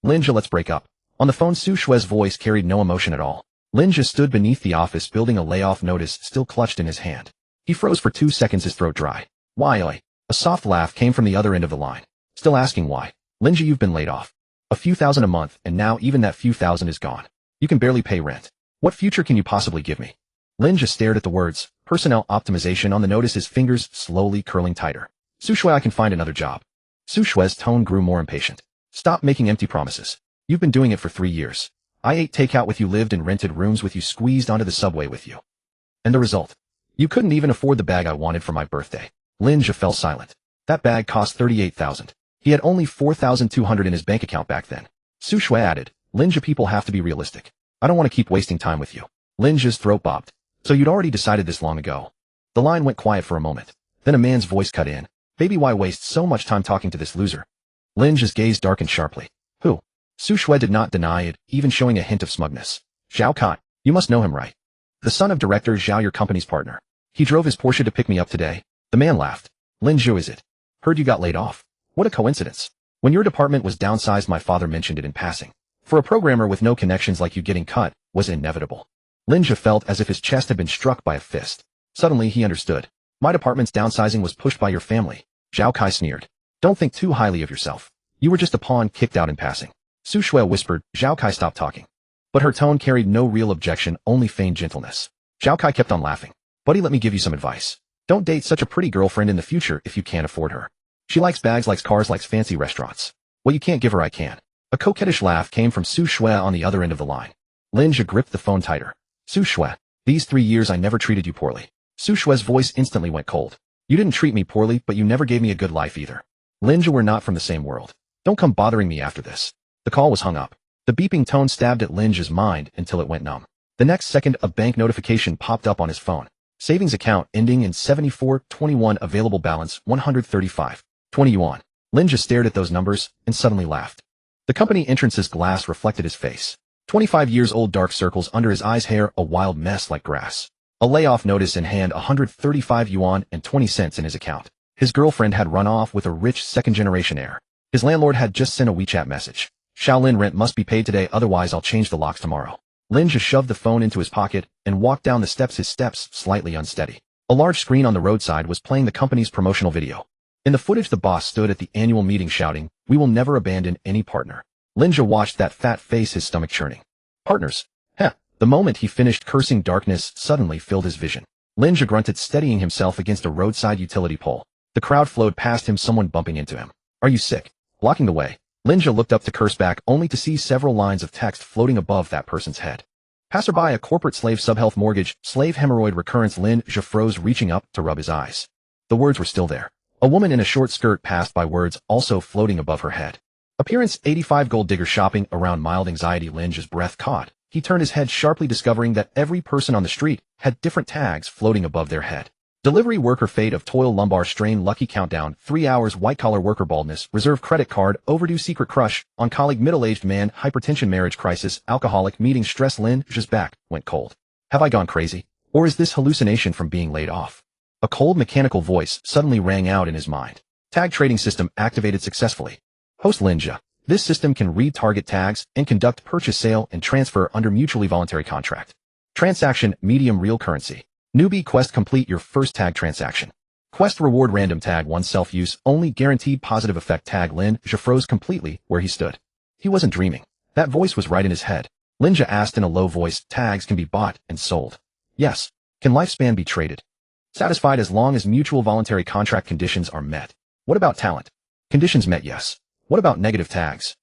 Lin Zhe, let's break up. On the phone, Su Shue's voice carried no emotion at all. Lin Zhe stood beneath the office building, a layoff notice still clutched in his hand. He froze for 2 seconds, his throat dry. Why, oi? A soft laugh came from the other end of the line. Still asking why? Lin Zhe, you've been laid off. A few thousand a month, and now even that few thousand is gone. You can barely pay rent. What future can you possibly give me? Lin Zhe stared at the words, personnel optimization, on the notice, his fingers slowly curling tighter. Su Shue, I can find another job. Su Shue's tone grew more impatient. Stop making empty promises. You've been doing it for 3 years. I ate takeout with you, lived in rented rooms with you, squeezed onto the subway with you. And the result? You couldn't even afford the bag I wanted for my birthday. Lin Zhe fell silent. That bag cost 38,000. He had only 4,200 in his bank account back then. Su Shue added, Lin Zhe, people have to be realistic. I don't want to keep wasting time with you. Lin Zhe's throat bobbed. So you'd already decided this long ago. The line went quiet for a moment. Then a man's voice cut in. Baby, why waste so much time talking to this loser? Lin Zhe's gaze darkened sharply. Who? Su Shue did not deny it, even showing a hint of smugness. Zhao Kai. You must know him, right? The son of Director Zhao, your company's partner. He drove his Porsche to pick me up today. The man laughed. Lin Zhe, is it? Heard you got laid off. What a coincidence. When your department was downsized, my father mentioned it in passing. For a programmer with no connections like you, getting cut was inevitable. Lin Zhe felt as if his chest had been struck by a fist. Suddenly he understood. My department's downsizing was pushed by your family. Zhao Kai sneered. Don't think too highly of yourself. You were just a pawn kicked out in passing. Su Shue whispered. Zhao Kai stopped talking. But her tone carried no real objection, only feigned gentleness. Zhao Kai kept on laughing. Buddy, let me give you some advice. Don't date such a pretty girlfriend in the future if you can't afford her. She likes bags, likes cars, likes fancy restaurants. What you can't give her, I can. A coquettish laugh came from Su Shue on the other end of the line. Lin Zhe gripped the phone tighter. Su Shue, these 3 years I never treated you poorly. Su Shue's voice instantly went cold. You didn't treat me poorly, but you never gave me a good life either. Lin Zhe, we're not from the same world. Don't come bothering me after this. The call was hung up. The beeping tone stabbed at Lin Zhe's mind until it went numb. The next second, a bank notification popped up on his phone. Savings account ending in 7421, available balance 135.20 yuan. Lin Zhe stared at those numbers and suddenly laughed. The company entrance's glass reflected his face. 25 years old, dark circles under his eyes, hair a wild mess like grass. A layoff notice in hand, 135 yuan and 20 cents in his account. His girlfriend had run off with a rich second-generation heir. His landlord had just sent a WeChat message. Shaolin, rent must be paid today, otherwise I'll change the locks tomorrow. Lin Zhe shoved the phone into his pocket and walked down the steps, his steps slightly unsteady. A large screen on the roadside was playing the company's promotional video. In the footage, the boss stood at the annual meeting shouting, "We will never abandon any partner." Lin Zhe watched that fat face, his stomach churning. Partners? Heh. The moment he finished cursing, darkness suddenly filled his vision. Lin Zhe grunted, steadying himself against a roadside utility pole. The crowd flowed past him, someone bumping into him. Are you sick? Blocking the way. Lin Zhe looked up to curse back, only to see several lines of text floating above that person's head. Passerby, a corporate slave, subhealth, mortgage, slave, hemorrhoid recurrence. Lin Zhe froze, reaching up to rub his eyes. The words were still there. A woman in a short skirt passed by, words also floating above her head. Appearance 85, gold digger shopping around, mild anxiety. Lin Zhe's breath caught. He turned his head sharply, discovering that every person on the street had different tags floating above their head. Delivery worker, fate of toil, lumbar strain, lucky countdown, 3 hours, white-collar worker, baldness, reserve credit card, overdue, secret crush, on colleague, middle-aged man, hypertension, marriage crisis, alcoholic, meeting, stress. Lin Zhe's back went cold. Have I gone crazy? Or is this hallucination from being laid off? A cold mechanical voice suddenly rang out in his mind. Tag trading system activated successfully. Host Lin Zhe. This system can read target tags and conduct purchase, sale, and transfer under mutually voluntary contract. Transaction, medium, real currency. Newbie quest, complete your first tag transaction. Quest reward, random tag 1, self-use, only, guaranteed positive effect tag. Lin Zhe froze completely where he stood. He wasn't dreaming. That voice was right in his head. Lin Zhe asked in a low voice, tags can be bought and sold. Yes. Can lifespan be traded? Satisfied as long as mutual voluntary contract conditions are met. What about talent? Conditions met, yes. What about negative tags?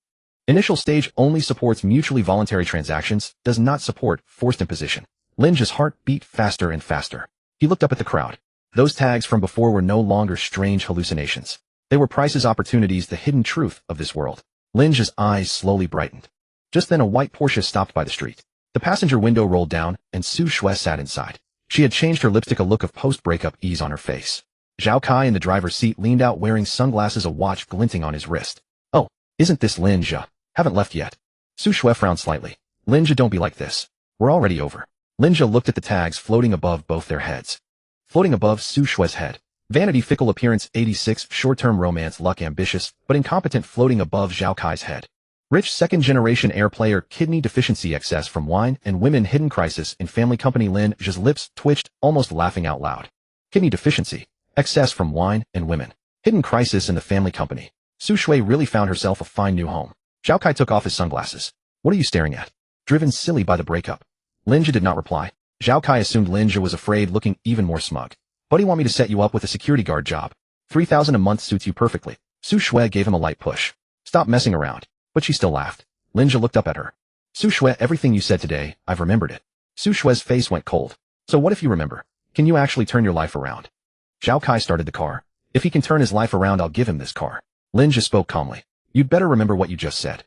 Initial stage only supports mutually voluntary transactions, does not support forced imposition. Lin Zhe's heart beat faster and faster. He looked up at the crowd. Those tags from before were no longer strange hallucinations. They were prices, opportunities, the hidden truth of this world. Lin Zhe's eyes slowly brightened. Just then a white Porsche stopped by the street. The passenger window rolled down, and Su Shue sat inside. She had changed her lipstick, a look of post-breakup ease on her face. Zhao Kai in the driver's seat leaned out, wearing sunglasses, a watch glinting on his wrist. Oh, isn't this Lin Zhe? Haven't left yet. Su Shue frowned slightly. Lin Zhe, don't be like this. We're already over. Lin Zhe looked at the tags floating above both their heads. Floating above Su Shue's head. Vanity, fickle appearance, 86, short-term romance, luck, ambitious, but incompetent, floating above Zhao Kai's head. Rich second-generation heir player kidney deficiency excess from wine and women hidden crisis in family company. Lin Zhe's lips twitched, almost laughing out loud. Kidney deficiency, excess from wine and women, hidden crisis in the family company. Su Shui really found herself a fine new home. Zhao Kai took off his sunglasses. What are you staring at? Driven silly by the breakup. Lin Zhe did not reply. Zhao Kai assumed Lin Zhe was afraid, looking even more smug. Buddy, want me to set you up with a security guard job? 3,000 a month suits you perfectly. Su Shui gave him a light push. Stop messing around. But she still laughed. Lin Zhe looked up at her. Su Shui, everything you said today, I've remembered it. Su Shui's face went cold. So what if you remember? Can you actually turn your life around? Zhao Kai started the car. If he can turn his life around, I'll give him this car. Lin Zhe spoke calmly. You'd better remember what you just said.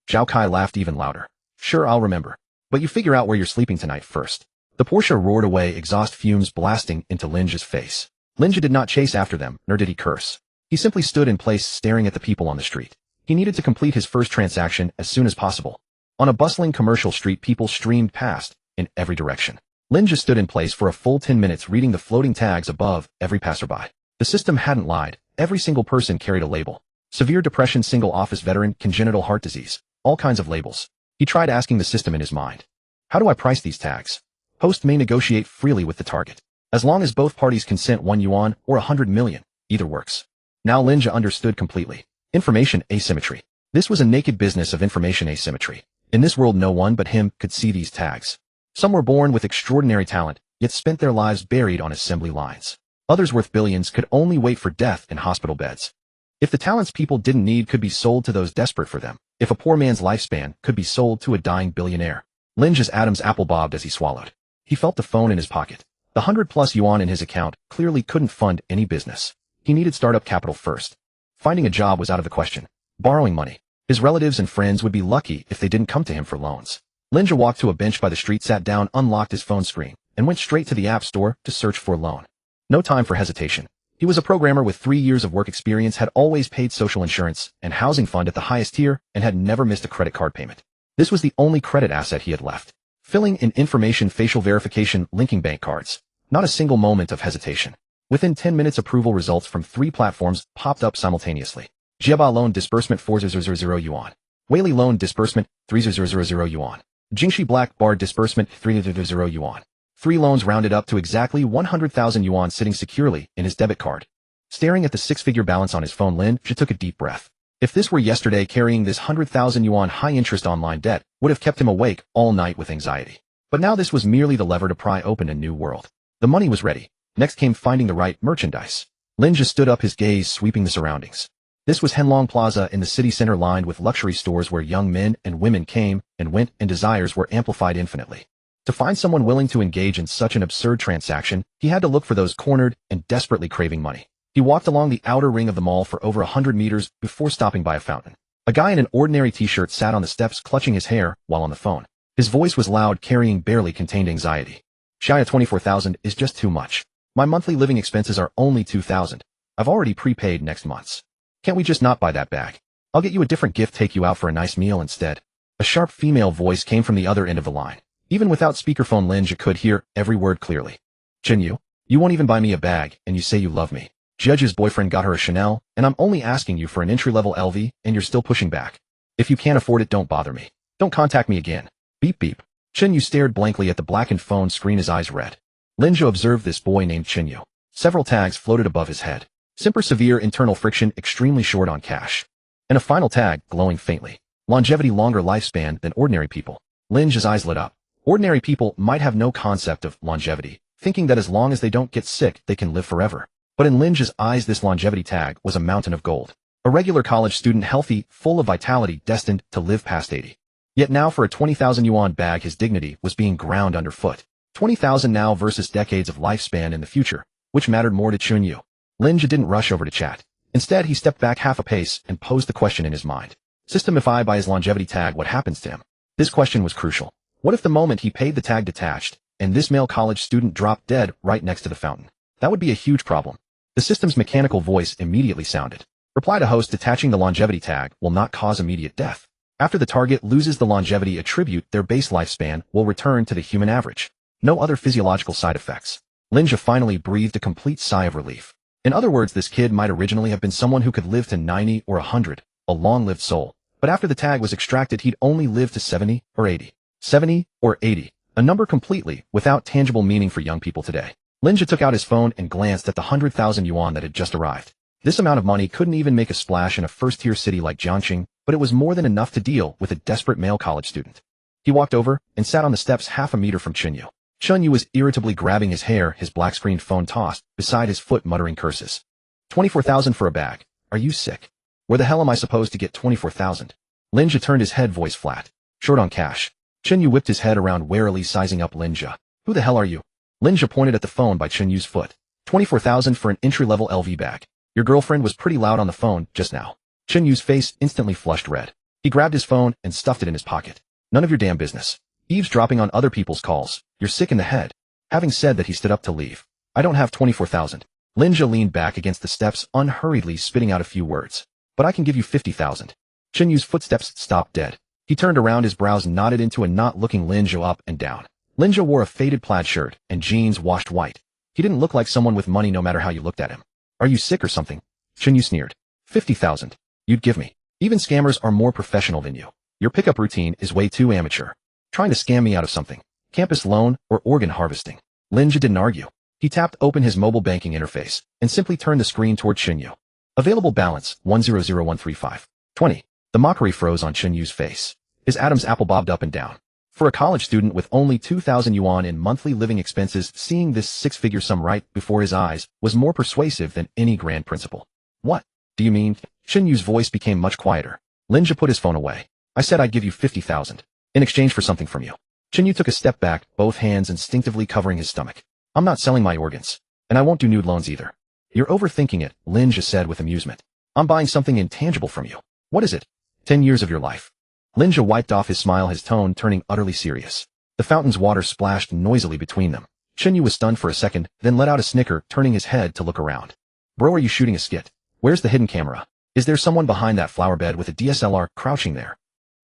Zhao Kai laughed even louder. Sure, I'll remember. But you figure out where you're sleeping tonight first. The Porsche roared away, exhaust fumes blasting into Lin Zhe's face. Lin Zhe did not chase after them, nor did he curse. He simply stood in place, staring at the people on the street. He needed to complete his first transaction as soon as possible. On a bustling commercial street, people streamed past in every direction. Lin Zhe stood in place for a full 10 minutes, reading the floating tags above every passerby. The system hadn't lied. Every single person carried a label. Severe depression, single office veteran, congenital heart disease, all kinds of labels. He tried asking the system in his mind. How do I price these tags? Host may negotiate freely with the target. As long as both parties consent, 1 yuan or 100 million, either works. Now Lin Zhe understood completely. Information asymmetry. This was a naked business of information asymmetry. In this world, no one but him could see these tags. Some were born with extraordinary talent, yet spent their lives buried on assembly lines. Others worth billions could only wait for death in hospital beds. If the talents people didn't need could be sold to those desperate for them, if a poor man's lifespan could be sold to a dying billionaire. Lin Zhe's Adam's apple bobbed as he swallowed. He felt the phone in his pocket. The 100+ yuan in his account clearly couldn't fund any business. He needed startup capital first. Finding a job was out of the question. Borrowing money. His relatives and friends would be lucky if they didn't come to him for loans. Lin Zhe walked to a bench by the street, sat down, unlocked his phone screen, and went straight to the app store to search for a loan. No time for hesitation. He was a programmer with 3 years of work experience, had always paid social insurance and housing fund at the highest tier, and had never missed a credit card payment. This was the only credit asset he had left. Filling in information, facial verification, linking bank cards. Not a single moment of hesitation. Within 10 minutes, approval results from 3 platforms popped up simultaneously. Jieba loan disbursement 4,000 yuan. Weili loan disbursement 3,000 yuan. Jingxi black bar disbursement 3,000 yuan. 3 loans rounded up to exactly 100,000 yuan sitting securely in his debit card. Staring at the 6-figure balance on his phone, Lin Zhe took a deep breath. If this were yesterday, carrying this 100,000 yuan high-interest online debt would have kept him awake all night with anxiety. But now this was merely the lever to pry open a new world. The money was ready. Next came finding the right merchandise. Lin Zhe stood up, his gaze sweeping the surroundings. This was Henlong Plaza in the city center, lined with luxury stores where young men and women came and went and desires were amplified infinitely. To find someone willing to engage in such an absurd transaction, he had to look for those cornered and desperately craving money. He walked along the outer ring of the mall for over 100 meters before stopping by a fountain. A guy in an ordinary t-shirt sat on the steps, clutching his hair while on the phone. His voice was loud, carrying barely contained anxiety. Shia, 24,000 is just too much. My monthly living expenses are only 2,000. I've already prepaid next month's. Can't we just not buy that bag? I'll get you a different gift, take you out for a nice meal instead. A sharp female voice came from the other end of the line. Even without speakerphone, Lin Zhe could hear every word clearly. Chen Yu, you won't even buy me a bag, and you say you love me. Judge's boyfriend got her a Chanel, and I'm only asking you for an entry-level LV, and you're still pushing back. If you can't afford it, don't bother me. Don't contact me again. Beep beep. Chen Yu stared blankly at the blackened phone screen, his eyes red. Lin Zhe observed this boy named Chen Yu. Several tags floated above his head. Simper, severe internal friction, extremely short on cash. And a final tag, glowing faintly. Longevity, longer lifespan than ordinary people. Lin Zhe's eyes lit up. Ordinary people might have no concept of longevity, thinking that as long as they don't get sick, they can live forever. But in Lin Zhe's eyes, this longevity tag was a mountain of gold. A regular college student, healthy, full of vitality, destined to live past 80. Yet now for a 20,000 yuan bag, his dignity was being ground underfoot. 20,000 now versus decades of lifespan in the future. Which mattered more to Chun Yu? Lin Zhe didn't rush over to chat. Instead, he stepped back half a pace and posed the question in his mind. System, if I buy his longevity tag, what happens to him? This question was crucial. What if the moment he paid the tag detached, and this male college student dropped dead right next to the fountain? That would be a huge problem. The system's mechanical voice immediately sounded. Reply to host, detaching the longevity tag will not cause immediate death. After the target loses the longevity attribute, their base lifespan will return to the human average. No other physiological side effects. Lin Zhe finally breathed a complete sigh of relief. In other words, this kid might originally have been someone who could live to 90 or 100, a long-lived soul. But But after the tag was extracted, he'd only live to 70 or 80. 70 or 80. A number completely without tangible meaning for young people today. Lin Zhe took out his phone and glanced at the 100,000 yuan that had just arrived. This amount of money couldn't even make a splash in a first-tier city like Jiangxing, but it was more than enough to deal with a desperate male college student. He walked over and sat on the steps half a meter from Chenyu. Chenyu was irritably grabbing his hair, his black-screened phone tossed beside his foot, muttering curses. 24,000 for a bag. Are you sick? Where the hell am I supposed to get 24,000? Lin Zhe turned his head, voice flat. Short on cash. Chenyu whipped his head around, warily sizing up Lin Zhe. Who the hell are you? Lin Zhe pointed at the phone by Chenyu's foot. 24,000 for an entry-level LV bag. Your girlfriend was pretty loud on the phone just now. Chenyu's face instantly flushed red. He grabbed his phone and stuffed it in his pocket. None of your damn business. Eavesdropping on other people's calls. You're sick in the head. Having said that, he stood up to leave. I don't have 24,000. Lin Zhe leaned back against the steps, unhurriedly spitting out a few words. But I can give you 50,000. Chenyu's footsteps stopped dead. He turned around, his brows knotted into a knot, looking Lin Zhe up and down. Lin Zhe wore a faded plaid shirt and jeans washed white. He didn't look like someone with money no matter how you looked at him. Are you sick or something? Chenyu sneered. 50,000. You'd give me. Even scammers are more professional than you. Your pickup routine is way too amateur. Trying to scam me out of something. Campus loan or organ harvesting. Lin Zhe didn't argue. He tapped open his mobile banking interface and simply turned the screen toward Chenyu. Available balance, 1000135. 20. The mockery froze on Chenyu's face. His Adam's apple bobbed up and down. For a college student with only 2,000 yuan in monthly living expenses, seeing this six-figure sum right before his eyes was more persuasive than any grand principle. What do you mean? Chenyu's voice became much quieter. Lin Zhe put his phone away. I said I'd give you 50,000 in exchange for something from you. Chenyu took a step back, both hands instinctively covering his stomach. I'm not selling my organs. And I won't do nude loans either. You're overthinking it, Lin Zhe said with amusement. I'm buying something intangible from you. What is it? 10 years of your life. Lin Zhe wiped off his smile, his tone turning utterly serious. The fountain's water splashed noisily between them. Chenyu was stunned for a second, then let out a snicker, turning his head to look around. Bro, are you shooting a skit? Where's the hidden camera? Is there someone behind that flower bed with a DSLR crouching there?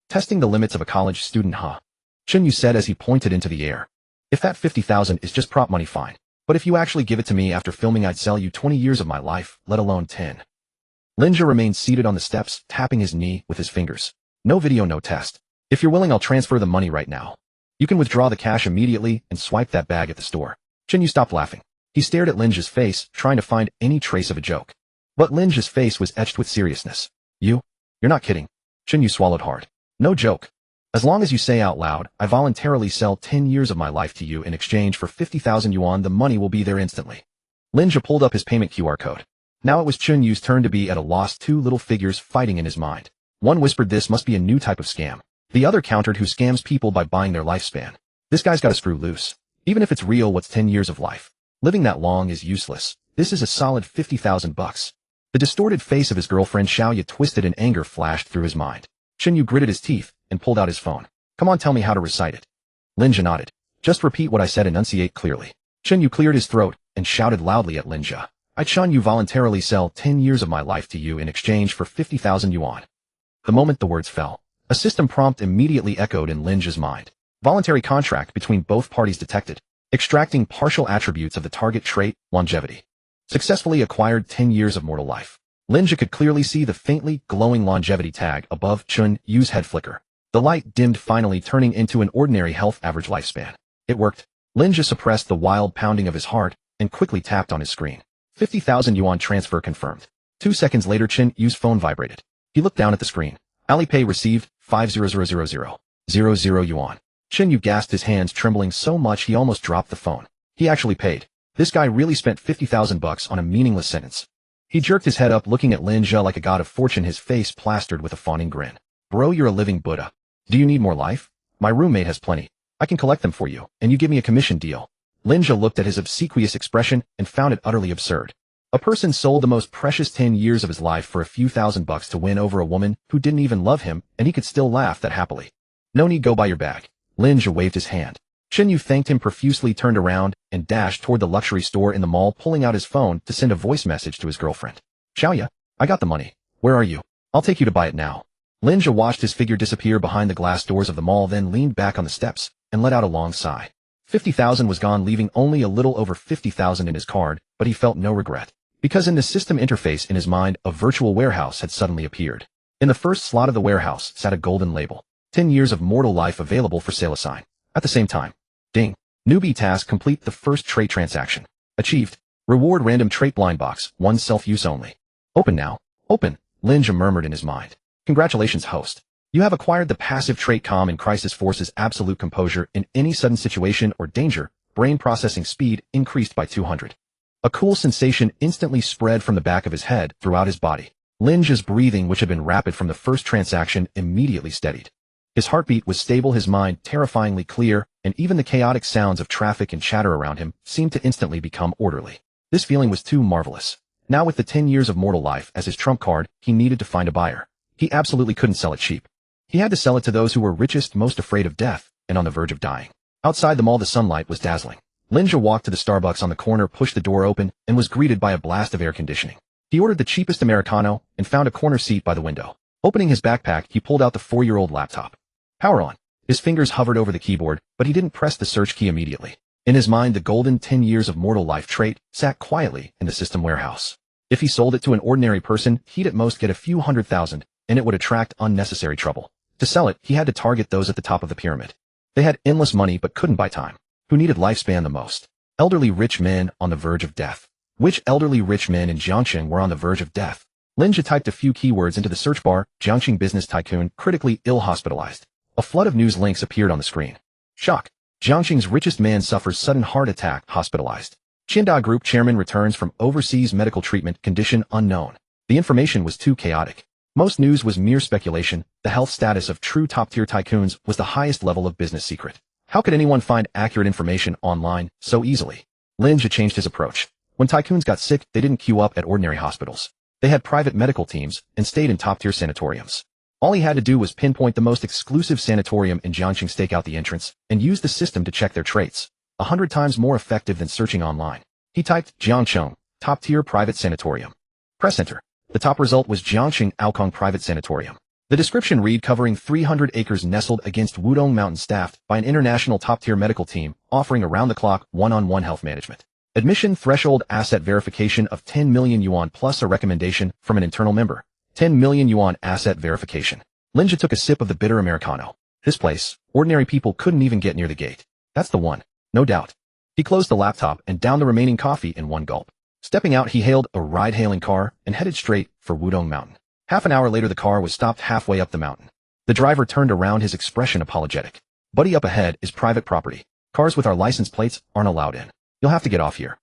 Testing the limits of a college student, huh? Chenyu said as he pointed into the air. If that 50,000 is just prop money, fine. But if you actually give it to me after filming, I'd sell you 20 years of my life, let alone 10. Lin Zhe remained seated on the steps, tapping his knee with his fingers. No video, no test. If you're willing, I'll transfer the money right now. You can withdraw the cash immediately and swipe that bag at the store. Chenyu stopped laughing. He stared at Lin Zhe's face, trying to find any trace of a joke. But Lin Zhe's face was etched with seriousness. You're not kidding. Chenyu swallowed hard. No joke. As long as you say out loud, I voluntarily sell 10 years of my life to you in exchange for 50,000 yuan, the money will be there instantly. Lin Zhe pulled up his payment QR code. Now it was Chenyu's turn to be at a loss, two little figures fighting in his mind. One whispered this must be a new type of scam. The other countered who scams people by buying their lifespan. This guy's got a screw loose. Even if it's real, what's 10 years of life? Living that long is useless. This is a solid 50,000 bucks. The distorted face of his girlfriend Xiaoya twisted and anger flashed through his mind. Chenyu gritted his teeth and pulled out his phone. Come on, tell me how to recite it. Lin Zhe nodded. Just repeat what I said, enunciate clearly. Chenyu cleared his throat and shouted loudly at Lin Zhe. I Chenyu voluntarily sell 10 years of my life to you in exchange for 50,000 yuan. The moment the words fell, a system prompt immediately echoed in Lin Zhe's mind. Voluntary contract between both parties detected. Extracting partial attributes of the target trait, longevity. Successfully acquired 10 years of mortal life. Lin Zhe could clearly see the faintly glowing longevity tag above Chenyu's head flicker. The light dimmed, finally turning into an ordinary health average lifespan. It worked. Lin Zhe suppressed the wild pounding of his heart and quickly tapped on his screen. 50,000 yuan transfer confirmed. 2 seconds later, Chenyu's phone vibrated. He looked down at the screen. Alipay received 500,000 yuan. Chenyu gasped, his hands trembling so much he almost dropped the phone. He actually paid. This guy really spent 50,000 bucks on a meaningless sentence. He jerked his head up, looking at Lin Zhe like a god of fortune, his face plastered with a fawning grin. Bro, you're a living Buddha. Do you need more life? My roommate has plenty. I can collect them for you, and you give me a commission deal. Lin Zhe looked at his obsequious expression and found it utterly absurd. A person sold the most precious 10 years of his life for a few $1,000s to win over a woman who didn't even love him, and he could still laugh that happily. No need, go buy your bag. Lin Zhe waved his hand. Chenyu thanked him profusely, turned around, and dashed toward the luxury store in the mall, pulling out his phone to send a voice message to his girlfriend. Xiaoya, I got the money. Where are you? I'll take you to buy it now. Lin Zhe watched his figure disappear behind the glass doors of the mall, then leaned back on the steps and let out a long sigh. 50,000 was gone, leaving only a little over 50,000 in his card, but he felt no regret. Because in the system interface in his mind, a virtual warehouse had suddenly appeared. In the first slot of the warehouse sat a golden label. 10 years of mortal life available for sale sign. At the same time. Ding. Newbie task complete the first trait transaction. Achieved. Reward random trait blind box, 1 self-use only. Open now. Open, Lin Zhe murmured in his mind. Congratulations, host. You have acquired the passive trait calm in crisis forces absolute composure in any sudden situation or danger, brain processing speed increased by 200. A cool sensation instantly spread from the back of his head throughout his body. Lin Zhe's breathing, which had been rapid from the first transaction, immediately steadied. His heartbeat was stable, his mind terrifyingly clear, and even the chaotic sounds of traffic and chatter around him seemed to instantly become orderly. This feeling was too marvelous. Now with the 10 years of mortal life as his trump card, he needed to find a buyer. He absolutely couldn't sell it cheap. He had to sell it to those who were richest, most afraid of death, and on the verge of dying. Outside the mall, the sunlight was dazzling. Lin Zhe walked to the Starbucks on the corner, pushed the door open, and was greeted by a blast of air conditioning. He ordered the cheapest Americano and found a corner seat by the window. Opening his backpack, he pulled out the 4-year-old laptop. Power on. His fingers hovered over the keyboard, but he didn't press the search key immediately. In his mind, the golden 10 years of mortal life trait sat quietly in the system warehouse. If he sold it to an ordinary person, he'd at most get a few $100,000, and it would attract unnecessary trouble. To sell it, he had to target those at the top of the pyramid. They had endless money but couldn't buy time. Who needed lifespan the most? Elderly rich men on the verge of death. Which elderly rich men in Jiangxing were on the verge of death? Lin Zhe typed a few keywords into the search bar. Jiangxing business tycoon critically ill hospitalized. A flood of news links appeared on the screen. Shock. Jiangxing's richest man suffers sudden heart attack, hospitalized. Qinda Group chairman returns from overseas medical treatment, condition unknown. The information was too chaotic. Most news was mere speculation. The health status of true top-tier tycoons was the highest level of business secret. How could anyone find accurate information online so easily? Lin Zhe changed his approach. When tycoons got sick, they didn't queue up at ordinary hospitals. They had private medical teams and stayed in top-tier sanatoriums. All he had to do was pinpoint the most exclusive sanatorium in Jiangxing, stake out the entrance, and use the system to check their traits. 100 times more effective than searching online. He typed Jiangcheng, top-tier private sanatorium. Press enter. The top result was Jiangxing Awakens Private Sanatorium. The description read, covering 300 acres nestled against Wudong Mountain, staffed by an international top-tier medical team, offering around-the-clock one-on-one health management. Admission threshold asset verification of 10 million yuan plus a recommendation from an internal member. 10 million yuan asset verification. Lin Zhe took a sip of the bitter Americano. This place, ordinary people couldn't even get near the gate. That's the one. No doubt. He closed the laptop and downed the remaining coffee in one gulp. Stepping out, he hailed a ride-hailing car and headed straight for Wudong Mountain. Half an hour later, the car was stopped halfway up the mountain. The driver turned around, his expression apologetic. Buddy, up ahead is private property. Cars with our license plates aren't allowed in. You'll have to get off here.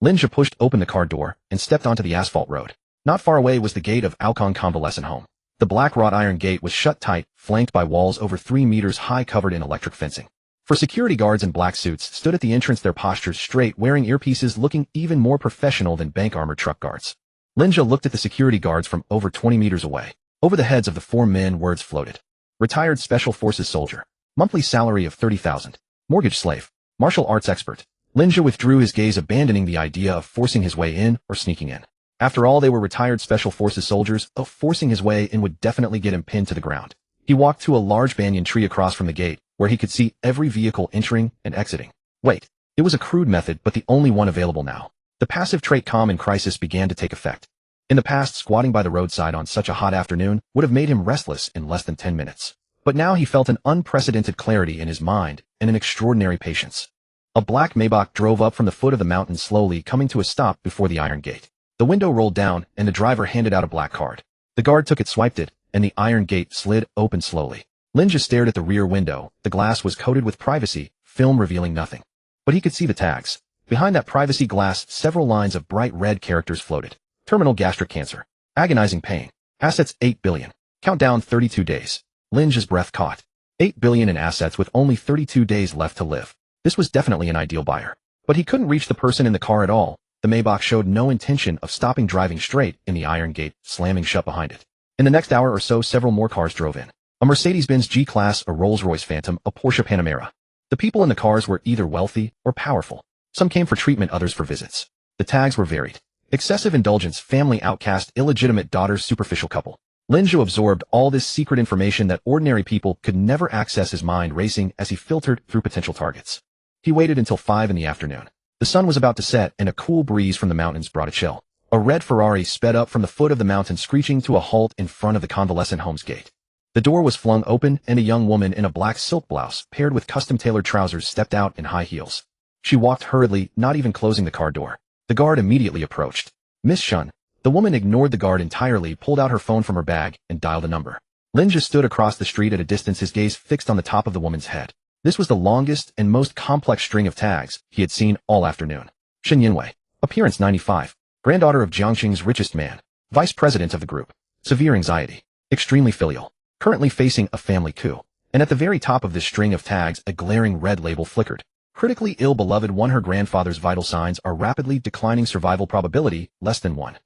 Lin Zhe pushed open the car door and stepped onto the asphalt road. Not far away was the gate of Awakens Convalescent Home. The black wrought iron gate was shut tight, flanked by walls over 3 meters high covered in electric fencing. For security guards in black suits stood at the entrance, their postures straight, wearing earpieces, looking even more professional than bank armored truck guards. Lin Zhe looked at the security guards from over 20 meters away. Over the heads of the 4 men, words floated. Retired Special Forces soldier. Monthly salary of 30,000. Mortgage slave. Martial arts expert. Lin Zhe withdrew his gaze, abandoning the idea of forcing his way in or sneaking in. After all, they were retired Special Forces soldiers. Forcing his way in would definitely get him pinned to the ground. He walked to a large banyan tree across from the gate, where he could see every vehicle entering and exiting. Wait, it was a crude method, but the only one available now. The passive trait calm in crisis began to take effect. In the past, squatting by the roadside on such a hot afternoon would have made him restless in less than 10 minutes. But now he felt an unprecedented clarity in his mind and an extraordinary patience. A black Maybach drove up from the foot of the mountain, slowly coming to a stop before the iron gate. The window rolled down and the driver handed out a black card. The guard took it, swiped it, and the iron gate slid open slowly. Lin Zhe stared at the rear window. The glass was coated with privacy film, revealing nothing. But he could see the tags. Behind that privacy glass, several lines of bright red characters floated. Terminal gastric cancer. Agonizing pain. Assets 8 billion. Countdown 32 days. Lin Zhe's breath caught. 8 billion in assets with only 32 days left to live. This was definitely an ideal buyer. But he couldn't reach the person in the car at all. The Maybach showed no intention of stopping, driving straight in the iron gate, slamming shut behind it. In the next hour or so, several more cars drove in. A Mercedes-Benz G-Class, a Rolls-Royce Phantom, a Porsche Panamera. The people in the cars were either wealthy or powerful. Some came for treatment, others for visits. The tags were varied. Excessive indulgence, family outcast, illegitimate daughter, superficial couple. Lin Zhe absorbed all this secret information that ordinary people could never access, his mind racing as he filtered through potential targets. He waited until 5 in the afternoon. The sun was about to set and a cool breeze from the mountains brought a chill. A red Ferrari sped up from the foot of the mountain, screeching to a halt in front of the convalescent home's gate. The door was flung open and a young woman in a black silk blouse paired with custom-tailored trousers stepped out in high heels. She walked hurriedly, not even closing the car door. The guard immediately approached. Miss Shun. The woman ignored the guard entirely, pulled out her phone from her bag, and dialed a number. Lin Zhe stood across the street at a distance, his gaze fixed on the top of the woman's head. This was the longest and most complex string of tags he had seen all afternoon. Shen Yinwei. Appearance 95. Granddaughter of Jiangxing's richest man. Vice president of the group. Severe anxiety. Extremely filial. Currently facing a family coup. And at the very top of this string of tags, a glaring red label flickered. Critically ill beloved one. Her grandfather's vital signs are rapidly declining, survival probability less than 1.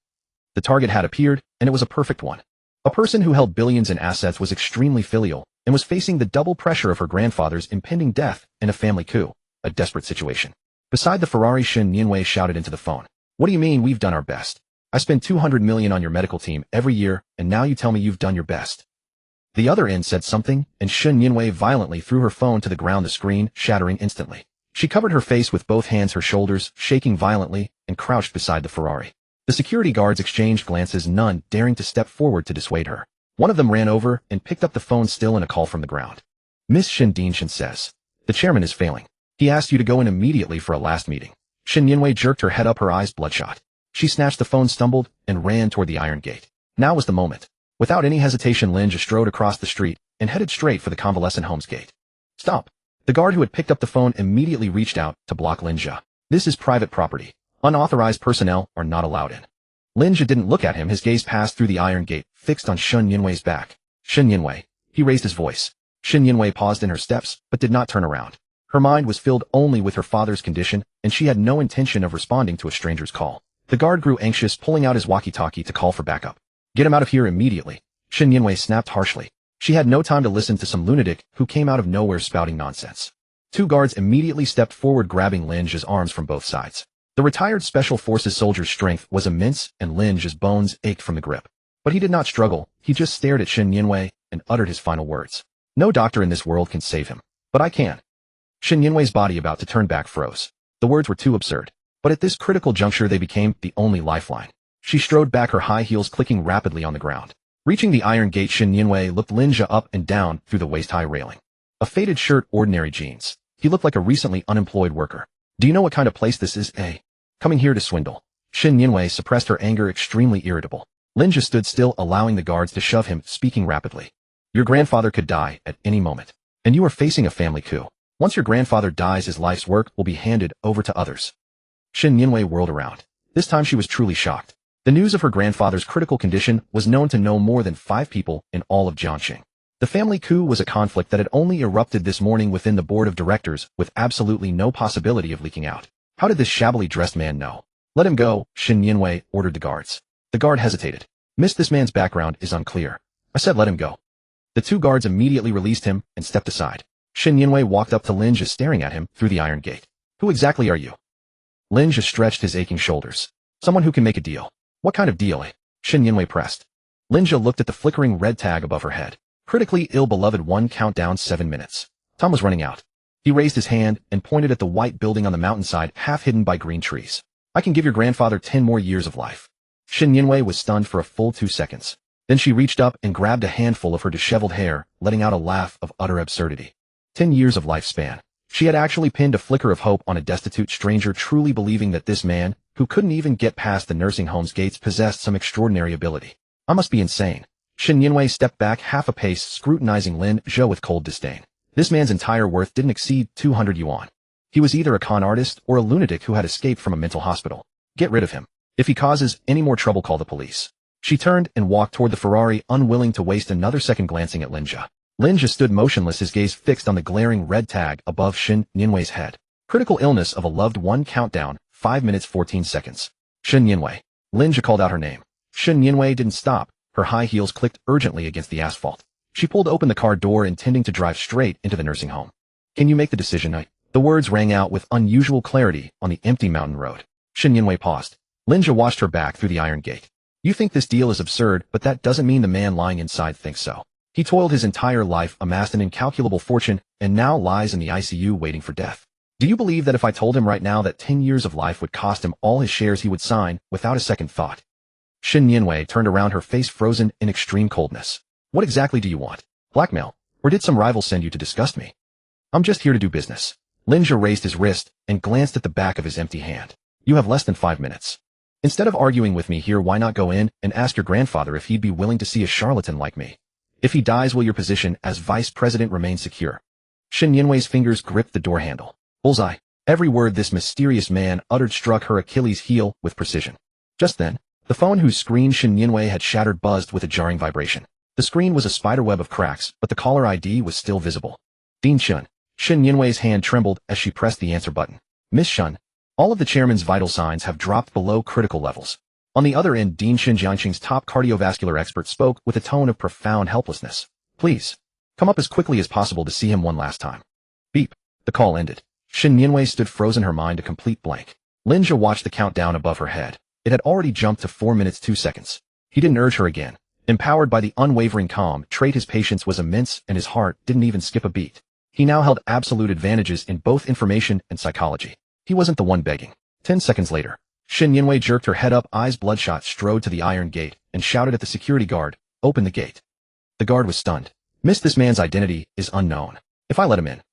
The target had appeared, and it was a perfect one. A person who held billions in assets, was extremely filial, and was facing the double pressure of her grandfather's impending death and a family coup. A desperate situation. Beside the Ferrari, Shen Yinwei shouted into the phone. What do you mean we've done our best? I spend 200 million on your medical team every year, and now you tell me you've done your best. The other end said something, and Shen Yinwei violently threw her phone to the ground, the screen shattering instantly. She covered her face with both hands, her shoulders shaking violently, and crouched beside the Ferrari. The security guards exchanged glances, none daring to step forward to dissuade her. One of them ran over and picked up the phone, still in a call from the ground. Miss Shen Dinshan says, the chairman is failing. He asked you to go in immediately for a last meeting. Shen Yinwei jerked her head up, her eyes bloodshot. She snatched the phone, stumbled, and ran toward the iron gate. Now was the moment. Without any hesitation, Lin Zhe strode across the street and headed straight for the convalescent home's gate. Stop. The guard who had picked up the phone immediately reached out to block Lin Zhe. This is private property. Unauthorized personnel are not allowed in. Lin Zhe didn't look at him. His gaze passed through the iron gate, fixed on Shen Yinwei's back. Shen Yinwei. He raised his voice. Shen Yinwei paused in her steps, but did not turn around. Her mind was filled only with her father's condition, and she had no intention of responding to a stranger's call. The guard grew anxious, pulling out his walkie-talkie to call for backup. Get him out of here immediately. Shen Yinwei snapped harshly. She had no time to listen to some lunatic who came out of nowhere spouting nonsense. Two guards immediately stepped forward, grabbing Lin Zhe's arms from both sides. The retired Special Forces soldier's strength was immense, and Lin Zhe's bones ached from the grip. But he did not struggle. He just stared at Shen Yinwei and uttered his final words. No doctor in this world can save him. But I can. Shen Yinwei's body, about to turn back, froze. The words were too absurd. But at this critical juncture they became the only lifeline. She strode back, her high heels clicking rapidly on the ground. Reaching the iron gate, Shen Yinwei looked Lin Zhe up and down through the waist-high railing. A faded shirt, ordinary jeans. He looked like a recently unemployed worker. Do you know what kind of place this is, eh? Coming here to swindle. Shen Yinwei suppressed her anger, extremely irritable. Lin Zhe stood still, allowing the guards to shove him, speaking rapidly. Your grandfather could die at any moment. And you are facing a family coup. Once your grandfather dies, his life's work will be handed over to others. Shen Yinwei whirled around. This time she was truly shocked. The news of her grandfather's critical condition was known to no more than 5 people in all of Jiangxing. The family coup was a conflict that had only erupted this morning within the board of directors, with absolutely no possibility of leaking out. How did this shabbily dressed man know? Let him go, Shen Yinwei ordered the guards. The guard hesitated. Miss, this man's background is unclear. I said let him go. The 2 guards immediately released him and stepped aside. Shen Yinwei walked up to Lin Zhe, staring at him through the iron gate. Who exactly are you? Lin Zhe stretched his aching shoulders. Someone who can make a deal. What kind of deal, eh? Shen Yinwei pressed. Lin Zhe looked at the flickering red tag above her head. Critically ill beloved one, countdown 7 minutes. Time was running out. He raised his hand and pointed at the white building on the mountainside, half hidden by green trees. I can give your grandfather 10 more years of life. Shen Yinwei was stunned for a full 2 seconds. Then she reached up and grabbed a handful of her disheveled hair, letting out a laugh of utter absurdity. 10 years of lifespan. She had actually pinned a flicker of hope on a destitute stranger, truly believing that this man, who couldn't even get past the nursing home's gates, possessed some extraordinary ability. I must be insane. Shen Yinwei stepped back half a pace, scrutinizing Lin Zhe with cold disdain. This man's entire worth didn't exceed 200 yuan. He was either a con artist or a lunatic who had escaped from a mental hospital. Get rid of him. If he causes any more trouble, call the police. She turned and walked toward the Ferrari, unwilling to waste another second glancing at Lin Zhe. Lin Zhe stood motionless, his gaze fixed on the glaring red tag above Shen Yinwei's head. Critical illness of a loved one, countdown 5 minutes 14 seconds. Shen Yinwei. Lin Zhe called out her name. Shen Yinwei didn't stop. Her high heels clicked urgently against the asphalt. She pulled open the car door, intending to drive straight into the nursing home. Can you make the decision? The words rang out with unusual clarity on the empty mountain road. Shen Yinwei paused. Lin Zhe watched her back through the iron gate. You think this deal is absurd, but that doesn't mean the man lying inside thinks so. He toiled his entire life, amassed an incalculable fortune, and now lies in the ICU waiting for death. Do you believe that if I told him right now that 10 years of life would cost him all his shares he would sign without a second thought? Shen Nianwei turned around, her face frozen in extreme coldness. What exactly do you want? Blackmail? Or did some rival send you to disgust me? I'm just here to do business. Lin Zhe raised his wrist and glanced at the back of his empty hand. You have less than 5 minutes. Instead of arguing with me here, why not go in and ask your grandfather if he'd be willing to see a charlatan like me? If he dies, will your position as vice president remain secure? Shen Nianwei's fingers gripped the door handle. Bullseye. Every word this mysterious man uttered struck her Achilles heel with precision. Just then, the phone whose screen Shen Nianwei had shattered buzzed with a jarring vibration. The screen was a spiderweb of cracks, but the caller ID was still visible. Dean Shun. Shen Nianwei's hand trembled as she pressed the answer button. Miss Shun, all of the chairman's vital signs have dropped below critical levels. On the other end, Dean Shun, Jiangxing's top cardiovascular expert, spoke with a tone of profound helplessness. Please, come up as quickly as possible to see him one last time. Beep. The call ended. Shen Nianwei stood frozen, her mind a complete blank. Lin Zhe watched the countdown above her head. It had already jumped to 4 minutes 2 seconds. He didn't urge her again. Empowered by the unwavering calm trait, his patience was immense and his heart didn't even skip a beat. He now held absolute advantages in both information and psychology. He wasn't the one begging. 10 seconds later, Shen Nianwei jerked her head up, eyes bloodshot, strode to the iron gate and shouted at the security guard, "Open the gate." The guard was stunned. Miss, this man's identity is unknown. If I let him in.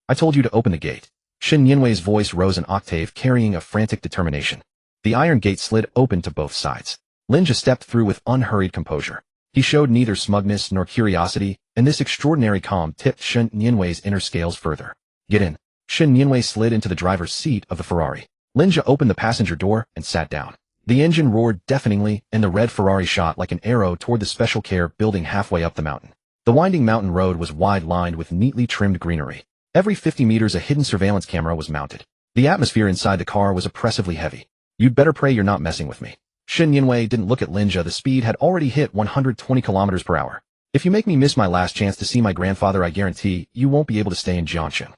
I told you to open the gate. Shen Nianwei's voice rose an octave, carrying a frantic determination. The iron gate slid open to both sides. Lin Zhe stepped through with unhurried composure. He showed neither smugness nor curiosity, and this extraordinary calm tipped Shen Nianwei's inner scales further. Get in. Shen Nianwei slid into the driver's seat of the Ferrari. Lin Zhe opened the passenger door and sat down. The engine roared deafeningly, and the red Ferrari shot like an arrow toward the special care building halfway up the mountain. The winding mountain road was wide, lined with neatly trimmed greenery. Every 50 meters a hidden surveillance camera was mounted. The atmosphere inside the car was oppressively heavy. You'd better pray you're not messing with me. Shen Nianwei didn't look at Lin Zhe. The speed had already hit 120 kilometers per hour. If you make me miss my last chance to see my grandfather, I guarantee you won't be able to stay in Jiangxing.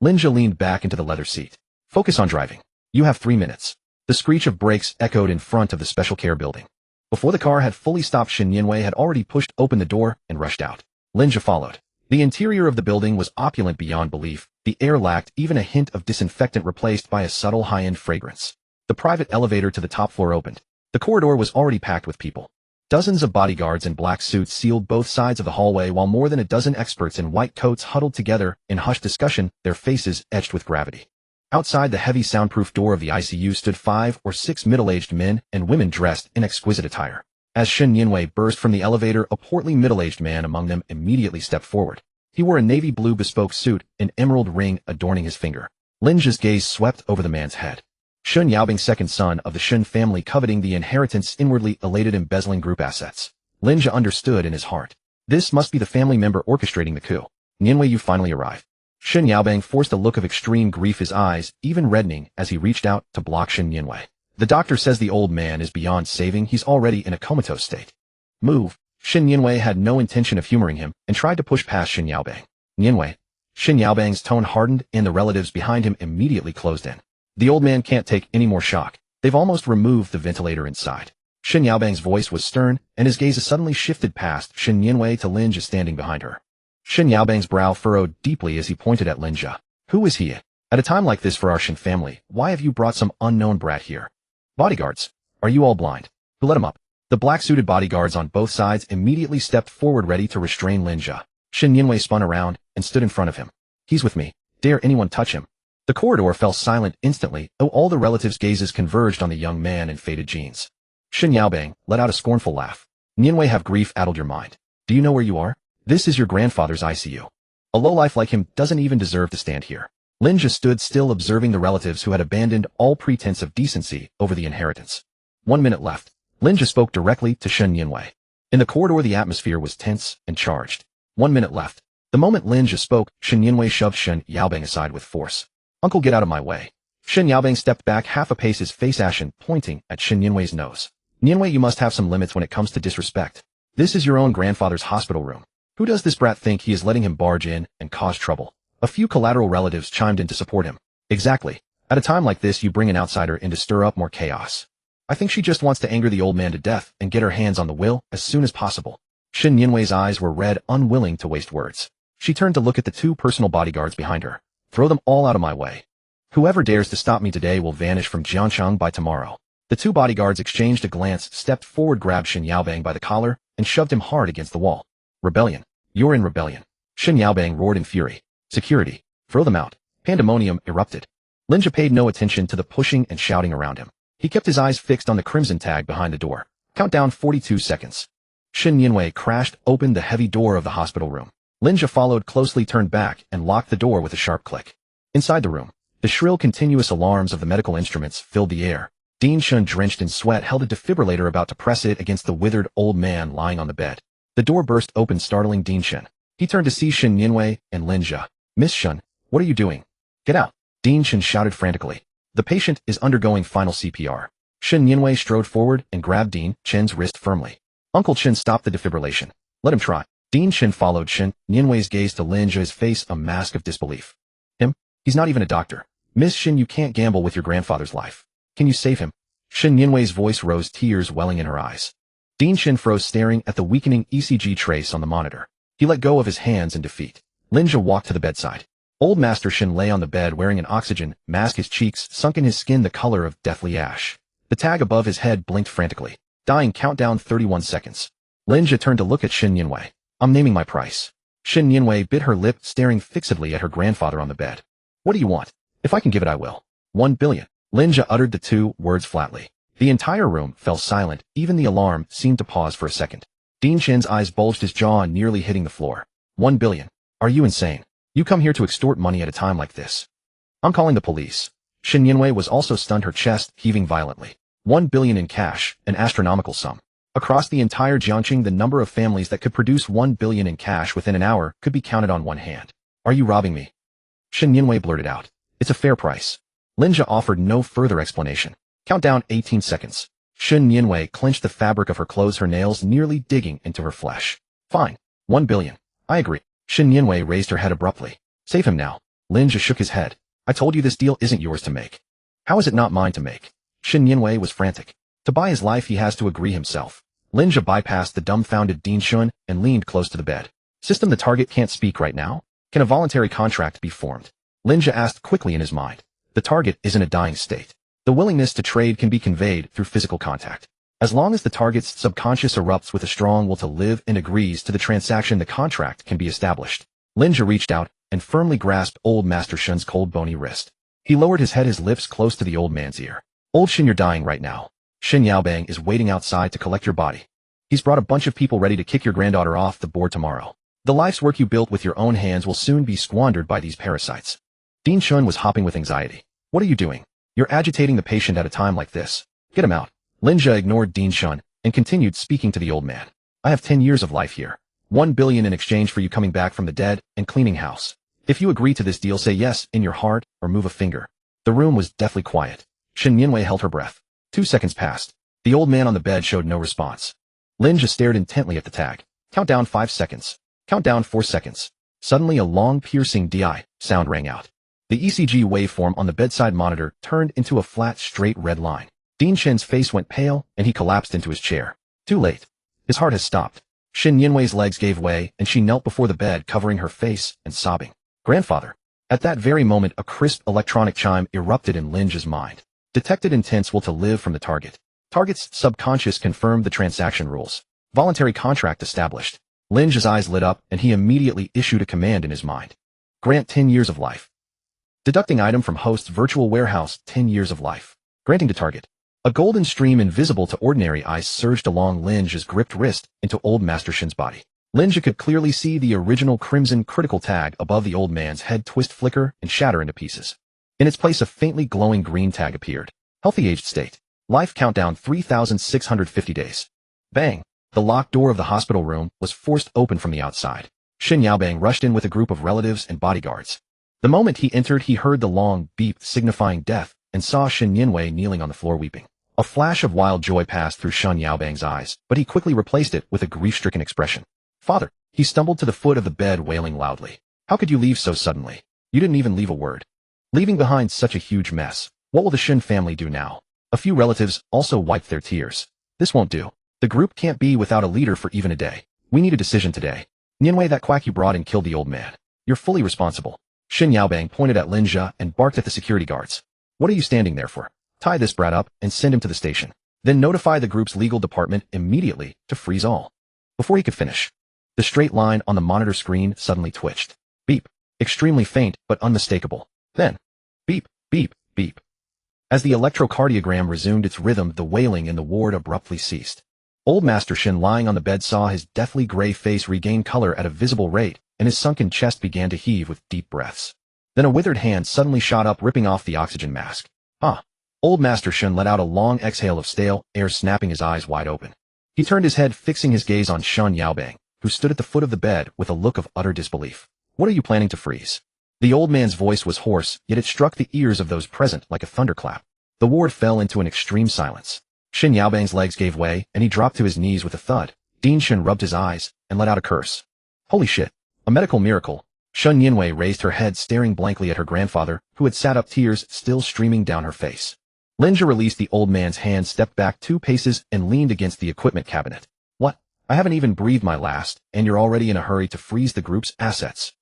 Lin Zhe leaned back into the leather seat. Focus on driving. You have 3 minutes. The screech of brakes echoed in front of the special care building. Before the car had fully stopped, Shen Nianwei had already pushed open the door and rushed out. Lin Zhe followed. The interior of the building was opulent beyond belief. The air lacked even a hint of disinfectant, replaced by a subtle high-end fragrance. The private elevator to the top floor opened. The corridor was already packed with people. Dozens of bodyguards in black suits sealed both sides of the hallway, while more than a dozen experts in white coats huddled together in hushed discussion, their faces etched with gravity. Outside the heavy soundproof door of the ICU stood 5 or 6 middle-aged men and women dressed in exquisite attire. As Shen Nianwei burst from the elevator, a portly middle-aged man among them immediately stepped forward. He wore a navy blue bespoke suit, an emerald ring adorning his finger. Lin Zhe's gaze swept over the man's head. Shun Yaobing's second son of the Shun family, coveting the inheritance, inwardly elated, embezzling group assets. Lin Zhe understood in his heart. This must be the family member orchestrating the coup. Nianwei, you finally arrived. Shun Yaobing forced a look of extreme grief, his eyes even reddening as he reached out to block Shen Nianwei. The doctor says the old man is beyond saving. He's already in a comatose state. Move. Shen Nianwei had no intention of humoring him and tried to push past Shen Yaobing. Nianwei. Shen Yaobing's tone hardened and the relatives behind him immediately closed in. The old man can't take any more shock. They've almost removed the ventilator inside. Shen Yaobing's voice was stern, and his gaze suddenly shifted past Shen Nianwei to Lin Zhe standing behind her. Shen Yaobing's brow furrowed deeply as he pointed at Lin Zhe. Who is he? At a time like this for our Shen family, why have you brought some unknown brat here? Bodyguards. Are you all blind? Who let him up? The black-suited bodyguards on both sides immediately stepped forward, ready to restrain Lin Zhe. Shen Nianwei spun around and stood in front of him. He's with me. Dare anyone touch him? The corridor fell silent instantly, though all the relatives' gazes converged on the young man in faded jeans. Shen Yaobing let out a scornful laugh. Nianwei, have grief-addled your mind. Do you know where you are? This is your grandfather's ICU. A lowlife like him doesn't even deserve to stand here. Lin Zhe stood still, observing the relatives who had abandoned all pretense of decency over the inheritance. 1 minute left. Lin Zhe spoke directly to Shen Nianwei. In the corridor, the atmosphere was tense and charged. 1 minute left. The moment Lin Zhe spoke, Shen Nianwei shoved Shen Yaobing aside with force. Uncle, get out of my way. Shen Yaobing stepped back half a pace, his face ashen, pointing at Shen Nianwei's nose. Nianwei, you must have some limits when it comes to disrespect. This is your own grandfather's hospital room. Who does this brat think he is letting him barge in and cause trouble? A few collateral relatives chimed in to support him. Exactly. At a time like this, you bring an outsider in to stir up more chaos. I think she just wants to anger the old man to death and get her hands on the will as soon as possible. Shen Nianwei's eyes were red, unwilling to waste words. She turned to look at the 2 personal bodyguards behind her. Throw them all out of my way. Whoever dares to stop me today will vanish from Jiancheng by tomorrow. The two bodyguards exchanged a glance, stepped forward, grabbed Shen Yaobang by the collar, and shoved him hard against the wall. Rebellion. You're in rebellion. Shen Yaobang roared in fury. Security. Throw them out. Pandemonium erupted. Lin Zhe paid no attention to the pushing and shouting around him. He kept his eyes fixed on the crimson tag behind the door. Countdown 42 seconds. Shen Yinwei crashed open the heavy door of the hospital room. Lin Zhe followed closely, turned back, and locked the door with a sharp click. Inside the room, the shrill continuous alarms of the medical instruments filled the air. Dean Shun, drenched in sweat, held a defibrillator, about to press it against the withered old man lying on the bed. The door burst open, startling Dean Shun. He turned to see Shen Yinwei and Lin Zhe. Miss Shun, what are you doing? Get out! Dean Shun shouted frantically. The patient is undergoing final CPR. Shen Yinwei strode forward and grabbed Dean Chen's wrist firmly. Uncle Chen stopped the defibrillation. Let him try. Dean Chen followed Shen Yinwei's gaze to Lin Zhe's face, a mask of disbelief. Him? He's not even a doctor. Miss Shen, you can't gamble with your grandfather's life. Can you save him? Shen Yinwei's voice rose, tears welling in her eyes. Dean Chen froze, staring at the weakening ECG trace on the monitor. He let go of his hands in defeat. Lin Zhe walked to the bedside. Old Master Shen lay on the bed wearing an oxygen mask, his cheeks sunk in his skin, the color of deathly ash. The tag above his head blinked frantically. Dying, countdown 31 seconds. Lin Zhe turned to look at Shen Yinwei. I'm naming my price. Shen Yinwei bit her lip, staring fixedly at her grandfather on the bed. What do you want? If I can give it, I will. 1 billion. Lin Zhe uttered the two words flatly. The entire room fell silent, even the alarm seemed to pause for a second. Dean Chen's eyes bulged, his jaw nearly hitting the floor. 1 billion. Are you insane? You come here to extort money at a time like this? I'm calling the police. Shen Yinwei was also stunned, her chest heaving violently. 1 billion in cash, an astronomical sum. Across the entire Jiangxing, the number of families that could produce 1 billion in cash within an hour could be counted on one hand. Are you robbing me? Shen Yinwei blurted out. It's a fair price. Lin Zhe offered no further explanation. Countdown 18 seconds. Shen Yinwei clenched the fabric of her clothes, her nails nearly digging into her flesh. Fine. 1 billion. I agree. Shen Yinwei raised her head abruptly. Save him now. Lin Zhe shook his head. I told you this deal isn't yours to make. How is it not mine to make? Shen Yinwei was frantic. To buy his life, he has to agree himself. Lin Zhe bypassed the dumbfounded Dean Shun and leaned close to the bed. System, the target can't speak right now? Can a voluntary contract be formed? Lin Zhe asked quickly in his mind. The target is in a dying state. The willingness to trade can be conveyed through physical contact. As long as the target's subconscious erupts with a strong will to live and agrees to the transaction, the contract can be established. Lin Zhe reached out and firmly grasped old Master Shun's cold, bony wrist. He lowered his head, his lips close to the old man's ear. Old Shen, you're dying right now. Shen Yaobang is waiting outside to collect your body. He's brought a bunch of people ready to kick your granddaughter off the board tomorrow. The life's work you built with your own hands will soon be squandered by these parasites. Dean Shun was hopping with anxiety. What are you doing? You're agitating the patient at a time like this. Get him out. Lin Zhe ignored Dean Shun and continued speaking to the old man. I have 10 years of life here. 1 billion in exchange for you coming back from the dead and cleaning house. If you agree to this deal, say yes in your heart or move a finger. The room was deathly quiet. Shen Yinwei held her breath. 2 seconds passed. The old man on the bed showed no response. Lin Zhe stared intently at the tag. Countdown 5 seconds. Countdown 4 seconds. Suddenly a long, piercing DI sound rang out. The ECG waveform on the bedside monitor turned into a flat, straight red line. Dean Chen's face went pale, and he collapsed into his chair. Too late. His heart has stopped. Shen Yinwei's legs gave way, and she knelt before the bed, covering her face and sobbing. Grandfather. At that very moment, a crisp electronic chime erupted in Lin Zhe's mind. Detected intense will to live from the target. Target's subconscious confirmed the transaction rules. Voluntary contract established. Lin Zhe's eyes lit up, and he immediately issued a command in his mind. Grant 10 years of life. Deducting item from host's virtual warehouse, 10 years of life. Granting to target. A golden stream invisible to ordinary eyes surged along Lin Zhe's gripped wrist into old Master Shen's body. Lin Zhe could clearly see the original crimson critical tag above the old man's head twist, flicker, and shatter into pieces. In its place, a faintly glowing green tag appeared. Healthy aged state. Life countdown 3,650 days. Bang! The locked door of the hospital room was forced open from the outside. Shen Yaobang rushed in with a group of relatives and bodyguards. The moment he entered, he heard the long beep signifying death and saw Shen Yinwei kneeling on the floor weeping. A flash of wild joy passed through Shen Yaobang's eyes, but he quickly replaced it with a grief-stricken expression. Father! He stumbled to the foot of the bed, wailing loudly. How could you leave so suddenly? You didn't even leave a word. Leaving behind such a huge mess. What will the Shen family do now? A few relatives also wiped their tears. This won't do. The group can't be without a leader for even a day. We need a decision today. Yinwei, that quack you brought in killed the old man. You're fully responsible. Xin Yaobang pointed at Lin Zhe and barked at the security guards. What are you standing there for? Tie this brat up and send him to the station. Then notify the group's legal department immediately to freeze all. Before he could finish, the straight line on the monitor screen suddenly twitched. Beep. Extremely faint but unmistakable. Then, beep, beep, beep. As the electrocardiogram resumed its rhythm, the wailing in the ward abruptly ceased. Old Master Shin lying on the bed saw his deathly gray face regain color at a visible rate, and his sunken chest began to heave with deep breaths. Then a withered hand suddenly shot up, ripping off the oxygen mask. Ah! Old Master Shin let out a long exhale of stale air, snapping his eyes wide open. He turned his head, fixing his gaze on Xin Yaobang, who stood at the foot of the bed with a look of utter disbelief. What are you planning to freeze? The old man's voice was hoarse, yet it struck the ears of those present like a thunderclap. The ward fell into an extreme silence. Xin Yaobang's legs gave way, and he dropped to his knees with a thud. Din Shen rubbed his eyes and let out a curse. Holy shit! A medical miracle. Shun Yinwei raised her head, staring blankly at her grandfather, who had sat up, tears still streaming down her face. Lin Zhe released the old man's hand, stepped back 2 paces, and leaned against the equipment cabinet. What? I haven't even breathed my last, and you're already in a hurry to freeze the group's assets.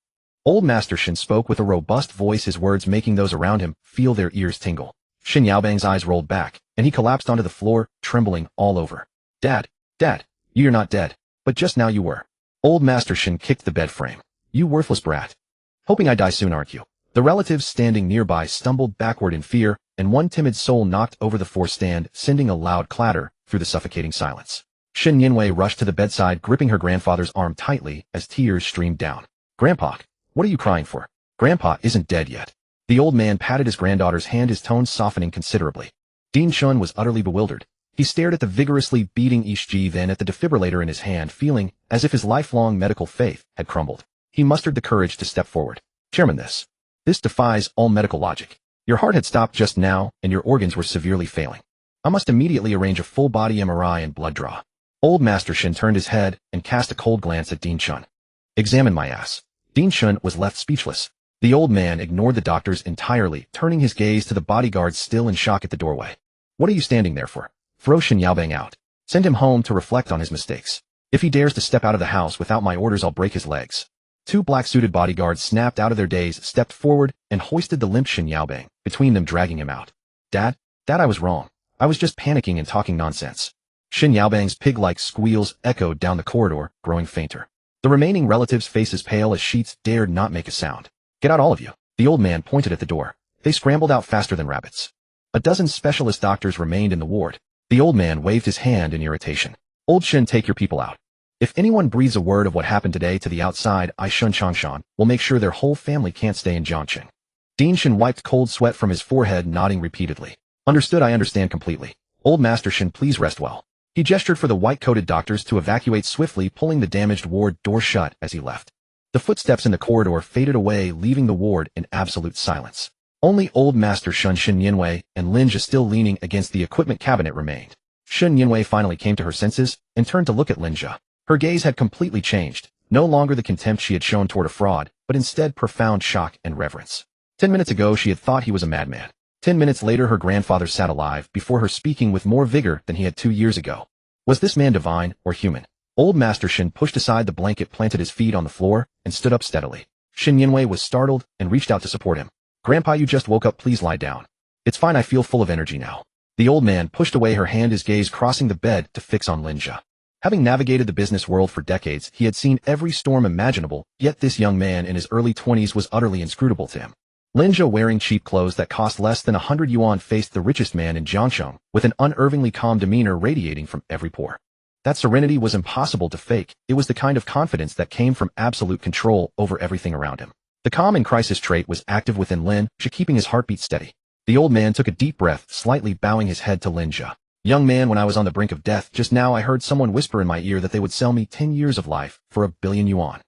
Old Master Shin spoke with a robust voice, his words making those around him feel their ears tingle. Xin Yaobang's eyes rolled back, and he collapsed onto the floor, trembling all over. Dad, you're not dead, but just now you were. Old Master Shin kicked the bed frame. You worthless brat. Hoping I die soon, aren't you? The relatives standing nearby stumbled backward in fear, and one timid soul knocked over the 4-stand, sending a loud clatter through the suffocating silence. Xin Yinwei rushed to the bedside, gripping her grandfather's arm tightly as tears streamed down. Grandpa, what are you crying for? Grandpa isn't dead yet. The old man patted his granddaughter's hand, his tone softening considerably. Din Shun was utterly bewildered. He stared at the vigorously beating ECG, then at the defibrillator in his hand, feeling as if his lifelong medical faith had crumbled. He mustered the courage to step forward. Chairman, this defies all medical logic. Your heart had stopped just now, and your organs were severely failing. I must immediately arrange a full-body MRI and blood draw. Old Master Shin turned his head and cast a cold glance at Din Shun. Examine my ass. Din Shun was left speechless. The old man ignored the doctors entirely, turning his gaze to the bodyguards still in shock at the doorway. What are you standing there for? Throw Xin Yaobang out. Send him home to reflect on his mistakes. If he dares to step out of the house without my orders, I'll break his legs. 2 black-suited bodyguards snapped out of their daze, stepped forward, and hoisted the limp Xin Yaobang, between them dragging him out. Dad, I was wrong. I was just panicking and talking nonsense. Xin Yaobang's pig-like squeals echoed down the corridor, growing fainter. The remaining relatives, faces pale as sheets, dared not make a sound. Get out, all of you. The old man pointed at the door. They scrambled out faster than rabbits. A dozen specialist doctors remained in the ward. The old man waved his hand in irritation. Old Shin, take your people out. If anyone breathes a word of what happened today to the outside, I Shun Changshan will make sure their whole family can't stay in Jiangqing. Din Shin wiped cold sweat from his forehead, nodding repeatedly. Understood, I understand completely. Old Master Shin, please rest well. He gestured for the white-coated doctors to evacuate swiftly, pulling the damaged ward door shut as he left. The footsteps in the corridor faded away, leaving the ward in absolute silence. Only Old Master Shun Xin Yinwei and Lin Zhe, still leaning against the equipment cabinet, remained. Xin Yinwei finally came to her senses and turned to look at Lin Zhe. Her gaze had completely changed, no longer the contempt she had shown toward a fraud, but instead profound shock and reverence. 10 minutes ago she had thought he was a madman. 10 minutes later her grandfather sat alive before her, speaking with more vigor than he had 2 years ago. Was this man divine or human? Old Master Shin pushed aside the blanket, planted his feet on the floor, and stood up steadily. Xin Yinwei was startled and reached out to support him. Grandpa, you just woke up, please lie down. It's fine, I feel full of energy now. The old man pushed away her hand, his gaze crossing the bed to fix on Lin Zhe. Having navigated the business world for decades, he had seen every storm imaginable, yet this young man in his early 20s was utterly inscrutable to him. Lin Zhe, wearing cheap clothes that cost less than 100 yuan, faced the richest man in Jiangsheng, with an unervingly calm demeanor radiating from every pore. That serenity was impossible to fake. It was the kind of confidence that came from absolute control over everything around him. The calm and crisis trait was active within Lin Zhe, keeping his heartbeat steady. The old man took a deep breath, slightly bowing his head to Lin Zhe. Young man, when I was on the brink of death, just now I heard someone whisper in my ear that they would sell me 10 years of life for 1 billion yuan.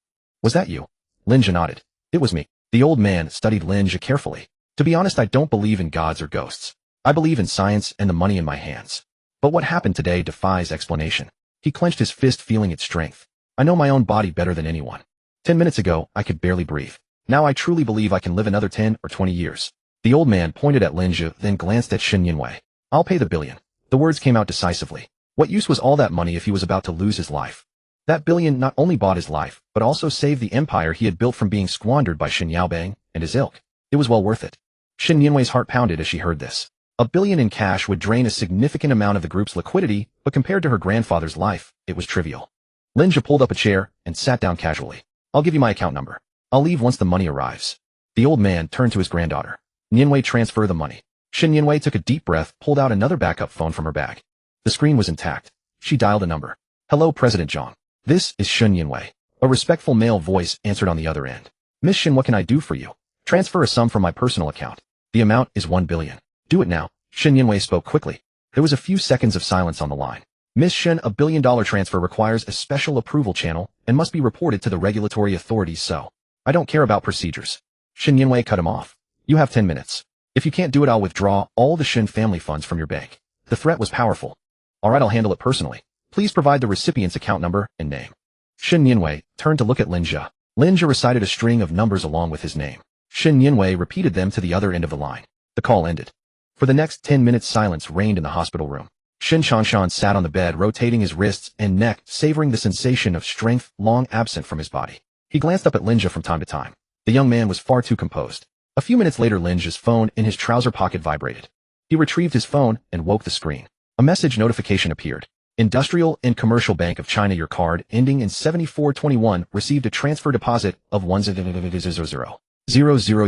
Was that you? Lin Zhe nodded. It was me. The old man studied Lin Zhe carefully. To be honest, I don't believe in gods or ghosts. I believe in science and the money in my hands. But what happened today defies explanation. He clenched his fist, feeling its strength. I know my own body better than anyone. 10 minutes ago, I could barely breathe. Now I truly believe I can live another 10 or 20 years. The old man pointed at Lin Zhe, then glanced at Xin Yinwei. I'll pay the 1 billion. The words came out decisively. What use was all that money if he was about to lose his life? That billion not only bought his life, but also saved the empire he had built from being squandered by Xin Yaobang and his ilk. It was well worth it. Xin Yinwei's heart pounded as she heard this. A billion in cash would drain a significant amount of the group's liquidity, but compared to her grandfather's life, it was trivial. Lin Zhe pulled up a chair and sat down casually. I'll give you my account number. I'll leave once the money arrives. The old man turned to his granddaughter. Yinwei, transfer the money. Xin Yinwei took a deep breath, pulled out another backup phone from her bag. The screen was intact. She dialed a number. Hello, President Zhang. This is Xin Yinwei. A respectful male voice answered on the other end. Miss Xin, what can I do for you? Transfer a sum from my personal account. The amount is 1 billion. Do it now. Xin Yinwei spoke quickly. There was a few seconds of silence on the line. Miss Xin, a $1 billion transfer requires a special approval channel and must be reported to the regulatory authorities, so I don't care about procedures. Xin Yinwei cut him off. You have 10 minutes. If you can't do it, I'll withdraw all the Xin family funds from your bank. The threat was powerful. All right, I'll handle it personally. Please provide the recipient's account number and name. Xin Yinwei turned to look at Lin Zhe. Lin Zhe recited a string of numbers along with his name. Xin Yinwei repeated them to the other end of the line. The call ended. For the next 10 minutes, silence reigned in the hospital room. Xin Changshan sat on the bed, rotating his wrists and neck, savoring the sensation of strength long absent from his body. He glanced up at Lin Zhe from time to time. The young man was far too composed. A few minutes later, Lin Zhe's phone in his trouser pocket vibrated. He retrieved his phone and woke the screen. A message notification appeared. Industrial and Commercial Bank of China, your card ending in 7421 received a transfer deposit of 1,000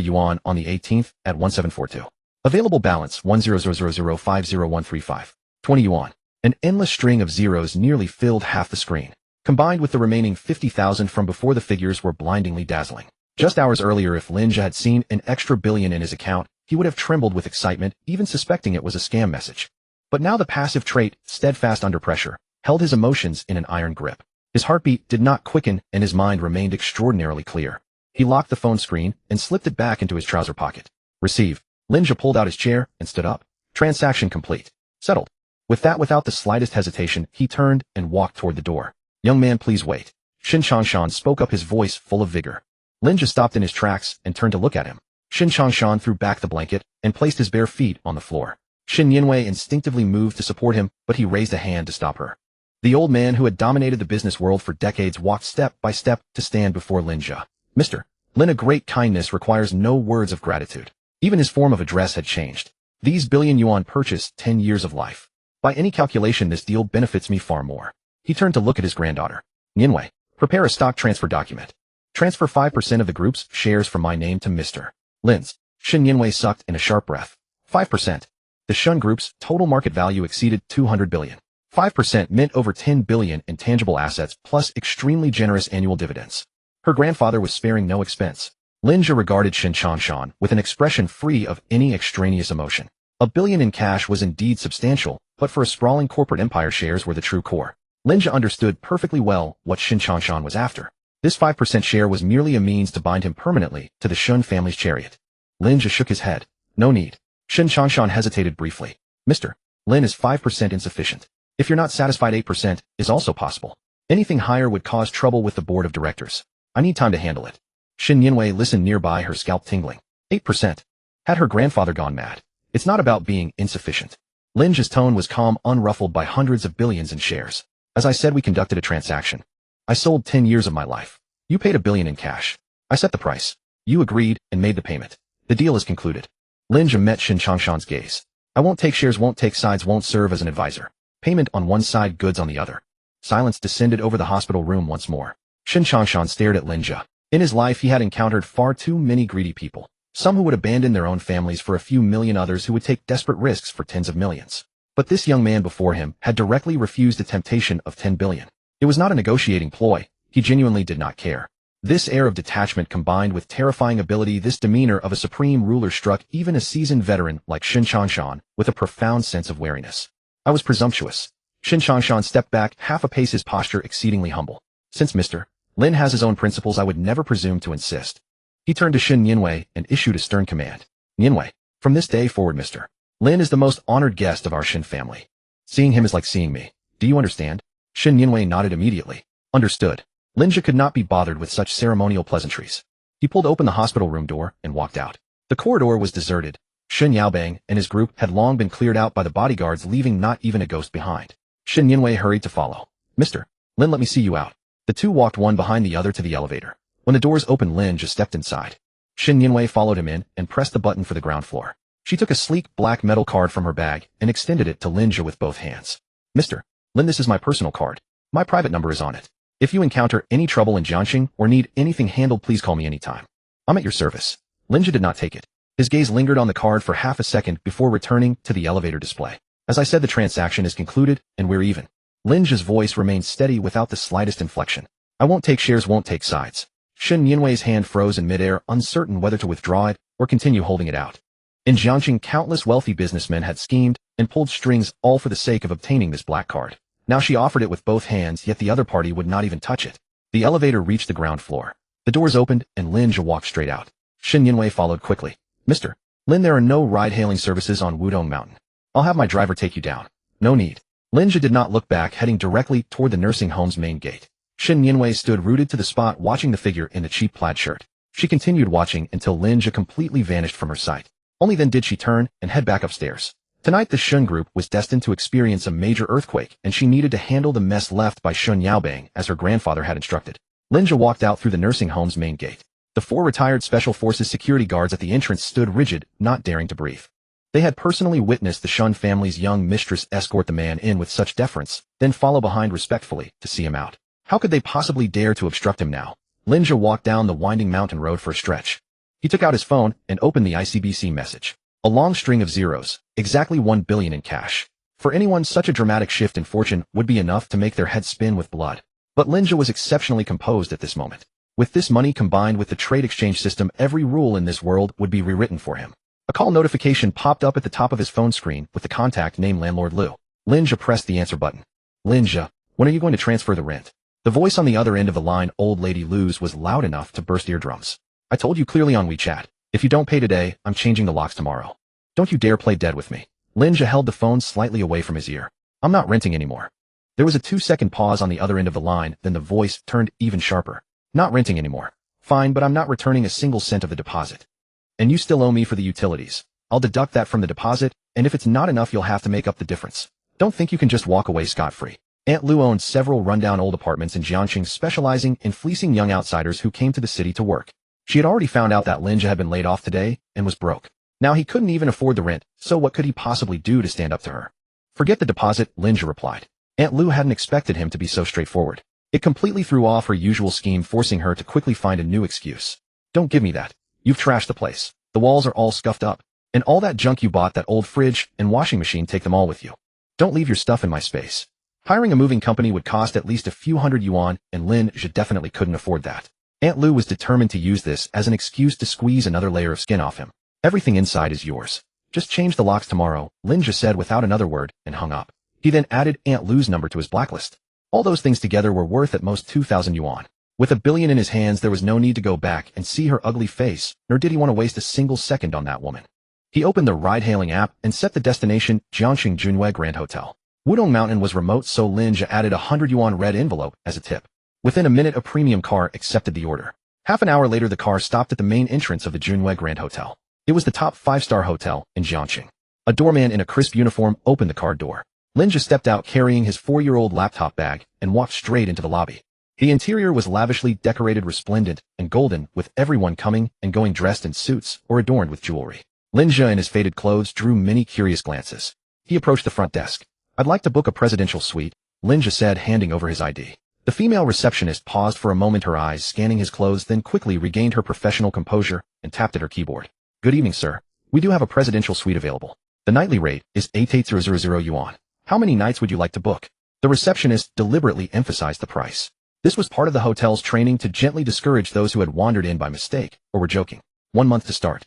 yuan on the 18th at 1742. Available balance 1,000,50135. 20 yuan. An endless string of zeros nearly filled half the screen. Combined with the remaining 50,000 from before, the figures were blindingly dazzling. Just hours earlier, if Lin Zhe had seen an extra billion in his account, he would have trembled with excitement, even suspecting it was a scam message. But now the passive trait, steadfast under pressure, held his emotions in an iron grip. His heartbeat did not quicken and his mind remained extraordinarily clear. He locked the phone screen and slipped it back into his trouser pocket. Receive. Lin Zhe pulled out his chair and stood up. Transaction complete. Settled. With that, without the slightest hesitation, he turned and walked toward the door. Young man, please wait. Xin Changshan spoke up, his voice full of vigor. Lin Zhe stopped in his tracks and turned to look at him. Xin Changshan threw back the blanket and placed his bare feet on the floor. Xin Yinwei instinctively moved to support him, but he raised a hand to stop her. The old man who had dominated the business world for decades walked step by step to stand before Lin Zhe. Mr. Lin, a great kindness requires no words of gratitude. Even his form of address had changed. These billion yuan purchased 10 years of life. By any calculation, this deal benefits me far more. He turned to look at his granddaughter. Yinwei, prepare a stock transfer document. Transfer 5% of the group's shares from my name to Mr. Lin's. Xin Yinwei sucked in a sharp breath. 5%. The Shun Group's total market value exceeded 200 billion. 5% meant over 10 billion in tangible assets plus extremely generous annual dividends. Her grandfather was sparing no expense. Lin Zhe regarded Xin Changshan with an expression free of any extraneous emotion. $1 billion in cash was indeed substantial, but for a sprawling corporate empire, shares were the true core. Lin Zhe understood perfectly well what Xin Changshan was after. This 5% share was merely a means to bind him permanently to the Shun family's chariot. Lin Zhe shook his head. No need. Xin Changshan hesitated briefly. Mr. Lin, is 5% insufficient? If you're not satisfied, 8% is also possible. Anything higher would cause trouble with the board of directors. I need time to handle it. Xin Yinwei listened nearby, her scalp tingling. 8%. Had her grandfather gone mad? It's not about being insufficient. Lin Zhe's tone was calm, unruffled by hundreds of billions in shares. As I said, we conducted a transaction. I sold 10 years of my life. You paid $1 billion in cash. I set the price. You agreed and made the payment. The deal is concluded. Lin Zhe met Xin Changshan's gaze. I won't take shares, won't take sides, won't serve as an advisor. Payment on one side, goods on the other. Silence descended over the hospital room once more. Xin Changshan stared at Lin Zhe. In his life, he had encountered far too many greedy people. Some who would abandon their own families for a few million, others who would take desperate risks for tens of millions. But this young man before him had directly refused the temptation of 10 billion. It was not a negotiating ploy. He genuinely did not care. This air of detachment combined with terrifying ability, this demeanor of a supreme ruler, struck even a seasoned veteran like Xin Changshan with a profound sense of wariness. I was presumptuous. Xin Changshan stepped back half a pace, his posture exceedingly humble. Since Mr. Lin has his own principles, I would never presume to insist. He turned to Xin Yinwei and issued a stern command. Yinwei, from this day forward, Mr. Lin is the most honored guest of our Xin family. Seeing him is like seeing me. Do you understand? Xin Yinwei nodded immediately. Understood. Lin Zhe could not be bothered with such ceremonial pleasantries. He pulled open the hospital room door and walked out. The corridor was deserted. Xin Yaobang and his group had long been cleared out by the bodyguards, leaving not even a ghost behind. Xin Yinwei hurried to follow. Mr. Lin, let me see you out. The two walked one behind the other to the elevator. When the doors opened, Lin just stepped inside. Shin Yinwei followed him in and pressed the button for the ground floor. She took a sleek black metal card from her bag and extended it to Lin Zhe with both hands. Mr. Lin, this is my personal card. My private number is on it. If you encounter any trouble in Jiangxing or need anything handled, please call me anytime. I'm at your service. Lin Zhe did not take it. His gaze lingered on the card for half a second before returning to the elevator display. As I said, the transaction is concluded, and we're even. Lin Zhe's voice remained steady without the slightest inflection. I won't take shares, won't take sides. Shin Yinwei's hand froze in midair, uncertain whether to withdraw it or continue holding it out. In Jiangxing, countless wealthy businessmen had schemed and pulled strings all for the sake of obtaining this black card. Now she offered it with both hands, yet the other party would not even touch it. The elevator reached the ground floor. The doors opened, and Lin Zhe walked straight out. Shin Yinwei followed quickly. Mr. Lin, there are no ride-hailing services on Wudong Mountain. I'll have my driver take you down. No need. Lin Zhe did not look back, heading directly toward the nursing home's main gate. Shin Yinwei stood rooted to the spot, watching the figure in the cheap plaid shirt. She continued watching until Lin Zhe completely vanished from her sight. Only then did she turn and head back upstairs. Tonight the Shun group was destined to experience a major earthquake, and she needed to handle the mess left by Shun Yaobang as her grandfather had instructed. Lin Zhe walked out through the nursing home's main gate. The 4 retired Special Forces security guards at the entrance stood rigid, not daring to breathe. They had personally witnessed the Shun family's young mistress escort the man in with such deference, then follow behind respectfully to see him out. How could they possibly dare to obstruct him now? Lin Zhe walked down the winding mountain road for a stretch. He took out his phone and opened the ICBC message. A long string of zeros, exactly 1 billion in cash. For anyone, such a dramatic shift in fortune would be enough to make their head spin with blood. But Lin Zhe was exceptionally composed at this moment. With this money combined with the trade exchange system, every rule in this world would be rewritten for him. A call notification popped up at the top of his phone screen with the contact name Landlord Liu. Lin Zhe pressed the answer button. Lin Zhe, when are you going to transfer the rent? The voice on the other end of the line, Old Lady Liu's, was loud enough to burst eardrums. I told you clearly on WeChat. If you don't pay today, I'm changing the locks tomorrow. Don't you dare play dead with me. Lin Zhe held the phone slightly away from his ear. I'm not renting anymore. There was a 2-second pause on the other end of the line, then the voice turned even sharper. Not renting anymore. Fine, but I'm not returning a single cent of the deposit. And you still owe me for the utilities. I'll deduct that from the deposit, and if it's not enough, you'll have to make up the difference. Don't think you can just walk away scot-free. Aunt Liu owned several rundown old apartments in Jiangxing, specializing in fleecing young outsiders who came to the city to work. She had already found out that Lin Zhe had been laid off today and was broke. Now he couldn't even afford the rent, so what could he possibly do to stand up to her? Forget the deposit, Lin Zhe replied. Aunt Liu hadn't expected him to be so straightforward. It completely threw off her usual scheme, forcing her to quickly find a new excuse. Don't give me that. You've trashed the place. The walls are all scuffed up. And all that junk you bought, that old fridge and washing machine, take them all with you. Don't leave your stuff in my space. Hiring a moving company would cost at least a few hundred yuan, and Lin Zhe definitely couldn't afford that. Aunt Liu was determined to use this as an excuse to squeeze another layer of skin off him. Everything inside is yours. Just change the locks tomorrow, Lin Zhe said without another word, and hung up. He then added Aunt Liu's number to his blacklist. All those things together were worth at most 2,000 yuan. With 1 billion in his hands, there was no need to go back and see her ugly face, nor did he want to waste a single second on that woman. He opened the ride-hailing app and set the destination, Jiangxing Junwei Grand Hotel. Wudong Mountain was remote, so Lin Zhe added a 100 yuan red envelope as a tip. Within a minute, a premium car accepted the order. Half an hour later, the car stopped at the main entrance of the Junwei Grand Hotel. It was the top 5-star hotel in Jiangxing. A doorman in a crisp uniform opened the car door. Lin Zhe stepped out carrying his 4-year-old laptop bag and walked straight into the lobby. The interior was lavishly decorated, resplendent and golden, with everyone coming and going dressed in suits or adorned with jewelry. Lin Zhe in his faded clothes drew many curious glances. He approached the front desk. I'd like to book a presidential suite, Lin Zhe said, handing over his ID. The female receptionist paused for a moment, her eyes scanning his clothes, then quickly regained her professional composure and tapped at her keyboard. Good evening, sir. We do have a presidential suite available. The nightly rate is 88,000 yuan. How many nights would you like to book? The receptionist deliberately emphasized the price. This was part of the hotel's training to gently discourage those who had wandered in by mistake or were joking. 1 month to start,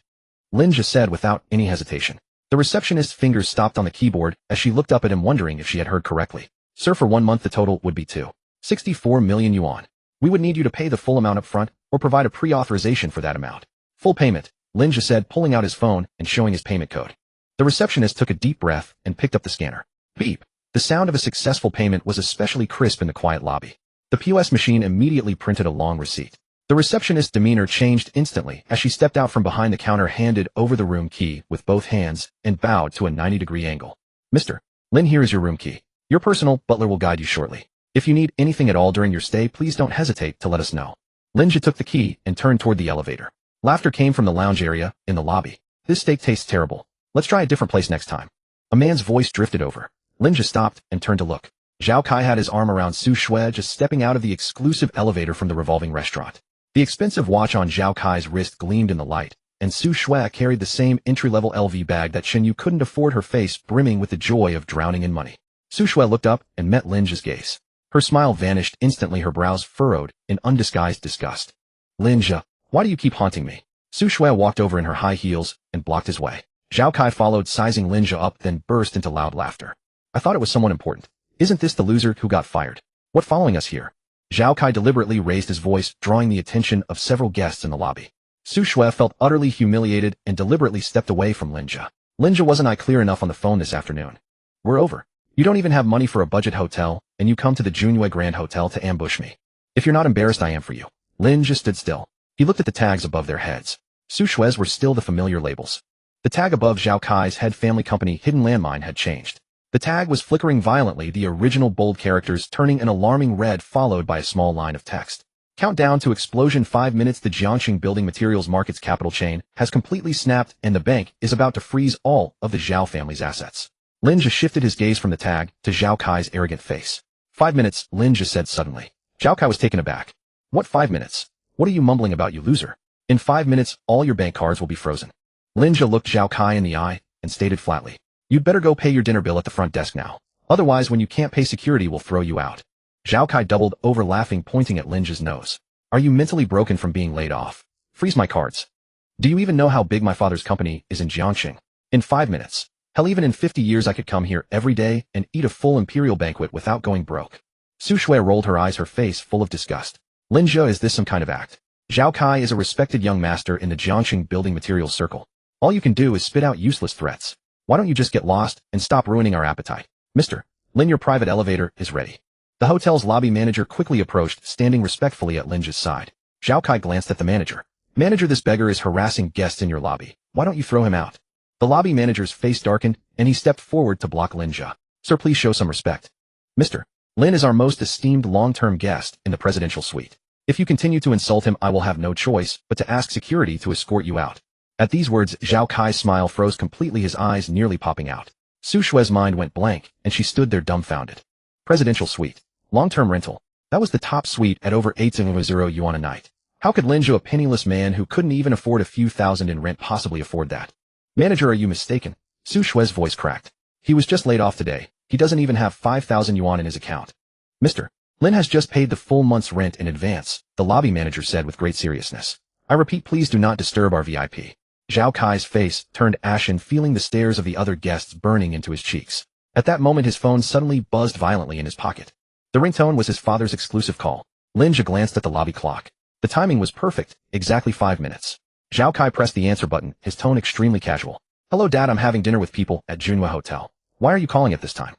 Lin Zhe said without any hesitation. The receptionist's fingers stopped on the keyboard as she looked up at him, wondering if she had heard correctly. Sir, for 1 month the total would be 264 million yuan. We would need you to pay the full amount up front or provide a pre-authorization for that amount. Full payment, Lin Zhe said, pulling out his phone and showing his payment code. The receptionist took a deep breath and picked up the scanner. Beep. The sound of a successful payment was especially crisp in the quiet lobby. The POS machine immediately printed a long receipt. The receptionist's demeanor changed instantly as she stepped out from behind the counter, handed over the room key with both hands, and bowed to a 90-degree angle. Mr. Lin, here is your room key. Your personal butler will guide you shortly. If you need anything at all during your stay, please don't hesitate to let us know. Lin Zhe took the key and turned toward the elevator. Laughter came from the lounge area in the lobby. This steak tastes terrible. Let's try a different place next time. A man's voice drifted over. Lin Zhe stopped and turned to look. Zhao Kai had his arm around Su Shui just stepping out of the exclusive elevator from the revolving restaurant. The expensive watch on Zhao Kai's wrist gleamed in the light, and Su Shui carried the same entry-level LV bag that Shen Yu couldn't afford, her face brimming with the joy of drowning in money. Su Shui looked up and met Lin Zhe's gaze. Her smile vanished instantly, her brows furrowed in undisguised disgust. Lin Zhe, why do you keep haunting me? Su Shui walked over in her high heels and blocked his way. Zhao Kai followed, sizing Lin Zhe up, then burst into loud laughter. I thought it was someone important. Isn't this the loser who got fired? What following us here? Zhao Kai deliberately raised his voice, drawing the attention of several guests in the lobby. Su Shui felt utterly humiliated and deliberately stepped away from Lin Zhe. Lin Zhe, wasn't I clear enough on the phone this afternoon? We're over. You don't even have money for a budget hotel, and you come to the Junhui Grand Hotel to ambush me. If you're not embarrassed, I am for you. Lin Zhe stood still. He looked at the tags above their heads. Su Shui's were still the familiar labels. The tag above Zhao Kai's head family company hidden landmine had changed. The tag was flickering violently, the original bold characters turning an alarming red, followed by a small line of text. Countdown to explosion, 5 minutes. The Jiangxing Building Materials Market's capital chain has completely snapped, and the bank is about to freeze all of the Zhao family's assets. Lin Zhe shifted his gaze from the tag to Zhao Kai's arrogant face. 5 minutes, Lin Zhe said suddenly. Zhao Kai was taken aback. What 5 minutes? What are you mumbling about, you loser? In 5 minutes, all your bank cards will be frozen. Lin Zhe looked Zhao Kai in the eye and stated flatly. You'd better go pay your dinner bill at the front desk now. Otherwise, when you can't pay, security will throw you out. Zhao Kai doubled over, laughing, pointing at Lin Zhe's nose. Are you mentally broken from being laid off? Freeze my cards. Do you even know how big my father's company is in Jiangxing? In 5 minutes. Hell, even in 50 years I could come here every day and eat a full imperial banquet without going broke. Su Shui rolled her eyes, her face full of disgust. Lin Zhe, is this some kind of act? Zhao Kai is a respected young master in the Jiangxing building materials circle. All you can do is spit out useless threats. Why don't you just get lost and stop ruining our appetite? Mr. Lin, your private elevator is ready. The hotel's lobby manager quickly approached, standing respectfully at Lin Zhe's side. Zhao Kai glanced at the manager. Manager, this beggar is harassing guests in your lobby. Why don't you throw him out? The lobby manager's face darkened, and he stepped forward to block Lin Zhe. Sir, please show some respect. Mr. Lin is our most esteemed long-term guest in the presidential suite. If you continue to insult him, I will have no choice but to ask security to escort you out. At these words, Zhao Kai's smile froze completely, his eyes nearly popping out. Su Shui's mind went blank, and she stood there dumbfounded. Presidential suite. Long-term rental. That was the top suite at over 8,000 yuan a night. How could Lin Zhe, a penniless man who couldn't even afford a few thousand in rent, possibly afford that? Manager, are you mistaken? Su Shui's voice cracked. He was just laid off today. He doesn't even have 5,000 yuan in his account. Mr. Lin has just paid the full month's rent in advance, the lobby manager said with great seriousness. I repeat, please do not disturb our VIP. Zhao Kai's face turned ashen, feeling the stares of the other guests burning into his cheeks. At that moment, his phone suddenly buzzed violently in his pocket. The ringtone was his father's exclusive call. Lin Zhe glanced at the lobby clock. The timing was perfect, exactly 5 minutes. Zhao Kai pressed the answer button, his tone extremely casual. Hello, Dad, I'm having dinner with people at Junhui Hotel. Why are you calling at this time?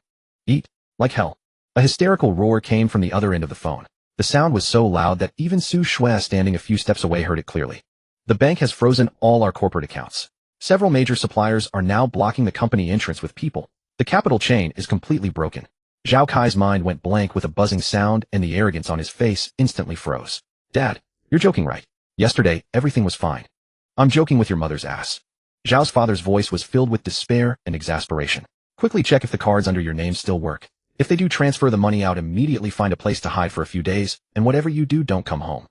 Eat? Like hell. A hysterical roar came from the other end of the phone. The sound was so loud that even Su Shui, standing a few steps away, heard it clearly. The bank has frozen all our corporate accounts. Several major suppliers are now blocking the company entrance with people. The capital chain is completely broken. Zhao Kai's mind went blank with a buzzing sound, and the arrogance on his face instantly froze. Dad, you're joking, right? Yesterday, everything was fine. I'm joking with your mother's ass. Zhao's father's voice was filled with despair and exasperation. Quickly check if the cards under your name still work. If they do, transfer the money out immediately, find a place to hide for a few days, and whatever you do, don't come home.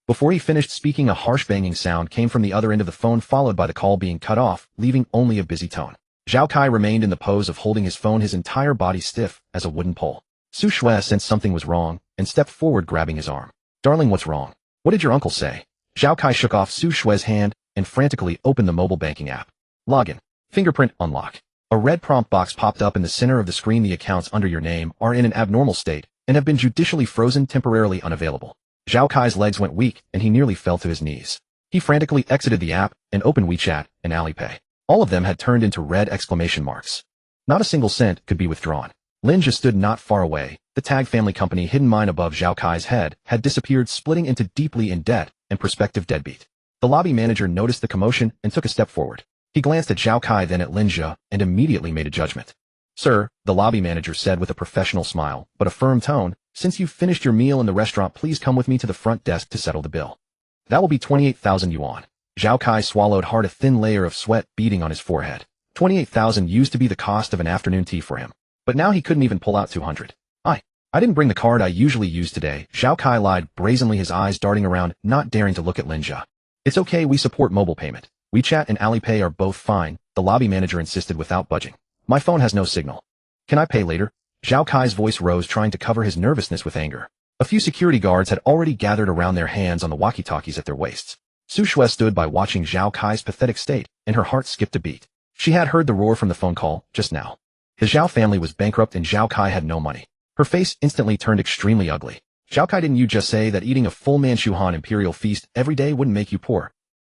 Before he finished speaking, a harsh banging sound came from the other end of the phone, followed by the call being cut off, leaving only a busy tone. Zhao Kai remained in the pose of holding his phone, his entire body stiff as a wooden pole. Su Shui sensed something was wrong and stepped forward, grabbing his arm. Darling, what's wrong? What did your uncle say? Zhao Kai shook off Su Shui's hand and frantically opened the mobile banking app. Login. Fingerprint unlock. A red prompt box popped up in the center of the screen. The accounts under your name are in an abnormal state and have been judicially frozen, temporarily unavailable. Zhao Kai's legs went weak and he nearly fell to his knees. He frantically exited the app and opened WeChat and Alipay. All of them had turned into red exclamation marks. Not a single cent could be withdrawn. Lin Zhe stood not far away. The Tag family company hidden mine above Zhao Kai's head had disappeared, splitting into deeply in debt and prospective deadbeat. The lobby manager noticed the commotion and took a step forward. He glanced at Zhao Kai, then at Lin Zhe, and immediately made a judgment. Sir, the lobby manager said with a professional smile, but a firm tone, since you've finished your meal in the restaurant, please come with me to the front desk to settle the bill. That will be 28,000 yuan. Zhao Kai swallowed hard, a thin layer of sweat beading on his forehead. 28,000 used to be the cost of an afternoon tea for him. But now he couldn't even pull out 200. I didn't bring the card I usually use today, Zhao Kai lied brazenly, his eyes darting around, not daring to look at Lin Zhe. It's okay, we support mobile payment. WeChat and Alipay are both fine, the lobby manager insisted without budging. My phone has no signal. Can I pay later? Zhao Kai's voice rose, trying to cover his nervousness with anger. A few security guards had already gathered around, their hands on the walkie-talkies at their waists. Su Shui stood by watching Zhao Kai's pathetic state, and her heart skipped a beat. She had heard the roar from the phone call just now. His Zhao family was bankrupt and Zhao Kai had no money. Her face instantly turned extremely ugly. Zhao Kai, didn't you just say that eating a full Manchuhan imperial feast every day wouldn't make you poor?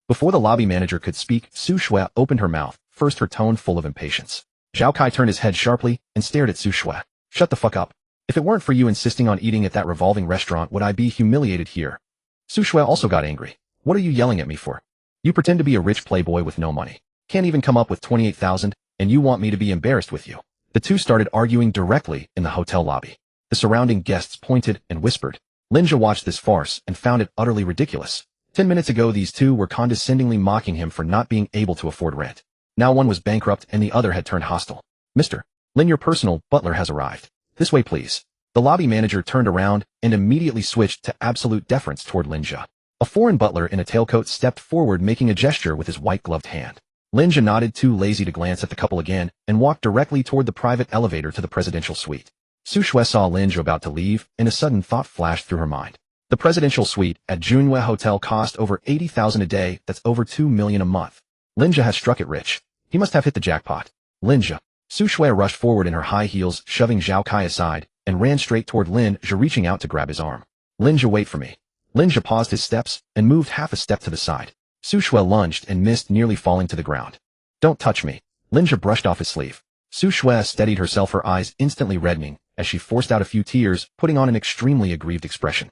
Before the lobby manager could speak, Su Shui opened her mouth, first her tone full of impatience. Zhao Kai turned his head sharply and stared at Su Shui. Shut the fuck up. If it weren't for you insisting on eating at that revolving restaurant, would I be humiliated here? Su Shui also got angry. What are you yelling at me for? You pretend to be a rich playboy with no money. Can't even come up with 28,000, and you want me to be embarrassed with you. The two started arguing directly in the hotel lobby. The surrounding guests pointed and whispered. Lin Zhe watched this farce and found it utterly ridiculous. 10 minutes ago these two were condescendingly mocking him for not being able to afford rent. Now one was bankrupt and the other had turned hostile. Mr. Lin, your personal butler has arrived. This way, please. The lobby manager turned around and immediately switched to absolute deference toward Lin Zhe. A foreign butler in a tailcoat stepped forward, making a gesture with his white-gloved hand. Lin Zhe nodded, too lazy to glance at the couple again, and walked directly toward the private elevator to the presidential suite. Su Shui saw Lin Zhe about to leave, and a sudden thought flashed through her mind. The presidential suite at Junhua Hotel cost over 80,000 a day, that's over 2 million a month. Lin Zhe has struck it rich. He must have hit the jackpot. Lin Zhe. Su Shui rushed forward in her high heels, shoving Zhao Kai aside, and ran straight toward Lin Zhe, reaching out to grab his arm. Lin Zhe, wait for me. Lin Zhe paused his steps and moved half a step to the side. Su Shui lunged and missed, nearly falling to the ground. Don't touch me. Lin Zhe brushed off his sleeve. Su Shui steadied herself, her eyes instantly reddening, as she forced out a few tears, putting on an extremely aggrieved expression.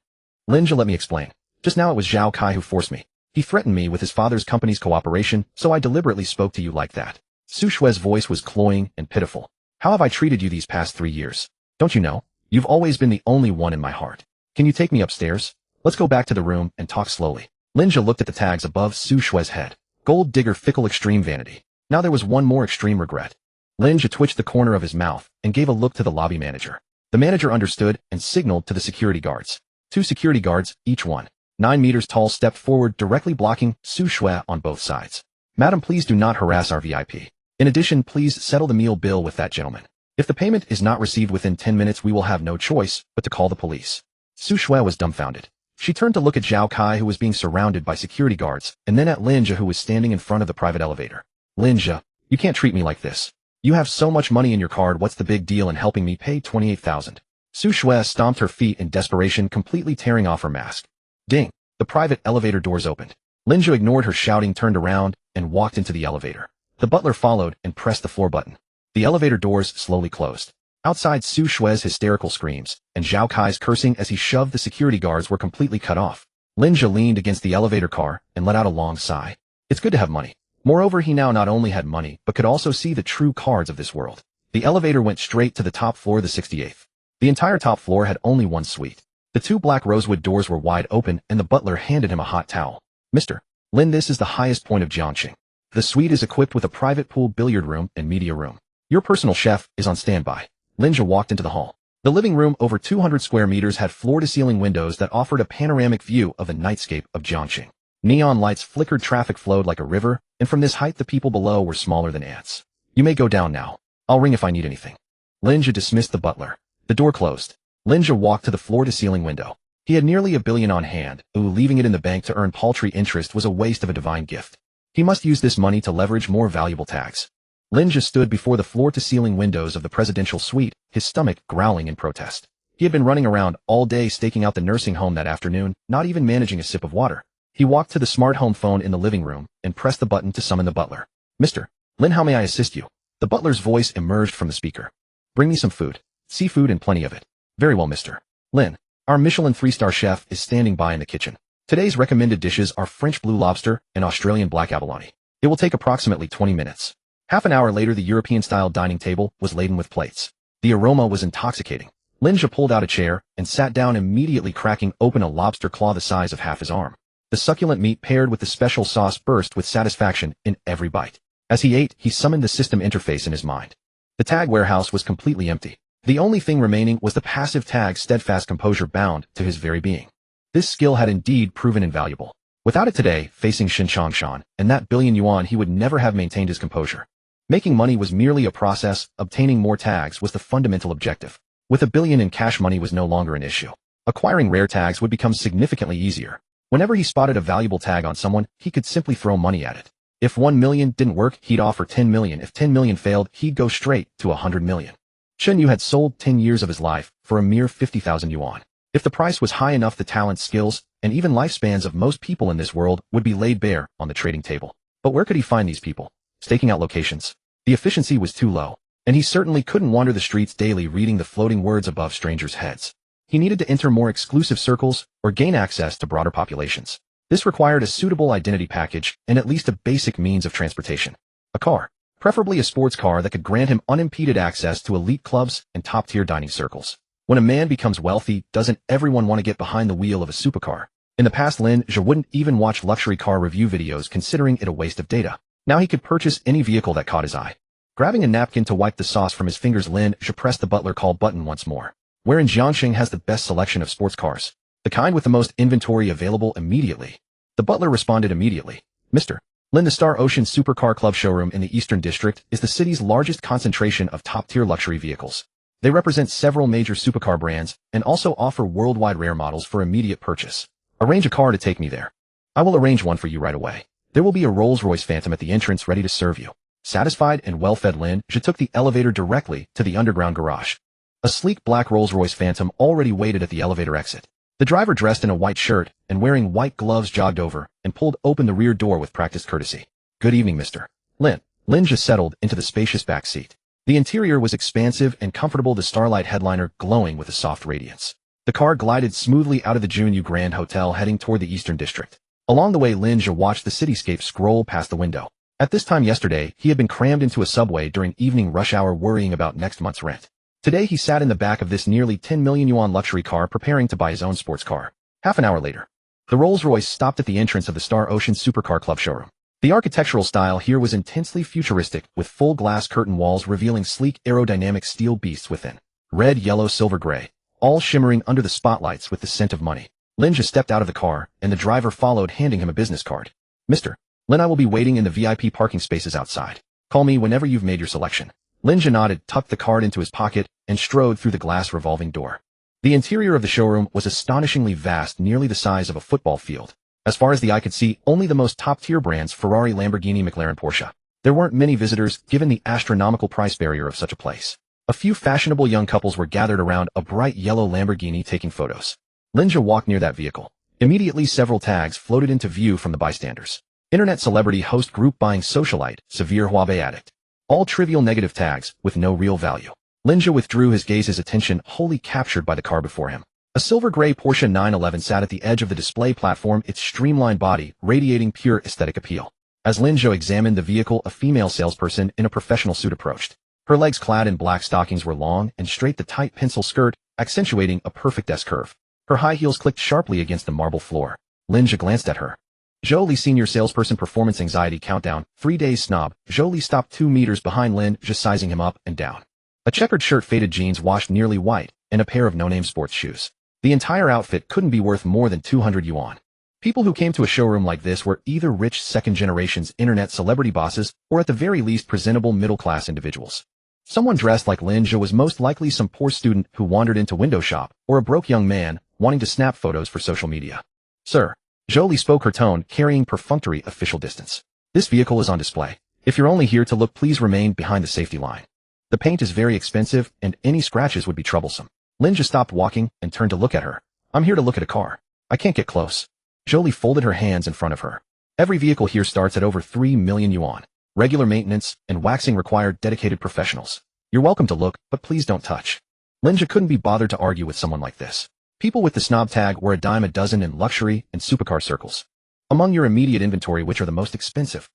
Lin Zhe, let me explain. Just now it was Zhao Kai who forced me. He threatened me with his father's company's cooperation, so I deliberately spoke to you like that. Su Shui's voice was cloying and pitiful. How have I treated you these past 3 years? Don't you know? You've always been the only one in my heart. Can you take me upstairs? Let's go back to the room and talk slowly. Lin Zhe looked at the tags above Su Shui's head. Gold digger, fickle, extreme vanity. Now there was one more, extreme regret. Lin Zhe twitched the corner of his mouth and gave a look to the lobby manager. The manager understood and signaled to the security guards. 2 security guards, each one 9 meters tall, stepped forward, directly blocking Su Shui on both sides. Madam, please do not harass our VIP. In addition, please settle the meal bill with that gentleman. If the payment is not received within 10 minutes, we will have no choice but to call the police. Su Shui was dumbfounded. She turned to look at Zhao Kai, who was being surrounded by security guards, and then at Lin Zhe, who was standing in front of the private elevator. Lin Zhe, you can't treat me like this. You have so much money in your card, what's the big deal in helping me pay 28,000? Su Shui stomped her feet in desperation, completely tearing off her mask. Ding! The private elevator doors opened. Lin Zhe ignored her shouting, turned around, and walked into the elevator. The butler followed and pressed the floor button. The elevator doors slowly closed. Outside, Su Shui's hysterical screams and Zhao Kai's cursing as he shoved the security guards were completely cut off. Lin Zhe leaned against the elevator car and let out a long sigh. It's good to have money. Moreover, he now not only had money, but could also see the true cards of this world. The elevator went straight to the top floor, the 68th. The entire top floor had only one suite. The 2 black rosewood doors were wide open, and the butler handed him a hot towel. Mr. Lin, this is the highest point of Jiangqing. The suite is equipped with a private pool, billiard room, and media room. Your personal chef is on standby. Lin Zhe walked into the hall. The living room, over 200 square meters, had floor-to-ceiling windows that offered a panoramic view of the nightscape of Jiangqing. Neon lights flickered, traffic flowed like a river, and from this height the people below were smaller than ants. You may go down now. I'll ring if I need anything. Lin Zhe dismissed the butler. The door closed. Lin Zhe walked to the floor-to-ceiling window. He had nearly $1 billion on hand, leaving it in the bank to earn paltry interest was a waste of a divine gift. He must use this money to leverage more valuable tags. Lin Zhe stood before the floor-to-ceiling windows of the presidential suite, his stomach growling in protest. He had been running around all day staking out the nursing home that afternoon, not even managing a sip of water. He walked to the smart home phone in the living room and pressed the button to summon the butler. Mr. Lin, how may I assist you? The butler's voice emerged from the speaker. Bring me some food. Seafood and plenty of it. Very well, Mr. Lin. Our Michelin 3-star chef is standing by in the kitchen. Today's recommended dishes are French blue lobster and Australian black abalone. It will take approximately 20 minutes. Half an hour later, the European-style dining table was laden with plates. The aroma was intoxicating. Lin Zhe pulled out a chair and sat down, immediately cracking open a lobster claw the size of half his arm. The succulent meat paired with the special sauce burst with satisfaction in every bite. As he ate, he summoned the system interface in his mind. The tag warehouse was completely empty. The only thing remaining was the passive tag's steadfast composure bound to his very being. This skill had indeed proven invaluable. Without it today, facing Shin Changshan and that billion yuan, he would never have maintained his composure. Making money was merely a process, obtaining more tags was the fundamental objective. With $1 billion in cash, money was no longer an issue. Acquiring rare tags would become significantly easier. Whenever he spotted a valuable tag on someone, he could simply throw money at it. If 1 million didn't work, he'd offer 10 million. If 10 million failed, he'd go straight to 100 million. Chen Yu had sold 10 years of his life for a mere 50,000 yuan. If the price was high enough, the talents, skills, and even lifespans of most people in this world would be laid bare on the trading table. But where could he find these people? Staking out locations. The efficiency was too low, and he certainly couldn't wander the streets daily reading the floating words above strangers' heads. He needed to enter more exclusive circles or gain access to broader populations. This required a suitable identity package and at least a basic means of transportation. A car, preferably a sports car that could grant him unimpeded access to elite clubs and top-tier dining circles. When a man becomes wealthy, doesn't everyone want to get behind the wheel of a supercar? In the past, Lin Zhe wouldn't even watch luxury car review videos, considering it a waste of data. Now he could purchase any vehicle that caught his eye. Grabbing a napkin to wipe the sauce from his fingers, Lin Zhe pressed the butler call button once more. Where in Jiangxing has the best selection of sports cars? The kind with the most inventory available immediately. The butler responded immediately. Mr. Lin, the Star Ocean Supercar Club showroom in the Eastern District is the city's largest concentration of top-tier luxury vehicles. They represent several major supercar brands and also offer worldwide rare models for immediate purchase. Arrange a car to take me there. I will arrange one for you right away. There will be a Rolls-Royce Phantom at the entrance ready to serve you. Satisfied and well-fed, Lin Zhe took the elevator directly to the underground garage. A sleek black Rolls-Royce Phantom already waited at the elevator exit. The driver, dressed in a white shirt and wearing white gloves, jogged over and pulled open the rear door with practiced courtesy. Good evening, Mr. Lin. Lin Zhe settled into the spacious back seat. The interior was expansive and comfortable, the starlight headliner glowing with a soft radiance. The car glided smoothly out of the Junyu Grand Hotel, heading toward the Eastern District. Along the way, Lin Zhe watched the cityscape scroll past the window. At this time yesterday, he had been crammed into a subway during evening rush hour, worrying about next month's rent. Today he sat in the back of this nearly 10 million yuan luxury car, preparing to buy his own sports car. Half an hour later, the Rolls-Royce stopped at the entrance of the Star Ocean Supercar Club showroom. The architectural style here was intensely futuristic, with full glass curtain walls revealing sleek aerodynamic steel beasts within. Red, yellow, silver, gray, all shimmering under the spotlights with the scent of money. Lin Zhe stepped out of the car, and the driver followed, handing him a business card. Mr. Lin, I will be waiting in the VIP parking spaces outside. Call me whenever you've made your selection. Lin Zhe nodded, tucked the card into his pocket, and strode through the glass revolving door. The interior of the showroom was astonishingly vast, nearly the size of a football field. As far as the eye could see, only the most top-tier brands: Ferrari, Lamborghini, McLaren, Porsche. There weren't many visitors, given the astronomical price barrier of such a place. A few fashionable young couples were gathered around a bright yellow Lamborghini taking photos. Lin Zhe walked near that vehicle. Immediately, several tags floated into view from the bystanders. Internet celebrity, host, group buying, socialite, severe Huawei addict. All trivial negative tags with no real value. Lin Zhe withdrew his gaze, his attention wholly captured by the car before him. A silver-gray Porsche 911 sat at the edge of the display platform, its streamlined body radiating pure aesthetic appeal. As Lin Zhe examined the vehicle, a female salesperson in a professional suit approached. Her legs, clad in black stockings, were long and straight, the tight pencil skirt accentuating a perfect S-curve. Her high heels clicked sharply against the marble floor. Lin Zhe glanced at her. Zhou Li, senior salesperson, performance anxiety countdown, 3 days snob. Zhou Li stopped 2 meters behind Lin Zhe, sizing him up and down. A checkered shirt, faded jeans washed nearly white, and a pair of no-name sports shoes. The entire outfit couldn't be worth more than 200 yuan. People who came to a showroom like this were either rich second-generations internet celebrity bosses or at the very least presentable middle-class individuals. Someone dressed like Lin Zhe was most likely some poor student who wandered into window shop, or a broke young man wanting to snap photos for social media. Sir, Zhou Li spoke, her tone carrying perfunctory official distance. This vehicle is on display. If you're only here to look, please remain behind the safety line. The paint is very expensive, and any scratches would be troublesome. Lin Zhe stopped walking and turned to look at her. I'm here to look at a car. I can't get close. Zhou Li folded her hands in front of her. Every vehicle here starts at over 3 million yuan. Regular maintenance and waxing require dedicated professionals. You're welcome to look, but please don't touch. Lin Zhe couldn't be bothered to argue with someone like this. People with the snob tag were a dime a dozen in luxury and supercar circles. Among your immediate inventory, which are the most expensive?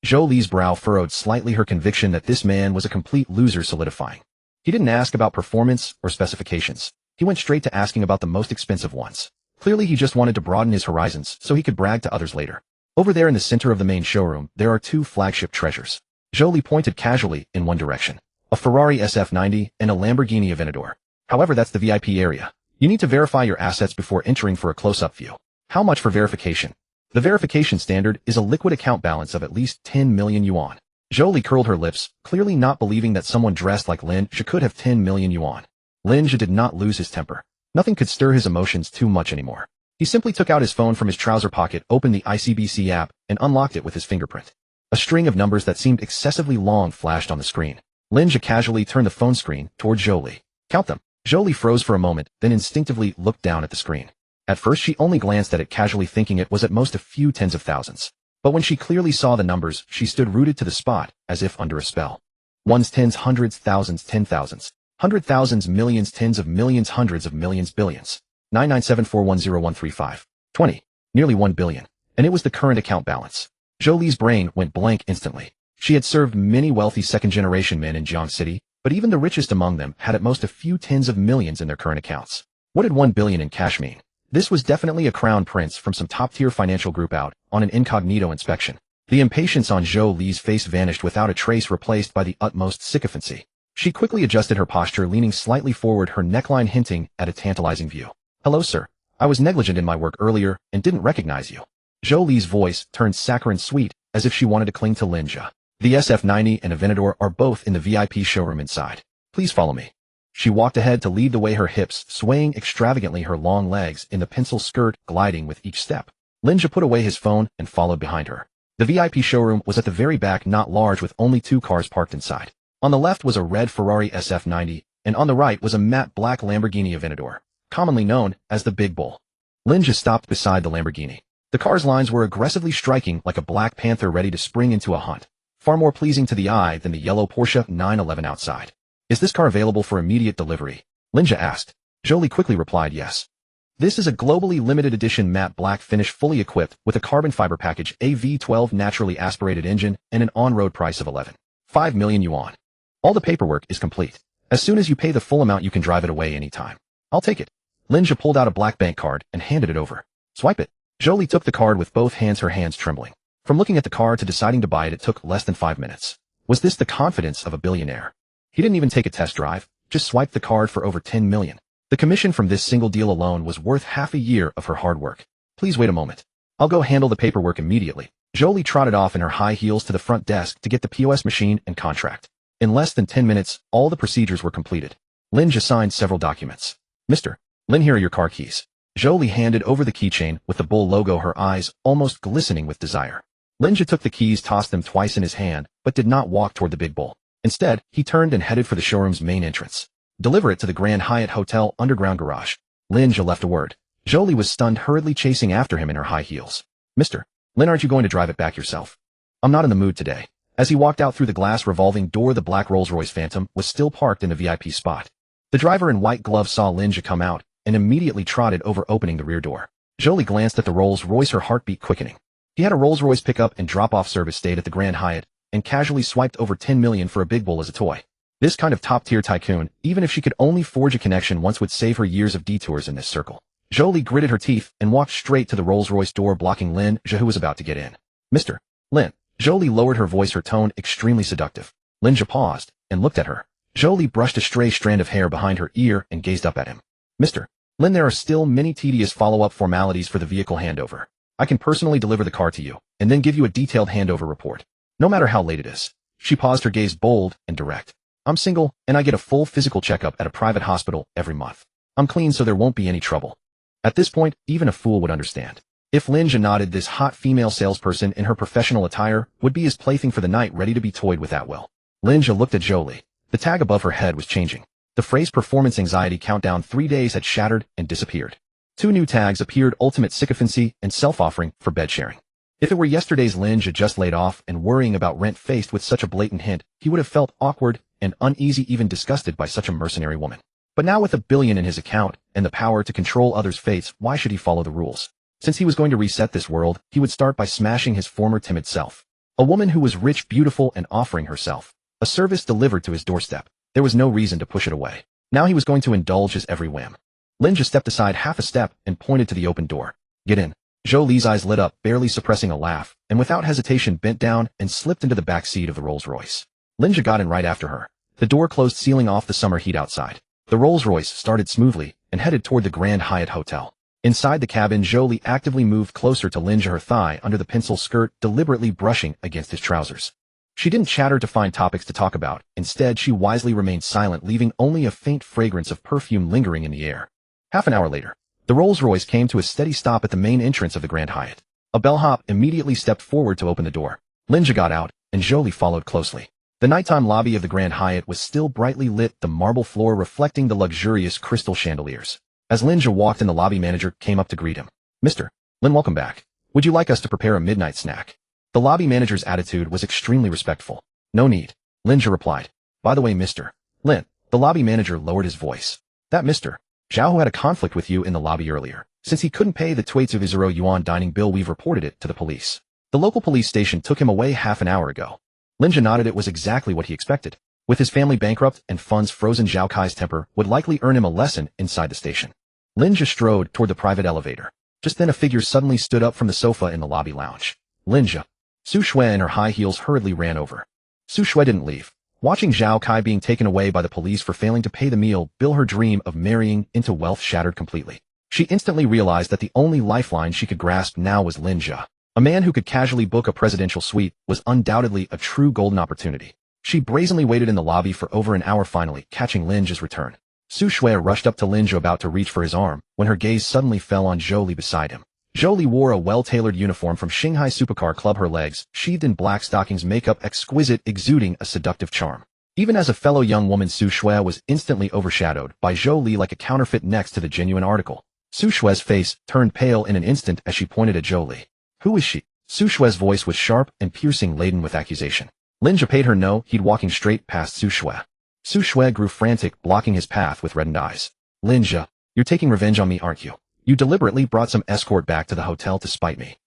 Zhou Li's brow furrowed slightly, her conviction that this man was a complete loser solidifying. He didn't ask about performance or specifications. He went straight to asking about the most expensive ones. Clearly he just wanted to broaden his horizons so he could brag to others later. Over there in the center of the main showroom, there are two flagship treasures. Zhou Li pointed casually in one direction. A Ferrari SF90 and a Lamborghini Aventador. However, that's the VIP area. You need to verify your assets before entering for a close-up view. How much for verification? The verification standard is a liquid account balance of at least 10 million yuan. Zhou Li curled her lips, clearly not believing that someone dressed like Lin Zhe could have 10 million yuan. Lin Zhe did not lose his temper. Nothing could stir his emotions too much anymore. He simply took out his phone from his trouser pocket, opened the ICBC app, and unlocked it with his fingerprint. A string of numbers that seemed excessively long flashed on the screen. Lin Zhe casually turned the phone screen toward Zhou Li. Count them. Zhou Li froze for a moment, then instinctively looked down at the screen. At first she only glanced at it casually, thinking it was at most a few tens of thousands. But when she clearly saw the numbers, she stood rooted to the spot, as if under a spell. Ones, tens, hundreds, thousands, 10,000s. 100,000s, millions, tens of millions, hundreds of millions, billions. 997410135. 20. Nearly 1 billion. And it was the current account balance. Zhou Li's brain went blank instantly. She had served many wealthy second-generation men in Jiang City, but even the richest among them had at most a few tens of millions in their current accounts. What did 1 billion in cash mean? This was definitely a crown prince from some top-tier financial group out on an incognito inspection. The impatience on Zhou Li's face vanished without a trace, replaced by the utmost sycophancy. She quickly adjusted her posture, leaning slightly forward, her neckline hinting at a tantalizing view. Hello, sir. I was negligent in my work earlier and didn't recognize you. Zhou Li's voice turned saccharine sweet, as if she wanted to cling to Lin Zhe. The SF90 and Aventador are both in the VIP showroom inside. Please follow me. She walked ahead to lead the way, her hips swaying extravagantly, her long legs in the pencil skirt gliding with each step. Lin Zhe put away his phone and followed behind her. The VIP showroom was at the very back, not large, with only 2 cars parked inside. On the left was a red Ferrari SF90, and on the right was a matte black Lamborghini Aventador, commonly known as the Big Bull. Lin Zhe stopped beside the Lamborghini. The car's lines were aggressively striking, like a black panther ready to spring into a hunt, far more pleasing to the eye than the yellow Porsche 911 outside. Is this car available for immediate delivery? Lin Zhe asked. Zhou Li quickly replied yes. This is a globally limited edition matte black finish, fully equipped with a carbon fiber package, a V12 naturally aspirated engine, and an on-road price of 11.5 million yuan. All the paperwork is complete. As soon as you pay the full amount, you can drive it away anytime. I'll take it. Lin Zhe pulled out a black bank card and handed it over. Swipe it. Zhou Li took the card with both hands, her hands trembling. From looking at the card to deciding to buy it, it took less than 5 minutes. Was this the confidence of a billionaire? He didn't even take a test drive, just swiped the card for over 10 million. The commission from this single deal alone was worth half a year of her hard work. Please wait a moment. I'll go handle the paperwork immediately. Zhou Li trotted off in her high heels to the front desk to get the POS machine and contract. In less than 10 minutes, all the procedures were completed. Lin Zhe signed several documents. Mr. Lin, here are your car keys. Zhou Li handed over the keychain with the bull logo, her eyes almost glistening with desire. Lin Zhe took the keys, tossed them twice in his hand, but did not walk toward the big bull. Instead, he turned and headed for the showroom's main entrance. Deliver it to the Grand Hyatt Hotel underground garage. Lin Zhe left a word. Zhou Li was stunned, hurriedly chasing after him in her high heels. Mr. Lin, aren't you going to drive it back yourself? I'm not in the mood today. As he walked out through the glass revolving door, the black Rolls-Royce Phantom was still parked in the VIP spot. The driver in white gloves saw Lin Zhe come out and immediately trotted over, opening the rear door. Zhou Li glanced at the Rolls-Royce, her heartbeat quickening. He had a Rolls-Royce pickup and drop-off service, stayed at the Grand Hyatt, and casually swiped over 10 million for a big bull as a toy. This kind of top-tier tycoon, even if she could only forge a connection once, would save her years of detours in this circle. Zhou Li gritted her teeth and walked straight to the Rolls-Royce door, blocking Lin Zhe, who was about to get in. Mr. Lin. Zhou Li lowered her voice, her tone extremely seductive. Lin Zhe paused and looked at her. Zhou Li brushed a stray strand of hair behind her ear and gazed up at him. Mr. Lin, there are still many tedious follow-up formalities for the vehicle handover. I can personally deliver the car to you, and then give you a detailed handover report, no matter how late it is. She paused, her gaze bold and direct. I'm single, and I get a full physical checkup at a private hospital every month. I'm clean, so there won't be any trouble. At this point, even a fool would understand. If Lin Zhe nodded, this hot female salesperson in her professional attire would be his plaything for the night, ready to be toyed with at will. Lin Zhe looked at Zhou Li. The tag above her head was changing. The phrase performance anxiety countdown 3 days had shattered and disappeared. 2 new tags appeared: ultimate sycophancy and self-offering for bed sharing. If it were yesterday's Lin Zhe just laid off and worrying about rent, faced with such a blatant hint, he would have felt awkward and uneasy, even disgusted by such a mercenary woman. But now, with $1 billion in his account and the power to control others' fates, why should he follow the rules? Since he was going to reset this world, he would start by smashing his former timid self. A woman who was rich, beautiful, and offering herself a service delivered to his doorstep. There was no reason to push it away. Now he was going to indulge his every whim. Lin Zhe stepped aside half a step and pointed to the open door. Get in. Zhou Li's eyes lit up, barely suppressing a laugh, and without hesitation bent down and slipped into the back seat of the Rolls-Royce. Lin Zhe got in right after her. The door closed, sealing off the summer heat outside. The Rolls-Royce started smoothly and headed toward the Grand Hyatt Hotel. Inside the cabin, Zhou Li actively moved closer to Lin Zhe, her thigh under the pencil skirt deliberately brushing against his trousers. She didn't chatter to find topics to talk about. Instead, she wisely remained silent, leaving only a faint fragrance of perfume lingering in the air. Half an hour later, the Rolls-Royce came to a steady stop at the main entrance of the Grand Hyatt. A bellhop immediately stepped forward to open the door. Lin Zhe got out, and Zhou Li followed closely. The nighttime lobby of the Grand Hyatt was still brightly lit, the marble floor reflecting the luxurious crystal chandeliers. As Lin Zhe walked in, the lobby manager came up to greet him. Mr. Lin, welcome back. Would you like us to prepare a midnight snack? The lobby manager's attitude was extremely respectful. No need, Lin Zhe replied. By the way, Mr. Lin, the lobby manager lowered his voice. That Mr. Zhao who had a conflict with you in the lobby earlier. Since he couldn't pay the 2,000 yuan dining bill, we've reported it to the police. The local police station took him away half an hour ago. Lin Zhe nodded. It was exactly what he expected. With his family bankrupt and funds frozen, Zhao Kai's temper would likely earn him a lesson inside the station. Lin Zhe strode toward the private elevator. Just then a figure suddenly stood up from the sofa in the lobby lounge. Lin Zhe. Su Shui in her high heels hurriedly ran over. Su Shui didn't leave. Watching Zhao Kai being taken away by the police for failing to pay the meal bill, her dream of marrying into wealth shattered completely. She instantly realized that the only lifeline she could grasp now was Lin Zhe. A man who could casually book a presidential suite was undoubtedly a true golden opportunity. She brazenly waited in the lobby for over an hour, finally catching Lin Zhe's return. Su Shui rushed up to Lin Zhe, about to reach for his arm, when her gaze suddenly fell on Zhou Li beside him. Zhou Li wore a well-tailored uniform from Shanghai Supercar Club, her legs sheathed in black stockings, makeup exquisite, exuding a seductive charm. Even as a fellow young woman, Su Shui was instantly overshadowed by Zhou Li like a counterfeit next to the genuine article. Su Shui's face turned pale in an instant as she pointed at Zhou Li. Who is she? Su Shui's voice was sharp and piercing, laden with accusation. Lin Zhe paid her no heed, walking straight past Su Shui. Su Shui grew frantic, blocking his path with reddened eyes. Lin Zhe, you're taking revenge on me, aren't you? You deliberately brought some escort back to the hotel to spite me.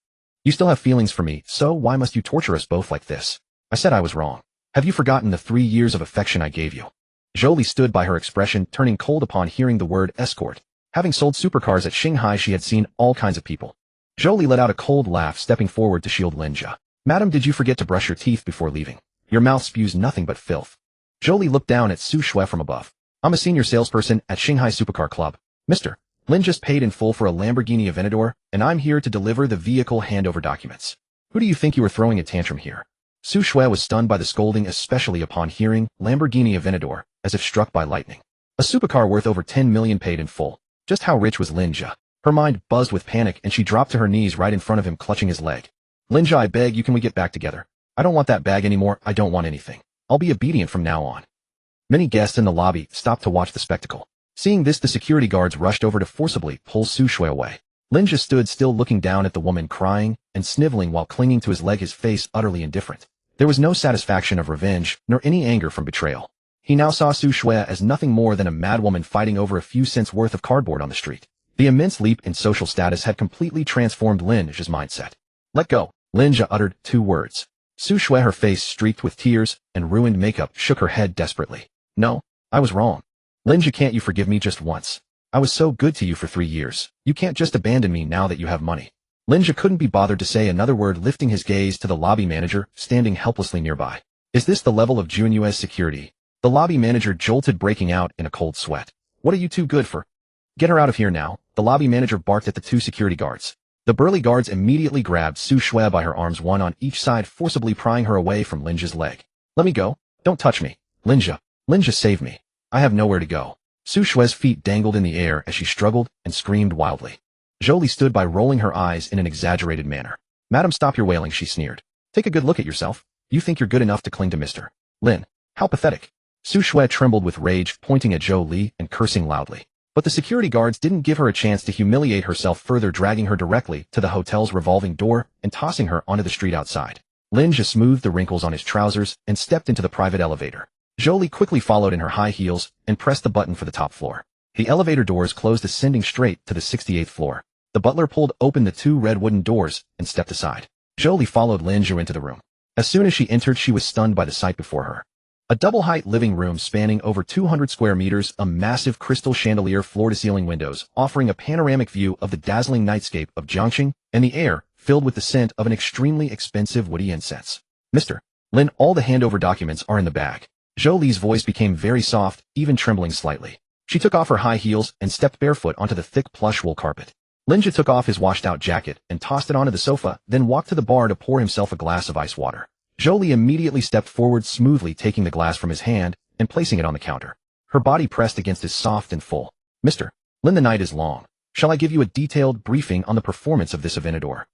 You still have feelings for me, so why must you torture us both like this? I said I was wrong. Have you forgotten the 3 years of affection I gave you? Zhou Li stood by, her expression turning cold upon hearing the word escort. Having sold supercars at Shanghai, she had seen all kinds of people. Zhou Li let out a cold laugh, stepping forward to shield Lin Zhe. Madam, did you forget to brush your teeth before leaving? Your mouth spews nothing but filth. Zhou Li looked down at Su Shui from above. I'm a senior salesperson at Shanghai Supercar Club. Mr. Lin just paid in full for a Lamborghini Aventador, and I'm here to deliver the vehicle handover documents. Who do you think you are throwing a tantrum here? Su Shui was stunned by the scolding, especially upon hearing Lamborghini Aventador, as if struck by lightning. A supercar worth over 10 million paid in full. Just how rich was Lin Zhe? Her mind buzzed with panic, and she dropped to her knees right in front of him, clutching his leg. Lin Zhe, I beg you, can we get back together? I don't want that bag anymore. I don't want anything. I'll be obedient from now on. Many guests in the lobby stopped to watch the spectacle. Seeing this, the security guards rushed over to forcibly pull Su Shui away. Lin Zhe stood still, looking down at the woman, crying and sniveling while clinging to his leg, his face utterly indifferent. There was no satisfaction of revenge, nor any anger from betrayal. He now saw Su Shui as nothing more than a madwoman fighting over a few cents worth of cardboard on the street. The immense leap in social status had completely transformed Lin Zhe's mindset. Let go. Lin Zhe uttered 2 words. Su Shui, her face streaked with tears and ruined makeup, shook her head desperately. No, I was wrong. Lin Zhe, can't you forgive me just once? I was so good to you for 3 years. You can't just abandon me now that you have money. Lin Zhe couldn't be bothered to say another word, lifting his gaze to the lobby manager, standing helplessly nearby. Is this the level of Junyue's security? The lobby manager jolted, breaking out in a cold sweat. What are you too good for? Get her out of here now, the lobby manager barked at the 2 security guards. The burly guards immediately grabbed Su Shui by her arms, one on each side, forcibly prying her away from Lin Zhe's leg. Let me go. Don't touch me. Lin Zhe. Lin Zhe, save me. I have nowhere to go. Su Shui's feet dangled in the air as she struggled and screamed wildly. Zhou Li stood by, rolling her eyes in an exaggerated manner. Madam, stop your wailing, she sneered. Take a good look at yourself. You think you're good enough to cling to Mr. Lin. How pathetic. Su Shui trembled with rage, pointing at Zhou Li and cursing loudly. But the security guards didn't give her a chance to humiliate herself further, dragging her directly to the hotel's revolving door and tossing her onto the street outside. Lin Zhe smoothed the wrinkles on his trousers and stepped into the private elevator. Zhou Li quickly followed in her high heels and pressed the button for the top floor. The elevator doors closed, ascending straight to the 68th floor. The butler pulled open the 2 red wooden doors and stepped aside. Zhou Li followed Lin Zhe into the room. As soon as she entered, she was stunned by the sight before her. A double-height living room spanning over 200 square meters, a massive crystal chandelier floor-to-ceiling windows offering a panoramic view of the dazzling nightscape of Jiangxing, and the air filled with the scent of an extremely expensive woody incense. Mr. Lin, all the handover documents are in the bag. Zhou Li's voice became very soft, even trembling slightly. She took off her high heels and stepped barefoot onto the thick plush wool carpet. Lin Zhe took off his washed-out jacket and tossed it onto the sofa, then walked to the bar to pour himself a glass of ice water. Zhou Li immediately stepped forward, smoothly taking the glass from his hand and placing it on the counter. Her body pressed against his soft and full. Mr. Lin, the night is long. Shall I give you a detailed briefing on the performance of this Aventador?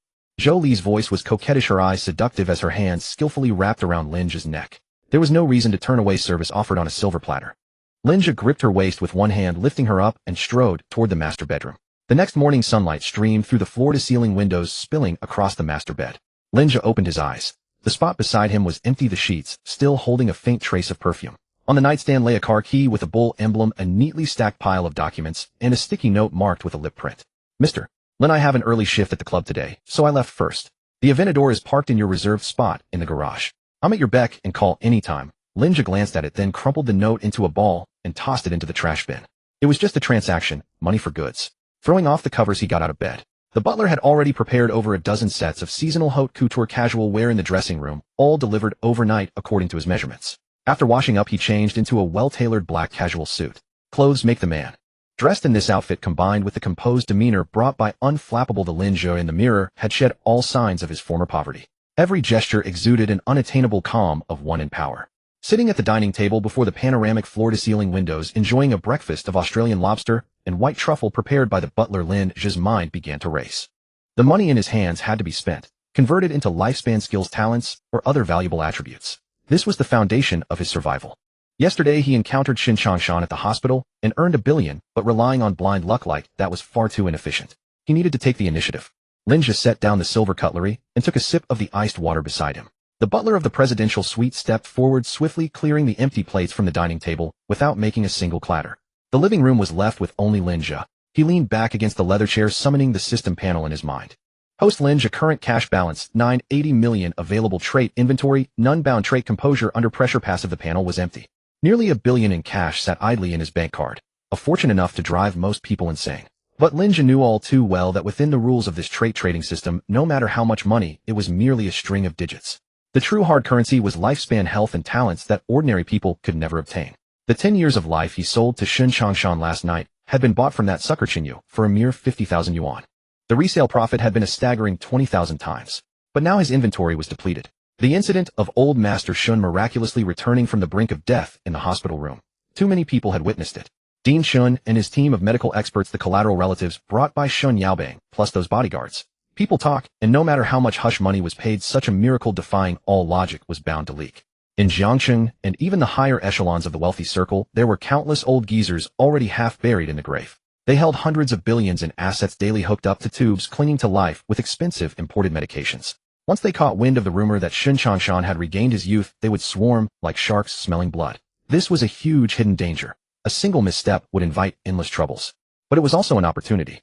Zhou Li's voice was coquettish, her eyes seductive as her hands skillfully wrapped around Lin Zhe's neck. There was no reason to turn away service offered on a silver platter. Lin Zhe gripped her waist with one hand, lifting her up, and strode toward the master bedroom. The next morning, sunlight streamed through the floor-to-ceiling windows, spilling across the master bed. Lin Zhe opened his eyes. The spot beside him was empty, the sheets still holding a faint trace of perfume. On the nightstand lay a car key with a bull emblem, a neatly stacked pile of documents, and a sticky note marked with a lip print. Mr. Lin, I have an early shift at the club today, so I left first. The Aventador is parked in your reserved spot in the garage. I'm at your beck and call anytime. Lin Zhe glanced at it, then crumpled the note into a ball and tossed it into the trash bin. It was just a transaction, money for goods. Throwing off the covers, he got out of bed. The butler had already prepared over a dozen sets of seasonal haute couture casual wear in the dressing room, all delivered overnight according to his measurements. After washing up, he changed into a well-tailored black casual suit. Clothes make the man. Dressed in this outfit, combined with the composed demeanor brought by unflappable the Lin Zhe in the mirror, had shed all signs of his former poverty. Every gesture exuded an unattainable calm of one in power. Sitting at the dining table before the panoramic floor-to-ceiling windows, enjoying a breakfast of Australian lobster and white truffle prepared by the butler, Lin Zhe's mind began to race. The money in his hands had to be spent, converted into lifespan skills, talents, or other valuable attributes. This was the foundation of his survival. Yesterday he encountered Xin Changshan at the hospital and earned $1 billion, but relying on blind luck like that was far too inefficient. He needed to take the initiative. Lin Zhe set down the silver cutlery and took a sip of the iced water beside him. The butler of the presidential suite stepped forward, swiftly clearing the empty plates from the dining table without making a single clatter. The living room was left with only Lin Zhe. He leaned back against the leather chair, summoning the system panel in his mind. Host Lin Zhe, current cash balance, 980 million, available trait inventory, none, bound trait composure under pressure, passive. The panel was empty. Nearly $1 billion in cash sat idly in his bank card, a fortune enough to drive most people insane. But Lin Zhe knew all too well that within the rules of this trait trading system, no matter how much money, it was merely a string of digits. The true hard currency was lifespan, health, and talents that ordinary people could never obtain. The 10 years of life he sold to Xin Changshan last night had been bought from that sucker Qinyu for a mere 50,000 yuan. The resale profit had been a staggering 20,000 times. But now his inventory was depleted. The incident of old Master Shun miraculously returning from the brink of death in the hospital room. Too many people had witnessed it. Dean Shun and his team of medical experts, the collateral relatives brought by Shun Yaobang, plus those bodyguards. People talk, and no matter how much hush money was paid, such a miracle defying all logic was bound to leak. In Jiangxing, and even the higher echelons of the wealthy circle, there were countless old geezers already half buried in the grave. They held hundreds of billions in assets daily, hooked up to tubes, clinging to life with expensive imported medications. Once they caught wind of the rumor that Xin Changshan had regained his youth, they would swarm like sharks smelling blood. This was a huge hidden danger. A single misstep would invite endless troubles. But it was also an opportunity.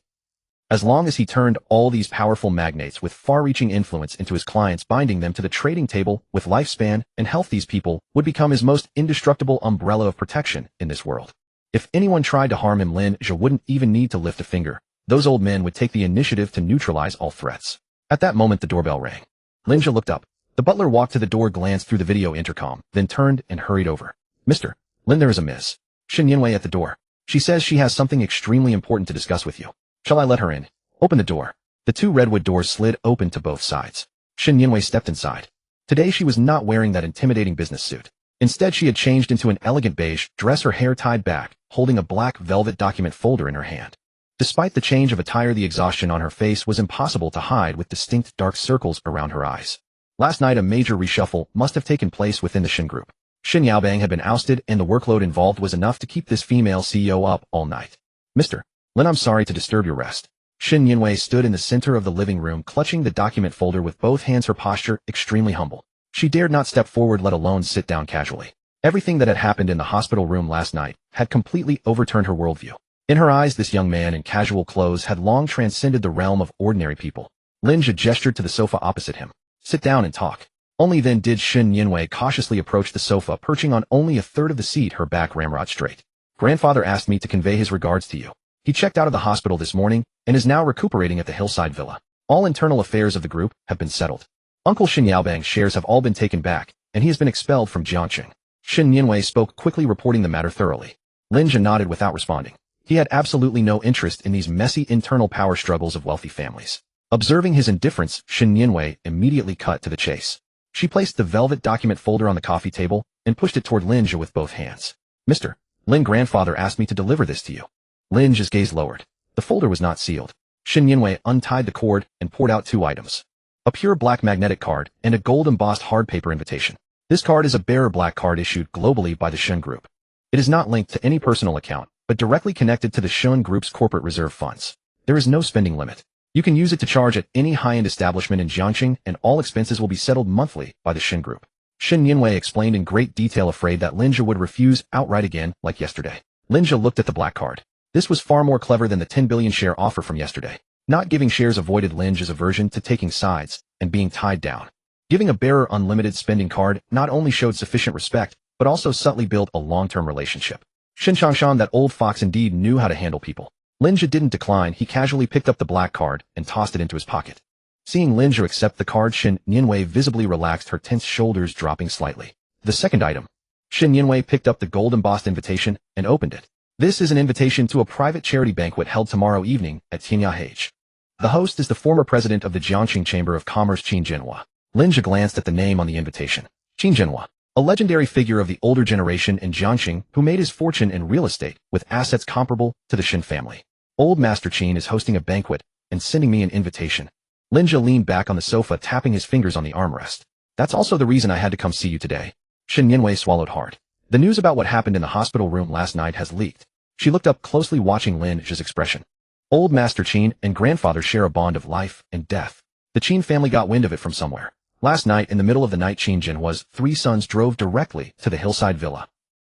As long as he turned all these powerful magnates with far-reaching influence into his clients, binding them to the trading table with lifespan and health, these people would become his most indestructible umbrella of protection in this world. If anyone tried to harm him, Lin Zhe wouldn't even need to lift a finger. Those old men would take the initiative to neutralize all threats. At that moment, the doorbell rang. Lin Zhe looked up. The butler walked to the door, glanced through the video intercom, then turned and hurried over. Mr. Lin, there is a Ms. Xin Yinwei at the door. She says she has something extremely important to discuss with you. Shall I let her in? Open the door. The two redwood doors slid open to both sides. Xin Yinwei stepped inside. Today she was not wearing that intimidating business suit. Instead, she had changed into an elegant beige dress, her hair tied back, holding a black velvet document folder in her hand. Despite the change of attire, the exhaustion on her face was impossible to hide, with distinct dark circles around her eyes. Last night, a major reshuffle must have taken place within the Xin group. Xin Yaobang had been ousted, and the workload involved was enough to keep this female CEO up all night. Mr. Lin, I'm sorry to disturb your rest. Xin Yinwei stood in the center of the living room, clutching the document folder with both hands, her posture extremely humble. She dared not step forward, let alone sit down casually. Everything that had happened in the hospital room last night had completely overturned her worldview. In her eyes, this young man in casual clothes had long transcended the realm of ordinary people. Lin Zhe gestured to the sofa opposite him. Sit down and talk. Only then did Shen Yinwei cautiously approach the sofa, perching on only a third of the seat, her back ramrod straight. Grandfather asked me to convey his regards to you. He checked out of the hospital this morning and is now recuperating at the hillside villa. All internal affairs of the group have been settled. Uncle Shen Yaobang's shares have all been taken back, and he has been expelled from Jiangqing. Shen Yinwei spoke quickly, reporting the matter thoroughly. Lin Zhe nodded without responding. He had absolutely no interest in these messy internal power struggles of wealthy families. Observing his indifference, Shen Yinwei immediately cut to the chase. She placed the velvet document folder on the coffee table and pushed it toward Lin Zhe with both hands. Mr. Lin, grandfather asked me to deliver this to you. Lin Zhe's gaze lowered. The folder was not sealed. Shen Yinwei untied the cord and poured out 2 items. A pure black magnetic card and a gold-embossed hard paper invitation. This card is a bearer black card issued globally by the Shen Group. It is not linked to any personal account, but directly connected to the Shen Group's corporate reserve funds. There is no spending limit. You can use it to charge at any high-end establishment in Jiangqing, and all expenses will be settled monthly by the Shen Group. Shen Yinwei explained in great detail, afraid that Lin Zhe would refuse outright again, like yesterday. Lin Zhe looked at the black card. This was far more clever than the 10 billion share offer from yesterday. Not giving shares avoided Lin Zhe's aversion to taking sides and being tied down. Giving a bearer unlimited spending card not only showed sufficient respect, but also subtly built a long-term relationship. Shen Changshan, that old fox, indeed knew how to handle people. Lin Zhe didn't decline. He casually picked up the black card and tossed it into his pocket. Seeing Lin Zhe accept the card, Shen Yinwei visibly relaxed, her tense shoulders dropping slightly. The second item. Shen Yinwei picked up the gold-embossed invitation and opened it. This is an invitation to a private charity banquet held tomorrow evening at Tianyahage. The host is the former president of the Jiangqing Chamber of Commerce, Qin Jinhua. Lin Zhe glanced at the name on the invitation. Qin Jinhua, a legendary figure of the older generation in Jiangqing who made his fortune in real estate with assets comparable to the Shen family. Old Master Qin is hosting a banquet and sending me an invitation. Lin Zhe leaned back on the sofa, tapping his fingers on the armrest. That's also the reason I had to come see you today. Shen Yinwei swallowed hard. The news about what happened in the hospital room last night has leaked. She looked up closely, watching Lin Zhe's expression. Old Master Qin and grandfather share a bond of life and death. The Qin family got wind of it from somewhere. Last night, in the middle of the night, Qin Jinhua's 3 sons drove directly to the hillside villa.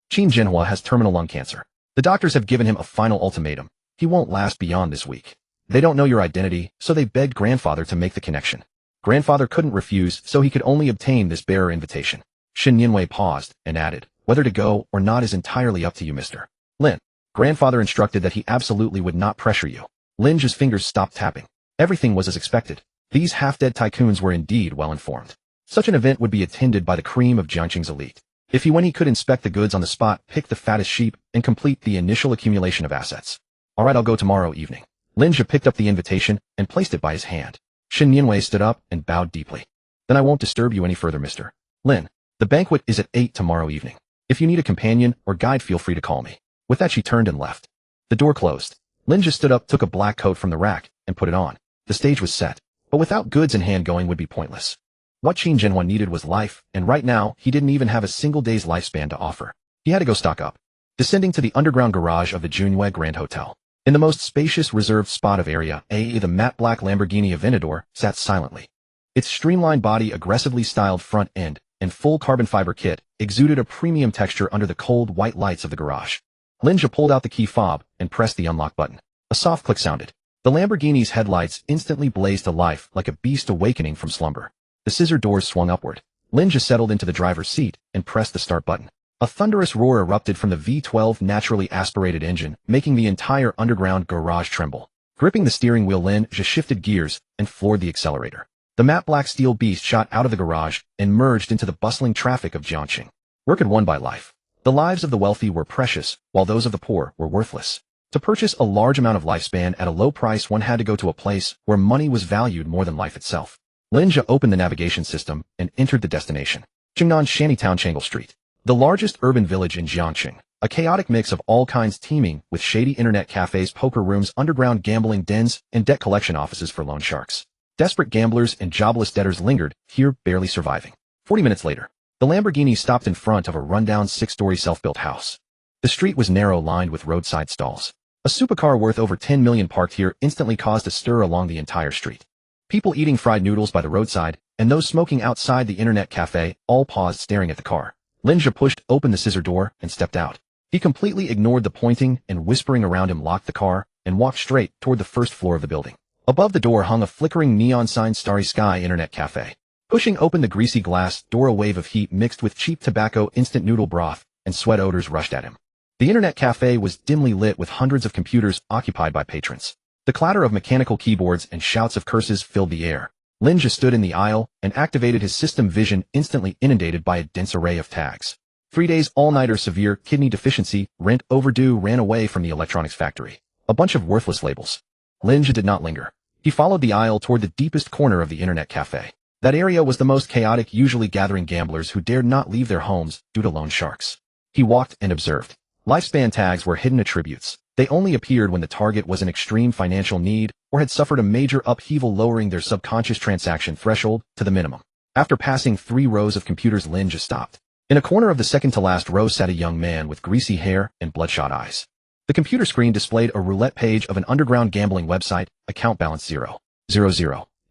Qin Jinhua has terminal lung cancer. The doctors have given him a final ultimatum. He won't last beyond this week. They don't know your identity, so they begged grandfather to make the connection. Grandfather couldn't refuse, so he could only obtain this bearer invitation. Shen Yinwei paused and added, whether to go or not is entirely up to you, Mr. Lin. Grandfather instructed that he absolutely would not pressure you. Lin Zhe's fingers stopped tapping. Everything was as expected. These half-dead tycoons were indeed well informed. Such an event would be attended by the cream of Jiangqing's elite. When he could inspect the goods on the spot, pick the fattest sheep, and complete the initial accumulation of assets. All right, I'll go tomorrow evening. Lin Zhe picked up the invitation and placed it by his hand. Shen Yinwei stood up and bowed deeply. Then I won't disturb you any further, Mr. Lin. The banquet is at 8 tomorrow evening. If you need a companion or guide, feel free to call me. With that, she turned and left. The door closed. Lin Zhe stood up, took a black coat from the rack, and put it on. The stage was set. But without goods in hand, going would be pointless. What Qin Jinhua needed was life, and right now, he didn't even have a single day's lifespan to offer. He had to go stock up. Descending to the underground garage of the Junyue Grand Hotel. In the most spacious reserved spot of Area A, the matte black Lamborghini Aventador sat silently. Its streamlined body, aggressively styled front end, and full carbon fiber kit exuded a premium texture under the cold white lights of the garage. Lin Zhe pulled out the key fob and pressed the unlock button. A soft click sounded. The Lamborghini's headlights instantly blazed to life like a beast awakening from slumber. The scissor doors swung upward. Lin Zhe settled into the driver's seat and pressed the start button. A thunderous roar erupted from the V12 naturally aspirated engine, making the entire underground garage tremble. Gripping the steering wheel, Lin Zhe shifted gears and floored the accelerator. The matte black steel beast shot out of the garage and merged into the bustling traffic of Jiangqing. Work had won by life. The lives of the wealthy were precious, while those of the poor were worthless. To purchase a large amount of lifespan at a low price, one had to go to a place where money was valued more than life itself. Lin Zhe opened the navigation system and entered the destination. Qingnan Shantytown, Changle Street. The largest urban village in Jiangqing. A chaotic mix of all kinds, teeming with shady internet cafes, poker rooms, underground gambling dens, and debt collection offices for loan sharks. Desperate gamblers and jobless debtors lingered here, barely surviving. 40 minutes later, the Lamborghini stopped in front of a rundown 6-story self-built house. The street was narrow, lined with roadside stalls. A supercar worth over 10 million parked here instantly caused a stir along the entire street. People eating fried noodles by the roadside, and those smoking outside the internet cafe, all paused, staring at the car. Lin Zhe pushed open the scissor door and stepped out. He completely ignored the pointing and whispering around him, locked the car, and walked straight toward the first floor of the building. Above the door hung a flickering neon sign, Starry Sky Internet Cafe. Pushing open the greasy glass door, a wave of heat mixed with cheap tobacco, instant noodle broth, and sweat odors rushed at him. The internet cafe was dimly lit with hundreds of computers occupied by patrons. The clatter of mechanical keyboards and shouts of curses filled the air. Lin Zhe stood in the aisle and activated his system vision, instantly inundated by a dense array of tags. 3 days all-nighter, severe kidney deficiency, rent overdue, ran away from the electronics factory. A bunch of worthless labels. Lin Zhe did not linger. He followed the aisle toward the deepest corner of the internet cafe. That area was the most chaotic, usually gathering gamblers who dared not leave their homes due to loan sharks. He walked and observed. Lifespan tags were hidden attributes. They only appeared when the target was in extreme financial need or had suffered a major upheaval, lowering their subconscious transaction threshold to the minimum. After passing 3 rows of computers, Lin Zhe stopped. In a corner of the second-to-last row sat a young man with greasy hair and bloodshot eyes. The computer screen displayed a roulette page of an underground gambling website, account balance 000.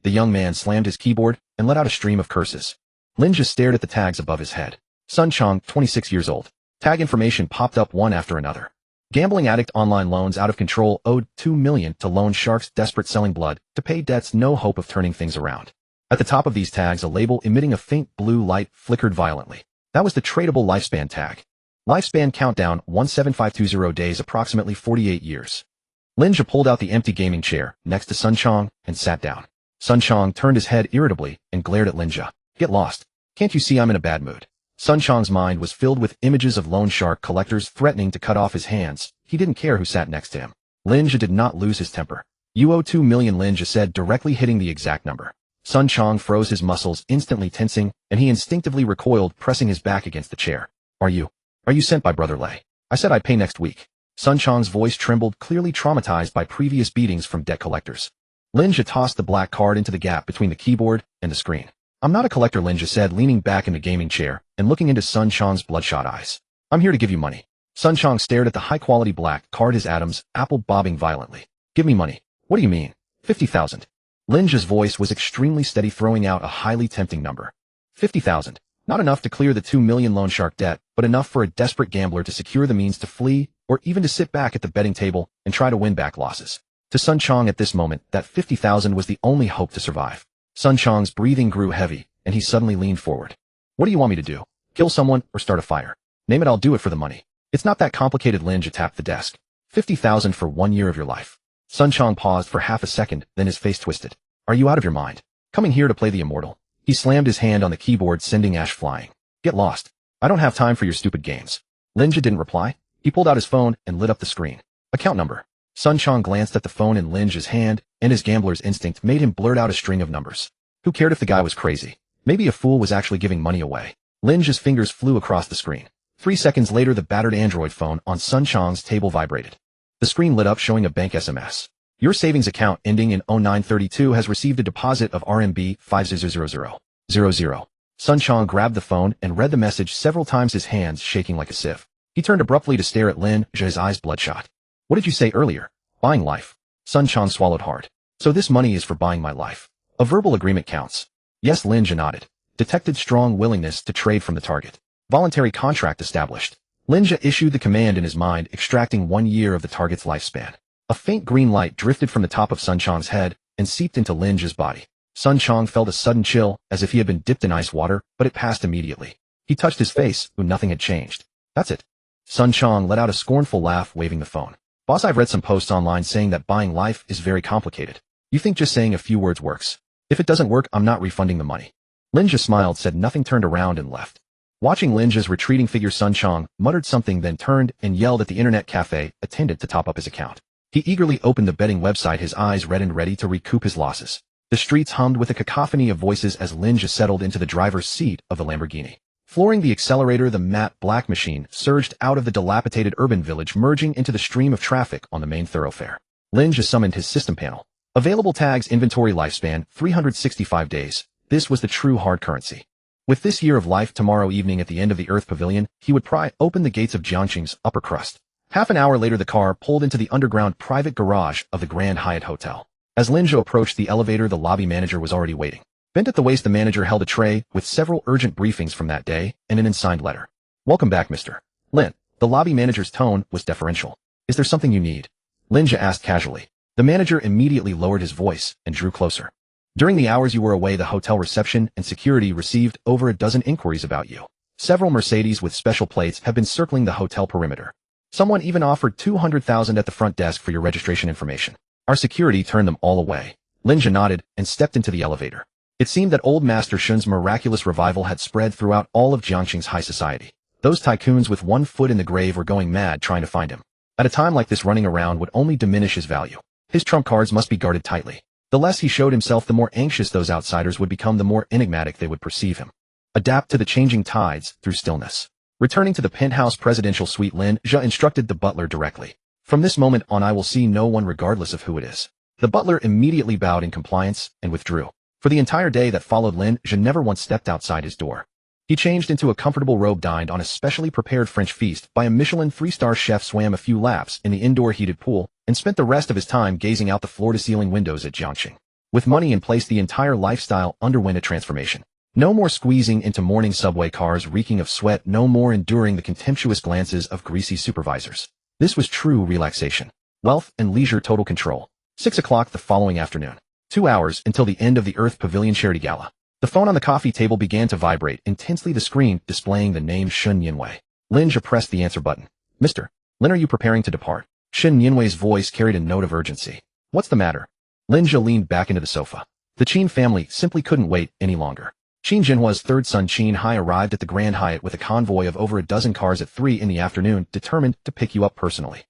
The young man slammed his keyboard and let out a stream of curses. Lin Zhe stared at the tags above his head. Sun Chong, 26 years old. Tag information popped up one after another. Gambling addict, online loans out of control, owed $2 million to loan sharks, desperate, selling blood to pay debts, no hope of turning things around. At the top of these tags, a label emitting a faint blue light flickered violently. That was the tradable lifespan tag. Lifespan countdown, 17520 days, approximately 48 years. Lin Zhe pulled out the empty gaming chair next to Sun Chong and sat down. Sun Chong turned his head irritably and glared at Lin Zhe. Get lost. Can't you see I'm in a bad mood? Sun Chong's mind was filled with images of loan shark collectors threatening to cut off his hands. He didn't care who sat next to him. Lin Zhe did not lose his temper. You owe $2 million, Lin Zhe said, directly hitting the exact number. Sun Chong froze, his muscles instantly tensing, and he instinctively recoiled, pressing his back against the chair. Are you sent by Brother Lei? I said I'd pay next week. Sun Chong's voice trembled, clearly traumatized by previous beatings from debt collectors. Lin Zhe tossed the black card into the gap between the keyboard and the screen. I'm not a collector, Lin Zhe said, leaning back in the gaming chair and looking into Sun Chong's bloodshot eyes. I'm here to give you money. Sun Chong stared at the high-quality black card, his atoms, apple bobbing violently. Give me money. What do you mean? 50,000. Lin Zhe's voice was extremely steady, throwing out a highly tempting number. 50,000. Not enough to clear the $2 million loan shark debt, but enough for a desperate gambler to secure the means to flee, or even to sit back at the betting table and try to win back losses. To Sun Chong at this moment, that 50,000 was the only hope to survive. Sun Chong's breathing grew heavy, and he suddenly leaned forward. What do you want me to do? Kill someone or start a fire? Name it, I'll do it for the money. It's not that complicated. Lin Zhe tapped the desk. 50,000 for 1 year of your life. Sun Chong paused for half a second, then his face twisted. Are you out of your mind? Coming here to play the immortal? He slammed his hand on the keyboard, sending ash flying. Get lost. I don't have time for your stupid games. Lin Zhe didn't reply. He pulled out his phone and lit up the screen. Account number. Sun Chong glanced at the phone in Lin Zhe's hand, and his gambler's instinct made him blurt out a string of numbers. Who cared if the guy was crazy? Maybe a fool was actually giving money away. Lin Zhe's fingers flew across the screen. 3 seconds later, the battered Android phone on Sun Chong's table vibrated. The screen lit up, showing a bank SMS. Your savings account ending in 0932 has received a deposit of RMB 500000. Sun Chong grabbed the phone and read the message several times, his hands shaking like a sieve. He turned abruptly to stare at Lin Zhe, his eyes bloodshot. What did you say earlier? Buying life. Sun Chong swallowed hard. So this money is for buying my life. A verbal agreement counts. Yes, Lin Zhe nodded. Detected strong willingness to trade from the target. Voluntary contract established. Lin Zhe issued the command in his mind, extracting 1 year of the target's lifespan. A faint green light drifted from the top of Sun Chong's head and seeped into Lin Zhe's body. Sun Chong felt a sudden chill, as if he had been dipped in ice water, but it passed immediately. He touched his face, but nothing had changed. That's it. Sun Chong let out a scornful laugh, waving the phone. Boss, I've read some posts online saying that buying life is very complicated. You think just saying a few words works? If it doesn't work, I'm not refunding the money. Lin Zhe smiled, said nothing, turned around and left. Watching Lin Zhe's retreating figure, Sun Chong muttered something, then turned and yelled at the internet cafe attendant to top up his account. He eagerly opened the betting website, his eyes red and ready to recoup his losses. The streets hummed with a cacophony of voices as Lin Zhe settled into the driver's seat of the Lamborghini. Flooring the accelerator, the matte black machine surged out of the dilapidated urban village, merging into the stream of traffic on the main thoroughfare. Lin Zhe summoned his system panel. Available tags, inventory, lifespan, 365 days. This was the true hard currency. With this year of life, tomorrow evening at the end of the Earth Pavilion, he would pry open the gates of Jiangxing's upper crust. Half an hour later, the car pulled into the underground private garage of the Grand Hyatt Hotel. As Lin Zhe approached the elevator, the lobby manager was already waiting. Bent at the waist, the manager held a tray with several urgent briefings from that day and an unsigned letter. Welcome back, Mr. Lin. The lobby manager's tone was deferential. Is there something you need? Lin Zhe asked casually. The manager immediately lowered his voice and drew closer. During the hours you were away, the hotel reception and security received over a dozen inquiries about you. Several Mercedes with special plates have been circling the hotel perimeter. Someone even offered 200,000 at the front desk for your registration information. Our security turned them all away. Lin Zhe nodded and stepped into the elevator. It seemed that old Master Shun's miraculous revival had spread throughout all of Jiangxing's high society. Those tycoons with one foot in the grave were going mad trying to find him. At a time like this, running around would only diminish his value. His trump cards must be guarded tightly. The less he showed himself, the more anxious those outsiders would become, the more enigmatic they would perceive him. Adapt to the changing tides through stillness. Returning to the penthouse presidential suite, Lin Zhe instructed the butler directly. From this moment on, I will see no one regardless of who it is. The butler immediately bowed in compliance and withdrew. For the entire day that followed, Lin Zhe never once stepped outside his door. He changed into a comfortable robe, dined on a specially prepared French feast by a Michelin 3-star chef, swam a few laps in the indoor heated pool, and spent the rest of his time gazing out the floor-to-ceiling windows at Jiangxing. With money in place, the entire lifestyle underwent a transformation. No more squeezing into morning subway cars reeking of sweat, no more enduring the contemptuous glances of greasy supervisors. This was true relaxation. Wealth and leisure, total control. 6 o'clock the following afternoon. 2 hours until the end of the Earth Pavilion charity gala. The phone on the coffee table began to vibrate intensely, the screen displaying the name Shun Yinwei. Lin Zhe pressed the answer button. Mr. Lin, are you preparing to depart? Shun Yinwei's voice carried a note of urgency. What's the matter? Lin Zhe leaned back into the sofa. The Qin family simply couldn't wait any longer. Qin Jinhua's third son Qin Hai arrived at the Grand Hyatt with a convoy of over a dozen cars at 3 in the afternoon, determined to pick you up personally.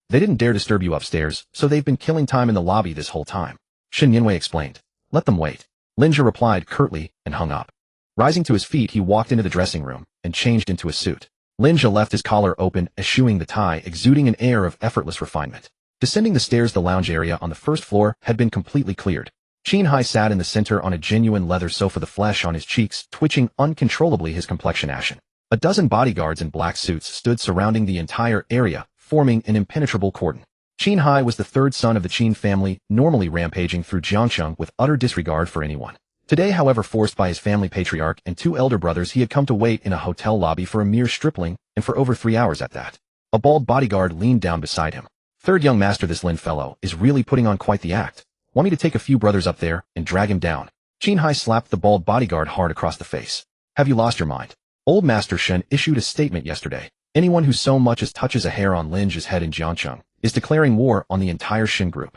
They didn't dare disturb you upstairs, so they've been killing time in the lobby this whole time. Shun Yinwei explained. Let them wait. Lin Zhe replied curtly and hung up. Rising to his feet, he walked into the dressing room and changed into a suit. Lin Zhe left his collar open, eschewing the tie, exuding an air of effortless refinement. Descending the stairs, the lounge area on the first floor had been completely cleared. Qin Hai sat in the center on a genuine leather sofa, the flesh on his cheeks twitching uncontrollably, his complexion ashen. A dozen bodyguards in black suits stood surrounding the entire area, forming an impenetrable cordon. Qin Hai was the third son of the Qin family, normally rampaging through Jiangxing with utter disregard for anyone. Today, however, forced by his family patriarch and 2 elder brothers, he had come to wait in a hotel lobby for a mere stripling, and for over 3 hours at that. A bald bodyguard leaned down beside him. Third young master, this Lin fellow is really putting on quite the act. Want me to take a few brothers up there and drag him down? Qin Hai slapped the bald bodyguard hard across the face. Have you lost your mind? Old Master Shun issued a statement yesterday. Anyone who so much as touches a hair on Lin Zhe's head in Jiangxing is declaring war on the entire Shin group.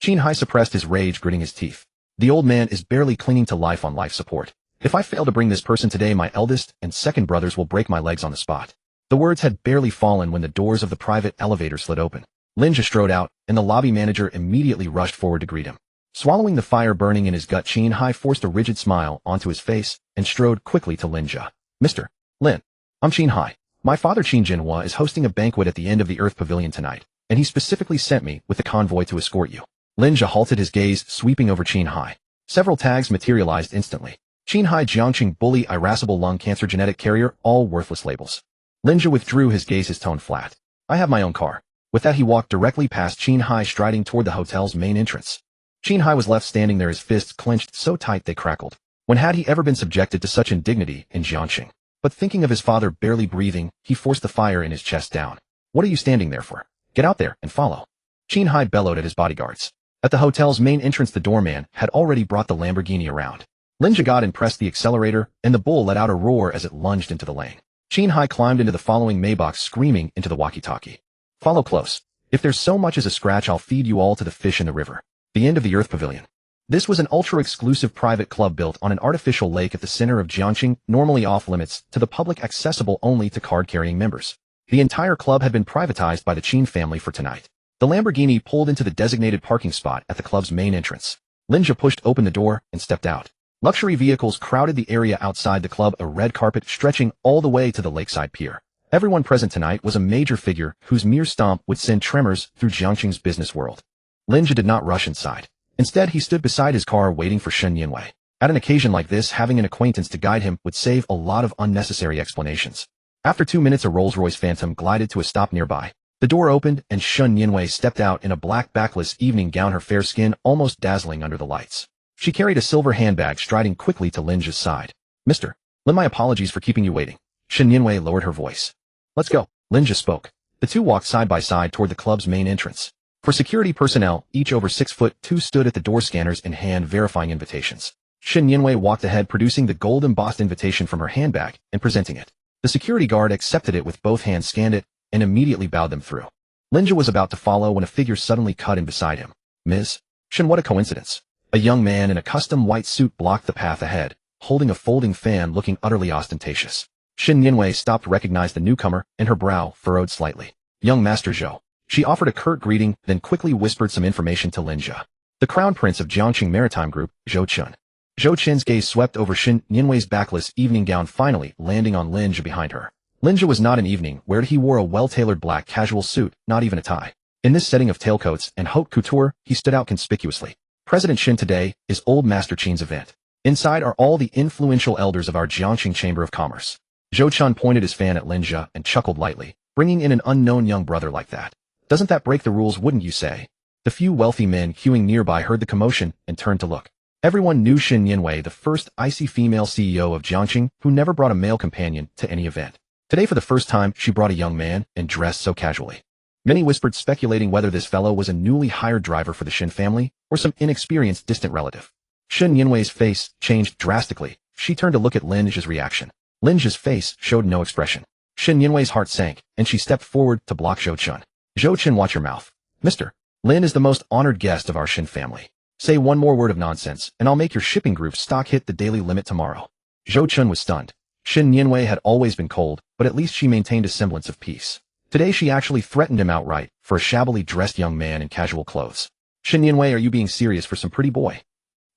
Qin Hai suppressed his rage, gritting his teeth. The old man is barely clinging to life on life support. If I fail to bring this person today, my eldest and second brothers will break my legs on the spot. The words had barely fallen when the doors of the private elevator slid open. Lin Zhe strode out, and the lobby manager immediately rushed forward to greet him. Swallowing the fire burning in his gut, Qin Hai forced a rigid smile onto his face and strode quickly to Lin Zhe. Mr. Lin, I'm Qin Hai. My father Qin Jinhua is hosting a banquet at the end of the Earth Pavilion tonight, and he specifically sent me with the convoy to escort you. Lin Zhe halted, his gaze sweeping over Qin Hai. Several tags materialized instantly. Qin Hai, Jiangxing bully, irascible lung cancer genetic carrier, all worthless labels. Lin Zhe withdrew his gaze, his tone flat. I have my own car. With that, he walked directly past Qin Hai, striding toward the hotel's main entrance. Qin Hai was left standing there, his fists clenched so tight they crackled. When had he ever been subjected to such indignity in Jiangxing? But thinking of his father barely breathing, he forced the fire in his chest down. What are you standing there for? Get out there and follow. Qin Hai bellowed at his bodyguards. At the hotel's main entrance, the doorman had already brought the Lamborghini around. Lin Zhe got and pressed the accelerator, and the bull let out a roar as it lunged into the lane. Qin Hai climbed into the following Maybach, screaming into the walkie-talkie. Follow close. If there's so much as a scratch, I'll feed you all to the fish in the river. The end of the Earth Pavilion. This was an ultra-exclusive private club built on an artificial lake at the center of Jiangxing, normally off-limits to the public, accessible only to card-carrying members. The entire club had been privatized by the Qin family for tonight. The Lamborghini pulled into the designated parking spot at the club's main entrance. Lin Zhe pushed open the door and stepped out. Luxury vehicles crowded the area outside the club, a red carpet stretching all the way to the lakeside pier. Everyone present tonight was a major figure whose mere stomp would send tremors through Jiangxing's business world. Lin Zhe did not rush inside. Instead, he stood beside his car waiting for Shun Yinwei. At an occasion like this, having an acquaintance to guide him would save a lot of unnecessary explanations. After 2 minutes, a Rolls-Royce Phantom glided to a stop nearby. The door opened, and Shun Yinwei stepped out in a black backless evening gown, her fair skin almost dazzling under the lights. She carried a silver handbag, striding quickly to Lin Zhe's side. Mr. Lin, my apologies for keeping you waiting. Shun Yinwei lowered her voice. Let's go. Lin Zhe spoke. The two walked side by side toward the club's main entrance. For security personnel, each over 6'2", stood at the door, scanners in hand, verifying invitations. Shin Yinwei walked ahead, producing the gold-embossed invitation from her handbag and presenting it. The security guard accepted it with both hands, scanned it, and immediately bowed them through. Lin Zhe was about to follow when a figure suddenly cut in beside him. Ms. Shin, what a coincidence. A young man in a custom white suit blocked the path ahead, holding a folding fan, looking utterly ostentatious. Shin Yinwei stopped, recognized the newcomer, and her brow furrowed slightly. Young Master Zhou. She offered a curt greeting, then quickly whispered some information to Lin Zhe. The Crown Prince of Jiangqing Maritime Group, Zhou Chun. Zhou Chen's gaze swept over Shin Yinwei's backless evening gown, finally landing on Lin Zhe behind her. Lin Zhe was not in evening wear. He wore a well-tailored black casual suit, not even a tie. In this setting of tailcoats and haute couture, he stood out conspicuously. President Shin, today is Old Master Qin's event. Inside are all the influential elders of our Jiangqing Chamber of Commerce. Zhou Chun pointed his fan at Lin Zhe and chuckled lightly. Bringing in an unknown young brother like that. Doesn't that break the rules, wouldn't you say? The few wealthy men queuing nearby heard the commotion and turned to look. Everyone knew Shin Yinwei, the first icy female CEO of Jiangqing, who never brought a male companion to any event. Today, for the first time, she brought a young man and dressed so casually. Many whispered, speculating whether this fellow was a newly hired driver for the Shin family or some inexperienced distant relative. Shin Yinwei's face changed drastically. She turned to look at Lin Zhe's reaction. Lin Zhe's face showed no expression. Shin Yinwei's heart sank, and she stepped forward to block Zhou Chun. Zhou Chun, watch your mouth. Mr. Lin is the most honored guest of our Shin family. Say one more word of nonsense, and I'll make your shipping group's stock hit the daily limit tomorrow. Zhou Chun was stunned. Shin Yinwei had always been cold, but at least she maintained a semblance of peace. Today she actually threatened him outright, for a shabbily dressed young man in casual clothes. Shin Yinwei, are you being serious for some pretty boy?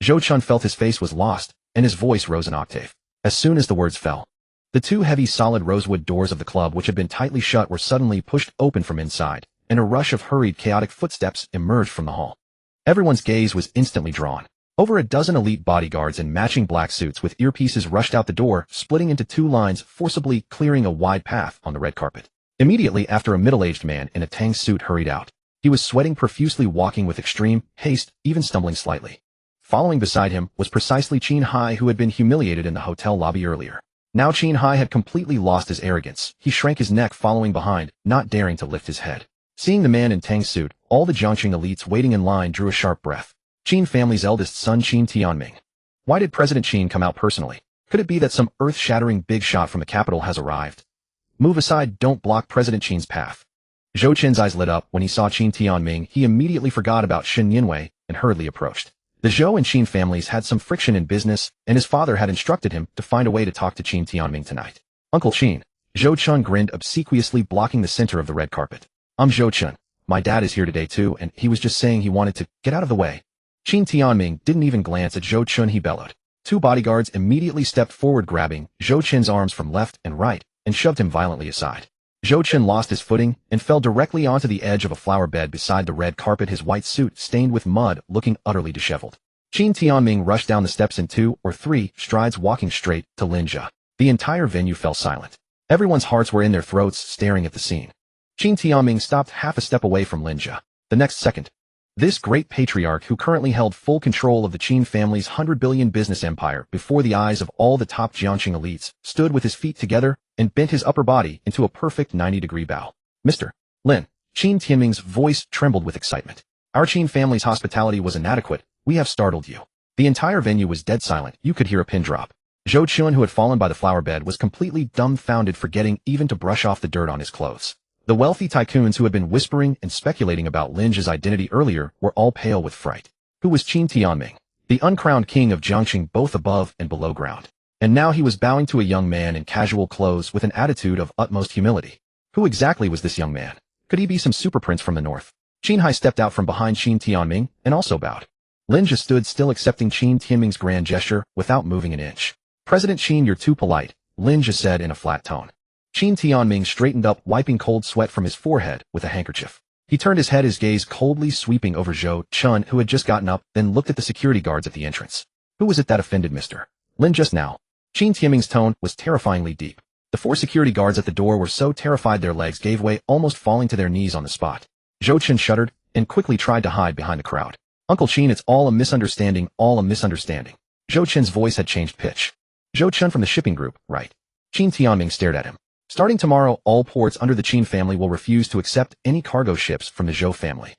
Zhou Chun felt his face was lost, and his voice rose an octave. As soon as the words fell, the two heavy solid rosewood doors of the club, which had been tightly shut, were suddenly pushed open from inside, and a rush of hurried, chaotic footsteps emerged from the hall. Everyone's gaze was instantly drawn. Over a dozen elite bodyguards in matching black suits with earpieces rushed out the door, splitting into two lines, forcibly clearing a wide path on the red carpet. Immediately after, a middle-aged man in a tang suit hurried out. He was sweating profusely, walking with extreme haste, even stumbling slightly. Following beside him was precisely Qin Hai, who had been humiliated in the hotel lobby earlier. Now Qin Hai had completely lost his arrogance. He shrank his neck, following behind, not daring to lift his head. Seeing the man in tang suit, all the Jiangqing elites waiting in line drew a sharp breath. Qin family's eldest son, Qin Tianming. Why did President Qin come out personally? Could it be that some earth-shattering big shot from the capital has arrived? Move aside, don't block President Qin's path. Zhou Chen's eyes lit up when he saw Qin Tianming. He immediately forgot about Shin Yinwei and hurriedly approached. The Zhou and Qin families had some friction in business, and his father had instructed him to find a way to talk to Qin Tianming tonight. Uncle Qin. Zhou Chun grinned obsequiously, blocking the center of the red carpet. I'm Zhou Chun. My dad is here today too, and he was just saying he wanted to get out of the way. Qin Tianming didn't even glance at Zhou Chun, he bellowed. Two bodyguards immediately stepped forward, grabbing Zhou Chun's arms from left and right, and shoved him violently aside. Zhou Chun lost his footing and fell directly onto the edge of a flower bed beside the red carpet, his white suit stained with mud, looking utterly disheveled. Qin Tianming rushed down the steps in 2 or 3 strides, walking straight to Lin Zhe. The entire venue fell silent. Everyone's hearts were in their throats, staring at the scene. Qin Tianming stopped half a step away from Lin Zhe. The next second, this great patriarch, who currently held full control of the Qin family's 100 billion business empire before the eyes of all the top Jiangqing elites, stood with his feet together and bent his upper body into a perfect 90-degree bow. Mr. Lin. Qin Tianming's voice trembled with excitement. Our Qin family's hospitality was inadequate. We have startled you. The entire venue was dead silent. You could hear a pin drop. Zhou Chun, who had fallen by the flower bed, was completely dumbfounded, forgetting even to brush off the dirt on his clothes. The wealthy tycoons who had been whispering and speculating about Lin Zhe's identity earlier were all pale with fright. Who was Qin Tianming? The uncrowned king of Jiangqing, both above and below ground. And now he was bowing to a young man in casual clothes with an attitude of utmost humility. Who exactly was this young man? Could he be some super prince from the north? Qin Hai stepped out from behind Qin Tianming and also bowed. Lin Zhe stood still, accepting Qin Tianming's grand gesture without moving an inch. President Qin, you're too polite, Lin Zhe said in a flat tone. Qin Tianming straightened up, wiping cold sweat from his forehead with a handkerchief. He turned his head, his gaze coldly sweeping over Zhou Chun, who had just gotten up, then looked at the security guards at the entrance. Who was it that offended Mr. Lin just now? Qin Tianming's tone was terrifyingly deep. The 4 security guards at the door were so terrified their legs gave way, almost falling to their knees on the spot. Zhou Chun shuddered and quickly tried to hide behind the crowd. Uncle Qin, it's all a misunderstanding, all a misunderstanding. Zhou Chun's voice had changed pitch. Zhou Chun from the shipping group, right? Qin Tianming stared at him. Starting tomorrow, all ports under the Qin family will refuse to accept any cargo ships from the Zhou family.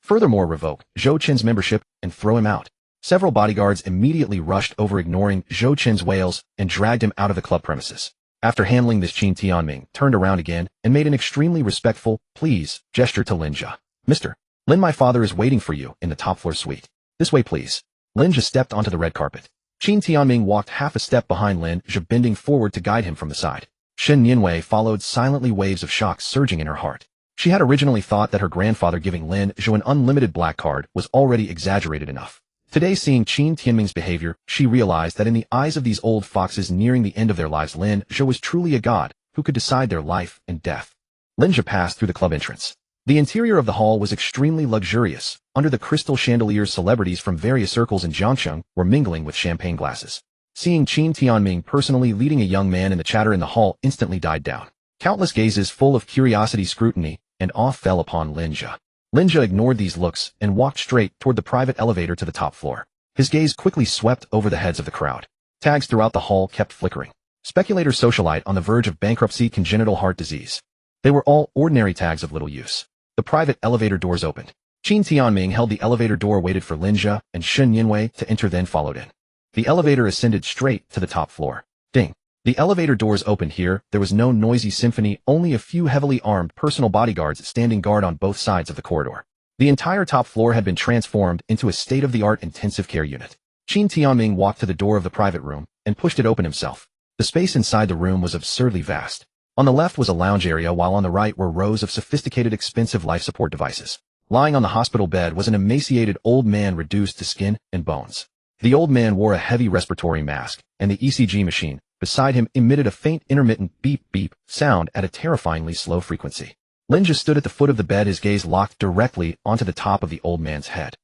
Furthermore, revoke Zhou Qin's membership and throw him out. Several bodyguards immediately rushed over, ignoring Zhou Qin's wails, and dragged him out of the club premises. After handling this, Qin Tianming turned around again and made an extremely respectful, please, gesture to Lin Zhe. Mr. Lin, my father is waiting for you in the top-floor suite. This way, please. Lin Zhe stepped onto the red carpet. Qin Tianming walked half a step behind Lin Zhe, bending forward to guide him from the side. Shen Nianwei followed silently, waves of shock surging in her heart. She had originally thought that her grandfather giving Lin Zhe an unlimited black card was already exaggerated enough. Today, seeing Qin Tianming's behavior, she realized that in the eyes of these old foxes nearing the end of their lives, Lin Zhe was truly a god who could decide their life and death. Lin Zhe passed through the club entrance. The interior of the hall was extremely luxurious. Under the crystal chandeliers, celebrities from various circles in Jiangcheng were mingling with champagne glasses. Seeing Qin Tianming personally leading a young man in, the chatter in the hall instantly died down. Countless gazes full of curiosity, scrutiny, and awe fell upon Lin Zhe. Lin Zhe ignored these looks and walked straight toward the private elevator to the top floor. His gaze quickly swept over the heads of the crowd. Tags throughout the hall kept flickering. Speculator, socialite on the verge of bankruptcy, congenital heart disease. They were all ordinary tags of little use. The private elevator doors opened. Qin Tianming held the elevator door, waited for Lin Zhe and Shen Nianwei to enter, then followed in. The elevator ascended straight to the top floor. Ding! The elevator doors opened. Here, there was no noisy symphony, only a few heavily armed personal bodyguards standing guard on both sides of the corridor. The entire top floor had been transformed into a state-of-the-art intensive care unit. Qin Tianming walked to the door of the private room and pushed it open himself. The space inside the room was absurdly vast. On the left was a lounge area, while on the right were rows of sophisticated, expensive life support devices. Lying on the hospital bed was an emaciated old man reduced to skin and bones. The old man wore a heavy respiratory mask, and the ECG machine beside him emitted a faint, intermittent beep-beep sound at a terrifyingly slow frequency. Lin Zhe stood at the foot of the bed, his gaze locked directly onto the top of the old man's head.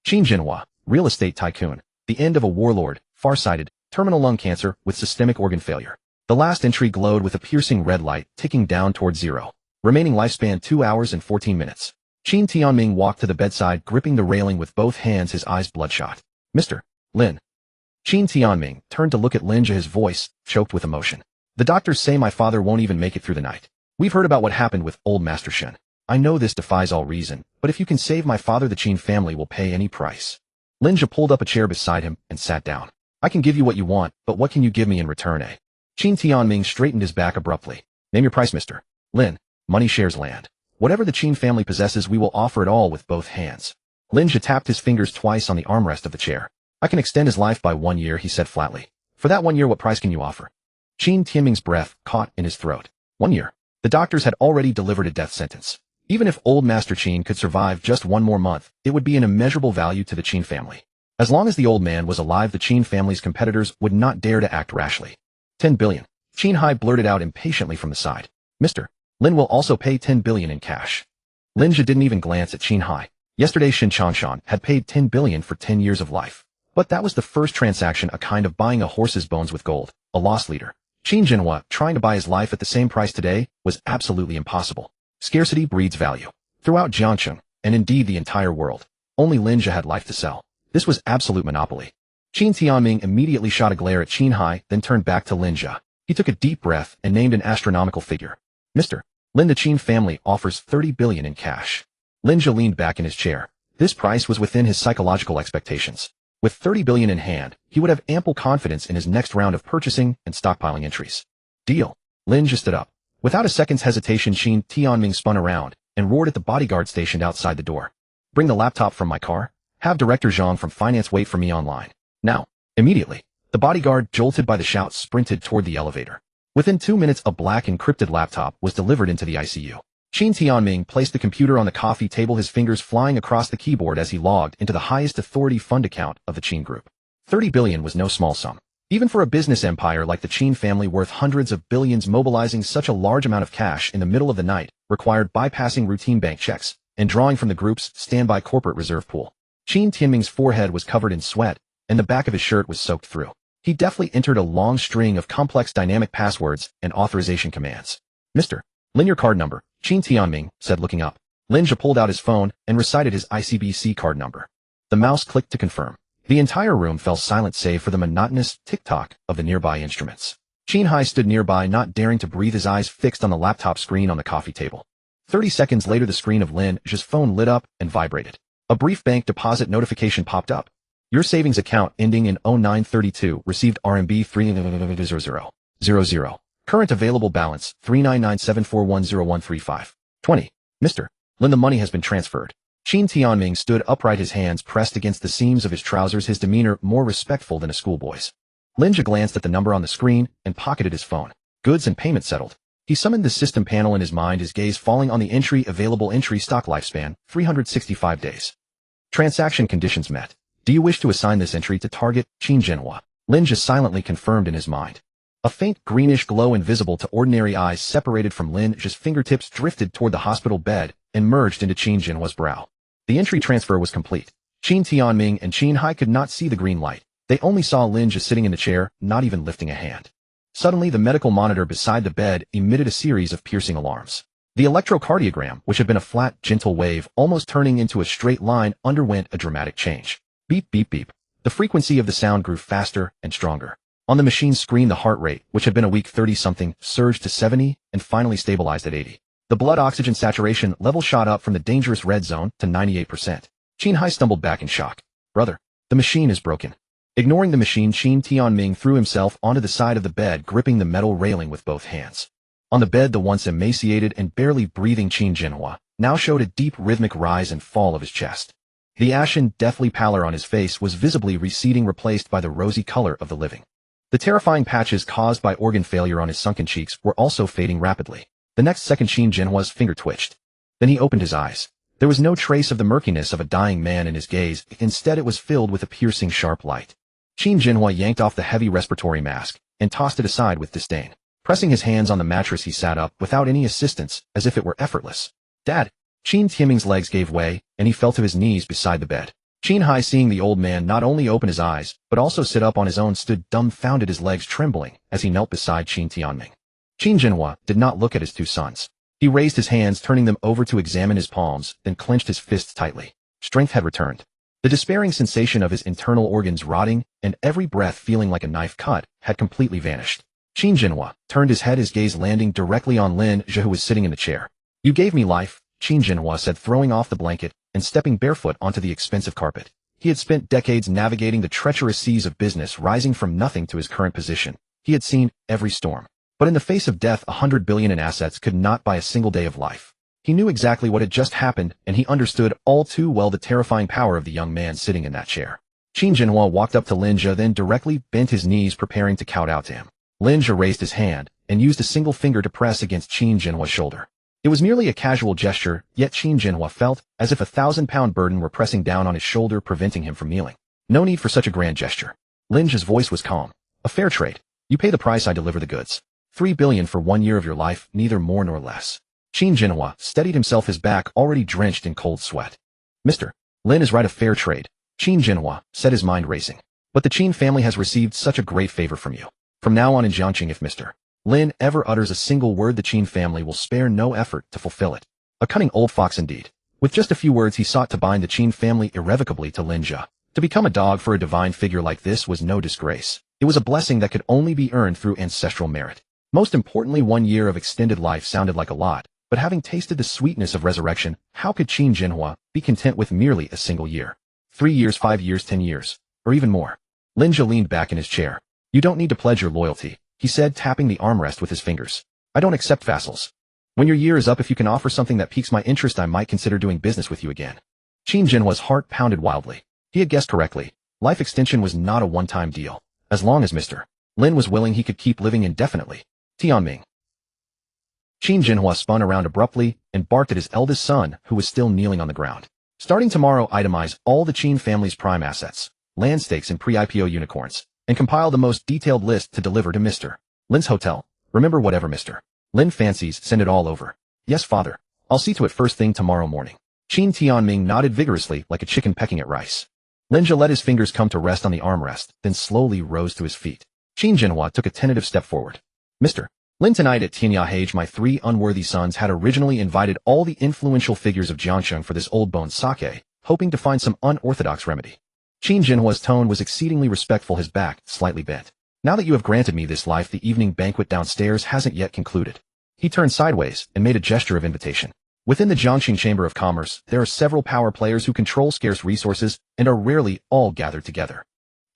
Qin Jinhua, real estate tycoon, the end of a warlord, farsighted, terminal lung cancer with systemic organ failure. The last entry glowed with a piercing red light, ticking down toward zero. Remaining lifespan 2 hours and 14 minutes. Qin Tianming walked to the bedside, gripping the railing with both hands, his eyes bloodshot. Mr. Lin. Qin Tianming turned to look at Lin Zhe, his voice choked with emotion. The doctors say my father won't even make it through the night. We've heard about what happened with old Master Shen. I know this defies all reason, but if you can save my father, the Qin family will pay any price. Lin Zhe pulled up a chair beside him and sat down. I can give you what you want, but what can you give me in return, eh? Qin Tianming straightened his back abruptly. Name your price, Mr. Lin. Money, shares, land. Whatever the Qin family possesses, we will offer it all with both hands. Lin Zhe tapped his fingers twice on the armrest of the chair. I can extend his life by 1 year, he said flatly. For that 1 year, what price can you offer? Qin Tianming's breath caught in his throat. 1 year. The doctors had already delivered a death sentence. Even if old Master Qin could survive just 1 more month, it would be an immeasurable value to the Qin family. As long as the old man was alive, the Qin family's competitors would not dare to act rashly. 10 billion. Qin Hai blurted out impatiently from the side. Mr. Lin will also pay 10 billion in cash. Lin Zhe didn't even glance at Qin Hai. Yesterday, Shin Changshan had paid 10 billion for 10 years of life. But that was the first transaction, a kind of buying a horse's bones with gold, a loss leader. Qin Jinhua trying to buy his life at the same price today was absolutely impossible. Scarcity breeds value. Throughout Jiangcheng, and indeed the entire world, only Lin Zhe had life to sell. This was absolute monopoly. Qin Tianming immediately shot a glare at Qin Hai, then turned back to Lin Zhe. He took a deep breath and named an astronomical figure. Mr. Lin, the Qin family offers 30 billion in cash. Lin Zhe leaned back in his chair. This price was within his psychological expectations. With 30 billion in hand, he would have ample confidence in his next round of purchasing and stockpiling entries. Deal. Lin Zhe stood up. Without a second's hesitation, Qin Tianming spun around and roared at the bodyguard stationed outside the door. Bring the laptop from my car. Have Director Zhang from finance wait for me online. Now. Immediately. The bodyguard, jolted by the shout, sprinted toward the elevator. Within 2 minutes, a black encrypted laptop was delivered into the ICU. Qin Tianming placed the computer on the coffee table, his fingers flying across the keyboard as he logged into the highest authority fund account of the Qin group. 30 billion was no small sum. Even for a business empire like the Qin family worth hundreds of billions, mobilizing such a large amount of cash in the middle of the night required bypassing routine bank checks and drawing from the group's standby corporate reserve pool. Qin Tianming's forehead was covered in sweat, and the back of his shirt was soaked through. He deftly entered a long string of complex dynamic passwords and authorization commands. Mr. Lin, your card number, Qin Tianming said, looking up. Lin Zhe pulled out his phone and recited his ICBC card number. The mouse clicked to confirm. The entire room fell silent save for the monotonous tick-tock of the nearby instruments. Qin Hai stood nearby, not daring to breathe, his eyes fixed on the laptop screen on the coffee table. 30 seconds later, the screen of Lin Zhe's phone lit up and vibrated. A brief bank deposit notification popped up. Your savings account ending in 0932 received RMB 30000. Current available balance 39974100135. 20. Mr. Lin, the money has been transferred. Qin Tianming stood upright, his hands pressed against the seams of his trousers, his demeanor more respectful than a schoolboy's. Lin Zhe glanced at the number on the screen and pocketed his phone. Goods and payment settled. He summoned the system panel in his mind, his gaze falling on the entry available entry stock lifespan, 365 days. Transaction conditions met. Do you wish to assign this entry to target Qin Jinhua? Lin Zhe silently confirmed in his mind. A faint greenish glow invisible to ordinary eyes separated from Lin Zhe's fingertips drifted toward the hospital bed and merged into Qin Jinhua's brow. The entry transfer was complete. Qin Tianming and Qin Hai could not see the green light. They only saw Lin Zhe sitting in the chair, not even lifting a hand. Suddenly, the medical monitor beside the bed emitted a series of piercing alarms. The electrocardiogram, which had been a flat, gentle wave almost turning into a straight line, underwent a dramatic change. Beep, beep, beep. The frequency of the sound grew faster and stronger. On the machine's screen, the heart rate, which had been a weak 30-something, surged to 70 and finally stabilized at 80. The blood oxygen saturation level shot up from the dangerous red zone to 98%. Qin Hai stumbled back in shock. Brother, the machine is broken. Ignoring the machine, Qin Tianming threw himself onto the side of the bed, gripping the metal railing with both hands. On the bed, the once emaciated and barely breathing Qin Jinhua now showed a deep rhythmic rise and fall of his chest. The ashen, deathly pallor on his face was visibly receding, replaced by the rosy color of the living. The terrifying patches caused by organ failure on his sunken cheeks were also fading rapidly. The next second, Qin Jinhua's finger twitched. Then he opened his eyes. There was no trace of the murkiness of a dying man in his gaze. Instead, it was filled with a piercing, sharp light. Qin Jinhua yanked off the heavy respiratory mask and tossed it aside with disdain. Pressing his hands on the mattress, he sat up without any assistance, as if it were effortless. Dad! Qin Tianming's legs gave way, and he fell to his knees beside the bed. Qin Hai, seeing the old man not only open his eyes, but also sit up on his own, stood dumbfounded, his legs trembling, as he knelt beside Qin Tianming. Qin Jinhua did not look at his two sons. He raised his hands, turning them over to examine his palms, then clenched his fists tightly. Strength had returned. The despairing sensation of his internal organs rotting, and every breath feeling like a knife cut, had completely vanished. Qin Jinhua turned his head, his gaze landing directly on Lin Zhe, who was sitting in the chair. You gave me life, Qin Jinhua said, throwing off the blanket and stepping barefoot onto the expensive carpet. He had spent decades navigating the treacherous seas of business, rising from nothing to his current position. He had seen every storm. But in the face of death, 100 billion in assets could not buy a single day of life. He knew exactly what had just happened, and he understood all too well the terrifying power of the young man sitting in that chair. Qin Jinhua walked up to Lin Zhe, then directly bent his knees, preparing to kowtow to him. Lin Zhe raised his hand and used a single finger to press against Qin Jinhua's shoulder. It was merely a casual gesture, yet Qin Jinhua felt as if a 1,000-pound burden were pressing down on his shoulder, preventing him from kneeling. No need for such a grand gesture. Lin Zhe's voice was calm. A fair trade. You pay the price, I deliver the goods. 3 billion for 1 year of your life, neither more nor less. Qin Jinhua steadied himself, his back already drenched in cold sweat. Mr. Lin is right, a fair trade. Qin Jinhua said, his mind racing. But the Qin family has received such a great favor from you. From now on in Jiangqing, if Mr. Lin ever utters a single word, the Qin family will spare no effort to fulfill it. A cunning old fox indeed. With just a few words, he sought to bind the Qin family irrevocably to Lin Zhe. To become a dog for a divine figure like this was no disgrace. It was a blessing that could only be earned through ancestral merit. Most importantly, 1 year of extended life sounded like a lot, but having tasted the sweetness of resurrection, how could Qin Jinhua be content with merely a single year? 3 years, 5 years, 10 years, or even more. Lin Zhe leaned back in his chair. You don't need to pledge your loyalty, he said, tapping the armrest with his fingers. I don't accept vassals. When your year is up, if you can offer something that piques my interest, I might consider doing business with you again. Qin Jinhua's heart pounded wildly. He had guessed correctly. Life extension was not a one-time deal. As long as Mr. Lin was willing, he could keep living indefinitely. Tianming. Qin Jinhua spun around abruptly and barked at his eldest son, who was still kneeling on the ground. Starting tomorrow, itemize all the Qin family's prime assets, land stakes and pre-IPO unicorns, and compile the most detailed list to deliver to Mr. Lin's hotel. Remember, whatever Mr. Lin fancies, send it all over. Yes, father. I'll see to it first thing tomorrow morning. Qin Tianming nodded vigorously like a chicken pecking at rice. Lin Zhe let his fingers come to rest on the armrest, then slowly rose to his feet. Qin Jinhua took a tentative step forward. Mr. Lin, tonight at Tianyahage, my 3 unworthy sons had originally invited all the influential figures of Jiangsheng for this old bone sake, hoping to find some unorthodox remedy. Qin Jinhua's tone was exceedingly respectful, his back slightly bent. Now that you have granted me this life, the evening banquet downstairs hasn't yet concluded. He turned sideways and made a gesture of invitation. Within the Jiangxing Chamber of Commerce, there are several power players who control scarce resources and are rarely all gathered together.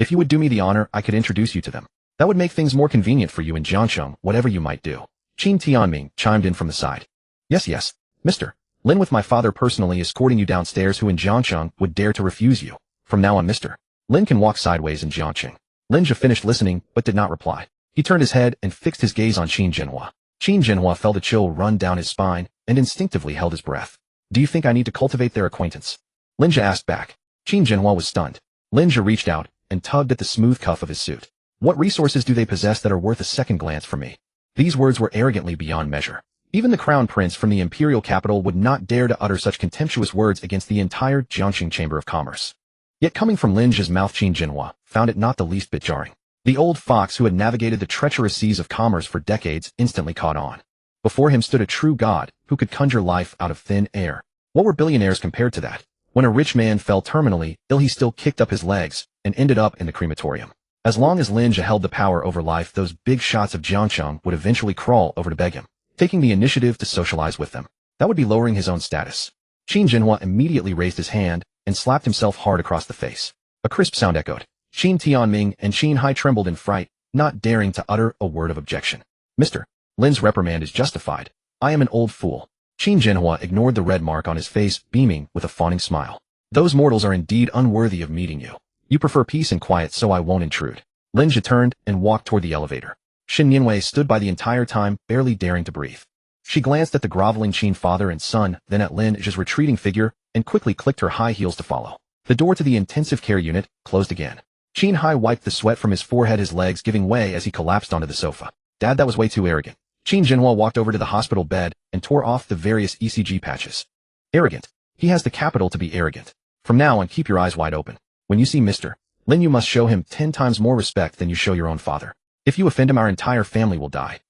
If you would do me the honor, I could introduce you to them. That would make things more convenient for you in Jiangxing, whatever you might do. Qin Tianming chimed in from the side. Yes, Mr. Lin with my father personally escorting you downstairs. Who in Jiangxing would dare to refuse you? From now on Mr. Lin can walk sideways in Jiangxing. Lin Zhe finished listening, but did not reply. He turned his head and fixed his gaze on Qin Jinhua. Qin Jinhua felt a chill run down his spine and instinctively held his breath. Do you think I need to cultivate their acquaintance? Lin Zhe asked back. Qin Jinhua was stunned. Lin Zhe reached out and tugged at the smooth cuff of his suit. What resources do they possess that are worth a second glance from me? These words were arrogantly beyond measure. Even the crown prince from the imperial capital would not dare to utter such contemptuous words against the entire Jiangxing Chamber of Commerce. Yet coming from Lin Zhe's mouth, Qin Jinhua found it not the least bit jarring. The old fox who had navigated the treacherous seas of commerce for decades instantly caught on. Before him stood a true god who could conjure life out of thin air. What were billionaires compared to that? When a rich man fell terminally ill, he still kicked up his legs and ended up in the crematorium. As long as Lin Zhe held the power over life, those big shots of Jiangxing would eventually crawl over to beg him, taking the initiative to socialize with them. That would be lowering his own status. Qin Jinhua immediately raised his hand and slapped himself hard across the face. A crisp sound echoed. Qin Tianming and Qin Hai trembled in fright, not daring to utter a word of objection. Mr. Lin's reprimand is justified. I am an old fool. Qin Jinhua ignored the red mark on his face, beaming with a fawning smile. Those mortals are indeed unworthy of meeting you. You prefer peace and quiet, so I won't intrude. Lin Zhe turned and walked toward the elevator. Shen Yinwei stood by the entire time, barely daring to breathe. She glanced at the groveling Qin father and son, then at Lin Zhe's retreating figure, and quickly clicked her high heels to follow. The door to the intensive care unit closed again. Qin Hai wiped the sweat from his forehead, his legs giving way as he collapsed onto the sofa. Dad, that was way too arrogant. Qin Jinhua walked over to the hospital bed and tore off the various ECG patches. Arrogant. He has the capital to be arrogant. From now on, keep your eyes wide open. When you see Mr. Lin, you must show him 10 times more respect than you show your own father. If you offend him, our entire family will die.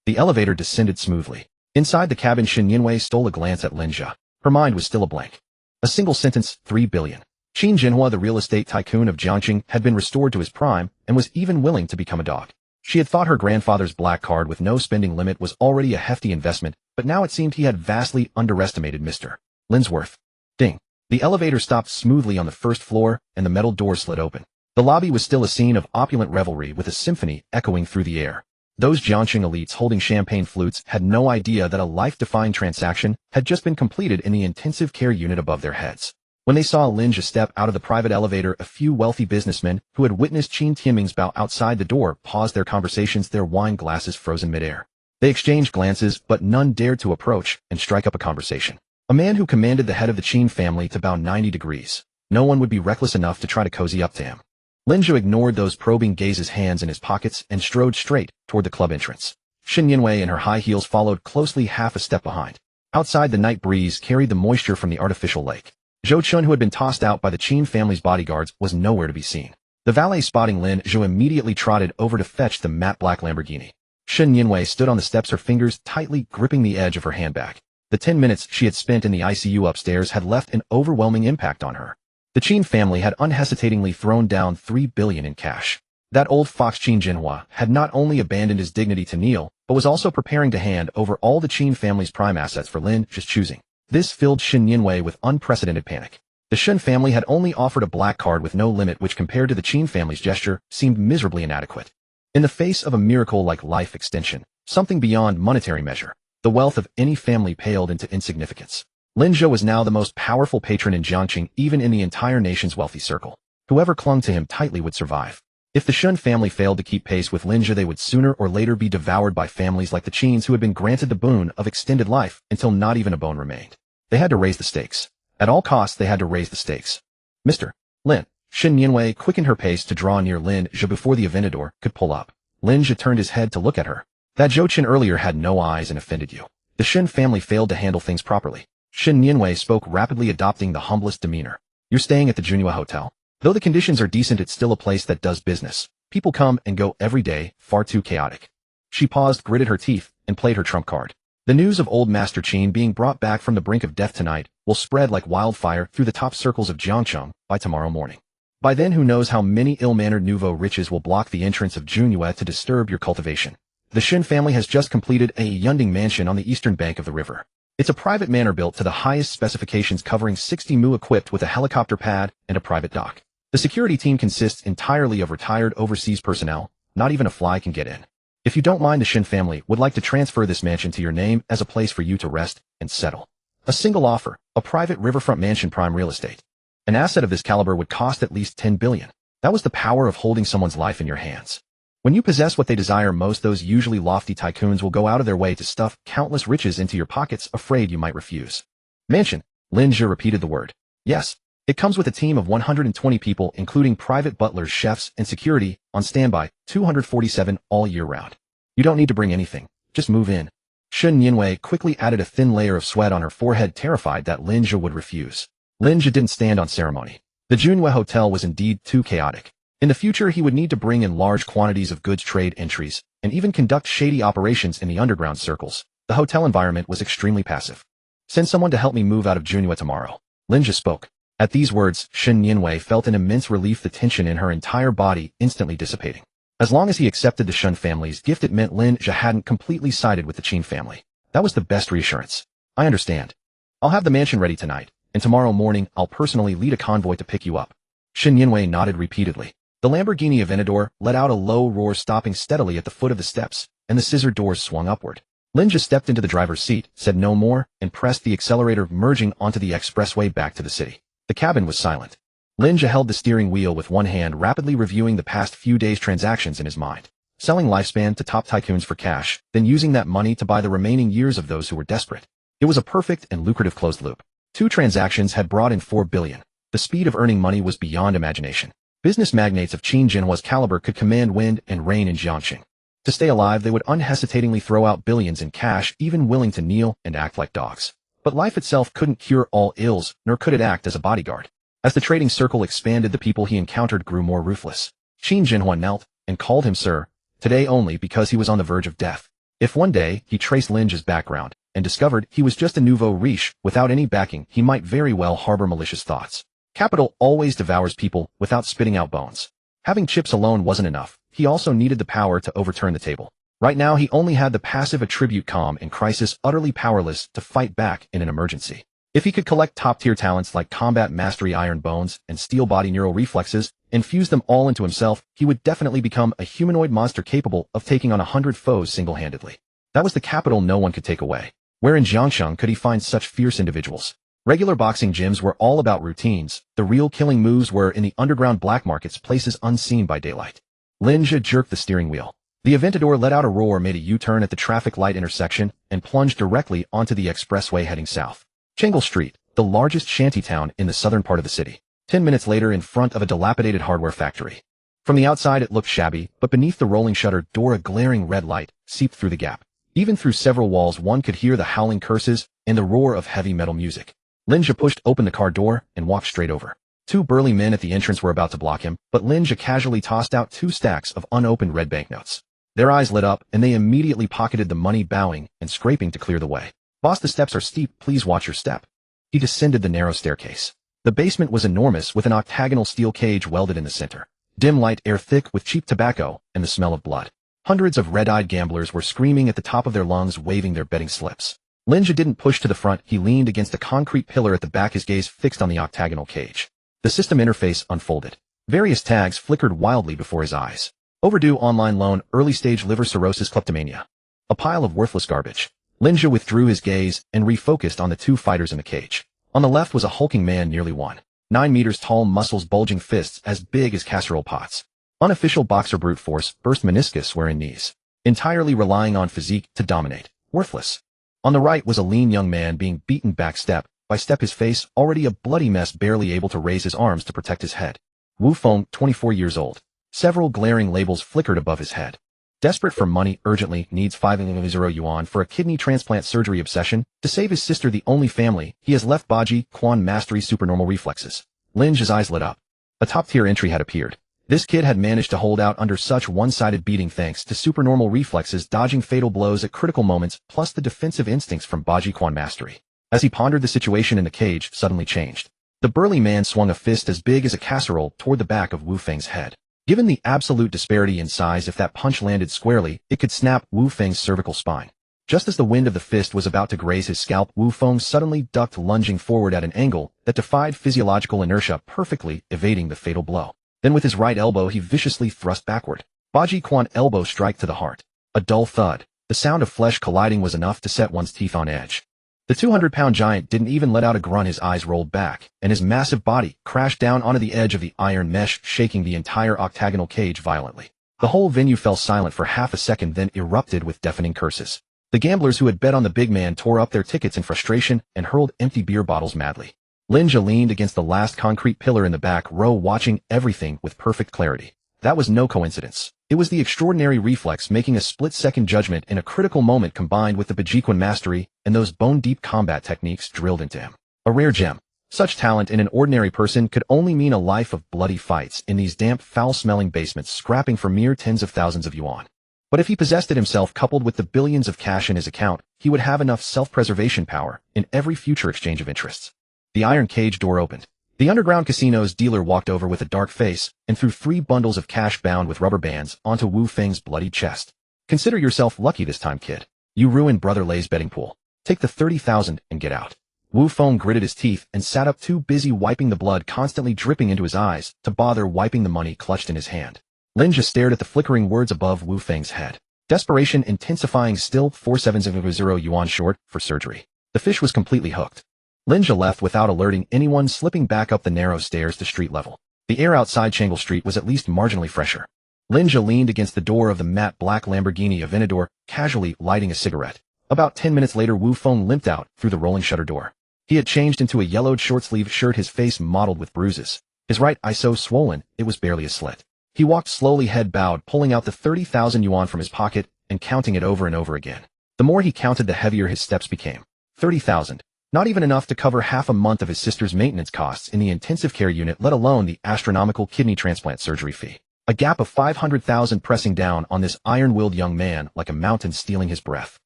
The elevator descended smoothly. Inside the cabin, Shen Yinwei stole a glance at Lin Zhe. Her mind was still a blank. A single sentence, 3 billion. Qin Jinhua, the real estate tycoon of Jiangxing, had been restored to his prime and was even willing to become a dog. She had thought her grandfather's black card with no spending limit was already a hefty investment, but now it seemed he had vastly underestimated Mr. Lin's worth. Ding. The elevator stopped smoothly on the first floor, and the metal door slid open. The lobby was still a scene of opulent revelry with a symphony echoing through the air. Those Jiangxing elites holding champagne flutes had no idea that a life-defying transaction had just been completed in the intensive care unit above their heads. When they saw Lin Zhe step out of the private elevator, a few wealthy businessmen who had witnessed Qin Tianming's bow outside the door paused their conversations, their wine glasses frozen midair. They exchanged glances, but none dared to approach and strike up a conversation. A man who commanded the head of the Qin family to bow 90 degrees. No one would be reckless enough to try to cozy up to him. Lin Zhe ignored those probing gazes, hands in his pockets, and strode straight toward the club entrance. Shen Yinwei in her high heels followed closely, half a step behind. Outside, the night breeze carried the moisture from the artificial lake. Zhou Chun, who had been tossed out by the Qin family's bodyguards, was nowhere to be seen. The valet, spotting Lin Zhe, immediately trotted over to fetch the matte black Lamborghini. Shen Yinwei stood on the steps, her fingers tightly gripping the edge of her handbag. The 10 minutes she had spent in the ICU upstairs had left an overwhelming impact on her. The Qin family had unhesitatingly thrown down 3 billion in cash. That old fox Qin Jinhua had not only abandoned his dignity to kneel, but was also preparing to hand over all the Qin family's prime assets for Lin Zhe's choosing. This filled Shen Yinwei with unprecedented panic. The Shen family had only offered a black card with no limit, which compared to the Qin family's gesture seemed miserably inadequate. In the face of a miracle like life extension, something beyond monetary measure, the wealth of any family paled into insignificance. Lin Zhe was now the most powerful patron in Jiangxing, even in the entire nation's wealthy circle. Whoever clung to him tightly would survive. If the Shen family failed to keep pace with Lin Zhe, they would sooner or later be devoured by families like the Qins, who had been granted the boon of extended life until not even a bone remained. They had to raise the stakes. At all costs, they had to raise the stakes. Mr. Lin. Shen Yinwei quickened her pace to draw near Lin Zhe before the Aventador could pull up. Lin Zhe turned his head to look at her. That Zhou Chen earlier had no eyes and offended you. The Shen family failed to handle things properly. Shen Yinwei spoke rapidly, adopting the humblest demeanor. You're staying at the Junhua Hotel. Though the conditions are decent, it's still a place that does business. People come and go every day, far too chaotic. She paused, gritted her teeth, and played her trump card. The news of old Master Qin being brought back from the brink of death tonight will spread like wildfire through the top circles of Jiangxing by tomorrow morning. By then, who knows how many ill-mannered nouveau riches will block the entrance of Junhua to disturb your cultivation. The Shen family has just completed a Yunding mansion on the eastern bank of the river. It's a private manor built to the highest specifications covering 60 mu equipped with a helicopter pad and a private dock. The security team consists entirely of retired overseas personnel. Not even a fly can get in. If you don't mind, the Shin family would like to transfer this mansion to your name as a place for you to rest and settle. A single offer, a private riverfront mansion, prime real estate. An asset of this caliber would cost at least 10 billion. That was the power of holding someone's life in your hands. When you possess what they desire most, those usually lofty tycoons will go out of their way to stuff countless riches into your pockets, afraid you might refuse. Mansion. Lin Zhe repeated the word. Yes. It comes with a team of 120 people, including private butlers, chefs, and security, on standby, 247 all year round. You don't need to bring anything. Just move in. Shun Yinwei quickly added a thin layer of sweat on her forehead, terrified that Lin Zhe would refuse. Lin Zhe didn't stand on ceremony. The Junwei Hotel was indeed too chaotic. In the future, he would need to bring in large quantities of goods trade entries, and even conduct shady operations in the underground circles. The hotel environment was extremely passive. Send someone to help me move out of Junwei tomorrow. Lin Zhe spoke. At these words, Shin Yinwei felt an immense relief, the tension in her entire body instantly dissipating. As long as he accepted the Shun family's gift, it meant Lin Zhe hadn't completely sided with the Qin family. That was the best reassurance. I understand. I'll have the mansion ready tonight, and tomorrow morning I'll personally lead a convoy to pick you up. Shin Yinwei nodded repeatedly. The Lamborghini Aventador let out a low roar, stopping steadily at the foot of the steps, and the scissor doors swung upward. Lin Zhe stepped into the driver's seat, said no more, and pressed the accelerator, merging onto the expressway back to the city. The cabin was silent. Lin Zhe held the steering wheel with one hand, rapidly reviewing the past few days' transactions in his mind. Selling lifespan to top tycoons for cash, then using that money to buy the remaining years of those who were desperate. It was a perfect and lucrative closed loop. 2 transactions had brought in 4 billion. The speed of earning money was beyond imagination. Business magnates of Qin Jinhua's caliber could command wind and rain in Jiangxing. To stay alive, they would unhesitatingly throw out billions in cash, even willing to kneel and act like dogs. But life itself couldn't cure all ills, nor could it act as a bodyguard. As the trading circle expanded, the people he encountered grew more ruthless. Qin Jinhua knelt and called him sir, today only because he was on the verge of death. If one day he traced Lin Zhe's background and discovered he was just a nouveau riche without any backing, he might very well harbor malicious thoughts. Capital always devours people without spitting out bones. Having chips alone wasn't enough. He also needed the power to overturn the table. Right now, he only had the passive attribute calm in crisis, utterly powerless to fight back in an emergency. If he could collect top-tier talents like combat mastery, iron bones, and steel body neural reflexes, and fuse them all into himself, he would definitely become a humanoid monster capable of taking on 100 foes single-handedly. That was the capital no one could take away. Where in Jiangxing could he find such fierce individuals? Regular boxing gyms were all about routines. The real killing moves were in the underground black markets, places unseen by daylight. Lin Zhe jerked the steering wheel. The Aventador let out a roar, made a U-turn at the traffic light intersection, and plunged directly onto the expressway heading south. Chengle Street, the largest shantytown in the southern part of the city. 10 minutes later, in front of a dilapidated hardware factory. From the outside it looked shabby, but beneath the rolling shutter door a glaring red light seeped through the gap. Even through several walls one could hear the howling curses and the roar of heavy metal music. Lin Zhe pushed open the car door and walked straight over. 2 burly men at the entrance were about to block him, but Lin Zhe casually tossed out 2 stacks of unopened red banknotes. Their eyes lit up, and they immediately pocketed the money, bowing and scraping to clear the way. Boss, the steps are steep, please watch your step. He descended the narrow staircase. The basement was enormous, with an octagonal steel cage welded in the center. Dim light, air thick with cheap tobacco and the smell of blood. Hundreds of red-eyed gamblers were screaming at the top of their lungs, waving their betting slips. Lin Zhe didn't push to the front. He leaned against a concrete pillar at the back, his gaze fixed on the octagonal cage. The system interface unfolded. Various tags flickered wildly before his eyes. Overdue online loan, early-stage liver cirrhosis, kleptomania. A pile of worthless garbage. Lin Zhe withdrew his gaze and refocused on the 2 fighters in the cage. On the left was a hulking man, nearly 1.9 meters tall, muscles bulging, fists as big as casserole pots. Unofficial boxer, brute force, burst meniscus wherein knees. Entirely relying on physique to dominate. Worthless. On the right was a lean young man being beaten back step by step, his face already a bloody mess, barely able to raise his arms to protect his head. Wu Feng, 24 years old. Several glaring labels flickered above his head. Desperate for money, urgently, needs 5,000 yuan for a kidney transplant surgery, obsession, to save his sister, the only family he has left. Baji, Quan mastery, supernormal reflexes. Lin Zhe's eyes lit up. A top-tier entry had appeared. This kid had managed to hold out under such one-sided beating thanks to supernormal reflexes, dodging fatal blows at critical moments, plus the defensive instincts from Baji Quan mastery. As he pondered, the situation in the cage suddenly changed. The burly man swung a fist as big as a casserole toward the back of Wu Feng's head. Given the absolute disparity in size, if that punch landed squarely, it could snap Wu Feng's cervical spine. Just as the wind of the fist was about to graze his scalp, Wu Feng suddenly ducked, lunging forward at an angle that defied physiological inertia, perfectly evading the fatal blow. Then with his right elbow he viciously thrust backward. Baji Quan elbow strike to the heart. A dull thud. The sound of flesh colliding was enough to set one's teeth on edge. The 200-pound giant didn't even let out a grunt. His eyes rolled back, and his massive body crashed down onto the edge of the iron mesh, shaking the entire octagonal cage violently. The whole venue fell silent for half a second, then erupted with deafening curses. The gamblers who had bet on the big man tore up their tickets in frustration and hurled empty beer bottles madly. Lin Zhe leaned against the last concrete pillar in the back row, watching everything with perfect clarity. That was no coincidence. It was the extraordinary reflex making a split-second judgment in a critical moment, combined with the Bajiquan mastery and those bone-deep combat techniques drilled into him. A rare gem. Such talent in an ordinary person could only mean a life of bloody fights in these damp, foul-smelling basements, scrapping for mere tens of thousands of yuan. But if he possessed it himself, coupled with the billions of cash in his account, he would have enough self-preservation power in every future exchange of interests. The iron cage door opened. The underground casino's dealer walked over with a dark face and threw 3 bundles of cash bound with rubber bands onto Wu Feng's bloody chest. Consider yourself lucky this time, kid. You ruined Brother Lei's betting pool. Take the 30,000 and get out. Wu Feng gritted his teeth and sat up, too busy wiping the blood constantly dripping into his eyes to bother wiping the money clutched in his hand. Lin Zhe stared at the flickering words above Wu Feng's head. Desperation intensifying, still 4700 yuan short for surgery. The fish was completely hooked. Lin Zhe left without alerting anyone, slipping back up the narrow stairs to street level. The air outside Changle Street was at least marginally fresher. Lin Zhe leaned against the door of the matte black Lamborghini Aventador, casually lighting a cigarette. About 10 minutes later, Wu Feng limped out through the rolling shutter door. He had changed into a yellowed short-sleeved shirt, his face mottled with bruises. His right eye so swollen, it was barely a slit. He walked slowly, head bowed, pulling out the 30,000 yuan from his pocket and counting it over and over again. The more he counted, the heavier his steps became. 30,000. Not even enough to cover half a month of his sister's maintenance costs in the intensive care unit, let alone the astronomical kidney transplant surgery fee. A gap of 500,000 pressing down on this iron-willed young man like a mountain, stealing his breath.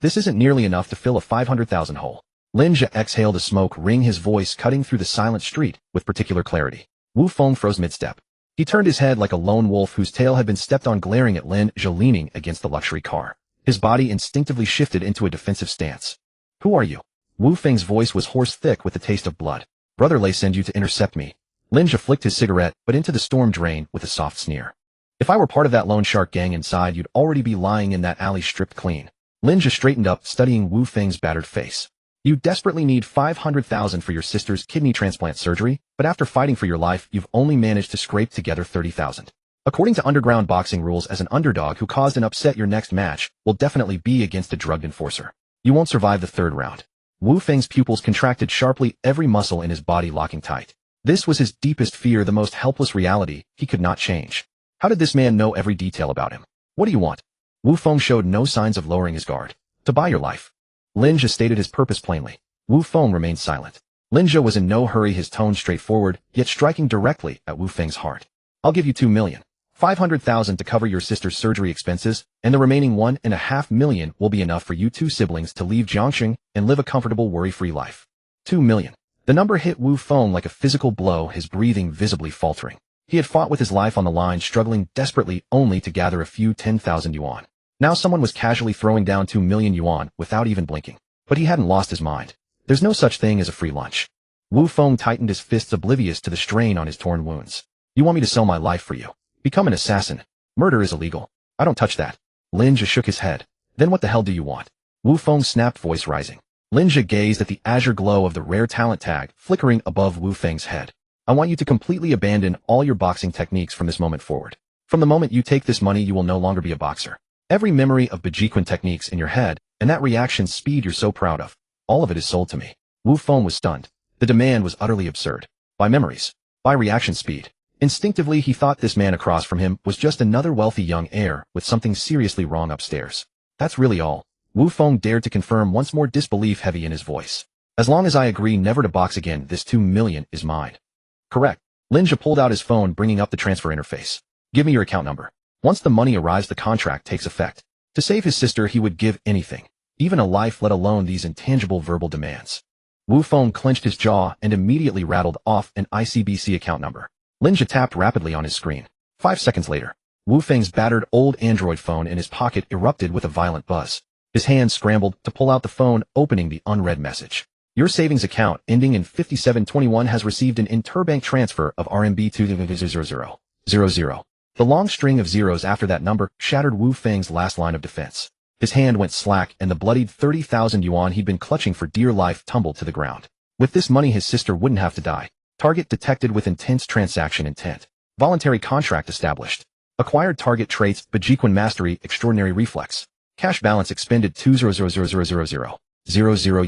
This isn't nearly enough to fill a 500,000 hole. Lin Zhe exhaled a smoke ring, his voice cutting through the silent street with particular clarity. Wu Feng froze mid-step. He turned his head like a lone wolf whose tail had been stepped on, glaring at Lin Zhe leaning against the luxury car. His body instinctively shifted into a defensive stance. Who are you? Wu Feng's voice was hoarse, thick with the taste of blood. Brother Lei sent you to intercept me. Lin Zhe flicked his cigarette, but into the storm drain with a soft sneer. If I were part of that loan shark gang inside, you'd already be lying in that alley stripped clean. Lin Zhe straightened up, studying Wu Feng's battered face. You desperately need 500,000 for your sister's kidney transplant surgery, but after fighting for your life, you've only managed to scrape together 30,000. According to underground boxing rules, as an underdog who caused an upset, your next match will definitely be against a drugged enforcer. You won't survive the 3rd round. Wu Feng's pupils contracted sharply, every muscle in his body locking tight. This was his deepest fear, the most helpless reality he could not change. How did this man know every detail about him? What do you want? Wu Feng showed no signs of lowering his guard. To buy your life. Lin Zhe stated his purpose plainly. Wu Feng remained silent. Lin Zhe was in no hurry, his tone straightforward, yet striking directly at Wu Feng's heart. I'll give you 2 million. 500,000 to cover your sister's surgery expenses, and the remaining 1.5 million will be enough for you 2 siblings to leave Jiangxing and live a comfortable, worry-free life. 2 million. The number hit Wu Feng like a physical blow, his breathing visibly faltering. He had fought with his life on the line, struggling desperately only to gather a few 10,000 yuan. Now someone was casually throwing down 2 million yuan without even blinking. But he hadn't lost his mind. There's no such thing as a free lunch. Wu Feng tightened his fists, oblivious to the strain on his torn wounds. You want me to sell my life for you? Become an assassin. Murder is illegal. I don't touch that. Lin Zhe shook his head. Then what the hell do you want? Wu Feng snapped, voice rising. Lin Zhe gazed at the azure glow of the rare talent tag flickering above Wu Feng's head. I want you to completely abandon all your boxing techniques from this moment forward. From the moment you take this money, you will no longer be a boxer. Every memory of Bajiquan techniques in your head, and that reaction speed you're so proud of, all of it is sold to me. Wu Feng was stunned. The demand was utterly absurd. By memories. By reaction speed. Instinctively, he thought this man across from him was just another wealthy young heir with something seriously wrong upstairs. That's really all. Wu Feng dared to confirm, once more, disbelief heavy in his voice. As long as I agree never to box again, this 2 million is mine. Correct. Lin Zhe pulled out his phone, bringing up the transfer interface. Give me your account number. Once the money arrives, the contract takes effect. To save his sister, he would give anything. Even a life, let alone these intangible verbal demands. Wu Feng clenched his jaw and immediately rattled off an ICBC account number. Lin Zhe tapped rapidly on his screen. 5 seconds later, Wu Feng's battered old Android phone in his pocket erupted with a violent buzz. His hand scrambled to pull out the phone, opening the unread message. Your savings account ending in 5721 has received an interbank transfer of RMB 20000. The long string of zeros after that number shattered Wu Feng's last line of defense. His hand went slack and the bloodied 30,000 yuan he'd been clutching for dear life tumbled to the ground. With this money his sister wouldn't have to die. Target detected with intense transaction intent. Voluntary contract established. Acquired target traits, Bajiquan mastery, extraordinary reflex. Cash balance expended 200,000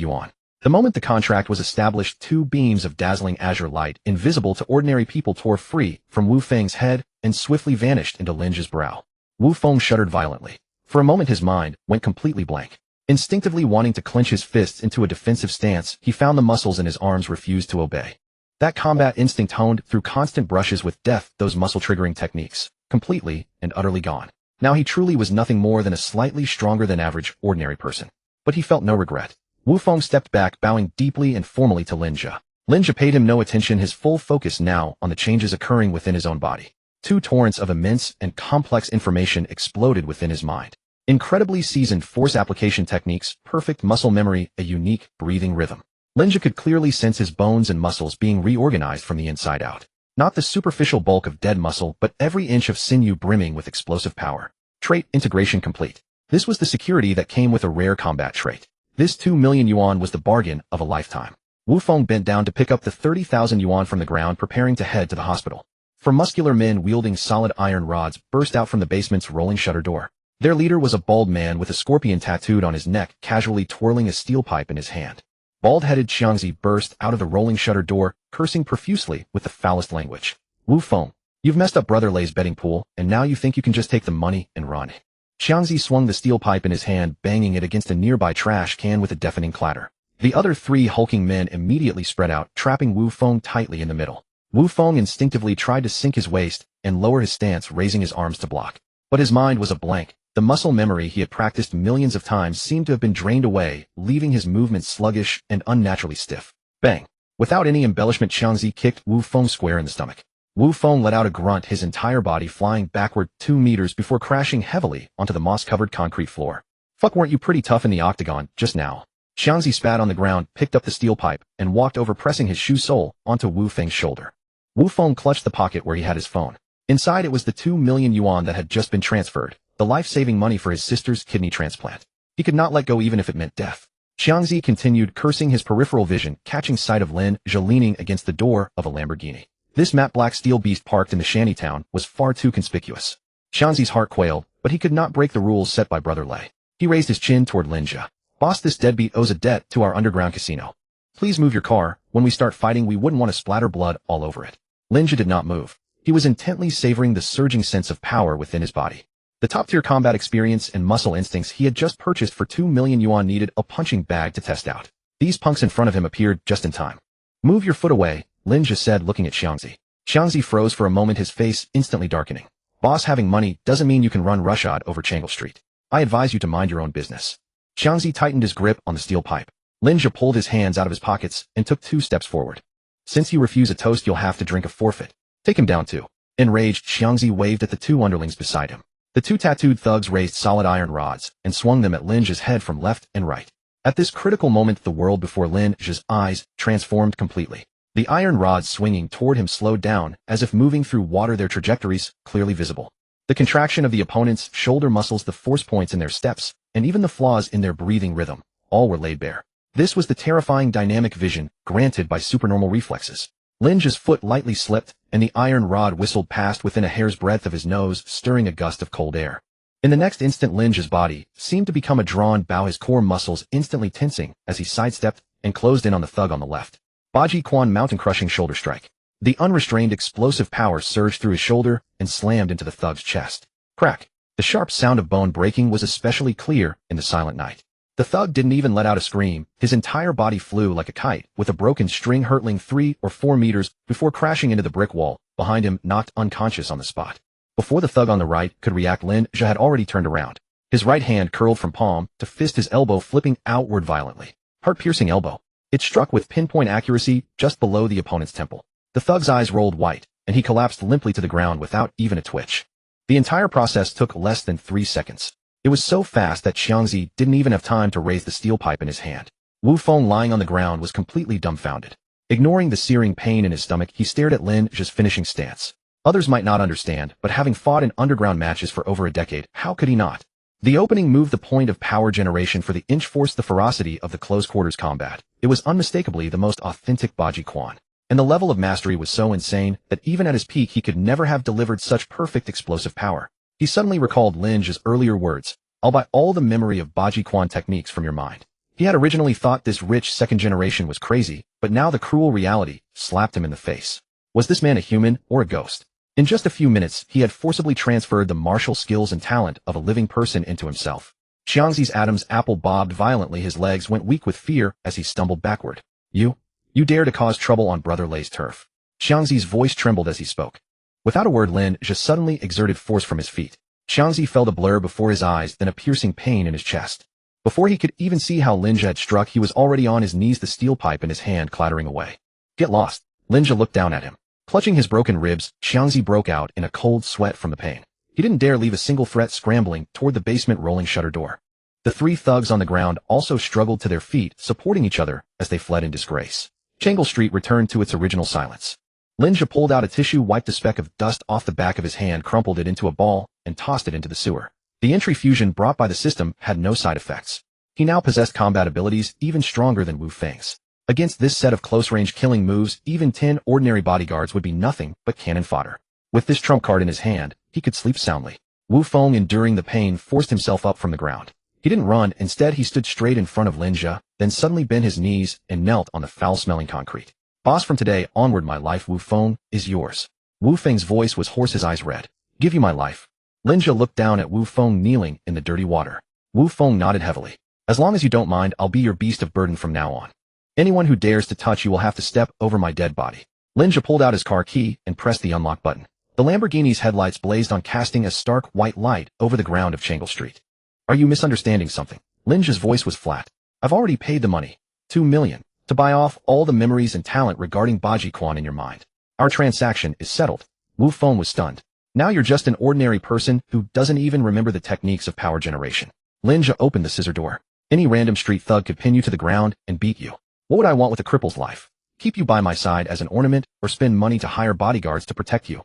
yuan. The moment the contract was established, two beams of dazzling azure light, invisible to ordinary people, tore free from Wu Feng's head and swiftly vanished into Lin Zhe's brow. Wu Feng shuddered violently. For a moment his mind went completely blank. Instinctively wanting to clench his fists into a defensive stance, he found the muscles in his arms refused to obey. That combat instinct honed through constant brushes with death, those muscle-triggering techniques, completely and utterly gone. Now he truly was nothing more than a slightly stronger than average, ordinary person. But he felt no regret. Wu Feng stepped back, bowing deeply and formally to Lin Zhe. Lin Zhe paid him no attention, his full focus now on the changes occurring within his own body. Two torrents of immense and complex information exploded within his mind. Incredibly seasoned force application techniques, perfect muscle memory, a unique breathing rhythm. Lin Zhe could clearly sense his bones and muscles being reorganized from the inside out. Not the superficial bulk of dead muscle, but every inch of sinew brimming with explosive power. Trait integration complete. This was the security that came with a rare combat trait. This 2 million yuan was the bargain of a lifetime. Wu Feng bent down to pick up the 30,000 yuan from the ground, preparing to head to the hospital. Four muscular men wielding solid iron rods burst out from the basement's rolling shutter door. Their leader was a bald man with a scorpion tattooed on his neck, casually twirling a steel pipe in his hand. Bald-headed Xiangzi burst out of the rolling shutter door, cursing profusely with the foulest language. Wu Feng, you've messed up Brother Lei's betting pool, and now you think you can just take the money and run. Xiangzi swung the steel pipe in his hand, banging it against a nearby trash can with a deafening clatter. The other three hulking men immediately spread out, trapping Wu Feng tightly in the middle. Wu Feng instinctively tried to sink his waist and lower his stance, raising his arms to block. But his mind was a blank. The muscle memory he had practiced millions of times seemed to have been drained away, leaving his movements sluggish and unnaturally stiff. Bang! Without any embellishment, Xiangzi kicked Wu Feng square in the stomach. Wu Feng let out a grunt, his entire body flying backward 2 meters before crashing heavily onto the moss-covered concrete floor. Fuck, weren't you pretty tough in the octagon just now? Xiangzi spat on the ground, picked up the steel pipe, and walked over, pressing his shoe sole onto Wu Feng's shoulder. Wu Feng clutched the pocket where he had his phone. Inside it was the 2 million yuan that had just been transferred, the life-saving money for his sister's kidney transplant. He could not let go even if it meant death. Xiangzi continued, cursing, his peripheral vision catching sight of Lin Zhe leaning against the door of a Lamborghini. This matte black steel beast parked in the shantytown was far too conspicuous. Xiangzi's heart quailed, but he could not break the rules set by Brother Lei. He raised his chin toward Lin Zhe. Boss, this deadbeat owes a debt to our underground casino. Please move your car. When we start fighting, we wouldn't want to splatter blood all over it. Lin Zhe did not move. He was intently savoring the surging sense of power within his body. The top-tier combat experience and muscle instincts he had just purchased for 2 million yuan needed a punching bag to test out. These punks in front of him appeared just in time. Move your foot away, Lin Zhe said, looking at Xiangzi. Xiangzi froze for a moment, his face instantly darkening. Boss, having money doesn't mean you can run roughshod over Changle Street. I advise you to mind your own business. Xiangzi tightened his grip on the steel pipe. Lin Zhe pulled his hands out of his pockets and took 2 steps forward. Since you refuse a toast, you'll have to drink a forfeit. Take him down too. Enraged, Xiangzi waved at the 2 underlings beside him. The 2 tattooed thugs raised solid iron rods and swung them at Lin Zhe's head from left and right. At this critical moment, the world before Lin Zhe's eyes transformed completely. The iron rods swinging toward him slowed down, as if moving through water, their trajectories clearly visible. The contraction of the opponent's shoulder muscles, the force points in their steps, and even the flaws in their breathing rhythm, all were laid bare. This was the terrifying dynamic vision granted by supernormal reflexes. Lin Zhe's foot lightly slipped, and the iron rod whistled past within a hair's breadth of his nose, stirring a gust of cold air. In the next instant, Lin Zhe's body seemed to become a drawn bow, his core muscles instantly tensing as he sidestepped and closed in on the thug on the left. Baji Quan mountain-crushing shoulder strike. The unrestrained explosive power surged through his shoulder and slammed into the thug's chest. Crack! The sharp sound of bone breaking was especially clear in the silent night. The thug didn't even let out a scream. His entire body flew like a kite, with a broken string hurtling 3 or 4 meters before crashing into the brick wall behind him, knocked unconscious on the spot. Before the thug on the right could react, Lin Zhe had already turned around. His right hand curled from palm to fist, his elbow flipping outward violently. Heart-piercing elbow. It struck with pinpoint accuracy just below the opponent's temple. The thug's eyes rolled white, and he collapsed limply to the ground without even a twitch. The entire process took less than 3 seconds. It was so fast that Xiangzi didn't even have time to raise the steel pipe in his hand. Wu Feng, lying on the ground, was completely dumbfounded. Ignoring the searing pain in his stomach, he stared at Lin Zhe's finishing stance. Others might not understand, but having fought in underground matches for over a decade, how could he not? The opening move, the point of power generation for the inch, forced the ferocity of the close-quarters combat. It was unmistakably the most authentic Baji Quan. And the level of mastery was so insane that even at his peak he could never have delivered such perfect explosive power. He suddenly recalled Lin Zhe's earlier words, "I'll buy all the memory of Baji Quan techniques from your mind." He had originally thought this rich second generation was crazy, but now the cruel reality slapped him in the face. Was this man a human or a ghost? In just a few minutes, he had forcibly transferred the martial skills and talent of a living person into himself. Xiangzi's Adam's apple bobbed violently. His legs went weak with fear as he stumbled backward. You dare to cause trouble on Brother Lei's turf." Xiangzi's voice trembled as he spoke. Without a word, Lin Zhe suddenly exerted force from his feet. Xiangzi felt a blur before his eyes, then a piercing pain in his chest. Before he could even see how Lin Zhe had struck, he was already on his knees, the steel pipe in his hand clattering away. "Get lost." Lin Zhe looked down at him. Clutching his broken ribs, Xiangzi broke out in a cold sweat from the pain. He didn't dare leave a single threat, scrambling toward the basement rolling shutter door. The three thugs on the ground also struggled to their feet, supporting each other as they fled in disgrace. Changle Street returned to its original silence. Lin Zhe pulled out a tissue, wiped a speck of dust off the back of his hand, crumpled it into a ball, and tossed it into the sewer. The entry fusion brought by the system had no side effects. He now possessed combat abilities even stronger than Wu Feng's. Against this set of close-range killing moves, even 10 ordinary bodyguards would be nothing but cannon fodder. With this trump card in his hand, he could sleep soundly. Wu Feng, enduring the pain, forced himself up from the ground. He didn't run, instead he stood straight in front of Lin Zhe, then suddenly bent his knees and knelt on the foul-smelling concrete. "Boss, from today onward my life, Wu Feng, is yours." Wu Feng's voice was hoarse, his eyes red. "Give you my life." Lin Zhe looked down at Wu Feng kneeling in the dirty water. Wu Feng nodded heavily. "As long as you don't mind, I'll be your beast of burden from now on. Anyone who dares to touch you will have to step over my dead body." Lin Zhe pulled out his car key and pressed the unlock button. The Lamborghini's headlights blazed on, casting a stark white light over the ground of Changle Street. "Are you misunderstanding something?" Lin Zhe's voice was flat. "I've already paid the money. 2 million. To buy off all the memories and talent regarding Baji Quan in your mind. Our transaction is settled." Wu Feng was stunned. "Now you're just an ordinary person who doesn't even remember the techniques of power generation." Lin Zhe opened the scissor door. "Any random street thug could pin you to the ground and beat you. What would I want with a cripple's life? Keep you by my side as an ornament, or spend money to hire bodyguards to protect you?"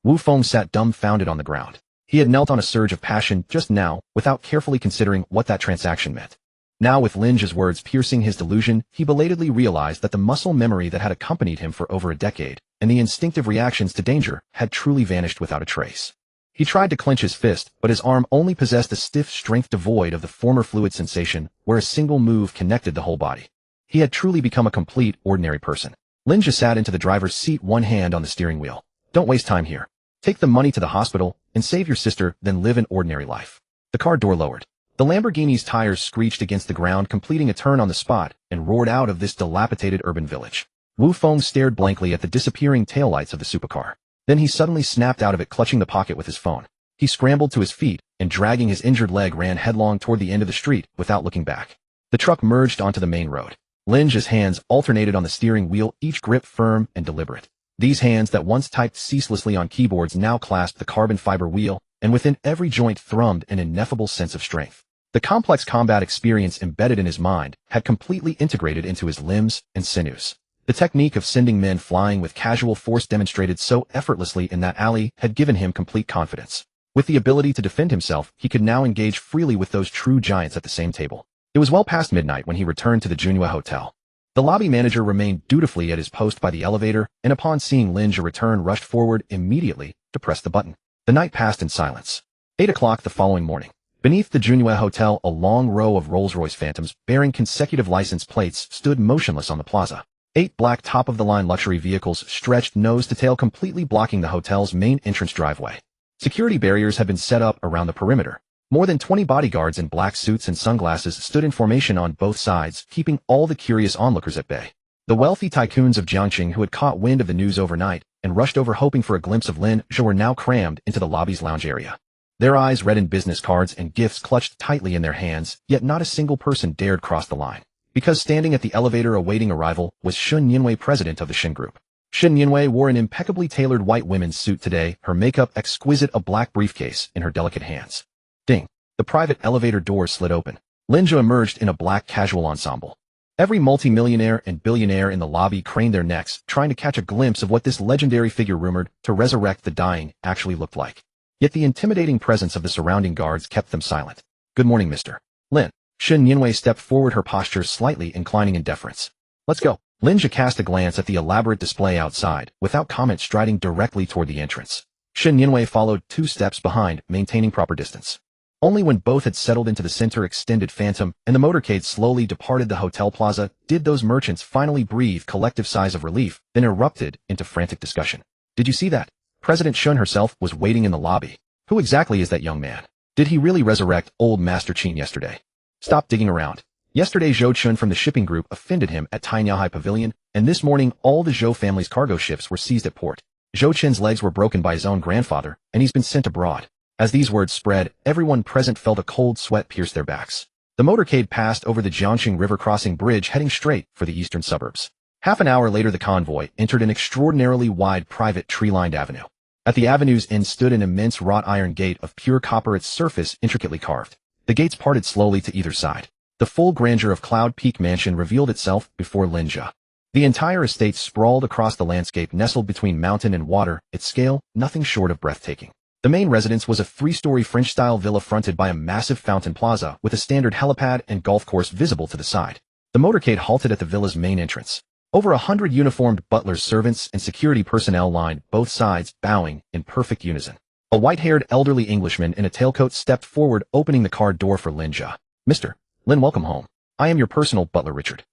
Wu Feng sat dumbfounded on the ground. He had knelt on a surge of passion just now, without carefully considering what that transaction meant. Now, with Lin Zhe's words piercing his delusion, he belatedly realized that the muscle memory that had accompanied him for over a decade, and the instinctive reactions to danger, had truly vanished without a trace. He tried to clench his fist, but his arm only possessed a stiff strength devoid of the former fluid sensation, where a single move connected the whole body. He had truly become a complete, ordinary person. Lin Zhe sat into the driver's seat, one hand on the steering wheel. "Don't waste time here. Take the money to the hospital, and save your sister, then live an ordinary life." The car door lowered. The Lamborghini's tires screeched against the ground, completing a turn on the spot, and roared out of this dilapidated urban village. Wu Feng stared blankly at the disappearing taillights of the supercar. Then he suddenly snapped out of it, clutching the pocket with his phone. He scrambled to his feet, and dragging his injured leg, ran headlong toward the end of the street, without looking back. The truck merged onto the main road. Lin Zhe's hands alternated on the steering wheel, each grip firm and deliberate. These hands that once typed ceaselessly on keyboards now clasped the carbon fiber wheel, and within every joint thrummed an ineffable sense of strength. The complex combat experience embedded in his mind had completely integrated into his limbs and sinews. The technique of sending men flying with casual force, demonstrated so effortlessly in that alley, had given him complete confidence. With the ability to defend himself, he could now engage freely with those true giants at the same table. It was well past midnight when he returned to the Junhua Hotel. The lobby manager remained dutifully at his post by the elevator, and upon seeing Lin Zhe return, rushed forward immediately to press the button. The night passed in silence. 8 o'clock the following morning. Beneath the Junhua Hotel, a long row of Rolls-Royce Phantoms bearing consecutive license plates stood motionless on the plaza. 8 black top-of-the-line luxury vehicles stretched nose to tail, completely blocking the hotel's main entrance driveway. Security barriers had been set up around the perimeter. More than 20 bodyguards in black suits and sunglasses stood in formation on both sides, keeping all the curious onlookers at bay. The wealthy tycoons of Jiangqing, who had caught wind of the news overnight and rushed over hoping for a glimpse of Lin Zhe, were now crammed into the lobby's lounge area. Their eyes read in business cards and gifts clutched tightly in their hands, yet not a single person dared cross the line. Because standing at the elevator awaiting arrival was Shun Yinwei, president of the Shin Group. Shun Yinwei wore an impeccably tailored white women's suit today, her makeup exquisite, a black briefcase in her delicate hands. Ding. The private elevator doors slid open. Lin Zhe emerged in a black casual ensemble. Every multi-millionaire and billionaire in the lobby craned their necks, trying to catch a glimpse of what this legendary figure rumored to resurrect the dying actually looked like. Yet the intimidating presence of the surrounding guards kept them silent. "Good morning, Mr. Lin." Shen Yinwei stepped forward, her posture slightly inclining in deference. "Let's go." Lin Zhe cast a glance at the elaborate display outside, without comment striding directly toward the entrance. Shen Yinwei followed 2 steps behind, maintaining proper distance. Only when both had settled into the center-extended phantom and the motorcade slowly departed the hotel plaza did those merchants finally breathe collective sighs of relief, then erupted into frantic discussion. "Did you see that? President Shun herself was waiting in the lobby. Who exactly is that young man? Did he really resurrect old Master Qin yesterday? Stop digging around. Yesterday Zhou Chun from the shipping group offended him at Tainyaihai Pavilion, and this morning all the Zhou family's cargo ships were seized at port. Zhou Qin's legs were broken by his own grandfather, and he's been sent abroad." As these words spread, everyone present felt a cold sweat pierce their backs. The motorcade passed over the Jiangxing River crossing bridge heading straight for the eastern suburbs. Half an hour later the convoy entered an extraordinarily wide private tree-lined avenue. At the avenue's end stood an immense wrought iron gate of pure copper, its surface intricately carved. The gates parted slowly to either side. The full grandeur of Cloud Peak Mansion revealed itself before Lin Zhe. The entire estate sprawled across the landscape, nestled between mountain and water, its scale nothing short of breathtaking. The main residence was a 3-story French-style villa fronted by a massive fountain plaza with a standard helipad and golf course visible to the side. The motorcade halted at the villa's main entrance. Over 100 uniformed butlers, servants, and security personnel lined both sides, bowing in perfect unison. A white-haired elderly Englishman in a tailcoat stepped forward, opening the car door for Lin Zhe. "Mr. Lin, welcome home. I am your personal butler, Richard."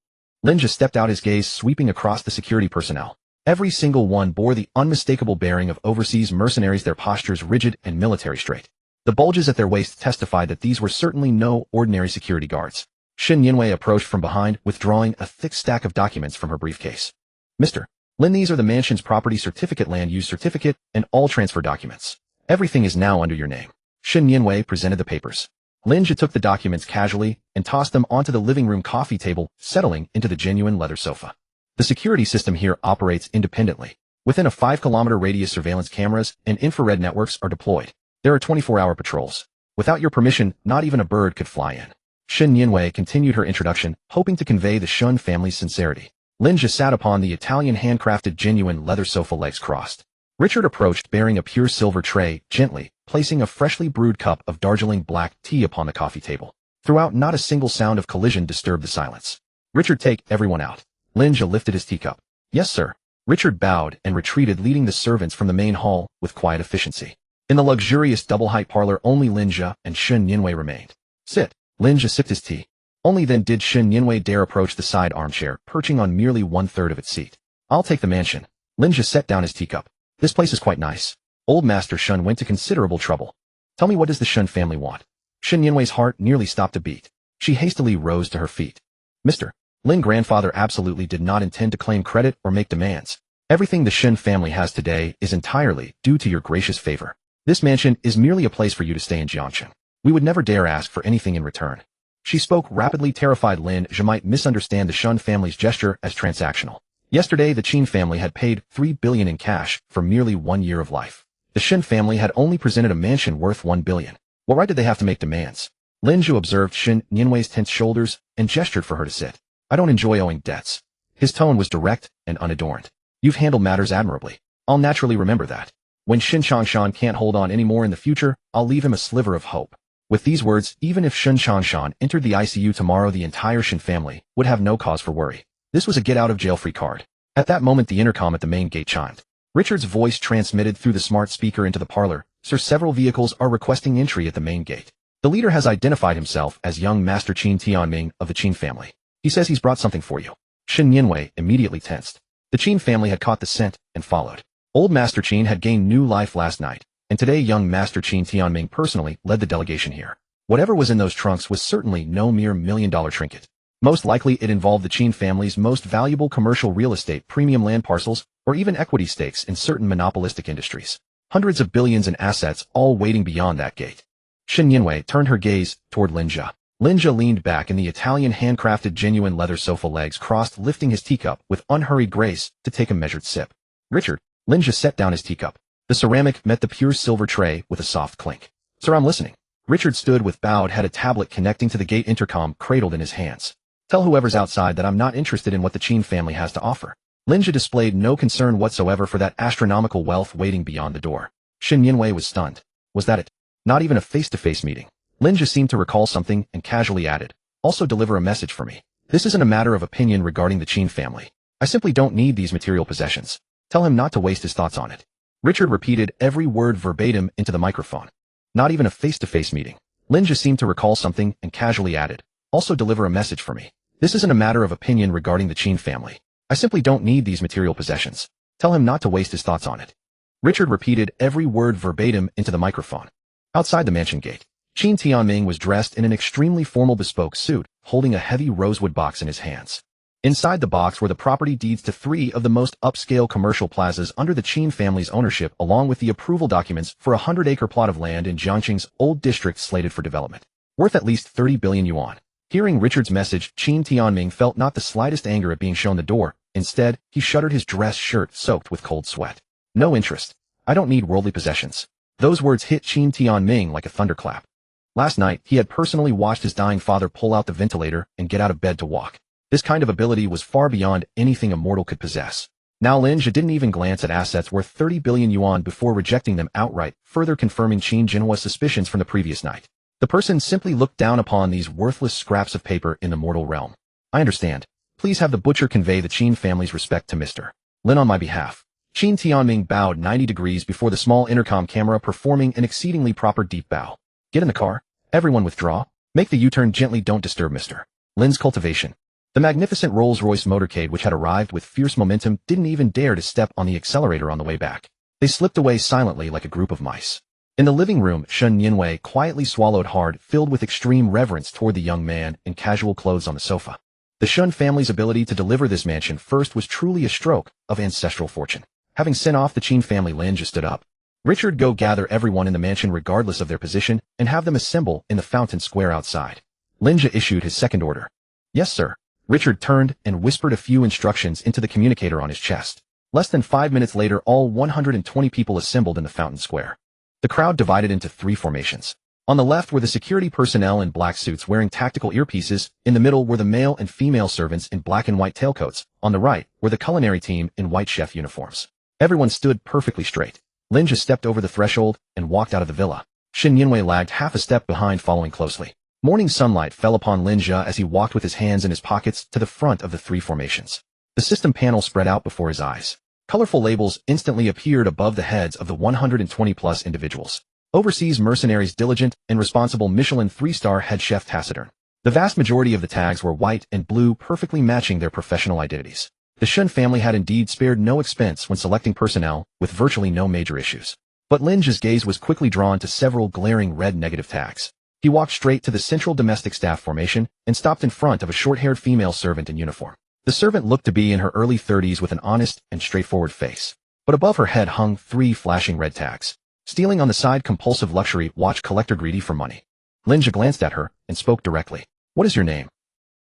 Lin Zhe stepped out, his gaze sweeping across the security personnel. Every single one bore the unmistakable bearing of overseas mercenaries, their postures rigid and military straight. The bulges at their waists testified that these were certainly no ordinary security guards. Shen Yinwei approached from behind, withdrawing a thick stack of documents from her briefcase. "Mr. Lin, these are the mansion's property certificate, land use certificate, and all transfer documents. Everything is now under your name." Shen Yinwei presented the papers. Lin Zhe took the documents casually and tossed them onto the living room coffee table, settling into the genuine leather sofa. "The security system here operates independently. Within a 5-kilometer radius, surveillance cameras and infrared networks are deployed. There are 24-hour patrols. Without your permission, not even a bird could fly in." Shen Yinwei continued her introduction, hoping to convey the Shun family's sincerity. Lin Zhe sat upon the Italian handcrafted genuine leather sofa, legs crossed. Richard approached, bearing a pure silver tray, gently placing a freshly brewed cup of Darjeeling black tea upon the coffee table. Throughout, not a single sound of collision disturbed the silence. "Richard, take everyone out." Lin Zhe lifted his teacup. "Yes, sir." Richard bowed and retreated, leading the servants from the main hall with quiet efficiency. In the luxurious double-height parlor, only Lin Zhe and Shen Yinwei remained. "Sit." Lin Zhe sipped his tea. Only then did Shen Yinwei dare approach the side armchair, perching on merely 1/3 of its seat. "I'll take the mansion." Lin Zhe set down his teacup. "This place is quite nice. Old Master Shun went to considerable trouble. Tell me, what does the Shun family want?" Shen Yinwei's heart nearly stopped a beat. She hastily rose to her feet. "Mr. Lin, grandfather absolutely did not intend to claim credit or make demands. Everything the Shen family has today is entirely due to your gracious favor. This mansion is merely a place for you to stay in Jiangxing. We would never dare ask for anything in return." She spoke rapidly, terrified Lin Zhe might misunderstand the Shun family's gesture as transactional. Yesterday, the Qin family had paid 3 billion in cash for merely 1 year of life. The Shen family had only presented a mansion worth 1 billion. What right did they have to make demands? Lin Zhe observed Shen Yinwei's tense shoulders and gestured for her to sit. "I don't enjoy owing debts." His tone was direct and unadorned. "You've handled matters admirably. I'll naturally remember that. When Shen Changshan can't hold on anymore in the future, I'll leave him a sliver of hope." With these words, even if Shen Changshan entered the ICU tomorrow, the entire Shen family would have no cause for worry. This was a get-out-of-jail-free card. At that moment, the intercom at the main gate chimed. Richard's voice transmitted through the smart speaker into the parlor. "Sir, several vehicles are requesting entry at the main gate. The leader has identified himself as young Master Qin Tianming of the Qin family. He says he's brought something for you." Shen Yinwei immediately tensed. The Qin family had caught the scent and followed. Old Master Qin had gained new life last night, and today young Master Qin Tianming personally led the delegation here. Whatever was in those trunks was certainly no mere $1 million trinket. Most likely it involved the Qin family's most valuable commercial real estate, premium land parcels, or even equity stakes in certain monopolistic industries. Hundreds of billions in assets, all waiting beyond that gate. Shen Yinwei turned her gaze toward Lin Zhe. Lin Zhe leaned back in the Italian handcrafted genuine leather sofa, legs crossed, lifting his teacup with unhurried grace to take a measured sip. "Richard." Lin Zhe set down his teacup. The ceramic met the pure silver tray with a soft clink. "Sir, I'm listening." Richard stood with bowed head, a tablet connecting to the gate intercom cradled in his hands. Tell whoever's outside that I'm not interested in what the Qin family has to offer. Lin Zhe displayed no concern whatsoever for that astronomical wealth waiting beyond the door. Shen Yinwei was stunned. Was that it? Not even a face-to-face meeting. Lin Zhe seemed to recall something and casually added, also deliver a message for me. This isn't a matter of opinion regarding the Qin family. I simply don't need these material possessions. Tell him not to waste his thoughts on it. Richard repeated every word verbatim into the microphone. Not even a face-to-face meeting. Lin Zhe seemed to recall something and casually added, also deliver a message for me. This isn't a matter of opinion regarding the Qin family. I simply don't need these material possessions. Tell him not to waste his thoughts on it. Richard repeated every word verbatim into the microphone. Outside the mansion gate, Qin Tianming was dressed in an extremely formal bespoke suit, holding a heavy rosewood box in his hands. Inside the box were the property deeds to 3 of the most upscale commercial plazas under the Qin family's ownership, along with the approval documents for a 100-acre plot of land in Jiangqing's old district slated for development, worth at least 30 billion yuan. Hearing Richard's message, Qin Tianming felt not the slightest anger at being shown the door. Instead, he shuddered, his dress shirt soaked with cold sweat. No interest. I don't need worldly possessions. Those words hit Qin Tianming like a thunderclap. Last night, he had personally watched his dying father pull out the ventilator and get out of bed to walk. This kind of ability was far beyond anything a mortal could possess. Now Lin Zhe didn't even glance at assets worth 30 billion yuan before rejecting them outright, further confirming Qin Jinhua's suspicions from the previous night. The person simply looked down upon these worthless scraps of paper in the mortal realm. I understand. Please have the butcher convey the Qin family's respect to Mr. Lin on my behalf. Qin Tianming bowed 90 degrees before the small intercom camera, performing an exceedingly proper deep bow. Get in the car. Everyone withdraw. Make the U-turn gently. Don't disturb Mr. Lin's cultivation. The magnificent Rolls-Royce motorcade, which had arrived with fierce momentum, didn't even dare to step on the accelerator on the way back. They slipped away silently like a group of mice. In the living room, Shen Yinwei quietly swallowed hard, filled with extreme reverence toward the young man in casual clothes on the sofa. The Shen family's ability to deliver this mansion first was truly a stroke of ancestral fortune. Having sent off the Qin family, Lin Zhe stood up. Richard, go gather everyone in the mansion regardless of their position, and have them assemble in the fountain square outside. Lin Zhe issued his second order. Yes, sir. Richard turned and whispered a few instructions into the communicator on his chest. Less than 5 minutes later, all 120 people assembled in the fountain square. The crowd divided into 3 formations. On the left were the security personnel in black suits wearing tactical earpieces. In the middle were the male and female servants in black and white tailcoats. On the right were the culinary team in white chef uniforms. Everyone stood perfectly straight. Lin Zhe stepped over the threshold and walked out of the villa. Shen Yinwei lagged half a step behind, following closely. Morning sunlight fell upon Lin Zhe as he walked with his hands in his pockets to the front of the 3 formations. The system panel spread out before his eyes. Colorful labels instantly appeared above the heads of the 120-plus individuals. Overseas mercenaries, diligent and responsible, Michelin 3-star head chef, taciturn. The vast majority of the tags were white and blue, perfectly matching their professional identities. The Shen family had indeed spared no expense when selecting personnel, with virtually no major issues. But Lin Zhe's gaze was quickly drawn to several glaring red negative tags. He walked straight to the central domestic staff formation and stopped in front of a short-haired female servant in uniform. The servant looked to be in her early 30s with an honest and straightforward face. But above her head hung 3 flashing red tags. Stealing on the side, compulsive luxury, watch collector, greedy for money. Lin Zhe glanced at her and spoke directly. What is your name?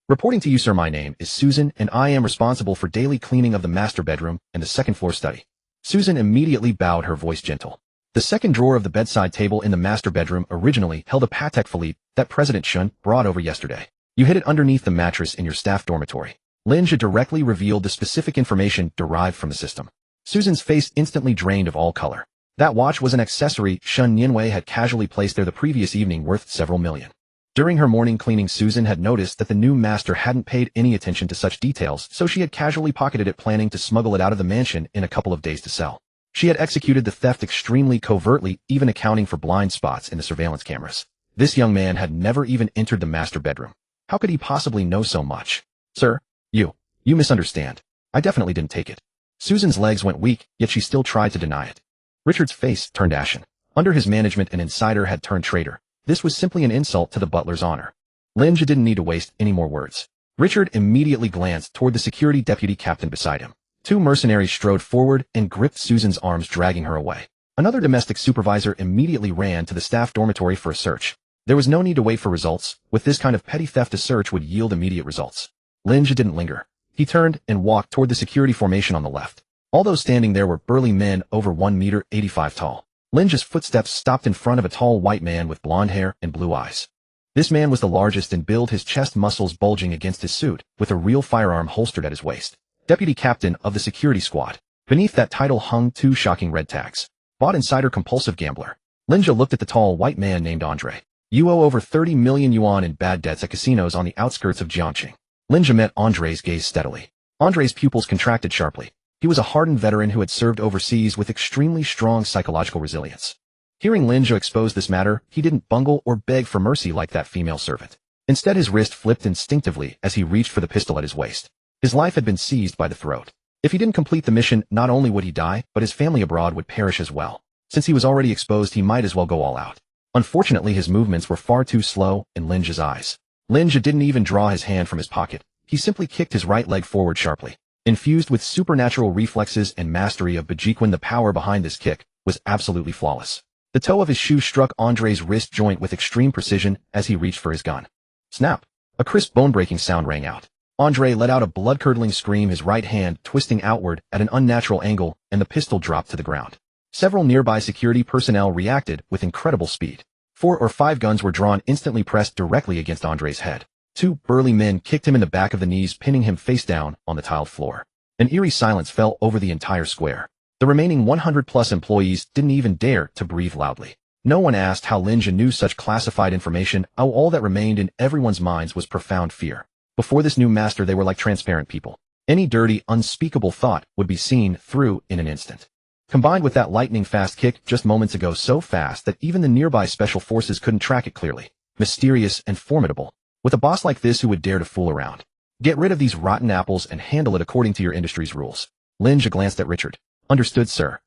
Reporting to you, sir. My name is Susan, and I am responsible for daily cleaning of the master bedroom and the second-floor study. Susan immediately bowed, her voice gentle. The second drawer of the bedside table in the master bedroom originally held a Patek Philippe that President Shun brought over yesterday. You hid it underneath the mattress in your staff dormitory. Lin Zhe directly revealed the specific information derived from the system. Susan's face instantly drained of all color. That watch was an accessory Shen Yinwei had casually placed there the previous evening, worth several million. During her morning cleaning, Susan had noticed that the new master hadn't paid any attention to such details, so she had casually pocketed it, planning to smuggle it out of the mansion in a couple of days to sell. She had executed the theft extremely covertly, even accounting for blind spots in the surveillance cameras. This young man had never even entered the master bedroom. How could he possibly know so much? Sir, you misunderstand. I definitely didn't take it. Susan's legs went weak, yet she still tried to deny it. Richard's face turned ashen. Under his management, an insider had turned traitor. This was simply an insult to the butler's honor. Lin Zhe didn't need to waste any more words. Richard immediately glanced toward the security deputy captain beside him. 2 mercenaries strode forward and gripped Susan's arms, dragging her away. Another domestic supervisor immediately ran to the staff dormitory for a search. There was no need to wait for results. With this kind of petty theft, a search would yield immediate results. Lin Zhe didn't linger. He turned and walked toward the security formation on the left. All those standing there were burly men over 1.85 meters tall. Lin Zhe's footsteps stopped in front of a tall white man with blonde hair and blue eyes. This man was the largest in build, his chest muscles bulging against his suit, with a real firearm holstered at his waist. Deputy captain of the security squad. Beneath that title hung two shocking red tags. Bought insider compulsive gambler. Lin Zhe looked at the tall white man named Andre. You owe over 30 million yuan in bad debts at casinos on the outskirts of Jiangqing. Lin Zhe met Andre's gaze steadily. Andre's pupils contracted sharply. He was a hardened veteran who had served overseas with extremely strong psychological resilience. Hearing Lin Zhe expose this matter, he didn't bungle or beg for mercy like that female servant. Instead, his wrist flipped instinctively as he reached for the pistol at his waist. His life had been seized by the throat. If he didn't complete the mission, not only would he die, but his family abroad would perish as well. Since he was already exposed, he might as well go all out. Unfortunately, his movements were far too slow in Lin Zhe's eyes. Lin Zhe didn't even draw his hand from his pocket. He simply kicked his right leg forward sharply. Infused with supernatural reflexes and mastery of Bejiquan, the power behind this kick was absolutely flawless. The toe of his shoe struck Andre's wrist joint with extreme precision as he reached for his gun. Snap! A crisp bone-breaking sound rang out. Andre let out a blood-curdling scream, his right hand twisting outward at an unnatural angle, and the pistol dropped to the ground. Several nearby security personnel reacted with incredible speed. 4 or 5 guns were drawn, instantly pressed directly against Andre's head. 2 burly men kicked him in the back of the knees, pinning him face down on the tiled floor. An eerie silence fell over the entire square. The remaining 100-plus employees didn't even dare to breathe loudly. No one asked how Lin Zhe knew such classified information. All that remained in everyone's minds was profound fear. Before this new master, they were like transparent people. Any dirty, unspeakable thought would be seen through in an instant. Combined with that lightning-fast kick just moments ago, so fast that even the nearby special forces couldn't track it clearly. Mysterious and formidable. With a boss like this, who would dare to fool around? Get rid of these rotten apples and handle it according to your industry's rules. Lin Zhe glanced at Richard. Understood, sir.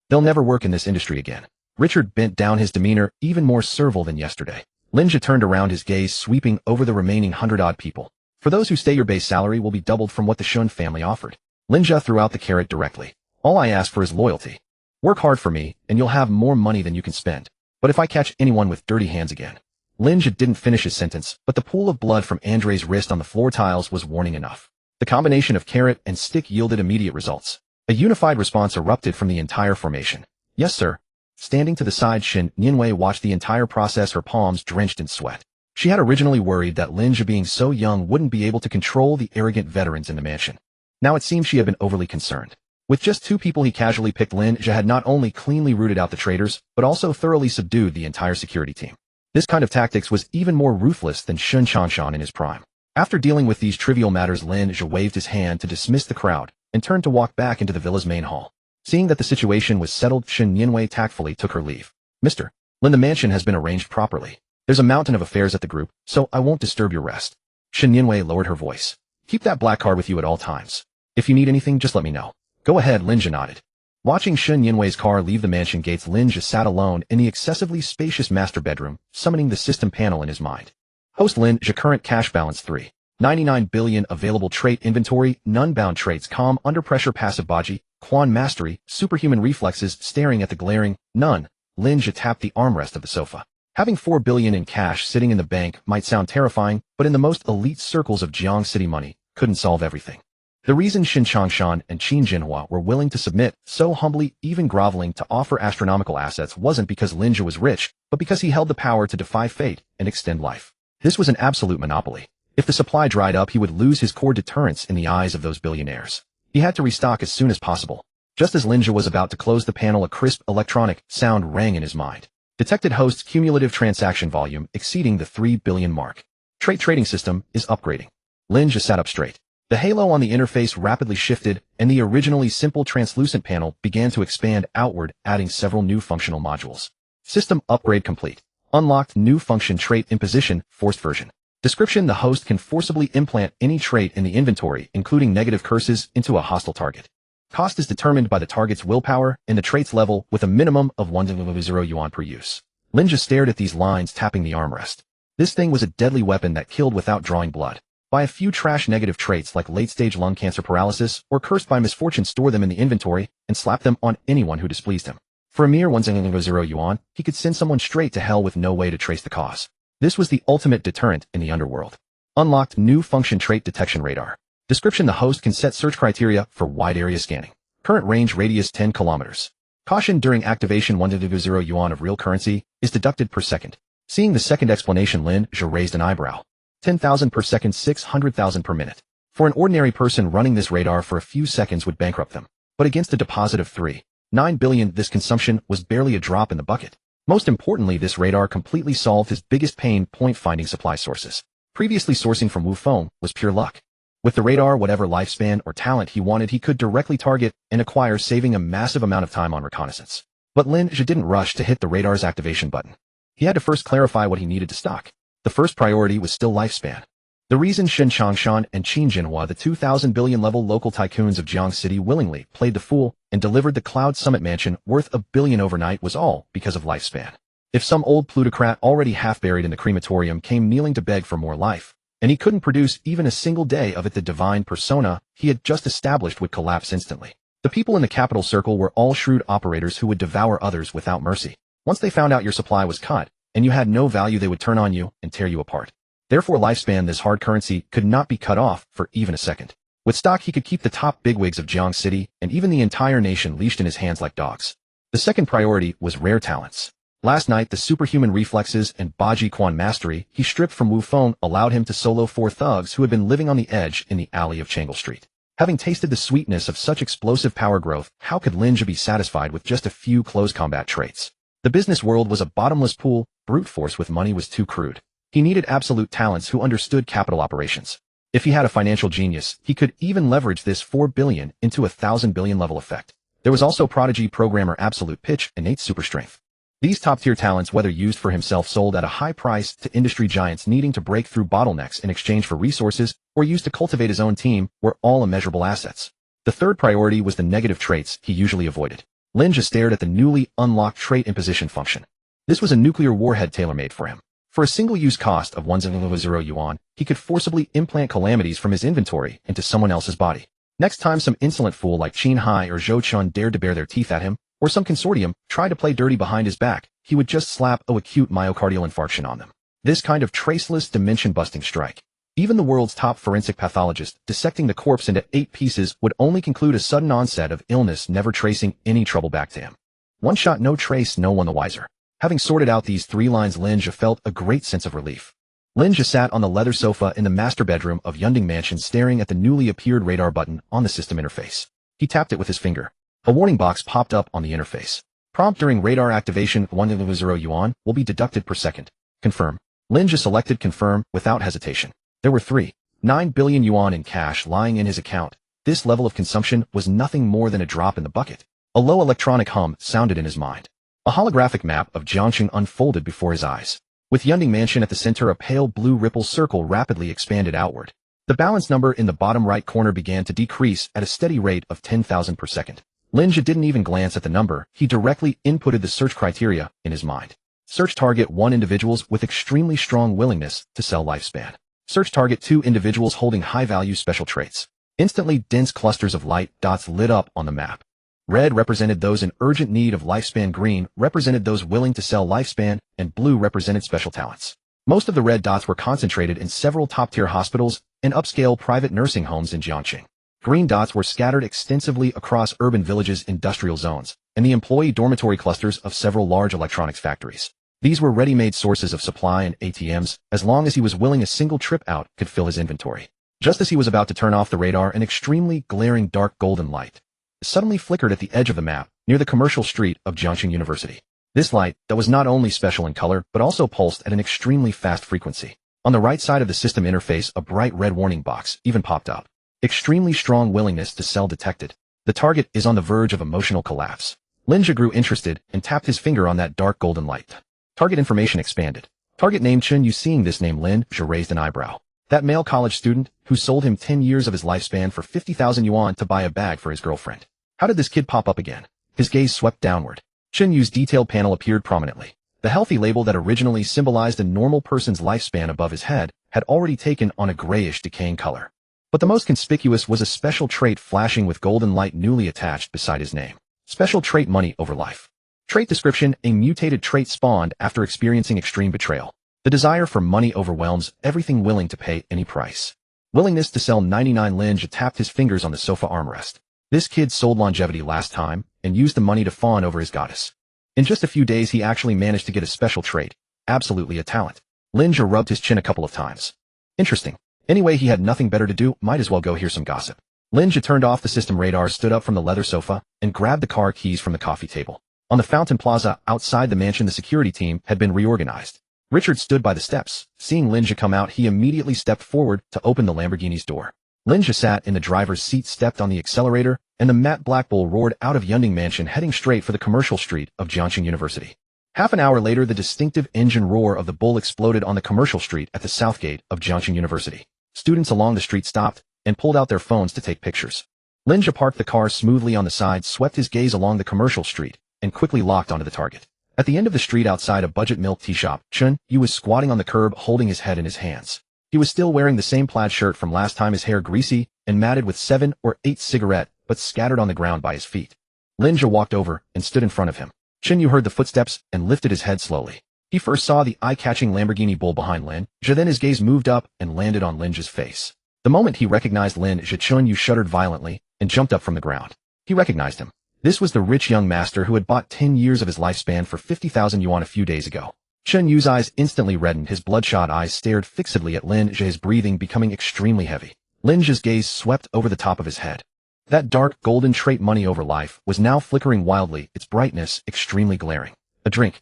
They'll never work in this industry again. Richard bent down, his demeanor even more servile than yesterday. Lin Zhe turned around, his gaze sweeping over the remaining 100-odd people. For those who stay, your base salary will be doubled from what the Shun family offered. Lin Zhe threw out the carrot directly. All I ask for is loyalty. Work hard for me, and you'll have more money than you can spend. But if I catch anyone with dirty hands again. Lin Zhe didn't finish his sentence, but the pool of blood from Andre's wrist on the floor tiles was warning enough. The combination of carrot and stick yielded immediate results. A unified response erupted from the entire formation. Yes, sir. Standing to the side, Shen Nianwei watched the entire process, her palms drenched in sweat. She had originally worried that Lin Zhe, being so young, wouldn't be able to control the arrogant veterans in the mansion. Now it seemed she had been overly concerned. With just 2 people he casually picked, Lin Zhe had not only cleanly rooted out the traitors, but also thoroughly subdued the entire security team. This kind of tactics was even more ruthless than Shun Changshan in his prime. After dealing with these trivial matters, Lin Zhe waved his hand to dismiss the crowd and turned to walk back into the villa's main hall. Seeing that the situation was settled, Shen Nianwei tactfully took her leave. Mr. Lin, the mansion has been arranged properly. There's a mountain of affairs at the group, so I won't disturb your rest. Shen Nianwei lowered her voice. Keep that black card with you at all times. If you need anything, just let me know. Go ahead, Lin Zhe nodded. Watching Shen Nianwei's car leave the mansion gates, Lin Zhe sat alone in the excessively spacious master bedroom, summoning the system panel in his mind. Host Lin Zhe, current cash balance 3.99 billion, available trait inventory, none, bound traits, calm, under pressure, passive, Baji, Quan mastery, superhuman reflexes. Staring at the glaring none, Lin Zhe tapped the armrest of the sofa. Having 4 billion in cash sitting in the bank might sound terrifying, but in the most elite circles of Jiang City, money couldn't solve everything. The reason Xin Changshan and Qin Jinhua were willing to submit so humbly, even groveling, to offer astronomical assets wasn't because Lin Zhe was rich, but because he held the power to defy fate and extend life. This was an absolute monopoly. If the supply dried up, he would lose his core deterrence in the eyes of those billionaires. He had to restock as soon as possible. Just as Lin Zhe was about to close the panel, a crisp electronic sound rang in his mind. Detected host's cumulative transaction volume exceeding the 3 billion mark. Trait trading system is upgrading. Lin Zhe sat up straight. The halo on the interface rapidly shifted, and the originally simple translucent panel began to expand outward, adding several new functional modules. System upgrade complete. Unlocked new function, trait imposition, forced version. Description: the host can forcibly implant any trait in the inventory, including negative curses, into a hostile target. Cost is determined by the target's willpower and the trait's level, with a minimum of 1.0 yuan per use. Lin Zhe stared at these lines, tapping the armrest. This thing was a deadly weapon that killed without drawing blood. Buy a few trash negative traits like late-stage lung cancer, paralysis, or cursed by misfortune, store them in the inventory, and slap them on anyone who displeased him. For a mere 1.0 yuan, he could send someone straight to hell with no way to trace the cause. This was the ultimate deterrent in the underworld. Unlocked new function, trait detection radar. Description: the host can set search criteria for wide area scanning. Current range radius 10 kilometers. Caution during activation 100 yuan of real currency is deducted per second. Seeing the second explanation, Lin Zhe raised an eyebrow. 10,000 per second, 600,000 per minute. For an ordinary person, running this radar for a few seconds would bankrupt them. But against a deposit of 3.9 billion, this consumption was barely a drop in the bucket. Most importantly, this radar completely solved his biggest pain point, finding supply sources. Previously, sourcing from Wufeng was pure luck. With the radar, whatever lifespan or talent he wanted, he could directly target and acquire, saving a massive amount of time on reconnaissance. But Lin Zhe didn't rush to hit the radar's activation button. He had to first clarify what he needed to stock. The first priority was still lifespan. The reason Shen Changshan and Qin Jinhua, the 2,000 billion level local tycoons of Jiang City, willingly played the fool and delivered the Cloud Summit mansion worth $1 billion overnight was all because of lifespan. If some old plutocrat already half buried in the crematorium came kneeling to beg for more life, and he couldn't produce even a single day of it, the divine persona he had just established would collapse instantly. The people in the capital circle were all shrewd operators who would devour others without mercy. Once they found out your supply was cut, and you had no value, they would turn on you and tear you apart. Therefore, lifespan, this hard currency, could not be cut off for even a second. With stock, he could keep the top bigwigs of Jiang City and even the entire nation leashed in his hands like dogs. The second priority was rare talents. Last night, the superhuman reflexes and Baji Quan mastery he stripped from Wufeng allowed him to solo 4 thugs who had been living on the edge in the alley of Changle Street. Having tasted the sweetness of such explosive power growth, how could Lin Zhe be satisfied with just a few close combat traits? The business world was a bottomless pool. Brute force with money was too crude. He needed absolute talents who understood capital operations. If he had a financial genius, he could even leverage this 4 billion into 1,000 billion level effect. There was also prodigy programmer, absolute pitch, innate super strength. These top-tier talents, whether used for himself, sold at a high price to industry giants needing to break through bottlenecks in exchange for resources, or used to cultivate his own team, were all immeasurable assets. The third priority was the negative traits he usually avoided. Lin Zhe stared at the newly unlocked trait imposition function. This was a nuclear warhead tailor-made for him. For a single-use cost of 100 yuan, he could forcibly implant calamities from his inventory into someone else's body. Next time some insolent fool like Qin Hai or Zhou Chun dared to bare their teeth at him, or some consortium tried to play dirty behind his back, he would just slap a acute myocardial infarction on them. This kind of traceless, dimension-busting strike. Even the world's top forensic pathologist, dissecting the corpse into 8 pieces, would only conclude a sudden onset of illness, never tracing any trouble back to him. One shot, no trace, no one the wiser. Having sorted out these 3 lines, Lin Zhe felt a great sense of relief. Lin Zhe sat on the leather sofa in the master bedroom of Yunding Mansion, staring at the newly appeared radar button on the system interface. He tapped it with his finger. A warning box popped up on the interface. Prompt: during radar activation, 100 yuan will be deducted per second. Confirm. Lin Zhe selected confirm without hesitation. There were 3.9 billion yuan in cash lying in his account. This level of consumption was nothing more than a drop in the bucket. A low electronic hum sounded in his mind. A holographic map of Jiangxing unfolded before his eyes. With Yunding Mansion at the center, a pale blue ripple circle rapidly expanded outward. The balance number in the bottom right corner began to decrease at a steady rate of 10,000 per second. Lin Zhe didn't even glance at the number. He directly inputted the search criteria in his mind. Search target 1, individuals with extremely strong willingness to sell lifespan. Search target 2, individuals holding high-value special traits. Instantly, dense clusters of light dots lit up on the map. Red represented those in urgent need of lifespan, green represented those willing to sell lifespan, and blue represented special talents. Most of the red dots were concentrated in several top-tier hospitals and upscale private nursing homes in Jiangxing. Green dots were scattered extensively across urban villages, industrial zones, and the employee dormitory clusters of several large electronics factories. These were ready-made sources of supply and ATMs. As long as he was willing, a single trip out could fill his inventory. Just as he was about to turn off the radar, an extremely glaring dark golden light suddenly flickered at the edge of the map, near the commercial street of Jiangxing University. This light, that was not only special in color, but also pulsed at an extremely fast frequency. On the right side of the system interface, a bright red warning box even popped up. Extremely strong willingness to sell detected. The target is on the verge of emotional collapse. Lin Zhe grew interested and tapped his finger on that dark golden light. Target information expanded. Target name Chen Yu. Seeing this name, Lin Zhe raised an eyebrow. That male college student who sold him 10 years of his lifespan for 50,000 yuan to buy a bag for his girlfriend. How did this kid pop up again? His gaze swept downward. Chen Yu's detailed panel appeared prominently. The healthy label that originally symbolized a normal person's lifespan above his head had already taken on a grayish, decaying color. But the most conspicuous was a special trait flashing with golden light newly attached beside his name. Special trait: money over life. Trait description: a mutated trait spawned after experiencing extreme betrayal. The desire for money overwhelms everything, willing to pay any price. Willingness to sell 99. Lin Zhe tapped his fingers on the sofa armrest. This kid sold longevity last time, and used the money to fawn over his goddess. In just a few days he actually managed to get a special trait. Absolutely a talent. Lin Zhe rubbed his chin a couple of times. Interesting. Anyway, he had nothing better to do, might as well go hear some gossip. Lin Zhe turned off the system radar, stood up from the leather sofa, and grabbed the car keys from the coffee table. On the fountain plaza outside the mansion, the security team had been reorganized. Richard stood by the steps. Seeing Lin Zhe come out, he immediately stepped forward to open the Lamborghini's door. Lin Zhe sat in the driver's seat, stepped on the accelerator, and the matte black bull roared out of Yunding Mansion, heading straight for the commercial street of Jiangxing University. Half an hour later, the distinctive engine roar of the bull exploded on the commercial street at the south gate of Jiangxing University. Students along the street stopped and pulled out their phones to take pictures. Lin Zhe parked the car smoothly on the side, swept his gaze along the commercial street, and quickly locked onto the target. At the end of the street outside a budget milk tea shop, Chen Yu was squatting on the curb holding his head in his hands. He was still wearing the same plaid shirt from last time, his hair greasy and matted with 7 or 8 cigarettes butts scattered on the ground by his feet. Lin Zhe walked over and stood in front of him. Chen Yu heard the footsteps and lifted his head slowly. He first saw the eye-catching Lamborghini bull behind Lin Zhe, then his gaze moved up and landed on Lin Zhe's face. The moment he recognized Lin Zhe, Chen Yu shuddered violently and jumped up from the ground. He recognized him. This was the rich young master who had bought 10 years of his lifespan for 50,000 yuan a few days ago. Chen Yu's eyes instantly reddened. His bloodshot eyes stared fixedly at Lin Zhe, his breathing becoming extremely heavy. Lin Zhe's gaze swept over the top of his head. That dark golden trait, money over life, was now flickering wildly, its brightness extremely glaring. A drink.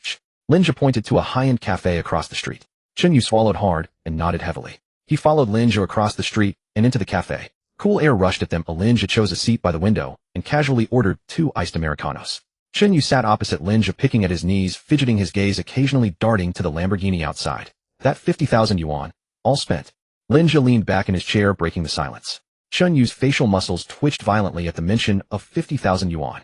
Lin Zhe pointed to a high-end cafe across the street. Chen Yu swallowed hard and nodded heavily. He followed Lin Zhe across the street and into the cafe. Cool air rushed at them. Lin Zhe chose a seat by the window and casually ordered 2 iced Americanos. Chen Yu sat opposite Lin Zhe, picking at his knees, fidgeting, his gaze occasionally darting to the Lamborghini outside. That 50,000 yuan, all spent. Lin Zhe leaned back in his chair, breaking the silence. Chen Yu's facial muscles twitched violently at the mention of 50,000 yuan.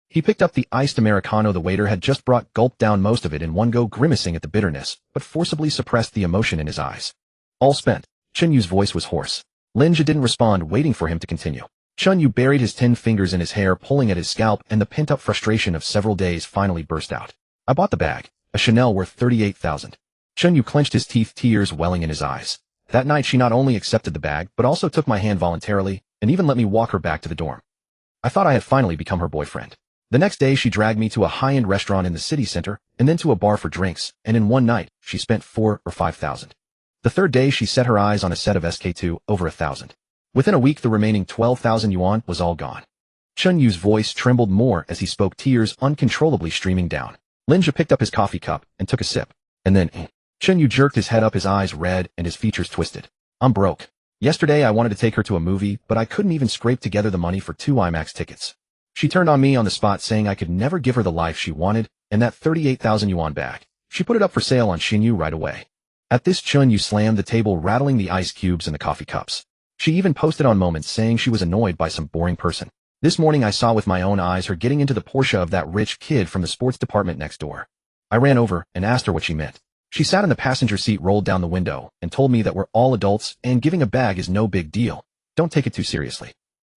He picked up the iced Americano the waiter had just brought, gulped down most of it in one go, grimacing at the bitterness, but forcibly suppressed the emotion in his eyes. All spent. Chen Yu's voice was hoarse. Lin Zhe didn't respond, waiting for him to continue. Chen Yu buried his 10 fingers in his hair, pulling at his scalp, and the pent-up frustration of several days finally burst out. I bought the bag. A Chanel worth 38,000. Chen Yu clenched his teeth, tears welling in his eyes. That night she not only accepted the bag, but also took my hand voluntarily, and even let me walk her back to the dorm. I thought I had finally become her boyfriend. The next day she dragged me to a high-end restaurant in the city center, and then to a bar for drinks, and in one night, she spent 4 or 5,000. The third day she set her eyes on a set of SK2, over 1,000. Within a week the remaining 12,000 yuan was all gone. Chen Yu's voice trembled more as he spoke, tears uncontrollably streaming down. Lin Zhe picked up his coffee cup and took a sip, and then Chen Yu jerked his head up, his eyes red and his features twisted. I'm broke. Yesterday I wanted to take her to a movie, but I couldn't even scrape together the money for 2 IMAX tickets. She turned on me on the spot, saying I could never give her the life she wanted, and that 38,000 yuan bag. She put it up for sale on Xinyu right away. At this, Chen Yu slammed the table, rattling the ice cubes in the coffee cups. She even posted on Moments, saying she was annoyed by some boring person. This morning I saw with my own eyes her getting into the Porsche of that rich kid from the sports department next door. I ran over and asked her what she meant. She sat in the passenger seat, rolled down the window, and told me that we're all adults and giving a bag is no big deal. Don't take it too seriously.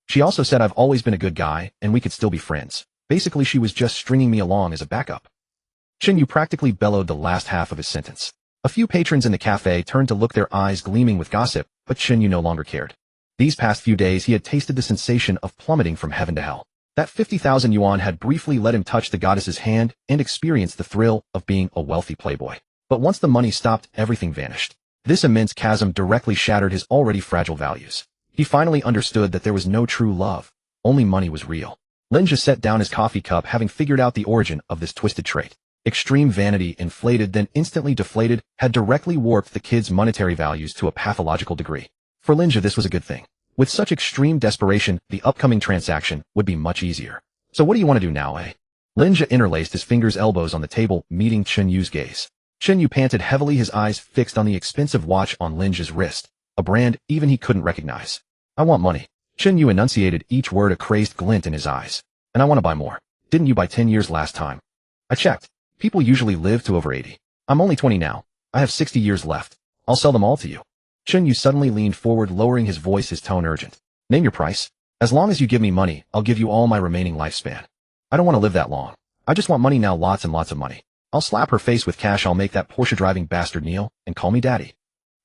She also said I've always been a good guy and we could still be friends. Basically she was just stringing me along as a backup. Chen Yu practically bellowed the last half of his sentence. A few patrons in the cafe turned to look, their eyes gleaming with gossip, but Chen Yu no longer cared. These past few days he had tasted the sensation of plummeting from heaven to hell. That 50,000 yuan had briefly let him touch the goddess's hand and experience the thrill of being a wealthy playboy. But once the money stopped, everything vanished. This immense chasm directly shattered his already fragile values. He finally understood that there was no true love, only money was real. Lin Zhe set down his coffee cup, having figured out the origin of this twisted trait. Extreme vanity, inflated then instantly deflated, had directly warped the kid's monetary values to a pathological degree. For Lin Zhe this was a good thing. With such extreme desperation, the upcoming transaction would be much easier. So what do you want to do now, eh? Lin Zhe interlaced his fingers, elbows on the table, meeting Chen Yu's gaze. Chen Yu panted heavily, his eyes fixed on the expensive watch on Lin Zhe's wrist, a brand even he couldn't recognize. I want money. Chen Yu enunciated each word, a crazed glint in his eyes. And I want to buy more. Didn't you buy 10 years last time? I checked. People usually live to over 80. I'm only 20 now. I have 60 years left. I'll sell them all to you. Chen Yu suddenly leaned forward, lowering his voice, his tone urgent. Name your price. As long as you give me money, I'll give you all my remaining lifespan. I don't want to live that long. I just want money now, lots and lots of money. I'll slap her face with cash, I'll make that Porsche driving bastard kneel and call me daddy.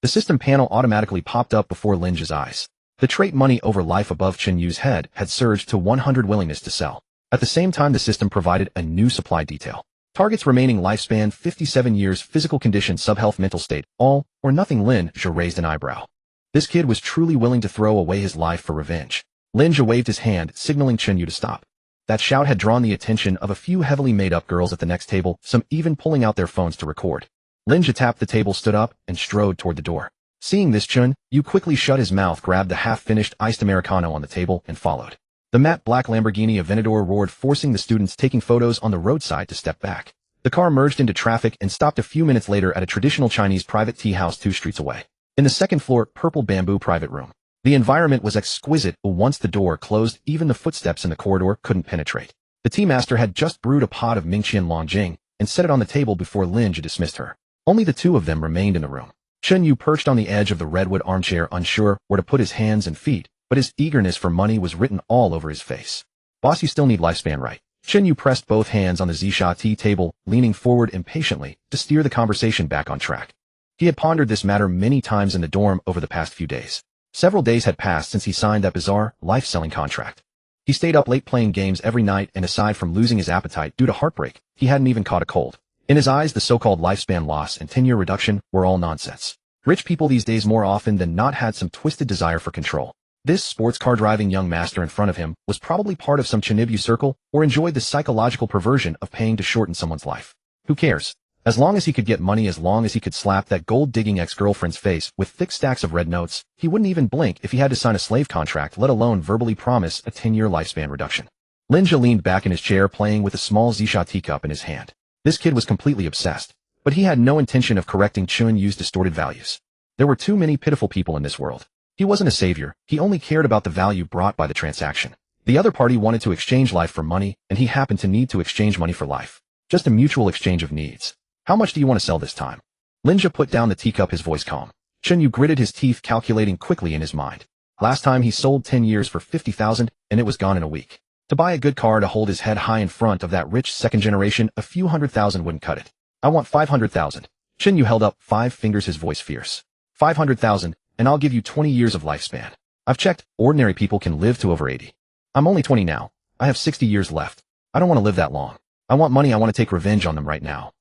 The system panel automatically popped up before Lin Zhe's eyes. The trait money over life above Chen Yu's head had surged to 100 willingness to sell. At the same time, the system provided a new supply detail. Target's remaining lifespan, 57 years, physical condition, subhealth, mental state, all or nothing. Lin Zhe raised an eyebrow. This kid was truly willing to throw away his life for revenge. Lin Zhe waved his hand, signaling Chen Yu to stop. That shout had drawn the attention of a few heavily made-up girls at the next table, some even pulling out their phones to record. Lin Zhe tapped the table, stood up, and strode toward the door. Seeing this, Chen Yu quickly shut his mouth, grabbed the half-finished iced Americano on the table, and followed. The matte black Lamborghini Aventador roared, forcing the students taking photos on the roadside to step back. The car merged into traffic and stopped a few minutes later at a traditional Chinese private tea house 2 streets away. In the second-floor, purple bamboo private room. The environment was exquisite, but once the door closed, even the footsteps in the corridor couldn't penetrate. The tea master had just brewed a pot of Mingqian Longjing and set it on the table before Lin Zhe dismissed her. Only the two of them remained in the room. Chen Yu perched on the edge of the redwood armchair, unsure where to put his hands and feet, but his eagerness for money was written all over his face. Boss, you still need lifespan, right? Chen Yu pressed both hands on the Zisha tea table, leaning forward impatiently to steer the conversation back on track. He had pondered this matter many times in the dorm over the past few days. Several days had passed since he signed that bizarre, life-selling contract. He stayed up late playing games every night, and aside from losing his appetite due to heartbreak, he hadn't even caught a cold. In his eyes, the so-called lifespan loss and 10-year reduction were all nonsense. Rich people these days more often than not had some twisted desire for control. This sports car-driving young master in front of him was probably part of some Chinibu circle or enjoyed the psychological perversion of paying to shorten someone's life. Who cares? As long as he could get money, as long as he could slap that gold-digging ex-girlfriend's face with thick stacks of red notes, he wouldn't even blink if he had to sign a slave contract, let alone verbally promise a 10-year lifespan reduction. Lin Zhe leaned back in his chair, playing with a small Zisha teacup in his hand. This kid was completely obsessed, but he had no intention of correcting Chen Yu's distorted values. There were too many pitiful people in this world. He wasn't a savior, he only cared about the value brought by the transaction. The other party wanted to exchange life for money, and he happened to need to exchange money for life. Just a mutual exchange of needs. How much do you want to sell this time? Lin Zhe put down the teacup, his voice calm. Chen Yu gritted his teeth, calculating quickly in his mind. Last time he sold 10 years for 50,000, and it was gone in a week. To buy a good car to hold his head high in front of that rich second generation, a few $100,000 wouldn't cut it. I want 500,000. Chen Yu held up 5 fingers, his voice fierce. 500,000, and I'll give you 20 years of lifespan. I've checked, ordinary people can live to over 80. I'm only 20 now. I have 60 years left. I don't want to live that long. I want money, I want to take revenge on them right now.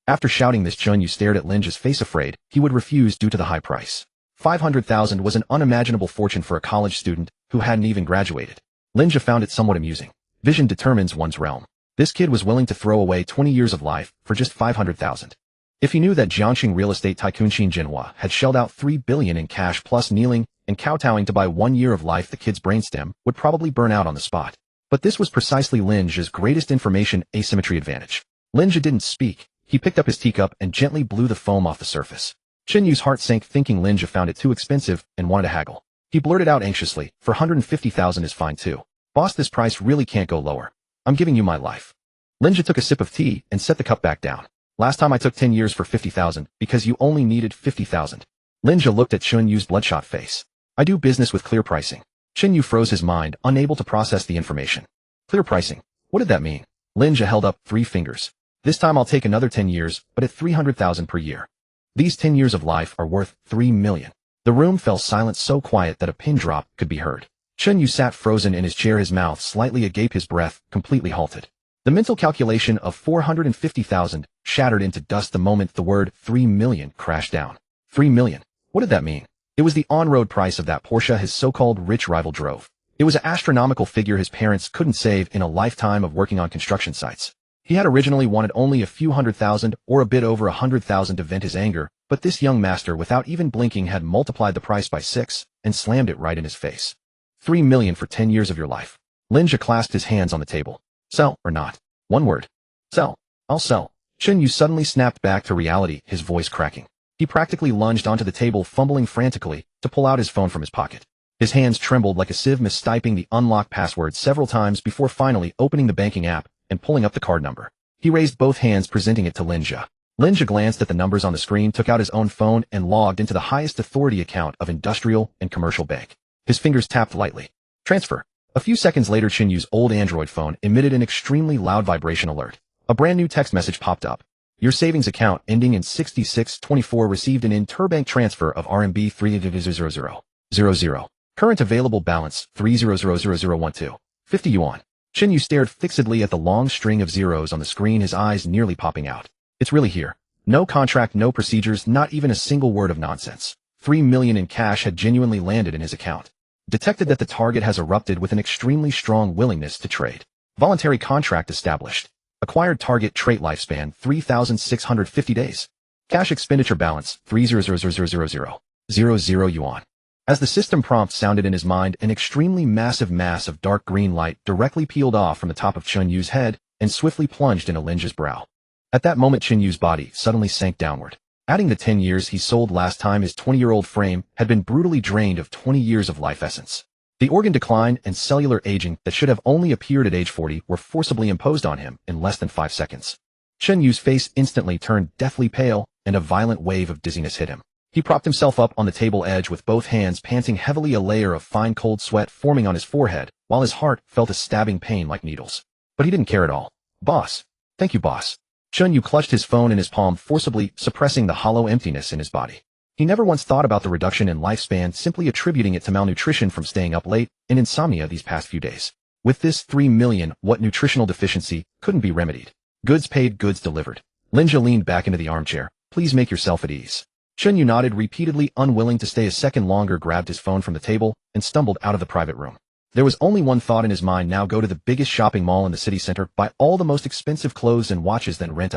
After shouting this, Chen Yu stared at Lin Zhe's face, afraid he would refuse due to the high price. 500,000 was an unimaginable fortune for a college student who hadn't even graduated. Lin Zhe found it somewhat amusing. Vision determines one's realm. This kid was willing to throw away 20 years of life for just 500,000. If he knew that Jiangxing real estate tycoon Xin Jinhua had shelled out $3 billion in cash plus kneeling and kowtowing to buy 1 year of life, the kid's brainstem would probably burn out on the spot. But this was precisely Lin Zhe's greatest information asymmetry advantage. Lin Zhe didn't speak. He picked up his teacup and gently blew the foam off the surface. Chen Yu's heart sank, thinking Lin Zhe found it too expensive and wanted to haggle. He blurted out anxiously, "For 150,000 is fine too. Boss, this price really can't go lower. I'm giving you my life." Lin Zhe took a sip of tea and set the cup back down. "Last time I took 10 years for 50,000 because you only needed 50,000. Lin Zhe looked at Chen Yu's bloodshot face. "I do business with clear pricing." Chen Yu froze his mind, unable to process the information. Clear pricing? What did that mean? Lin Zhe held up 3 fingers. "This time I'll take another 10 years, but at 300,000 per year. These 10 years of life are worth 3 million. The room fell silent, so quiet that a pin drop could be heard. Chen Yu sat frozen in his chair, his mouth slightly agape, his breath completely halted. The mental calculation of 450,000 shattered into dust the moment the word 3 million crashed down. 3 million. What did that mean? It was the on-road price of that Porsche his so-called rich rival drove. It was an astronomical figure his parents couldn't save in a lifetime of working on construction sites. He had originally wanted only a few 100,000 or a bit over 100,000 to vent his anger, but this young master, without even blinking, had multiplied the price by 6 and slammed it right in his face. 3 million for 10 years of your life. Lin Zhe clasped his hands on the table. "Sell or not? One word. Sell. I'll sell." Chen Yu suddenly snapped back to reality, his voice cracking. He practically lunged onto the table, fumbling frantically to pull out his phone from his pocket. His hands trembled like a sieve, mistyping the unlock password several times before finally opening the banking app and pulling up the card number. He raised both hands, presenting it to Lin Zhe. Lin Zhe glanced at the numbers on the screen, took out his own phone, and logged into the highest authority account of Industrial and Commercial Bank. His fingers tapped lightly. Transfer. A few seconds later, Chen Yu's old Android phone emitted an extremely loud vibration alert. A brand new text message popped up. "Your savings account ending in 6624 received an interbank transfer of RMB 300,000. Current available balance 300,012. 50 yuan. Chen Yu stared fixedly at the long string of zeros on the screen, his eyes nearly popping out. It's really here. No contract, no procedures, not even a single word of nonsense. 3 million in cash had genuinely landed in his account. Detected that the target has erupted with an extremely strong willingness to trade. Voluntary contract established. Acquired target trait lifespan 3,650 days. Cash expenditure balance 300,000 yuan. As the system prompt sounded in his mind, an extremely massive mass of dark green light directly peeled off from the top of Chen Yu's head and swiftly plunged into Lin Zhe's brow. At that moment, Chen Yu's body suddenly sank downward. Adding the 10 years he sold last time, his 20-year-old frame had been brutally drained of 20 years of life essence. The organ decline and cellular aging that should have only appeared at age 40 were forcibly imposed on him in less than 5 seconds. Chen Yu's face instantly turned deathly pale, and a violent wave of dizziness hit him. He propped himself up on the table edge with both hands, panting heavily, a layer of fine cold sweat forming on his forehead, while his heart felt a stabbing pain like needles. But he didn't care at all. Boss. Thank you, boss. Chen Yu clutched his phone in his palm, forcibly suppressing the hollow emptiness in his body. He never once thought about the reduction in lifespan, simply attributing it to malnutrition from staying up late and insomnia these past few days. With this 3 million, what nutritional deficiency couldn't be remedied? Goods paid, goods delivered. Lin Zhe leaned back into the armchair. Please make yourself at ease. Chen Yu nodded repeatedly, unwilling to stay a second longer, grabbed his phone from the table, and stumbled out of the private room. There was only one thought in his mind now: go to the biggest shopping mall in the city center, buy all the most expensive clothes and watches, then rent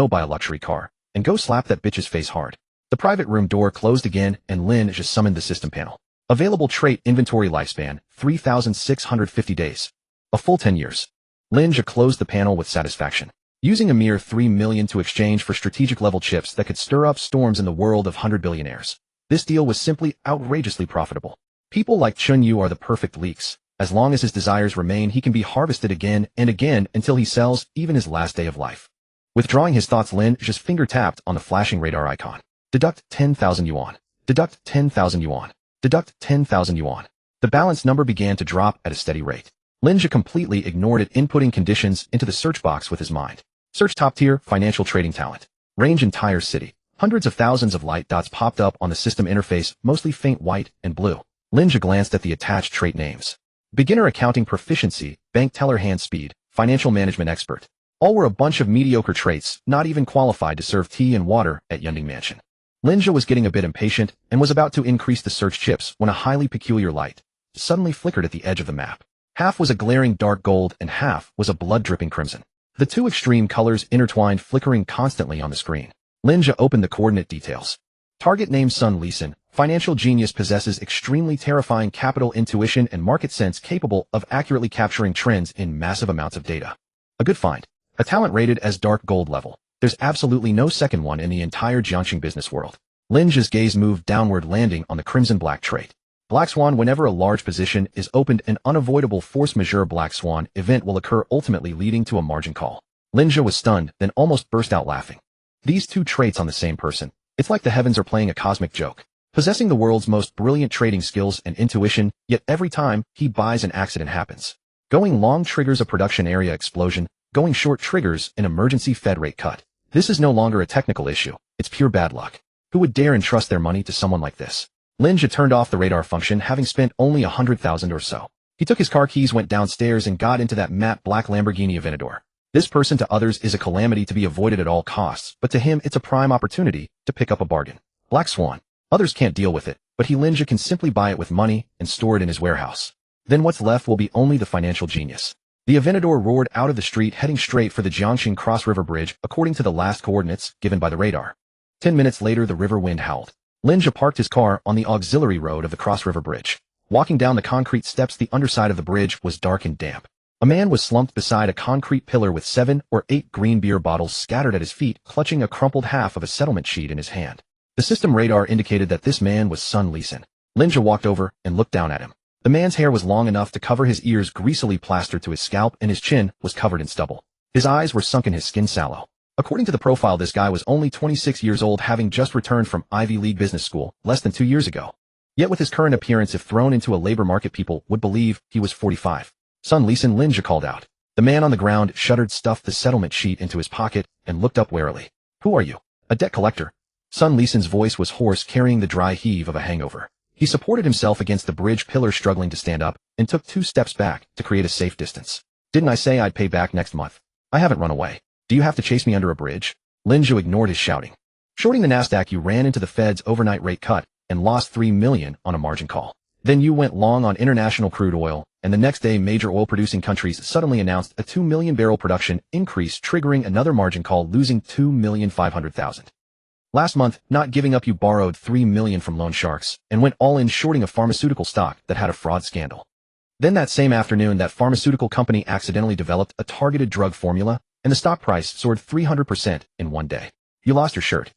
buy a luxury car, and go slap that bitch's face hard. The private room door closed again, and Lin Zhe summoned the system panel. Available trait inventory lifespan, 3,650 days. A full 10 years. Lin Zhe closed the panel with satisfaction. Using a mere 3 million to exchange for strategic level chips that could stir up storms in the world of 100 billionaires. This deal was simply outrageously profitable. People like Chen Yu are the perfect leaks. As long as his desires remain, he can be harvested again and again until he sells, even his last day of life. Withdrawing his thoughts, Lin Zhe's finger tapped on the flashing radar icon. Deduct 10,000 yuan. Deduct 10,000 yuan. Deduct 10,000 yuan. The balance number began to drop at a steady rate. Lin Zhe completely ignored it, inputting conditions into the search box with his mind. Search top tier financial trading talent. Range entire city. Hundreds of thousands of light dots popped up on the system interface, mostly faint white and blue. Lin Zhe glanced at the attached trait names. Beginner accounting proficiency, bank teller hand speed, financial management expert. All were a bunch of mediocre traits, not even qualified to serve tea and water at Yunding Mansion. Lin Zhe was getting a bit impatient and was about to increase the search chips when a highly peculiar light suddenly flickered at the edge of the map. Half was a glaring dark gold and half was a blood-dripping crimson. The two extreme colors intertwined, flickering constantly on the screen. Lin Zhe opened the coordinate details. Target name Sun Lisan, financial genius, possesses extremely terrifying capital intuition and market sense, capable of accurately capturing trends in massive amounts of data. A good find. A talent rated as dark gold level. There's absolutely no second one in the entire Jiangxing business world. Lin Zhe's gaze moved downward, landing on the crimson-black trait. Black Swan. Whenever a large position is opened, an unavoidable force majeure Black Swan event will occur, ultimately leading to a margin call. Lin Zhe was stunned, then almost burst out laughing. These two traits on the same person. It's like the heavens are playing a cosmic joke. Possessing the world's most brilliant trading skills and intuition, yet every time he buys, an accident happens. Going long triggers a production area explosion. Going short triggers an emergency Fed rate cut. This is no longer a technical issue. It's pure bad luck. Who would dare entrust their money to someone like this? Lin Zhe turned off the radar function, having spent only 100,000 or so. He took his car keys, went downstairs, and got into that matte black Lamborghini Aventador. This person to others is a calamity to be avoided at all costs, but to him it's a prime opportunity to pick up a bargain. Black Swan. Others can't deal with it, but he, Lin Zhe, can simply buy it with money and store it in his warehouse. Then what's left will be only the financial genius. The Aventador roared out of the street, heading straight for the Jiangxing Cross River Bridge, according to the last coordinates given by the radar. 10 minutes later, the river wind howled. Lin Zhe parked his car on the auxiliary road of the Cross River Bridge. Walking down the concrete steps, the underside of the bridge was dark and damp. A man was slumped beside a concrete pillar with 7 or 8 green beer bottles scattered at his feet, clutching a crumpled half of a settlement sheet in his hand. The system radar indicated that this man was Sun Lisan. Lin Zhe walked over and looked down at him. The man's hair was long enough to cover his ears, greasily plastered to his scalp, and his chin was covered in stubble. His eyes were sunken, his skin sallow. According to the profile, this guy was only 26 years old, having just returned from Ivy League Business School less than 2 years ago. Yet with his current appearance, if thrown into a labor market, people would believe he was 45. Sun Lisan, Lin Zhe called out. The man on the ground shuddered, stuffed the settlement sheet into his pocket, and looked up warily. Who are you? A debt collector? Sun Lisan's voice was hoarse, carrying the dry heave of a hangover. He supported himself against the bridge pillar, struggling to stand up, and took 2 steps back to create a safe distance. Didn't I say I'd pay back next month? I haven't run away. Do you have to chase me under a bridge? Lin Zhe ignored his shouting. Shorting the Nasdaq, you ran into the Fed's overnight rate cut and lost $3 million on a margin call. Then you went long on international crude oil, and the next day major oil-producing countries suddenly announced a 2 million barrel production increase, triggering another margin call, losing 2,500,000. Last month, not giving up, you borrowed $3 million from loan sharks and went all in shorting a pharmaceutical stock that had a fraud scandal. Then that same afternoon, that pharmaceutical company accidentally developed a targeted drug formula, and the stock price soared 300% in one day. You lost your shirt.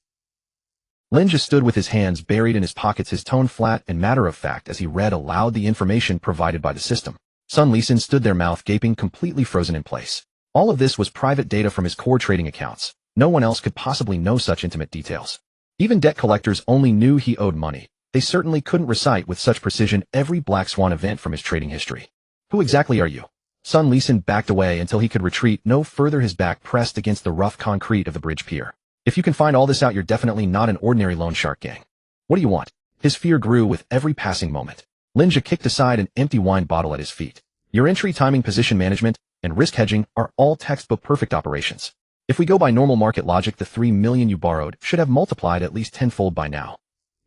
Lin Zhe stood with his hands buried in his pockets, his tone flat and matter-of-fact as he read aloud the information provided by the system. Sun Lisan stood there, mouth gaping, completely frozen in place. All of this was private data from his core trading accounts. No one else could possibly know such intimate details. Even debt collectors only knew he owed money. They certainly couldn't recite with such precision every black swan event from his trading history. Who exactly are you? Sun Lisan backed away until he could retreat no further, his back pressed against the rough concrete of the bridge pier. If you can find all this out, you're definitely not an ordinary loan shark gang. What do you want? His fear grew with every passing moment. Lin Zhe kicked aside an empty wine bottle at his feet. Your entry, timing, position management, and risk hedging are all textbook perfect operations. If we go by normal market logic, the $3 million you borrowed should have multiplied at least tenfold by now.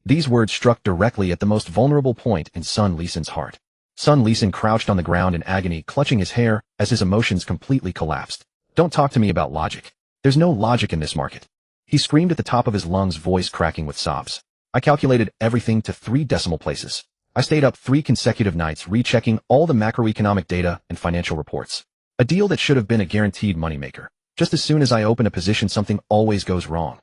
These words struck directly at the most vulnerable point in Sun Lisan's heart. Sun Lisan crouched on the ground in agony, clutching his hair as his emotions completely collapsed. Don't talk to me about logic. There's no logic in this market. He screamed at the top of his lungs, voice cracking with sobs. I calculated everything to 3 decimal places. I stayed up 3 consecutive nights rechecking all the macroeconomic data and financial reports. A deal that should have been a guaranteed moneymaker. Just as soon as I open a position, something always goes wrong.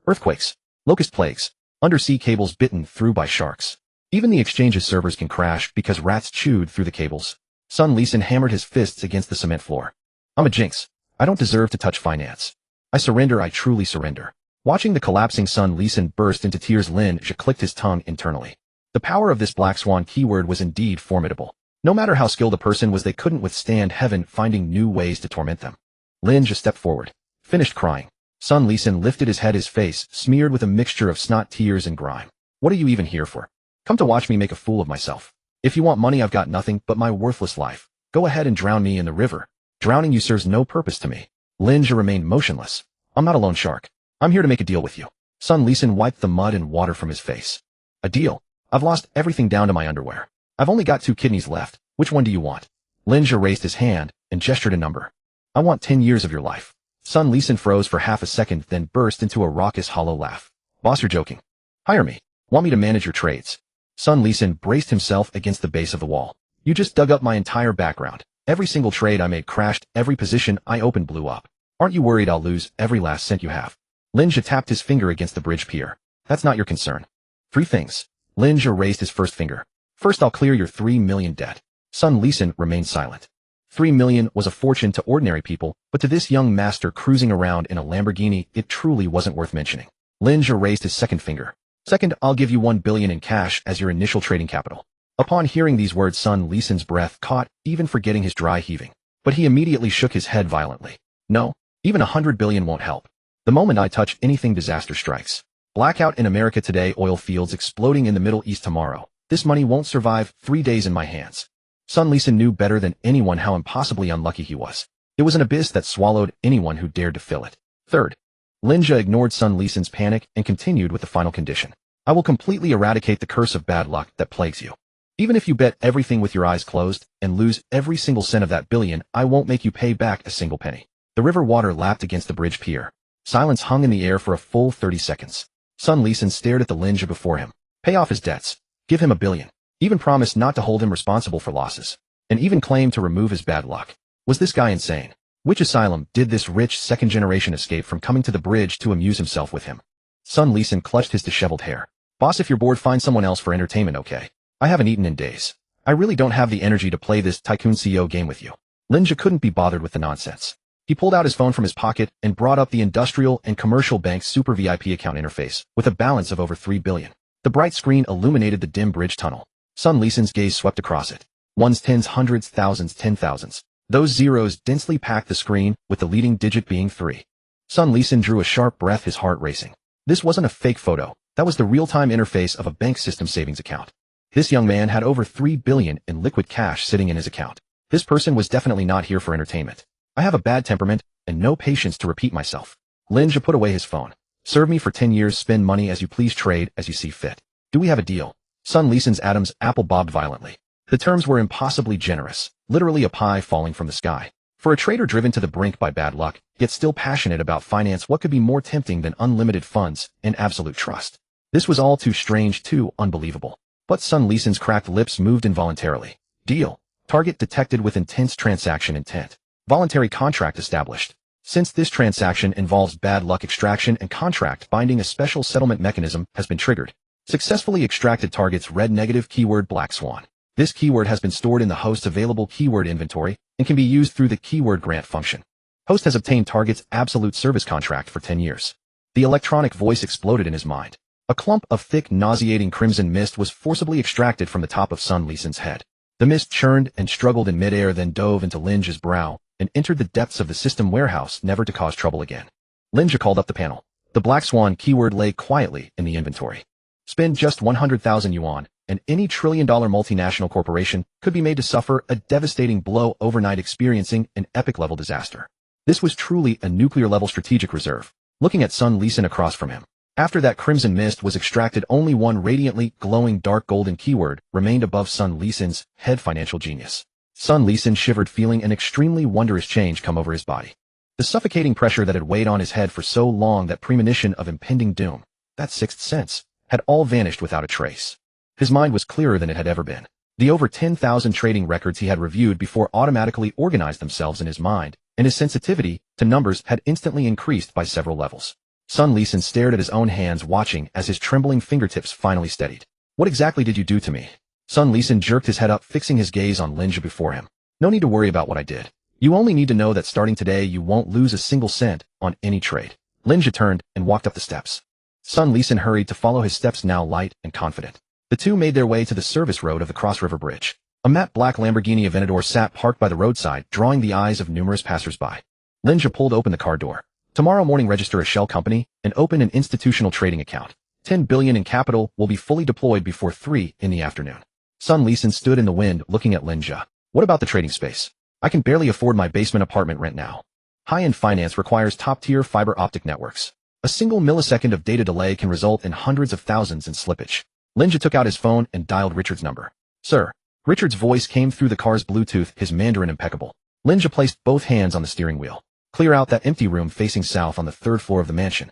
Earthquakes, locust plagues, undersea cables bitten through by sharks. Even the exchange's servers can crash because rats chewed through the cables. Sun Lisan hammered his fists against the cement floor. I'm a jinx. I don't deserve to touch finance. I surrender, I truly surrender. Watching the collapsing Sun Lisan burst into tears, Lin Zhe clicked his tongue internally. The power of this black swan keyword was indeed formidable. No matter how skilled a person was, they couldn't withstand heaven finding new ways to torment them. Lin Zhe stepped forward, finished crying. Sun Lisan lifted his head, his face smeared with a mixture of snot, tears, and grime. What are you even here for? Come to watch me make a fool of myself. If you want money, I've got nothing but my worthless life. Go ahead and drown me in the river. Drowning you serves no purpose to me. Lin Zhe remained motionless. I'm not a loan shark. I'm here to make a deal with you. Sun Lisan wiped the mud and water from his face. A deal? I've lost everything down to my underwear. I've only got 2 kidneys left. Which one do you want? Lin Zhe raised his hand and gestured a number. I want 10 years of your life. Sun Lisan froze for half a second, then burst into a raucous, hollow laugh. Boss, you're joking. Hire me. Want me to manage your trades? Sun Lisan braced himself against the base of the wall. You just dug up my entire background. Every single trade I made crashed. Every position I opened blew up. Aren't you worried I'll lose every last cent you have? Lin Zhe tapped his finger against the bridge pier. That's not your concern. 3 things. Lin Zhe raised his first finger. First, I'll clear your $3 million debt. Sun Lisan remained silent. $3 million was a fortune to ordinary people, but to this young master cruising around in a Lamborghini, it truly wasn't worth mentioning. Lin Zhe raised his second finger. Second, I'll give you $1 billion in cash as your initial trading capital. Upon hearing these words, Sun Lisan's breath caught, even forgetting his dry heaving. But he immediately shook his head violently. No, even $100 billion won't help. The moment I touch anything, disaster strikes. Blackout in America today, oil fields exploding in the Middle East tomorrow. This money won't survive 3 days in my hands. Sun Lisan knew better than anyone how impossibly unlucky he was. It was an abyss that swallowed anyone who dared to fill it. Third, Lin Zhe ignored Sun Lisan's panic and continued with the final condition. I will completely eradicate the curse of bad luck that plagues you. Even if you bet everything with your eyes closed and lose every single cent of that billion, I won't make you pay back a single penny. The river water lapped against the bridge pier. Silence hung in the air for a full 30 seconds. Sun Lisan stared at the Lin Zhe before him. Pay off his debts. Give him $1 billion. Even promise not to hold him responsible for losses. And even claim to remove his bad luck. Was this guy insane? Which asylum did this rich second-generation escape from coming to the bridge to amuse himself with him? Sun Lisan clutched his disheveled hair. Boss, if you're bored, find someone else for entertainment, okay? I haven't eaten in days. I really don't have the energy to play this Tycoon CEO game with you. Lin Zhe couldn't be bothered with the nonsense. He pulled out his phone from his pocket and brought up the Industrial and Commercial Bank's Super VIP account interface with a balance of over $3 billion. The bright screen illuminated the dim bridge tunnel. Sun Lisan's gaze swept across it. Ones, tens, hundreds, thousands, 10,000s. Those zeros densely packed the screen, with the leading digit being 3. Sun Lisan drew a sharp breath, his heart racing. This wasn't a fake photo. That was the real-time interface of a bank system savings account. This young man had over $3 billion in liquid cash sitting in his account. This person was definitely not here for entertainment. I have a bad temperament and no patience to repeat myself. Lin Zhe put away his phone. Serve me for 10 years, spend money as you please, trade as you see fit. Do we have a deal? Sun Lisan's Adam's apple bobbed violently. The terms were impossibly generous, literally a pie falling from the sky. For a trader driven to the brink by bad luck, yet still passionate about finance, what could be more tempting than unlimited funds and absolute trust? This was all too strange, too unbelievable. But Sun Lisan's cracked lips moved involuntarily. Deal. Target detected with intense transaction intent. Voluntary contract established. Since this transaction involves bad luck, extraction and contract binding, a special settlement mechanism has been triggered. Successfully extracted targets red negative keyword black swan. This keyword has been stored in the host's available keyword inventory and can be used through the keyword grant function. Host has obtained target's absolute service contract for 10 years. The electronic voice exploded in his mind. A clump of thick, nauseating crimson mist was forcibly extracted from the top of Sun Lisan's head. The mist churned and struggled in midair, then dove into Lin Zhe's brow and entered the depths of the system warehouse, never to cause trouble again. Lin Zhe called up the panel. The black swan keyword lay quietly in the inventory. Spend just 100,000 yuan, and any trillion-dollar multinational corporation could be made to suffer a devastating blow overnight, experiencing an epic-level disaster. This was truly a nuclear-level strategic reserve. Looking at Sun Lisan across from him. After that crimson mist was extracted, only one radiantly glowing dark golden keyword remained above Sun Lisan's head. Financial genius. Sun Lisan shivered, feeling an extremely wondrous change come over his body. The suffocating pressure that had weighed on his head for so long, that premonition of impending doom, that sixth sense, had all vanished without a trace. His mind was clearer than it had ever been. The over 10,000 trading records he had reviewed before automatically organized themselves in his mind, and his sensitivity to numbers had instantly increased by several levels. Sun Lisan stared at his own hands, watching as his trembling fingertips finally steadied. What exactly did you do to me? Sun Lisan jerked his head up, fixing his gaze on Lin Zhe before him. No need to worry about what I did. You only need to know that starting today you won't lose a single cent on any trade. Lin Zhe turned and walked up the steps. Sun Lisan hurried to follow his steps, now light and confident. The two made their way to the service road of the Cross River Bridge. A matte black Lamborghini Aventador sat parked by the roadside, drawing the eyes of numerous passers-by. Lin Zhe pulled open the car door. Tomorrow morning, register a shell company and open an institutional trading account. 10 billion in capital will be fully deployed before 3 in the afternoon. Sun Lisan stood in the wind, looking at Lin Zhe. What about the trading space? I can barely afford my basement apartment rent now. High-end finance requires top-tier fiber optic networks. A single millisecond of data delay can result in hundreds of thousands in slippage. Lin Zhe took out his phone and dialed Richard's number. Sir. Richard's voice came through the car's Bluetooth, his Mandarin impeccable. Lin Zhe placed both hands on the steering wheel. Clear out that empty room facing south on the 3rd floor of the mansion.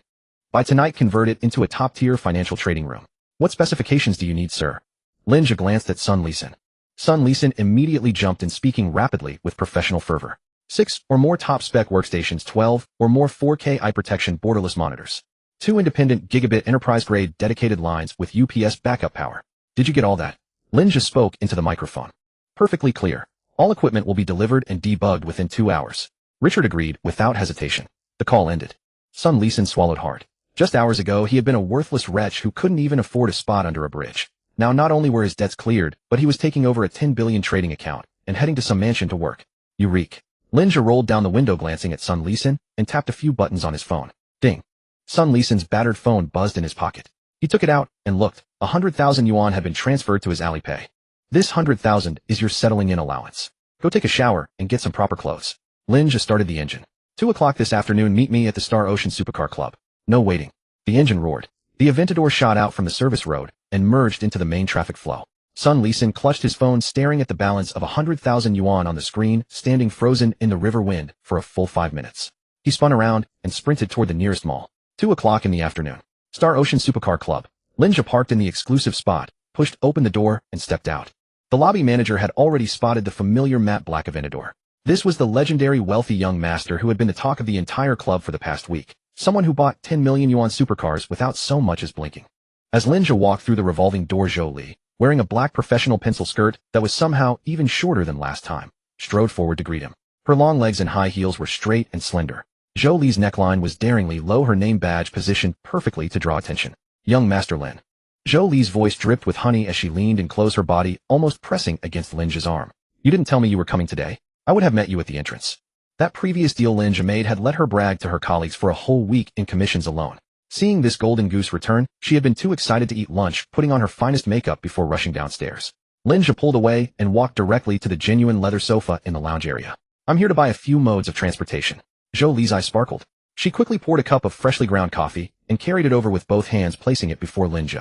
By tonight, convert it into a top-tier financial trading room. What specifications do you need, sir? Lin Zhe glanced at Sun Lisan. Sun Lisan immediately jumped in, speaking rapidly with professional fervor. 6 or more top-spec workstations, 12 or more 4K eye protection borderless monitors. 2 independent gigabit enterprise-grade dedicated lines with UPS backup power. Did you get all that? Lin Zhe spoke into the microphone. Perfectly clear. All equipment will be delivered and debugged within 2 hours. Richard agreed without hesitation. The call ended. Sun Lisan swallowed hard. Just hours ago, he had been a worthless wretch who couldn't even afford a spot under a bridge. Now not only were his debts cleared, but he was taking over a 10 billion trading account and heading to some mansion to work. You reek. Lin Zhe rolled down the window, glancing at Sun Lisan, and tapped a few buttons on his phone. Ding. Sun Lisan's battered phone buzzed in his pocket. He took it out and looked. 100,000 yuan had been transferred to his Alipay. This 100,000 is your settling in allowance. Go take a shower and get some proper clothes. Lin Zhe started the engine. 2 o'clock this afternoon, meet me at the Star Ocean Supercar Club. No waiting. The engine roared. The Aventador shot out from the service road and merged into the main traffic flow. Sun Lisan clutched his phone, staring at the balance of 100,000 yuan on the screen, standing frozen in the river wind for a full 5 minutes. He spun around and sprinted toward the nearest mall. 2 o'clock in the afternoon. Star Ocean Supercar Club. Lin Zhe parked in the exclusive spot, pushed open the door, and stepped out. The lobby manager had already spotted the familiar matte black Aventador. This was the legendary wealthy young master who had been the talk of the entire club for the past week. Someone who bought 10 million yuan supercars without so much as blinking. As Lin Zhe walked through the revolving door, Zhou Li, wearing a black professional pencil skirt that was somehow even shorter than last time, strode forward to greet him. Her long legs and high heels were straight and slender. Zhou Li's neckline was daringly low, her name badge positioned perfectly to draw attention. Young Master Lin. Zhou Li's voice dripped with honey as she leaned and closed her body, almost pressing against Lin Zhe's arm. You didn't tell me you were coming today. I would have met you at the entrance. That previous deal Lin Zhe made had let her brag to her colleagues for a whole week in commissions alone. Seeing this golden goose return, she had been too excited to eat lunch, putting on her finest makeup before rushing downstairs. Lin Zhe pulled away and walked directly to the genuine leather sofa in the lounge area. I'm here to buy a few modes of transportation. Zhou Li's eyes sparkled. She quickly poured a cup of freshly ground coffee and carried it over with both hands, placing it before Lin Zhe.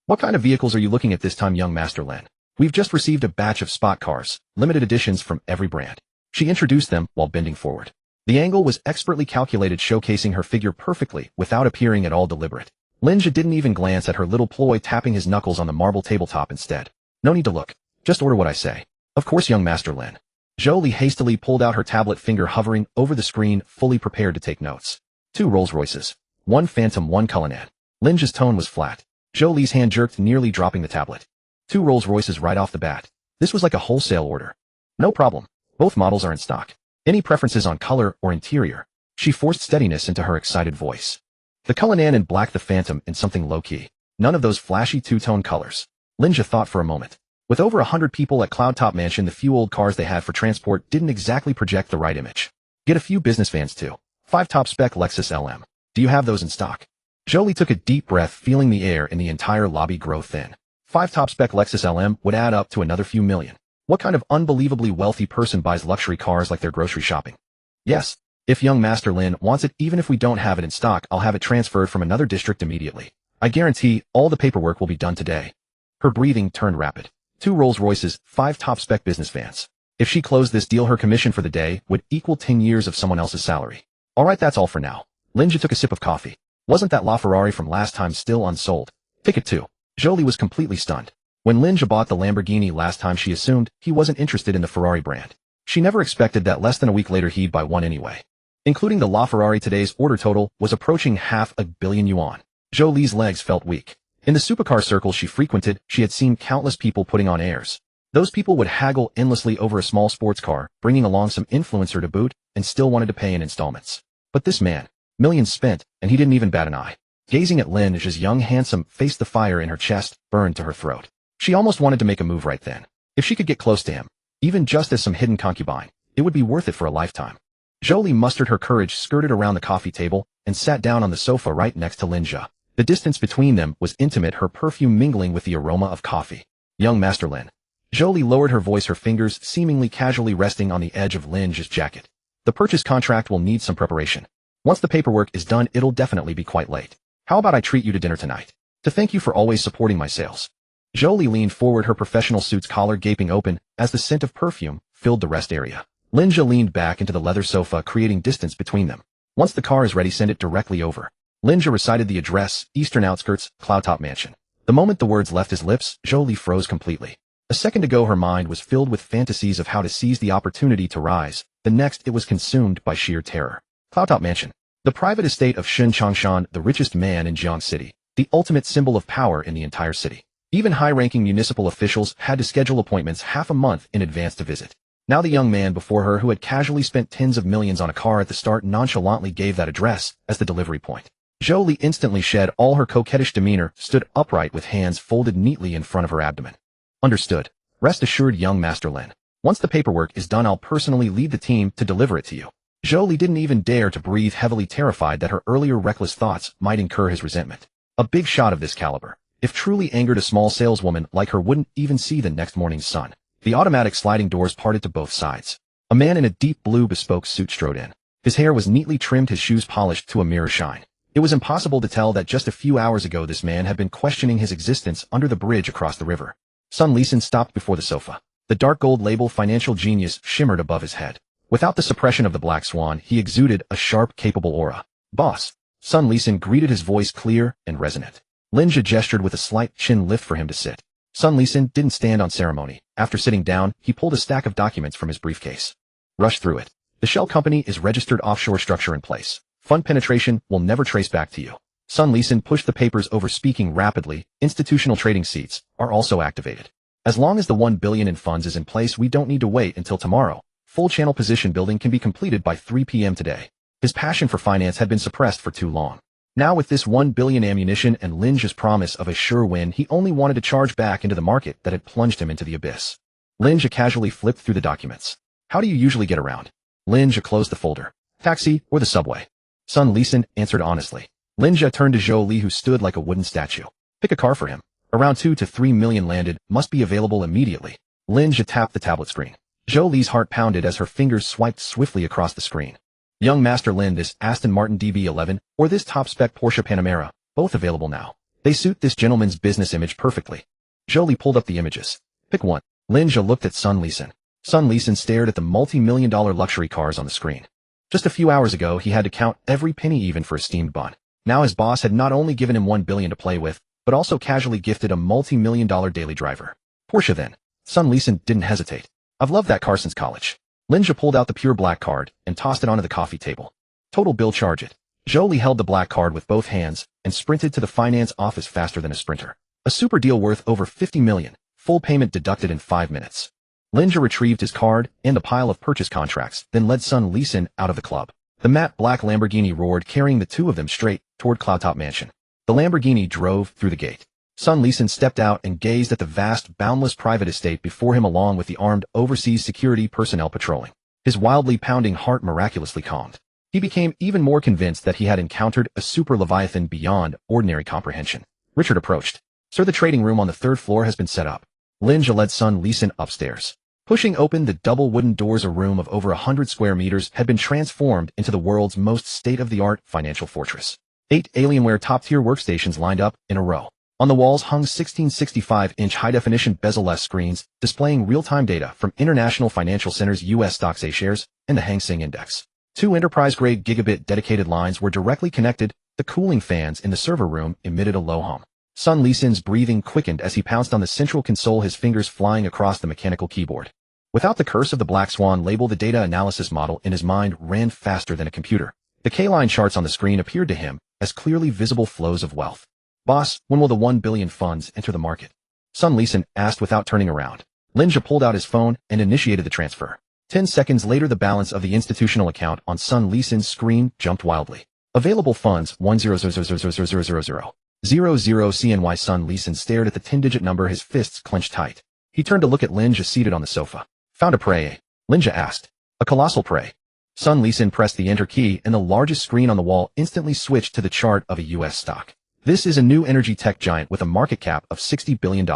What kind of vehicles are you looking at this time, young Master Lin? We've just received a batch of spot cars, limited editions from every brand. She introduced them while bending forward. The angle was expertly calculated, showcasing her figure perfectly without appearing at all deliberate. Lin Zhe didn't even glance at her little ploy, tapping his knuckles on the marble tabletop instead. No need to look. Just order what I say. Of course, young Master Lin. Zhou Li hastily pulled out her tablet, finger hovering over the screen, fully prepared to take notes. 2 Rolls-Royces. 1 Phantom, 1 Cullinan. Lin Zhe's tone was flat. Zhou Li's hand jerked, nearly dropping the tablet. 2 Rolls-Royces right off the bat. This was like a wholesale order. No problem. Both models are in stock. Any preferences on color or interior? She forced steadiness into her excited voice. The Cullinan in black, the Phantom in something low-key. None of those flashy two-tone colors. Lin Zhe thought for a moment. With over 100 people at Cloudtop Mansion, the few old cars they had for transport didn't exactly project the right image. Get a few business vans too. 5 top-spec Lexus LM. Do you have those in stock? Zhou Li took a deep breath, feeling the air in the entire lobby grow thin. 5 top-spec Lexus LM would add up to another few million. What kind of unbelievably wealthy person buys luxury cars like they're grocery shopping? Yes. If young Master Lin wants it, even if we don't have it in stock, I'll have it transferred from another district immediately. I guarantee all the paperwork will be done today. Her breathing turned rapid. 2 Rolls-Royces, 5 top-spec business vans. If she closed this deal, her commission for the day would equal 10 years of someone else's salary. Alright, that's all for now. Lin Zhe took a sip of coffee. Wasn't that LaFerrari from last time still unsold? Ticket 2. Zhou Li was completely stunned. When Lin Zhe bought the Lamborghini last time, she assumed he wasn't interested in the Ferrari brand. She never expected that less than a week later he'd buy one anyway. Including the LaFerrari, today's order total was approaching $500 million yuan. Zhou Li's legs felt weak. In the supercar circles she frequented, she had seen countless people putting on airs. Those people would haggle endlessly over a small sports car, bringing along some influencer to boot, and still wanted to pay in installments. But this man, millions spent, and he didn't even bat an eye. Gazing at Lin Zhe's young, handsome face, the fire in her chest burned to her throat. She almost wanted to make a move right then. If she could get close to him, even just as some hidden concubine, it would be worth it for a lifetime. Zhou Li mustered her courage, skirted around the coffee table, and sat down on the sofa right next to Lin Zhe. The distance between them was intimate, her perfume mingling with the aroma of coffee. Young Master Lin. Zhou Li lowered her voice, her fingers seemingly casually resting on the edge of Lin Zhe's jacket. The purchase contract will need some preparation. Once the paperwork is done, it'll definitely be quite late. How about I treat you to dinner tonight? To thank you for always supporting my sales. Zhou Li leaned forward, her professional suit's collar gaping open as the scent of perfume filled the rest area. Lin Zhe leaned back into the leather sofa, creating distance between them. Once the car is ready, send it directly over. Lin Zhe recited the address, Eastern Outskirts, Cloudtop Mansion. The moment the words left his lips, Zhou Li froze completely. A second ago her mind was filled with fantasies of how to seize the opportunity to rise. The next it was consumed by sheer terror. Cloudtop Mansion. The private estate of Shen Changshan, the richest man in Jiang City. The ultimate symbol of power in the entire city. Even high-ranking municipal officials had to schedule appointments half a month in advance to visit. Now the young man before her, who had casually spent tens of millions on a car at the start, nonchalantly gave that address as the delivery point. Zhou Li instantly shed all her coquettish demeanor, stood upright with hands folded neatly in front of her abdomen. Understood. Rest assured, young Master Lin. Once the paperwork is done, I'll personally lead the team to deliver it to you. Zhou Li didn't even dare to breathe heavily, terrified that her earlier reckless thoughts might incur his resentment. A big shot of this caliber, if truly angered a small saleswoman like her, wouldn't even see the next morning's sun. The automatic sliding doors parted to both sides. A man in a deep blue bespoke suit strode in. His hair was neatly trimmed, his shoes polished to a mirror shine. It was impossible to tell that just a few hours ago this man had been questioning his existence under the bridge across the river. Sun Lisan stopped before the sofa. The dark gold label Financial Genius shimmered above his head. Without the suppression of the black swan, he exuded a sharp, capable aura. Boss. Sun Lisan greeted, his voice clear and resonant. Lin Zhe gestured with a slight chin lift for him to sit. Sun Lisan didn't stand on ceremony. After sitting down, he pulled a stack of documents from his briefcase. Rush through it. The shell company is registered, offshore structure in place. Fund penetration will never trace back to you. Sun Lisan pushed the papers over, speaking rapidly. Institutional trading seats are also activated. As long as the 1 billion in funds is in place, we don't need to wait until tomorrow. Full channel position building can be completed by 3 p.m. today. His passion for finance had been suppressed for too long. Now with this 1 billion ammunition and Lin Zhe's promise of a sure win, he only wanted to charge back into the market that had plunged him into the abyss. Lin Zhe casually flipped through the documents. How do you usually get around? Lin Zhe closed the folder. Taxi or the subway? Sun Lisan answered honestly. Lin Zhe turned to Zhou Li, who stood like a wooden statue. Pick a car for him. Around 2 to 3 million landed, must be available immediately. Lin Zhe tapped the tablet screen. Zhou Li's heart pounded as her fingers swiped swiftly across the screen. Young Master Lin, this Aston Martin DB11, or this top-spec Porsche Panamera, both available now. They suit this gentleman's business image perfectly. Zhou Li pulled up the images. Pick one. Lin Zhe looked at Sun Lisan. Sun Lisan stared at the multi-million-dollar luxury cars on the screen. Just a few hours ago, he had to count every penny even for a steamed bun. Now his boss had not only given him $1 billion to play with, but also casually gifted a multi-million-dollar daily driver. Porsche then. Sun Lisan didn't hesitate. I've loved that car since college. Lin Zhe pulled out the pure black card and tossed it onto the coffee table. Total bill, charge it. Zhou Li held the black card with both hands and sprinted to the finance office faster than a sprinter. A super deal worth over 50 million, full payment deducted in 5 minutes. Lin Zhe retrieved his card and a pile of purchase contracts, then led Sun Lisan out of the club. The matte black Lamborghini roared, carrying the two of them straight toward Cloudtop Mansion. The Lamborghini drove through the gate. Sun Lisan stepped out and gazed at the vast, boundless private estate before him along with the armed overseas security personnel patrolling. His wildly pounding heart miraculously calmed. He became even more convinced that he had encountered a super leviathan beyond ordinary comprehension. Richard approached. Sir, the trading room on the 3rd floor has been set up. Lin Zhe led Sun Lisan upstairs. Pushing open the double wooden doors, a room of over 100 square meters had been transformed into the world's most state-of-the-art financial fortress. 8 Alienware top-tier workstations lined up in a row. On the walls hung 1665-inch high-definition bezel-less screens displaying real-time data from international financial centers, U.S. stocks, A-shares, and the Hang Seng Index. 2 enterprise-grade gigabit dedicated lines were directly connected. The cooling fans in the server room emitted a low hum. Sun Lisan's breathing quickened as he pounced on the central console, his fingers flying across the mechanical keyboard. Without the curse of the Black Swan label, the data analysis model in his mind ran faster than a computer. The K-line charts on the screen appeared to him as clearly visible flows of wealth. Boss, when will the 1 billion funds enter the market? Sun Lisan asked without turning around. Lin Zhe pulled out his phone and initiated the transfer. 10 seconds later, the balance of the institutional account on Sun Lisan's screen jumped wildly. Available funds 10000000000 CNY. Sun Lisan stared at the 10-digit number, his fists clenched tight. He turned to look at Lin Zhe seated on the sofa. Found a prey? Lin Zhe asked. A colossal prey. Sun Lisan pressed the enter key and the largest screen on the wall instantly switched to the chart of a U.S. stock. This is a new energy tech giant with a market cap of $60 billion.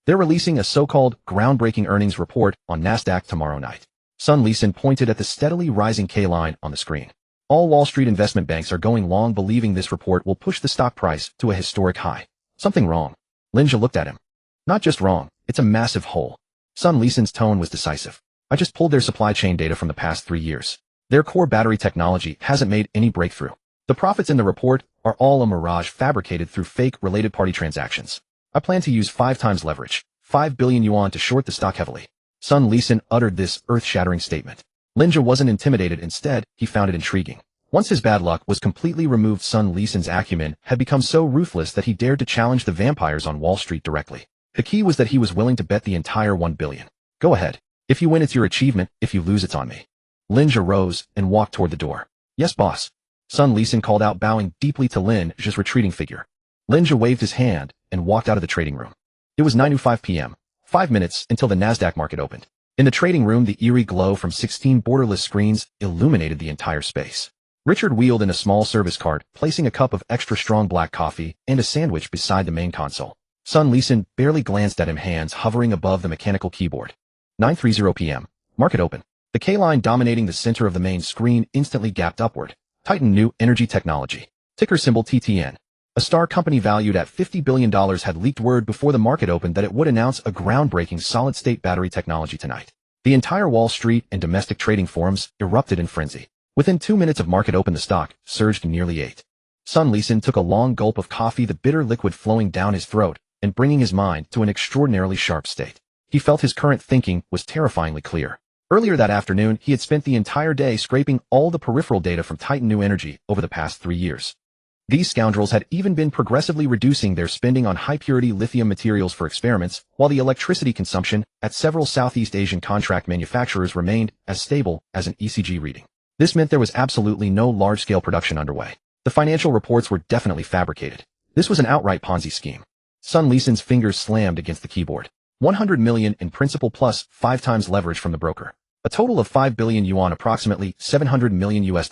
They're releasing a so-called groundbreaking earnings report on NASDAQ tomorrow night. Sun Lisan pointed at the steadily rising K-line on the screen. All Wall Street investment banks are going long, believing this report will push the stock price to a historic high. Something wrong. Lin Zhe looked at him. Not just wrong, it's a massive hole. Sun Lisan's tone was decisive. I just pulled their supply chain data from the past 3 years. Their core battery technology hasn't made any breakthrough. The profits in the report are all a mirage fabricated through fake related party transactions. I plan to use 5 times leverage, 5 billion yuan to short the stock heavily. Sun Lisan uttered this earth-shattering statement. Lin Zhe wasn't intimidated. Instead, he found it intriguing. Once his bad luck was completely removed, Sun Lisan's acumen had become so ruthless that he dared to challenge the vampires on Wall Street directly. The key was that he was willing to bet the entire 1 billion. Go ahead. If you win, it's your achievement. If you lose, it's on me. Lin Zhe rose and walked toward the door. Yes, boss. Sun Lisan called out, bowing deeply to Lin Zhe's retreating figure. Lin Zhe waved his hand and walked out of the trading room. It was 9:05 p.m., 5 minutes until the NASDAQ market opened. In the trading room, the eerie glow from 16 borderless screens illuminated the entire space. Richard wheeled in a small service cart, placing a cup of extra strong black coffee and a sandwich beside the main console. Sun Lisan barely glanced at him, hands hovering above the mechanical keyboard. 9:30 p.m. Market open. The K-line dominating the center of the main screen instantly gapped upward. Titan New Energy Technology. Ticker symbol TTN. A star company valued at $50 billion had leaked word before the market opened that it would announce a groundbreaking solid-state battery technology tonight. The entire Wall Street and domestic trading forums erupted in frenzy. Within 2 minutes of market open, the stock surged nearly 8. Sun Lisan took a long gulp of coffee, the bitter liquid flowing down his throat and bringing his mind to an extraordinarily sharp state. He felt his current thinking was terrifyingly clear. Earlier that afternoon, he had spent the entire day scraping all the peripheral data from Titan New Energy over the past 3 years. These scoundrels had even been progressively reducing their spending on high-purity lithium materials for experiments, while the electricity consumption at several Southeast Asian contract manufacturers remained as stable as an ECG reading. This meant there was absolutely no large-scale production underway. The financial reports were definitely fabricated. This was an outright Ponzi scheme. Sun Lisan's fingers slammed against the keyboard. 100 million in principal plus 5 times leverage from the broker. A total of 5 billion yuan, approximately $700 million US.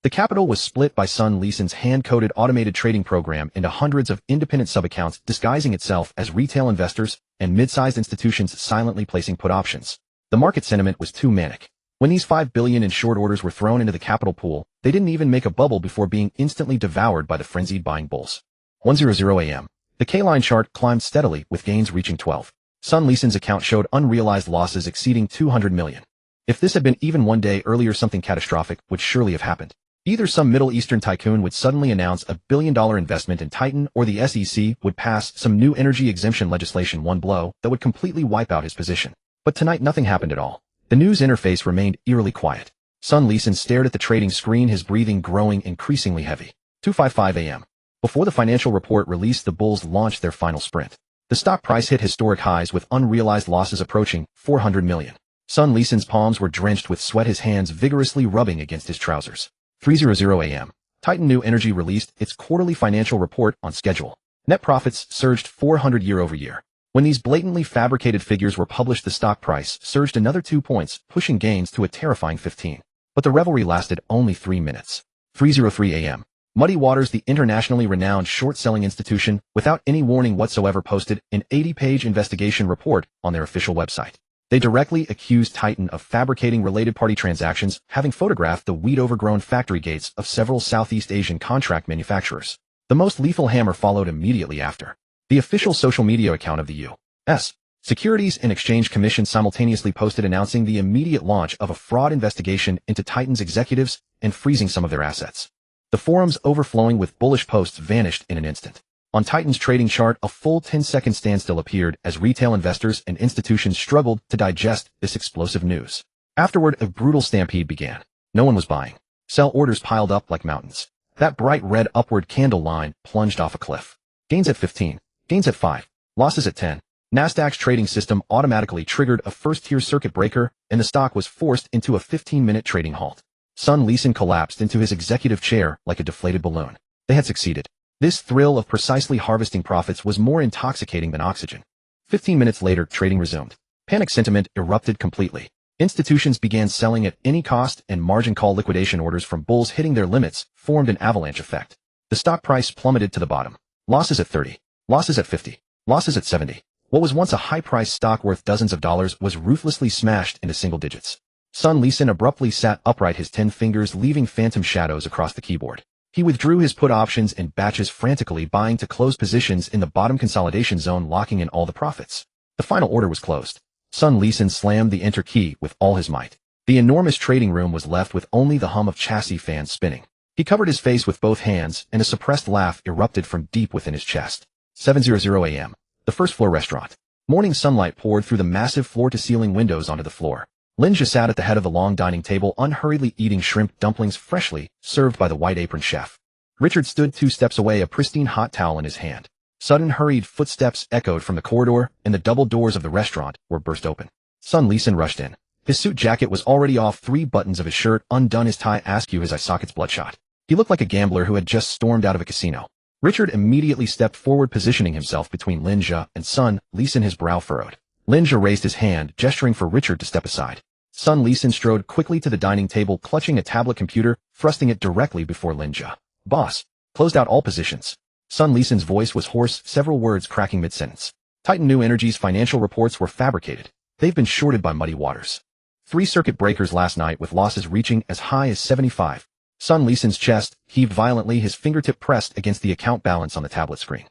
The capital was split by Sun Lisan's hand-coded automated trading program into hundreds of independent sub-accounts disguising itself as retail investors and mid-sized institutions silently placing put options. The market sentiment was too manic. When these 5 billion in short orders were thrown into the capital pool, they didn't even make a bubble before being instantly devoured by the frenzied buying bulls. 1:00 a.m. The K-line chart climbed steadily with gains reaching 12. Sun Lisan's account showed unrealized losses exceeding 200 million. If this had been even one day earlier, something catastrophic would surely have happened. Either some Middle Eastern tycoon would suddenly announce a billion-dollar investment in Titan, or the SEC would pass some new energy exemption legislation one blow that would completely wipe out his position. But tonight nothing happened at all. The news interface remained eerily quiet. Sun Lisan stared at the trading screen, his breathing growing increasingly heavy. 2:55 a.m. Before the financial report released, the bulls launched their final sprint. The stock price hit historic highs with unrealized losses approaching 400 million. Sun Lisan's palms were drenched with sweat, his hands vigorously rubbing against his trousers. 3:00 a.m. Titan New Energy released its quarterly financial report on schedule. Net profits surged 400 year-over-year. When these blatantly fabricated figures were published, the stock price surged another 2 points, pushing gains to a terrifying 15. But the revelry lasted only 3 minutes. 3:03 a.m. Muddy Waters, the internationally renowned short-selling institution, without any warning whatsoever, posted an 80-page investigation report on their official website. They directly accused Titan of fabricating related party transactions, having photographed the weed-overgrown factory gates of several Southeast Asian contract manufacturers. The most lethal hammer followed immediately after. The official social media account of the U.S. Securities and Exchange Commission simultaneously posted announcing the immediate launch of a fraud investigation into Titan's executives and freezing some of their assets. The forums overflowing with bullish posts vanished in an instant. On Titan's trading chart, a full 10-second standstill appeared as retail investors and institutions struggled to digest this explosive news. Afterward, a brutal stampede began. No one was buying. Sell orders piled up like mountains. That bright red upward candle line plunged off a cliff. Gains at 15. Gains at 5. Losses at 10. Nasdaq's trading system automatically triggered a first-tier circuit breaker, and the stock was forced into a 15-minute trading halt. Sun Lisan collapsed into his executive chair like a deflated balloon. They had succeeded. This thrill of precisely harvesting profits was more intoxicating than oxygen. 15 minutes later, trading resumed. Panic sentiment erupted completely. Institutions began selling at any cost, and margin call liquidation orders from bulls hitting their limits formed an avalanche effect. The stock price plummeted to the bottom. Losses at 30. Losses at 50. Losses at 70. What was once a high-priced stock worth dozens of dollars was ruthlessly smashed into single digits. Sun Lisan abruptly sat upright, his 10 fingers leaving phantom shadows across the keyboard. He withdrew his put options in batches, frantically buying to close positions in the bottom consolidation zone, locking in all the profits. The final order was closed. Sun Lisan slammed the enter key with all his might. The enormous trading room was left with only the hum of chassis fans spinning. He covered his face with both hands, and a suppressed laugh erupted from deep within his chest. 7:00 a.m. The first floor restaurant. Morning sunlight poured through the massive floor-to-ceiling windows onto the floor. Lin Zhe sat at the head of the long dining table, unhurriedly eating shrimp dumplings freshly served by the white-aproned chef. Richard stood 2 steps away, a pristine hot towel in his hand. Sudden hurried footsteps echoed from the corridor, and the double doors of the restaurant were burst open. Sun Lisan rushed in. His suit jacket was already off, 3 buttons of his shirt undone, his tie askew, his eye sockets bloodshot. He looked like a gambler who had just stormed out of a casino. Richard immediately stepped forward, positioning himself between Lin Zhe and Sun Lisan, his brow furrowed. Lin Zhe raised his hand, gesturing for Richard to step aside. Sun Lisan strode quickly to the dining table, clutching a tablet computer, thrusting it directly before Lin Zhe. Boss, closed out all positions. Sun Lisan's voice was hoarse, several words cracking mid-sentence. Titan New Energy's financial reports were fabricated. They've been shorted by Muddy Waters. 3 circuit breakers last night, with losses reaching as high as 75. Sun Lisan's chest heaved violently, his fingertip pressed against the account balance on the tablet screen.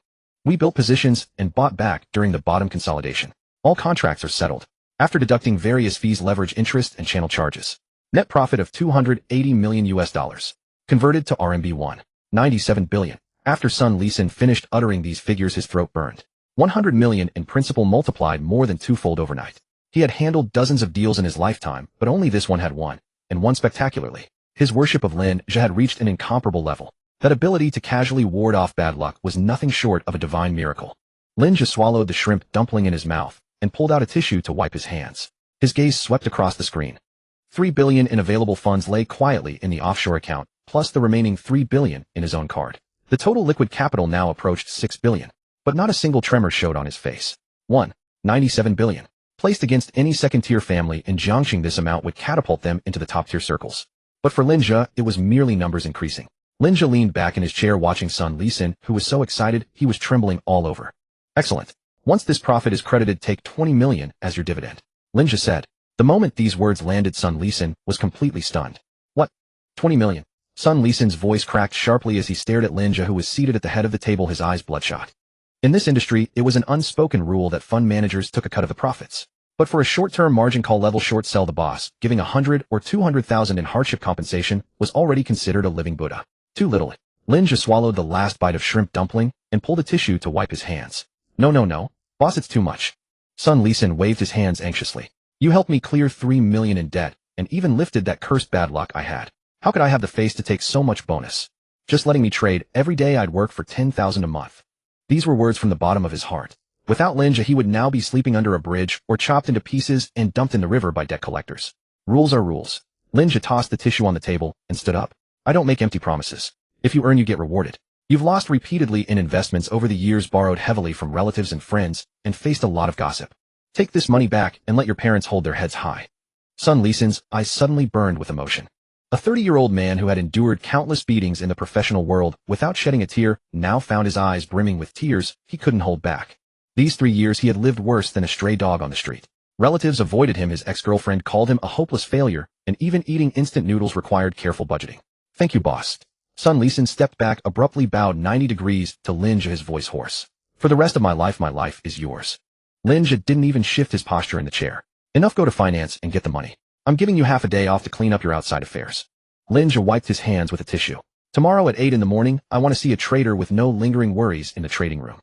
We built positions and bought back during the bottom consolidation. All contracts are settled. After deducting various fees, leverage, interest, and channel charges. Net profit of $280 million US. Converted to RMB 197 billion. After Sun Lisan finished uttering these figures, his throat burned. 100 million in principal multiplied more than twofold overnight. He had handled dozens of deals in his lifetime, but only this one had won, and won spectacularly. His worship of Lin Zhe had reached an incomparable level. That ability to casually ward off bad luck was nothing short of a divine miracle. Lin Zhe swallowed the shrimp dumpling in his mouth and pulled out a tissue to wipe his hands. His gaze swept across the screen. 3 billion in available funds lay quietly in the offshore account, plus the remaining 3 billion in his own card. The total liquid capital now approached 6 billion, but not a single tremor showed on his face. 197 billion. Placed against any second-tier family in Jiangxing, this amount would catapult them into the top-tier circles. But for Lin Zhe, it was merely numbers increasing. Lin Zhe leaned back in his chair watching son Lin, who was so excited he was trembling all over. Excellent. Once this profit is credited, take 20 million as your dividend, Lin Zhe said. The moment these words landed, son Lin was completely stunned. What? 20 million? Son Lin's voice cracked sharply as he stared at Lin Zhe, who was seated at the head of the table, his eyes bloodshot. In this industry, it was an unspoken rule that fund managers took a cut of the profits. But for a short-term margin call level short sell, the boss, giving 100 or 200,000 in hardship compensation, was already considered a living Buddha. Too little. Lin Zhe swallowed the last bite of shrimp dumpling and pulled a tissue to wipe his hands. No, boss, it's too much. Son Lin waved his hands anxiously. You helped me clear 3 million in debt and even lifted that cursed bad luck I had. How could I have the face to take so much bonus? Just letting me trade every day, I'd work for 10,000 a month. These were words from the bottom of his heart. Without Lin Zhe, he would now be sleeping under a bridge or chopped into pieces and dumped in the river by debt collectors. Rules are rules. Lin Zhe tossed the tissue on the table and stood up. I don't make empty promises. If you earn, you get rewarded. You've lost repeatedly in investments over the years, borrowed heavily from relatives and friends, and faced a lot of gossip. Take this money back and let your parents hold their heads high. Son Lin's eyes suddenly burned with emotion. A 30-year-old man who had endured countless beatings in the professional world without shedding a tear now found his eyes brimming with tears he couldn't hold back. These 3 years he had lived worse than a stray dog on the street. Relatives avoided him, his ex-girlfriend called him a hopeless failure, and even eating instant noodles required careful budgeting. Thank you, boss. Son Lin stepped back, abruptly bowed 90 degrees to Lin Zhe, his voice hoarse. For the rest of my life is yours. Lin Zhe didn't even shift his posture in the chair. Enough, go to finance and get the money. I'm giving you half a day off to clean up your outside affairs. Lin Zhe wiped his hands with a tissue. Tomorrow at 8 in the morning, I want to see a trader with no lingering worries in the trading room.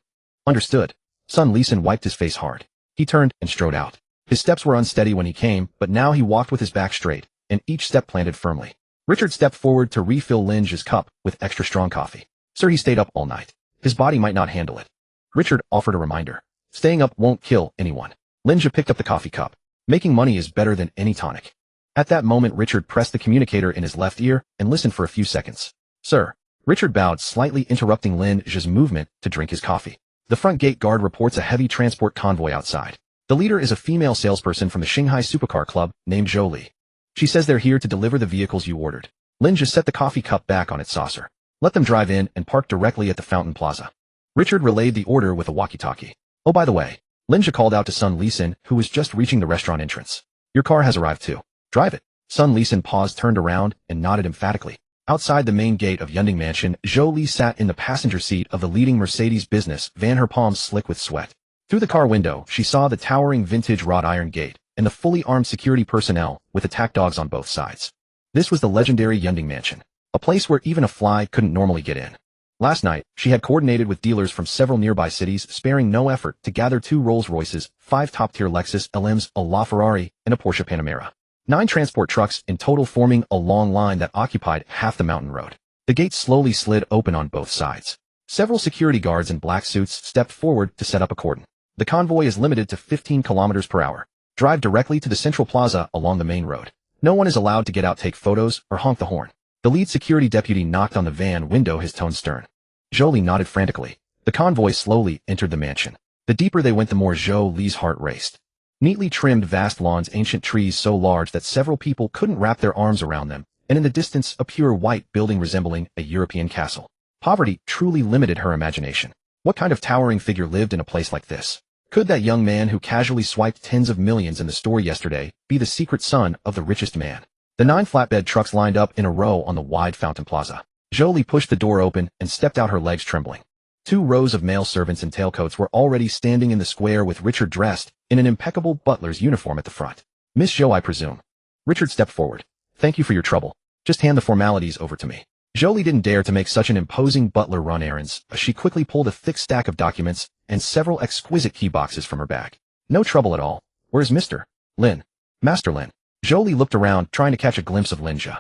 Understood. Son Lin wiped his face hard. He turned and strode out. His steps were unsteady when he came, but now he walked with his back straight, and each step planted firmly. Richard stepped forward to refill Lin Zhe's cup with extra strong coffee. Sir, he stayed up all night. His body might not handle it. Richard offered a reminder. Staying up won't kill anyone. Lin Zhe picked up the coffee cup. Making money is better than any tonic. At that moment, Richard pressed the communicator in his left ear and listened for a few seconds. Sir. Richard bowed, slightly interrupting Lin Zhe's movement to drink his coffee. The front gate guard reports a heavy transport convoy outside. The leader is a female salesperson from the Shanghai Supercar Club named Zhou. She says they're here to deliver the vehicles you ordered. Lin Zhe set the coffee cup back on its saucer. Let them drive in and park directly at the Fountain Plaza. Richard relayed the order with a walkie-talkie. Oh, by the way, Lin Zhe called out to Son Lin, who was just reaching the restaurant entrance. Your car has arrived too. Drive it. Son Lin paused, turned around, and nodded emphatically. Outside the main gate of Yunding Mansion, Zhou sat in the passenger seat of the leading Mercedes business van, her palms slick with sweat. Through the car window, she saw the towering vintage wrought iron gate and the fully armed security personnel with attack dogs on both sides. This was the legendary Yunding Mansion, a place where even a fly couldn't normally get in. Last night, she had coordinated with dealers from several nearby cities, sparing no effort to gather 2 Rolls-Royces, 5 top-tier Lexus LMs, a LaFerrari, and a Porsche Panamera. 9 transport trucks in total, forming a long line that occupied half the mountain road. The gates slowly slid open on both sides. Several security guards in black suits stepped forward to set up a cordon. The convoy is limited to 15 kilometers per hour. Drive directly to the central plaza along the main road. No one is allowed to get out, take photos, or honk the horn. The lead security deputy knocked on the van window, his tone stern. Zhou nodded frantically. The convoy slowly entered the mansion. The deeper they went, the more Zhou's heart raced. Neatly trimmed vast lawns, ancient trees so large that several people couldn't wrap their arms around them, and in the distance a pure white building resembling a European castle. Poverty truly limited her imagination. What kind of towering figure lived in a place like this? Could that young man who casually swiped tens of millions in the store yesterday be the secret son of the richest man? The 9 flatbed trucks lined up in a row on the wide Fountain Plaza. Zhou pushed the door open and stepped out, her legs trembling. 2 rows of male servants in tailcoats were already standing in the square, with Richard dressed in an impeccable butler's uniform at the front. Miss Zhou, I presume. Richard stepped forward. Thank you for your trouble. Just hand the formalities over to me. Zhou didn't dare to make such an imposing butler run errands. She quickly pulled a thick stack of documents and several exquisite key boxes from her bag. No trouble at all. Where's Mr. Lin? Master Lin. Zhou looked around, trying to catch a glimpse of Lin Zhe.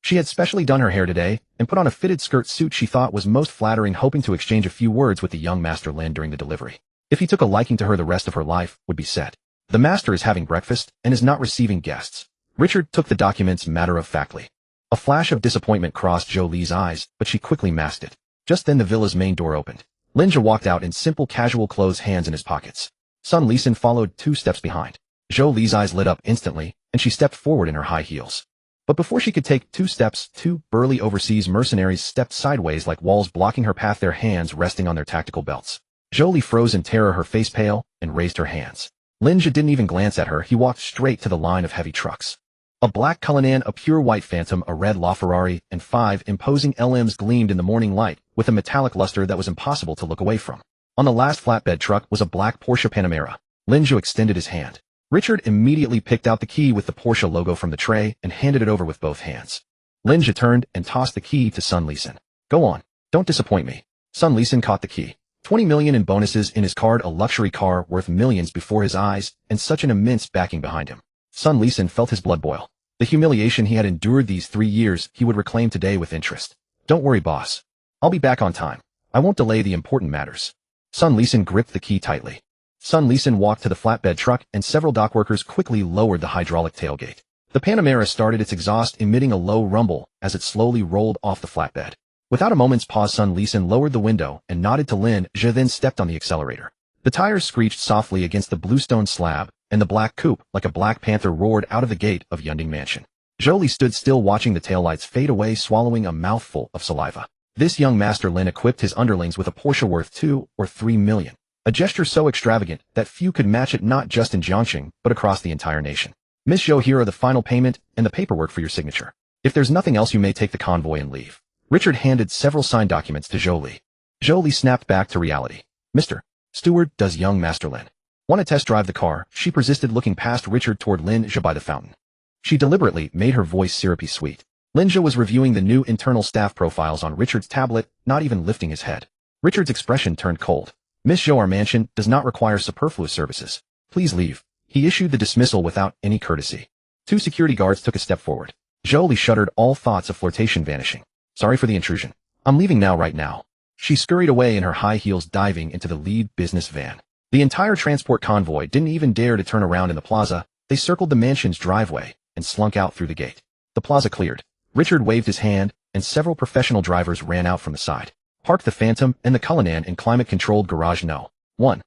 She had specially done her hair today and put on a fitted skirt suit she thought was most flattering, hoping to exchange a few words with the young Master Lin during the delivery. If he took a liking to her, the rest of her life would be set. The master is having breakfast and is not receiving guests. Richard took the documents matter-of-factly. A flash of disappointment crossed Zhou's eyes, but she quickly masked it. Just then the villa's main door opened. Lin Zhe walked out in simple casual clothes, hands in his pockets. Son Lin followed 2 steps behind. Zhou's eyes lit up instantly, and she stepped forward in her high heels. But before she could take 2 steps, 2 burly overseas mercenaries stepped sideways like walls blocking her path, their hands resting on their tactical belts. Jolie froze in terror, her face pale, and raised her hands. Lin Zhe didn't even glance at her. He walked straight to the line of heavy trucks. A black Cullinan, a pure white Phantom, a red LaFerrari, and 5 imposing LMs gleamed in the morning light with a metallic luster that was impossible to look away from. On the last flatbed truck was a black Porsche Panamera. Lin Zhe extended his hand. Richard immediately picked out the key with the Porsche logo from the tray and handed it over with both hands. Lin Zhe turned and tossed the key to Sun Lisan. Go on. Don't disappoint me. Sun Lisan caught the key. 20 million in bonuses in his card, a luxury car worth millions before his eyes, and such an immense backing behind him. Sun Lisan felt his blood boil. The humiliation he had endured these 3 years he would reclaim today with interest. Don't worry, boss. I'll be back on time. I won't delay the important matters. Sun Lisan gripped the key tightly. Sun Lisan walked to the flatbed truck and several dockworkers quickly lowered the hydraulic tailgate. The Panamera started its exhaust, emitting a low rumble as it slowly rolled off the flatbed. Without a moment's pause, Sun Lisan lowered the window and nodded to Lin Zhe, then stepped on the accelerator. The tires screeched softly against the bluestone slab, and the black coupe, like a black panther, roared out of the gate of Yunding Mansion. Jolie stood still watching the taillights fade away, swallowing a mouthful of saliva. This young Master Lin equipped his underlings with a Porsche worth 2 or 3 million. A gesture so extravagant that few could match it, not just in Jiangxing, but across the entire nation. Miss Zhou, here are the final payment and the paperwork for your signature. If there's nothing else, you may take the convoy and leave. Richard handed several signed documents to Jolie. Jolie snapped back to reality. Mr. Steward, does young Master Lin want to test drive the car? She persisted, looking past Richard toward Lin Zhe by the fountain. She deliberately made her voice syrupy sweet. Lin Zhe was reviewing the new internal staff profiles on Richard's tablet, not even lifting his head. Richard's expression turned cold. Miss Zhou, our mansion does not require superfluous services. Please leave. He issued the dismissal without any courtesy. 2 security guards took a step forward. Jolie shuddered, all thoughts of flirtation vanishing. Sorry for the intrusion. I'm leaving now, right now. She scurried away in her high heels, diving into the lead business van. The entire transport convoy didn't even dare to turn around in the plaza. They circled the mansion's driveway and slunk out through the gate. The plaza cleared. Richard waved his hand, and several professional drivers ran out from the side. Park the Phantom and the Cullinan in climate-controlled garage No. 1.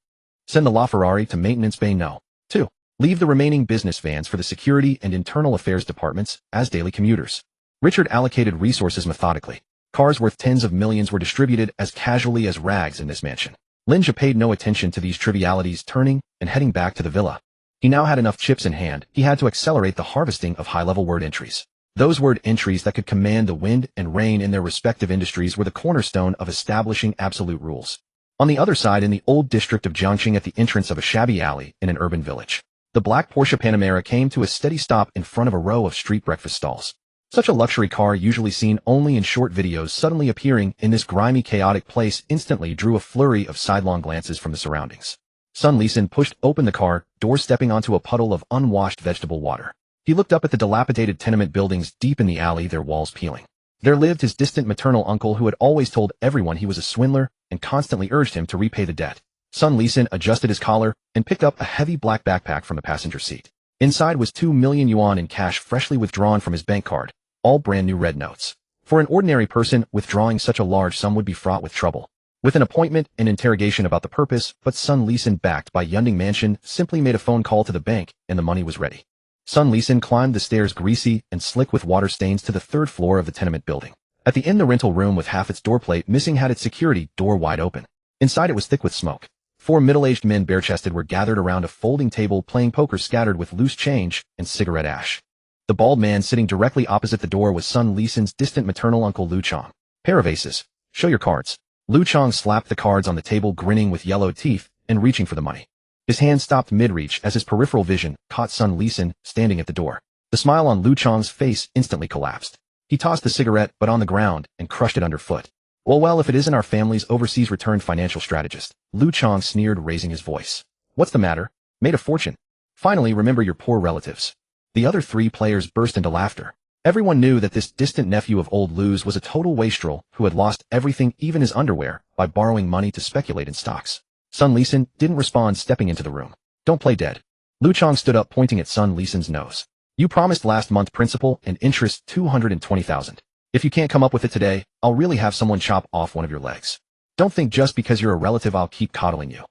Send the LaFerrari to maintenance bay No. 2. Leave the remaining business vans for the security and internal affairs departments as daily commuters. Richard allocated resources methodically. Cars worth tens of millions were distributed as casually as rags in this mansion. Lin Zhe paid no attention to these trivialities, turning and heading back to the villa. He now had enough chips in hand. He had to accelerate the harvesting of high-level word entries. Those word entries that could command the wind and rain in their respective industries were the cornerstone of establishing absolute rules. On the other side, in the old district of Jiangxing, at the entrance of a shabby alley in an urban village, the black Porsche Panamera came to a steady stop in front of a row of street breakfast stalls. Such a luxury car, usually seen only in short videos, suddenly appearing in this grimy, chaotic place instantly drew a flurry of sidelong glances from the surroundings. Sun Lisan pushed open the car door, stepping onto a puddle of unwashed vegetable water. He looked up at the dilapidated tenement buildings deep in the alley, their walls peeling. There lived his distant maternal uncle, who had always told everyone he was a swindler and constantly urged him to repay the debt. Sun Lisan adjusted his collar and picked up a heavy black backpack from the passenger seat. Inside was 2 million yuan in cash, freshly withdrawn from his bank card, all brand new red notes. For an ordinary person, withdrawing such a large sum would be fraught with trouble, with an appointment and interrogation about the purpose, but Sun Lisan, backed by Yunding Mansion, simply made a phone call to the bank and the money was ready. Sun Lisan climbed the stairs, greasy and slick with water stains, to the 3rd floor of the tenement building. At the end, the rental room with half its doorplate missing had its security door wide open. Inside, it was thick with smoke. 4 middle-aged men, bare-chested, were gathered around a folding table playing poker, scattered with loose change and cigarette ash. The bald man sitting directly opposite the door was Sun Lisan's distant maternal uncle, Lu Chong. Pair of aces. Show your cards. Lu Chong slapped the cards on the table, grinning with yellowed teeth and reaching for the money. His hand stopped mid-reach as his peripheral vision caught Sun Lisan standing at the door. The smile on Lu Chong's face instantly collapsed. He tossed the cigarette, but on the ground, and crushed it underfoot. Well, if it isn't our family's overseas returned financial strategist, Lu Chong sneered, raising his voice. What's the matter? Made a fortune. Finally, remember your poor relatives. The other 3 players burst into laughter. Everyone knew that this distant nephew of old Lu's was a total wastrel who had lost everything, even his underwear, by borrowing money to speculate in stocks. Sun Lisan didn't respond, stepping into the room. Don't play dead. Lu Chong stood up, pointing at Sun Lisan's nose. You promised last month principal and interest 220,000. If you can't come up with it today, I'll really have someone chop off one of your legs. Don't think just because you're a relative I'll keep coddling you.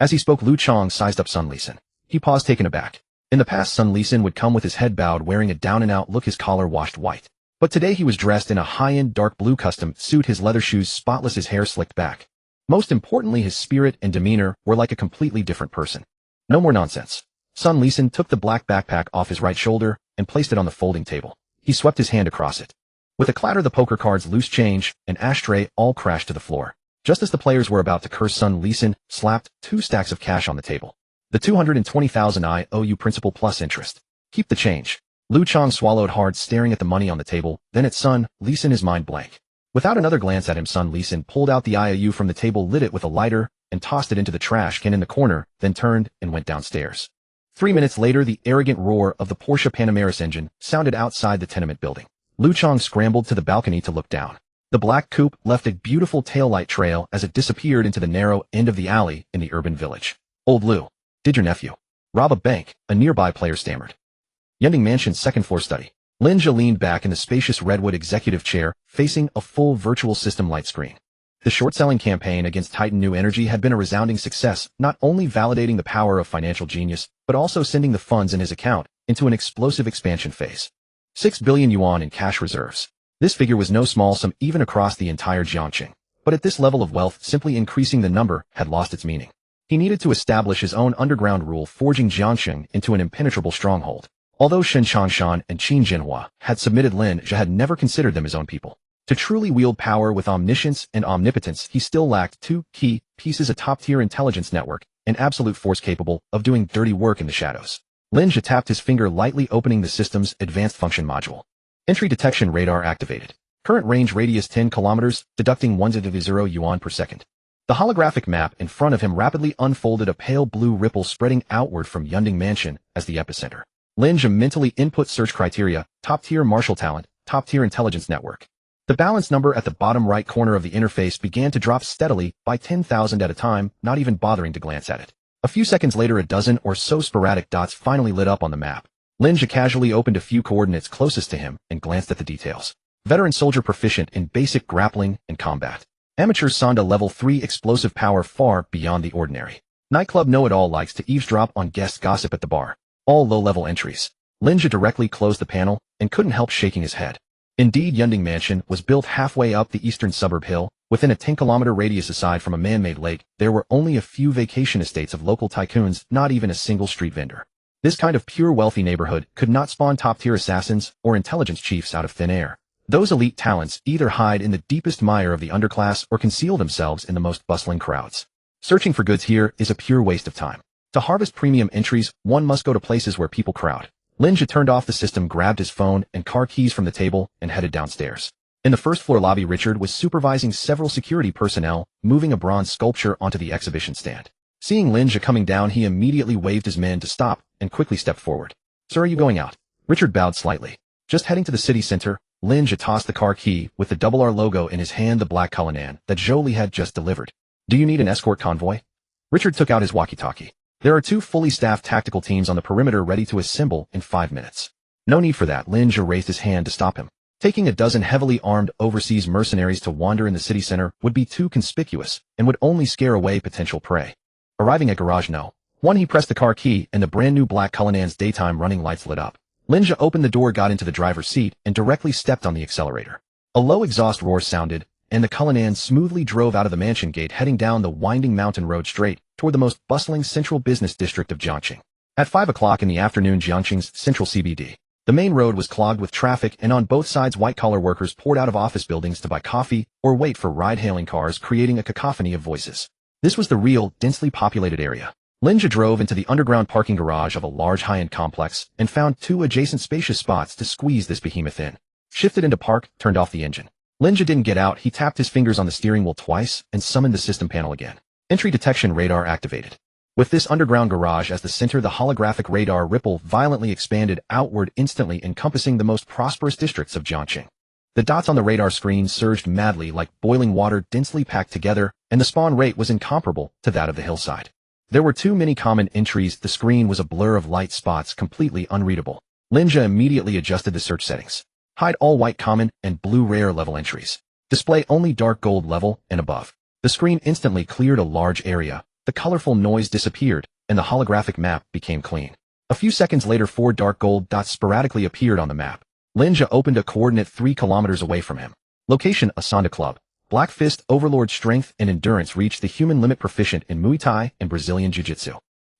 As he spoke, Lu Chong sized up Sun Lisan. He paused, taken aback. In the past, Sun Lisan would come with his head bowed, wearing a down-and-out look, his collar washed white. But today he was dressed in a high-end dark blue custom suit, his leather shoes spotless, his hair slicked back. Most importantly, his spirit and demeanor were like a completely different person. No more nonsense. Sun Lisan took the black backpack off his right shoulder and placed it on the folding table. He swept his hand across it. With a clatter, the poker cards, loose change, and ashtray all crashed to the floor. Just as the players were about to curse, Sun Lisan slapped 2 stacks of cash on the table. The 220,000 I owe you, principal plus interest. Keep the change. Lu Chong swallowed hard, staring at the money on the table, then at Sun Lisan, his mind blank. Without another glance at him, Sun Lisan pulled out the IOU from the table, lit it with a lighter, and tossed it into the trash can in the corner, then turned and went downstairs. 3 minutes later, the arrogant roar of the Porsche Panameras engine sounded outside the tenement building. Lu Chong scrambled to the balcony to look down. The black coupe left a beautiful taillight trail as it disappeared into the narrow end of the alley in the urban village. Old Lu, did your nephew rob a bank? A nearby player stammered. Yunding Mansion's second-floor study. Lin Zhe leaned back in the spacious redwood executive chair, facing a full virtual system light screen. The short-selling campaign against Titan New Energy had been a resounding success, not only validating the power of financial genius, but also sending the funds in his account into an explosive expansion phase. 6 billion yuan in cash reserves. This figure was no small sum even across the entire Jiangxing. But at this level of wealth, simply increasing the number had lost its meaning. He needed to establish his own underground rule, forging Jiangxing into an impenetrable stronghold. Although Shen Changshan and Qin Jinhua had submitted, Lin Zhe had never considered them his own people. To truly wield power with omniscience and omnipotence, he still lacked 2 key pieces: a top-tier intelligence network and absolute force capable of doing dirty work in the shadows. Lin Zhe tapped his finger lightly, opening the system's advanced function module. Entry detection radar activated. Current range radius 10 kilometers, deducting 1.0 yuan per second. The holographic map in front of him rapidly unfolded, a pale blue ripple spreading outward from Yunding Mansion as the epicenter. Lin Zhe mentally input search criteria: top-tier martial talent, top-tier intelligence network. The balance number at the bottom right corner of the interface began to drop steadily by 10,000 at a time, not even bothering to glance at it. A few seconds later, a dozen or so sporadic dots finally lit up on the map. Lin Zhe casually opened a few coordinates closest to him and glanced at the details. Veteran soldier proficient in basic grappling and combat. Amateur Sonda level 3 explosive power far beyond the ordinary. Nightclub know-it-all likes to eavesdrop on guest gossip at the bar. All low-level entries. Lin Zhe directly closed the panel and couldn't help shaking his head. Indeed, Yunding Mansion was built halfway up the eastern suburb hill. Within a 10-kilometer radius aside from a man-made lake, there were only a few vacation estates of local tycoons, not even a single street vendor. This kind of pure wealthy neighborhood could not spawn top-tier assassins or intelligence chiefs out of thin air. Those elite talents either hide in the deepest mire of the underclass or conceal themselves in the most bustling crowds. Searching for goods here is a pure waste of time. To harvest premium entries, one must go to places where people crowd. Lin Zhe turned off the system, grabbed his phone and car keys from the table, and headed downstairs. In the first-floor lobby, Richard was supervising several security personnel, moving a bronze sculpture onto the exhibition stand. Seeing Lin Zhe coming down, he immediately waved his men to stop and quickly stepped forward. "Sir, are you going out?" Richard bowed slightly. "Just heading to the city center." Lin Zhe tossed the car key with the double R logo in his hand, the black Cullinan that Jolie had just delivered. "Do you need an escort convoy?" Richard took out his walkie-talkie. "There are 2 fully staffed tactical teams on the perimeter ready to assemble in 5 minutes. "No need for that." Lin Zhe raised his hand to stop him. Taking a dozen heavily armed overseas mercenaries to wander in the city center would be too conspicuous and would only scare away potential prey. Arriving at garage No. 1, he pressed the car key and the brand new black Cullinan's daytime running lights lit up. Lin Zhe opened the door, got into the driver's seat, and directly stepped on the accelerator. A low exhaust roar sounded, and the Cullinan smoothly drove out of the mansion gate, heading down the winding mountain road straight toward the most bustling central business district of Jiangxing. At 5 o'clock in the afternoon, Jiangxing's central CBD. The main road was clogged with traffic, and on both sides white-collar workers poured out of office buildings to buy coffee or wait for ride-hailing cars, creating a cacophony of voices. This was the real, densely populated area. Lin Zhe drove into the underground parking garage of a large high-end complex and found 2 adjacent spacious spots to squeeze this behemoth in. Shifted into park, turned off the engine. Lin Zhe didn't get out. He tapped his fingers on the steering wheel twice and summoned the system panel again. Entry detection radar activated. With this underground garage as the center, the holographic radar ripple violently expanded outward, instantly encompassing the most prosperous districts of Jiangxing. The dots on the radar screen surged madly like boiling water, densely packed together, and the spawn rate was incomparable to that of the hillside. There were too many common entries. The screen was a blur of light spots, completely unreadable. Lin Zhe immediately adjusted the search settings. Hide all white common and blue rare level entries. Display only dark gold level and above. The screen instantly cleared a large area. The colorful noise disappeared, and the holographic map became clean. A A few seconds later, 4 dark gold dots sporadically appeared on the map. Lin Zhe opened a coordinate 3 kilometers away from him. Location: Asanda Club. Black Fist Overlord strength and endurance reached the human limit, proficient in Muay Thai and Brazilian Jiu-Jitsu.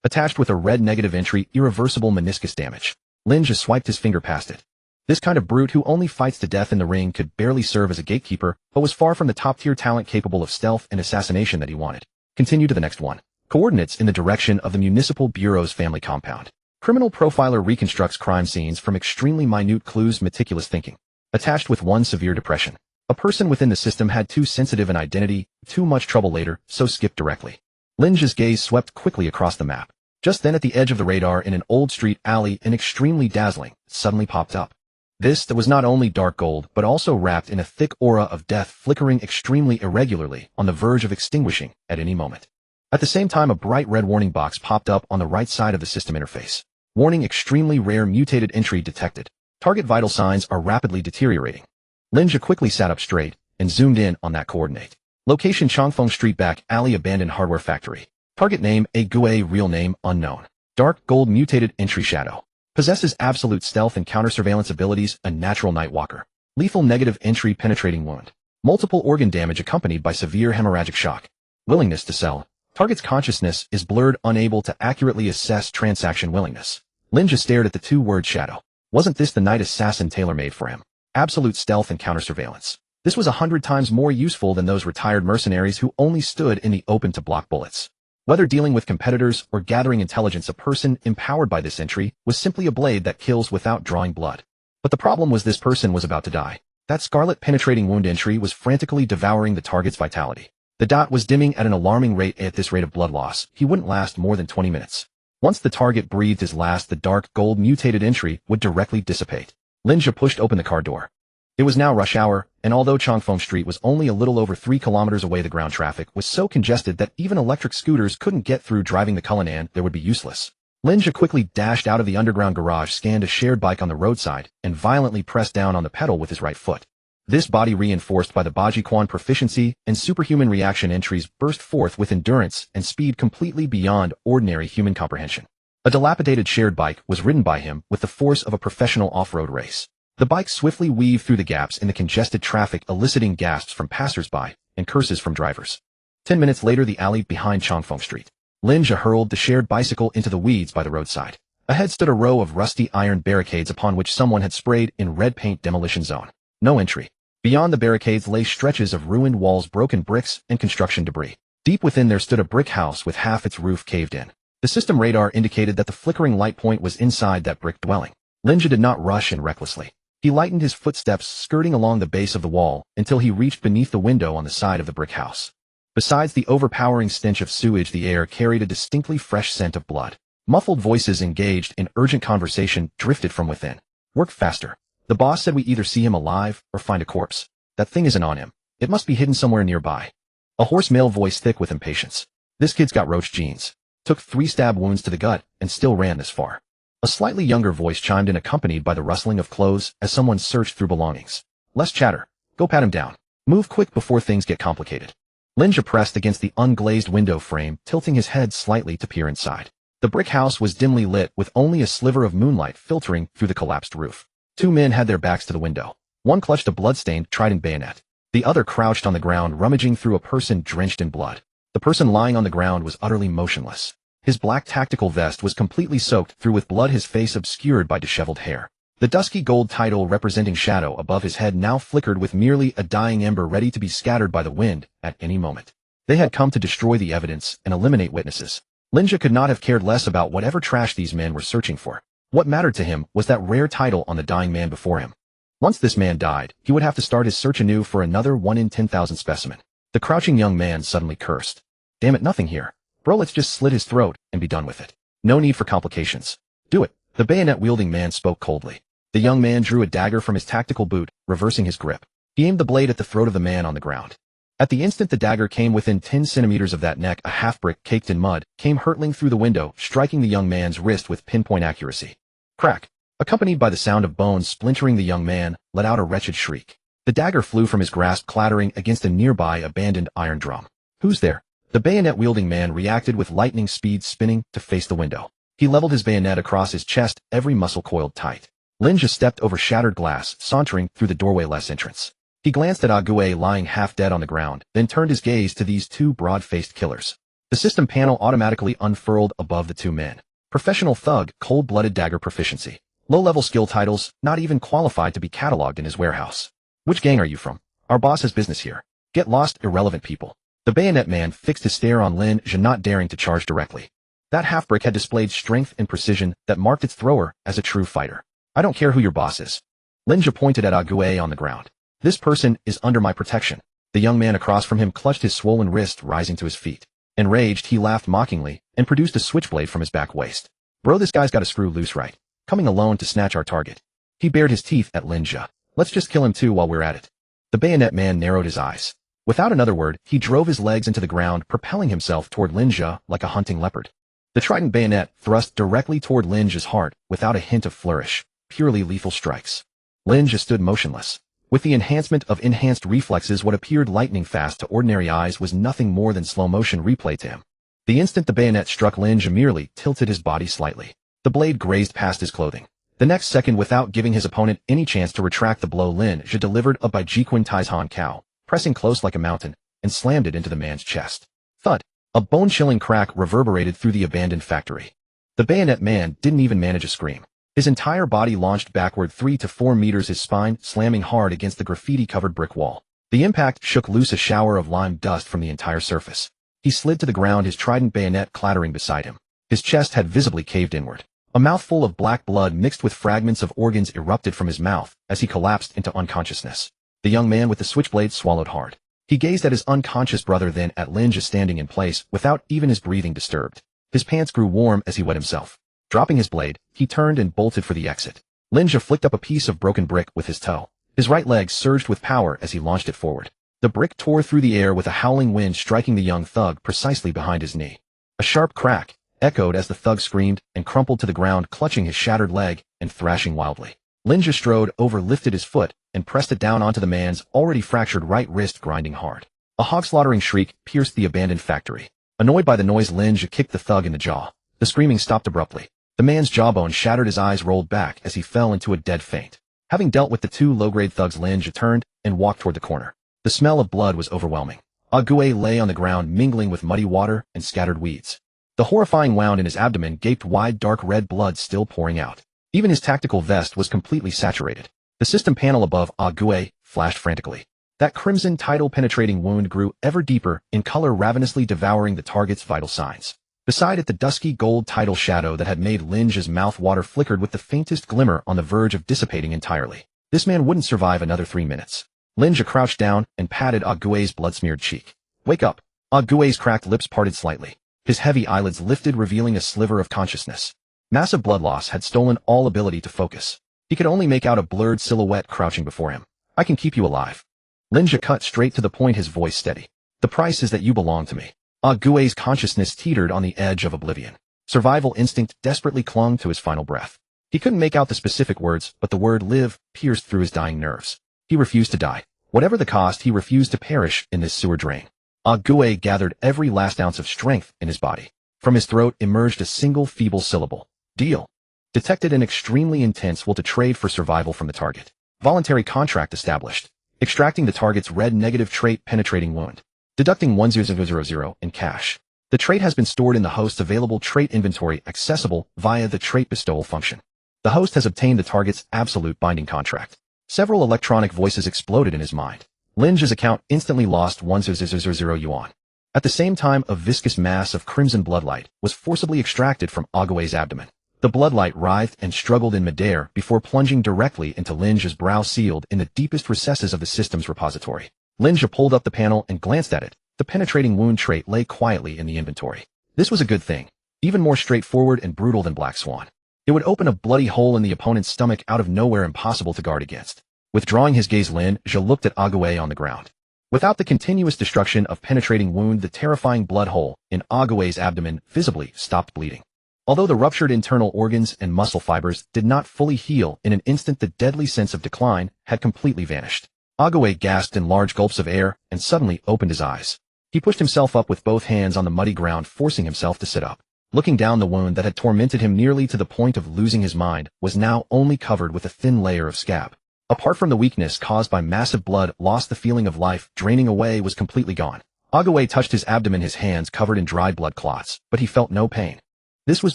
Attached with a red negative entry, irreversible meniscus damage. Lin Zhe swiped his finger past it. This kind of brute who only fights to death in the ring could barely serve as a gatekeeper, but was far from the top-tier talent capable of stealth and assassination that he wanted. Continue to the next one. Coordinates in the direction of the Municipal Bureau's family compound. Criminal profiler reconstructs crime scenes from extremely minute clues, meticulous thinking. Attached with 1 severe depression. A person within the system had too sensitive an identity, too much trouble later, so skipped directly. Lin Zhe's gaze swept quickly across the map. Just then, at the edge of the radar in an old street alley, an extremely dazzling suddenly popped up. This that was not only dark gold, but also wrapped in a thick aura of death, flickering extremely irregularly, on the verge of extinguishing at any moment. At the same time, a bright red warning box popped up on the right side of the system interface. Warning: extremely rare mutated entry detected. Target vital signs are rapidly deteriorating. Lin Zhe quickly sat up straight and zoomed in on that coordinate. Location: Chongfeng Street, back alley, abandoned hardware factory. Target name: Ague, real name unknown. Dark gold mutated entry shadow. Possesses absolute stealth and counter-surveillance abilities, a natural night walker. Lethal negative entry, penetrating wound. Multiple organ damage accompanied by severe hemorrhagic shock. Willingness to sell. Target's consciousness is blurred, unable to accurately assess transaction willingness. Lin Zhe stared at the 2-word shadow. Wasn't this the night assassin tailor-made for him? Absolute stealth and counter-surveillance. This was 100 times more useful than those retired mercenaries who only stood in the open to block bullets. Whether dealing with competitors or gathering intelligence, a person empowered by this entry was simply a blade that kills without drawing blood. But the problem was, this person was about to die. That scarlet penetrating wound entry was frantically devouring the target's vitality. The dot was dimming at an alarming rate. At this rate of blood loss, he wouldn't last more than 20 minutes. Once the target breathed his last, the dark gold mutated entry would directly dissipate. Lin Zhe pushed open the car door. It was now rush hour, and although Chongfeng Street was only a little over 3 kilometers away, the ground traffic was so congested that even electric scooters couldn't get through. Driving the Cullinan there would be useless. Lin Zhe quickly dashed out of the underground garage, scanned a shared bike on the roadside, and violently pressed down on the pedal with his right foot. This body, reinforced by the Bajiquan proficiency and superhuman reaction entries, burst forth with endurance and speed completely beyond ordinary human comprehension. A dilapidated shared bike was ridden by him with the force of a professional off-road race. The bike swiftly weaved through the gaps in the congested traffic, eliciting gasps from passers-by and curses from drivers. 10 minutes later, the alley behind Chongfeng Street. Lin Zhe hurled the shared bicycle into the weeds by the roadside. Ahead stood a row of rusty iron barricades upon which someone had sprayed in red paint. Demolition zone. No entry. Beyond the barricades lay stretches of ruined walls, broken bricks, and construction debris. Deep within there stood a brick house with half its roof caved in. The system radar indicated that the flickering light point was inside that brick dwelling. Lin Zhe did not rush in recklessly. He lightened his footsteps, skirting along the base of the wall until he reached beneath the window on the side of the brick house. Besides the overpowering stench of sewage, the air carried a distinctly fresh scent of blood. Muffled voices engaged in urgent conversation drifted from within. Work faster. The boss said we either see him alive or find a corpse. That thing isn't on him. It must be hidden somewhere nearby. A hoarse male voice, thick with impatience. This kid's got roach genes. Took 3 stab wounds to the gut and still ran this far. A slightly younger voice chimed in, accompanied by the rustling of clothes as someone searched through belongings. Less chatter. Go pat him down. Move quick before things get complicated. Lin Zhe pressed against the unglazed window frame, tilting his head slightly to peer inside. The brick house was dimly lit, with only a sliver of moonlight filtering through the collapsed roof. 2 men had their backs to the window. One clutched a blood-stained trident bayonet. The other crouched on the ground, rummaging through a person drenched in blood. The person lying on the ground was utterly motionless. His black tactical vest was completely soaked through with blood, his face obscured by disheveled hair. The dusky gold title representing shadow above his head now flickered with merely a dying ember, ready to be scattered by the wind at any moment. They had come to destroy the evidence and eliminate witnesses. Lin Zhe could not have cared less about whatever trash these men were searching for. What mattered to him was that rare title on the dying man before him. Once this man died, he would have to start his search anew for another 1 in 10,000 specimen. The crouching young man suddenly cursed. Damn it, nothing here. Bro, let's just slit his throat and be done with it. No need for complications. Do it. The bayonet-wielding man spoke coldly. The young man drew a dagger from his tactical boot, reversing his grip. He aimed the blade at the throat of the man on the ground. At the instant the dagger came within 10 centimeters of that neck, a half-brick caked in mud came hurtling through the window, striking the young man's wrist with pinpoint accuracy. Crack. Accompanied by the sound of bones splintering, the young man let out a wretched shriek. The dagger flew from his grasp, clattering against a nearby abandoned iron drum. Who's there? The bayonet-wielding man reacted with lightning speed, spinning to face the window. He leveled his bayonet across his chest, every muscle coiled tight. Lin Zhe stepped over shattered glass, sauntering through the doorway-less entrance. He glanced at Ague lying half dead on the ground, then turned his gaze to these two broad-faced killers. The system panel automatically unfurled above the two men. Professional thug, cold-blooded dagger proficiency. Low-level skill titles, not even qualified to be cataloged in his warehouse. Which gang are you from? Our boss has business here. Get lost, irrelevant people. The bayonet man fixed his stare on Lin Zhe, not daring to charge directly. That half-brick had displayed strength and precision that marked its thrower as a true fighter. I don't care who your boss is. Lin Zhe pointed at Ague on the ground. This person is under my protection. The young man across from him clutched his swollen wrist, rising to his feet. Enraged, he laughed mockingly and produced a switchblade from his back waist. Bro, this guy's got a screw loose, right? Coming alone to snatch our target. He bared his teeth at Lin Zhe. Let's just kill him too while we're at it. The bayonet man narrowed his eyes. Without another word, he drove his legs into the ground, propelling himself toward Lin Zhe like a hunting leopard. The trident bayonet thrust directly toward Lin Zhe's heart without a hint of flourish, purely lethal strikes. Lin Zhe stood motionless. With the enhancement of enhanced reflexes, what appeared lightning fast to ordinary eyes was nothing more than slow-motion replay to him. The instant the bayonet struck, Lin Zhe merely tilted his body slightly. The blade grazed past his clothing. The next second, without giving his opponent any chance to retract the blow, Lin Zhe delivered a Baijiquan Taizhan cow, pressing close like a mountain, and slammed it into the man's chest. Thud! A bone-chilling crack reverberated through the abandoned factory. The bayonet man didn't even manage a scream. His entire body launched backward 3 to 4 meters, his spine slamming hard against the graffiti-covered brick wall. The impact shook loose a shower of lime dust from the entire surface. He slid to the ground, his trident bayonet clattering beside him. His chest had visibly caved inward. A mouthful of black blood mixed with fragments of organs erupted from his mouth as he collapsed into unconsciousness. The young man with the switchblade swallowed hard. He gazed at his unconscious brother, then at Lin Zhe standing in place without even his breathing disturbed. His pants grew warm as he wet himself. Dropping his blade, he turned and bolted for the exit. Lin Zhe flicked up a piece of broken brick with his toe. His right leg surged with power as he launched it forward. The brick tore through the air with a howling wind, striking the young thug precisely behind his knee. A sharp crack echoed as the thug screamed and crumpled to the ground, clutching his shattered leg and thrashing wildly. Lin Zhe strode over, lifted his foot, and pressed it down onto the man's already fractured right wrist, grinding hard. A hog-slaughtering shriek pierced the abandoned factory. Annoyed by the noise, Lin Zhe kicked the thug in the jaw. The screaming stopped abruptly. The man's jawbone shattered, his eyes rolled back as he fell into a dead faint. Having dealt with the two low-grade thugs, Lin Zhe turned and walked toward the corner. The smell of blood was overwhelming. Ague lay on the ground, mingling with muddy water and scattered weeds. The horrifying wound in his abdomen gaped wide, dark red blood still pouring out. Even his tactical vest was completely saturated. The system panel above Ague flashed frantically. That crimson tidal-penetrating wound grew ever deeper in color, ravenously devouring the target's vital signs. Beside it, the dusky gold tidal shadow that had made Lin Zhe's mouth water flickered with the faintest glimmer, on the verge of dissipating entirely. This man wouldn't survive another 3 minutes. Lin Zhe crouched down and patted Ague's blood-smeared cheek. Wake up! Ague's cracked lips parted slightly. His heavy eyelids lifted, revealing a sliver of consciousness. Massive blood loss had stolen all ability to focus. He could only make out a blurred silhouette crouching before him. I can keep you alive. Lin Zhe cut straight to the point, his voice steady. The price is that you belong to me. Ague's consciousness teetered on the edge of oblivion. Survival instinct desperately clung to his final breath. He couldn't make out the specific words, but the word live pierced through his dying nerves. He refused to die. Whatever the cost, he refused to perish in this sewer drain. Ague gathered every last ounce of strength in his body. From his throat emerged a single feeble syllable. Deal. Detected an extremely intense will to trade for survival from the target. Voluntary contract established. Extracting the target's red negative trait penetrating wound. Deducting 1000 in cash. The trait has been stored in the host's available trait inventory, accessible via the trait bestowal function. The host has obtained the target's absolute binding contract. Several electronic voices exploded in his mind. Lin Zhe's account instantly lost 1000 yuan. At the same time, a viscous mass of crimson bloodlight was forcibly extracted from Ague's abdomen. The bloodlight writhed and struggled in midair before plunging directly into Lin Zhe's brow, sealed in the deepest recesses of the system's repository. Lin Zhe pulled up the panel and glanced at it. The penetrating wound trait lay quietly in the inventory. This was a good thing. Even more straightforward and brutal than Black Swan. It would open a bloody hole in the opponent's stomach out of nowhere, impossible to guard against. Withdrawing his gaze, Lin Zhe looked at Ague on the ground. Without the continuous destruction of penetrating wound, the terrifying blood hole in Ague's abdomen visibly stopped bleeding. Although the ruptured internal organs and muscle fibers did not fully heal in an instant, the deadly sense of decline had completely vanished. Ague gasped in large gulps of air and suddenly opened his eyes. He pushed himself up with both hands on the muddy ground, forcing himself to sit up. Looking down, the wound that had tormented him nearly to the point of losing his mind was now only covered with a thin layer of scab. Apart from the weakness caused by massive blood loss, the feeling of life draining away was completely gone. Agaway touched his abdomen, his hands covered in dried blood clots, but he felt no pain. This was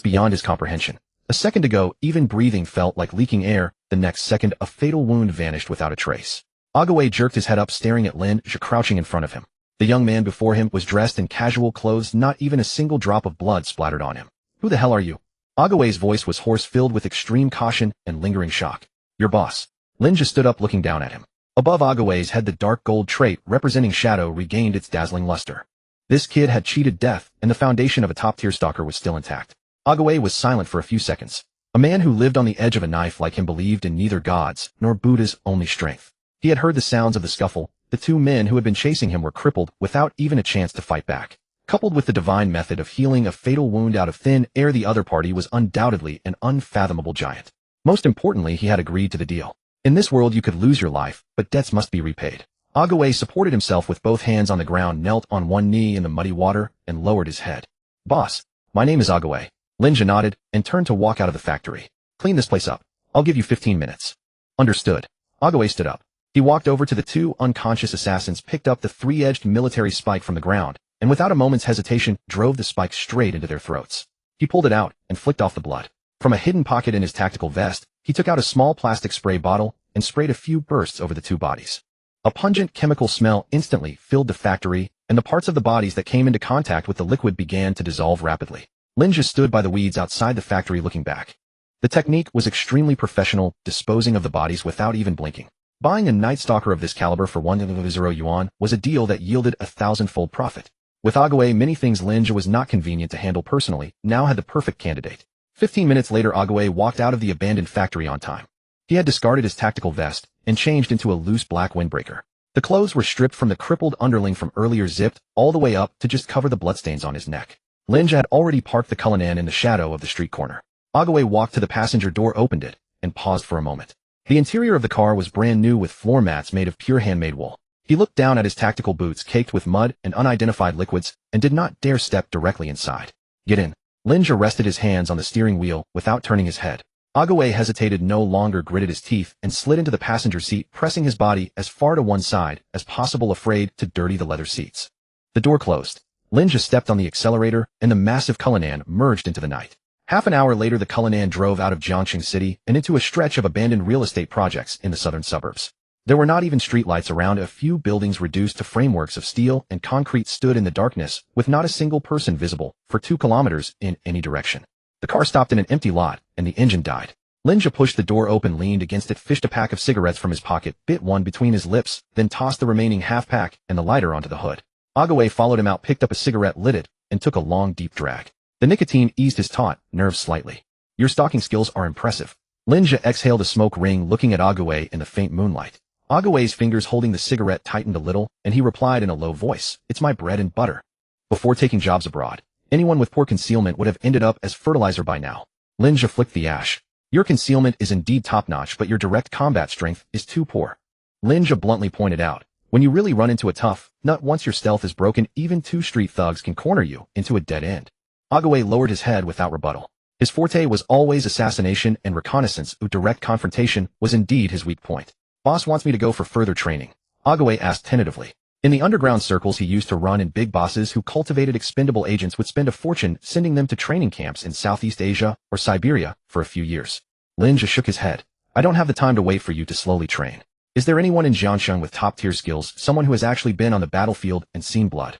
beyond his comprehension. A second ago, even breathing felt like leaking air. The next second, a fatal wound vanished without a trace. Agaway jerked his head up, staring at Lin Zhe crouching in front of him. The young man before him was dressed in casual clothes, not even a single drop of blood splattered on him. "Who the hell are you?" Agaway's voice was hoarse, filled with extreme caution and lingering shock. "Your boss." Lin Zhe stood up, looking down at him. Above Agaway's head, the dark gold trait representing shadow regained its dazzling luster. This kid had cheated death, and the foundation of a top-tier stalker was still intact. Agaway was silent for a few seconds. A man who lived on the edge of a knife like him believed in neither gods nor Buddha's, only strength. He had heard the sounds of the scuffle. The two men who had been chasing him were crippled without even a chance to fight back. Coupled with the divine method of healing a fatal wound out of thin air, the other party was undoubtedly an unfathomable giant. Most importantly, he had agreed to the deal. In this world you could lose your life, but debts must be repaid. Agaway supported himself with both hands on the ground, knelt on one knee in the muddy water, and lowered his head. "Boss, my name is Agaway." Lin Zhe nodded and turned to walk out of the factory. "Clean this place up. I'll give you 15 minutes. "Understood." Agaway stood up. He walked over to the two unconscious assassins, picked up the three-edged military spike from the ground, and without a moment's hesitation drove the spike straight into their throats. He pulled it out and flicked off the blood. From a hidden pocket in his tactical vest, he took out a small plastic spray bottle and sprayed a few bursts over the two bodies. A pungent chemical smell instantly filled the factory, and the parts of the bodies that came into contact with the liquid began to dissolve rapidly. Lin Zhe stood by the weeds outside the factory, looking back. The technique was extremely professional, disposing of the bodies without even blinking. Buying a Night Stalker of this caliber for 1,000 yuan was a deal that yielded a 1,000-fold profit. With Agaway, many things Lin Zhe was not convenient to handle personally now had the perfect candidate. 15 minutes later, Agaway walked out of the abandoned factory on time. He had discarded his tactical vest and changed into a loose black windbreaker. The clothes were stripped from the crippled underling from earlier, zipped all the way up to just cover the bloodstains on his neck. Lin Zhe had already parked the Cullinan in the shadow of the street corner. Agaway walked to the passenger door, opened it, and paused for a moment. The interior of the car was brand new, with floor mats made of pure handmade wool. He looked down at his tactical boots caked with mud and unidentified liquids and did not dare step directly inside. "Get in." Lin Zhe rested his hands on the steering wheel without turning his head. Agaway hesitated no longer, gritted his teeth, and slid into the passenger seat, pressing his body as far to one side as possible, afraid to dirty the leather seats. The door closed. Lin Zhe stepped on the accelerator, and the massive Cullinan merged into the night. Half an hour later, the Cullinan drove out of Jiangxing City and into a stretch of abandoned real estate projects in the southern suburbs. There were not even streetlights around. A few buildings reduced to frameworks of steel and concrete stood in the darkness, with not a single person visible for 2 kilometers in any direction. The car stopped in an empty lot, and the engine died. Lin Zhe pushed the door open, leaned against it, fished a pack of cigarettes from his pocket, bit one between his lips, then tossed the remaining half-pack and the lighter onto the hood. Agaway followed him out, picked up a cigarette, lit it, and took a long, deep drag. The nicotine eased his taut nerves slightly. "Your stalking skills are impressive." Lin Zhe exhaled a smoke ring, looking at Agaway in the faint moonlight. Agaway's fingers holding the cigarette tightened a little, and he replied in a low voice, "It's my bread and butter." Before taking jobs abroad, anyone with poor concealment would have ended up as fertilizer by now. Lin Zhe flicked the ash. "Your concealment is indeed top-notch, but your direct combat strength is too poor." Lin Zhe bluntly pointed out, "When you really run into a tough nut, once your stealth is broken, even 2 street thugs can corner you into a dead end." Agaway lowered his head without rebuttal. His forte was always assassination and reconnaissance. Direct confrontation was indeed his weak point. "Boss wants me to go for further training," Agaway asked tentatively. In the underground circles he used to run, and big bosses who cultivated expendable agents would spend a fortune sending them to training camps in Southeast Asia or Siberia for a few years. Lin Zhe shook his head. "I don't have the time to wait for you to slowly train. Is there anyone in Jiangxing with top-tier skills, someone who has actually been on the battlefield and seen blood?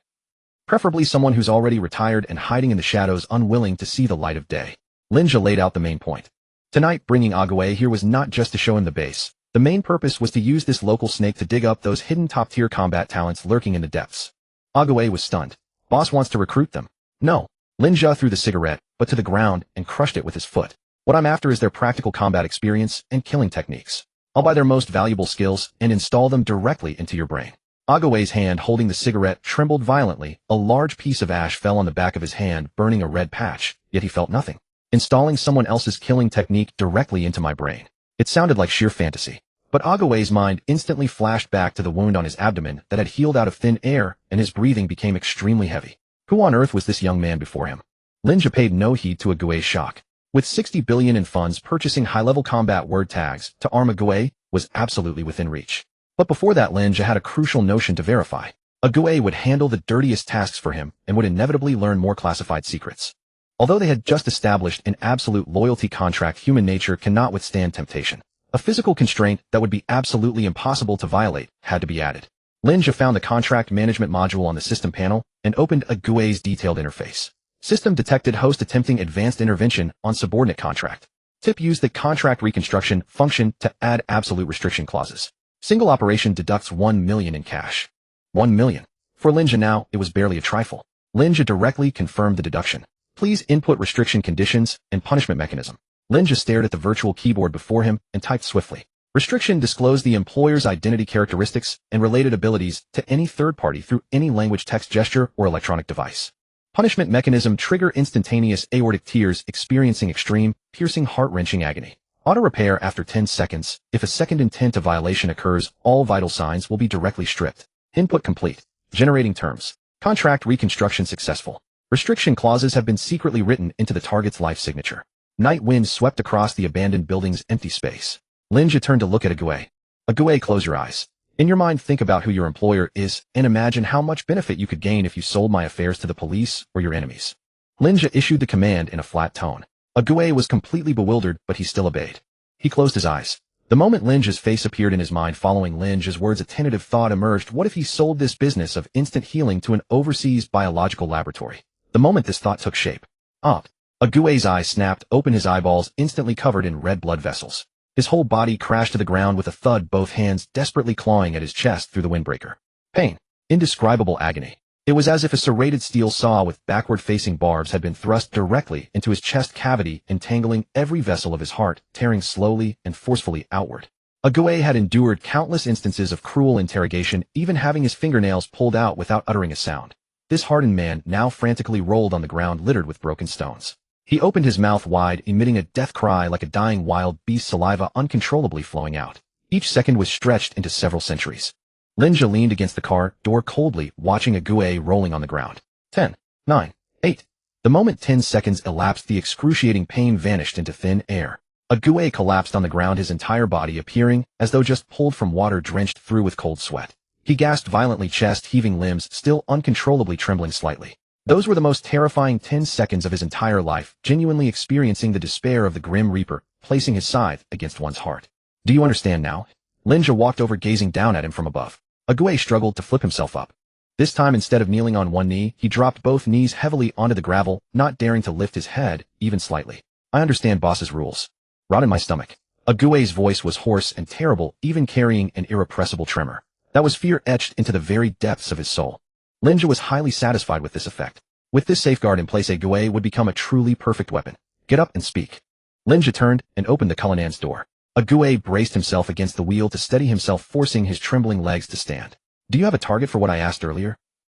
Preferably someone who's already retired and hiding in the shadows, unwilling to see the light of day." Lin Zhe laid out the main point. Tonight, bringing Agaway here was not just to show him the base. The main purpose was to use this local snake to dig up those hidden top-tier combat talents lurking in the depths. Agaway was stunned. "Boss wants to recruit them?" "No." Lin Zhe threw the cigarette, but to the ground, and crushed it with his foot. "What I'm after is their practical combat experience and killing techniques. I'll buy their most valuable skills and install them directly into your brain." Agaway's hand holding the cigarette trembled violently. A large piece of ash fell on the back of his hand, burning a red patch, yet he felt nothing. "Installing someone else's killing technique directly into my brain." It sounded like sheer fantasy. But Agaway's mind instantly flashed back to the wound on his abdomen that had healed out of thin air, and his breathing became extremely heavy. Who on earth was this young man before him? Lin Zhe paid no heed to Ague's shock. With 60 billion in funds, purchasing high-level combat word tags to arm Ague was absolutely within reach. But before that, Lin Zhe had a crucial notion to verify. Ague would handle the dirtiest tasks for him and would inevitably learn more classified secrets. Although they had just established an absolute loyalty contract, human nature cannot withstand temptation. A physical constraint that would be absolutely impossible to violate had to be added. Lin Zhe found the contract management module on the system panel and opened Ague's detailed interface. System detected host attempting advanced intervention on subordinate contract. Tip used the contract reconstruction function to add absolute restriction clauses. Single operation deducts 1 million in cash. 1 million. For Lin Zhe now, it was barely a trifle. Lin Zhe directly confirmed the deduction. Please input restriction conditions and punishment mechanism. Lin Zhe stared at the virtual keyboard before him and typed swiftly. Restriction: disclose the employer's identity characteristics and related abilities to any third party through any language, text, gesture, or electronic device. Punishment mechanism: trigger instantaneous aortic tears experiencing extreme, piercing, heart-wrenching agony. Auto repair after 10 seconds. If a second intent of violation occurs, all vital signs will be directly stripped. Input complete. Generating terms. Contract reconstruction successful. Restriction clauses have been secretly written into the target's life signature. Night wind swept across the abandoned building's empty space. Lin Zhe turned to look at Ague. Ague, close your eyes. In your mind, think about who your employer is and imagine how much benefit you could gain if you sold my affairs to the police or your enemies. Lin Zhe issued the command in a flat tone. Ague was completely bewildered, but he still obeyed. He closed his eyes. The moment Lin Zhe's face appeared in his mind following Lin Zhe's words, a tentative thought emerged. What if he sold this business of instant healing to an overseas biological laboratory? The moment this thought took shape, Ague's eyes snapped open, his eyeballs instantly covered in red blood vessels. His whole body crashed to the ground with a thud, both hands desperately clawing at his chest through the windbreaker. Pain. Indescribable agony. It was as if a serrated steel saw with backward-facing barbs had been thrust directly into his chest cavity, entangling every vessel of his heart, tearing slowly and forcefully outward. Ague had endured countless instances of cruel interrogation, even having his fingernails pulled out without uttering a sound. This hardened man now frantically rolled on the ground littered with broken stones. He opened his mouth wide, emitting a death cry like a dying wild beast, saliva uncontrollably flowing out. Each second was stretched into several centuries. Lin Zhe leaned against the car door coldly, watching Ague rolling on the ground. 10, 9, 8. The moment 10 seconds elapsed, the excruciating pain vanished into thin air. Ague collapsed on the ground, his entire body appearing as though just pulled from water, drenched through with cold sweat. He gasped violently, chest heaving, limbs still uncontrollably trembling slightly. Those were the most terrifying 10 seconds of his entire life, genuinely experiencing the despair of the Grim Reaper, placing his scythe against one's heart. Do you understand now? Lin Zhe walked over, gazing down at him from above. Ague struggled to flip himself up. This time, instead of kneeling on one knee, he dropped both knees heavily onto the gravel, not daring to lift his head, even slightly. I understand boss's rules. Rot in my stomach. Ague's voice was hoarse and terrible, even carrying an irrepressible tremor. That was fear etched into the very depths of his soul. Lin Zhe was highly satisfied with this effect. With this safeguard in place, Ague would become a truly perfect weapon. Get up and speak. Lin Zhe turned and opened the Cullinan's door. Ague braced himself against the wheel to steady himself, forcing his trembling legs to stand. Do you have a target for what I asked earlier?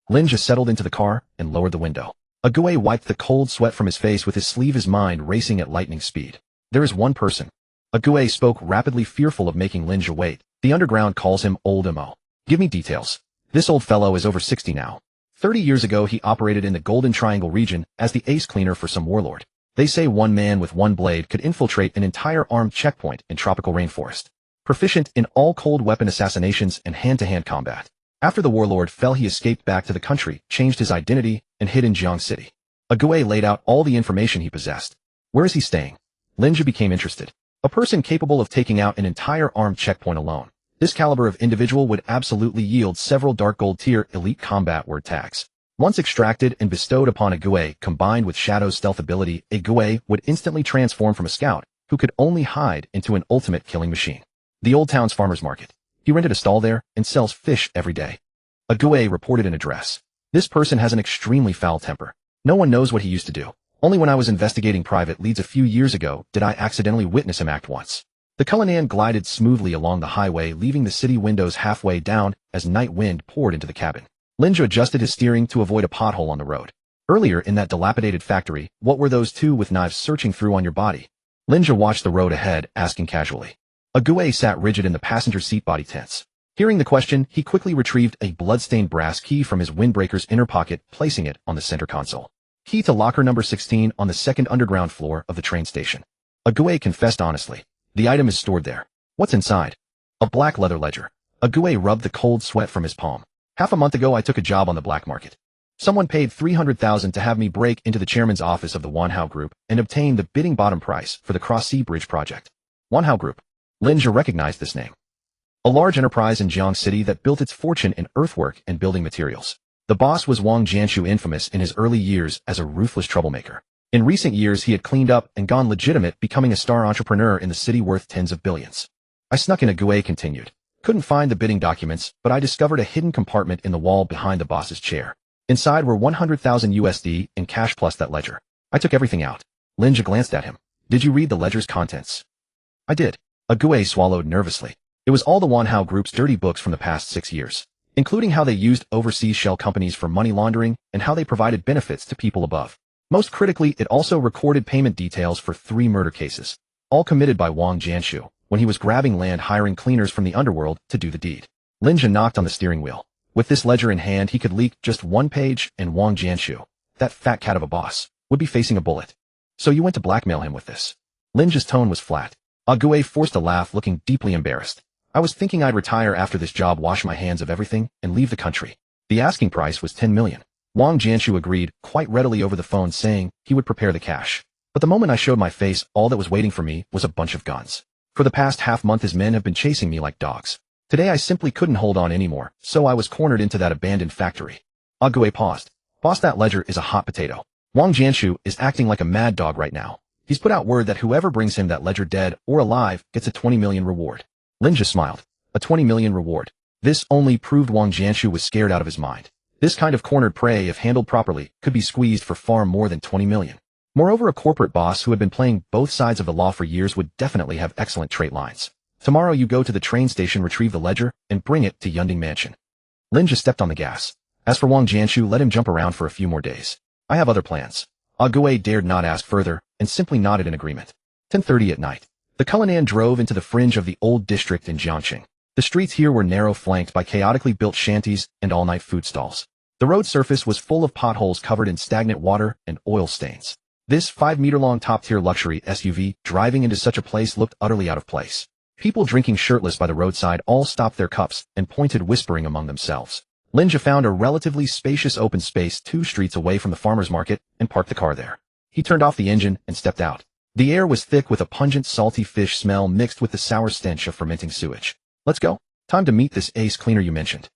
Lin Zhe settled into the car and lowered the window. Ague wiped the cold sweat from his face with his sleeve, his mind racing at lightning speed. There is one person. Ague spoke rapidly, fearful of making Lin Zhe wait. The underground calls him Old Mo. Give me details. This old fellow is over 60 now. 30 years ago, he operated in the Golden Triangle region as the ace cleaner for some warlord. They say one man with one blade could infiltrate an entire armed checkpoint in tropical rainforest. Proficient in all cold weapon assassinations and hand-to-hand combat. After the warlord fell, he escaped back to the country, changed his identity, and hid in Jiang City. Ague laid out all the information he possessed. Where is he staying? Lin Zhe became interested. A person capable of taking out an entire armed checkpoint alone. This caliber of individual would absolutely yield several dark gold tier elite combat word tags. Once extracted and bestowed upon Ague, combined with Shadow's stealth ability, Ague would instantly transform from a scout who could only hide into an ultimate killing machine. The old town's farmer's market. He rented a stall there and sells fish every day. Ague reported an address. This person has an extremely foul temper. No one knows what he used to do. Only when I was investigating private leads a few years ago did I accidentally witness him act once. The Cullinan glided smoothly along the highway, leaving the city windows halfway down as night wind poured into the cabin. Lin Zhe adjusted his steering to avoid a pothole on the road. Earlier in that dilapidated factory, what were those two with knives searching through on your body? Lin Zhe watched the road ahead, asking casually. Ague sat rigid in the passenger seat, body tense. Hearing the question, he quickly retrieved a blood-stained brass key from his windbreaker's inner pocket, placing it on the center console. Key to locker number 16 on the second underground floor of the train station. Ague confessed honestly. The item is stored there. What's inside? A black leather ledger. Ague rubbed the cold sweat from his palm. Half a month ago I took a job on the black market. Someone paid 300,000 to have me break into the chairman's office of the Wanhao Group and obtain the bidding bottom price for the Cross-Sea Bridge project. Wanhao Group. Lin Zhe recognized this name. A large enterprise in Jiang City that built its fortune in earthwork and building materials. The boss was Wang Jianshu, infamous in his early years as a ruthless troublemaker. In recent years he had cleaned up and gone legitimate, becoming a star entrepreneur in the city worth tens of billions. I snuck in, Ague continued. Couldn't find the bidding documents, but I discovered a hidden compartment in the wall behind the boss's chair. Inside were 100,000 USD in cash plus that ledger. I took everything out. Lin Zhe glanced at him. Did you read the ledger's contents? I did. Ague swallowed nervously. It was all the Wanhao Group's dirty books from the past 6 years, including how they used overseas shell companies for money laundering and how they provided benefits to people above. Most critically, it also recorded payment details for 3 murder cases, all committed by Wang Jianshu when he was grabbing land, hiring cleaners from the underworld to do the deed. Lin Zhe knocked on the steering wheel. With this ledger in hand, he could leak just 1 page, and Wang Jianshu, that fat cat of a boss, would be facing a bullet. So you went to blackmail him with this? Lin Zhe's tone was flat. Ague forced a laugh, looking deeply embarrassed. I was thinking I'd retire after this job, wash my hands of everything, and leave the country. The asking price was 10 million. Wang Jianshu agreed, quite readily over the phone, saying he would prepare the cash. But the moment I showed my face, all that was waiting for me was a bunch of guns. For the past half-month his men have been chasing me like dogs. Today I simply couldn't hold on anymore, so I was cornered into that abandoned factory. Ague paused. Boss, that ledger is a hot potato. Wang Jianshu is acting like a mad dog right now. He's put out word that whoever brings him that ledger, dead or alive, gets a 20 million reward. Lin Zhe smiled. A 20 million reward. This only proved Wang Jianshu was scared out of his mind. This kind of cornered prey, if handled properly, could be squeezed for far more than 20 million. Moreover, a corporate boss who had been playing both sides of the law for years would definitely have excellent trait lines. Tomorrow you go to the train station, retrieve the ledger, and bring it to Yunding Mansion. Lin Zhe stepped on the gas. As for Wang Jianshu, let him jump around for a few more days. I have other plans. Ague dared not ask further, and simply nodded in agreement. 10:30 at night. The Cullinan drove into the fringe of the old district in Jiangqing. The streets here were narrow, flanked by chaotically built shanties and all-night food stalls. The road surface was full of potholes covered in stagnant water and oil stains. This 5-meter-long top-tier luxury SUV driving into such a place looked utterly out of place. People drinking shirtless by the roadside all stopped their cups and pointed, whispering among themselves. Lin Zhe found a relatively spacious open space 2 streets away from the farmer's market and parked the car there. He turned off the engine and stepped out. The air was thick with a pungent, salty fish smell mixed with the sour stench of fermenting sewage. Let's go. Time to meet this ace cleaner you mentioned.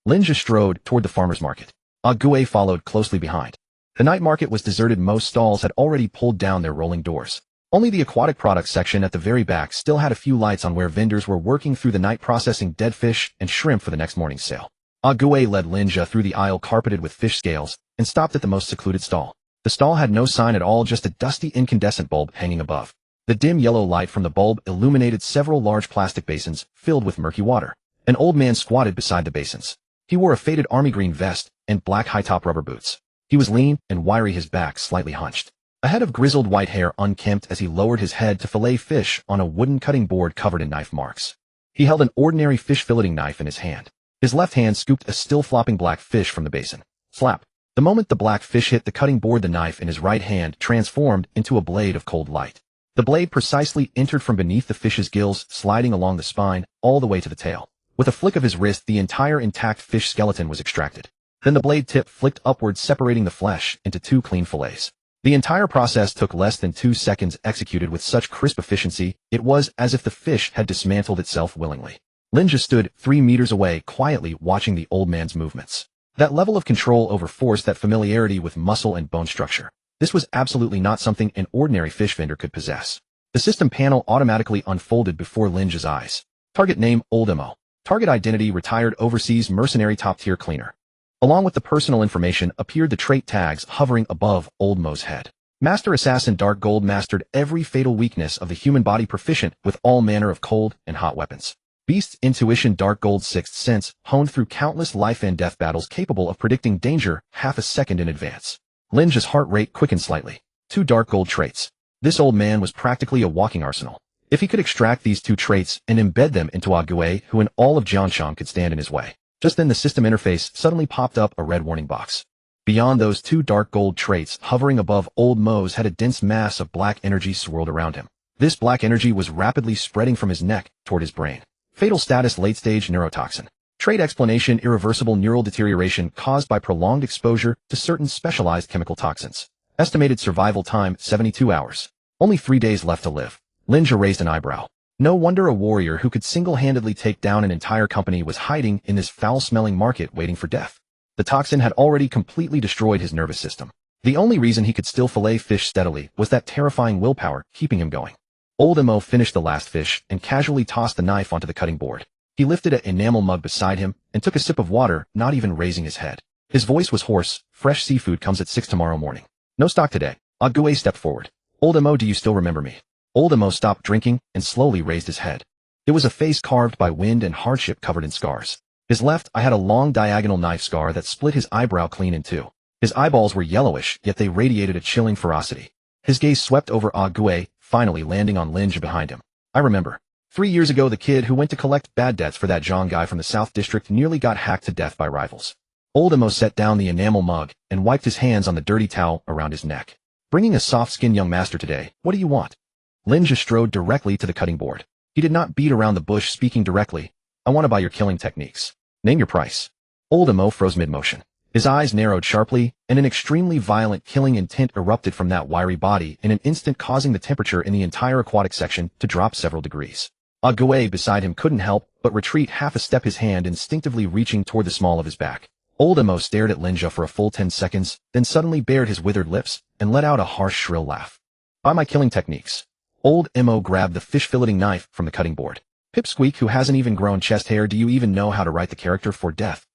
Lin Zhe strode toward the farmer's market. Ague followed closely behind. The night market was deserted. Most stalls had already pulled down their rolling doors. Only the aquatic products section at the very back still had a few lights on, where vendors were working through the night processing dead fish and shrimp for the next morning's sale. Ague led Lin Zhe through the aisle carpeted with fish scales and stopped at the most secluded stall. The stall had no sign at all, just a dusty incandescent bulb hanging above. The dim yellow light from the bulb illuminated several large plastic basins filled with murky water. An old man squatted beside the basins. He wore a faded army green vest and black high-top rubber boots. He was lean and wiry, his back slightly hunched. A head of grizzled white hair unkempt as he lowered his head to fillet fish on a wooden cutting board covered in knife marks. He held an ordinary fish filleting knife in his hand. His left hand scooped a still flopping black fish from the basin. Slap. The moment the black fish hit the cutting board, the knife in his right hand transformed into a blade of cold light. The blade precisely entered from beneath the fish's gills, sliding along the spine, all the way to the tail. With a flick of his wrist, the entire intact fish skeleton was extracted. Then the blade tip flicked upward, separating the flesh into 2 clean fillets. The entire process took less than 2 seconds, executed with such crisp efficiency, it was as if the fish had dismantled itself willingly. Lin Zhe stood 3 meters away, quietly watching the old man's movements. That level of control over force, that familiarity with muscle and bone structure. This was absolutely not something an ordinary fish vendor could possess. The system panel automatically unfolded before Lin Zhe's eyes. Target name, Old Mo. Target identity, retired overseas mercenary top-tier cleaner. Along with the personal information appeared the trait tags hovering above Old Mo's head. Master Assassin Dark Gold, mastered every fatal weakness of the human body, proficient with all manner of cold and hot weapons. Beast's Intuition Dark Gold, Sixth Sense, honed through countless life and death battles, capable of predicting danger half a second in advance. Lin Zhe's heart rate quickened slightly. 2 Dark Gold traits. This old man was practically a walking arsenal. If he could extract these 2 traits and embed them into Ague, who in all of Jiangchong could stand in his way. Just then the system interface suddenly popped up a red warning box. Beyond those two dark gold traits, hovering above Old Mo's head, a dense mass of black energy swirled around him. This black energy was rapidly spreading from his neck toward his brain. Fatal status: late-stage neurotoxin. Trait explanation: irreversible neural deterioration caused by prolonged exposure to certain specialized chemical toxins. Estimated survival time: 72 hours. Only 3 days left to live. Lin Zhe raised an eyebrow. No wonder a warrior who could single-handedly take down an entire company was hiding in this foul-smelling market waiting for death. The toxin had already completely destroyed his nervous system. The only reason he could still fillet fish steadily was that terrifying willpower keeping him going. Old Mo finished the last fish and casually tossed the knife onto the cutting board. He lifted an enamel mug beside him and took a sip of water, not even raising his head. His voice was hoarse. Fresh seafood comes at 6 tomorrow morning. No stock today. Ague stepped forward. Old Mo, do you still remember me? Old Mo stopped drinking and slowly raised his head. It was a face carved by wind and hardship, covered in scars. His left eye had a long diagonal knife scar that split his eyebrow clean in two. His eyeballs were yellowish, yet they radiated a chilling ferocity. His gaze swept over Ague, finally landing on Lin Zhe behind him. I remember. 3 years ago, the kid who went to collect bad debts for that Zhang guy from the South District nearly got hacked to death by rivals. Old Mo set down the enamel mug and wiped his hands on the dirty towel around his neck. Bringing a soft-skinned young master today. What do you want? Lin Zhe strode directly to the cutting board. He did not beat around the bush, speaking directly. I want to buy your killing techniques. Name your price. Old Mo froze mid-motion. His eyes narrowed sharply, and an extremely violent killing intent erupted from that wiry body in an instant, causing the temperature in the entire aquatic section to drop several degrees. Ague beside him couldn't help but retreat half a step, his hand instinctively reaching toward the small of his back. Old Mo stared at Lin Zhe for a full 10 seconds, then suddenly bared his withered lips and let out a harsh, shrill laugh. Buy my killing techniques. Old Mo grabbed the fish filleting knife from the cutting board. Pipsqueak, who hasn't even grown chest hair, do you even know how to write the character for death?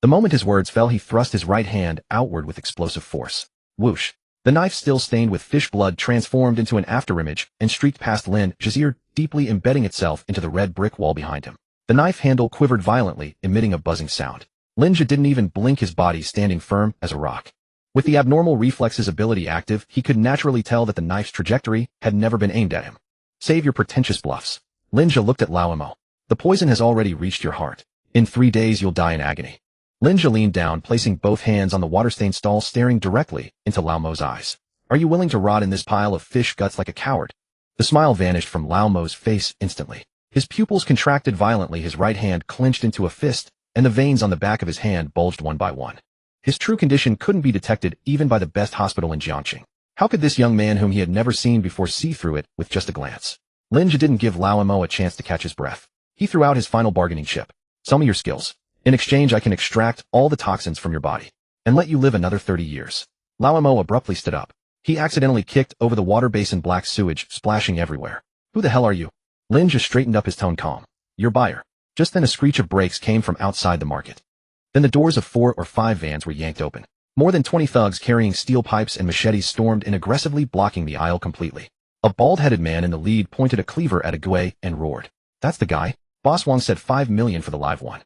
The moment his words fell, he thrust his right hand outward with explosive force. Whoosh. The knife, still stained with fish blood, transformed into an afterimage and streaked past Lin Zhe's ear, deeply embedding itself into the red brick wall behind him. The knife handle quivered violently, emitting a buzzing sound. Lin Zhe didn't even blink, his body standing firm as a rock. With the abnormal reflexes ability active, he could naturally tell that the knife's trajectory had never been aimed at him. Save your pretentious bluffs. Lin Zhe looked at Lao Mo. The poison has already reached your heart. In 3 days you'll die in agony. Lin Zhe leaned down, placing both hands on the water-stained stall, staring directly into Lao Mo's eyes. Are you willing to rot in this pile of fish guts like a coward? The smile vanished from Lao Mo's face instantly. His pupils contracted violently, his right hand clenched into a fist, and the veins on the back of his hand bulged one by one. His true condition couldn't be detected even by the best hospital in Jiangqing. How could this young man whom he had never seen before see through it with just a glance? Lin Zhe didn't give Lao Mo a chance to catch his breath. He threw out his final bargaining chip. Sell me your skills. In exchange, I can extract all the toxins from your body and let you live another 30 years. Lao Mo abruptly stood up. He accidentally kicked over the water basin, black sewage splashing everywhere. Who the hell are you? Lin Zhe straightened up, his tone calm. Your buyer. Just then a screech of brakes came from outside the market. Then the doors of 4 or 5 vans were yanked open. More than 20 thugs carrying steel pipes and machetes stormed in, aggressively blocking the aisle completely. A bald-headed man in the lead pointed a cleaver at Ague and roared. That's the guy. Boss Wang said 5 million for the live one.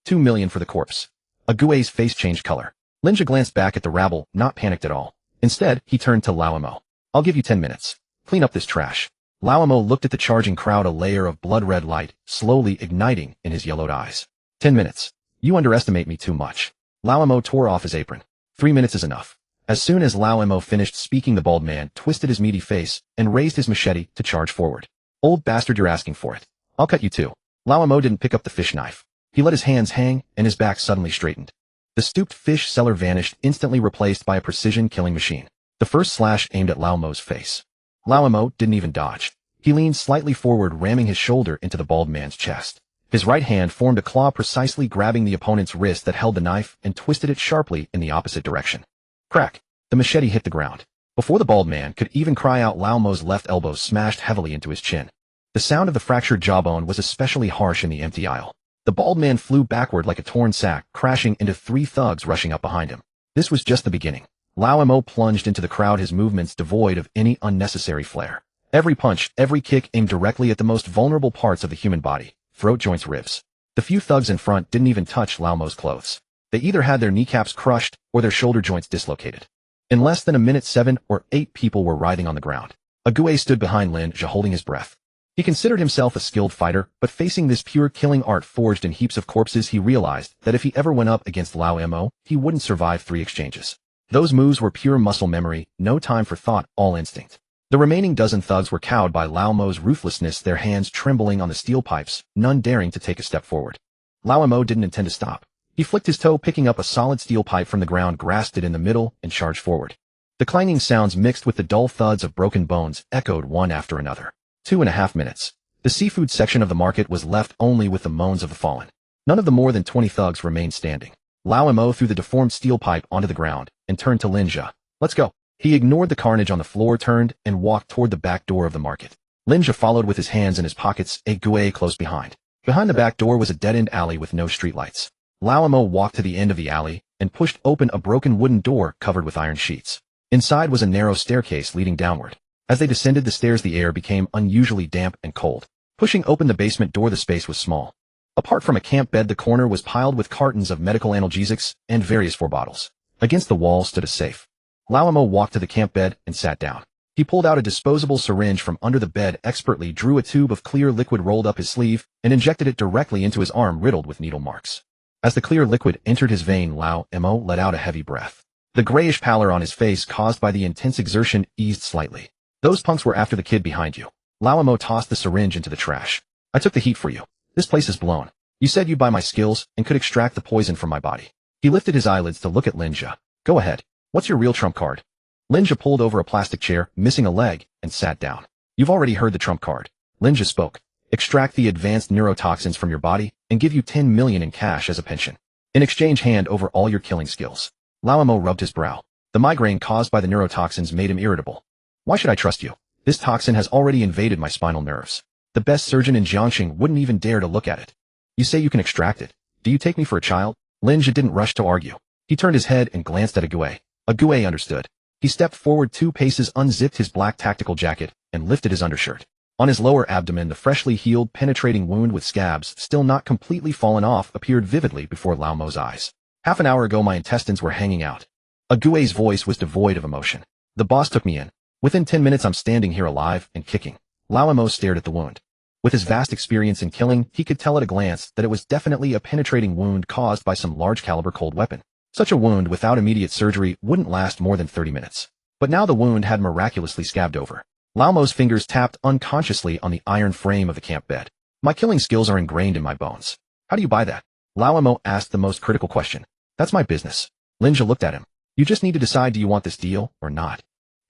2 million for the corpse. Ague's face changed color. Lin Zhe glanced back at the rabble, not panicked at all. Instead, he turned to Lao Mo. I'll give you 10 minutes. Clean up this trash. Lao Mo looked at the charging crowd, a layer of blood-red light slowly igniting in his yellowed eyes. 10 minutes. You underestimate me too much. Lao Mo tore off his apron. 3 minutes is enough. As soon as Lao Mo finished speaking, the bald man twisted his meaty face and raised his machete to charge forward. Old bastard, you're asking for it. I'll cut you too. Lao Mo didn't pick up the fish knife. He let his hands hang, and his back suddenly straightened. The stooped fish seller vanished, instantly replaced by a precision killing machine. The first slash aimed at Lao Mo's face. Lao Mo didn't even dodge. He leaned slightly forward, ramming his shoulder into the bald man's chest. His right hand formed a claw, precisely grabbing the opponent's wrist that held the knife and twisted it sharply in the opposite direction. Crack! The machete hit the ground. Before the bald man could even cry out, Lao Mo's left elbow smashed heavily into his chin. The sound of the fractured jawbone was especially harsh in the empty aisle. The bald man flew backward like a torn sack, crashing into 3 thugs rushing up behind him. This was just the beginning. Lao Mo plunged into the crowd, his movements devoid of any unnecessary flair. Every punch, every kick aimed directly at the most vulnerable parts of the human body. Throat joints, ribs. The few thugs in front didn't even touch Lao Mo's clothes. They either had their kneecaps crushed or their shoulder joints dislocated. In less than a minute, 7 or 8 people were writhing on the ground. Ague stood behind Lin Zhe, holding his breath. He considered himself a skilled fighter, but facing this pure killing art forged in heaps of corpses, he realized that if he ever went up against Lao Mo, he wouldn't survive 3 exchanges. Those moves were pure muscle memory, no time for thought, all instinct. The remaining dozen thugs were cowed by Lao Mo's ruthlessness, their hands trembling on the steel pipes, none daring to take a step forward. Lao Mo didn't intend to stop. He flicked his toe, picking up a solid steel pipe from the ground, grasped it in the middle, and charged forward. The clanging sounds mixed with the dull thuds of broken bones echoed one after another. 2.5 minutes. The seafood section of the market was left only with the moans of the fallen. None of the more than 20 thugs remained standing. Lao Mo threw the deformed steel pipe onto the ground and turned to Lin Zhe. Let's go. He ignored the carnage on the floor, turned, and walked toward the back door of the market. Lin Zhe followed with his hands in his pockets, a guay close behind. Behind the back door was a dead-end alley with no streetlights. Lao Mo walked to the end of the alley and pushed open a broken wooden door covered with iron sheets. Inside was a narrow staircase leading downward. As they descended the stairs, the air became unusually damp and cold. Pushing open the basement door, the space was small. Apart from a camp bed, the corner was piled with cartons of medical analgesics and various bottles. Against the wall stood a safe. Lao Mo walked to the camp bed and sat down. He pulled out a disposable syringe from under the bed, expertly drew a tube of clear liquid, rolled up his sleeve, and injected it directly into his arm riddled with needle marks. As the clear liquid entered his vein, Lao Mo let out a heavy breath. The grayish pallor on his face, caused by the intense exertion, eased slightly. Those punks were after the kid behind you. Lao Mo tossed the syringe into the trash. I took the heat for you. This place is blown. You said you'd buy my skills and could extract the poison from my body. He lifted his eyelids to look at Lin Zhe. Go ahead. What's your real trump card? Lin Zhe pulled over a plastic chair, missing a leg, and sat down. You've already heard the trump card. Lin Zhe spoke. Extract the advanced neurotoxins from your body and give you 10 million in cash as a pension. In exchange, hand over all your killing skills. Lao Mo rubbed his brow. The migraine caused by the neurotoxins made him irritable. Why should I trust you? This toxin has already invaded my spinal nerves. The best surgeon in Jiangxing wouldn't even dare to look at it. You say you can extract it. Do you take me for a child? Lin Zhe didn't rush to argue. He turned his head and glanced at a guay. A guay understood. He stepped forward 2 paces, unzipped his black tactical jacket, and lifted his undershirt. On his lower abdomen, the freshly healed, penetrating wound with scabs still not completely fallen off appeared vividly before Lao Mo's eyes. Half an hour ago, my intestines were hanging out. A guay's voice was devoid of emotion. The boss took me in. Within 10 minutes, I'm standing here alive and kicking. Lao Mo stared at the wound. With his vast experience in killing, he could tell at a glance that it was definitely a penetrating wound caused by some large-caliber cold weapon. Such a wound without immediate surgery wouldn't last more than 30 minutes. But now the wound had miraculously scabbed over. Lao Mo's fingers tapped unconsciously on the iron frame of the camp bed. My killing skills are ingrained in my bones. How do you buy that? Lao Mo asked the most critical question. That's my business. Lin Zhe looked at him. You just need to decide, do you want this deal or not?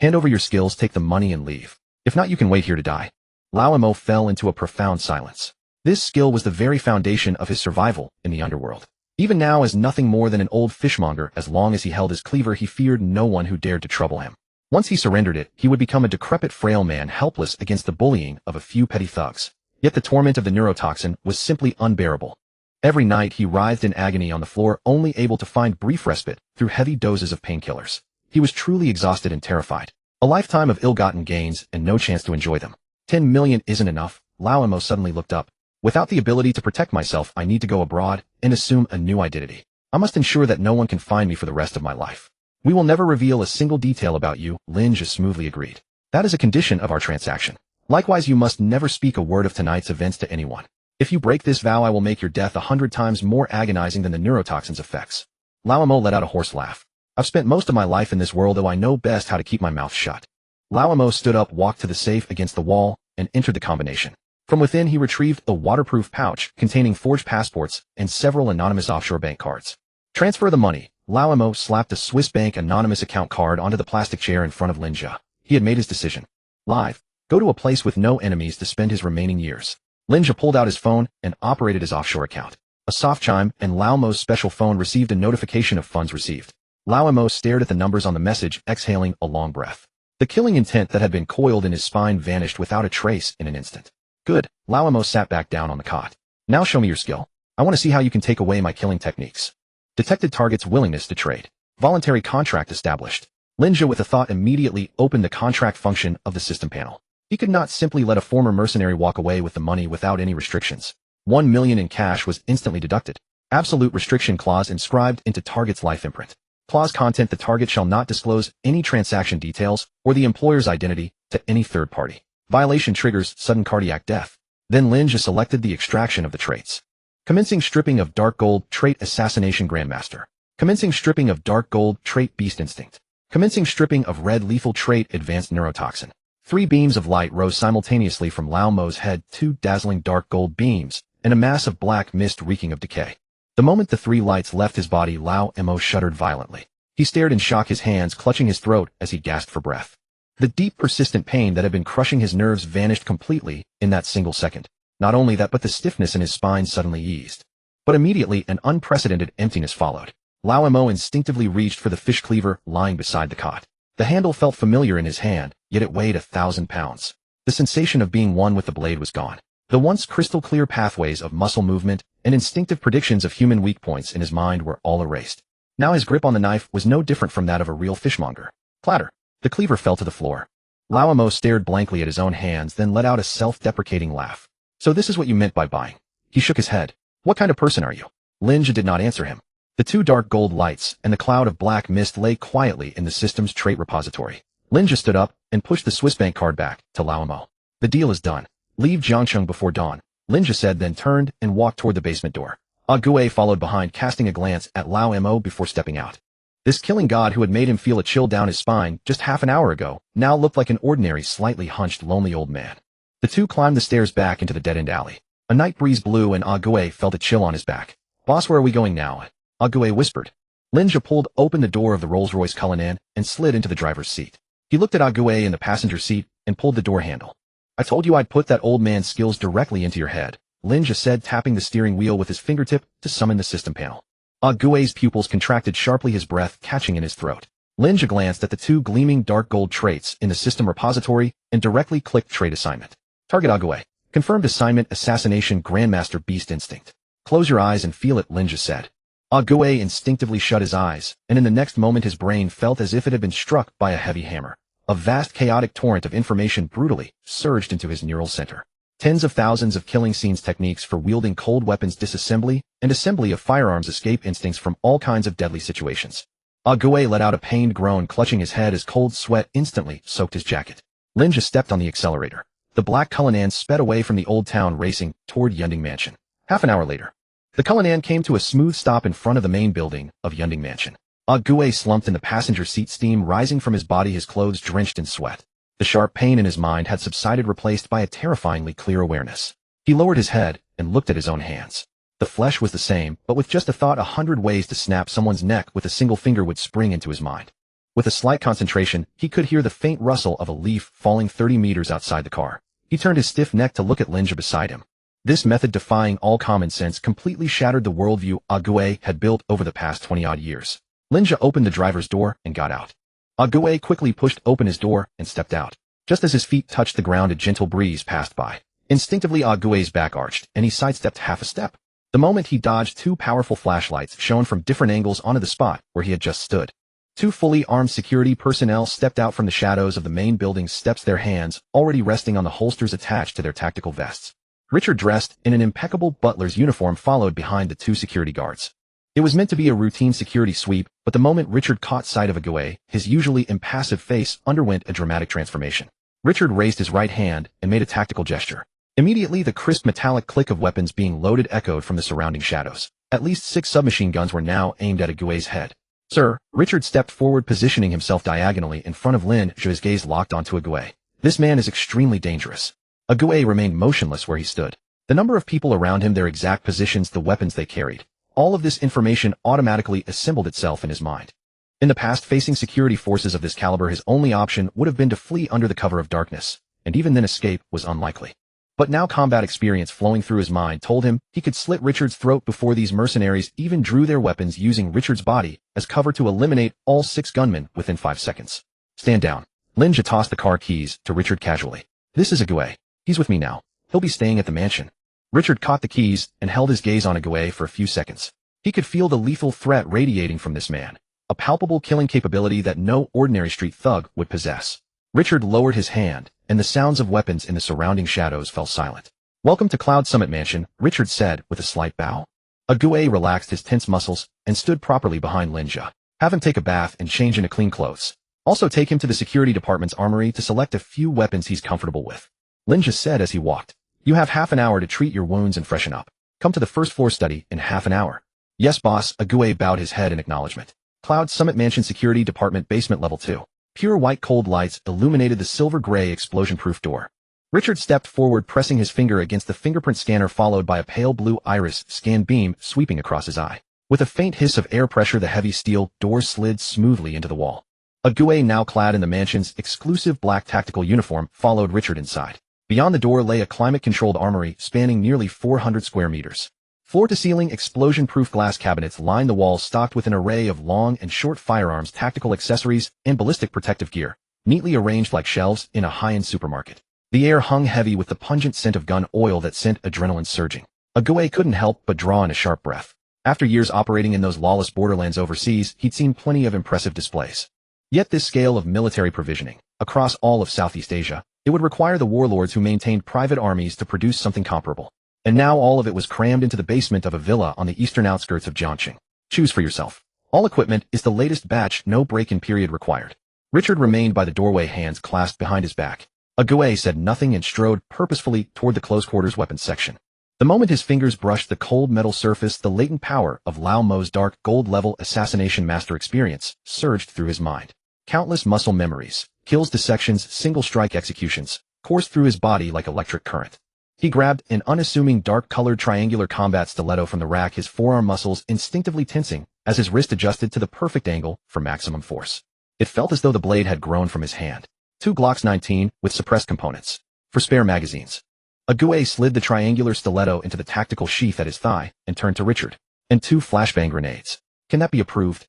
Hand over your skills, take the money, and leave. If not, you can wait here to die. Lao Mo fell into a profound silence. This skill was the very foundation of his survival in the underworld. Even now, as nothing more than an old fishmonger, as long as he held his cleaver, he feared no one who dared to trouble him. Once he surrendered it, he would become a decrepit, frail man, helpless against the bullying of a few petty thugs. Yet the torment of the neurotoxin was simply unbearable. Every night he writhed in agony on the floor, only able to find brief respite through heavy doses of painkillers. He was truly exhausted and terrified. A lifetime of ill-gotten gains and no chance to enjoy them. 10 million isn't enough. Lao Mo suddenly looked up. Without the ability to protect myself, I need to go abroad and assume a new identity. I must ensure that no one can find me for the rest of my life. We will never reveal a single detail about you, Lin Zhe smoothly agreed. That is a condition of our transaction. Likewise, you must never speak a word of tonight's events to anyone. If you break this vow, I will make your death 100 times more agonizing than the neurotoxin's effects. Lao Mo let out a hoarse laugh. I've spent most of my life in this world, though I know best how to keep my mouth shut. Lao Mo stood up, walked to the safe against the wall, and entered the combination. From within, he retrieved a waterproof pouch containing forged passports and several anonymous offshore bank cards. Transfer the money. Lao Mo slapped a Swiss bank anonymous account card onto the plastic chair in front of Lin Zhe. He had made his decision. Live. Go to a place with no enemies to spend his remaining years. Lin Zhe pulled out his phone and operated his offshore account. A soft chime, and Lao Mo's special phone received a notification of funds received. Lao Mo stared at the numbers on the message, exhaling a long breath. The killing intent that had been coiled in his spine vanished without a trace in an instant. Good. Lao Mo sat back down on the cot. Now show me your skill. I want to see how you can take away my killing techniques. Detected target's willingness to trade. Voluntary contract established. Lin Zhe with a thought immediately opened the contract function of the system panel. He could not simply let a former mercenary walk away with the money without any restrictions. 1 million in cash was instantly deducted. Absolute restriction clause inscribed into target's life imprint. Clause content: the target shall not disclose any transaction details or the employer's identity to any third party. Violation triggers sudden cardiac death. Then Lin Zhe selected the extraction of the traits. Commencing stripping of dark gold, trait assassination grandmaster. Commencing stripping of dark gold, trait beast instinct. Commencing stripping of red lethal trait advanced neurotoxin. 3 beams of light rose simultaneously from Lao Mo's head, 2 dazzling dark gold beams, and a mass of black mist reeking of decay. The moment the 3 lights left his body, Lao Mo shuddered violently. He stared in shock, his hands clutching his throat as he gasped for breath. The deep, persistent pain that had been crushing his nerves vanished completely in that single second. Not only that, but the stiffness in his spine suddenly eased. But immediately, an unprecedented emptiness followed. Lao Mo instinctively reached for the fish cleaver lying beside the cot. The handle felt familiar in his hand, yet it weighed 1,000 pounds. The sensation of being one with the blade was gone. The once crystal-clear pathways of muscle movement and instinctive predictions of human weak points in his mind were all erased. Now his grip on the knife was no different from that of a real fishmonger. Clatter! The cleaver fell to the floor. Lao Mo stared blankly at his own hands, then let out a self-deprecating laugh. So this is what you meant by buying. He shook his head. What kind of person are you? Lin Zhe did not answer him. The 2 dark gold lights and the cloud of black mist lay quietly in the system's trait repository. Lin Zhe stood up and pushed the Swiss bank card back to Lao Mo. The deal is done. Leave Jiangcheng before dawn, Lin Zhe said, then turned and walked toward the basement door. Gue followed behind, casting a glance at Lao Mo before stepping out. This killing god who had made him feel a chill down his spine just half an hour ago now looked like an ordinary, slightly hunched, lonely old man. The 2 climbed the stairs back into the dead-end alley. A night breeze blew and Gue felt a chill on his back. Boss, where are we going now? Gue whispered. Lin Zhe pulled open the door of the Rolls-Royce Cullinan and slid into the driver's seat. He looked at Gue in the passenger seat and pulled the door handle. I told you I'd put that old man's skills directly into your head, Lin Zhe said, tapping the steering wheel with his fingertip to summon the system panel. Gue's pupils contracted sharply, his breath catching in his throat. Lin Zhe glanced at the 2 gleaming dark gold traits in the system repository and directly clicked trait assignment. Target Gue. Confirmed assignment, assassination grandmaster beast instinct. Close your eyes and feel it, Lin Zhe said. Gue instinctively shut his eyes, and in the next moment his brain felt as if it had been struck by a heavy hammer. A vast chaotic torrent of information brutally surged into his neural center. Tens of thousands of killing scenes, techniques for wielding cold weapons, disassembly and assembly of firearms, escape instincts from all kinds of deadly situations. Gue let out a pained groan, clutching his head as cold sweat instantly soaked his jacket. Lin Zhe stepped on the accelerator. The black Cullinan sped away from the old town, racing toward Yunding Mansion. Half an hour later, the Cullinan came to a smooth stop in front of the main building of Yunding Mansion. Gue slumped in the passenger seat, steam rising from his body, his clothes drenched in sweat. The sharp pain in his mind had subsided, replaced by a terrifyingly clear awareness. He lowered his head and looked at his own hands. The flesh was the same, but with just a thought, 100 ways to snap someone's neck with a single finger would spring into his mind. With a slight concentration, he could hear the faint rustle of a leaf falling 30 meters outside the car. He turned his stiff neck to look at Lin Zhe beside him. This method, defying all common sense, completely shattered the worldview Gue had built over the past 20-odd years. Lin Zhe opened the driver's door and got out. Gue quickly pushed open his door and stepped out. Just as his feet touched the ground, a gentle breeze passed by. Instinctively, Gue's back arched, and he sidestepped half a step. The moment he dodged, 2 powerful flashlights shone from different angles onto the spot where he had just stood. 2 fully armed security personnel stepped out from the shadows of the main building's steps, their hands already resting on the holsters attached to their tactical vests. Richard, dressed in an impeccable butler's uniform, followed behind the 2 security guards. It was meant to be a routine security sweep, but the moment Richard caught sight of Gue, his usually impassive face underwent a dramatic transformation. Richard raised his right hand and made a tactical gesture. Immediately, the crisp metallic click of weapons being loaded echoed from the surrounding shadows. At least 6 submachine guns were now aimed at Gue's head. Sir, Richard stepped forward, positioning himself diagonally in front of Lin Zhe, his gaze locked onto Gue. This man is extremely dangerous. Gue remained motionless where he stood. The number of people around him, their exact positions, the weapons they carried. All of this information automatically assembled itself in his mind. In the past, facing security forces of this caliber, his only option would have been to flee under the cover of darkness, and even then escape was unlikely. But now combat experience flowing through his mind told him he could slit Richard's throat before these mercenaries even drew their weapons, using Richard's body as cover to eliminate all 6 gunmen within 5 seconds. Stand down. Lin Zhe tossed the car keys to Richard casually. This is Gue. He's with me now. He'll be staying at the mansion. Richard caught the keys and held his gaze on Gue for a few seconds. He could feel the lethal threat radiating from this man, a palpable killing capability that no ordinary street thug would possess. Richard lowered his hand, and the sounds of weapons in the surrounding shadows fell silent. Welcome to Cloud Summit Mansion, Richard said with a slight bow. Gue relaxed his tense muscles and stood properly behind Lin Zhe. Have him take a bath and change into clean clothes. Also take him to the security department's armory to select a few weapons he's comfortable with. Lin Zhe said as he walked. You have half an hour to treat your wounds and freshen up. Come to the first floor study in half an hour. Yes, boss. Ague bowed his head in acknowledgement. Cloud Summit Mansion Security Department Basement Level 2. Pure white cold lights illuminated the silver-gray explosion-proof door. Richard stepped forward, pressing his finger against the fingerprint scanner, followed by a pale blue iris scan beam sweeping across his eye. With a faint hiss of air pressure, the heavy steel door slid smoothly into the wall. Ague, now clad in the mansion's exclusive black tactical uniform, followed Richard inside. Beyond the door lay a climate-controlled armory spanning nearly 400 square meters. Floor-to-ceiling explosion-proof glass cabinets lined the walls, stocked with an array of long and short firearms, tactical accessories, and ballistic protective gear, neatly arranged like shelves in a high-end supermarket. The air hung heavy with the pungent scent of gun oil that sent adrenaline surging. Ague couldn't help but draw in a sharp breath. After years operating in those lawless borderlands overseas, he'd seen plenty of impressive displays. Yet this scale of military provisioning, across all of Southeast Asia, it would require the warlords who maintained private armies to produce something comparable. And now all of it was crammed into the basement of a villa on the eastern outskirts of Jiangxing. Choose for yourself. All equipment is the latest batch, no break-in period required. Richard remained by the doorway, hands clasped behind his back. Ague said nothing and strode purposefully toward the close-quarters weapons section. The moment his fingers brushed the cold metal surface, the latent power of Lao Mo's dark gold-level assassination master experience surged through his mind. Countless muscle memories, kills, dissections, single-strike executions, coursed through his body like electric current. He grabbed an unassuming dark-colored triangular combat stiletto from the rack, his forearm muscles instinctively tensing as his wrist adjusted to the perfect angle for maximum force. It felt as though the blade had grown from his hand. 2 Glocks 19 with suppressed components. For spare magazines. Ague slid the triangular stiletto into the tactical sheath at his thigh and turned to Richard. And 2 flashbang grenades. Can that be approved?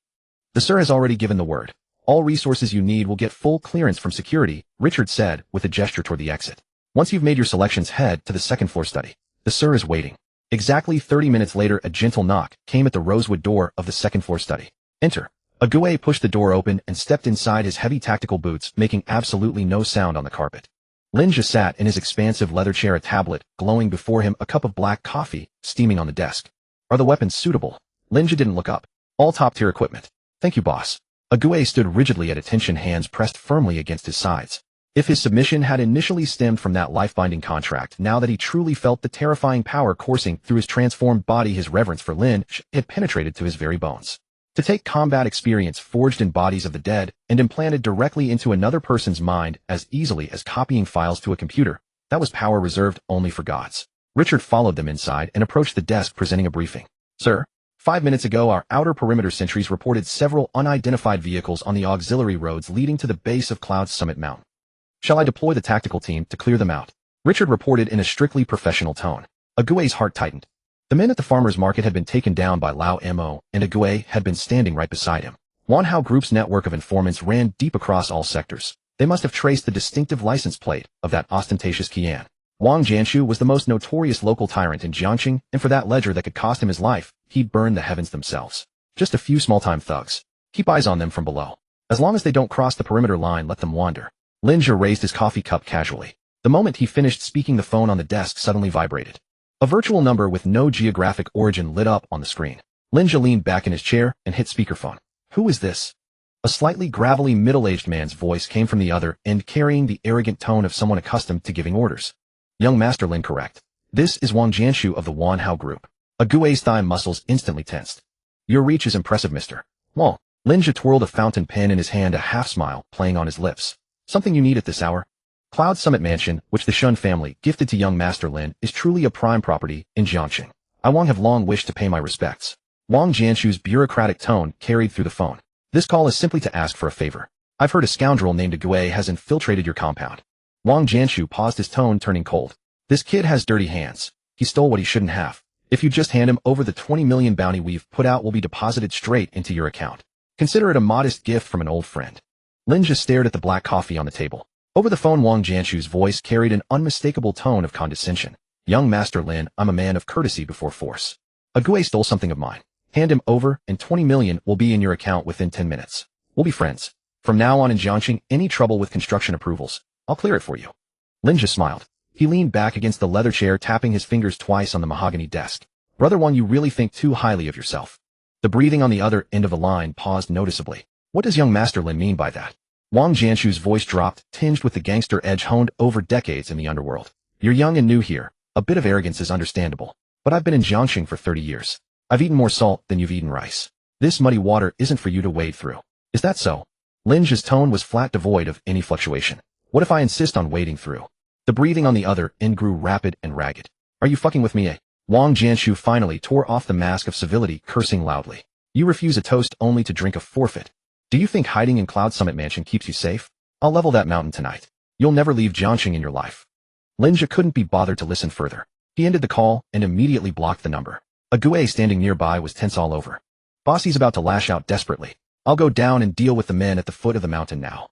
The sir has already given the word. All resources you need will get full clearance from security, Richard said with a gesture toward the exit. Once you've made your selections, head to the second floor study. The sir is waiting. Exactly 30 minutes later, a gentle knock came at the rosewood door of the second floor study. Enter. Ague pushed the door open and stepped inside, his heavy tactical boots making absolutely no sound on the carpet. Lin Zhe sat in his expansive leather chair, a tablet glowing before him, a cup of black coffee steaming on the desk. Are the weapons suitable? Lin Zhe didn't look up. All top-tier equipment. Thank you, boss. Ague stood rigidly at attention, hands pressed firmly against his sides. If his submission had initially stemmed from that life-binding contract, now that he truly felt the terrifying power coursing through his transformed body, his reverence for Lin Zhe had penetrated to his very bones. To take combat experience forged in bodies of the dead and implanted directly into another person's mind as easily as copying files to a computer, that was power reserved only for gods. Richard followed them inside and approached the desk, presenting a briefing. Sir, 5 minutes ago, our outer perimeter sentries reported several unidentified vehicles on the auxiliary roads leading to the base of Cloud Summit Mountain. Shall I deploy the tactical team to clear them out? Richard reported in a strictly professional tone. Ague's heart tightened. The men at the farmer's market had been taken down by Lao Mo, and Ague had been standing right beside him. Wanhao Group's network of informants ran deep across all sectors. They must have traced the distinctive license plate of that ostentatious Qian. Wang Jianshu was the most notorious local tyrant in Jiangxing, and for that ledger that could cost him his life, he'd burn the heavens themselves. Just a few small-time thugs. Keep eyes on them from below. As long as they don't cross the perimeter line, let them wander. Lin Zhe raised his coffee cup casually. The moment he finished speaking, the phone on the desk suddenly vibrated. A virtual number with no geographic origin lit up on the screen. Lin Zhe leaned back in his chair and hit speakerphone. Who is this? A slightly gravelly middle-aged man's voice came from the other end, carrying the arrogant tone of someone accustomed to giving orders. Young Master Lin, correct. This is Wang Jianshu of the Wanhao Group. Ague's thigh muscles instantly tensed. Your reach is impressive, Mr. Wang. Lin Zhe twirled a fountain pen in his hand, a half-smile playing on his lips. Something you need at this hour? Cloud Summit Mansion, which the Shun family gifted to young Master Lin, is truly a prime property in Jiangxing. I Wang have long wished to pay my respects. Wang Jianshu's bureaucratic tone carried through the phone. This call is simply to ask for a favor. I've heard a scoundrel named Ague has infiltrated your compound. Wang Jianshu paused, his tone turning cold. This kid has dirty hands. He stole what he shouldn't have. If you just hand him over, the 20 million bounty we've put out will be deposited straight into your account. Consider it a modest gift from an old friend. Lin Zhe stared at the black coffee on the table. Over the phone, Wang Jianshu's voice carried an unmistakable tone of condescension. Young Master Lin, I'm a man of courtesy before force. Ague stole something of mine. Hand him over, and 20 million will be in your account within 10 minutes. We'll be friends. From now on in Jiangxing, any trouble with construction approvals, I'll clear it for you. Lin Zhe smiled. He leaned back against the leather chair, tapping his fingers twice on the mahogany desk. Brother Wang, you really think too highly of yourself. The breathing on the other end of the line paused noticeably. What does young Master Lin mean by that? Wang Jianshu's voice dropped, tinged with the gangster edge honed over decades in the underworld. You're young and new here. A bit of arrogance is understandable. But I've been in Jiangxing for 30 years. I've eaten more salt than you've eaten rice. This muddy water isn't for you to wade through. Is that so? Lin Zhe's tone was flat, devoid of any fluctuation. What if I insist on wading through? The breathing on the other end grew rapid and ragged. Are you fucking with me, eh? Wang Jianshu finally tore off the mask of civility, cursing loudly. You refuse a toast only to drink a forfeit. Do you think hiding in Cloud Summit Mansion keeps you safe? I'll level that mountain tonight. You'll never leave Jiangxing in your life. Lin Zhe couldn't be bothered to listen further. He ended the call and immediately blocked the number. A Gue standing nearby was tense all over. Bossy's about to lash out desperately. I'll go down and deal with the men at the foot of the mountain now.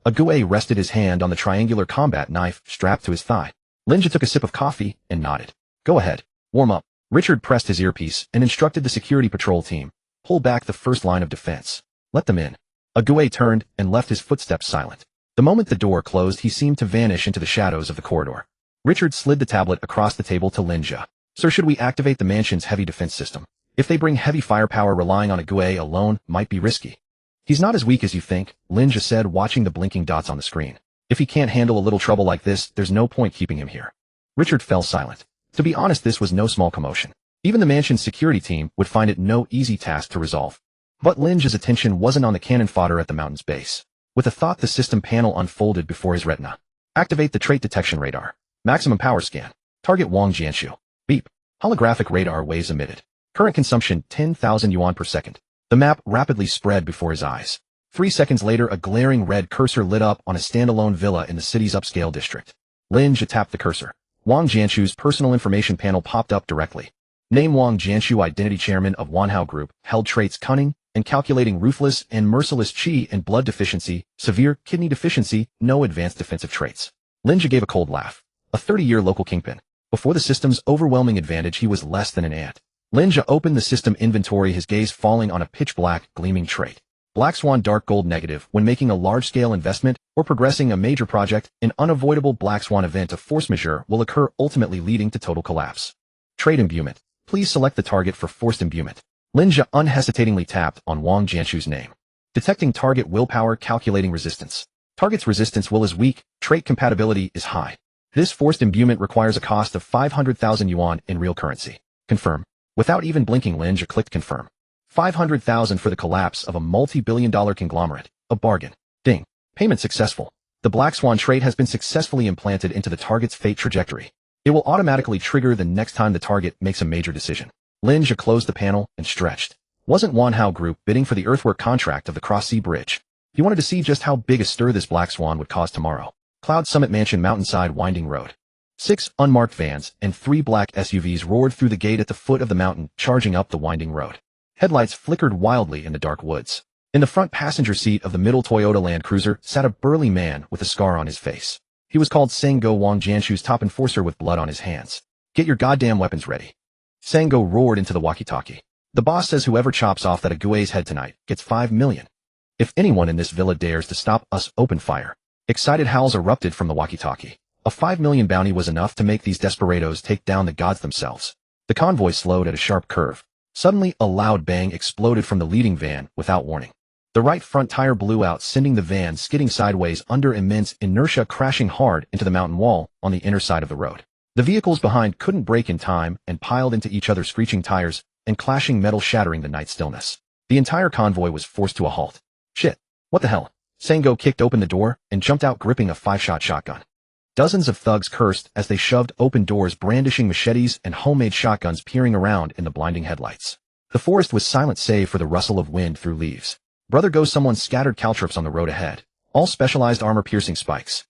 A Gue rested his hand on the triangular combat knife strapped to his thigh. Lin Zhe took a sip of coffee and nodded. Go ahead. Warm up. Richard pressed his earpiece and instructed the security patrol team. Pull back the first line of defense. Let them in. A Gue turned and left his footsteps silent. The moment the door closed, he seemed to vanish into the shadows of the corridor. Richard slid the tablet across the table to Lin Zhe. Sir, should we activate the mansion's heavy defense system? If they bring heavy firepower, relying on a Gue alone might be risky. He's not as weak as you think, Lin Zhe said, watching the blinking dots on the screen. If he can't handle a little trouble like this, there's no point keeping him here. Richard fell silent. To be honest, this was no small commotion. Even the mansion's security team would find it no easy task to resolve. But Lin Zhe's attention wasn't on the cannon fodder at the mountain's base. With a thought, the system panel unfolded before his retina. Activate the trait detection radar. Maximum power scan. Target Wang Jianshu. Beep. Holographic radar waves emitted. Current consumption 10,000 yuan per second. The map rapidly spread before his eyes. 3 seconds later, a glaring red cursor lit up on a standalone villa in the city's upscale district. Lin Zhe tapped the cursor. Wang Jianshu's personal information panel popped up directly. Name Wang Jianshu, identity chairman of Wanhao Group, held traits cunning and calculating, ruthless and merciless, qi and blood deficiency, severe kidney deficiency, no advanced defensive traits. Lin Zhe gave a cold laugh. A 30-year local kingpin. Before the system's overwhelming advantage, he was less than an ant. Lin Zhe opened the system inventory, his gaze falling on a pitch-black, gleaming trait. Black Swan Dark Gold negative. When making a large-scale investment or progressing a major project, an unavoidable Black Swan event of force majeure will occur, ultimately leading to total collapse. Trait imbuement. Please select the target for forced imbuement. Lin Zhe unhesitatingly tapped on Wang Jianshu's name. Detecting target willpower, calculating resistance. Target's resistance will is weak, trait compatibility is high. This forced imbuement requires a cost of 500,000 yuan in real currency. Confirm. Without even blinking, Lin Zhe clicked confirm. 500,000 for the collapse of a multi-billion-dollar conglomerate. A bargain. Ding. Payment successful. The Black Swan trait has been successfully implanted into the target's fate trajectory. It will automatically trigger the next time the target makes a major decision. Lin Zhe closed the panel and stretched. Wasn't Wanhao Group bidding for the earthwork contract of the Cross-Sea Bridge? He wanted to see just how big a stir this Black Swan would cause tomorrow. Cloud Summit Mansion mountainside winding road. 6 unmarked vans and 3 black SUVs roared through the gate at the foot of the mountain, charging up the winding road. Headlights flickered wildly in the dark woods. In the front passenger seat of the middle Toyota Land Cruiser sat a burly man with a scar on his face. He was called Sango, Wang Jianshu's top enforcer, with blood on his hands. Get your goddamn weapons ready. Sango roared into the walkie-talkie. The boss says whoever chops off that Ague's head tonight gets 5 million. If anyone in this villa dares to stop us, open fire. Excited howls erupted from the walkie-talkie. A 5 million bounty was enough to make these desperados take down the gods themselves. The convoy slowed at a sharp curve. Suddenly, a loud bang exploded from the leading van without warning. The right front tire blew out, sending the van skidding sideways under immense inertia, crashing hard into the mountain wall on the inner side of the road. The vehicles behind couldn't brake in time and piled into each other, screeching tires and clashing metal, shattering the night stillness. The entire convoy was forced to a halt. Shit. What the hell? Sango kicked open the door and jumped out, gripping a 5-shot shotgun. Dozens of thugs cursed as they shoved open doors, brandishing machetes and homemade shotguns, peering around in the blinding headlights. The forest was silent save for the rustle of wind through leaves. Brother goes someone scattered caltrops on the road ahead, all specialized armor-piercing spikes.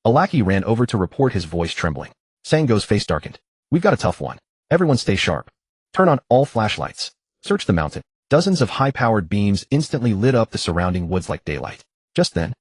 A lackey ran over to report, his voice trembling. Sango's face darkened. We've got a tough one. Everyone stay sharp. Turn on all flashlights. Search the mountain. Dozens of high-powered beams instantly lit up the surrounding woods like daylight. Just then,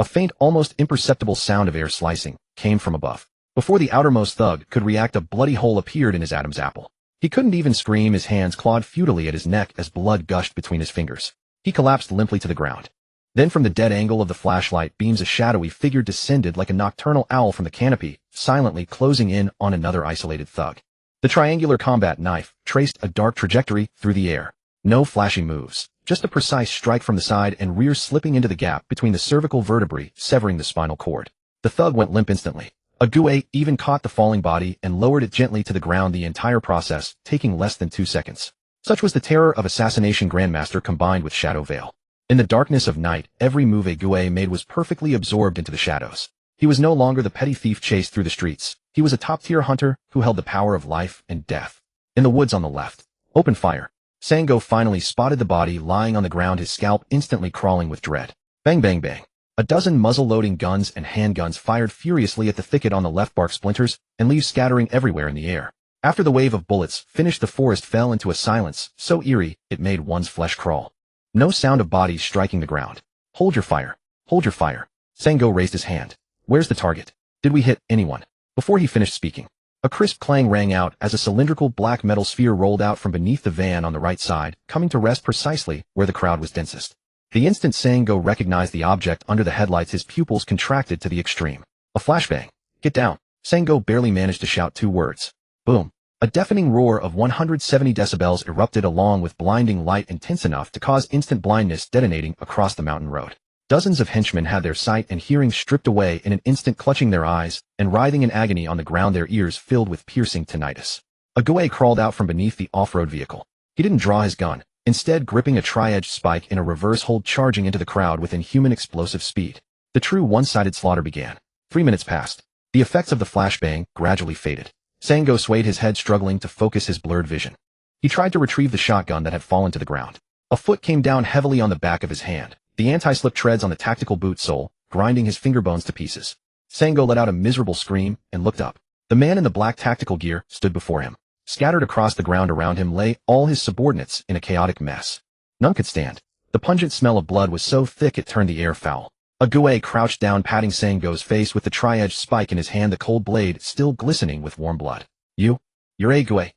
a faint, almost imperceptible sound of air slicing came from above. Before the outermost thug could react, a bloody hole appeared in his Adam's apple. He couldn't even scream. His hands clawed futilely at his neck as blood gushed between his fingers. He collapsed limply to the ground. Then from the dead angle of the flashlight beams, a shadowy figure descended like a nocturnal owl from the canopy, silently closing in on another isolated thug. The triangular combat knife traced a dark trajectory through the air. No flashy moves, just a precise strike from the side and rear slipping into the gap between the cervical vertebrae, severing the spinal cord. The thug went limp instantly. Ague even caught the falling body and lowered it gently to the ground, the entire process taking less than 2 seconds. Such was the terror of Assassination Grandmaster combined with Shadow Veil. In the darkness of night, every move Ague made was perfectly absorbed into the shadows. He was no longer the petty thief chased through the streets. He was a top-tier hunter who held the power of life and death. In the woods on the left, open fire. Sango finally spotted the body lying on the ground, his scalp instantly crawling with dread. Bang bang bang. A dozen muzzle-loading guns and handguns fired furiously at the thicket on the left, bark splinters and leaves scattering everywhere in the air. After the wave of bullets finished, the forest fell into a silence so eerie it made one's flesh crawl. No sound of bodies striking the ground. Hold your fire. Hold your fire. Sango raised his hand. Where's the target? Did we hit anyone? Before he finished speaking, a crisp clang rang out as a cylindrical black metal sphere rolled out from beneath the van on the right side, coming to rest precisely where the crowd was densest. The instant Sango recognized the object under the headlights, his pupils contracted to the extreme. A flashbang. Get down. Sango barely managed to shout 2 words. Boom. A deafening roar of 170 decibels erupted along with blinding light intense enough to cause instant blindness, detonating across the mountain road. Dozens of henchmen had their sight and hearing stripped away in an instant, clutching their eyes and writhing in agony on the ground, their ears filled with piercing tinnitus. Ague crawled out from beneath the off-road vehicle. He didn't draw his gun, instead gripping a tri-edged spike in a reverse hold, charging into the crowd with inhuman explosive speed. The true one-sided slaughter began. 3 minutes passed. The effects of the flashbang gradually faded. Sango swayed his head, struggling to focus his blurred vision. He tried to retrieve the shotgun that had fallen to the ground. A foot came down heavily on the back of his hand. The anti-slip treads on the tactical boot sole, grinding his finger bones to pieces. Sango let out a miserable scream and looked up. The man in the black tactical gear stood before him. Scattered across the ground around him lay all his subordinates in a chaotic mess. None could stand. The pungent smell of blood was so thick it turned the air foul. Ague crouched down, patting Sango's face with the tri-edged spike in his hand, the cold blade still glistening with warm blood. You're Ague.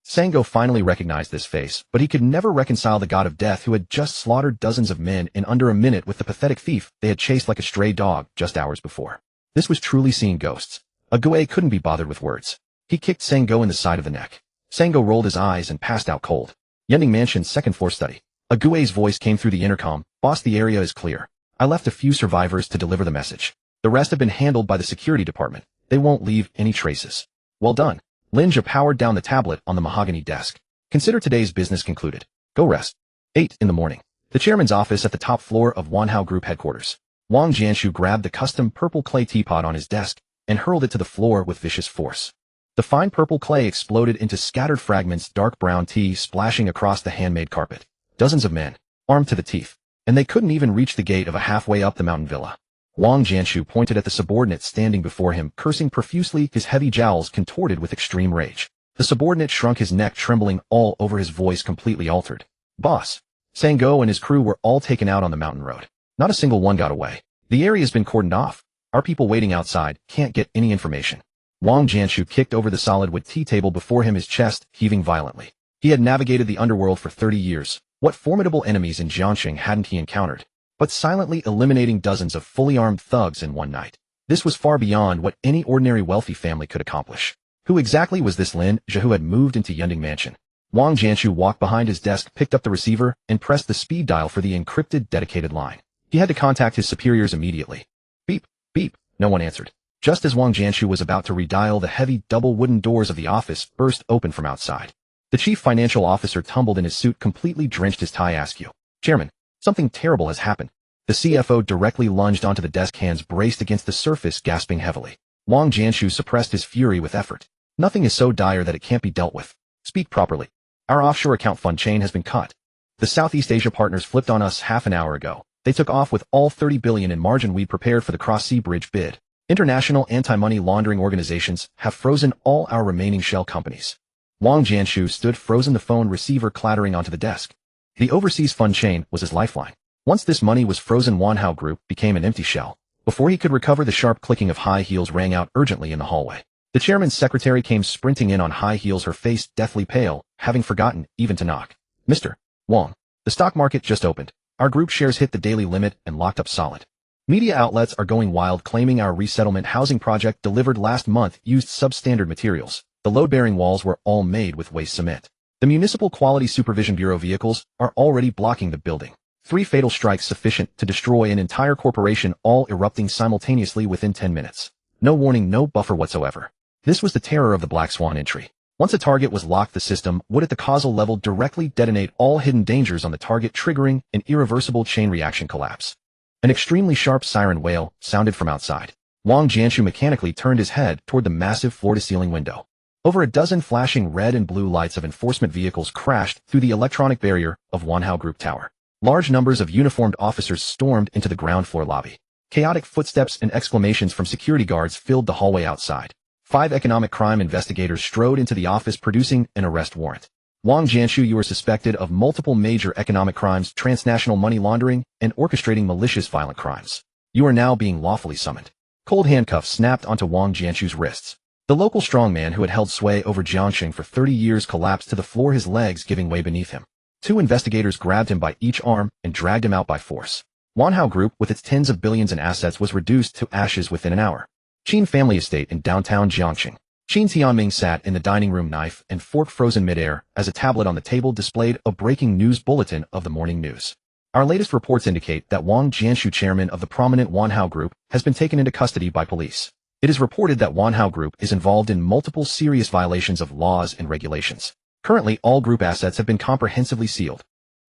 Sango finally recognized this face, but he could never reconcile the god of death who had just slaughtered dozens of men in under a minute with the pathetic thief they had chased like a stray dog just hours before. This was truly seeing ghosts. Ague couldn't be bothered with words. He kicked Sango in the side of the neck. Sango rolled his eyes and passed out cold. Yending Mansion's second-floor study. Ague's voice came through the intercom. Boss, the area is clear. I left a few survivors to deliver the message. The rest have been handled by the security department. They won't leave any traces. Well done. Lin Zhe powered down the tablet on the mahogany desk. Consider today's business concluded. Go rest. 8 in the morning. The chairman's office at the top floor of Wanhao Group headquarters. Wang Jianshu grabbed the custom purple clay teapot on his desk and hurled it to the floor with vicious force. The fine purple clay exploded into scattered fragments, dark brown tea splashing across the handmade carpet. Dozens of men, armed to the teeth, and they couldn't even reach the gate of a halfway up the mountain villa. Wang Jianshu pointed at the subordinate standing before him, cursing profusely, his heavy jowls contorted with extreme rage. The subordinate shrunk his neck, trembling all over, his voice completely altered. Boss. Sango and his crew were all taken out on the mountain road. Not a single one got away. The area's been cordoned off. Our people waiting outside can't get any information. Wang Jianshu kicked over the solid wood tea table before him, his chest heaving violently. He had navigated the underworld for 30 years. What formidable enemies in Jiangxing hadn't he encountered? But silently eliminating dozens of fully armed thugs in one night. This was far beyond what any ordinary wealthy family could accomplish. Who exactly was this Lin Zhe who had moved into Yending Mansion? Wang Jianshu walked behind his desk, picked up the receiver, and pressed the speed dial for the encrypted, dedicated line. He had to contact his superiors immediately. Beep, beep, no one answered. Just as Wang Jianshu was about to redial, the heavy double wooden doors of the office burst open from outside. The chief financial officer tumbled in his suit, completely drenched his tie. Askew. Chairman, something terrible has happened. The CFO directly lunged onto the desk, hands braced against the surface, gasping heavily. Wang Jianshu suppressed his fury with effort. Nothing is so dire that it can't be dealt with. Speak properly. Our offshore account fund chain has been cut. The Southeast Asia partners flipped on us half an hour ago. They took off with all 30 billion in margin we'd prepared for the cross-sea bridge bid. International anti-money laundering organizations have frozen all our remaining shell companies. Wang Jianshu stood frozen, the phone receiver clattering onto the desk. The overseas fund chain was his lifeline. Once this money was frozen, Wanhao Group became an empty shell. Before he could recover, the sharp clicking of high heels rang out urgently in the hallway. The chairman's secretary came sprinting in on high heels, her face deathly pale, having forgotten even to knock. Mr. Wang, the stock market just opened. Our group shares hit the daily limit and locked up solid. Media outlets are going wild, claiming our resettlement housing project delivered last month used substandard materials. The load-bearing walls were all made with waste cement. The Municipal Quality Supervision Bureau vehicles are already blocking the building. 3 fatal strikes sufficient to destroy an entire corporation, all erupting simultaneously within 10 minutes. No warning, no buffer whatsoever. This was the terror of the Black Swan entry. Once a target was locked, the system would at the causal level directly detonate all hidden dangers on the target, triggering an irreversible chain reaction collapse. An extremely sharp siren wail sounded from outside. Wang Jianshu mechanically turned his head toward the massive floor-to-ceiling window. Over a dozen flashing red and blue lights of enforcement vehicles crashed through the electronic barrier of Wanhao Group Tower. Large numbers of uniformed officers stormed into the ground floor lobby. Chaotic footsteps and exclamations from security guards filled the hallway outside. 5 economic crime investigators strode into the office producing an arrest warrant. Wang Jianshu, you are suspected of multiple major economic crimes, transnational money laundering, and orchestrating malicious violent crimes. You are now being lawfully summoned. Cold handcuffs snapped onto Wang Jianshu's wrists. The local strongman who had held sway over Jiangxing for 30 years collapsed to the floor, his legs giving way beneath him. 2 investigators grabbed him by each arm and dragged him out by force. Wanhao Group, with its tens of billions in assets, was reduced to ashes within an hour. Qin family estate in downtown Jiangxing. Qin Tianming sat in the dining room, knife and fork frozen midair, as a tablet on the table displayed a breaking news bulletin of the morning news. Our latest reports indicate that Wang Jianshu, chairman of the prominent Wanhao Group, has been taken into custody by police. It is reported that Wanhao Group is involved in multiple serious violations of laws and regulations. Currently, all group assets have been comprehensively sealed.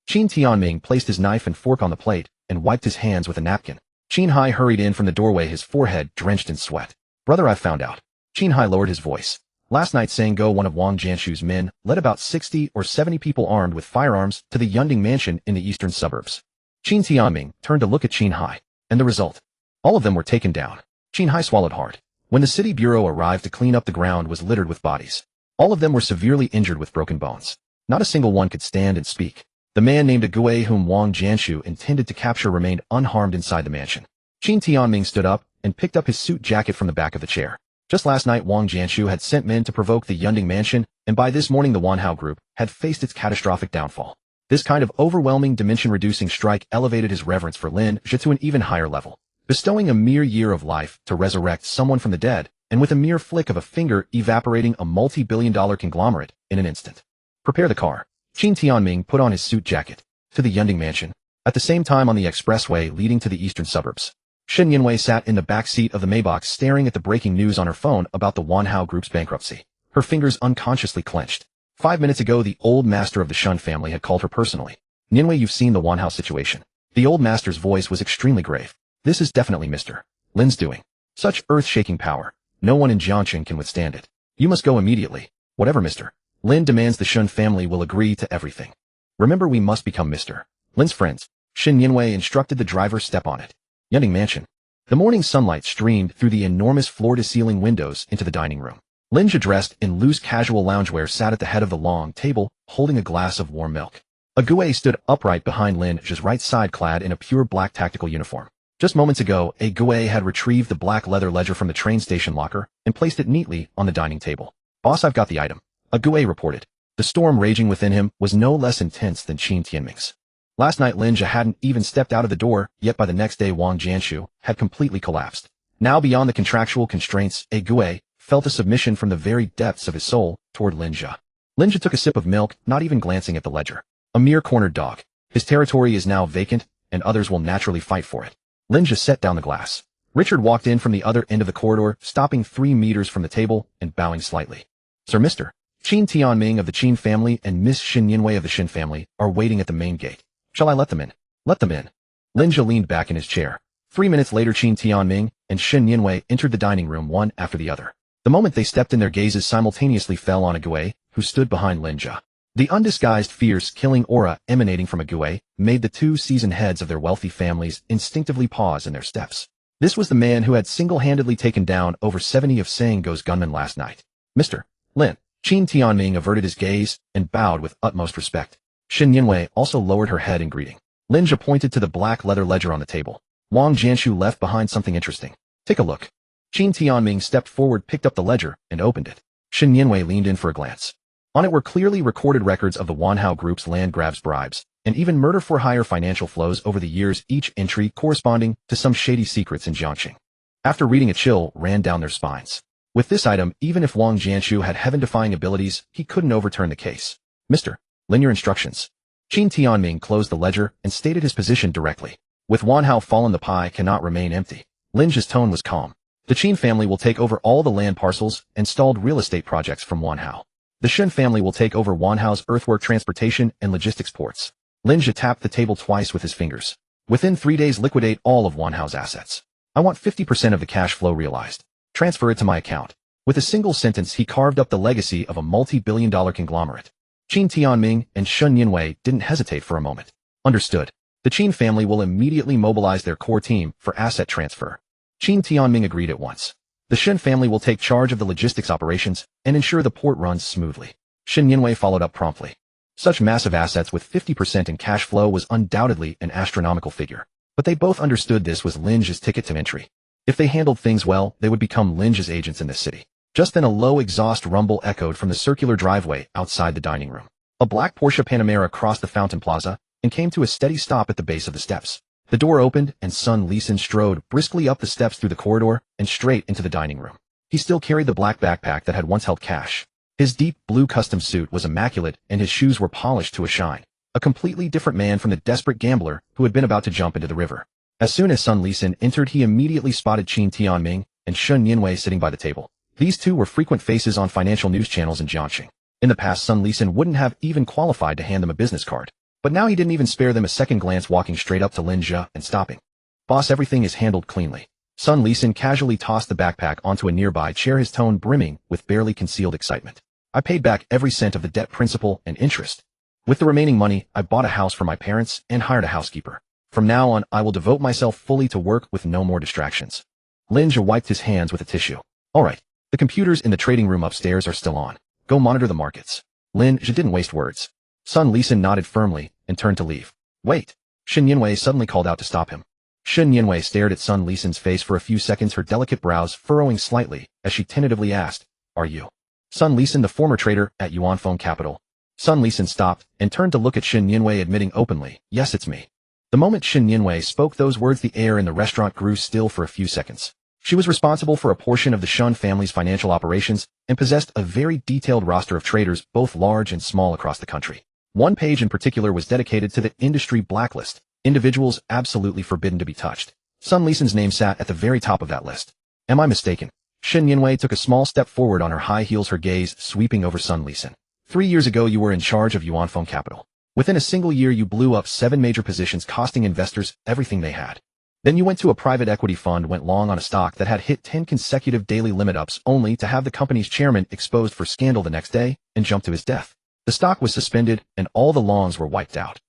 Qin Tianming placed his knife and fork on the plate and wiped his hands with a napkin. Qin Hai hurried in from the doorway, his forehead drenched in sweat. Brother, I've found out. Qin Hai lowered his voice. Last night, Sango, one of Wang Jianshu's men, led about 60 or 70 people armed with firearms to the Yunding mansion in the eastern suburbs. Qin Tianming turned to look at Qin Hai. And the result? All of them were taken down. Qin Hai swallowed hard. When the city bureau arrived to clean up, the ground was littered with bodies. All of them were severely injured with broken bones. Not a single one could stand and speak. The man named Agui, whom Wang Jianshu intended to capture, remained unharmed inside the mansion. Qin Tianming stood up and picked up his suit jacket from the back of the chair. Just last night, Wang Jianshu had sent men to provoke the Yunding mansion, and by this morning the Wanhao Group had faced its catastrophic downfall. This kind of overwhelming, dimension-reducing strike elevated his reverence for Lin Zhe to an even higher level. Bestowing a mere year of life to resurrect someone from the dead, and with a mere flick of a finger evaporating a multi-billion-dollar conglomerate in an instant. Prepare the car. Qin Tianming put on his suit jacket. To the Yunding mansion. At the same time, on the expressway leading to the eastern suburbs, Shen Yinwei sat in the back seat of the Maybach, staring at the breaking news on her phone about the Wanhao Group's bankruptcy. Her fingers unconsciously clenched. 5 minutes ago, the old master of the Shun family had called her personally. Yinwei, you've seen the Wanhao situation. The old master's voice was extremely grave. This is definitely Mr. Lin's doing. Such earth-shaking power. No one in Jiangxing can withstand it. You must go immediately. Whatever Mr. Lin demands, the Shun family will agree to everything. Remember, we must become Mr. Lin's friends. Shen Yinwei instructed the driver, step on it. Yunding mansion. The morning sunlight streamed through the enormous floor-to-ceiling windows into the dining room. Lin Zhe, dressed in loose casual loungewear, sat at the head of the long table, holding a glass of warm milk. Agui stood upright behind Lin Zhe's right side, clad in a pure black tactical uniform. Just moments ago, Agui had retrieved the black leather ledger from the train station locker and placed it neatly on the dining table. Boss, I've got the item. Agui reported. The storm raging within him was no less intense than Qin Tianming's. Last night, Lin Zhe hadn't even stepped out of the door, yet by the next day Wang Jianshu had completely collapsed. Now, beyond the contractual constraints, Agui felt a submission from the very depths of his soul toward Lin Zhe. Lin Zhe took a sip of milk, not even glancing at the ledger. A mere cornered dog. His territory is now vacant, and others will naturally fight for it. Lin Zhe set down the glass. Richard walked in from the other end of the corridor, stopping 3 meters from the table and bowing slightly. Sir, Mr. Qin Tianming of the Qin family and Miss Shen Yinwei of the Shen family are waiting at the main gate. Shall I let them in? Let them in. Lin Zhe leaned back in his chair. 3 minutes later, Qin Tianming and Shen Yinwei entered the dining room, one after the other. The moment they stepped in, their gazes simultaneously fell on Agui, who stood behind Lin Zhe. The undisguised, fierce, killing aura emanating from Agui made the 2 seasoned heads of their wealthy families instinctively pause in their steps. This was the man who had single-handedly taken down over 70 of Sango's gunmen last night. Mr. Lin. Qin Tianming averted his gaze and bowed with utmost respect. Shen Yinwei also lowered her head in greeting. Lin Zhe pointed to the black leather ledger on the table. Wang Jianshu left behind something interesting. Take a look. Qin Tianming stepped forward, picked up the ledger, and opened it. Shen Yinwei leaned in for a glance. On it were clearly recorded records of the Wanhao Group's land grabs, bribes, and even murder-for-hire financial flows over the years, each entry corresponding to some shady secrets in Jiangxing. After reading, a chill ran down their spines. With this item, even if Wang Jianshu had heaven-defying abilities, he couldn't overturn the case. Mr. Lin, your instructions. Qin Tianming closed the ledger and stated his position directly. With Wanhao fallen, the pie cannot remain empty. Lin Zhe's tone was calm. The Qin family will take over all the land parcels and stalled real estate projects from Wanhao. The Shen family will take over Wanhao's earthwork transportation and logistics ports. Lin Zhe tapped the table twice with his fingers. Within 3 days, liquidate all of Wanhao's assets. I want 50% of the cash flow realized. Transfer it to my account. With a single sentence, he carved up the legacy of a multi-billion-dollar conglomerate. Qin Tianming and Shen Yinwei didn't hesitate for a moment. Understood. The Qin family will immediately mobilize their core team for asset transfer. Qin Tianming agreed at once. The Shen family will take charge of the logistics operations and ensure the port runs smoothly. Shen Yinwei followed up promptly. Such massive assets with 50% in cash flow was undoubtedly an astronomical figure. But they both understood this was Lin Zhe's ticket to entry. If they handled things well, they would become Lin Zhe's agents in this city. Just then a low exhaust rumble echoed from the circular driveway outside the dining room. A black Porsche Panamera crossed the fountain plaza and came to a steady stop at the base of the steps. The door opened and Sun Lin strode briskly up the steps through the corridor and straight into the dining room. He still carried the black backpack that had once held cash. His deep blue custom suit was immaculate and his shoes were polished to a shine. A completely different man from the desperate gambler who had been about to jump into the river. As soon as Sun Lin entered, he immediately spotted Qin Tianming and Shen Yinwei sitting by the table. These two were frequent faces on financial news channels in Jiangxing. In the past, Sun Lin wouldn't have even qualified to hand them a business card. But now he didn't even spare them a second glance, walking straight up to Lin Zhe and stopping. Boss, everything is handled cleanly. Sun Lin casually tossed the backpack onto a nearby chair, his tone brimming with barely concealed excitement. I paid back every cent of the debt, principal and interest. With the remaining money, I bought a house for my parents and hired a housekeeper. From now on, I will devote myself fully to work with no more distractions. Lin Zhe wiped his hands with a tissue. All right. The computers in the trading room upstairs are still on. Go monitor the markets. Lin Zhe didn't waste words. Sun Lin nodded firmly and turned to leave. Wait. Shen Yinwei suddenly called out to stop him. Shen Yinwei stared at Sun Lin's face for a few seconds, her delicate brows furrowing slightly as she tentatively asked, Are you Sun Lin, the former trader at Yuanfeng Capital? Sun Lin stopped and turned to look at Shen Yinwei, admitting openly, Yes, it's me. The moment Shen Yinwei spoke those words, the air in the restaurant grew still for a few seconds. She was responsible for a portion of the Shen family's financial operations and possessed a very detailed roster of traders, both large and small, across the country. One page in particular was dedicated to the industry blacklist, individuals absolutely forbidden to be touched. Sun Lin's name sat at the very top of that list. Am I mistaken? Shen Yinwei took a small step forward on her high heels, her gaze sweeping over Sun Lin. 3 years ago you were in charge of Yuanfeng Capital. Within a single year you blew up 7 major positions, costing investors everything they had. Then you went to a private equity fund, went long on a stock that had hit 10 consecutive daily limit ups, only to have the company's chairman exposed for scandal the next day and jump to his death. The stock was suspended and all the longs were wiped out.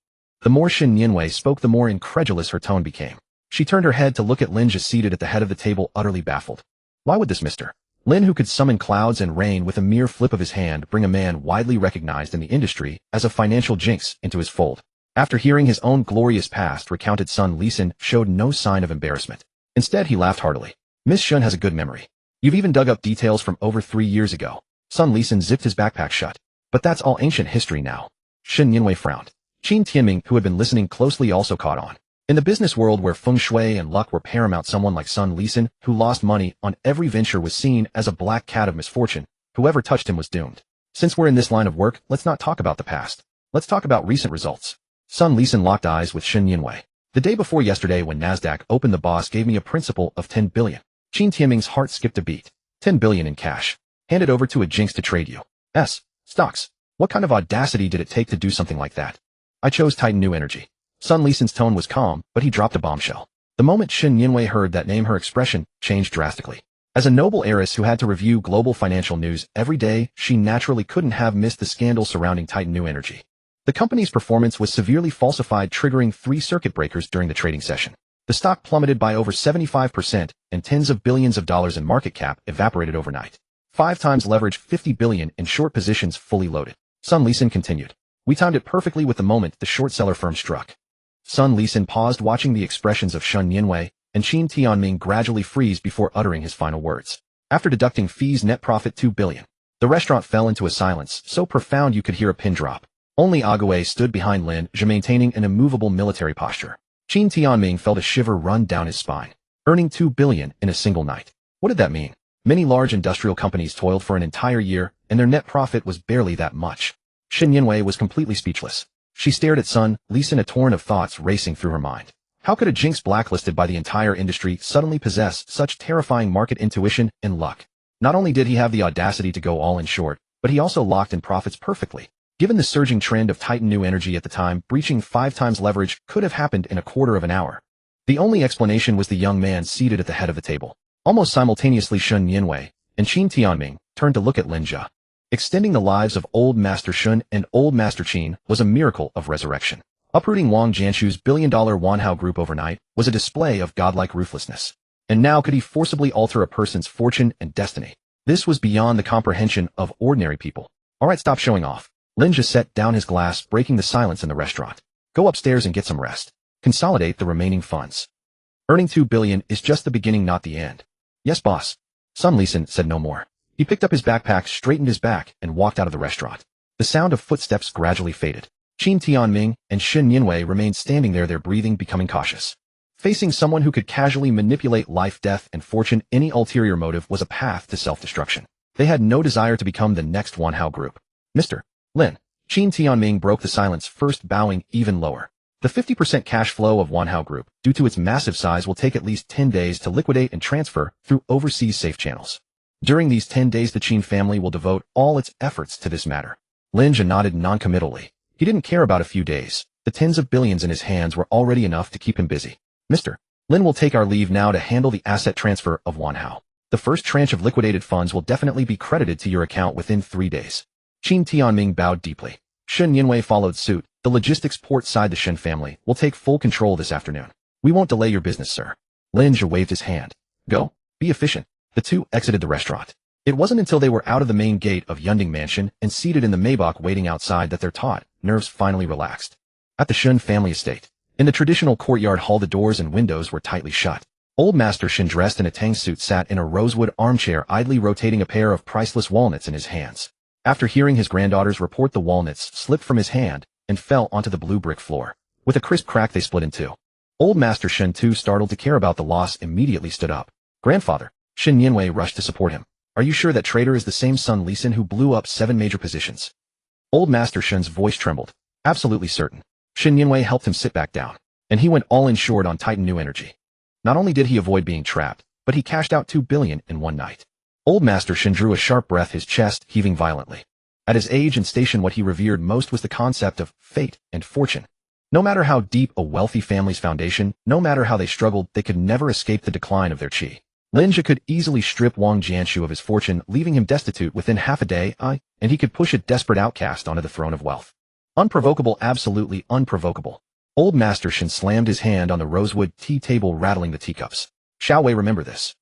The more Shen Yinwei spoke, the more incredulous her tone became. She turned her head to look at Lin Zhe seated at the head of the table, utterly baffled. Why would this Mr. Lin, who could summon clouds and rain with a mere flip of his hand, bring a man widely recognized in the industry as a financial jinx into his fold? After hearing his own glorious past recounted, Sun Lin showed no sign of embarrassment. Instead, he laughed heartily. Miss Shen has a good memory. You've even dug up details from over 3 years ago. Sun Lin zipped his backpack shut. But that's all ancient history now. Shen Yinwei frowned. Qin Tianming, who had been listening closely, also caught on. In the business world where feng shui and luck were paramount, someone like Sun Lin, who lost money on every venture, was seen as a black cat of misfortune. Whoever touched him was doomed. Since we're in this line of work, let's not talk about the past. Let's talk about recent results. Sun Lin locked eyes with Shen Yinwei. The day before yesterday, when Nasdaq opened, the boss gave me a principal of 10 billion. Qin Tianming's heart skipped a beat. 10 billion in cash. Handed over to a jinx to trade U.S. stocks. What kind of audacity did it take to do something like that? I chose Titan New Energy. Sun Lin's tone was calm, but he dropped a bombshell. The moment Shen Yinwei heard that name, her expression changed drastically. As a noble heiress who had to review global financial news every day, she naturally couldn't have missed the scandal surrounding Titan New Energy. The company's performance was severely falsified, triggering 3 circuit breakers during the trading session. The stock plummeted by over 75%, and tens of billions of dollars in market cap evaporated overnight. 5 times leverage, 50 billion in short positions fully loaded. Sun Lin continued. We timed it perfectly with the moment the short seller firm struck. Sun Lin paused, watching the expressions of Shen Yinwei and Qin Tianming gradually freeze before uttering his final words. After deducting fees, net profit 2 billion. The restaurant fell into a silence so profound you could hear a pin drop. Only Agaway stood behind Lin Zhe, maintaining an immovable military posture. Qin Tianming felt a shiver run down his spine. Earning 2 billion in a single night. What did that mean? Many large industrial companies toiled for an entire year, and their net profit was barely that much. Shen Yinwei was completely speechless. She stared at Sun Lisen, a torrent of thoughts racing through her mind. How could a jinx blacklisted by the entire industry suddenly possess such terrifying market intuition and luck? Not only did he have the audacity to go all in short, but he also locked in profits perfectly. Given the surging trend of Titan New Energy at the time, breaching 5 times leverage could have happened in a quarter of an hour. The only explanation was the young man seated at the head of the table. Almost simultaneously, Shen Yinwei and Qin Tianming turned to look at Lin Zhe. Extending the lives of Old Master Shun and Old Master Qin was a miracle of resurrection. Uprooting Wang Jianshu's billion-dollar Wanhao group overnight was a display of godlike ruthlessness. And now could he forcibly alter a person's fortune and destiny? This was beyond the comprehension of ordinary people. Alright, stop showing off. Lin Zhe set down his glass, breaking the silence in the restaurant. Go upstairs and get some rest. Consolidate the remaining funds. Earning 2 billion is just the beginning, not the end. Yes, boss. Sun Lisen said no more. He picked up his backpack, straightened his back, and walked out of the restaurant. The sound of footsteps gradually faded. Qin Tianming and Shen Yinwei remained standing there, their breathing becoming cautious. Facing someone who could casually manipulate life, death, and fortune, any ulterior motive was a path to self-destruction. They had no desire to become the next Wanhao group. Mr. Lin. Qin Tianming broke the silence, first bowing even lower. The 50% cash flow of Wanhao Group, due to its massive size, will take at least 10 days to liquidate and transfer through overseas safe channels. During these 10 days, the Qin family will devote all its efforts to this matter. Lin Zhe nodded noncommittally. He didn't care about a few days. The tens of billions in his hands were already enough to keep him busy. Mr. Lin will take our leave now to handle the asset transfer of Wanhao. The first tranche of liquidated funds will definitely be credited to your account within 3 days. Qin Tianming bowed deeply. Shen Yinwei followed suit. The logistics port side, the Shen family, will take full control this afternoon. We won't delay your business, sir. Lin Zhe waved his hand. Go. Be efficient. The two exited the restaurant. It wasn't until they were out of the main gate of Yunding Mansion and seated in the Maybach waiting outside that their taut nerves finally relaxed. At the Shen family estate, in the traditional courtyard hall, the doors and windows were tightly shut. Old Master Shen, dressed in a tang suit, sat in a rosewood armchair, idly rotating a pair of priceless walnuts in his hands. After hearing his granddaughter's report, the walnuts slipped from his hand and fell onto the blue brick floor. With a crisp crack, they split in two. Old Master Shen, too startled to care about the loss, immediately stood up. Grandfather. Shen Yinwei rushed to support him. Are you sure that traitor is the same Sun Lisen who blew up 7 major positions? Old Master Shen's voice trembled. Absolutely certain. Shen Yinwei helped him sit back down, and he went all in short on Titan New Energy. Not only did he avoid being trapped, but he cashed out 2 billion in one night. Old Master Shen drew a sharp breath, his chest heaving violently. At his age and station, what he revered most was the concept of fate and fortune. No matter how deep a wealthy family's foundation, no matter how they struggled, they could never escape the decline of their qi. Lin Zhe could easily strip Wang Jianshu of his fortune, leaving him destitute within half a day, and he could push a desperate outcast onto the throne of wealth. Unprovocable, absolutely unprovocable. Old Master Shen slammed his hand on the rosewood tea table, rattling the teacups. Shall we remember this?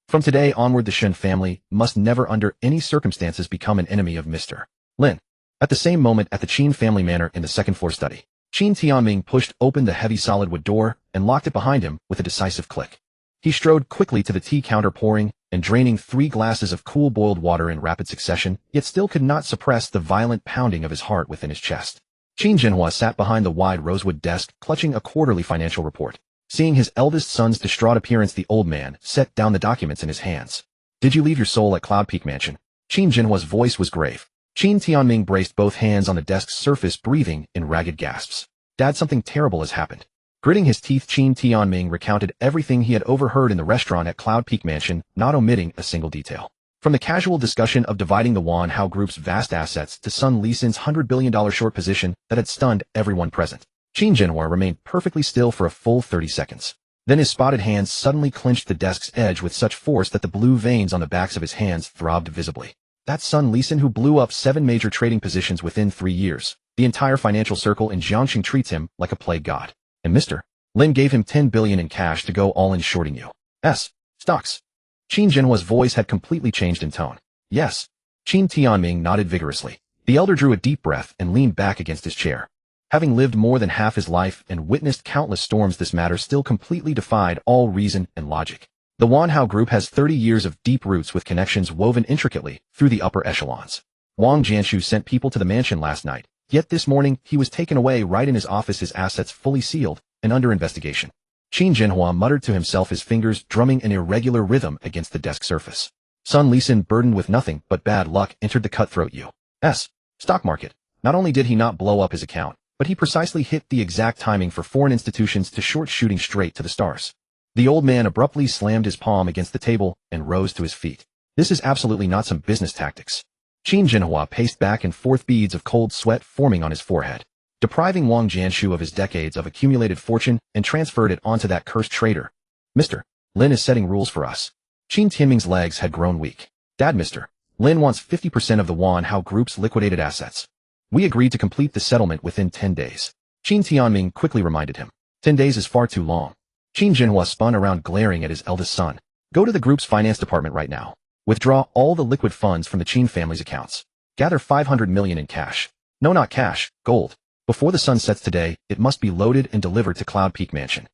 From today onward, the Shen family must never under any circumstances become an enemy of Mr. Lin. At the same moment, at the Qin family manor in the second-floor study, Qin Tianming pushed open the heavy solid wood door and locked it behind him with a decisive click. He strode quickly to the tea counter, pouring and draining 3 glasses of cool boiled water in rapid succession, yet still could not suppress the violent pounding of his heart within his chest. Qin Jinhua sat behind the wide rosewood desk, clutching a quarterly financial report. Seeing his eldest son's distraught appearance, the old man set down the documents in his hands. Did you leave your soul at Cloud Peak Mansion? Qin Jinhua's voice was grave. Qin Tianming braced both hands on the desk's surface, breathing in ragged gasps. Dad, something terrible has happened. Gritting his teeth, Qin Tianming recounted everything he had overheard in the restaurant at Cloud Peak Mansion, not omitting a single detail. From the casual discussion of dividing the Wanhao Group's vast assets to Sun Lisen's $100 billion short position that had stunned everyone present, Qin Jinhua remained perfectly still for a full 30 seconds. Then his spotted hands suddenly clenched the desk's edge with such force that the blue veins on the backs of his hands throbbed visibly. That's Sun Lisen, who blew up 7 major trading positions within 3 years. The entire financial circle in Jiangxing treats him like a plague god. And Mr. Lin gave him 10 billion in cash to go all in shorting U.S. stocks. Qin Jinhua's voice had completely changed in tone. Yes. Qin Tianming nodded vigorously. The elder drew a deep breath and leaned back against his chair. Having lived more than half his life and witnessed countless storms, this matter still completely defied all reason and logic. The Wanhao Group has 30 years of deep roots with connections woven intricately through the upper echelons. Wang Jianshu sent people to the mansion last night, yet this morning he was taken away right in his office, his assets fully sealed and under investigation. Qin Jinhua muttered to himself, his fingers drumming an irregular rhythm against the desk surface. Sun Lisen, burdened with nothing but bad luck, entered the cutthroat U.S. stock market. Not only did he not blow up his account, but he precisely hit the exact timing for foreign institutions to short shooting straight to the stars. The old man abruptly slammed his palm against the table and rose to his feet. This is absolutely not some business tactics. Qin Jinhua paced back and forth, beads of cold sweat forming on his forehead. Depriving Wang Jianshu of his decades of accumulated fortune and transferred it onto that cursed traitor. Mr. Lin is setting rules for us. Qin Tianming's legs had grown weak. Dad, Mr. Lin wants 50% of the Wanhao Group's liquidated assets. We agreed to complete the settlement within 10 days. Qin Tianming quickly reminded him. 10 days is far too long. Qin Jinhua spun around, glaring at his eldest son. Go to the group's finance department right now. Withdraw all the liquid funds from the Qin family's accounts. Gather 500 million in cash. No, not cash, gold. Before the sun sets today, it must be loaded and delivered to Cloud Peak Mansion.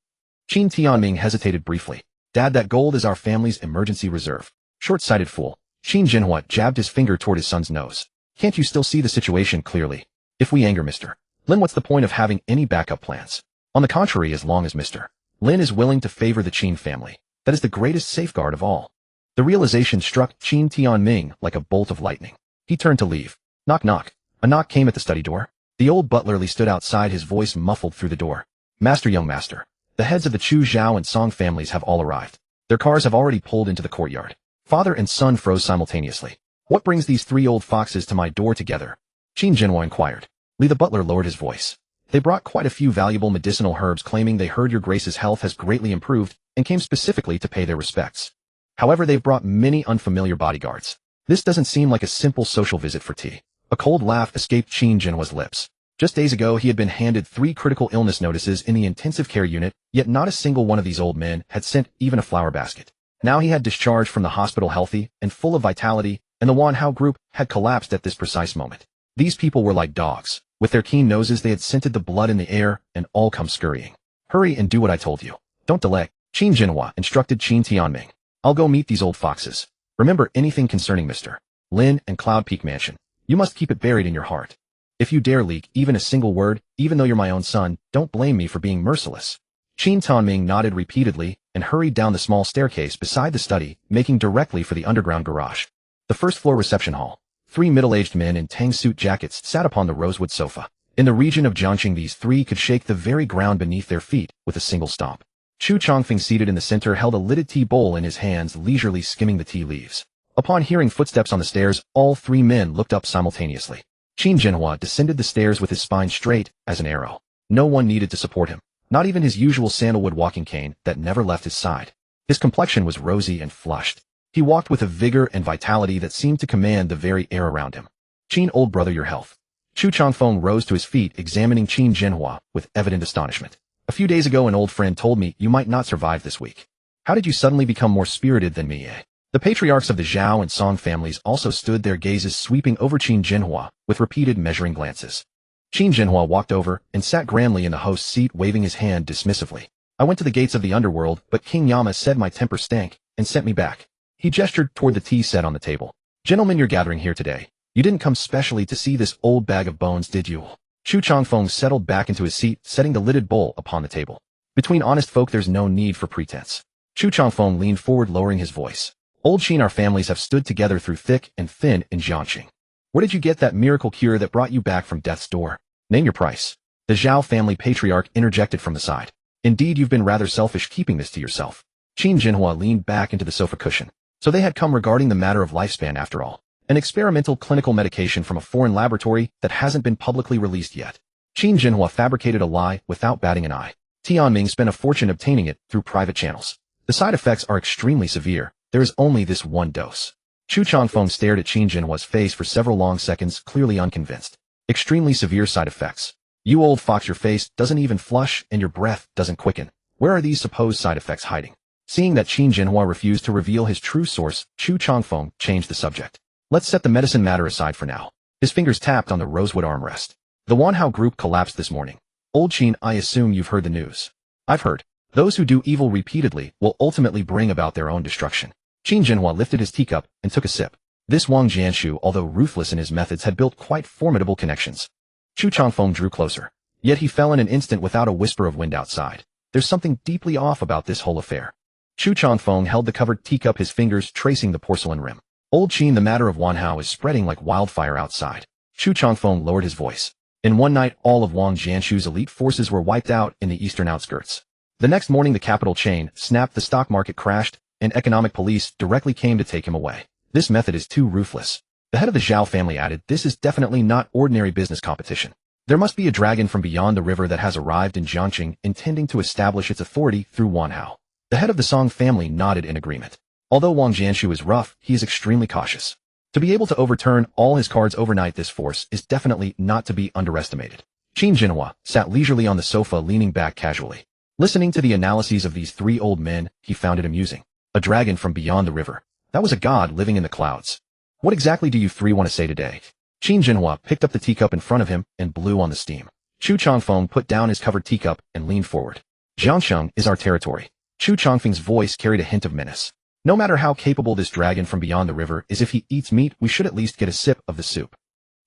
Qin Tianming hesitated briefly. Dad, that gold is our family's emergency reserve. Short-sighted fool. Qin Jinhua jabbed his finger toward his son's nose. Can't you still see the situation clearly? If we anger Mr. Lin, what's the point of having any backup plans? On the contrary, as long as Mr. Lin is willing to favor the Qin family, that is the greatest safeguard of all. The realization struck Qin Tianming like a bolt of lightning. He turned to leave. Knock, knock. A knock came at the study door. The old butler Li stood outside, his voice muffled through the door. Master, young master. The heads of the Chu, Zhao, and Song families have all arrived. Their cars have already pulled into the courtyard. Father and son froze simultaneously. What brings these three old foxes to my door together? Qin Jinhua inquired. Li the butler lowered his voice. They brought quite a few valuable medicinal herbs, claiming they heard your grace's health has greatly improved and came specifically to pay their respects. However, they've brought many unfamiliar bodyguards. This doesn't seem like a simple social visit for tea. A cold laugh escaped Qin Jinhua's lips. Just days ago, he had been handed 3 critical illness notices in the intensive care unit, yet not a single one of these old men had sent even a flower basket. Now he had discharged from the hospital healthy and full of vitality, and the Wanhao Group had collapsed at this precise moment. These people were like dogs. With their keen noses, they had scented the blood in the air and all come scurrying. Hurry and do what I told you. Don't delay. Qin Jinhua instructed Qin Tianming. I'll go meet these old foxes. Remember, anything concerning Mr. Lin and Cloud Peak Mansion, you must keep it buried in your heart. If you dare leak even a single word, even though you're my own son, don't blame me for being merciless. Qin Tianming nodded repeatedly and hurried down the small staircase beside the study, making directly for the underground garage. The first-floor reception hall. 3 middle-aged men in tang suit jackets sat upon the rosewood sofa. In the region of Jiangqing, these 3 could shake the very ground beneath their feet with a single stomp. Chu Chongfeng, seated in the center, held a lidded tea bowl in his hands, leisurely skimming the tea leaves. Upon hearing footsteps on the stairs, all 3 men looked up simultaneously. Qin Jinhua descended the stairs with his spine straight as an arrow. No one needed to support him, not even his usual sandalwood walking cane that never left his side. His complexion was rosy and flushed. He walked with a vigor and vitality that seemed to command the very air around him. Qin, old brother, your health. Chu Chongfeng rose to his feet, examining Qin Jinhua with evident astonishment. A few days ago, an old friend told me you might not survive this week. How did you suddenly become more spirited than me, eh? The patriarchs of the Zhao and Song families also stood, their gazes sweeping over Qin Jinhua with repeated measuring glances. Qin Jinhua walked over and sat grandly in the host's seat, waving his hand dismissively. I went to the gates of the underworld, but King Yama said my temper stank and sent me back. He gestured toward the tea set on the table. Gentlemen, you're gathering here today. You didn't come specially to see this old bag of bones, did you? Chu Chongfeng settled back into his seat, setting the lidded bowl upon the table. Between honest folk, there's no need for pretense. Chu Chongfeng leaned forward, lowering his voice. Old Qin, our families have stood together through thick and thin in Jiangqing. Where did you get that miracle cure that brought you back from death's door? Name your price. The Zhao family patriarch interjected from the side. Indeed, you've been rather selfish keeping this to yourself. Qin Jinhua leaned back into the sofa cushion. So they had come regarding the matter of lifespan after all. An experimental clinical medication from a foreign laboratory that hasn't been publicly released yet. Qin Jinhua fabricated a lie without batting an eye. Tianming spent a fortune obtaining it through private channels. The side effects are extremely severe. There is only this one dose. Chu Chongfeng stared at Qin Jinhua's face for several long seconds, clearly unconvinced. Extremely severe side effects. You old fox, your face doesn't even flush and your breath doesn't quicken. Where are these supposed side effects hiding? Seeing that Qin Jinhua refused to reveal his true source, Chu Chongfeng changed the subject. Let's set the medicine matter aside for now. His fingers tapped on the rosewood armrest. The Wanhao Group collapsed this morning. Old Qin, I assume you've heard the news. I've heard. Those who do evil repeatedly will ultimately bring about their own destruction. Qin Jinhua lifted his teacup and took a sip. This Wang Jianshu, although ruthless in his methods, had built quite formidable connections. Chu Chongfeng drew closer. Yet he fell in an instant without a whisper of wind outside. There's something deeply off about this whole affair. Chu Chongfeng held the covered teacup, his fingers tracing the porcelain rim. Old Qin, the matter of Wanhao is spreading like wildfire outside. Chu Changfeng lowered his voice. In one night, all of Wang Jianshu's elite forces were wiped out in the eastern outskirts. The next morning the capital chain snapped, the stock market crashed, and economic police directly came to take him away. This method is too ruthless. The head of the Zhao family added, this is definitely not ordinary business competition. There must be a dragon from beyond the river that has arrived in Jiangqing intending to establish its authority through Wanhao. The head of the Song family nodded in agreement. Although Wang Jianshu is rough, he is extremely cautious. To be able to overturn all his cards overnight, this force is definitely not to be underestimated. Qin Jinhua sat leisurely on the sofa, leaning back casually. Listening to the analyses of these three old men, he found it amusing. A dragon from beyond the river. That was a god living in the clouds. What exactly do you three want to say today? Qin Jinhua picked up the teacup in front of him and blew on the steam. Chu Changfeng put down his covered teacup and leaned forward. Jiangcheng is our territory. Chu Changfeng's voice carried a hint of menace. No matter how capable this dragon from beyond the river is, if he eats meat, we should at least get a sip of the soup.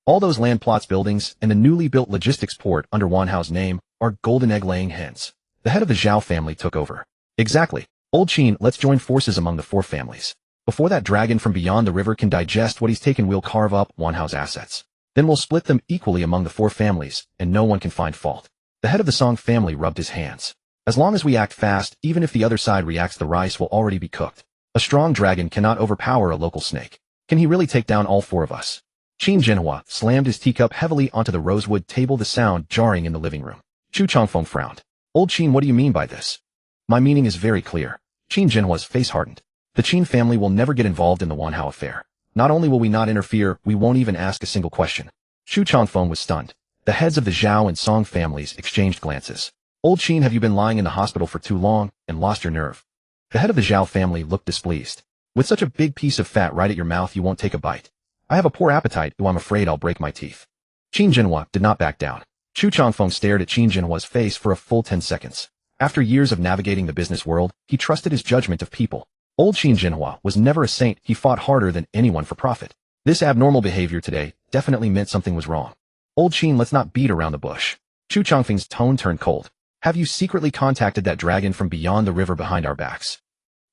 All those land plots, buildings, and the newly built logistics port under Wanhao's name are golden egg-laying hens. The head of the Zhao family took over. Exactly. Old Qin, let's join forces among the four families. Before that dragon from beyond the river can digest what he's taken, we'll carve up Wanhao's assets. Then we'll split them equally among the four families, and no one can find fault. The head of the Song family rubbed his hands. As long as we act fast, even if the other side reacts, the rice will already be cooked. A strong dragon cannot overpower a local snake. Can he really take down all four of us? Qin Jinhua slammed his teacup heavily onto the rosewood table, the sound jarring in the living room. Chu Changfeng frowned. Old Qin, what do you mean by this? My meaning is very clear. Qin Jinhua's face hardened. The Qin family will never get involved in the Wanhao affair. Not only will we not interfere, we won't even ask a single question. Chu Changfeng was stunned. The heads of the Zhao and Song families exchanged glances. Old Qin, have you been lying in the hospital for too long and lost your nerve? The head of the Zhao family looked displeased. With such a big piece of fat right at your mouth, you won't take a bite. I have a poor appetite, though I'm afraid I'll break my teeth. Qin Jinhua did not back down. Chu Changfeng stared at Qin Jinhua's face for a full 10 seconds. After years of navigating the business world, he trusted his judgment of people. Old Qin Jinhua was never a saint. He fought harder than anyone for profit. This abnormal behavior today definitely meant something was wrong. Old Qin, let's not beat around the bush. Chu Changfeng's tone turned cold. Have you secretly contacted that dragon from beyond the river behind our backs?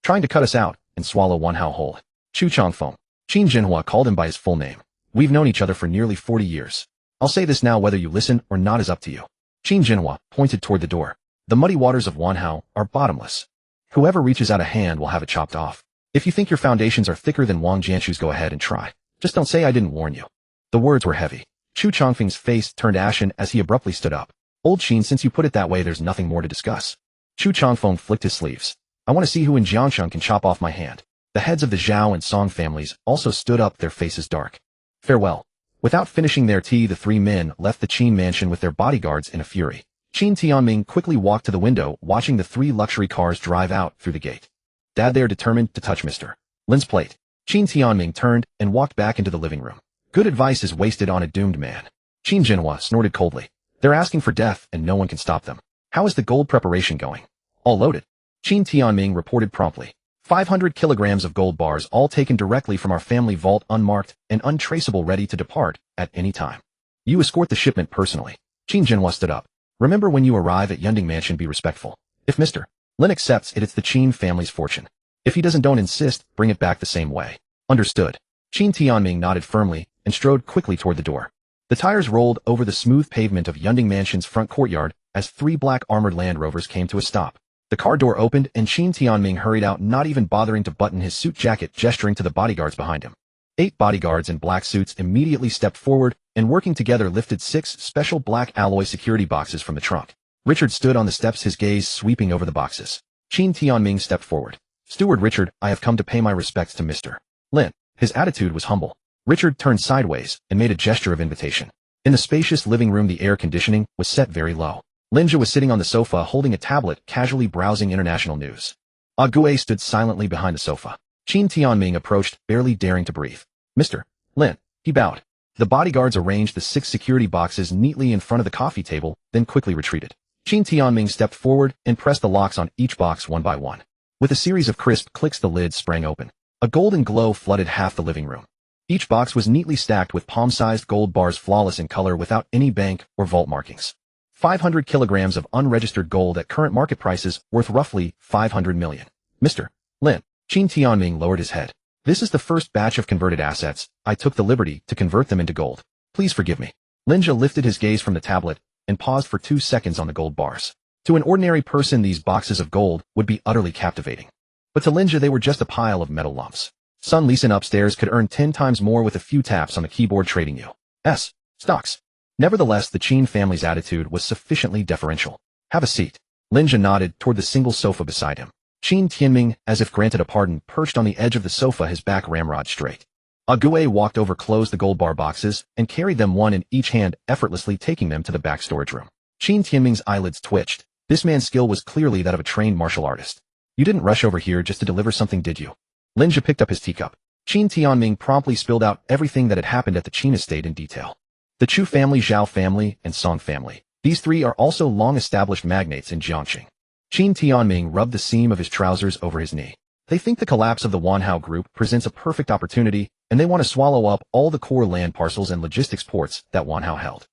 Trying to cut us out and swallow Wanhao whole. Chu Changfeng. Qin Jinhua called him by his full name. We've known each other for nearly 40 years. I'll say this now, whether you listen or not is up to you. Qin Jinhua pointed toward the door. The muddy waters of Wanhao are bottomless. Whoever reaches out a hand will have it chopped off. If you think your foundations are thicker than Wang Jianshu's, go ahead and try. Just don't say I didn't warn you. The words were heavy. Chu Changfeng's face turned ashen as he abruptly stood up. Old Qin, since you put it that way, there's nothing more to discuss. Chu Changfeng flicked his sleeves. I want to see who in Jiangcheng can chop off my hand. The heads of the Zhao and Song families also stood up, their faces dark. Farewell. Without finishing their tea, the three men left the Qin mansion with their bodyguards in a fury. Qin Tianming quickly walked to the window, watching the three luxury cars drive out through the gate. Dad, they are determined to touch Mr. Lin's plate. Qin Tianming turned and walked back into the living room. Good advice is wasted on a doomed man. Qin Jinhua snorted coldly. They're asking for death and no one can stop them. How is the gold preparation going? All loaded. Qin Tianming reported promptly. 500 kilograms of gold bars, all taken directly from our family vault, unmarked and untraceable, ready to depart at any time. You escort the shipment personally. Qin Jinhua stood up. Remember, when you arrive at Yunding Mansion, be respectful. If Mr. Lin accepts it, it's the Qin family's fortune. If he doesn't, don't insist, bring it back the same way. Understood. Qin Tianming nodded firmly and strode quickly toward the door. The tires rolled over the smooth pavement of Yunding Mansion's front courtyard as three black armored Land Rovers came to a stop. The car door opened and Qin Tianming hurried out, not even bothering to button his suit jacket, gesturing to the bodyguards behind him. 8 bodyguards in black suits immediately stepped forward and, working together, lifted 6 special black alloy security boxes from the trunk. Richard stood on the steps, his gaze sweeping over the boxes. Qin Tianming stepped forward. Steward Richard, I have come to pay my respects to Mr. Lin. His attitude was humble. Richard turned sideways and made a gesture of invitation. In the spacious living room, the air conditioning was set very low. Lin Zhe was sitting on the sofa holding a tablet, casually browsing international news. Ah Gue stood silently behind the sofa. Qin Tianming approached, barely daring to breathe. Mr. Lin. He bowed. The bodyguards arranged the 6 security boxes neatly in front of the coffee table, then quickly retreated. Qin Tianming stepped forward and pressed the locks on each box one by one. With a series of crisp clicks, the lid sprang open. A golden glow flooded half the living room. Each box was neatly stacked with palm-sized gold bars, flawless in color, without any bank or vault markings. 500 kilograms of unregistered gold at current market prices, worth roughly 500 million. Mr. Lin. Qin Tianming lowered his head. This is the first batch of converted assets. I took the liberty to convert them into gold. Please forgive me. Lin Zhe lifted his gaze from the tablet and paused for 2 seconds on the gold bars. To an ordinary person, these boxes of gold would be utterly captivating. But to Lin Zhe, they were just a pile of metal lumps. Sun Leeson upstairs could earn 10 times more with a few taps on the keyboard trading U.S. stocks. Nevertheless, the Qin family's attitude was sufficiently deferential. Have a seat. Lin Zhe nodded toward the single sofa beside him. Qin Tianming, as if granted a pardon, perched on the edge of the sofa, his back ramrod straight. Ague walked over, closed the gold bar boxes, and carried them one in each hand, effortlessly taking them to the back storage room. Qin Tianming's eyelids twitched. This man's skill was clearly that of a trained martial artist. You didn't rush over here just to deliver something, did you? Lin Zhe picked up his teacup. Qin Tianming promptly spilled out everything that had happened at the Qin estate in detail. The Chu family, Zhao family, and Song family. These three are also long-established magnates in Jiangxing. Qin Tianming rubbed the seam of his trousers over his knee. They think the collapse of the Wanhao group presents a perfect opportunity, and they want to swallow up all the core land parcels and logistics ports that Wanhao held.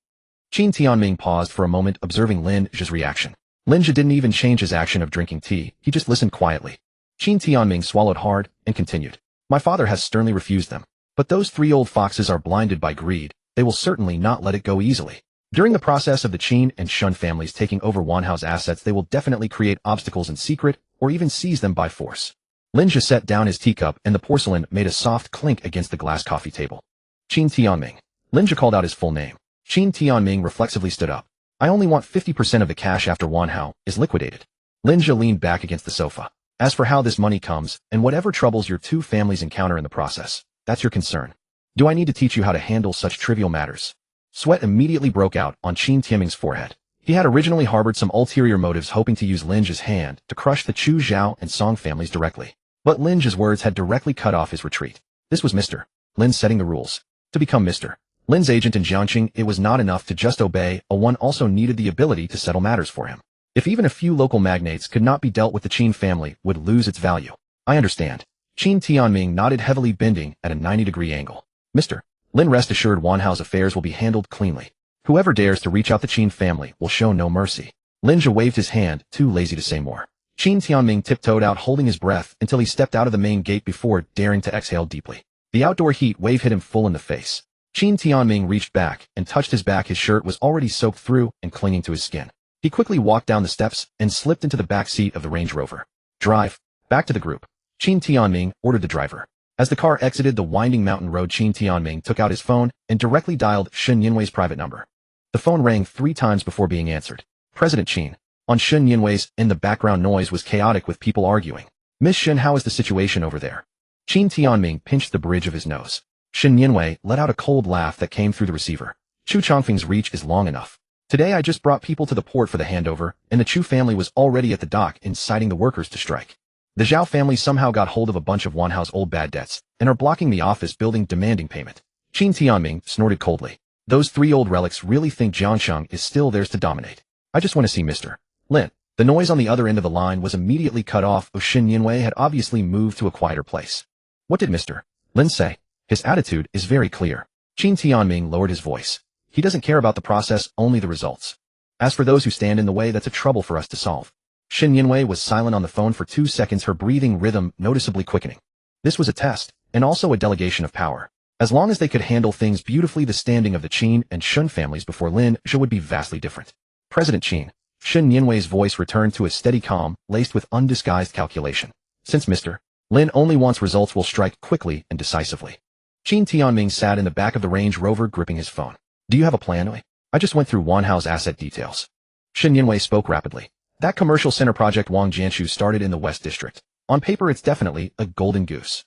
Qin Tianming paused for a moment, observing Lin Zhe's reaction. Lin Zhe didn't even change his action of drinking tea, he just listened quietly. Qin Tianming swallowed hard and continued. My father has sternly refused them. But those three old foxes are blinded by greed. They will certainly not let it go easily. During the process of the Qin and Shun families taking over Wanhao's assets, they will definitely create obstacles in secret or even seize them by force. Lin Zhe set down his teacup and the porcelain made a soft clink against the glass coffee table. Qin Tianming. Lin Zhe called out his full name. Qin Tianming reflexively stood up. I only want 50% of the cash after Wanhao is liquidated. Lin Zhe leaned back against the sofa. As for how this money comes, and whatever troubles your two families encounter in the process, that's your concern. Do I need to teach you how to handle such trivial matters? Sweat immediately broke out on Qin Tianming's forehead. He had originally harbored some ulterior motives, hoping to use Lin Zhe's hand to crush the Chu, Zhao, and Song families directly. But Lin Zhe's words had directly cut off his retreat. This was Mr. Lin setting the rules. To become Mr. Lin's agent in Jiangxing, it was not enough to just obey, one also needed the ability to settle matters for him. If even a few local magnates could not be dealt with, the Qin family would lose its value. I understand. Qin Tianming nodded heavily, bending at a 90-degree angle. Mr. Lin, rest assured Wanhao's affairs will be handled cleanly. Whoever dares to reach out the Qin family will show no mercy. Lin Zhe waved his hand, too lazy to say more. Qin Tianming tiptoed out, holding his breath until he stepped out of the main gate before daring to exhale deeply. The outdoor heat wave hit him full in the face. Qin Tianming reached back and touched his back. His shirt was already soaked through and clinging to his skin. He quickly walked down the steps and slipped into the back seat of the Range Rover. Drive back to the group. Qin Tianming ordered the driver. As the car exited the winding mountain road, Qin Tianming took out his phone and directly dialed Shen Yinwei's private number. The phone rang 3 times before being answered. President Qin. On Shen Yinwei's end, the background noise was chaotic with people arguing. Miss Shen, how is the situation over there? Qin Tianming pinched the bridge of his nose. Shen Yinwei let out a cold laugh that came through the receiver. Chu Chongfeng's reach is long enough. Today I just brought people to the port for the handover, and the Chu family was already at the dock inciting the workers to strike. The Zhao family somehow got hold of a bunch of Wanhao's old bad debts, and are blocking the office building demanding payment. Qin Tianming snorted coldly. Those 3 old relics really think Jiangxing is still theirs to dominate. I just want to see Mr. Lin. The noise on the other end of the line was immediately cut off. Shen Yinwei had obviously moved to a quieter place. What did Mr. Lin say? His attitude is very clear. Qin Tianming lowered his voice. He doesn't care about the process, only the results. As for those who stand in the way, that's a trouble for us to solve. Shen Yinwei was silent on the phone for 2 seconds, her breathing rhythm noticeably quickening. This was a test, and also a delegation of power. As long as they could handle things beautifully, the standing of the Qin and Shun families before Lin Zhe would be vastly different. President Qin. Shen Yinwei's voice returned to a steady calm, laced with undisguised calculation. Since Mr. Lin only wants results, will strike quickly and decisively. Qin Tianming sat in the back of the Range Rover, gripping his phone. Do you have a plan? I just went through Wanhao's asset details. Shen Yinwei spoke rapidly. That commercial center project Wang Jianshu started in the West District. On paper, it's definitely a golden goose.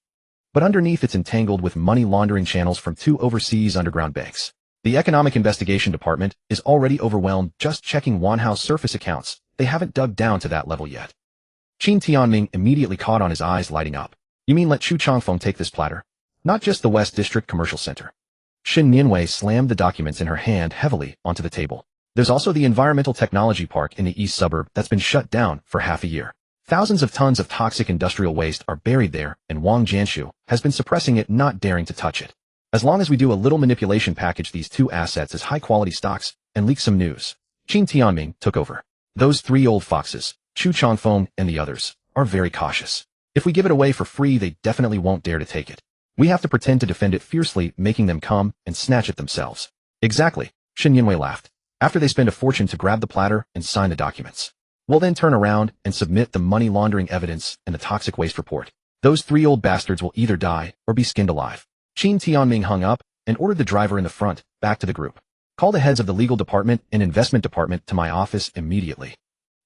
But underneath, it's entangled with money laundering channels from 2 overseas underground banks. The Economic Investigation Department is already overwhelmed just checking Wanhao's surface accounts. They haven't dug down to that level yet. Qin Tianming immediately caught on, his eyes lighting up. You mean let Chu Chongfeng take this platter? Not just the West District Commercial Center. Shen Yinwei slammed the documents in her hand heavily onto the table. There's also the Environmental Technology Park in the east suburb that's been shut down for half a year. Thousands of tons of toxic industrial waste are buried there, and Wang Jianshu has been suppressing it, not daring to touch it. As long as we do a little manipulation, package these 2 assets as high-quality stocks, and leak some news. Qin Tianming took over. Those 3 old foxes, Chu Chongfeng and the others, are very cautious. If we give it away for free, they definitely won't dare to take it. We have to pretend to defend it fiercely, making them come and snatch it themselves. Exactly, Shin Yinwei laughed. After they spend a fortune to grab the platter and sign the documents. We'll then turn around and submit the money laundering evidence and the toxic waste report. Those 3 old bastards will either die or be skinned alive. Qin Tianming hung up and ordered the driver in the front back to the group. Call the heads of the legal department and investment department to my office immediately.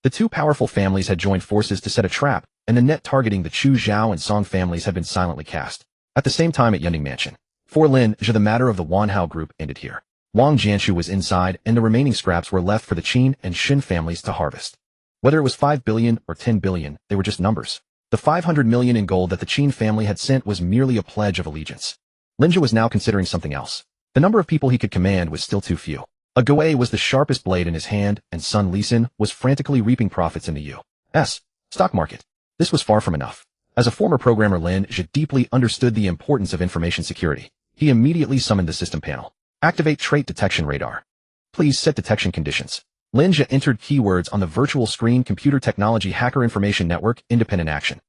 The 2 powerful families had joined forces to set a trap, and the net targeting the Chu Zhao and Song families had been silently cast. At the same time at Yunding Mansion. For Lin Zhe, the matter of the Wanhao group ended here. Wang Jianshu was inside, and the remaining scraps were left for the Qin and Shin families to harvest. Whether it was 5 billion or 10 billion, they were just numbers. The 500 million in gold that the Qin family had sent was merely a pledge of allegiance. Lin Zhe was now considering something else. The number of people he could command was still too few. A Gui was the sharpest blade in his hand, and Sun Lisan was frantically reaping profits in the U.S. stock market. This was far from enough. As a former programmer, Lin Zhe deeply understood the importance of information security. He immediately summoned the system panel. Activate trait detection radar. Please set detection conditions. Lin Zhe entered keywords on the virtual screen. Computer technology hacker information network independent action.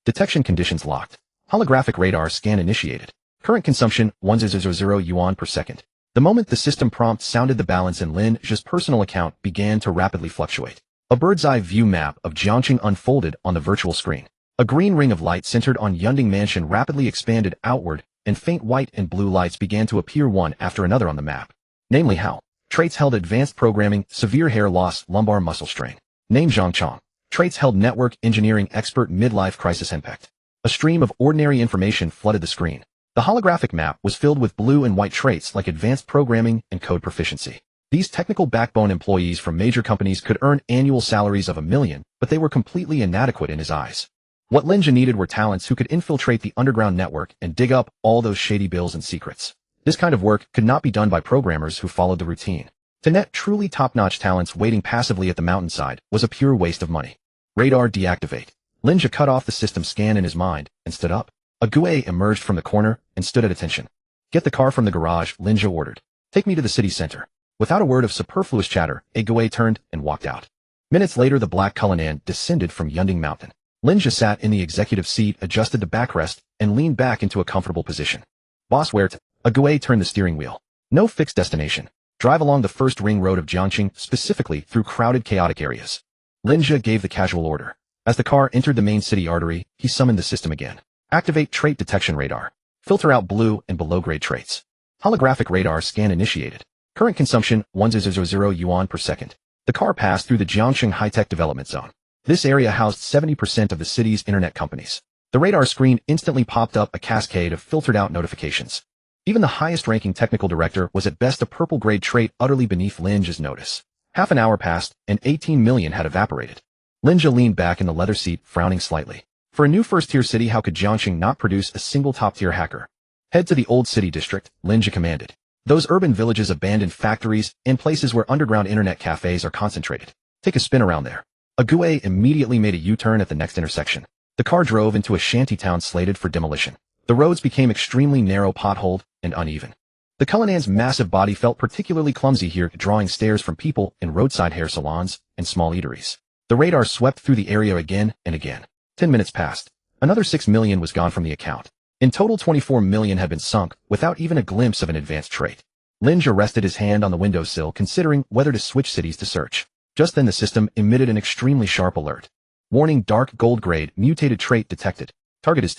Detection conditions locked. Holographic radar scan initiated. Current consumption 1000 yuan per second. The moment the system prompt sounded, the balance in Lin Zhe's personal account began to rapidly fluctuate. A bird's-eye view map of Jiangqing unfolded on the virtual screen. A green ring of light centered on Yunding Mansion rapidly expanded outward, and faint white and blue lights began to appear one after another on the map. Namely how. Traits held advanced programming, severe hair loss, lumbar muscle strain. Name Zhang Chong. Traits held network engineering expert, midlife crisis impact. A stream of ordinary information flooded the screen. The holographic map was filled with blue and white traits like advanced programming and code proficiency. These technical backbone employees from major companies could earn annual salaries of $1 million, but they were completely inadequate in his eyes. What Lin Zhe needed were talents who could infiltrate the underground network and dig up all those shady bills and secrets. This kind of work could not be done by programmers who followed the routine. To net truly top-notch talents waiting passively at the mountainside was a pure waste of money. Radar deactivate. Lin Zhe cut off the system scan in his mind and stood up. A Gui emerged from the corner and stood at attention. Get the car from the garage, Lin Zhe ordered. Take me to the city center. Without a word of superfluous chatter, a Gui turned and walked out. Minutes later, the black Cullinan descended from Yunding Mountain. Lin Zhe sat in the executive seat, adjusted the backrest, and leaned back into a comfortable position. Boss, where to? A Gui turned the steering wheel. No fixed destination. Drive along the first ring road of Jiangqing, specifically through crowded, chaotic areas. Lin Zhe gave the casual order. As the car entered the main city artery, he summoned the system again. Activate trait detection radar. Filter out blue and below-grade traits. Holographic radar scan initiated. Current consumption 1000 yuan per second. The car passed through the Jiangqing High-Tech Development Zone. This area housed 70% of the city's internet companies. The radar screen instantly popped up a cascade of filtered-out notifications. Even the highest-ranking technical director was at best a purple-grade trait utterly beneath Lin Zhe's notice. Half an hour passed, and 18 million had evaporated. Lin Zhe leaned back in the leather seat, frowning slightly. For a new first-tier city, how could Jiangqing not produce a single top-tier hacker? Head to the old city district, Lin Zhe commanded. Those urban villages, abandoned factories, and places where underground internet cafes are concentrated. Take a spin around there. A Gui immediately made a U-turn at the next intersection. The car drove into a shanty town slated for demolition. The roads became extremely narrow, potholed, and uneven. The Cullinan's massive body felt particularly clumsy here, drawing stares from people in roadside hair salons and small eateries. The radar swept through the area again and again. 10 minutes passed. Another 6 million was gone from the account. In total, 24 million had been sunk, without even a glimpse of an advanced trait. Lin Zhe rested his hand on the windowsill, considering whether to switch cities to search. Just then the system emitted an extremely sharp alert. Warning: dark gold grade mutated trait detected. Target is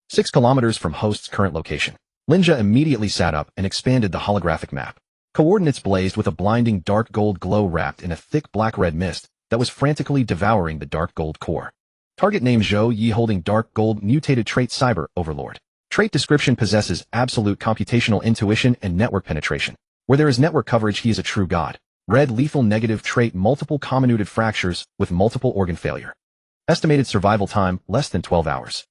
6 kilometers from host's current location. Lin Zhe immediately sat up and expanded the holographic map. Coordinates blazed with a blinding dark gold glow wrapped in a thick black-red mist that was frantically devouring the dark gold core. Target name: Zhou Yi, holding dark gold mutated trait cyber overlord. Trait description: possesses absolute computational intuition and network penetration. Where there is network coverage, he is a true god. Red lethal negative trait: multiple comminuted fractures with multiple organ failure. Estimated survival time less than 12 hours.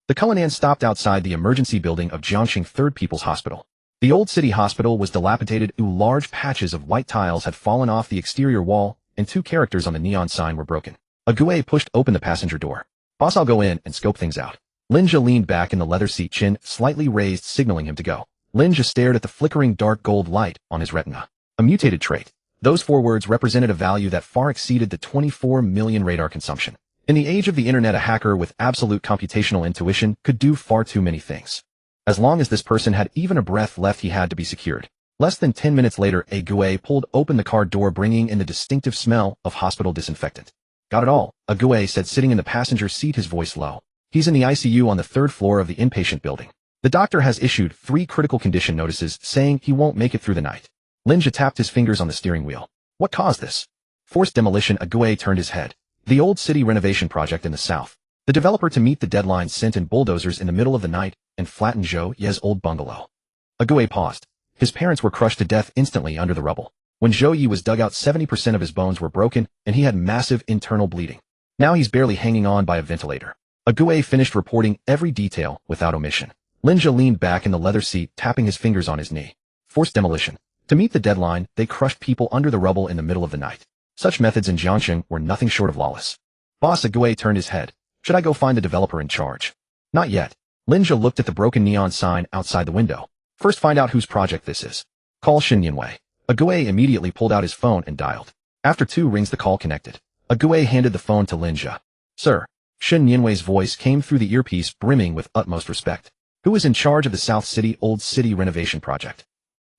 The Cullinan stopped outside the emergency building of Jiangqing Third People's Hospital. The old city hospital was dilapidated. Large patches of white tiles had fallen off the exterior wall, and 2 characters on the neon sign were broken. A Gui pushed open the passenger door. Boss, I'll go in and scope things out. Lin Zhe leaned back in the leather seat, chin slightly raised, signaling him to go. Lin Zhe stared at the flickering dark gold light on his retina. A mutated trait. Those 4 words represented a value that far exceeded the 24 million radar consumption. In the age of the internet, a hacker with absolute computational intuition could do far too many things. As long as this person had even a breath left, he had to be secured. Less than 10 minutes later, a Gue pulled open the car door, bringing in the distinctive smell of hospital disinfectant. Got it all, a Gue said, sitting in the passenger seat, his voice low. He's in the ICU on the 3rd floor of the inpatient building. The doctor has issued 3 critical condition notices saying he won't make it through the night. Lin Zhe tapped his fingers on the steering wheel. What caused this? Forced demolition, a Gue turned his head. The old city renovation project in the south. The developer, to meet the deadline, sent in bulldozers in the middle of the night and flattened Zhou Ye's old bungalow. A Gue paused. His parents were crushed to death instantly under the rubble. When Zhou Ye was dug out, 70% of his bones were broken, and he had massive internal bleeding. Now he's barely hanging on by a ventilator. A Gue finished reporting every detail without omission. Lin Zhe leaned back in the leather seat, tapping his fingers on his knee. Forced demolition. To meet the deadline, they crushed people under the rubble in the middle of the night. Such methods in Jiangxing were nothing short of lawless. Boss, a Gue turned his head. Should I go find the developer in charge? Not yet. Lin Zhe looked at the broken neon sign outside the window. First, find out whose project this is. Call Xin Yanwei. A Gue immediately pulled out his phone and dialed. After 2 rings, the call connected. A Gue handed the phone to Lin Zhe. Sir. Xin Yanwei's voice came through the earpiece, brimming with utmost respect. Who is in charge of the South City Old City renovation project?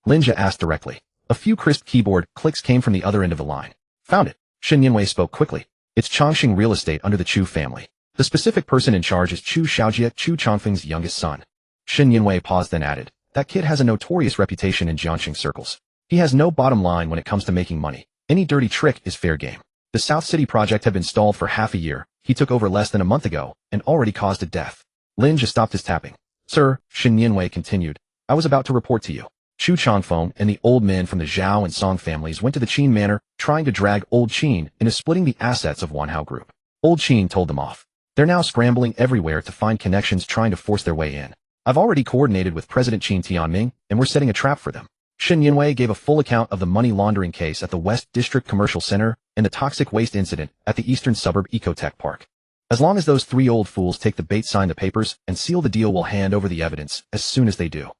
Lin Zhe asked directly. A few crisp keyboard clicks came from the other end of the line. Found it. Xin Yanwei spoke quickly. It's Chongqing Real Estate under the Chu family. The specific person in charge is Chu Xiaojie, Chu Chongfeng's youngest son. Xin Yanwei paused, then added, that kid has a notorious reputation in Jiangxing circles. He has no bottom line when it comes to making money. Any dirty trick is fair game. The South City project had been stalled for half a year. He took over less than a month ago and already caused a death. Lin just stopped his tapping. Sir, Xin Yanwei continued, I was about to report to you. Chu Chongfeng and the old men from the Zhao and Song families went to the Qin manor, trying to drag Old Qin into splitting the assets of Wanhao Group. Old Qin told them off. They're now scrambling everywhere to find connections, trying to force their way in. I've already coordinated with President Qin Tianming, and we're setting a trap for them. Xin Yanwei gave a full account of the money laundering case at the West District Commercial Center and the toxic waste incident at the eastern suburb Ecotech Park. As long as those 3 old fools take the bait, sign the papers, and seal the deal, we'll hand over the evidence as soon as they do.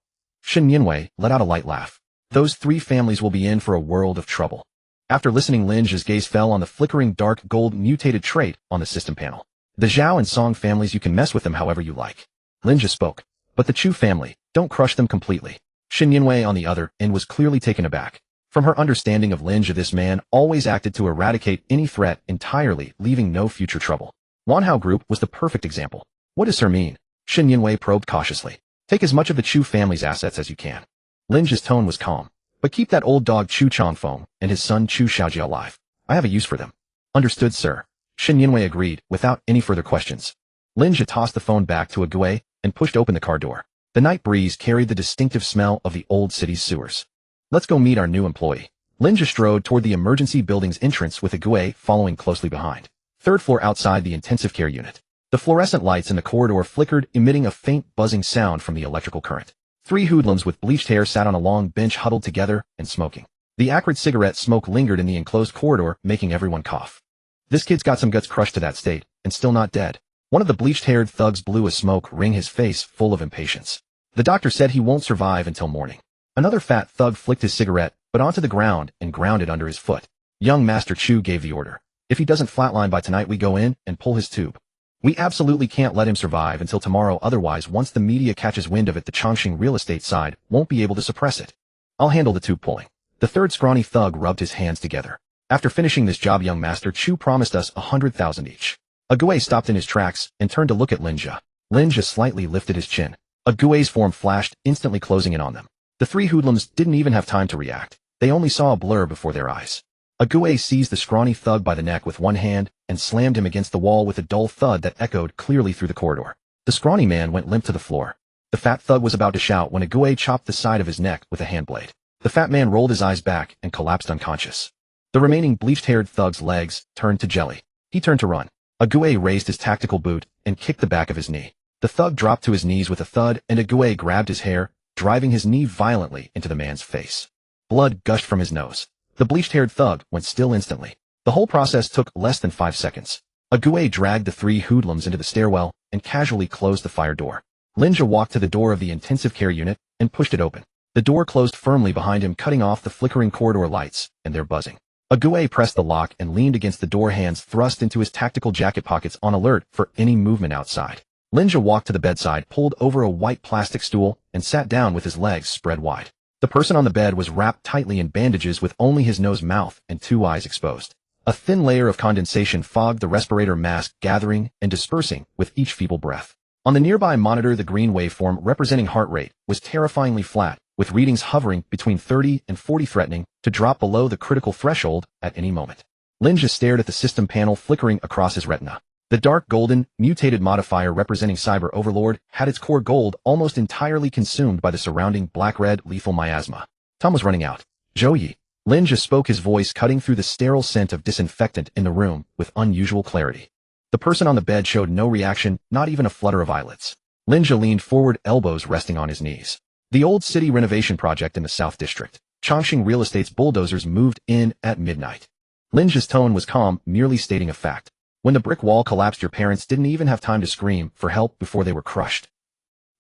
Xin Yanwei let out a light laugh. Those 3 families will be in for a world of trouble. After listening, Lin Zhe's gaze fell on the flickering dark gold mutated trait on the system panel. The Zhao and Song families, you can mess with them however you like. Lin Zhe spoke. But the Chu family, don't crush them completely. Xin Yanwei on the other end was clearly taken aback. From her understanding of Lin Zhe, this man always acted to eradicate any threat entirely, leaving no future trouble. Wanhao Group was the perfect example. What does her mean? Xin Yanwei probed cautiously. Take as much of the Chu family's assets as you can. Lin Zhe's tone was calm. But keep that old dog Chu Chongfeng and his son Chu Xiaojie alive. I have a use for them. Understood, sir. Xin Yanwei agreed, without any further questions. Lin Zhe tossed the phone back to a Gue and pushed open the car door. The night breeze carried the distinctive smell of the old city's sewers. Let's go meet our new employee. Lin Zhe strode toward the emergency building's entrance with a Gue following closely behind. 3rd floor outside the intensive care unit. The fluorescent lights in the corridor flickered, emitting a faint buzzing sound from the electrical current. 3 hoodlums with bleached hair sat on a long bench, huddled together and smoking. The acrid cigarette smoke lingered in the enclosed corridor, making everyone cough. This kid's got some guts, crushed to that state, and still not dead. One of the bleached-haired thugs blew a smoke ring, his face full of impatience. The doctor said he won't survive until morning. Another fat thug flicked his cigarette, but onto the ground and ground it under his foot. Young Master Chu gave the order. If he doesn't flatline by tonight, we go in and pull his tube. We absolutely can't let him survive until tomorrow, otherwise once the media catches wind of it, the Chongqing Real Estate side won't be able to suppress it. I'll handle the tube pulling. The 3rd scrawny thug rubbed his hands together. After finishing this job, young Master Chu promised us 100,000 each. A Gue stopped in his tracks and turned to look at Lin Zhe. Lin Zhe slightly lifted his chin. A Gue's form flashed, instantly closing in on them. The 3 hoodlums didn't even have time to react. They only saw a blur before their eyes. A Gue seized the scrawny thug by the neck with one hand and slammed him against the wall with a dull thud that echoed clearly through the corridor. The scrawny man went limp to the floor. The fat thug was about to shout when a Gue chopped the side of his neck with a hand blade. The fat man rolled his eyes back and collapsed unconscious. The remaining bleached-haired thug's legs turned to jelly. He turned to run. A Gue raised his tactical boot and kicked the back of his knee. The thug dropped to his knees with a thud, and a Gue grabbed his hair, driving his knee violently into the man's face. Blood gushed from his nose. The bleached-haired thug went still instantly. The whole process took less than 5 seconds. A Gue dragged the 3 hoodlums into the stairwell and casually closed the fire door. Lin Zhe walked to the door of the intensive care unit and pushed it open. The door closed firmly behind him, cutting off the flickering corridor lights and their buzzing. A Gue pressed the lock and leaned against the door, hands thrust into his tactical jacket pockets on alert for any movement outside. Lin Zhe walked to the bedside, pulled over a white plastic stool, and sat down with his legs spread wide. The person on the bed was wrapped tightly in bandages with only his nose, mouth, and 2 eyes exposed. A thin layer of condensation fogged the respirator mask, gathering and dispersing with each feeble breath. On the nearby monitor, the green waveform representing heart rate was terrifyingly flat, with readings hovering between 30 and 40, threatening to drop below the critical threshold at any moment. Lin Zhe stared at the system panel flickering across his retina. The dark golden, mutated modifier representing Cyber Overlord had its core gold almost entirely consumed by the surrounding black-red lethal miasma. Time was running out. Zhou Yi. Lin Zhe spoke, his voice cutting through the sterile scent of disinfectant in the room with unusual clarity. The person on the bed showed no reaction, not even a flutter of eyelids. Lin Zhe leaned forward, elbows resting on his knees. The old city renovation project in the South District. Chongqing Real Estate's bulldozers moved in at midnight. Lin Zhe's tone was calm, merely stating a fact. When the brick wall collapsed, your parents didn't even have time to scream for help before they were crushed.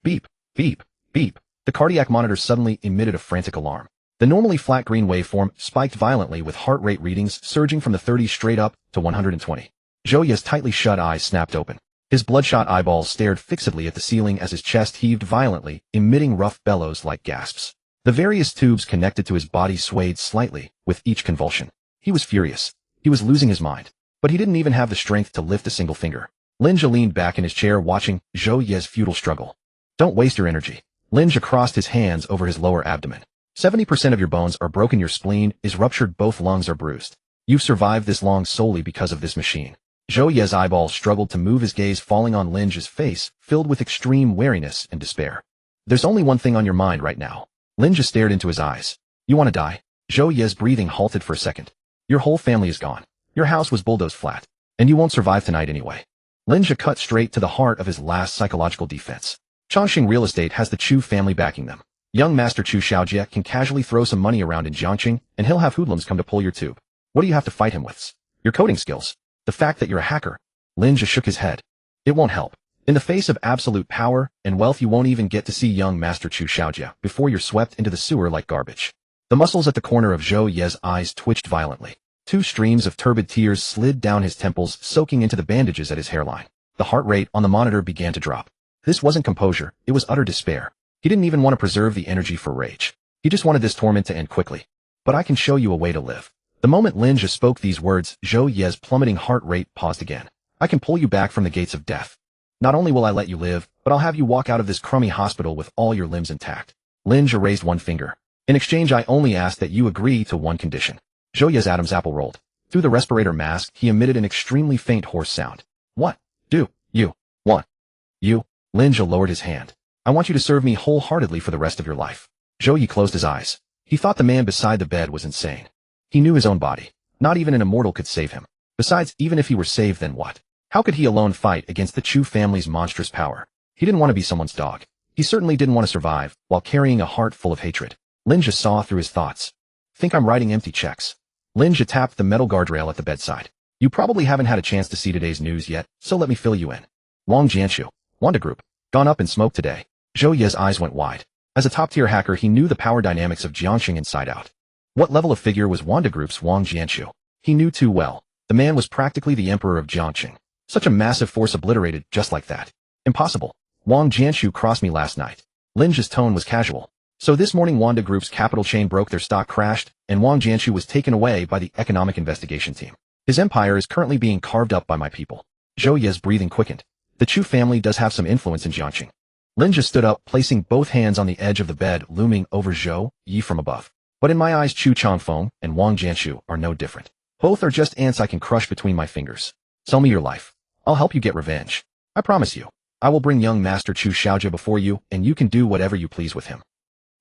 Beep, beep, beep. The cardiac monitor suddenly emitted a frantic alarm. The normally flat green waveform spiked violently, with heart rate readings surging from the 30s straight up to 120. Zhou Yi's tightly shut eyes snapped open. His bloodshot eyeballs stared fixedly at the ceiling as his chest heaved violently, emitting rough bellows like gasps. The various tubes connected to his body swayed slightly with each convulsion. He was furious. He was losing his mind. But he didn't even have the strength to lift a single finger. Lin Zhe leaned back in his chair, watching Zhou Yi's futile struggle. Don't waste your energy. Lin Zhe crossed his hands over his lower abdomen. 70% of your bones are broken, your spleen is ruptured, both lungs are bruised. You've survived this long solely because of this machine. Zhou Yi's eyeballs struggled to move, his gaze falling on Lin Zhe's face, filled with extreme weariness and despair. There's only one thing on your mind right now. Lin Zhe stared into his eyes. You want to die? Zhou Yi's breathing halted for a second. Your whole family is gone. Your house was bulldozed flat. And you won't survive tonight anyway. Lin Zhe cut straight to the heart of his last psychological defense. Chongqing Real Estate has the Chu family backing them. Young Master Chu Xiaojie can casually throw some money around in Jiangqing, and he'll have hoodlums come to pull your tube. What do you have to fight him with? Your coding skills. The fact that you're a hacker. Lin Zhe shook his head. It won't help. In the face of absolute power and wealth, you won't even get to see young Master Chu Xiaojie before you're swept into the sewer like garbage. The muscles at the corner of Zhou Yi's eyes twitched violently. 2 streams of turbid tears slid down his temples, soaking into the bandages at his hairline. The heart rate on the monitor began to drop. This wasn't composure, it was utter despair. He didn't even want to preserve the energy for rage. He just wanted this torment to end quickly. But I can show you a way to live. The moment Lin Zhe spoke these words, Zhou Yi's plummeting heart rate paused again. I can pull you back from the gates of death. Not only will I let you live, but I'll have you walk out of this crummy hospital with all your limbs intact. Lin Zhe raised one finger. In exchange, I only ask that you agree to one condition. Zhou Yi's Adam's apple rolled. Through the respirator mask, he emitted an extremely faint hoarse sound. What do you want? You? Lin Zhe lowered his hand. I want you to serve me wholeheartedly for the rest of your life. Zhou Yi closed his eyes. He thought the man beside the bed was insane. He knew his own body. Not even an immortal could save him. Besides, even if he were saved, then what? How could he alone fight against the Chu family's monstrous power? He didn't want to be someone's dog. He certainly didn't want to survive while carrying a heart full of hatred. Lin Zhe saw through his thoughts. Think I'm writing empty checks. Lin Zhe tapped the metal guardrail at the bedside. You probably haven't had a chance to see today's news yet, so let me fill you in. Wang Jianshu, Wanda Group, gone up in smoke today. Zhou Yi's eyes went wide. As a top-tier hacker, he knew the power dynamics of Jiangqing inside out. What level of figure was Wanda Group's Wang Jianshu? He knew too well. The man was practically the emperor of Jiangqing. Such a massive force obliterated just like that. Impossible. Wang Jianshu crossed me last night. Lin Zhe's tone was casual. So this morning Wanda Group's capital chain broke, their stock crashed, and Wang Jianshu was taken away by the economic investigation team. His empire is currently being carved up by my people. Zhou Yi's breathing quickened. The Chu family does have some influence in Jiangqing. Lin Zhe stood up, placing both hands on the edge of the bed, looming over Zhou Yi from above. But in my eyes, Chu Changfeng and Wang Jianshu are no different. Both are just ants I can crush between my fingers. Sell me your life. I'll help you get revenge. I promise you. I will bring young Master Chu Xiaojie before you, and you can do whatever you please with him.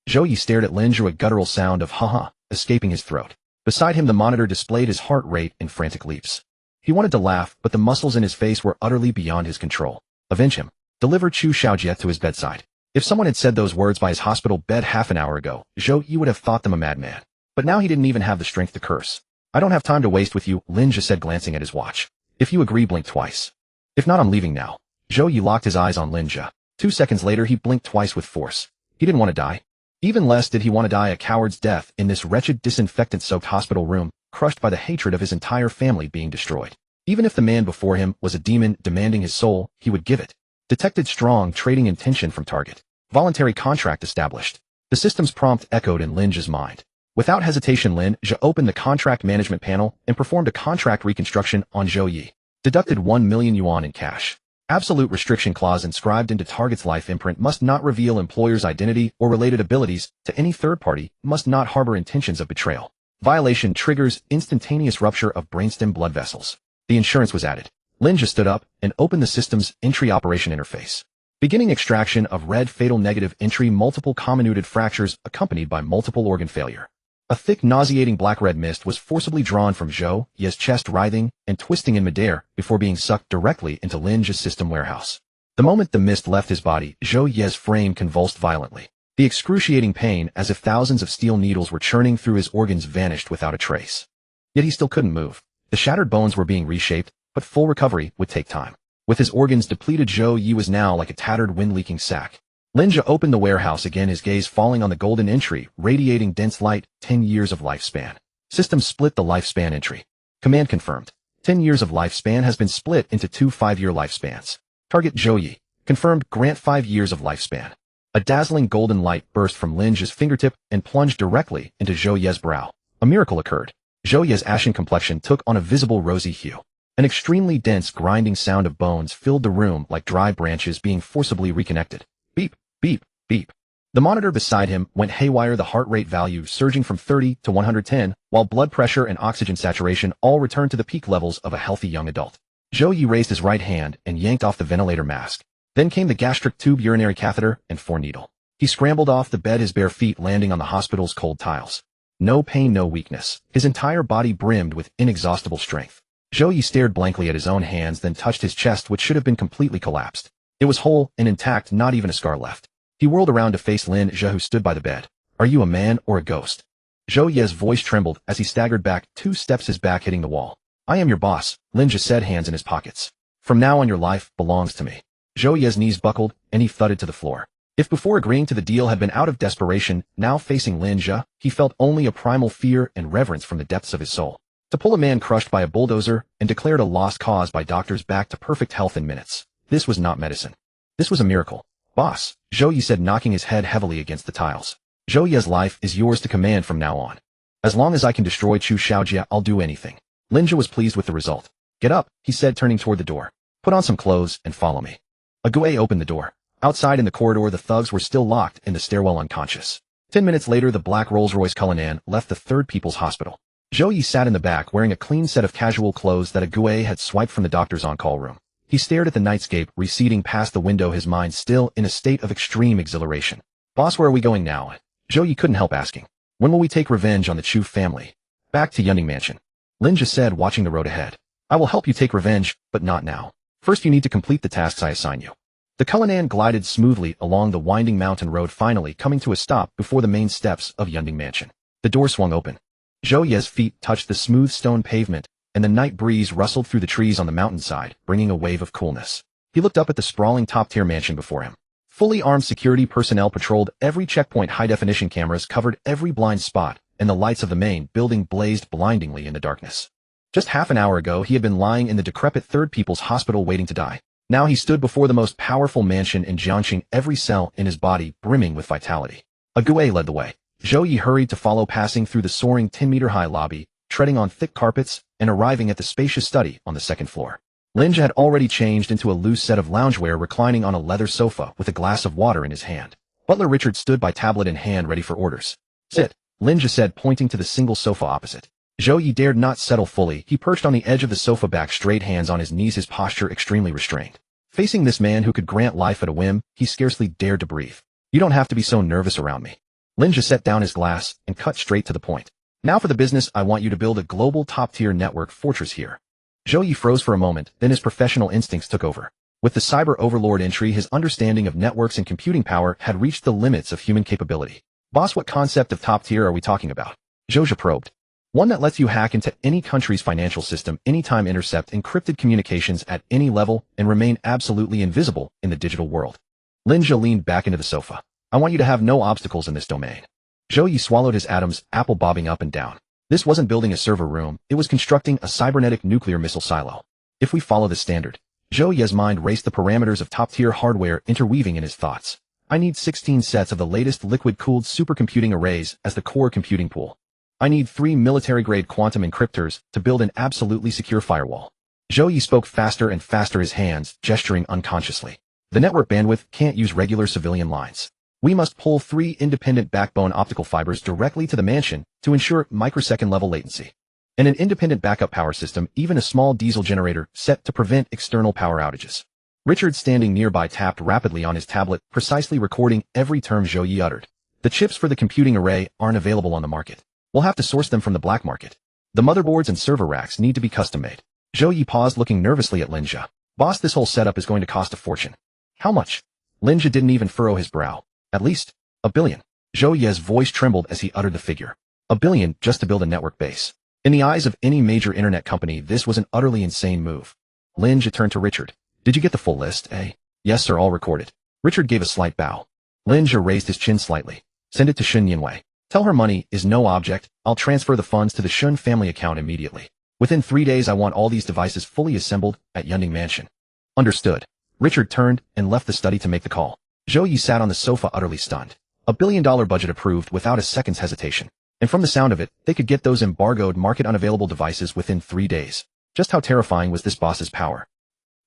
Zhou Yi stared at Lin Zhe, a guttural sound of ha-ha escaping his throat. Beside him, the monitor displayed his heart rate in frantic leaps. He wanted to laugh, but the muscles in his face were utterly beyond his control. Avenge him. Deliver Chu Xiaojie to his bedside. If someone had said those words by his hospital bed half an hour ago, Zhou Yi would have thought them a madman. But now he didn't even have the strength to curse. I don't have time to waste with you, Lin Zhe said, glancing at his watch. If you agree, blink twice. If not, I'm leaving now. Zhou Yi locked his eyes on Lin Zhe. 2 seconds later, he blinked twice with force. He didn't want to die. Even less did he want to die a coward's death in this wretched, disinfectant-soaked hospital room, crushed by the hatred of his entire family being destroyed. Even if the man before him was a demon demanding his soul, he would give it. Detected strong trading intention from target. Voluntary contract established. The system's prompt echoed in Lin Zhe's mind. Without hesitation, Lin Zhe opened the contract management panel and performed a contract reconstruction on Zhou Yi. Deducted 1 million yuan in cash. Absolute restriction clause inscribed into target's life imprint: must not reveal employer's identity or related abilities to any third party, must not harbor intentions of betrayal. Violation triggers instantaneous rupture of brainstem blood vessels. The insurance was added. Lin Zhe stood up and opened the system's entry operation interface. Beginning extraction of red fatal negative entry: multiple comminuted fractures accompanied by multiple organ failure. A thick nauseating black-red mist was forcibly drawn from Zhou Yi's chest, writhing and twisting in midair before being sucked directly into Lin Zhe's system warehouse. The moment the mist left his body, Zhou Yi's frame convulsed violently. The excruciating pain, as if thousands of steel needles were churning through his organs, vanished without a trace. Yet he still couldn't move. The shattered bones were being reshaped, but full recovery would take time. With his organs depleted, Zhou Yi was now like a tattered, wind-leaking sack. Lin Zhe opened the warehouse again, his gaze falling on the golden entry, radiating dense light. 10 years of lifespan. System split the lifespan entry. Command confirmed. 10 years of lifespan has been split into 2 5-year lifespans. Target Zhou Yi. Confirmed. Grant 5 years of lifespan. A dazzling golden light burst from Lin Zhe's fingertip and plunged directly into Zhou Yi's brow. A miracle occurred. Zhou Yi's ashen complexion took on a visible rosy hue. An extremely dense grinding sound of bones filled the room like dry branches being forcibly reconnected. Beep, beep, beep. The monitor beside him went haywire, the heart rate value surging from 30 to 110, while blood pressure and oxygen saturation all returned to the peak levels of a healthy young adult. Zhou Yi raised his right hand and yanked off the ventilator mask. Then came the gastric tube, urinary catheter, and 4-needle. He scrambled off the bed, his bare feet landing on the hospital's cold tiles. No pain, no weakness. His entire body brimmed with inexhaustible strength. Zhou Yi stared blankly at his own hands, then touched his chest, which should have been completely collapsed. It was whole and intact, not even a scar left. He whirled around to face Lin Zhe, who stood by the bed. Are you a man or a ghost? Zhou Yi's voice trembled as he staggered back 2 steps, his back hitting the wall. I am your boss, Lin Zhe said, hands in his pockets. From now on, your life belongs to me. Zhou Yi's knees buckled, and he thudded to the floor. If before agreeing to the deal had been out of desperation, now facing Lin Zhe, he felt only a primal fear and reverence from the depths of his soul. To pull a man crushed by a bulldozer and declared a lost cause by doctors back to perfect health in minutes. This was not medicine. This was a miracle. Boss, Zhou Yi said, knocking his head heavily against the tiles. Zhou Yi's life is yours to command from now on. As long as I can destroy Chu Xiaojia, I'll do anything. Lin Zhe was pleased with the result. Get up, he said, turning toward the door. Put on some clothes and follow me. A Gue opened the door. Outside in the corridor, the thugs were still locked in the stairwell, unconscious. 10 minutes later, the black Rolls-Royce Cullinan left the Third People's Hospital. Zhou Yi sat in the back wearing a clean set of casual clothes that a Gue had swiped from the doctor's on-call room. He stared at the nightscape receding past the window, his mind still in a state of extreme exhilaration. Boss, where are we going now? Zhou Yi couldn't help asking. When will we take revenge on the Chu family? Back to Yunding Mansion. Lin Zhe said, watching the road ahead. I will help you take revenge, but not now. First, you need to complete the tasks I assign you. The Cullinan glided smoothly along the winding mountain road, finally coming to a stop before the main steps of Yunding Mansion. The door swung open. Zhou Yi's feet touched the smooth stone pavement, and the night breeze rustled through the trees on the mountainside, bringing a wave of coolness. He looked up at the sprawling top-tier mansion before him. Fully armed security personnel patrolled every checkpoint, high-definition cameras covered every blind spot, and the lights of the main building blazed blindingly in the darkness. Just half an hour ago, he had been lying in the decrepit Third People's Hospital waiting to die. Now he stood before the most powerful mansion in Jiangxing, every cell in his body brimming with vitality. A Gue led the way. Zhou Yi hurried to follow, passing through the soaring 10-meter-high lobby, treading on thick carpets, and arriving at the spacious study on the second floor. Lin Zhe had already changed into a loose set of loungewear, reclining on a leather sofa with a glass of water in his hand. Butler Richard stood by, tablet in hand, ready for orders. Sit, Lin Zhe said, pointing to the single sofa opposite. Zhou Yi dared not settle fully. He perched on the edge of the sofa, back straight, hands on his knees, his posture extremely restrained. Facing this man who could grant life at a whim, he scarcely dared to breathe. You don't have to be so nervous around me. Lin Zhe set down his glass and cut straight to the point. Now for the business. I want you to build a global top-tier network fortress here. Zhou Yi froze for a moment, then his professional instincts took over. With the cyber overlord entry, his understanding of networks and computing power had reached the limits of human capability. Boss, what concept of top-tier are we talking about? Zhou Yi probed. One that lets you hack into any country's financial system anytime, intercept encrypted communications at any level, and remain absolutely invisible in the digital world. Lin Zhe leaned back into the sofa. I want you to have no obstacles in this domain. Zhou Yi swallowed his atoms, apple bobbing up and down. This wasn't building a server room, it was constructing a cybernetic nuclear missile silo. If we follow this standard. Zhou Yi's mind raced, the parameters of top-tier hardware interweaving in his thoughts. I need 16 sets of the latest liquid-cooled supercomputing arrays as the core computing pool. I need 3 military-grade quantum encryptors to build an absolutely secure firewall. Zhou Yi spoke faster and faster, his hands gesturing unconsciously. The network bandwidth can't use regular civilian lines. We must pull 3 independent backbone optical fibers directly to the mansion to ensure microsecond-level latency. And an independent backup power system, even a small diesel generator, set to prevent external power outages. Richard, standing nearby, tapped rapidly on his tablet, precisely recording every term Zhou Yi uttered. The chips for the computing array aren't available on the market. We'll have to source them from the black market. The motherboards and server racks need to be custom-made. Zhou Yi paused, looking nervously at Lin Zhe. Boss, this whole setup is going to cost a fortune. How much? Lin Zhe didn't even furrow his brow. At least $1 billion. Zhou Yi's voice trembled as he uttered the figure. $1 billion just to build a network base. In the eyes of any major internet company, this was an utterly insane move. Lin Zhe turned to Richard. Did you get the full list, eh? Yes, sir, all recorded. Richard gave a slight bow. Lin Zhe raised his chin slightly. Send it to Shun Yinwei. Tell her money is no object. I'll transfer the funds to the Shun family account immediately. Within 3 days, I want all these devices fully assembled at Yunding Mansion. Understood. Richard turned and left the study to make the call. Zhou Yi sat on the sofa, utterly stunned. $1 billion budget approved without a second's hesitation. And from the sound of it, they could get those embargoed, market-unavailable devices within 3 days. Just how terrifying was this boss's power?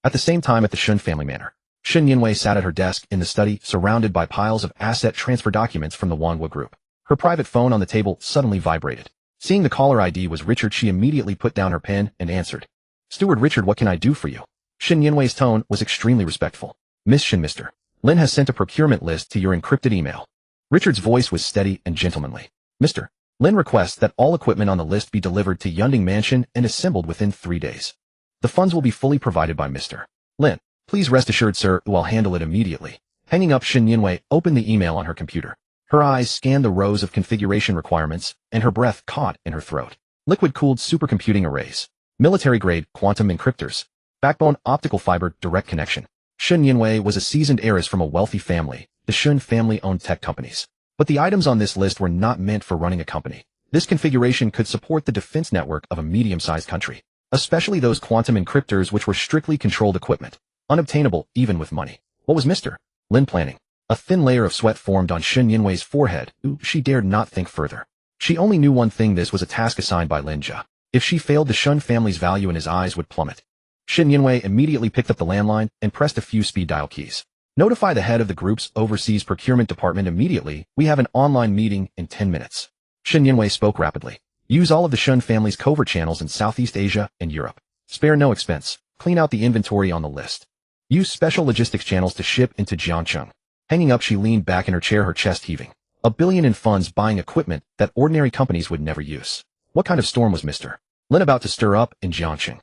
At the same time, at the Shun family manor, Shun Yinwei sat at her desk in the study, surrounded by piles of asset transfer documents from the Wanhua Group. Her private phone on the table suddenly vibrated. Seeing the caller ID was Richard, she immediately put down her pen and answered. Steward Richard, what can I do for you? Shun Yinwei's tone was extremely respectful. Miss Shun, Mr. Lin has sent a procurement list to your encrypted email. Richard's voice was steady and gentlemanly. Mr. Lin requests that all equipment on the list be delivered to Yunding Mansion and assembled within 3 days. The funds will be fully provided by Mr. Lin. Please rest assured, sir, I'll handle it immediately. Hanging up, Shun Yinwei opened the email on her computer. Her eyes scanned the rows of configuration requirements, and her breath caught in her throat. Liquid-cooled supercomputing arrays. Military-grade quantum encryptors. Backbone optical fiber direct connection. Shun Yinwei was a seasoned heiress from a wealthy family. The Shun family owned tech companies. But the items on this list were not meant for running a company. This configuration could support the defense network of a medium-sized country, especially those quantum encryptors, which were strictly controlled equipment, unobtainable even with money. What was Mr. Lin planning? A thin layer of sweat formed on Shun Yinwei's forehead. She dared not think further. She only knew one thing: this was a task assigned by Lin Zhe. If she failed, the Shun family's value in his eyes would plummet. Shun Yinwei immediately picked up the landline and pressed a few speed dial keys. Notify the head of the group's overseas procurement department immediately. We have an online meeting in 10 minutes. Shun Yinwei spoke rapidly. Use all of the Shun family's covert channels in Southeast Asia and Europe. Spare no expense. Clean out the inventory on the list. Use special logistics channels to ship into Jiangcheng. Hanging up, she leaned back in her chair, her chest heaving. $1 billion in funds buying equipment that ordinary companies would never use. What kind of storm was Mr. Lin about to stir up in Jiangcheng?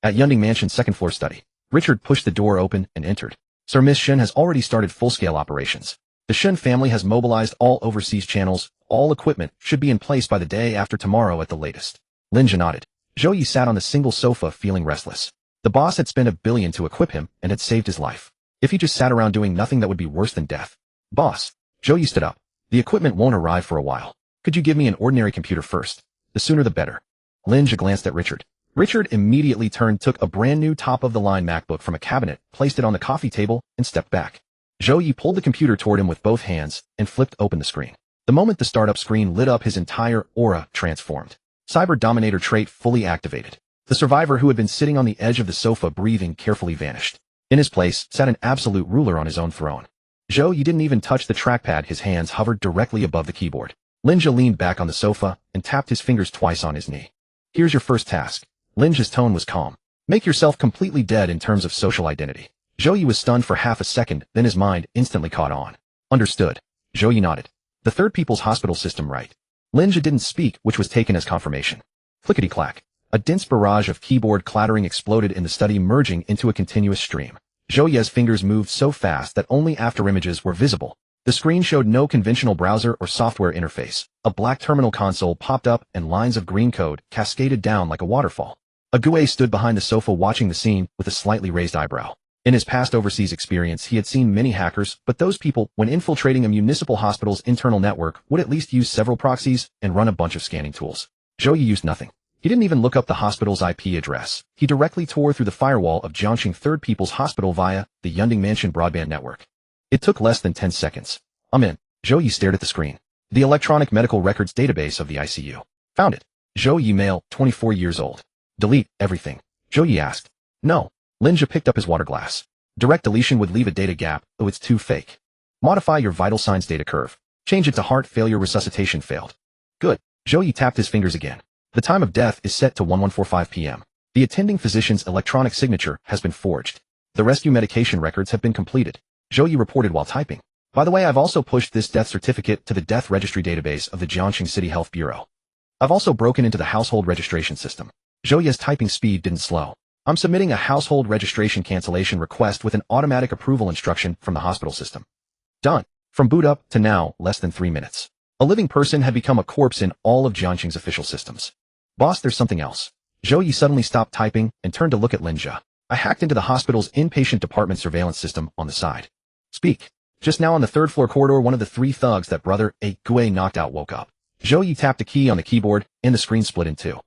At Yunding Mansion's second-floor study, Richard pushed the door open and entered. Sir, Miss Shun has already started full-scale operations. The Shun family has mobilized all overseas channels. All equipment should be in place by the day after tomorrow at the latest. Lin Zhe nodded. Zhou Yi sat on the single sofa, feeling restless. The boss had spent $1 billion to equip him and had saved his life. If he just sat around doing nothing, that would be worse than death. Boss. Zhou Yi stood up. The equipment won't arrive for a while. Could you give me an ordinary computer first? The sooner the better. Lin Zhe glanced at Richard. Richard immediately turned, took a brand new top-of-the-line MacBook from a cabinet, placed it on the coffee table, and stepped back. Zhou Yi pulled the computer toward him with both hands and flipped open the screen. The moment the startup screen lit up, his entire aura transformed. Cyber Dominator trait fully activated. The survivor who had been sitting on the edge of the sofa breathing carefully vanished. In his place sat an absolute ruler on his own throne. Zhou Yi didn't even touch the trackpad. His hands hovered directly above the keyboard. Lin Zhe leaned back on the sofa and tapped his fingers twice on his knee. Here's your first task. Lin Zhe's tone was calm. Make yourself completely dead in terms of social identity. Zhou Yi was stunned for half a second, then his mind instantly caught on. Understood. Zhou Yi nodded. The Third People's Hospital system, right? Lin Zhe didn't speak, which was taken as confirmation. Clickety-clack. A dense barrage of keyboard clattering exploded in the study, merging into a continuous stream. Zhou Yi's fingers moved so fast that only afterimages were visible. The screen showed no conventional browser or software interface. A black terminal console popped up and lines of green code cascaded down like a waterfall. A Gue stood behind the sofa watching the scene with a slightly raised eyebrow. In his past overseas experience, he had seen many hackers, but those people, when infiltrating a municipal hospital's internal network, would at least use several proxies and run a bunch of scanning tools. Zhou Yi used nothing. He didn't even look up the hospital's IP address. He directly tore through the firewall of Jiangxing Third People's Hospital via the Yunding Mansion broadband network. It took less than 10 seconds. I'm in. Zhou Yi stared at the screen. The electronic medical records database of the ICU. Found it. Zhou Yi, male, 24 years old. Delete everything. Zhou Yi asked. No. Lin Zhe picked up his water glass. Direct deletion would leave a data gap, though it's too fake. Modify your vital signs data curve. Change it to heart failure resuscitation failed. Good. Zhou Yi tapped his fingers again. The time of death is set to 1145 p.m. The attending physician's electronic signature has been forged. The rescue medication records have been completed. Zhou Yi reported while typing. By the way, I've also pushed this death certificate to the death registry database of the Jiangxing City Health Bureau. I've also broken into the household registration system. Zhou Yi's typing speed didn't slow. I'm submitting a household registration cancellation request with an automatic approval instruction from the hospital system. Done. From boot up to now, less than 3 minutes. A living person had become a corpse in all of Jiangxing's official systems. Boss, there's something else. Zhou Yi suddenly stopped typing and turned to look at Lin Zhe. I hacked into the hospital's inpatient department surveillance system on the side. Speak. Just now on the third floor corridor, one of the 3 thugs that brother A. Gui knocked out woke up. Zhou Yi tapped a key on the keyboard, and the screen split in two.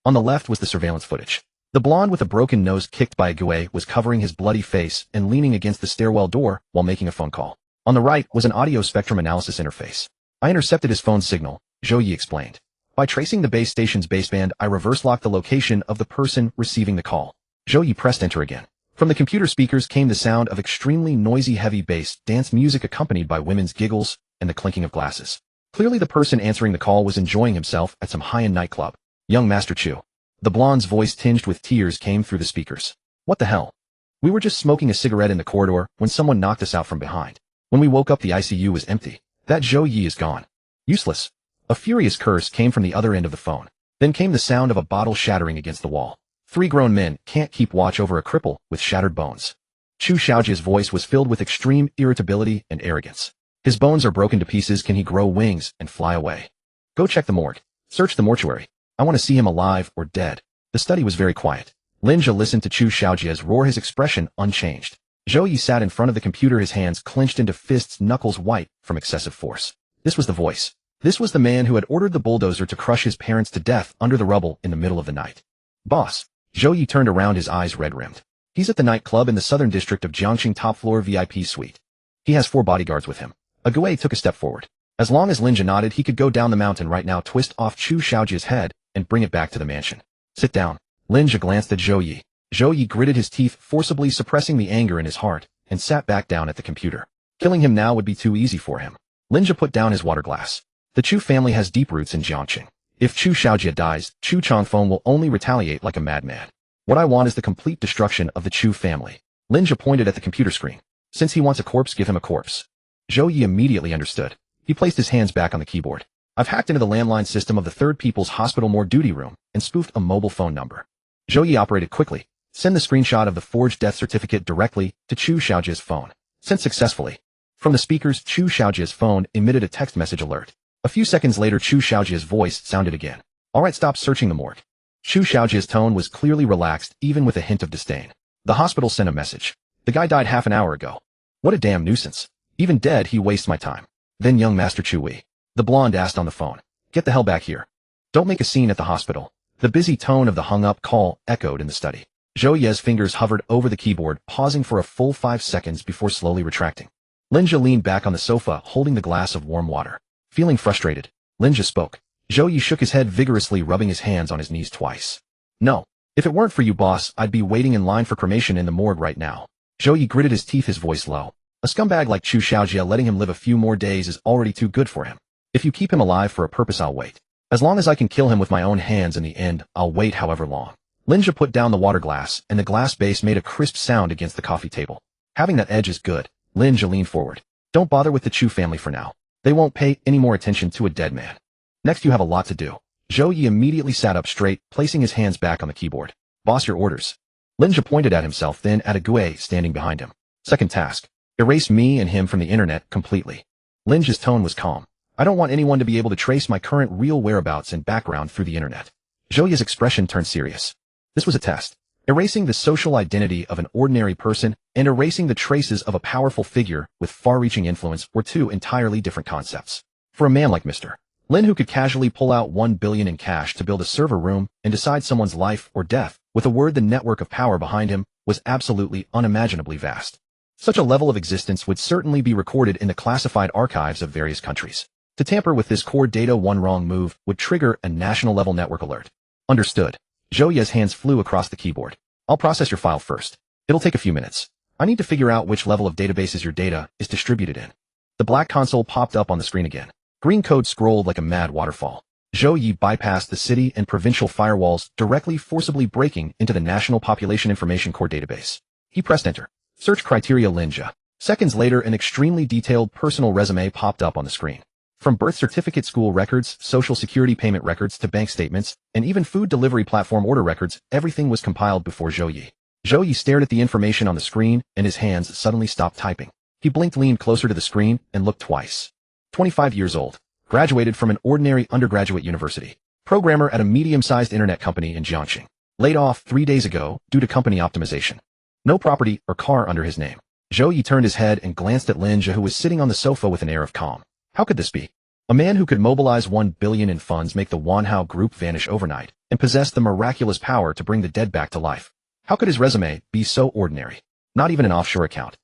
On the left was the surveillance footage. The blonde with a broken nose kicked by a Gui was covering his bloody face and leaning against the stairwell door while making a phone call. On the right was an audio spectrum analysis interface. I intercepted his phone signal, Zhou Yi explained. By tracing the base station's baseband, I reverse-locked the location of the person receiving the call. Zhou Yi pressed enter again. From the computer speakers came the sound of extremely noisy heavy bass dance music accompanied by women's giggles and the clinking of glasses. Clearly the person answering the call was enjoying himself at some high-end nightclub. Young Master Chu. The blonde's voice tinged with tears came through the speakers. What the hell? We were just smoking a cigarette in the corridor when someone knocked us out from behind. When we woke up, the ICU was empty. That Zhou Yi is gone. Useless. A furious curse came from the other end of the phone. Then came the sound of a bottle shattering against the wall. 3 grown men can't keep watch over a cripple with shattered bones. Chu Xiaojia's voice was filled with extreme irritability and arrogance. His bones are broken to pieces. Can he grow wings and fly away? Go check the morgue. Search the mortuary. I want to see him alive or dead. The study was very quiet. Lin Zhe listened to Chu Xiaojia's roar, his expression unchanged. Zhou Yi sat in front of the computer, his hands clenched into fists, knuckles white from excessive force. This was the voice. This was the man who had ordered the bulldozer to crush his parents to death under the rubble in the middle of the night. Boss. Zhou Yi turned around, his eyes red-rimmed. He's at the nightclub in the southern district of Jiangxing, top floor VIP suite. He has 4 bodyguards with him. A Gui took a step forward. As long as Lin Zhe nodded, he could go down the mountain right now, twist off Chu Xiaojia's head, and bring it back to the mansion. Sit down. Lin Zhe glanced at Zhou Yi. Zhou Yi gritted his teeth, forcibly suppressing the anger in his heart, and sat back down at the computer. Killing him now would be too easy for him. Lin Zhe put down his water glass. The Chu family has deep roots in Jiangxing. If Chu Xiaojia dies, Chu Changfeng will only retaliate like a madman. What I want is the complete destruction of the Chu family. Lin Zhe pointed at the computer screen. Since he wants a corpse, give him a corpse. Zhou Yi immediately understood. He placed his hands back on the keyboard. I've hacked into the landline system of the Third People's Hospital More Duty Room and spoofed a mobile phone number. Zhou Yi operated quickly. Send the screenshot of the forged death certificate directly to Chu Xiaojia's phone. Sent successfully. From the speakers, Chu Xiaojia's phone emitted a text message alert. A few seconds later, Chu Xiaojia's voice sounded again. All right, stop searching the morgue. Chu Xiaojia's tone was clearly relaxed, even with a hint of disdain. The hospital sent a message. The guy died half an hour ago. What a damn nuisance. Even dead, he wastes my time. Then young Master Chu Wei. The blonde asked on the phone. Get the hell back here. Don't make a scene at the hospital. The busy tone of the hung-up call echoed in the study. Zhou Yi's fingers hovered over the keyboard, pausing for a full 5 seconds before slowly retracting. Lin Zhe leaned back on the sofa, holding the glass of warm water. Feeling frustrated, Lin Zhe spoke. Zhou Yi shook his head vigorously, rubbing his hands on his knees twice. No. If it weren't for you, boss, I'd be waiting in line for cremation in the morgue right now. Zhou Yi gritted his teeth, his voice low. A scumbag like Chu Xiaojia, letting him live a few more days is already too good for him. If you keep him alive for a purpose, I'll wait. As long as I can kill him with my own hands in the end, I'll wait however long. Lin Zhe put down the water glass, and the glass base made a crisp sound against the coffee table. Having that edge is good. Lin Zhe leaned forward. Don't bother with the Chu family for now. They won't pay any more attention to a dead man. Next, you have a lot to do. Zhou Yi immediately sat up straight, placing his hands back on the keyboard. Boss, your orders. Lin Zhe pointed at himself, then at a Gui standing behind him. Second task. Erase me and him from the internet completely. Lin Zhe's tone was calm. I don't want anyone to be able to trace my current real whereabouts and background through the internet. Zhou Yi's expression turned serious. This was a test. Erasing the social identity of an ordinary person and erasing the traces of a powerful figure with far-reaching influence were 2 entirely different concepts. For a man like Mr. Lin, who could casually pull out 1 billion in cash to build a server room and decide someone's life or death with a word, the network of power behind him was absolutely unimaginably vast. Such a level of existence would certainly be recorded in the classified archives of various countries. To tamper with this core data, one wrong move would trigger a national-level network alert. Understood. Zhou Ye's hands flew across the keyboard. I'll process your file first. It'll take a few minutes. I need to figure out which level of databases your data is distributed in. The black console popped up on the screen again. Green code scrolled like a mad waterfall. Zhou Ye bypassed the city and provincial firewalls, directly forcibly breaking into the National Population Information Core database. He pressed enter. Search criteria Lin Zhe. Seconds later, an extremely detailed personal resume popped up on the screen. From birth certificate, school records, social security payment records to bank statements, and even food delivery platform order records, everything was compiled before Zhou Ye. Zhou Ye stared at the information on the screen, and his hands suddenly stopped typing. He blinked, leaned closer to the screen, and looked twice. 25 years old. Graduated from an ordinary undergraduate university. Programmer at a medium-sized internet company in Jiangxing. Laid off 3 days ago due to company optimization. No property or car under his name. Zhou Ye turned his head and glanced at Lin Zhe, who was sitting on the sofa with an air of calm. How could this be? A man who could mobilize 1 billion in funds, make the Wanhao Group vanish overnight, and possess the miraculous power to bring the dead back to life. How could his resume be so ordinary? Not even an offshore account.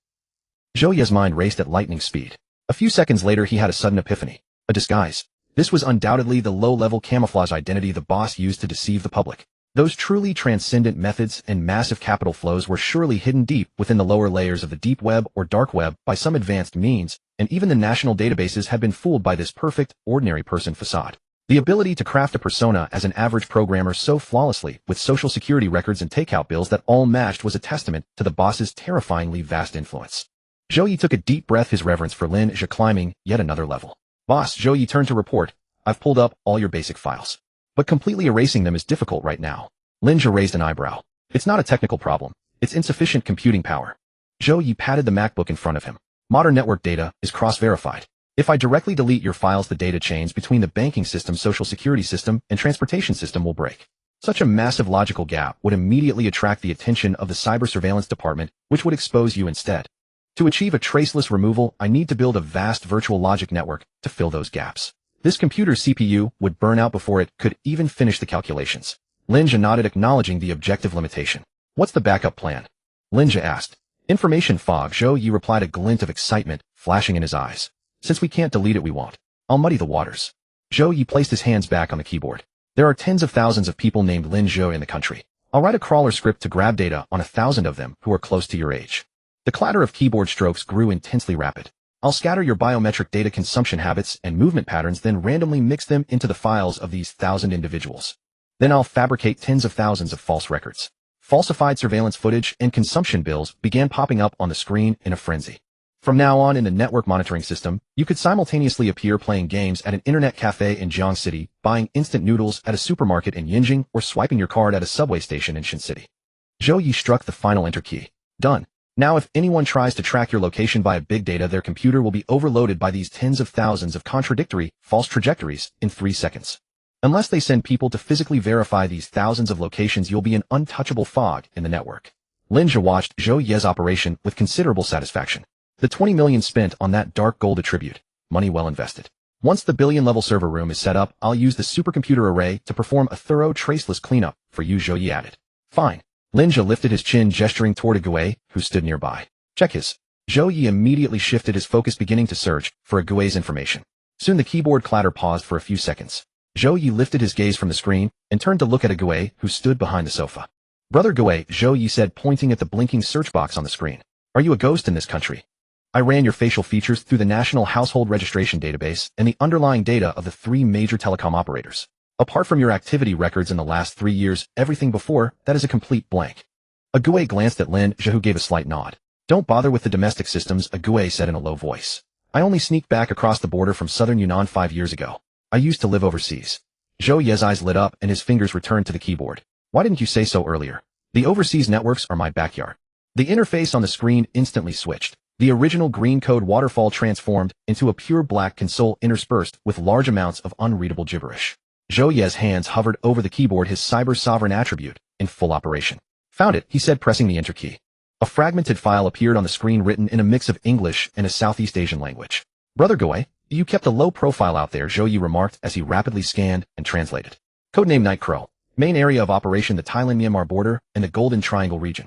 Zhou Ye's mind raced at lightning speed. A few seconds later, he had a sudden epiphany. A disguise. This was undoubtedly the low-level camouflage identity the boss used to deceive the public. Those truly transcendent methods and massive capital flows were surely hidden deep within the lower layers of the deep web or dark web by some advanced means, and even the national databases had been fooled by this perfect, ordinary person facade. The ability to craft a persona as an average programmer so flawlessly, with social security records and takeout bills that all matched, was a testament to the boss's terrifyingly vast influence. Zhou Ye took a deep breath, his reverence for Lin Zhe climbing yet another level. Boss, Zhou Ye turned to report. I've pulled up all your basic files. But completely erasing them is difficult right now. Lin Zhe raised an eyebrow. It's not a technical problem. It's insufficient computing power. Zhou Ye patted the MacBook in front of him. Modern network data is cross-verified. If I directly delete your files, the data chains between the banking system, social security system, and transportation system will break. Such a massive logical gap would immediately attract the attention of the cyber surveillance department, which would expose you instead. To achieve a traceless removal, I need to build a vast virtual logic network to fill those gaps. This computer's CPU would burn out before it could even finish the calculations. Lin Zhe nodded, acknowledging the objective limitation. What's the backup plan? Lin Zhe asked. Information fog, Zhou Ye replied, a glint of excitement flashing in his eyes. Since we can't delete it, we won't. I'll muddy the waters. Zhou Ye placed his hands back on the keyboard. There are tens of thousands of people named Lin Zhe in the country. I'll write a crawler script to grab data on 1,000 of them who are close to your age. The clatter of keyboard strokes grew intensely rapid. I'll scatter your biometric data, consumption habits, and movement patterns, then randomly mix them into the files of these 1,000 individuals. Then I'll fabricate tens of thousands of false records. Falsified surveillance footage and consumption bills began popping up on the screen in a frenzy. From now on, in the network monitoring system, you could simultaneously appear playing games at an internet cafe in Jiang City, buying instant noodles at a supermarket in Yinjing, or swiping your card at a subway station in Shin City. Zhou Ye struck the final enter key. Done. Now if anyone tries to track your location via big data, their computer will be overloaded by these tens of thousands of contradictory, false trajectories in 3 seconds. Unless they send people to physically verify these thousands of locations, you'll be an untouchable fog in the network. Lin Zhe watched Zhou Ye's operation with considerable satisfaction. The 20 million spent on that dark gold attribute, money well invested. Once the billion-level server room is set up, I'll use the supercomputer array to perform a thorough traceless cleanup for you, Zhou Ye added. Fine. Lin Zhe lifted his chin, gesturing toward a Gui, who stood nearby. Check his. Zhou Ye immediately shifted his focus, beginning to search for a Gui's information. Soon the keyboard clatter paused for a few seconds. Zhou Ye lifted his gaze from the screen and turned to look at a Gui who stood behind the sofa. Brother Gui, Zhou Ye said, pointing at the blinking search box on the screen. Are you a ghost in this country? I ran your facial features through the National Household Registration Database and the underlying data of the 3 major telecom operators. Apart from your activity records in the last 3 years, everything before that is a complete blank. A Gui glanced at Lin Zhe, who gave a slight nod. Don't bother with the domestic systems, a Gui said in a low voice. I only sneaked back across the border from southern Yunnan 5 years ago. I used to live overseas. Zhou Ye's eyes lit up and his fingers returned to the keyboard. Why didn't you say so earlier? The overseas networks are my backyard. The interface on the screen instantly switched. The original green code waterfall transformed into a pure black console interspersed with large amounts of unreadable gibberish. Zhou Ye's hands hovered over the keyboard, his cyber sovereign attribute in full operation. Found it, he said, pressing the enter key. A fragmented file appeared on the screen, written in a mix of English and a Southeast Asian language. Brother Gui, you kept a low profile out there, Zhou Ye remarked as he rapidly scanned and translated. Codename Night Crow. Main area of operation, the Thailand-Myanmar border and the Golden Triangle region.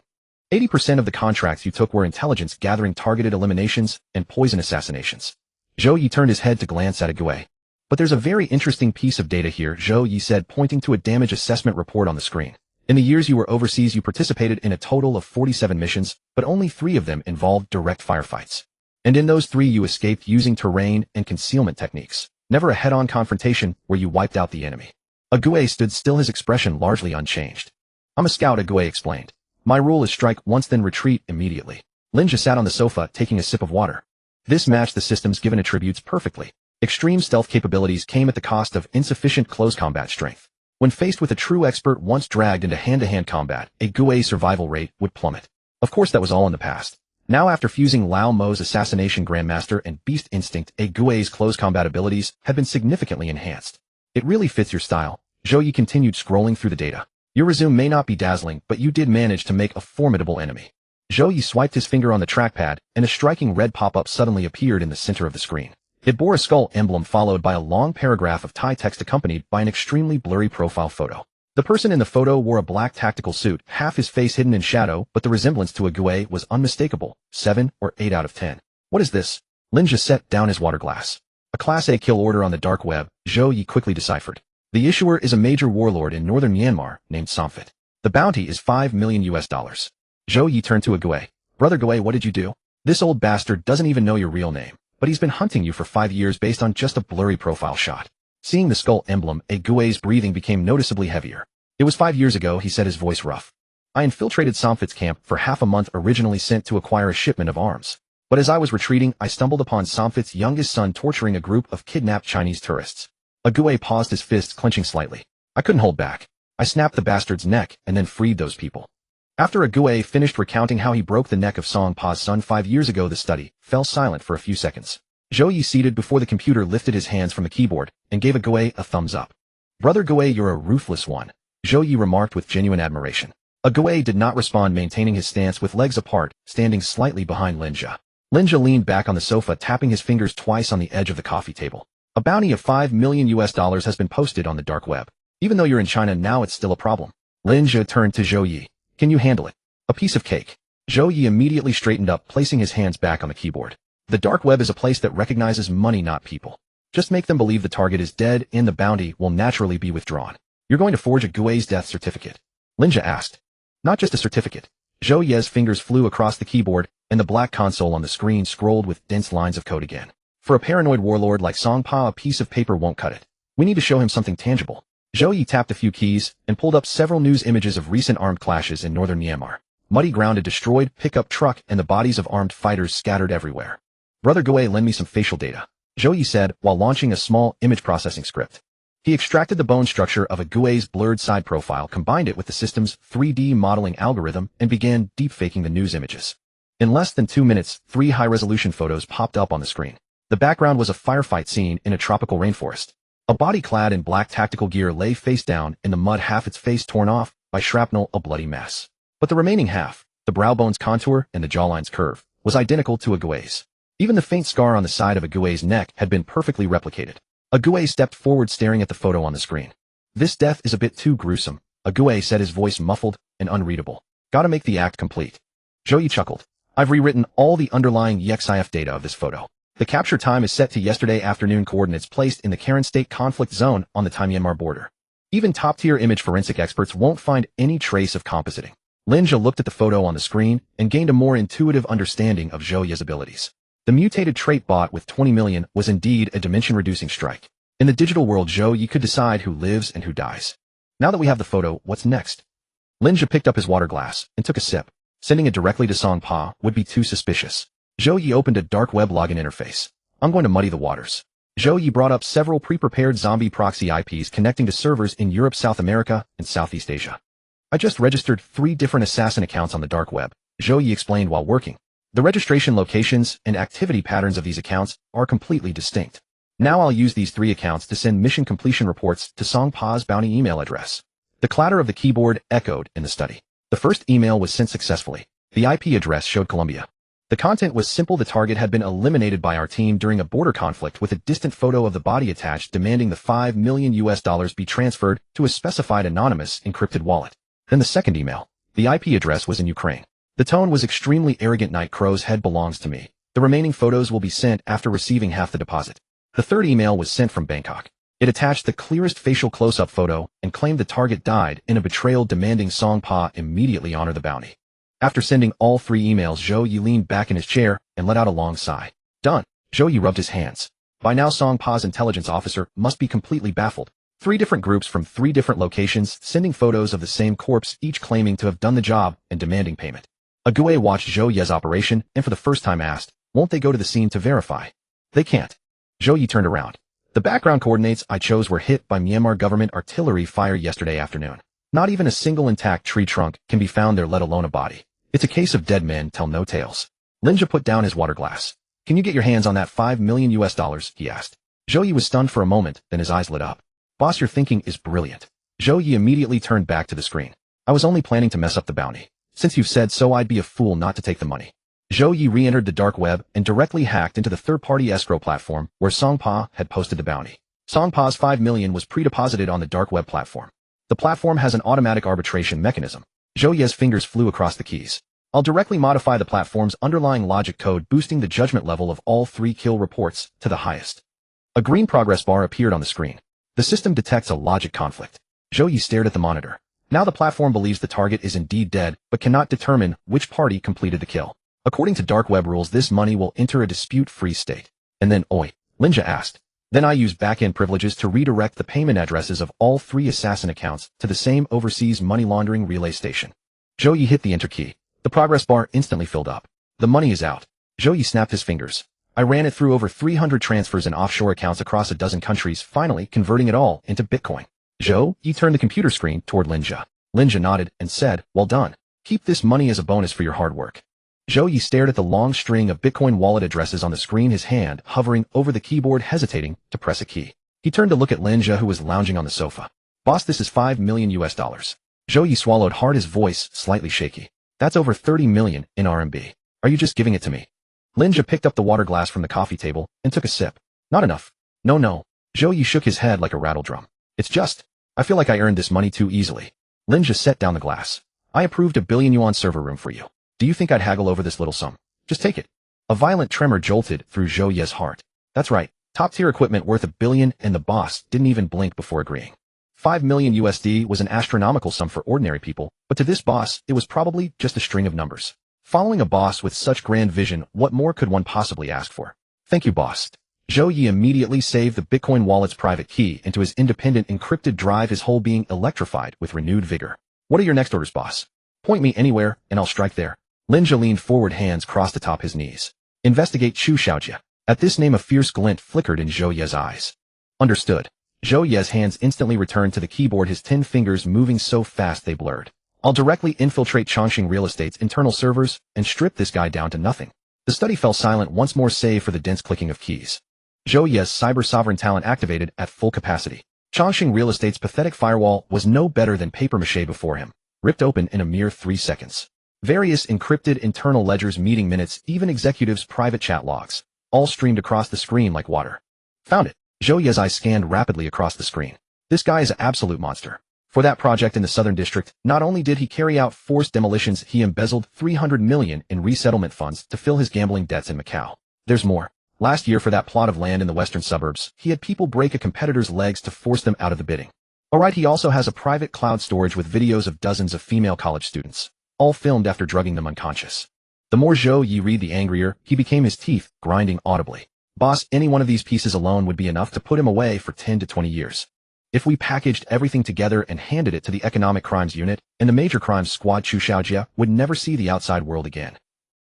80% of the contracts you took were intelligence-gathering targeted eliminations and poison assassinations. Zhou Yi turned his head to glance at Ague. But there's a very interesting piece of data here, Zhou Yi said, pointing to a damage assessment report on the screen. In the years you were overseas, you participated in a total of 47 missions, but only 3 of them involved direct firefights. And in those 3 you escaped using terrain and concealment techniques. Never a head-on confrontation where you wiped out the enemy. Ague stood still, his expression largely unchanged. I'm a scout, Ague explained. My rule is strike once then retreat immediately. Lin Zhe sat on the sofa taking a sip of water. This matched the system's given attributes perfectly. Extreme stealth capabilities came at the cost of insufficient close combat strength. When faced with a true expert once dragged into hand-to-hand combat, Ague's survival rate would plummet. Of course that was all in the past. Now after fusing Lao Mo's assassination grandmaster and beast instinct, Ague's close combat abilities have been significantly enhanced. It really fits your style. Zhou Yi continued scrolling through the data. Your resume may not be dazzling, but you did manage to make a formidable enemy. Zhou Yi swiped his finger on the trackpad, and a striking red pop-up suddenly appeared in the center of the screen. It bore a skull emblem followed by a long paragraph of Thai text accompanied by an extremely blurry profile photo. The person in the photo wore a black tactical suit, half his face hidden in shadow, but the resemblance to Ague was unmistakable. 7 or 8 out of 10. What is this? Lin Zhe set down his water glass. A Class A kill order on the dark web, Zhou Yi quickly deciphered. The issuer is a major warlord in northern Myanmar named Somphit. The bounty is $5 million. Zhou Yi turned to Ague. Brother Ague, what did you do? This old bastard doesn't even know your real name, but he's been hunting you for 5 years based on just a blurry profile shot. Seeing the skull emblem, Ague's breathing became noticeably heavier. It was 5 years ago, he said, his voice rough. I infiltrated Somphit's camp for half a month, originally sent to acquire a shipment of arms. But as I was retreating, I stumbled upon Somphit's youngest son torturing a group of kidnapped Chinese tourists. Ague paused, his fists clenching slightly. I couldn't hold back. I snapped the bastard's neck and then freed those people. After Ague finished recounting how he broke the neck of Song Pa's son 5 years ago, the study fell silent for a few seconds. Zhou Yi, seated before the computer, lifted his hands from the keyboard and gave Ague a thumbs up. Brother Ague, you're a ruthless one, Zhou Yi remarked with genuine admiration. Ague did not respond, maintaining his stance with legs apart, standing slightly behind Lin Zhe. Lin Zhe leaned back on the sofa, tapping his fingers twice on the edge of the coffee table. A bounty of $5 million has been posted on the dark web. Even though you're in China now, it's still a problem. Lin Zhe turned to Zhou Yi. Can you handle it? A piece of cake. Zhou Yi immediately straightened up, placing his hands back on the keyboard. The dark web is a place that recognizes money, not people. Just make them believe the target is dead and the bounty will naturally be withdrawn. You're going to forge Ague's death certificate? Lin Zhe asked. Not just a certificate. Zhou Yi's fingers flew across the keyboard, and the black console on the screen scrolled with dense lines of code again. For a paranoid warlord like Song Pa, a piece of paper won't cut it. We need to show him something tangible. Zhou Yi tapped a few keys and pulled up several news images of recent armed clashes in northern Myanmar. Muddy ground, a destroyed pickup truck, and the bodies of armed fighters scattered everywhere. Brother Ague, lend me some facial data, Zhou Yi said while launching a small image processing script. He extracted the bone structure of Ague's blurred side profile, combined it with the system's 3D modeling algorithm, and began deepfaking the news images. In less than 2 minutes, 3 high-resolution photos popped up on the screen. The background was a firefight scene in a tropical rainforest. A body clad in black tactical gear lay face down in the mud, half its face torn off by shrapnel, a bloody mess. But the remaining half, the brow bone's contour and the jawline's curve, was identical to Ague's. Even the faint scar on the side of Ague's neck had been perfectly replicated. Ague stepped forward, staring at the photo on the screen. This death is a bit too gruesome, Ague said, his voice muffled and unreadable. Gotta make the act complete. Zhou Yi chuckled. I've rewritten all the underlying EXIF data of this photo. The capture time is set to yesterday afternoon, coordinates placed in the Karen State conflict zone on the Thai-Myanmar border. Even top-tier image forensic experts won't find any trace of compositing. Lin Zhe looked at the photo on the screen and gained a more intuitive understanding of Zhou Yi's abilities. The mutated trait bot with 20 million was indeed a dimension-reducing strike. In the digital world, Zhou Yi could decide who lives and who dies. Now that we have the photo, what's next? Lin Zhe picked up his water glass and took a sip. Sending it directly to Song Pa would be too suspicious. Zhou Yi opened a dark web login interface. I'm going to muddy the waters. Zhou Yi brought up several pre-prepared zombie proxy IPs connecting to servers in Europe, South America, and Southeast Asia. I just registered 3 different assassin accounts on the dark web, Zhou Yi explained while working. The registration locations and activity patterns of these accounts are completely distinct. Now I'll use these 3 accounts to send mission completion reports to Song Pa's bounty email address. The clatter of the keyboard echoed in the study. The first email was sent successfully. The IP address showed Colombia. The content was simple. The target had been eliminated by our team during a border conflict, with a distant photo of the body attached, demanding the $5 million be transferred to a specified anonymous encrypted wallet. Then the second email. The IP address was in Ukraine. The tone was extremely arrogant. Night Crow's head belongs to me. The remaining photos will be sent after receiving half the deposit. The third email was sent from Bangkok. It attached the clearest facial close-up photo and claimed the target died in a betrayal, demanding Song Pa immediately honor the bounty. After sending all 3 emails, Zhou Yi leaned back in his chair and let out a long sigh. Done. Zhou Yi rubbed his hands. By now Song Pa's intelligence officer must be completely baffled. 3 different groups from 3 different locations sending photos of the same corpse, each claiming to have done the job and demanding payment. Ague watched Zhou Yi's operation and for the first time asked, won't they go to the scene to verify? They can't. Zhou Yi turned around. The background coordinates I chose were hit by Myanmar government artillery fire yesterday afternoon. Not even a single intact tree trunk can be found there, let alone a body. It's a case of dead men tell no tales. Lin Zhe put down his water glass. Can you get your hands on that $5 million, he asked. Zhou Yi was stunned for a moment, then his eyes lit up. Boss, your thinking is brilliant. Zhou Yi immediately turned back to the screen. I was only planning to mess up the bounty. Since you've said so, I'd be a fool not to take the money. Zhou Yi re-entered the dark web and directly hacked into the third-party escrow platform where Song Pa had posted the bounty. Song Pa's $5 million was pre-deposited on the dark web platform. The platform has an automatic arbitration mechanism. Zhou Yi's fingers flew across the keys. I'll directly modify the platform's underlying logic code, boosting the judgment level of all 3 kill reports to the highest. A green progress bar appeared on the screen. The system detects a logic conflict. Zhou Yi stared at the monitor. Now the platform believes the target is indeed dead, but cannot determine which party completed the kill. According to dark web rules, this money will enter a dispute-free state. And then, Lin Zhe asked. Then I use back-end privileges to redirect the payment addresses of all 3 assassin accounts to the same overseas money laundering relay station. Zhou Yi hit the enter key. The progress bar instantly filled up. The money is out. Zhou Yi snapped his fingers. I ran it through over 300 transfers and offshore accounts across a dozen countries, finally converting it all into Bitcoin. Zhou Yi turned the computer screen toward Lin Zhe. Lin Zhe nodded and said, well done. Keep this money as a bonus for your hard work. Zhou Yi stared at the long string of Bitcoin wallet addresses on the screen, his hand hovering over the keyboard, hesitating to press a key. He turned to look at Lin Zhe, who was lounging on the sofa. Boss, this is $5 million. Zhou Yi swallowed hard, his voice slightly shaky. That's over 30 million in RMB. Are you just giving it to me? Lin Zhe picked up the water glass from the coffee table and took a sip. Not enough. No. Zhou Yi shook his head like a rattle drum. It's just, I feel like I earned this money too easily. Lin Zhe set down the glass. I approved $1 billion server room for you. Do you think I'd haggle over this little sum? Just take it. A violent tremor jolted through Zhou Yi's heart. That's right. Top-tier equipment worth $1 billion, and the boss didn't even blink before agreeing. $5 million was an astronomical sum for ordinary people, but to this boss, it was probably just a string of numbers. Following a boss with such grand vision, what more could one possibly ask for? Thank you, boss. Zhou Yi immediately saved the Bitcoin wallet's private key into his independent encrypted drive, his whole being electrified with renewed vigor. What are your next orders, boss? Point me anywhere, and I'll strike there. Lin Zhe leaned forward, hands crossed atop his knees. Investigate Chu Xiaojia. At this name, a fierce glint flickered in Zhou Yi's eyes. Understood. Zhou Yi's hands instantly returned to the keyboard, his 10 fingers moving so fast they blurred. I'll directly infiltrate Chongqing Real Estate's internal servers and strip this guy down to nothing. The study fell silent once more, save for the dense clicking of keys. Zhou Yi's cyber-sovereign talent activated at full capacity. Chongqing Real Estate's pathetic firewall was no better than papier-mâché before him, ripped open in a mere 3 seconds. Various encrypted internal ledgers, meeting minutes, even executives' private chat logs, all streamed across the screen like water. Found it. Zhou Yi's eyes scanned rapidly across the screen. This guy is an absolute monster. For that project in the Southern District, not only did he carry out forced demolitions, he embezzled 300 million in resettlement funds to fill his gambling debts in Macau. There's more. Last year, for that plot of land in the western suburbs, he had people break a competitor's legs to force them out of the bidding. Alright, he also has a private cloud storage with videos of dozens of female college students, all filmed after drugging them unconscious. The more Zhou Yi read, the angrier he became, his teeth grinding audibly. Boss, any one of these pieces alone would be enough to put him away for 10 to 20 years. If we packaged everything together and handed it to the Economic Crimes Unit and the Major Crimes Squad, Chu Xiaojia would never see the outside world again.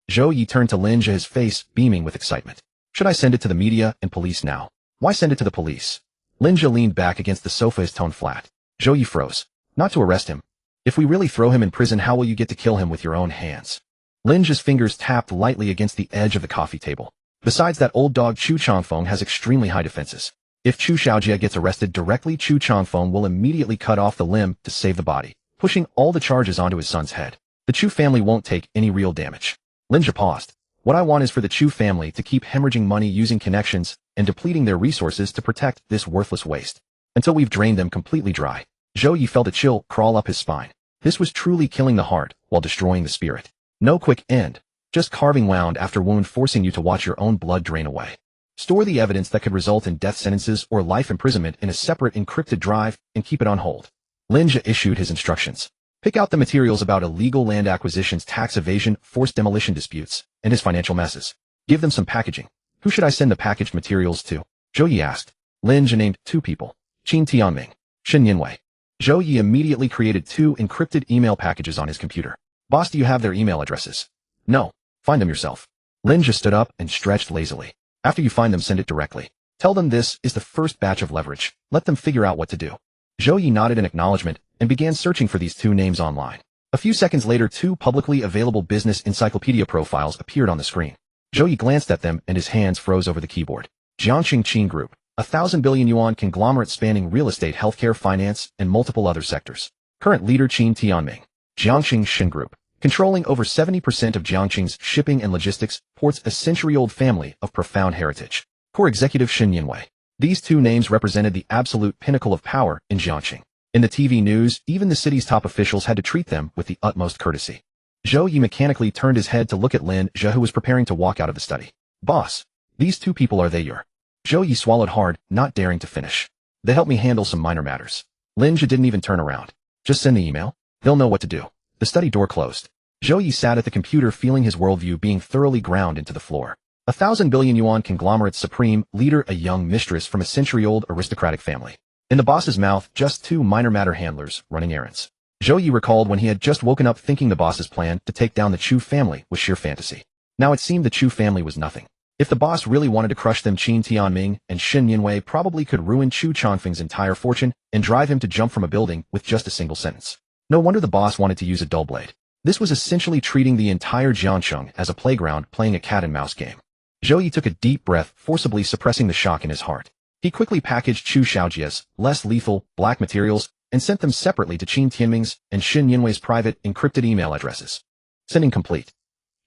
Zhou Yi turned to Lin Zhe, his face beaming with excitement. Should I send it to the media and police now? Why send it to the police? Lin Zhe leaned back against the sofa, his tone flat. Zhou Yi froze. Not to arrest him. If we really throw him in prison, how will you get to kill him with your own hands? Lin Zhe's fingers tapped lightly against the edge of the coffee table. Besides, that old dog Chu Changfeng has extremely high defenses. If Chu Xiaojia gets arrested directly, Chu Changfeng will immediately cut off the limb to save the body, pushing all the charges onto his son's head. The Chu family won't take any real damage. Lin Zhe paused. What I want is for the Chu family to keep hemorrhaging money using connections and depleting their resources to protect this worthless waste, until we've drained them completely dry. Zhou Yi felt a chill crawl up his spine. This was truly killing the heart while destroying the spirit. No quick end, just carving wound after wound, forcing you to watch your own blood drain away. Store the evidence that could result in death sentences or life imprisonment in a separate encrypted drive and keep it on hold. Lin Zhe issued his instructions. Pick out the materials about illegal land acquisitions, tax evasion, forced demolition disputes, and his financial messes. Give them some packaging. Who should I send the packaged materials to? Zhou Yi asked. Lin Zhe named 2 people. Qin Tianming, Shen Yinwei. Zhou Yi immediately created 2 encrypted email packages on his computer. Boss, do you have their email addresses? No. Find them yourself. Lin Zhe stood up and stretched lazily. After you find them, send it directly. Tell them this is the first batch of leverage. Let them figure out what to do. Zhou Yi nodded in acknowledgement and began searching for these 2 names online. A few seconds later, 2 publicly available business encyclopedia profiles appeared on the screen. Zhou Yi glanced at them and his hands froze over the keyboard. Jiangxing Qin Group, a 1,000 billion yuan conglomerate spanning real estate, healthcare, finance, and multiple other sectors. Current leader Qin Tianming. Jiangxing Shin Group, controlling over 70% of Jiangxing's shipping and logistics, ports, a century-old family of profound heritage. Core executive Shen Yinwei. These 2 names represented the absolute pinnacle of power in Jiangxing. In the TV news, even the city's top officials had to treat them with the utmost courtesy. Zhou Yi mechanically turned his head to look at Lin Zhe, who was preparing to walk out of the study. Boss, these 2 people, are they your? Zhou Yi swallowed hard, not daring to finish. They help me handle some minor matters. Lin Zhe didn't even turn around. Just send the email. They'll know what to do. The study door closed. Zhou Yi sat at the computer, feeling his worldview being thoroughly ground into the floor. A 1,000 billion yuan conglomerate's supreme leader, a young mistress from a century-old aristocratic family. In the boss's mouth, just 2 minor matter handlers running errands. Zhou Yi recalled when he had just woken up thinking the boss's plan to take down the Chu family was sheer fantasy. Now it seemed the Chu family was nothing. If the boss really wanted to crush them, Qin Tianming and Shen Yinwei probably could ruin Chu Changfeng's entire fortune and drive him to jump from a building with just a single sentence. No wonder the boss wanted to use a dull blade. This was essentially treating the entire Jiangcheng as a playground, playing a cat-and-mouse game. Zhou Yi took a deep breath, forcibly suppressing the shock in his heart. He quickly packaged Chu Xiaojie's less lethal, black materials and sent them separately to Qin Tianming's and Shen Yinwei's private, encrypted email addresses. Sending complete.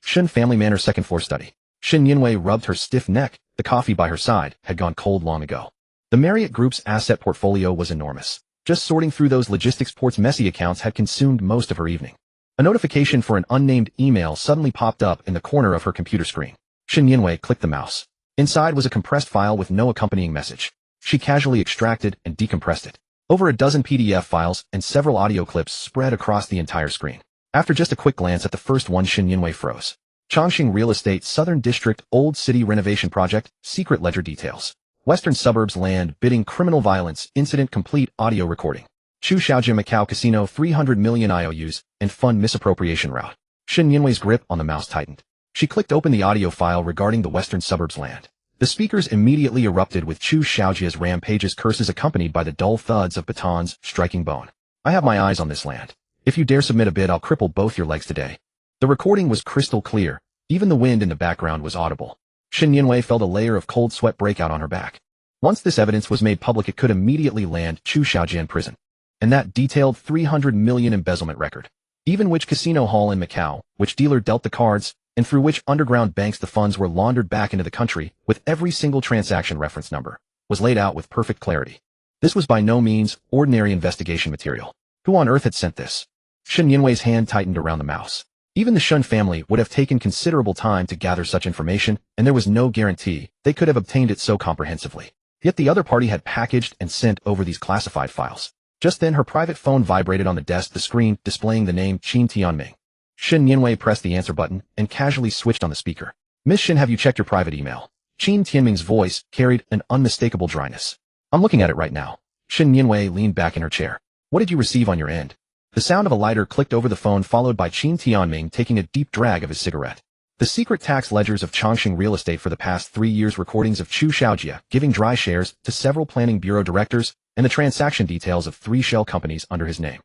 Shen Family Manor, 2nd floor study. Shen Yinwei rubbed her stiff neck. The coffee by her side had gone cold long ago. The Marriott Group's asset portfolio was enormous. Just sorting through those logistics port's messy accounts had consumed most of her evening. A notification for an unnamed email suddenly popped up in the corner of her computer screen. Shen Yinwei clicked the mouse. Inside was a compressed file with no accompanying message. She casually extracted and decompressed it. Over a dozen PDF files and several audio clips spread across the entire screen. After just a quick glance at the first one, Shen Yinwei froze. Chongqing Real Estate, Southern District, Old City Renovation Project, Secret Ledger Details. Western Suburbs Land Bidding, Criminal Violence Incident, Complete Audio Recording. Chu Xiaojia Macau Casino, 300 million IOUs, and Fund Misappropriation Route. Shen Yinwei's grip on the mouse tightened. She clicked open the audio file regarding the Western Suburbs Land. The speakers immediately erupted with Chu Xiaojia's rampageous curses, accompanied by the dull thuds of batons striking bone. I have my eyes on this land. If you dare submit a bid, I'll cripple both your legs today. The recording was crystal clear. Even the wind in the background was audible. Shen Yinwei felt a layer of cold sweat break out on her back. Once this evidence was made public, it could immediately land Chu Xiaojia in prison. And that detailed 300 million embezzlement record. Even which casino hall in Macau, which dealer dealt the cards, and through which underground banks the funds were laundered back into the country, with every single transaction reference number, was laid out with perfect clarity. This was by no means ordinary investigation material. Who on earth had sent this? Shen Yinwei's hand tightened around the mouse. Even the Shun family would have taken considerable time to gather such information, and there was no guarantee they could have obtained it so comprehensively. Yet the other party had packaged and sent over these classified files. Just then her private phone vibrated on the desk, the screen displaying the name Qin Tianming. Shen Yinwei pressed the answer button and casually switched on the speaker. Miss Shen, have you checked your private email? Qin Tianming's voice carried an unmistakable dryness. I'm looking at it right now. Shen Yinwei leaned back in her chair. What did you receive on your end? The sound of a lighter clicked over the phone, followed by Qin Tianming taking a deep drag of his cigarette. The secret tax ledgers of Chongqing Real Estate for the past 3 years, recordings of Chu Xiaojia giving dry shares to several planning bureau directors, and the transaction details of 3 shell companies under his name.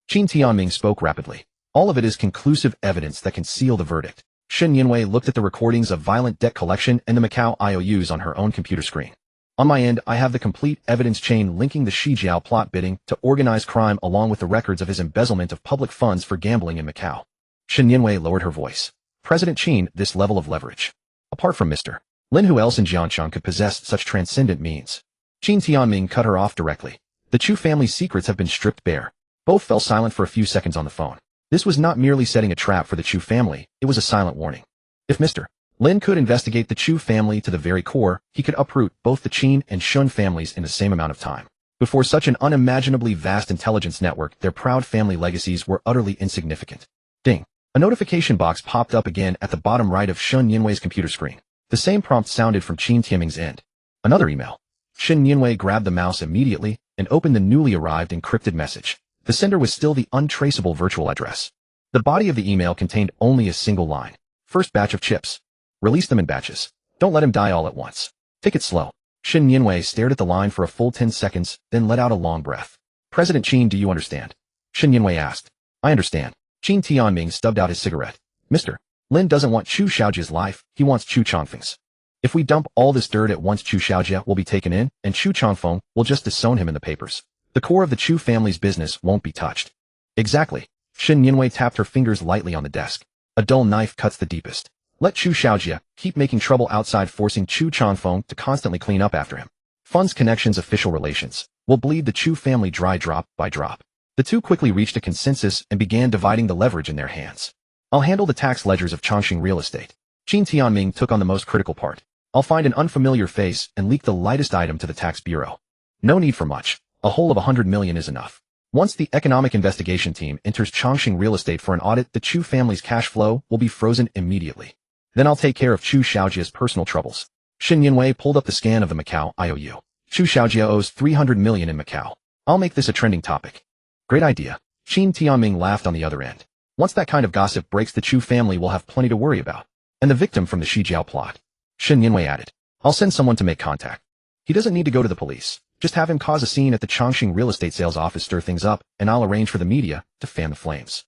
Qin Tianming spoke rapidly. All of it is conclusive evidence that can seal the verdict. Shen Yinwei looked at the recordings of violent debt collection and the Macau IOUs on her own computer screen. On my end, I have the complete evidence chain linking the Shijiao plot bidding to organized crime, along with the records of his embezzlement of public funds for gambling in Macau. Shen Yinwei lowered her voice. President Qin, this level of leverage. Apart from Mr. Lin, who else in Jiangcheng could possess such transcendent means? Qin Tianming cut her off directly. The Chu family's secrets have been stripped bare. Both fell silent for a few seconds on the phone. This was not merely setting a trap for the Chu family, it was a silent warning. If Mr. Lin could investigate the Chu family to the very core, he could uproot both the Qin and Shun families in the same amount of time. Before such an unimaginably vast intelligence network, their proud family legacies were utterly insignificant. Ding. A notification box popped up again at the bottom right of Shun Yinwei's computer screen. The same prompt sounded from Qin Tianming's end. Another email. Shun Yinwei grabbed the mouse immediately and opened the newly arrived encrypted message. The sender was still the untraceable virtual address. The body of the email contained only a single line. First batch of chips. Release them in batches. Don't let him die all at once. Take it slow. Shun Yinwei stared at the line for a full 10 seconds, then let out a long breath. President Qin, do you understand? Shun Yinwei asked. I understand. Qin Tianming stubbed out his cigarette. Mr. Lin doesn't want Chu Xiaojia's life, he wants Chu Chongfeng's. If we dump all this dirt at once, Chu Xiaojia will be taken in, and Chu Chongfeng will just disown him in the papers. The core of the Chu family's business won't be touched. Exactly. Shun Yinwei tapped her fingers lightly on the desk. A dull knife cuts the deepest. Let Chu Xiaojia keep making trouble outside, forcing Chu Chongfeng to constantly clean up after him. Funds, connections, official relations will bleed the Chu family dry drop by drop. The two quickly reached a consensus and began dividing the leverage in their hands. I'll handle the tax ledgers of Chongqing real estate. Qin Tianming took on the most critical part. I'll find an unfamiliar face and leak the lightest item to the tax bureau. No need for much. A whole of 100 million is enough. Once the economic investigation team enters Chongqing real estate for an audit, the Chu family's cash flow will be frozen immediately. Then I'll take care of Chu Xiaojia's personal troubles. Shun Yinwei pulled up the scan of the Macau IOU. Chu Xiaojia owes 300 million in Macau. I'll make this a trending topic. Great idea. Qin Tianming laughed on the other end. Once that kind of gossip breaks, the Chu family will have plenty to worry about. And the victim from the Shijiao plot. Shun Yinwei added. I'll send someone to make contact. He doesn't need to go to the police. Just have him cause a scene at the Chongqing real estate sales office, stir things up, and I'll arrange for the media to fan the flames.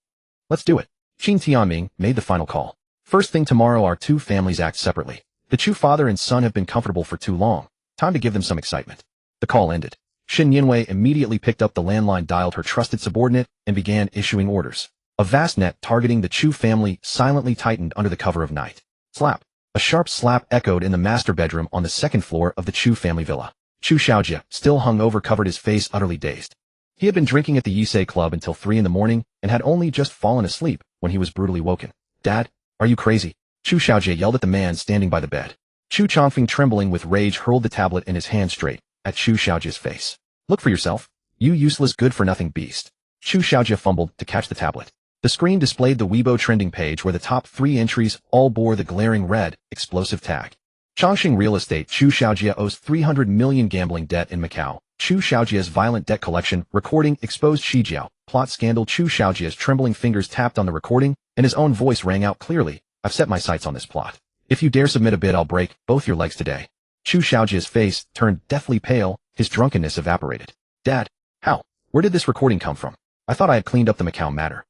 Let's do it. Qin Tianming made the final call. First thing tomorrow, our two families act separately. The Chu father and son have been comfortable for too long. Time to give them some excitement. The call ended. Shun Yinwei immediately picked up the landline, dialed her trusted subordinate, and began issuing orders. A vast net targeting the Chu family silently tightened under the cover of night. Slap. A sharp slap echoed in the master bedroom on the second floor of the Chu family villa. Chu Xiaojia, still hungover, covered his face, utterly dazed. He had been drinking at the Yisei Club until 3 in the morning and had only just fallen asleep when he was brutally woken. Dad, are you crazy? Chu Xiaojia yelled at the man standing by the bed. Chu Chongfeng, trembling with rage, hurled the tablet in his hand straight at Chu Xiaojia's face. Look for yourself, you useless, good-for-nothing beast. Chu Xiaojia fumbled to catch the tablet. The screen displayed the Weibo trending page where the top 3 entries all bore the glaring red, explosive tag. Chongqing real estate. Chu Xiaojia owes 300 million gambling debt in Macau. Chu Xiaojia's violent debt collection recording exposed Shijiao plot scandal. Chu Xiaojia's trembling fingers tapped on the recording, and his own voice rang out clearly. I've set my sights on this plot. If you dare submit a bid, I'll break both your legs today. Chu Xiaojia's face turned deathly pale, his drunkenness evaporated. Dad, how? Where did this recording come from? I thought I had cleaned up the Macau matter.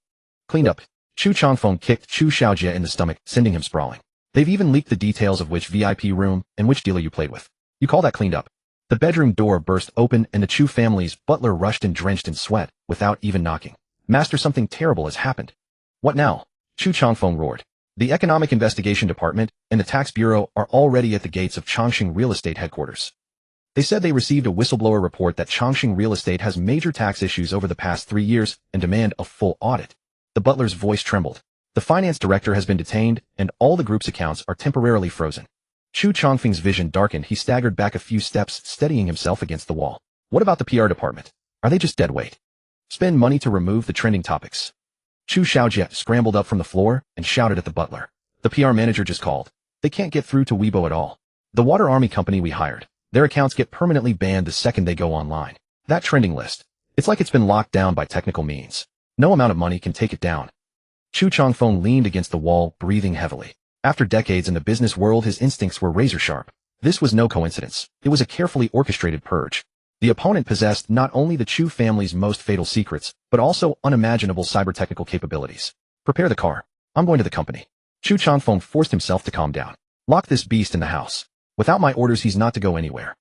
Cleaned up? Chu Chongfeng kicked Chu Xiaojia in the stomach, sending him sprawling. They've even leaked the details of which VIP room and which dealer you played with. You call that cleaned up? The bedroom door burst open and the Chu family's butler rushed in, drenched in sweat, without even knocking. Master, something terrible has happened. What now? Chu Chongfeng roared. The Economic Investigation Department and the Tax Bureau are already at the gates of Chongqing Real Estate headquarters. They said they received a whistleblower report that Chongqing Real Estate has major tax issues over the past 3 years and demand a full audit. The butler's voice trembled. The finance director has been detained, and all the group's accounts are temporarily frozen. Chu Chongfeng's vision darkened. He staggered back a few steps, steadying himself against the wall. What about the PR department? Are they just dead weight? Spend money to remove the trending topics. Chu Xiaojia scrambled up from the floor and shouted at the butler. The PR manager just called. They can't get through to Weibo at all. The Water Army company we hired. Their accounts get permanently banned the second they go online. That trending list. It's like it's been locked down by technical means. No amount of money can take it down. Chu Chongfeng leaned against the wall, breathing heavily. After decades in the business world, his instincts were razor sharp. This was no coincidence. It was a carefully orchestrated purge. The opponent possessed not only the Chu family's most fatal secrets, but also unimaginable cyber-technical capabilities. Prepare the car. I'm going to the company. Chu Chongfeng forced himself to calm down. Lock this beast in the house. Without my orders, he's not to go anywhere.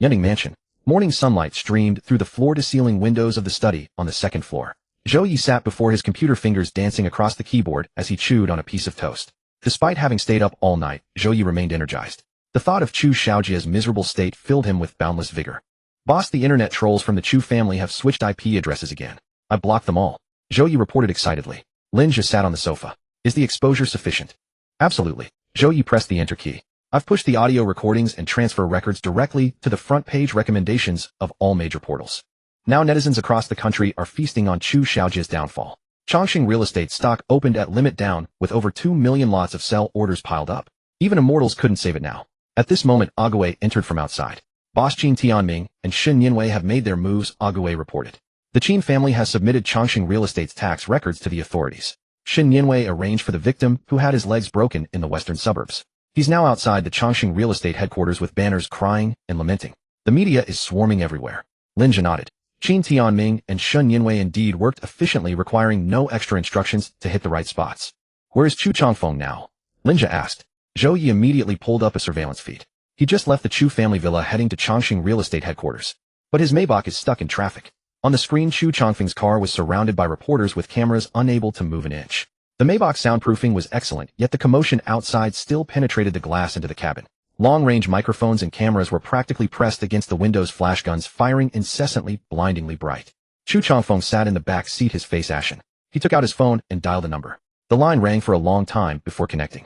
Yanning Mansion. Morning sunlight streamed through the floor-to-ceiling windows of the study on the second floor. Zhou Yi sat before his computer, fingers dancing across the keyboard as he chewed on a piece of toast. Despite having stayed up all night, Zhou Yi remained energized. The thought of Chu Xiaojia's miserable state filled him with boundless vigor. Boss, the internet trolls from the Chu family have switched IP addresses again. I blocked them all. Zhou Yi reported excitedly. Lin Zhe sat on the sofa. Is the exposure sufficient? Absolutely. Zhou Yi pressed the enter key. I've pushed the audio recordings and transfer records directly to the front page recommendations of all major portals. Now netizens across the country are feasting on Chu Xiaojie's downfall. Chongqing real estate stock opened at limit down with over 2 million lots of sell orders piled up. Even immortals couldn't save it now. At this moment, Agawei entered from outside. Boss Qin Tianming and Shen Yinwei have made their moves, Agawei reported. The Qin family has submitted Chongqing real estate's tax records to the authorities. Shen Yinwei arranged for the victim who had his legs broken in the western suburbs. He's now outside the Chongqing real estate headquarters with banners crying and lamenting. The media is swarming everywhere. Lin Zhe nodded. Qin Tianming and Shen Yinwei indeed worked efficiently, requiring no extra instructions to hit the right spots. Where is Chu Chongfeng now? Lin Zhe asked. Zhou Yi immediately pulled up a surveillance feed. He just left the Chu family villa heading to Chongqing real estate headquarters. But his Maybach is stuck in traffic. On the screen, Chu Chongfeng's car was surrounded by reporters with cameras unable to move an inch. The Maybach soundproofing was excellent, yet the commotion outside still penetrated the glass into the cabin. Long-range microphones and cameras were practically pressed against the windows, flash guns firing incessantly, blindingly bright. Chu Chongfeng sat in the back seat, his face ashen. He took out his phone and dialed a number. The line rang for a long time before connecting.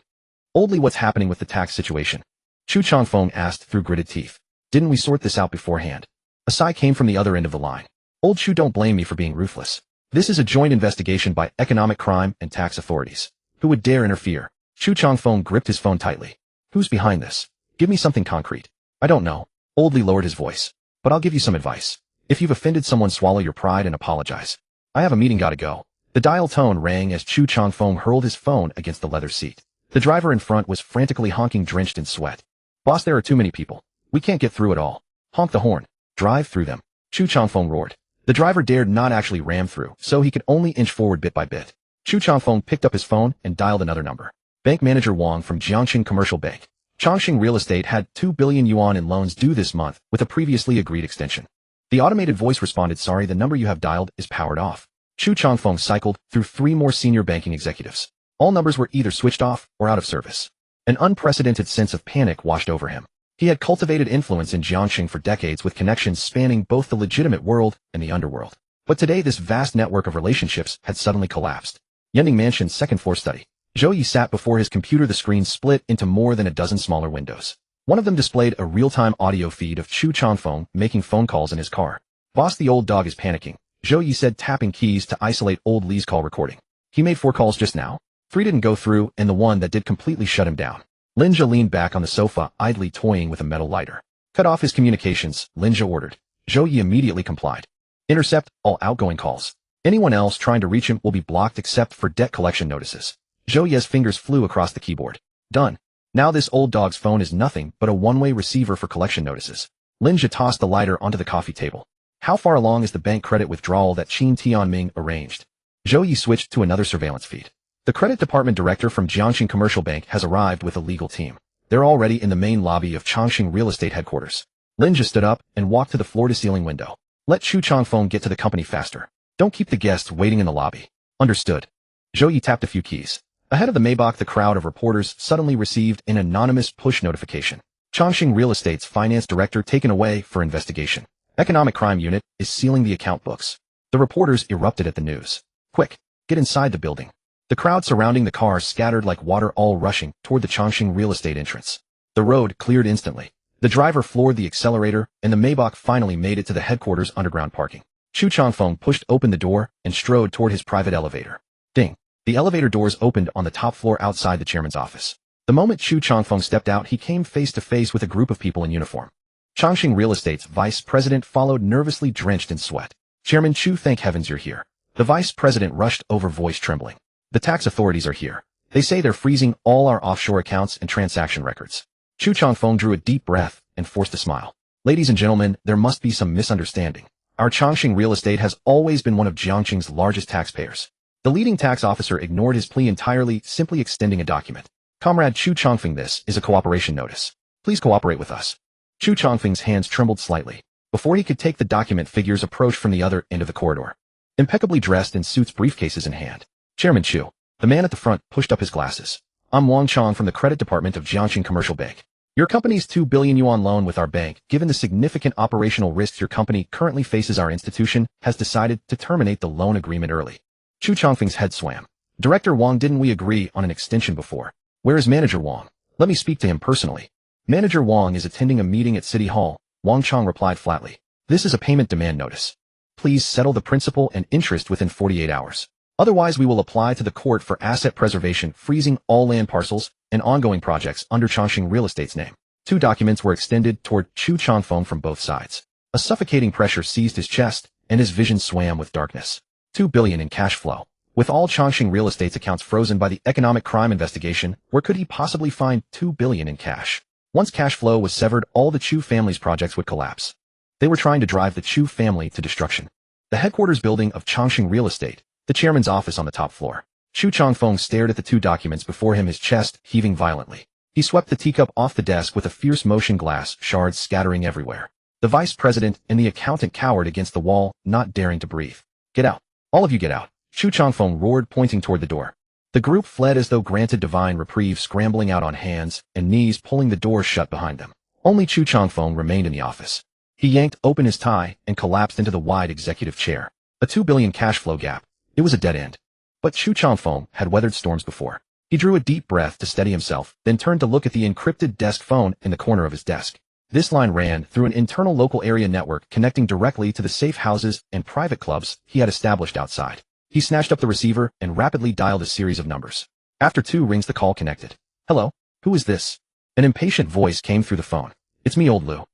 Oldly, what's happening with the tax situation? Chu Chongfeng asked through gritted teeth. Didn't we sort this out beforehand? A sigh came from the other end of the line. Old Chu, don't blame me for being ruthless. This is a joint investigation by economic crime and tax authorities. Who would dare interfere? Chu Chongfeng gripped his phone tightly. Who's behind this? Give me something concrete. I don't know. Oldly lowered his voice. But I'll give you some advice. If you've offended someone, swallow your pride and apologize. I have a meeting, gotta go. The dial tone rang as Chu Chongfeng hurled his phone against the leather seat. The driver in front was frantically honking, drenched in sweat. Boss, there are too many people. We can't get through it all. Honk the horn. Drive through them. Chu Chongfeng roared. The driver dared not actually ram through, so he could only inch forward bit by bit. Chu Chongfeng picked up his phone and dialed another number. Bank manager Wang from Jiangqing Commercial Bank. Chongqing Real Estate had 2 billion yuan in loans due this month with a previously agreed extension. The automated voice responded, sorry, the number you have dialed is powered off. Chu Chongfeng cycled through 3 more senior banking executives. All numbers were either switched off or out of service. An unprecedented sense of panic washed over him. He had cultivated influence in Jiangqing for decades with connections spanning both the legitimate world and the underworld. But today this vast network of relationships had suddenly collapsed. Yending Mansion's second-floor study. Zhou Yi sat before his computer, the screen split into more than a dozen smaller windows. One of them displayed a real-time audio feed of Chu Chongfeng making phone calls in his car. Boss, the old dog is panicking, Zhou Yi said, tapping keys to isolate old Li's call recording. He made 4 calls just now. 3 didn't go through, and the one that did completely shut him down. Lin Zhe leaned back on the sofa, idly toying with a metal lighter. Cut off his communications, Lin Zhe ordered. Zhou Yi immediately complied. Intercept all outgoing calls. Anyone else trying to reach him will be blocked except for debt collection notices. Zhou Yi's fingers flew across the keyboard. Done. Now this old dog's phone is nothing but a one-way receiver for collection notices. Lin Zhe tossed the lighter onto the coffee table. How far along is the bank credit withdrawal that Qin Tianming arranged? Zhou Yi switched to another surveillance feed. The credit department director from Jiangqing Commercial Bank has arrived with a legal team. They're already in the main lobby of Chongqing Real Estate headquarters. Lin Zhe stood up and walked to the floor-to-ceiling window. Let Chu Chongfeng get to the company faster. Don't keep the guests waiting in the lobby. Understood. Zhou Yi tapped a few keys. Ahead of the Maybach, the crowd of reporters suddenly received an anonymous push notification. Chongqing Real Estate's finance director taken away for investigation. Economic Crime Unit is sealing the account books. The reporters erupted at the news. Quick, get inside the building. The crowd surrounding the car scattered like water, all rushing toward the Chongqing Real Estate entrance. The road cleared instantly. The driver floored the accelerator, and the Maybach finally made it to the headquarters underground parking. Chu Chongfeng pushed open the door and strode toward his private elevator. Ding! The elevator doors opened on the top floor outside the chairman's office. The moment Chu Chongfeng stepped out, he came face to face with a group of people in uniform. Chongqing Real Estate's vice president followed, nervously drenched in sweat. Chairman Chu, thank heavens you're here. The vice president rushed over, voice trembling. The tax authorities are here. They say they're freezing all our offshore accounts and transaction records. Chu Chongfeng drew a deep breath and forced a smile. Ladies and gentlemen, there must be some misunderstanding. Our Chongqing Real Estate has always been one of Jiangqing's largest taxpayers. The leading tax officer ignored his plea entirely, simply extending a document. Comrade Chu Chongfeng, this is a cooperation notice. Please cooperate with us. Chu Chongfeng's hands trembled slightly. Before he could take the document, figures approached from the other end of the corridor. Impeccably dressed in suits, briefcases in hand. Chairman Chu. The man at the front pushed up his glasses. I'm Wang Chong from the credit department of Jiangqing Commercial Bank. Your company's 2 billion yuan loan with our bank, given the significant operational risks your company currently faces, our institution has decided to terminate the loan agreement early. Chu Chongfeng's head swam. Director Wang, didn't we agree on an extension before? Where is Manager Wang? Let me speak to him personally. Manager Wang is attending a meeting at City Hall, Wang Chong replied flatly. This is a payment demand notice. Please settle the principal and interest within 48 hours. Otherwise we will apply to the court for asset preservation, freezing all land parcels and ongoing projects under Chongqing Real Estate's name. 2 documents were extended toward Chu Changfeng from both sides. A suffocating pressure seized his chest, and his vision swam with darkness. 2 billion in cash flow. With all Chongqing Real Estate's accounts frozen by the economic crime investigation, where could he possibly find 2 billion in cash? Once cash flow was severed, all the Chu family's projects would collapse. They were trying to drive the Chu family to destruction. The headquarters building of Chongqing Real Estate, the chairman's office on the top floor. Chu Changfeng stared at the 2 documents before him, his chest heaving violently. He swept the teacup off the desk with a fierce motion, glass shards scattering everywhere. The vice president and the accountant cowered against the wall, not daring to breathe. Get out. All of you get out. Chu Changfeng roared, pointing toward the door. The group fled as though granted divine reprieve, scrambling out on hands and knees, pulling the door shut behind them. Only Chu Changfeng remained in the office. He yanked open his tie and collapsed into the wide executive chair. A 2 billion cash flow gap. It was a dead end. But Chu Changfeng had weathered storms before. He drew a deep breath to steady himself, then turned to look at the encrypted desk phone in the corner of his desk. This line ran through an internal local area network connecting directly to the safe houses and private clubs he had established outside. He snatched up the receiver and rapidly dialed a series of numbers. After 2 rings, the call connected. Hello? Who is this? An impatient voice came through the phone. It's me, old Lu.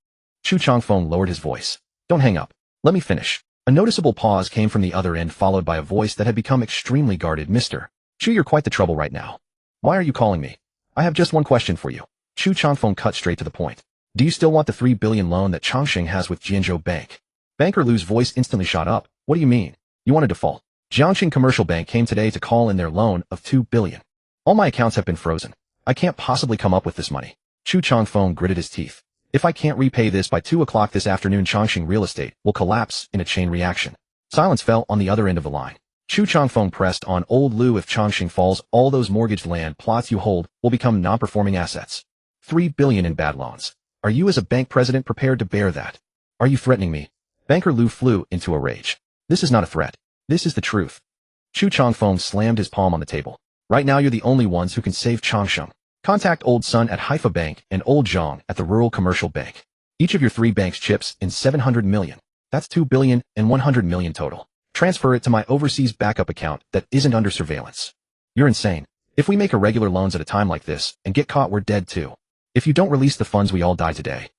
Chu Changfeng lowered his voice. Don't hang up. Let me finish. A noticeable pause came from the other end, followed by a voice that had become extremely guarded. Mr. Chu, you're quite the trouble right now. Why are you calling me? I have just one question for you. Chu Changfeng cut straight to the point. Do you still want the 3 billion loan that Chongqing has with Jianzhou Bank? Banker Lu's voice instantly shot up. What do you mean? You want a default? Jiangxing Commercial Bank came today to call in their loan of 2 billion. All my accounts have been frozen. I can't possibly come up with this money. Chu Changfeng gritted his teeth. If I can't repay this by 2 o'clock this afternoon, Chongqing Real Estate will collapse in a chain reaction. Silence fell on the other end of the line. Chu Changfeng pressed on. Old Lu, if Chongqing falls, all those mortgaged land plots you hold will become non-performing assets. 3 billion in bad loans. Are you as a bank president prepared to bear that? Are you threatening me? Banker Lu flew into a rage. This is not a threat. This is the truth. Chu Changfeng slammed his palm on the table. Right now you're the only ones who can save Chongqing. Contact Old Sun at Haifa Bank and Old Zhang at the Rural Commercial Bank. Each of your 3 banks chips in 700 million. That's 2 billion and 100 million total. Transfer it to my overseas backup account that isn't under surveillance. You're insane. If we make irregular loans at a time like this and get caught, we're dead too. If you don't release the funds, we all die today.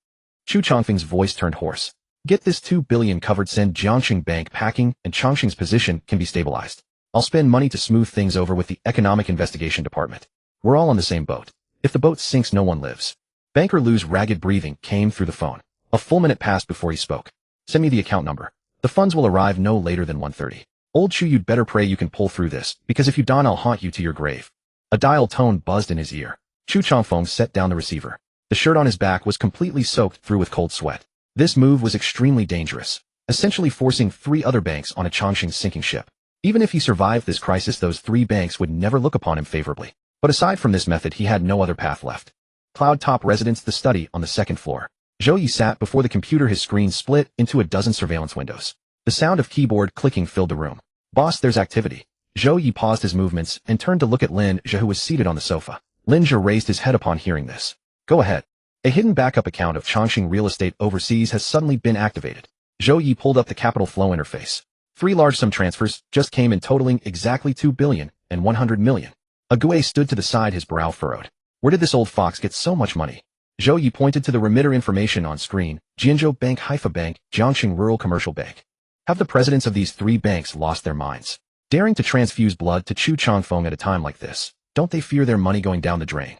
Chu Changfeng's voice turned hoarse. Get this 2 billion covered. Send Jiangxing Bank packing and Chongqing's position can be stabilized. I'll spend money to smooth things over with the Economic Investigation Department. We're all on the same boat. If the boat sinks, no one lives. Banker Lu's ragged breathing came through the phone. A full minute passed before he spoke. Send me the account number. The funds will arrive no later than 1:30. Old Chu, you'd better pray you can pull through this, because if you don't, I'll haunt you to your grave. A dial tone buzzed in his ear. Chu Changfeng set down the receiver. The shirt on his back was completely soaked through with cold sweat. This move was extremely dangerous, essentially forcing 3 other banks on a Chongqing sinking ship. Even if he survived this crisis, those 3 banks would never look upon him favorably. But aside from this method, he had no other path left. Cloud Top Residence, the study on the 2nd floor. Zhou Yi sat before the computer, his screen split into a dozen surveillance windows. The sound of keyboard clicking filled the room. Boss, there's activity. Zhou Yi paused his movements and turned to look at Lin Zhe, who was seated on the sofa. Lin Zhe raised his head upon hearing this. Go ahead. A hidden backup account of Chongqing Real Estate overseas has suddenly been activated. Zhou Yi pulled up the capital flow interface. 3 large sum transfers just came in, totaling exactly 2 billion and 100 million. Ague stood to the side, his brow furrowed. Where did this old fox get so much money? Zhou Yi pointed to the remitter information on screen. Jianzhou Bank, Haifa Bank, Jiangxing Rural Commercial Bank. Have the presidents of these 3 banks lost their minds? Daring to transfuse blood to Chu Changfeng at a time like this, don't they fear their money going down the drain?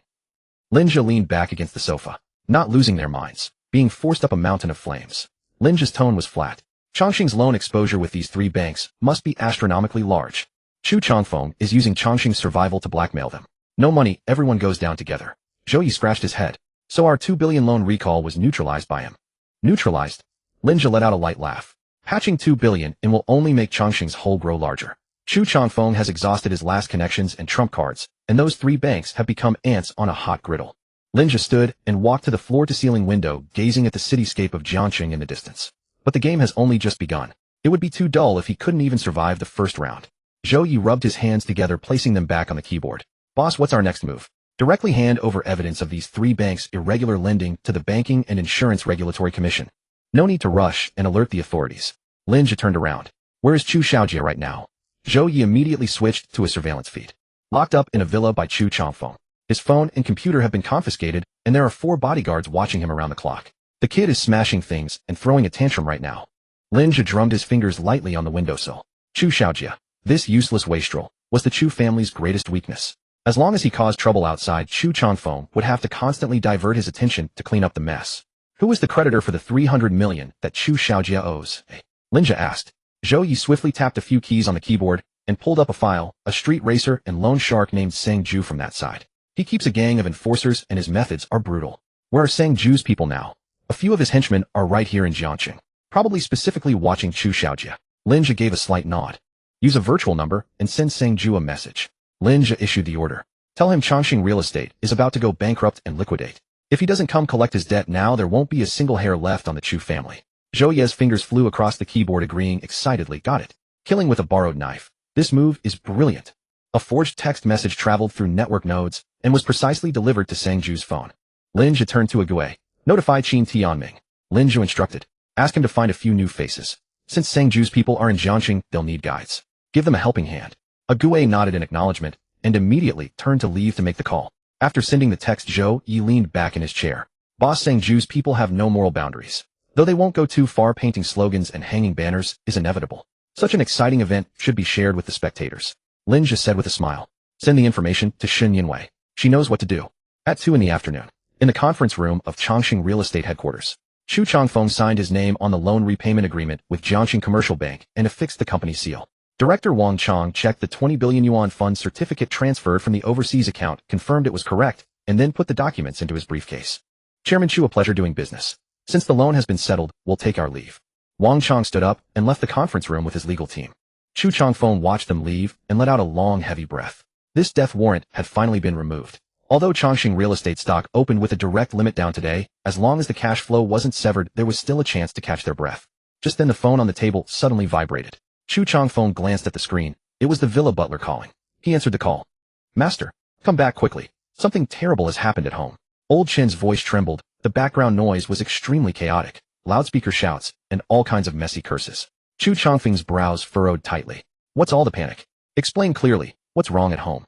Lin Zhe leaned back against the sofa. Not losing their minds, being forced up a mountain of flames. Lin Zhe's tone was flat. Chongqing's loan exposure with these 3 banks must be astronomically large. Chu Changfeng is using Chongqing's survival to blackmail them. No money, everyone goes down together. Zhou Yi scratched his head. So our 2 billion loan recall was neutralized by him. Neutralized? Lin Zhe let out a light laugh. Patching 2 billion in will only make Chongqing's hole grow larger. Chu Changfeng has exhausted his last connections and trump cards, and those 3 banks have become ants on a hot griddle. Lin Zhe stood and walked to the floor-to-ceiling window, gazing at the cityscape of Jiangxing in the distance. But the game has only just begun. It would be too dull if he couldn't even survive the first round. Zhou Yi rubbed his hands together, placing them back on the keyboard. Boss, what's our next move? Directly hand over evidence of these 3 banks' irregular lending to the Banking and Insurance Regulatory Commission. No need to rush and alert the authorities. Lin Zhe turned around. Where is Chu Xiaojie right now? Zhou Yi immediately switched to a surveillance feed. Locked up in a villa by Chu Changfeng. His phone and computer have been confiscated, and there are 4 bodyguards watching him around the clock. The kid is smashing things and throwing a tantrum right now. Lin Zhe drummed his fingers lightly on the windowsill. Chu Xiaojie, this useless wastrel, was the Chu family's greatest weakness. As long as he caused trouble outside, Chu Changfeng would have to constantly divert his attention to clean up the mess. Who is the creditor for the 300 million that Chu Xiaojie owes? Lin Zhe asked. Zhou Yi swiftly tapped a few keys on the keyboard and pulled up a file, a street racer and loan shark named Sang Ju from that side. He keeps a gang of enforcers and his methods are brutal. Where are Sang Ju's people now? A few of his henchmen are right here in Jiangqing, probably specifically watching Chu Xiaojie. Lin Zhe gave a slight nod. Use a virtual number and send Sang Ju a message. Lin Zhe issued the order. Tell him Chongqing Real Estate is about to go bankrupt and liquidate. If he doesn't come collect his debt now, there won't be a single hair left on the Chu family. Zhou Yi's fingers flew across the keyboard, agreeing excitedly. Got it. Killing with a borrowed knife. This move is brilliant. A forged text message traveled through network nodes and was precisely delivered to Sang Ju's phone. Lin Zhe turned to a Gue. Notify Qin Tianming. Lin Zhe instructed. Ask him to find a few new faces. Since Sang Ju's people are in Jiangqing, they'll need guides. Give them a helping hand. A Gue nodded in acknowledgement and immediately turned to leave to make the call. After sending the text, Zhou Yi leaned back in his chair. Boss, Sang Ju's people have no moral boundaries. Though they won't go too far, painting slogans and hanging banners is inevitable. Such an exciting event should be shared with the spectators. Lin Zhe said with a smile. Send the information to Shen Yinwei. She knows what to do. At 2 in the afternoon, in the conference room of Chongqing Real Estate headquarters, Chu Changfeng signed his name on the loan repayment agreement with Jiangqing Commercial Bank and affixed the company seal. Director Wang Chang checked the 20 billion yuan fund certificate transferred from the overseas account, confirmed it was correct, and then put the documents into his briefcase. Chairman Chu, a pleasure doing business. Since the loan has been settled, we'll take our leave. Wang Chang stood up and left the conference room with his legal team. Chu Changfeng watched them leave and let out a long, heavy breath. This death warrant had finally been removed. Although Chongqing Real Estate stock opened with a direct limit down today, as long as the cash flow wasn't severed, there was still a chance to catch their breath. Just then the phone on the table suddenly vibrated. Chu Changfeng glanced at the screen. It was the villa butler calling. He answered the call. Master, come back quickly. Something terrible has happened at home. Old Chen's voice trembled. The background noise was extremely chaotic. Loudspeaker shouts, and all kinds of messy curses. Chu Changfeng's brows furrowed tightly. What's all the panic? Explain clearly. What's wrong at home?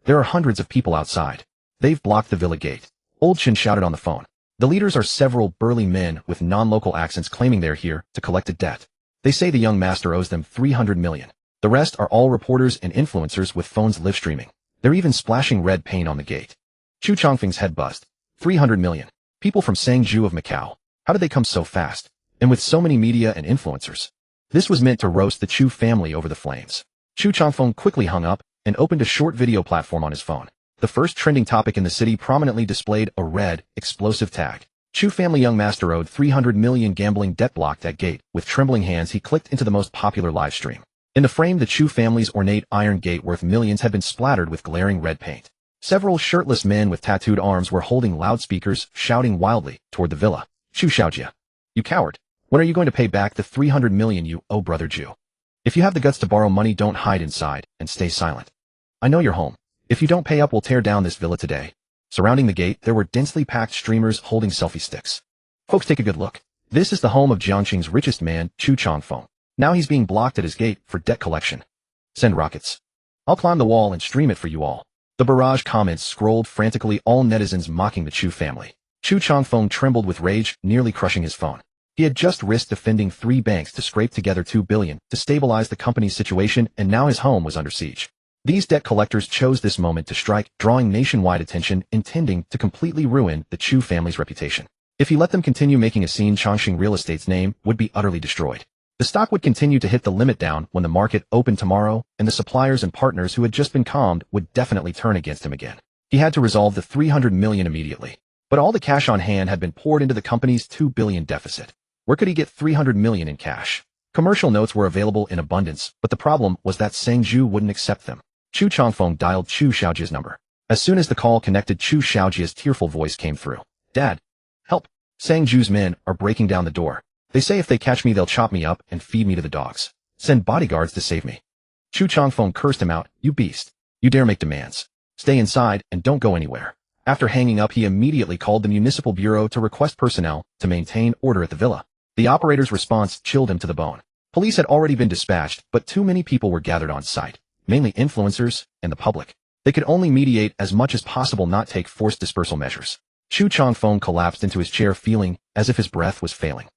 There are hundreds of people outside. They've blocked the villa gate. Old Chen shouted on the phone. The leaders are several burly men with non-local accents claiming they're here to collect a debt. They say the young master owes them 300 million. The rest are all reporters and influencers with phones live streaming. They're even splashing red paint on the gate. Chu Changfeng's head buzzed. 300 million. People from Sangju of Macau. How did they come so fast? And with so many media and influencers? This was meant to roast the Chu family over the flames. Chu Changfeng quickly hung up and opened a short video platform on his phone. The first trending topic in the city prominently displayed a red, explosive tag. Chu family young master owed 300 million gambling debt, blocked at gate. With trembling hands he clicked into the most popular live stream. In the frame, the Chu family's ornate iron gate worth millions had been splattered with glaring red paint. Several shirtless men with tattooed arms were holding loudspeakers, shouting wildly toward the villa. Chu Xiaojie, you coward. When are you going to pay back the 300 million you owe, brother Jew? If you have the guts to borrow money, don't hide inside and stay silent. I know you're home. If you don't pay up, we'll tear down this villa today. Surrounding the gate, there were densely packed streamers holding selfie sticks. Folks, take a good look. This is the home of Jiangqing's richest man, Chu Changfeng. Now he's being blocked at his gate for debt collection. Send rockets. I'll climb the wall and stream it for you all. The barrage comments scrolled frantically, all netizens mocking the Chu family. Chu Changfeng trembled with rage, nearly crushing his phone. He had just risked defending 3 banks to scrape together 2 billion to stabilize the company's situation, and now his home was under siege. These debt collectors chose this moment to strike, drawing nationwide attention, intending to completely ruin the Chu family's reputation. If he let them continue making a scene, Chongqing Real Estate's name would be utterly destroyed. The stock would continue to hit the limit down when the market opened tomorrow, and the suppliers and partners who had just been calmed would definitely turn against him again. He had to resolve the 300 million immediately. But all the cash on hand had been poured into the company's 2 billion deficit. Where could he get 300 million in cash? Commercial notes were available in abundance, but the problem was that Sangju wouldn't accept them. Chu Changfeng dialed Chu Xiaojie's number. As soon as the call connected, Chu Xiaojie's tearful voice came through. Dad, help. Sangju's men are breaking down the door. They say if they catch me, they'll chop me up and feed me to the dogs. Send bodyguards to save me. Chu Changfeng cursed him out. You beast. You dare make demands. Stay inside and don't go anywhere. After hanging up, he immediately called the municipal bureau to request personnel to maintain order at the villa. The operator's response chilled him to the bone. Police had already been dispatched, but too many people were gathered on site, mainly influencers and the public. They could only mediate as much as possible, not take forced dispersal measures. Chu Changfeng collapsed into his chair, feeling as if his breath was failing.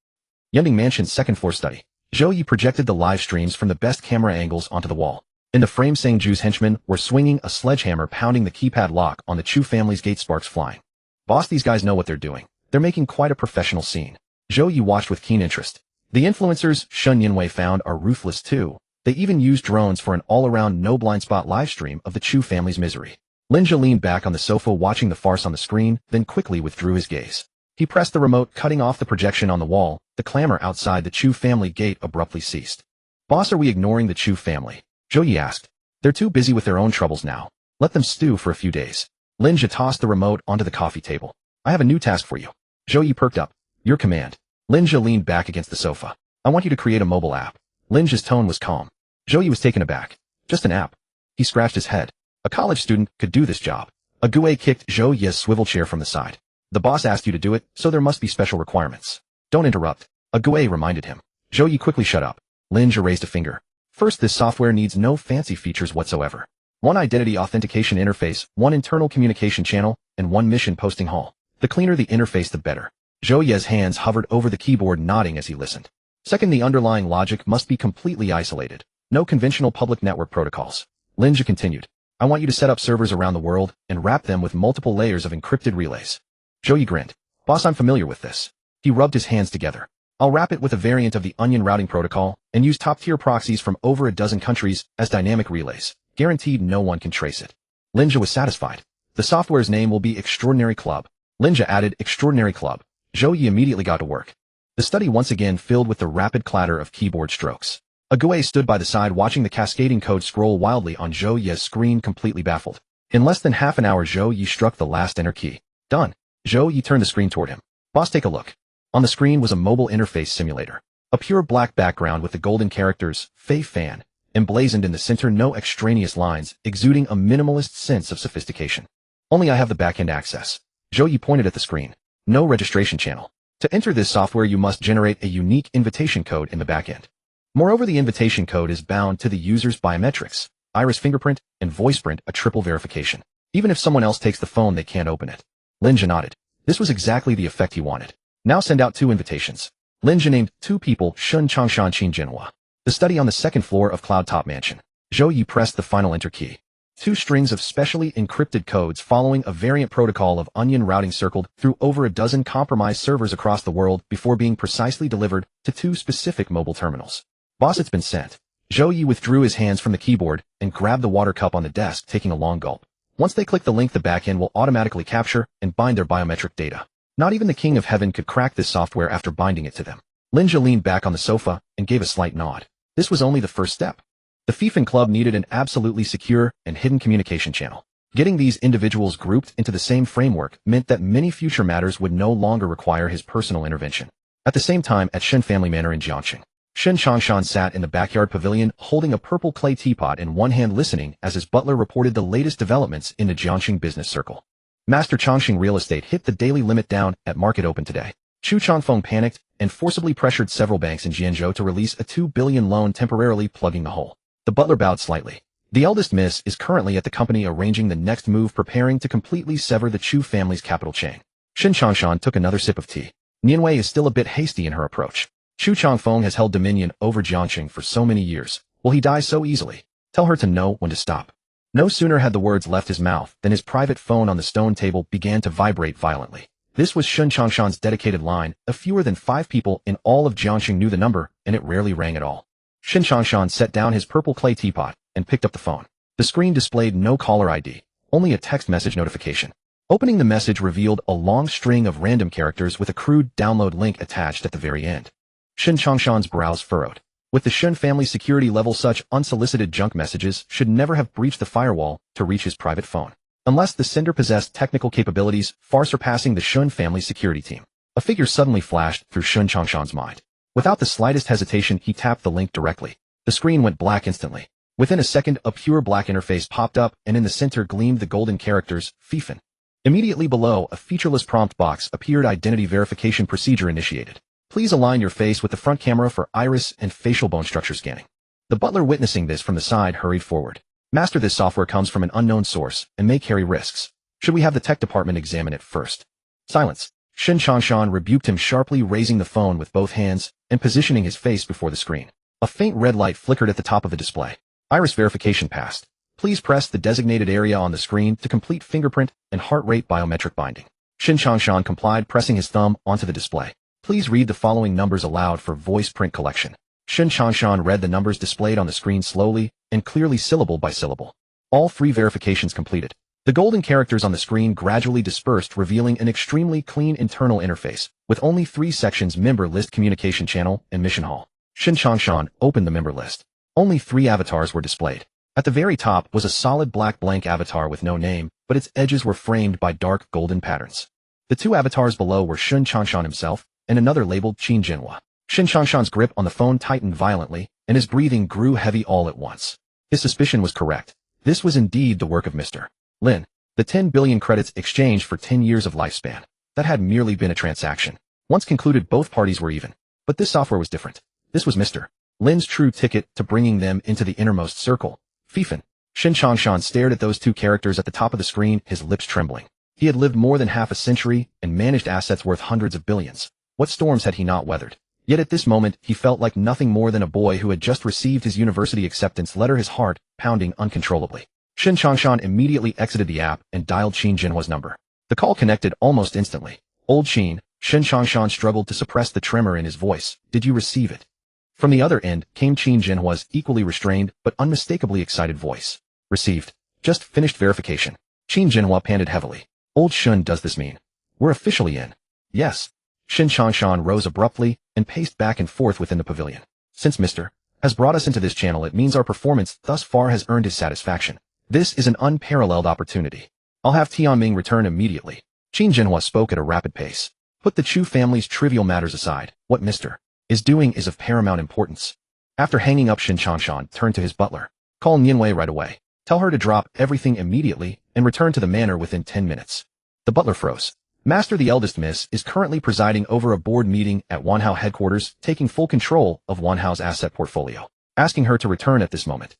Yunding Mansion's second-floor study. Zhou Yi projected the live streams from the best camera angles onto the wall. In the frame, Sang-Ju's henchmen were swinging a sledgehammer, pounding the keypad lock on the Chu family's gate, sparks flying. Boss, these guys know what they're doing. They're making quite a professional scene. Zhou Yi watched with keen interest. The influencers Shun Yinwei found are ruthless too. They even used drones for an all-around no blind spot live stream of the Chu family's misery. Lin Zhe leaned back on the sofa watching the farce on the screen, then quickly withdrew his gaze. He pressed the remote, cutting off the projection on the wall. The clamor outside the Chu family gate abruptly ceased. Boss, are we ignoring the Chu family? Zhou Yi asked. They're too busy with their own troubles now. Let them stew for a few days. Lin Zhe tossed the remote onto the coffee table. I have a new task for you. Zhou Yi perked up. Your command. Lin Zhe leaned back against the sofa. I want you to create a mobile app. Lin Zhe's tone was calm. Zhou Yi was taken aback. Just an app. He scratched his head. A college student could do this job. A Gue kicked Zhou Yi's swivel chair from the side. The boss asked you to do it, so there must be special requirements. Don't interrupt. A Gue reminded him. Zhou Yi quickly shut up. Lin Zhe raised a finger. First, this software needs no fancy features whatsoever. One identity authentication interface, one internal communication channel, and one mission posting hall. The cleaner the interface, the better. Zhou Yi's hands hovered over the keyboard, nodding as he listened. Second, the underlying logic must be completely isolated. No conventional public network protocols. Lin Zhe continued. I want you to set up servers around the world and wrap them with multiple layers of encrypted relays. Zhou Yi grinned. Boss, I'm familiar with this. He rubbed his hands together. I'll wrap it with a variant of the onion routing protocol and use top-tier proxies from over a dozen countries as dynamic relays. Guaranteed no one can trace it. Lin Zhe was satisfied. The software's name will be Extraordinary Club. Lin Zhe added Extraordinary Club. Zhou Yi immediately got to work. The study once again filled with the rapid clatter of keyboard strokes. A Gue stood by the side watching the cascading code scroll wildly on Zhou Yi's screen, completely baffled. In less than half an hour, Zhou Yi struck the last enter key. Done. Zhou Yi turned the screen toward him. Boss, take a look. On the screen was a mobile interface simulator. A pure black background with the golden characters, Fei Fan, emblazoned in the center, no extraneous lines, exuding a minimalist sense of sophistication. Only I have the backend access. Zhou Yi pointed at the screen. No registration channel. To enter this software, you must generate a unique invitation code in the backend. Moreover, the invitation code is bound to the user's biometrics, iris fingerprint, and voice print, a triple verification. Even if someone else takes the phone, they can't open it. Lin Zhe nodded. This was exactly the effect he wanted. Now send out 2 invitations. Lin Zhe named 2 people, Shun Changshan Qin Jinhua. The study on the second floor of Cloud Top Mansion. Zhou Yi pressed the final enter key. 2 strings of specially encrypted codes following a variant protocol of onion routing circled through over a dozen compromised servers across the world before being precisely delivered to 2 specific mobile terminals. Boss, it's been sent. Zhou Yi withdrew his hands from the keyboard and grabbed the water cup on the desk, taking a long gulp. Once they click the link, the backend will automatically capture and bind their biometric data. Not even the King of Heaven could crack this software after binding it to them. Lin Zhe leaned back on the sofa and gave a slight nod. This was only the first step. The Fiefan Club needed an absolutely secure and hidden communication channel. Getting these individuals grouped into the same framework meant that many future matters would no longer require his personal intervention. At the same time, at Shen Family Manor in Jiangxing, Shen Changshan sat in the backyard pavilion holding a purple clay teapot in one hand, listening as his butler reported the latest developments in the Jiangxing business circle. Master Chongqing Real Estate hit the daily limit down at market open today. Chu Changfeng panicked and forcibly pressured several banks in Jianzhou to release a 2 billion loan, temporarily plugging the hole. The butler bowed slightly. The eldest miss is currently at the company arranging the next move, preparing to completely sever the Chu family's capital chain. Shen Changshan took another sip of tea. Nianwei is still a bit hasty in her approach. Chu Changfeng has held dominion over Jiangxing for so many years. Will he die so easily? Tell her to know when to stop. No sooner had the words left his mouth than his private phone on the stone table began to vibrate violently. This was Shen Changshan's dedicated line. Fewer than 5 people in all of Jiangxing knew the number, and it rarely rang at all. Shen Changshan set down his purple clay teapot and picked up the phone. The screen displayed no caller ID, only a text message notification. Opening the message revealed a long string of random characters with a crude download link attached at the very end. Shen Changshan's brows furrowed. With the Shen family security level, such unsolicited junk messages should never have breached the firewall to reach his private phone. Unless the sender possessed technical capabilities far surpassing the Shen family security team. A figure suddenly flashed through Shen Changshan's mind. Without the slightest hesitation, he tapped the link directly. The screen went black instantly. Within a second, a pure black interface popped up, and in the center gleamed the golden characters, FIFIN. Immediately below, a featureless prompt box appeared. Identity verification procedure initiated. Please align your face with the front camera for iris and facial bone structure scanning. The butler, witnessing this from the side, hurried forward. Master, this software comes from an unknown source and may carry risks. Should we have the tech department examine it first? Silence. Shin Changshan rebuked him sharply, raising the phone with both hands and positioning his face before the screen. A faint red light flickered at the top of the display. Iris verification passed. Please press the designated area on the screen to complete fingerprint and heart rate biometric binding. Shin Changshan complied, pressing his thumb onto the display. Please read the following numbers aloud for voice print collection. Shin Changshan read the numbers displayed on the screen slowly and clearly, syllable by syllable. All 3 verifications completed. The golden characters on the screen gradually dispersed, revealing an extremely clean internal interface, with only 3 sections: member list, communication channel, and mission hall. Shin Changshan opened the member list. Only 3 avatars were displayed. At the very top was a solid black blank avatar with no name, but its edges were framed by dark golden patterns. The 2 avatars below were Shin Changshan himself, and another labeled Qin Jinhua. Shin Changshan's grip on the phone tightened violently, and his breathing grew heavy all at once. His suspicion was correct. This was indeed the work of Mr. Lin. The 10 billion credits exchanged for 10 years of lifespan. That had merely been a transaction. Once concluded, both parties were even. But this software was different. This was Mr. Lin's true ticket to bringing them into the innermost circle. FIFIN. Shin Changshan stared at those 2 characters at the top of the screen, his lips trembling. He had lived more than half a century and managed assets worth hundreds of billions. What storms had he not weathered? Yet at this moment, he felt like nothing more than a boy who had just received his university acceptance letter, his heart pounding uncontrollably. Shin Changshan immediately exited the app and dialed Qin Jinhua's number. The call connected almost instantly. Old Qin. Shin Changshan struggled to suppress the tremor in his voice. Did you receive it? From the other end came Qin Jinhua's equally restrained but unmistakably excited voice. Received. Just finished verification. Qin Jinhua panted heavily. Old Shun, does this mean we're officially in? Yes. Shin Changshan rose abruptly and paced back and forth within the pavilion. Since Mr. has brought us into this channel, it means our performance thus far has earned his satisfaction. This is an unparalleled opportunity. I'll have Tianming return immediately. Qin Jinhua spoke at a rapid pace. Put the Chu family's trivial matters aside. What Mr. is doing is of paramount importance. After hanging up, Shin Changshan turned to his butler. Call Nianwei right away. Tell her to drop everything immediately and return to the manor within 10 minutes. The butler froze. Master, the eldest miss, is currently presiding over a board meeting at Wanhao headquarters, taking full control of Wanhao's asset portfolio. Asking her to return at this moment.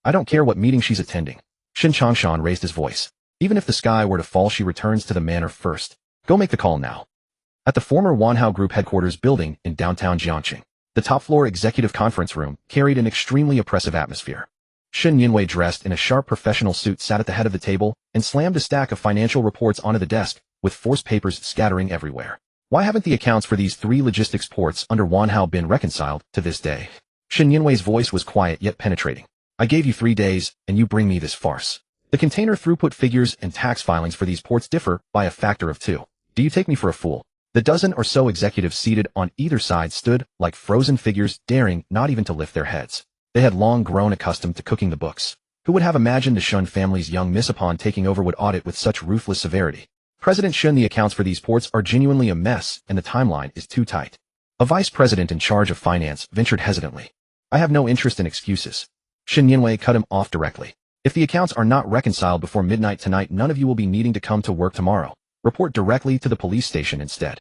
I don't care what meeting she's attending. Shin Changshan raised his voice. Even if the sky were to fall, she returns to the manor first. Go make the call now. At the former Wanhao Group headquarters building in downtown Jiangqing, the top-floor executive conference room carried an extremely oppressive atmosphere. Shin Yinwei, dressed in a sharp professional suit, sat at the head of the table and slammed a stack of financial reports onto the desk, with forced papers scattering everywhere. Why haven't the accounts for these 3 logistics ports under Wanhao been reconciled to this day? Shin Yinwei's voice was quiet yet penetrating. I gave you 3 days, and you bring me this farce. The container throughput figures and tax filings for these ports differ by a factor of 2. Do you take me for a fool? The dozen or so executives seated on either side stood like frozen figures, daring not even to lift their heads. They had long grown accustomed to cooking the books. Who would have imagined the Shun family's young miss upon taking over would audit with such ruthless severity? President Shun, the accounts for these ports are genuinely a mess, and the timeline is too tight. A vice president in charge of finance ventured hesitantly. I have no interest in excuses. Shin Yinwei cut him off directly. If the accounts are not reconciled before midnight tonight, none of you will be needing to come to work tomorrow. Report directly to the police station instead.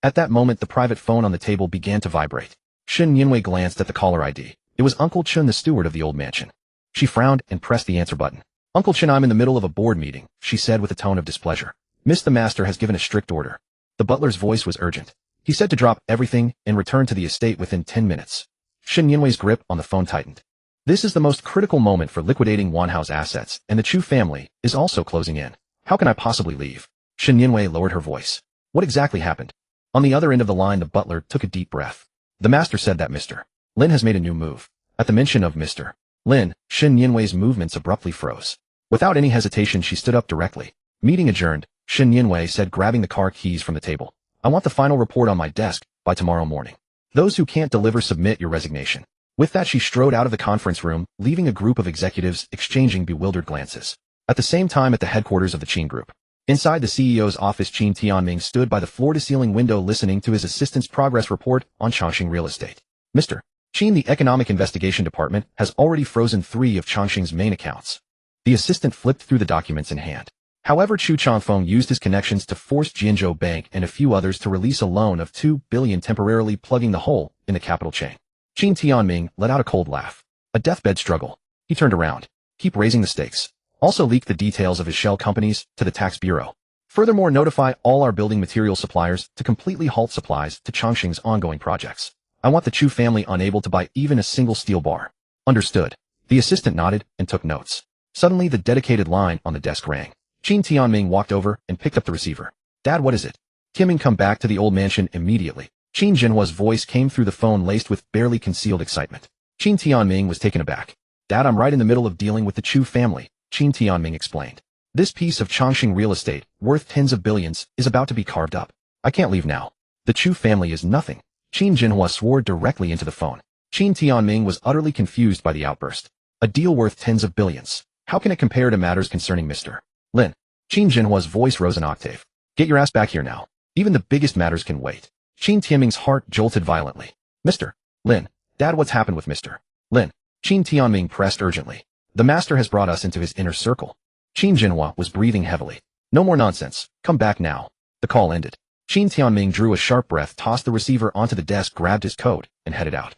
At that moment, the private phone on the table began to vibrate. Shin Yinwei glanced at the caller ID. It was Uncle Chun, the steward of the old mansion. She frowned and pressed the answer button. Uncle Chun, I'm in the middle of a board meeting, she said with a tone of displeasure. Miss, the master has given a strict order. The butler's voice was urgent. He said to drop everything and return to the estate within 10 minutes. Shin Yinwei's grip on the phone tightened. This is the most critical moment for liquidating Wanhao's assets, and the Chu family is also closing in. How can I possibly leave? Shin Yinwei lowered her voice. What exactly happened? On the other end of the line, the butler took a deep breath. The master said that Mr. Lin has made a new move. At the mention of Mr. Lin, Shin Yinwei's movements abruptly froze. Without any hesitation, she stood up directly. Meeting adjourned, Shin Yinwei said, grabbing the car keys from the table. I want the final report on my desk by tomorrow morning. Those who can't deliver, submit your resignation. With that, she strode out of the conference room, leaving a group of executives exchanging bewildered glances. At the same time, at the headquarters of the Qin Group. Inside the CEO's office, Qin Tianming stood by the floor-to-ceiling window listening to his assistant's progress report on Chongqing real estate. Mr. Qin, the Economic Investigation Department, has already frozen 3 of Changxing's main accounts. The assistant flipped through the documents in hand. However, Chu Changfeng used his connections to force Jianzhou Bank and a few others to release a loan of 2 billion, temporarily plugging the hole in the capital chain. Qin Tianming let out a cold laugh. A deathbed struggle. He turned around. Keep raising the stakes. Also leak the details of his shell companies to the tax bureau. Furthermore, notify all our building material suppliers to completely halt supplies to Changxing's ongoing projects. I want the Chu family unable to buy even a single steel bar. Understood. The assistant nodded and took notes. Suddenly, the dedicated line on the desk rang. Qin Tianming walked over and picked up the receiver. Dad, what is it? Tianming, come back to the old mansion immediately. Qin Jinhua's voice came through the phone laced with barely concealed excitement. Qin Tianming was taken aback. Dad, I'm right in the middle of dealing with the Chu family, Qin Tianming explained. This piece of Changxing real estate, worth tens of billions, is about to be carved up. I can't leave now. The Chu family is nothing. Qin Jinhua swore directly into the phone. Qin Tianming was utterly confused by the outburst. A deal worth tens of billions. How can it compare to matters concerning Mr. Lin? Qin Jinhua's voice rose an octave. Get your ass back here now. Even the biggest matters can wait. Qin Tianming's heart jolted violently. Mr. Lin. Dad, what's happened with Mr. Lin? Qin Tianming pressed urgently. The master has brought us into his inner circle. Qin Jinhua was breathing heavily. No more nonsense. Come back now. The call ended. Qin Tianming drew a sharp breath, tossed the receiver onto the desk, grabbed his coat, and headed out.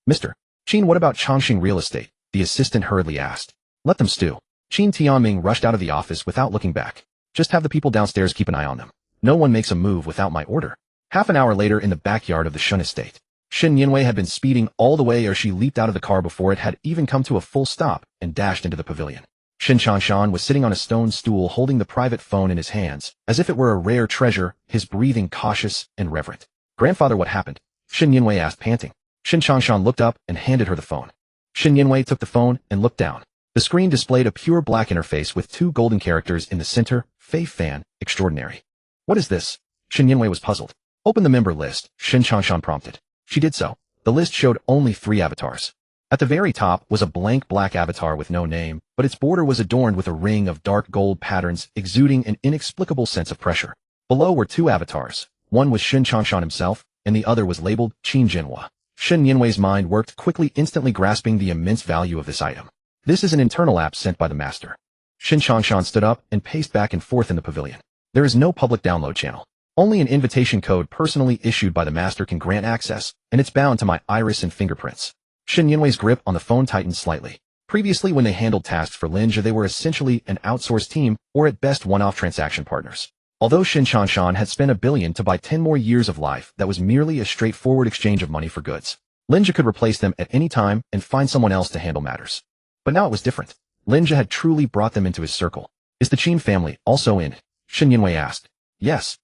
Mr. Qin, what about Changxing real estate? The assistant hurriedly asked. Let them stew. Qin Tianming rushed out of the office without looking back. Just have the people downstairs keep an eye on them. No one makes a move without my order. Half an hour later, in the backyard of the Shun estate, Shen Yinwei had been speeding all the way ere she leaped out of the car before it had even come to a full stop and dashed into the pavilion. Shen Changshan was sitting on a stone stool holding the private phone in his hands, as if it were a rare treasure, his breathing cautious and reverent. Grandfather, what happened? Shen Yinwei asked, panting. Shen Changshan looked up and handed her the phone. Shen Yinwei took the phone and looked down. The screen displayed a pure black interface with 2 golden characters in the center, Fei Fan, extraordinary. What is this? Shen Yinwei was puzzled. Open the member list, Shen Changshan prompted. She did so. The list showed only 3 avatars. At the very top was a blank black avatar with no name, but its border was adorned with a ring of dark gold patterns exuding an inexplicable sense of pressure. Below were 2 avatars. One was Shen Changshan himself, and the other was labeled Qin Jinhua. Shen Yinwei's mind worked quickly, instantly grasping the immense value of this item. This is an internal app sent by the master. Shen Changshan stood up and paced back and forth in the pavilion. There is no public download channel. Only an invitation code personally issued by the master can grant access, and it's bound to my iris and fingerprints. Shen Yinwei's grip on the phone tightened slightly. Previously, when they handled tasks for Lin Zhe, they were essentially an outsourced team, or at best one-off transaction partners. Although Shen Changshan had spent $1 billion to buy 10 more years of life, that was merely a straightforward exchange of money for goods. Lin Zhe could replace them at any time and find someone else to handle matters. But now it was different. Lin Zhe had truly brought them into his circle. Is the Qin family also in? Shen Yinwei asked. Yes.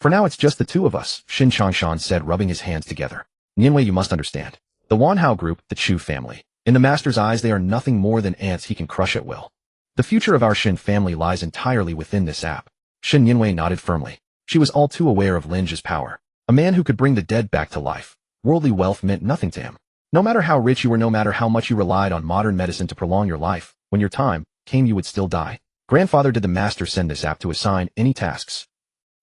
For now it's just the 2 of us, Shen Changshan said, rubbing his hands together. Yinwei, you must understand. The Wanhao group, the Chu family. In the master's eyes, they are nothing more than ants he can crush at will. The future of our Shen family lies entirely within this app. Shen Yinwei nodded firmly. She was all too aware of Lin Zhe's power. A man who could bring the dead back to life. Worldly wealth meant nothing to him. No matter how rich you were, no matter how much you relied on modern medicine to prolong your life, when your time came you would still die. Grandfather, did the master send this app to assign any tasks?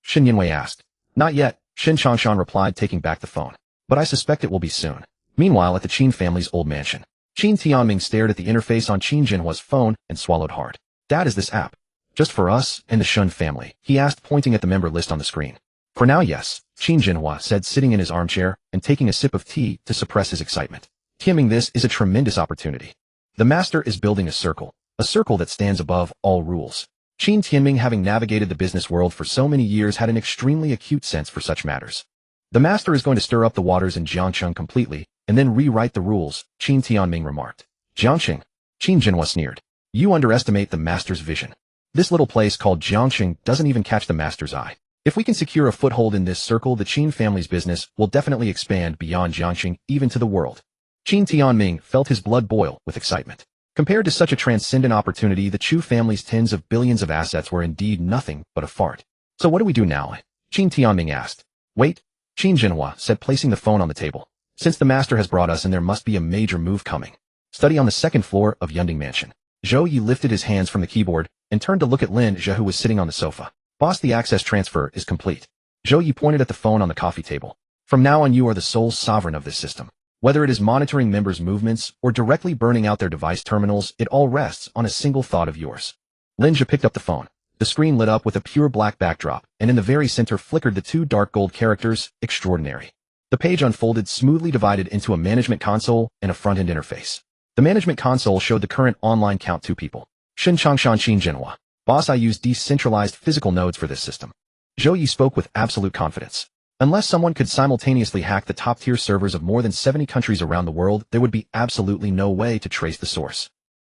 Shen Yinwei asked. Not yet, Shen Changshan replied, taking back the phone. But I suspect it will be soon. Meanwhile, at the Qin family's old mansion, Qin Tianming stared at the interface on Qin Jinhua's phone and swallowed hard. Dad, is this app just for us and the Shun family? He asked, pointing at the member list on the screen. For now, yes, Qin Jinhua said, sitting in his armchair and taking a sip of tea to suppress his excitement. Tianming, this is a tremendous opportunity. The master is building a circle that stands above all rules. Qin Tianming, having navigated the business world for so many years, had an extremely acute sense for such matters. The master is going to stir up the waters in Jiangcheng completely, and then rewrite the rules, Qin Tianming remarked. Jiangcheng? Qin Jinhua sneered. You underestimate the master's vision. This little place called Jiangcheng doesn't even catch the master's eye. If we can secure a foothold in this circle, the Qin family's business will definitely expand beyond Jiangcheng, even to the world. Qin Tianming felt his blood boil with excitement. Compared to such a transcendent opportunity, the Chu family's tens of billions of assets were indeed nothing but a fart. So what do we do now? Qin Tianming asked. Wait, Qin Jinhua said, placing the phone on the table. Since the master has brought us in, there must be a major move coming. Study on the 2nd floor of Yunding Mansion. Zhou Yi lifted his hands from the keyboard and turned to look at Lin Zhe, who was sitting on the sofa. Boss, the access transfer is complete. Zhou Yi pointed at the phone on the coffee table. From now on, you are the sole sovereign of this system. Whether it is monitoring members' movements or directly burning out their device terminals, it all rests on a single thought of yours. Lin Zhe picked up the phone. The screen lit up with a pure black backdrop, and in the very center flickered the two dark gold characters, extraordinary. The page unfolded smoothly divided into a management console and a front-end interface. The management console showed the current online count 2 people. Xin Changshan Xin Jinhua. Boss, I use decentralized physical nodes for this system. Zhou Yi spoke with absolute confidence. Unless someone could simultaneously hack the top-tier servers of more than 70 countries around the world, there would be absolutely no way to trace the source.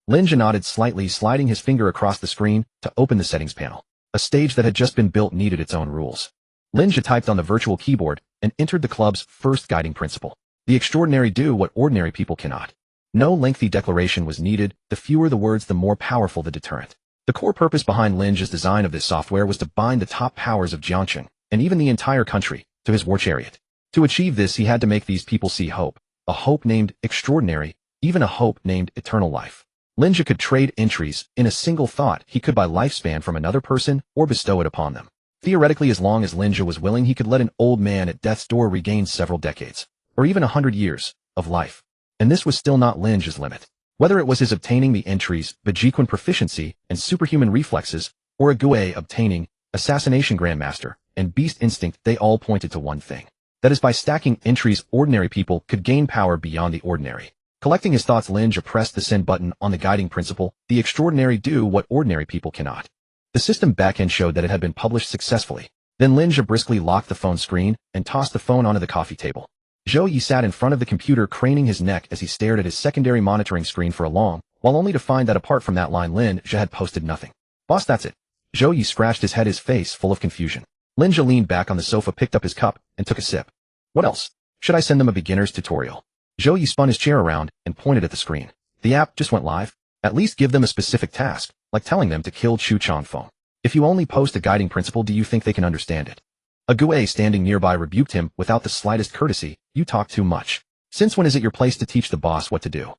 Lin Zhe nodded slightly, sliding his finger across the screen to open the settings panel. A stage that had just been built needed its own rules. Lin Zhe typed on the virtual keyboard and entered the club's first guiding principle. The extraordinary do what ordinary people cannot. No lengthy declaration was needed. The fewer the words, the more powerful the deterrent. The core purpose behind Lin Zhe's design of this software was to bind the top powers of Jiangqing, and even the entire country, to his war chariot. To achieve this, he had to make these people see hope. A hope named extraordinary, even a hope named eternal life. Lin Zhe could trade entries in a single thought. He could buy lifespan from another person or bestow it upon them. Theoretically, as long as Lin Zhe was willing, he could let an old man at death's door regain several decades, or even 100 years, of life. And this was still not Lin Zhe's limit. Whether it was his obtaining the entries, Bejiquan proficiency, and superhuman reflexes, or a Gue obtaining assassination grandmaster and beast instinct, they all pointed to one thing. That is, by stacking entries, ordinary people could gain power beyond the ordinary. Collecting his thoughts, Lin Zhe pressed the send button on the guiding principle. The extraordinary do what ordinary people cannot. The system backend showed that it had been published successfully. Then Lin Zhe briskly locked the phone screen and tossed the phone onto the coffee table. Zhou Yi sat in front of the computer, craning his neck as he stared at his secondary monitoring screen for a long while, only to find that apart from that line, Lin Zhe had posted nothing. Boss, that's it. Zhou Yi scratched his head, his face full of confusion. Lin Zhe leaned back on the sofa, picked up his cup, and took a sip. What else? Should I send them a beginner's tutorial? Zhou Yi spun his chair around and pointed at the screen. The app just went live. At least give them a specific task, like telling them to kill Chu Changfeng. If you only post a guiding principle, do you think they can understand it? A Gue standing nearby rebuked him without the slightest courtesy. You talk too much. Since when is it your place to teach the boss what to do?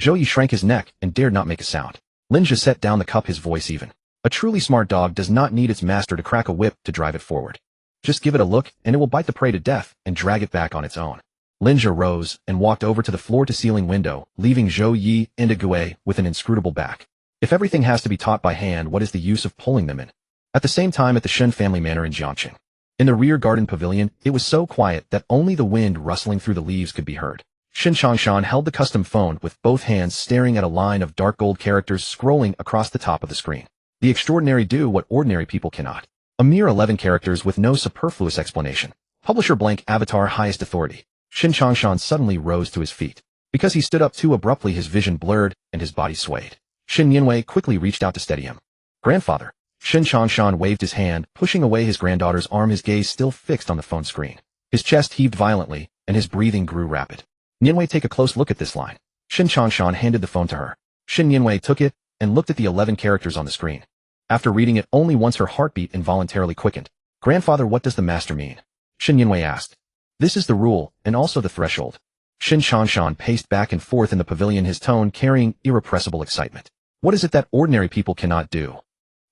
Zhou Yi shrank his neck and dared not make a sound. Lin Zhe set down the cup, his voice even. A truly smart dog does not need its master to crack a whip to drive it forward. Just give it a look, and it will bite the prey to death and drag it back on its own. Lin Zhe rose and walked over to the floor-to-ceiling window, leaving Zhou Yi and a Gue with an inscrutable back. If everything has to be taught by hand, what is the use of pulling them in? At the same time, at the Shen family manor in Jiangqing. In the rear garden pavilion, it was so quiet that only the wind rustling through the leaves could be heard. Xin Changshan held the custom phone with both hands, staring at a line of dark gold characters scrolling across the top of the screen. The extraordinary do what ordinary people cannot. A mere 11 characters with no superfluous explanation. Publisher blank avatar highest authority. Xin Changshan suddenly rose to his feet. Because he stood up too abruptly, his vision blurred and his body swayed. Xin Yinwei quickly reached out to steady him. Grandfather. Xin Changshan waved his hand, pushing away his granddaughter's arm, his gaze still fixed on the phone screen. His chest heaved violently, and his breathing grew rapid. Yinwei, take a close look at this line. Xin Changshan handed the phone to her. Xin Yinwei took it and looked at the 11 characters on the screen. After reading it only once, her heartbeat involuntarily quickened. Grandfather, what does the master mean? Xin Yinwei asked. This is the rule, and also the threshold. Xin Changshan paced back and forth in the pavilion, his tone carrying irrepressible excitement. What is it that ordinary people cannot do?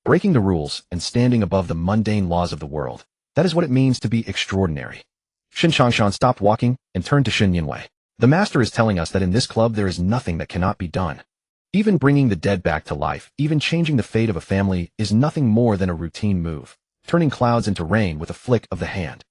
Breaking the rules and standing above the mundane laws of the world. That is what it means to be extraordinary. Xin Changshan stopped walking and turned to Xin Yinwei. The master is telling us that in this club there is nothing that cannot be done. Even bringing the dead back to life, even changing the fate of a family, is nothing more than a routine move. Turning clouds into rain with a flick of the hand.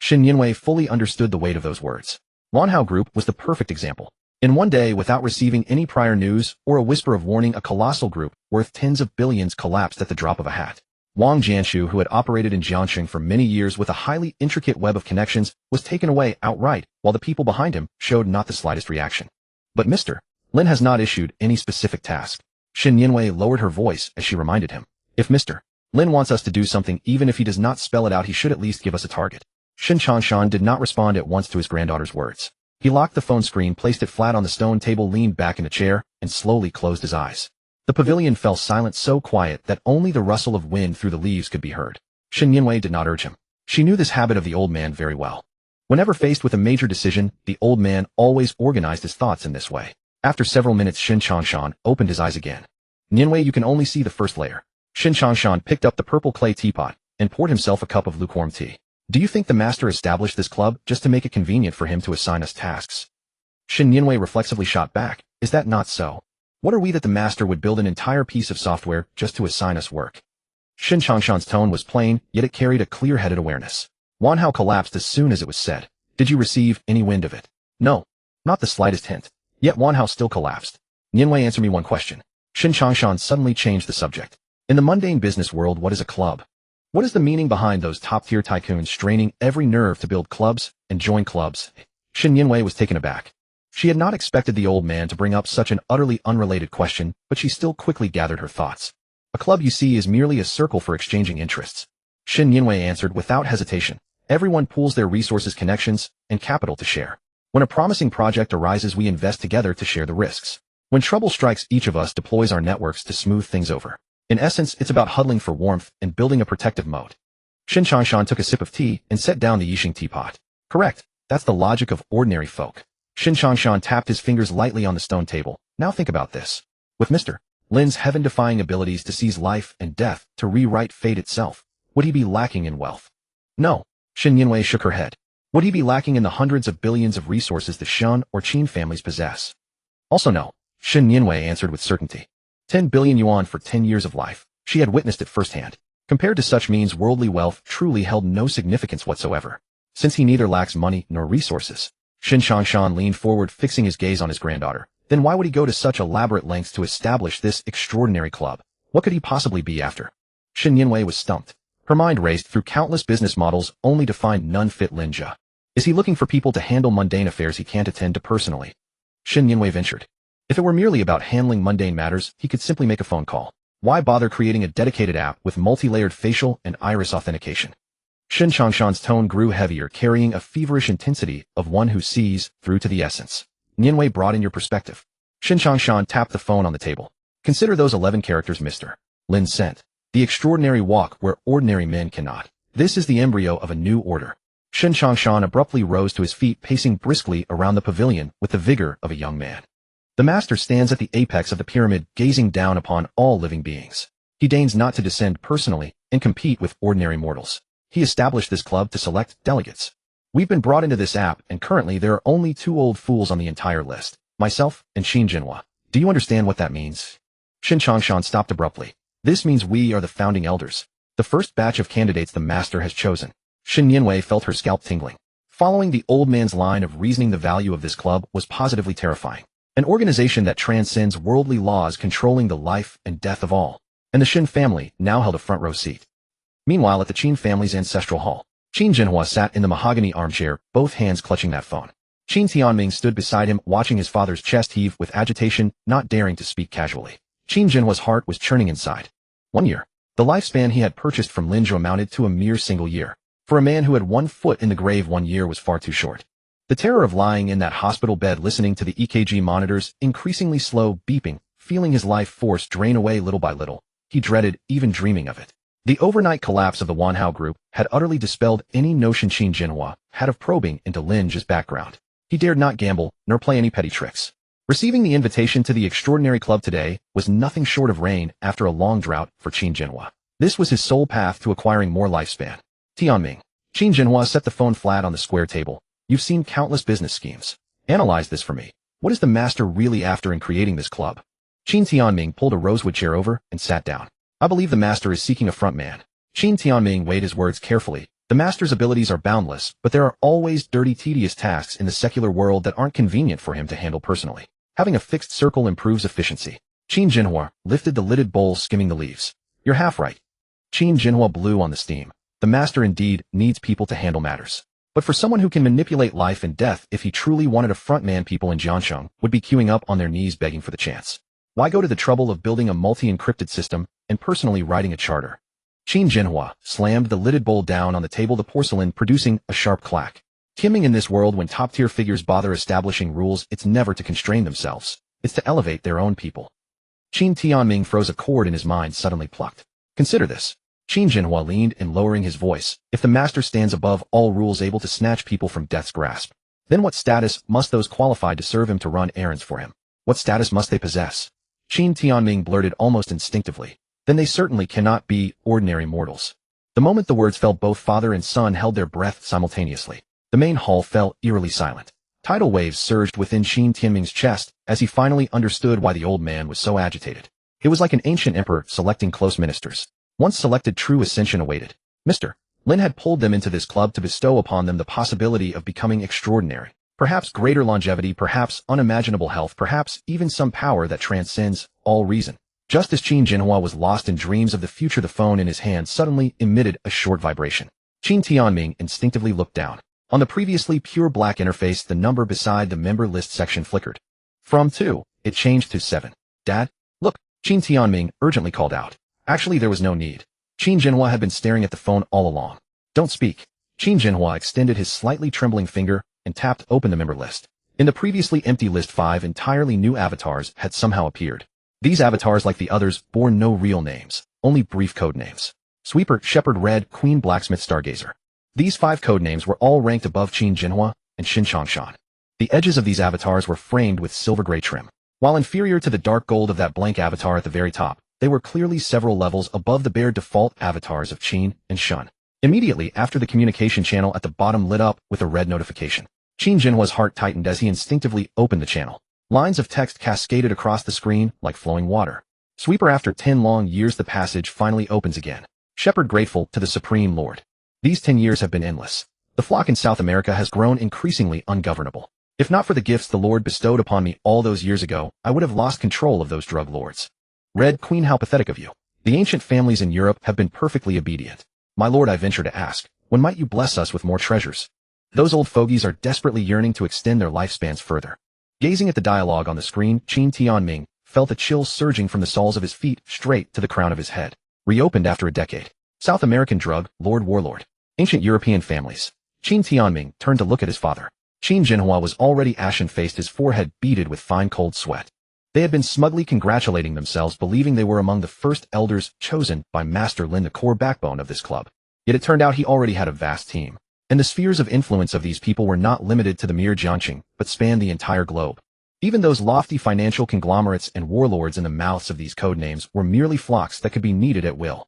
Xin Yinwei fully understood the weight of those words. Wanhao Group was the perfect example. In one day, without receiving any prior news or a whisper of warning, a colossal group worth tens of billions collapsed at the drop of a hat. Wang Jianshu, who had operated in Jiangqing for many years with a highly intricate web of connections, was taken away outright, while the people behind him showed not the slightest reaction. But Mr. Lin has not issued any specific task. Xin Yinwei lowered her voice as she reminded him. If Mr. Lin wants us to do something, even if he does not spell it out, he should at least give us a target. Xin Changshan did not respond at once to his granddaughter's words. He locked the phone screen, placed it flat on the stone table, leaned back in a chair, and slowly closed his eyes. The pavilion fell silent, so quiet that only the rustle of wind through the leaves could be heard. Xin Yinwei did not urge him. She knew this habit of the old man very well. Whenever faced with a major decision, the old man always organized his thoughts in this way. After several minutes, Xin Changshan opened his eyes again. Yinwei, you can only see the first layer. Xin Changshan picked up the purple clay teapot and poured himself a cup of lukewarm tea. Do you think the master established this club just to make it convenient for him to assign us tasks? Shin Yinwei reflexively shot back, is that not so? What are we that the master would build an entire piece of software just to assign us work? Shin Changshan's tone was plain, yet it carried a clear-headed awareness. Wan Hao collapsed as soon as it was said. Did you receive any wind of it? No. Not the slightest hint. Yet Wan Hao still collapsed. Yinwei, answer me one question. Shin Changshan suddenly changed the subject. In the mundane business world, what is a club? What is the meaning behind those top-tier tycoons straining every nerve to build clubs and join clubs? Shin Yinwei was taken aback. She had not expected the old man to bring up such an utterly unrelated question, but she still quickly gathered her thoughts. A club, you see, is merely a circle for exchanging interests. Shin Yinwei answered without hesitation. Everyone pools their resources, connections, and capital to share. When a promising project arises, we invest together to share the risks. When trouble strikes, each of us deploys our networks to smooth things over. In essence, it's about huddling for warmth and building a protective moat. Shin Changshan took a sip of tea and set down the Yixing teapot. Correct. That's the logic of ordinary folk. Shin Changshan tapped his fingers lightly on the stone table. Now think about this. With Mr. Lin's heaven-defying abilities to seize life and death, to rewrite fate itself, would he be lacking in wealth? No. Shin Yinwei shook her head. Would he be lacking in the hundreds of billions of resources the Shun or Qin families possess? Also no. Shin Yinwei answered with certainty. 10 billion yuan for 10 years of life. She had witnessed it firsthand. Compared to such means, worldly wealth truly held no significance whatsoever. Since he neither lacks money nor resources. Shin Changshan leaned forward, fixing his gaze on his granddaughter. Then why would he go to such elaborate lengths to establish this extraordinary club? What could he possibly be after? Shin Yinwei was stumped. Her mind raced through countless business models only to find none fit Lin Zhe. Is he looking for people to handle mundane affairs he can't attend to personally? Shin Yinwei ventured. If it were merely about handling mundane matters, he could simply make a phone call. Why bother creating a dedicated app with multi-layered facial and iris authentication? Shin Changshan's tone grew heavier, carrying a feverish intensity of one who sees through to the essence. Yinwei, broaden your perspective. Shin Changshan tapped the phone on the table. Consider those 11 characters Mr. Lin sent. The extraordinary walk where ordinary men cannot. This is the embryo of a new order. Shin Changshan abruptly rose to his feet, pacing briskly around the pavilion with the vigor of a young man. The master stands at the apex of the pyramid, gazing down upon all living beings. He deigns not to descend personally and compete with ordinary mortals. He established this club to select delegates. We've been brought into this app, and currently there are only 2 old fools on the entire list, myself and Qin Jinhua. Do you understand what that means? Shin Changshan stopped abruptly. This means we are the founding elders, the first batch of candidates the master has chosen. Shin Yinwei felt her scalp tingling. Following the old man's line of reasoning, the value of this club was positively terrifying. An organization that transcends worldly laws, controlling the life and death of all. And the Shin family now held a front row seat. Meanwhile, at the Qin family's ancestral hall, Qin Jinhua sat in the mahogany armchair, both hands clutching that phone. Qin Tianming stood beside him, watching his father's chest heave with agitation, not daring to speak casually. Qin Jinhua's heart was churning inside. 1 year. The lifespan he had purchased from Lin Zhe amounted to a mere single year. For a man who had 1 foot in the grave, 1 year was far too short. The terror of lying in that hospital bed, listening to the EKG monitors, increasingly slow beeping, feeling his life force drain away little by little. He dreaded even dreaming of it. The overnight collapse of the Wan Hao group had utterly dispelled any notion Qin Jinhua had of probing into Lin Zhe's background. He dared not gamble, nor play any petty tricks. Receiving the invitation to the extraordinary club today was nothing short of rain after a long drought for Qin Jinhua. This was his sole path to acquiring more lifespan. Tianming. Qin Jinhua set the phone flat on the square table. You've seen countless business schemes. Analyze this for me. What is the master really after in creating this club? Qin Tianming pulled a rosewood chair over and sat down. I believe the master is seeking a front man. Qin Tianming weighed his words carefully. The master's abilities are boundless, but there are always dirty, tedious tasks in the secular world that aren't convenient for him to handle personally. Having a fixed circle improves efficiency. Qin Jinhua lifted the lidded bowl, skimming the leaves. You're half right. Qin Jinhua blew on the steam. The master indeed needs people to handle matters. But for someone who can manipulate life and death, if he truly wanted a front man, people in Jiansheng would be queuing up on their knees begging for the chance. Why go to the trouble of building a multi-encrypted system and personally writing a charter? Qin Jinhua slammed the lidded bowl down on the table, the porcelain producing a sharp clack. Timming, in this world when top-tier figures bother establishing rules, it's never to constrain themselves. It's to elevate their own people. Qin Tianming froze, a chord in his mind suddenly plucked. Consider this. Qin Jinhua leaned in, lowering his voice. If the master stands above all rules, able to snatch people from death's grasp, then what status must those qualified to serve him, to run errands for him? What status must they possess? Qin Tianming blurted almost instinctively. Then they certainly cannot be ordinary mortals. The moment the words fell, both father and son held their breath simultaneously. The main hall fell eerily silent. Tidal waves surged within Qin Tianming's chest as he finally understood why the old man was so agitated. It was like an ancient emperor selecting close ministers. Once selected, true ascension awaited. Mr. Lin had pulled them into this club to bestow upon them the possibility of becoming extraordinary. Perhaps greater longevity, perhaps unimaginable health, perhaps even some power that transcends all reason. Just as Qin Jinhua was lost in dreams of the future, the phone in his hand suddenly emitted a short vibration. Qin Tianming instinctively looked down. On the previously pure black interface, the number beside the member list section flickered. From 2, it changed to 7. Dad? Look, Qin Tianming urgently called out. Actually, there was no need. Qin Jinhua had been staring at the phone all along. Don't speak. Qin Jinhua extended his slightly trembling finger and tapped open the member list. In the previously empty list, 5 entirely new avatars had somehow appeared. These avatars, like the others, bore no real names, only brief code names. Sweeper, Shepherd, Red, Queen, Blacksmith, Stargazer. These 5 code names were all ranked above Qin Jinhua and Xin Changshan. The edges of these avatars were framed with silver-gray trim. While inferior to the dark gold of that blank avatar at the very top, they were clearly several levels above the bare default avatars of Qin and Shun. Immediately after, the communication channel at the bottom lit up with a red notification. Qin Jinhua's heart tightened as he instinctively opened the channel. Lines of text cascaded across the screen like flowing water. Sweeper, after 10 long years the passage finally opens again. Shepherd, grateful to the Supreme Lord. These 10 years have been endless. The flock in South America has grown increasingly ungovernable. If not for the gifts the Lord bestowed upon me all those years ago, I would have lost control of those drug lords. Red Queen, how pathetic of you. The ancient families in Europe have been perfectly obedient. My lord, I venture to ask, when might you bless us with more treasures? Those old fogies are desperately yearning to extend their lifespans further. Gazing at the dialogue on the screen, Qin Tianming felt a chill surging from the soles of his feet straight to the crown of his head. Reopened after a decade. South American drug, Lord Warlord. Ancient European families. Qin Tianming turned to look at his father. Qin Jinhua was already ashen-faced, his forehead beaded with fine cold sweat. They had been smugly congratulating themselves, believing they were among the first elders chosen by Master Lin, the core backbone of this club. Yet it turned out he already had a vast team. And the spheres of influence of these people were not limited to the mere Jiangqing, but spanned the entire globe. Even those lofty financial conglomerates and warlords in the mouths of these code names were merely flocks that could be kneaded at will.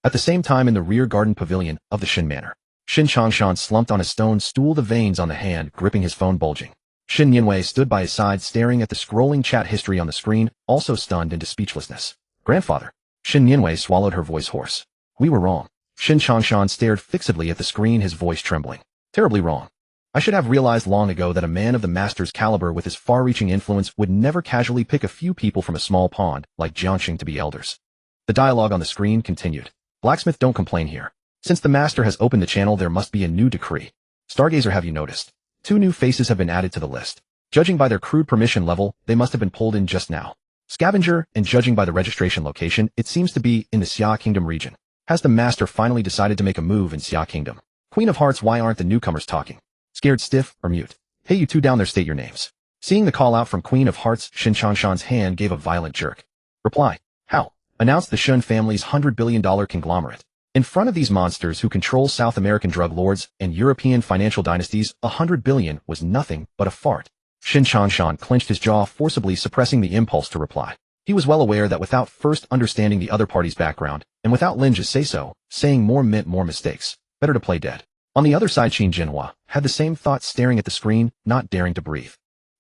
At the same time, in the rear garden pavilion of the Shin Manor, Xin Changshan slumped on a stone stool, the veins on the hand gripping his phone bulging. Xin Yanwei stood by his side, staring at the scrolling chat history on the screen, also stunned into speechlessness. Grandfather. Xin Yanwei swallowed, her voice hoarse. We were wrong. Xin Changshan stared fixedly at the screen, his voice trembling. Terribly wrong. I should have realized long ago that a man of the master's caliber with his far-reaching influence would never casually pick a few people from a small pond like Jiangqing to be elders. The dialogue on the screen continued. Blacksmith, don't complain here. Since the master has opened the channel, there must be a new decree. Stargazer, have you noticed? 2 new faces have been added to the list. Judging by their crude permission level, they must have been pulled in just now. Scavenger, and judging by the registration location, it seems to be in the Xia Kingdom region. Has the master finally decided to make a move in Xia Kingdom? Queen of Hearts, why aren't the newcomers talking? Scared, stiff, or mute? Hey, you two down there, state your names. Seeing the call out from Queen of Hearts, Xin Changshan's hand gave a violent jerk. Reply. How? Announced the Shun family's $100 billion conglomerate. In front of these monsters who control South American drug lords and European financial dynasties, $100 billion was nothing but a fart. Xin Changshan clenched his jaw, forcibly suppressing the impulse to reply. He was well aware that without first understanding the other party's background, and without Lin Zhe say-so, saying more meant more mistakes. Better to play dead. On the other side, Qin Jinhua had the same thoughts, staring at the screen, not daring to breathe.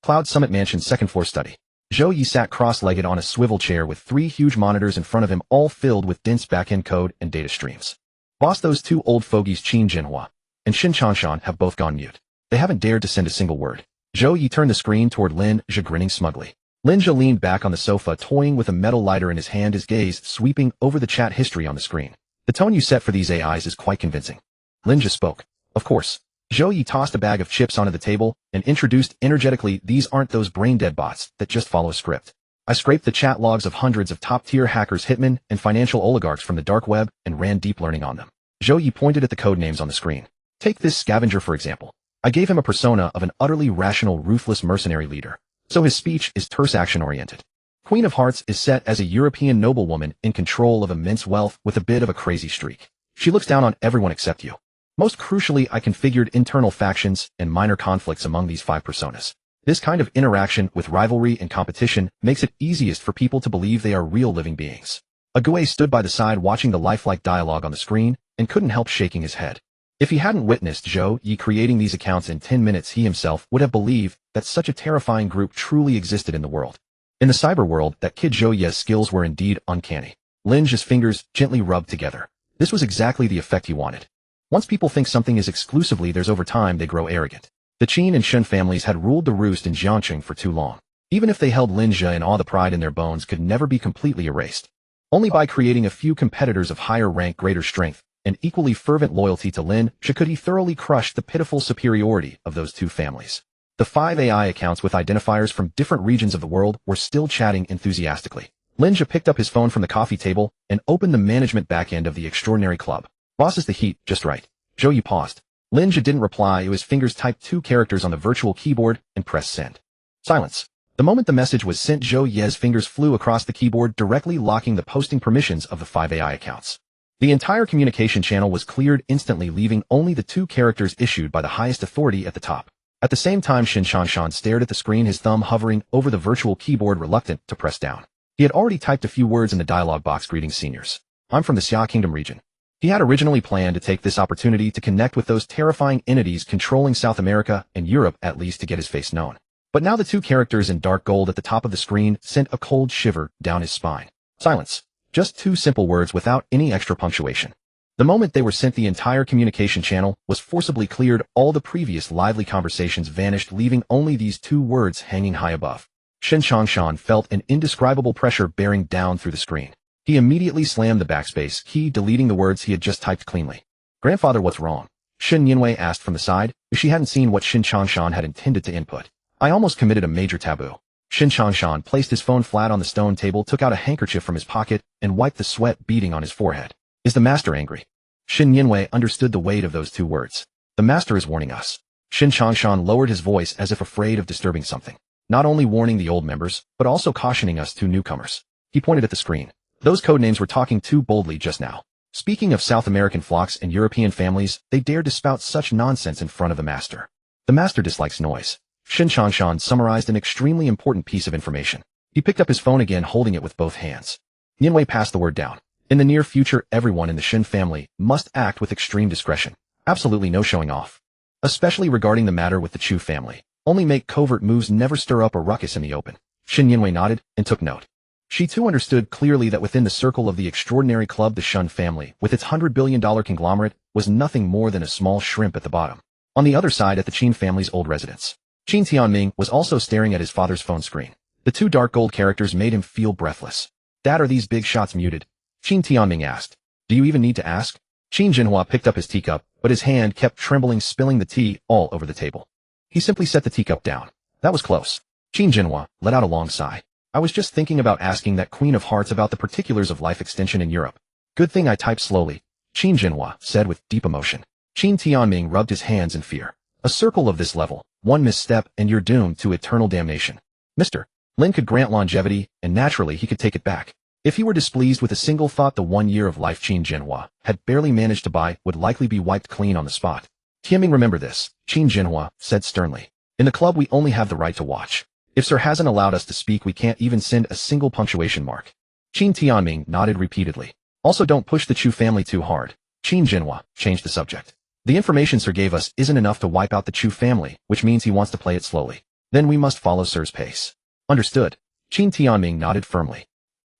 Cloud Summit Mansion's second-floor study. Zhou Yi sat cross-legged on a swivel chair with 3 huge monitors in front of him, all filled with dense back-end code and data streams. Boss, those 2 old fogies, Qin Jinhua and Xin Changshan, have both gone mute. They haven't dared to send a single word. Zhou Yi turned the screen toward Lin Zhe, grinning smugly. Lin Zhe leaned back on the sofa, toying with a metal lighter in his hand, his gaze sweeping over the chat history on the screen. The tone you set for these AIs is quite convincing. Lin Zhe spoke. Of course. Zhou Yi tossed a bag of chips onto the table and introduced energetically, these aren't those brain-dead bots that just follow a script. I scraped the chat logs of hundreds of top-tier hackers, hitmen, and financial oligarchs from the dark web and ran deep learning on them. Zhou Yi pointed at the code names on the screen. Take this scavenger, for example. I gave him a persona of an utterly rational, ruthless mercenary leader, so his speech is terse, action-oriented. Queen of Hearts is set as a European noblewoman in control of immense wealth with a bit of a crazy streak. She looks down on everyone except you. Most crucially, I configured internal factions and minor conflicts among these 5 personas. This kind of interaction with rivalry and competition makes it easiest for people to believe they are real living beings. Ague stood by the side watching the lifelike dialogue on the screen and couldn't help shaking his head. If he hadn't witnessed Zhou Yi creating these accounts in 10 minutes, he himself would have believed that such a terrifying group truly existed in the world. In the cyber world, that kid Zhou Yi's skills were indeed uncanny. Lin Zhe's fingers gently rubbed together. This was exactly the effect he wanted. Once people think something is exclusively theirs, over time they grow arrogant. The Qin and Shen families had ruled the roost in Jiangqing for too long. Even if they held Lin Zhe in awe, the pride in their bones could never be completely erased. Only by creating a few competitors of higher rank, greater strength, and equally fervent loyalty to Lin Zhe could he thoroughly crush the pitiful superiority of those two families. The 5 AI accounts with identifiers from different regions of the world were still chatting enthusiastically. Lin Zhe picked up his phone from the coffee table and opened the management backend of the extraordinary club. Boss, is the heat just right? Zhou Yi paused. Lin Zhe didn't reply. His fingers typed 2 characters on the virtual keyboard and pressed send. Silence. The moment the message was sent, Zhou Yi's fingers flew across the keyboard, directly locking the posting permissions of the 5 AI accounts. The entire communication channel was cleared instantly, leaving only the 2 characters issued by the highest authority at the top. At the same time, Shin Changshan stared at the screen, his thumb hovering over the virtual keyboard, reluctant to press down. He had already typed a few words in the dialog box. Greetings, seniors. I'm from the Xia Kingdom region. He had originally planned to take this opportunity to connect with those terrifying entities controlling South America and Europe, at least to get his face known. But now the 2 characters in dark gold at the top of the screen sent a cold shiver down his spine. Silence. Just 2 simple words without any extra punctuation. The moment they were sent, the entire communication channel was forcibly cleared. All the previous lively conversations vanished, leaving only these 2 words hanging high above. Shen Changshan felt an indescribable pressure bearing down through the screen. He immediately slammed the backspace key, deleting the words he had just typed cleanly. Grandfather, what's wrong? Shen Yinwei asked from the side, as she hadn't seen what Shen Changshan had intended to input. I almost committed a major taboo. Shen Changshan placed his phone flat on the stone table, took out a handkerchief from his pocket, and wiped the sweat beading on his forehead. Is the master angry? Shen Yinwei understood the weight of those 2 words. The master is warning us. Shen Changshan lowered his voice as if afraid of disturbing something. Not only warning the old members, but also cautioning us 2 newcomers. He pointed at the screen. Those codenames were talking too boldly just now. Speaking of South American flocks and European families, they dared to spout such nonsense in front of the master. The master dislikes noise. Shen Changshan summarized an extremely important piece of information. He picked up his phone again, holding it with both hands. Yinwei passed the word down. In the near future, everyone in the Shen family must act with extreme discretion. Absolutely no showing off. Especially regarding the matter with the Chu family. Only make covert moves, never stir up a ruckus in the open. Shen Yinwei nodded and took note. She too understood clearly that within the circle of the extraordinary club, the Shen family, with its $100 billion conglomerate, was nothing more than a small shrimp at the bottom. On the other side, at the Qin family's old residence, Qin Tianming was also staring at his father's phone screen. The 2 dark gold characters made him feel breathless. Dad, are these big shots muted? Qin Tianming asked. Do you even need to ask? Qin Jinhua picked up his teacup, but his hand kept trembling, spilling the tea all over the table. He simply set the teacup down. That was close. Qin Jinhua let out a long sigh. I was just thinking about asking that Queen of Hearts about the particulars of life extension in Europe. Good thing I typed slowly, Qin Jinhua said with deep emotion. Qin Tianming rubbed his hands in fear. A circle of this level, 1 misstep and you're doomed to eternal damnation. Mr. Lin could grant longevity, and naturally he could take it back. If he were displeased with a single thought, the 1 year of life Qin Jinhua had barely managed to buy would likely be wiped clean on the spot. Tianming, remember this, Qin Jinhua said sternly. In the club we only have the right to watch. If Sir hasn't allowed us to speak, we can't even send a single punctuation mark. Qin Tianming nodded repeatedly. Also, don't push the Chu family too hard. Qin Jinhua changed the subject. The information Sir gave us isn't enough to wipe out the Chu family, which means he wants to play it slowly. Then we must follow Sir's pace. Understood. Qin Tianming nodded firmly.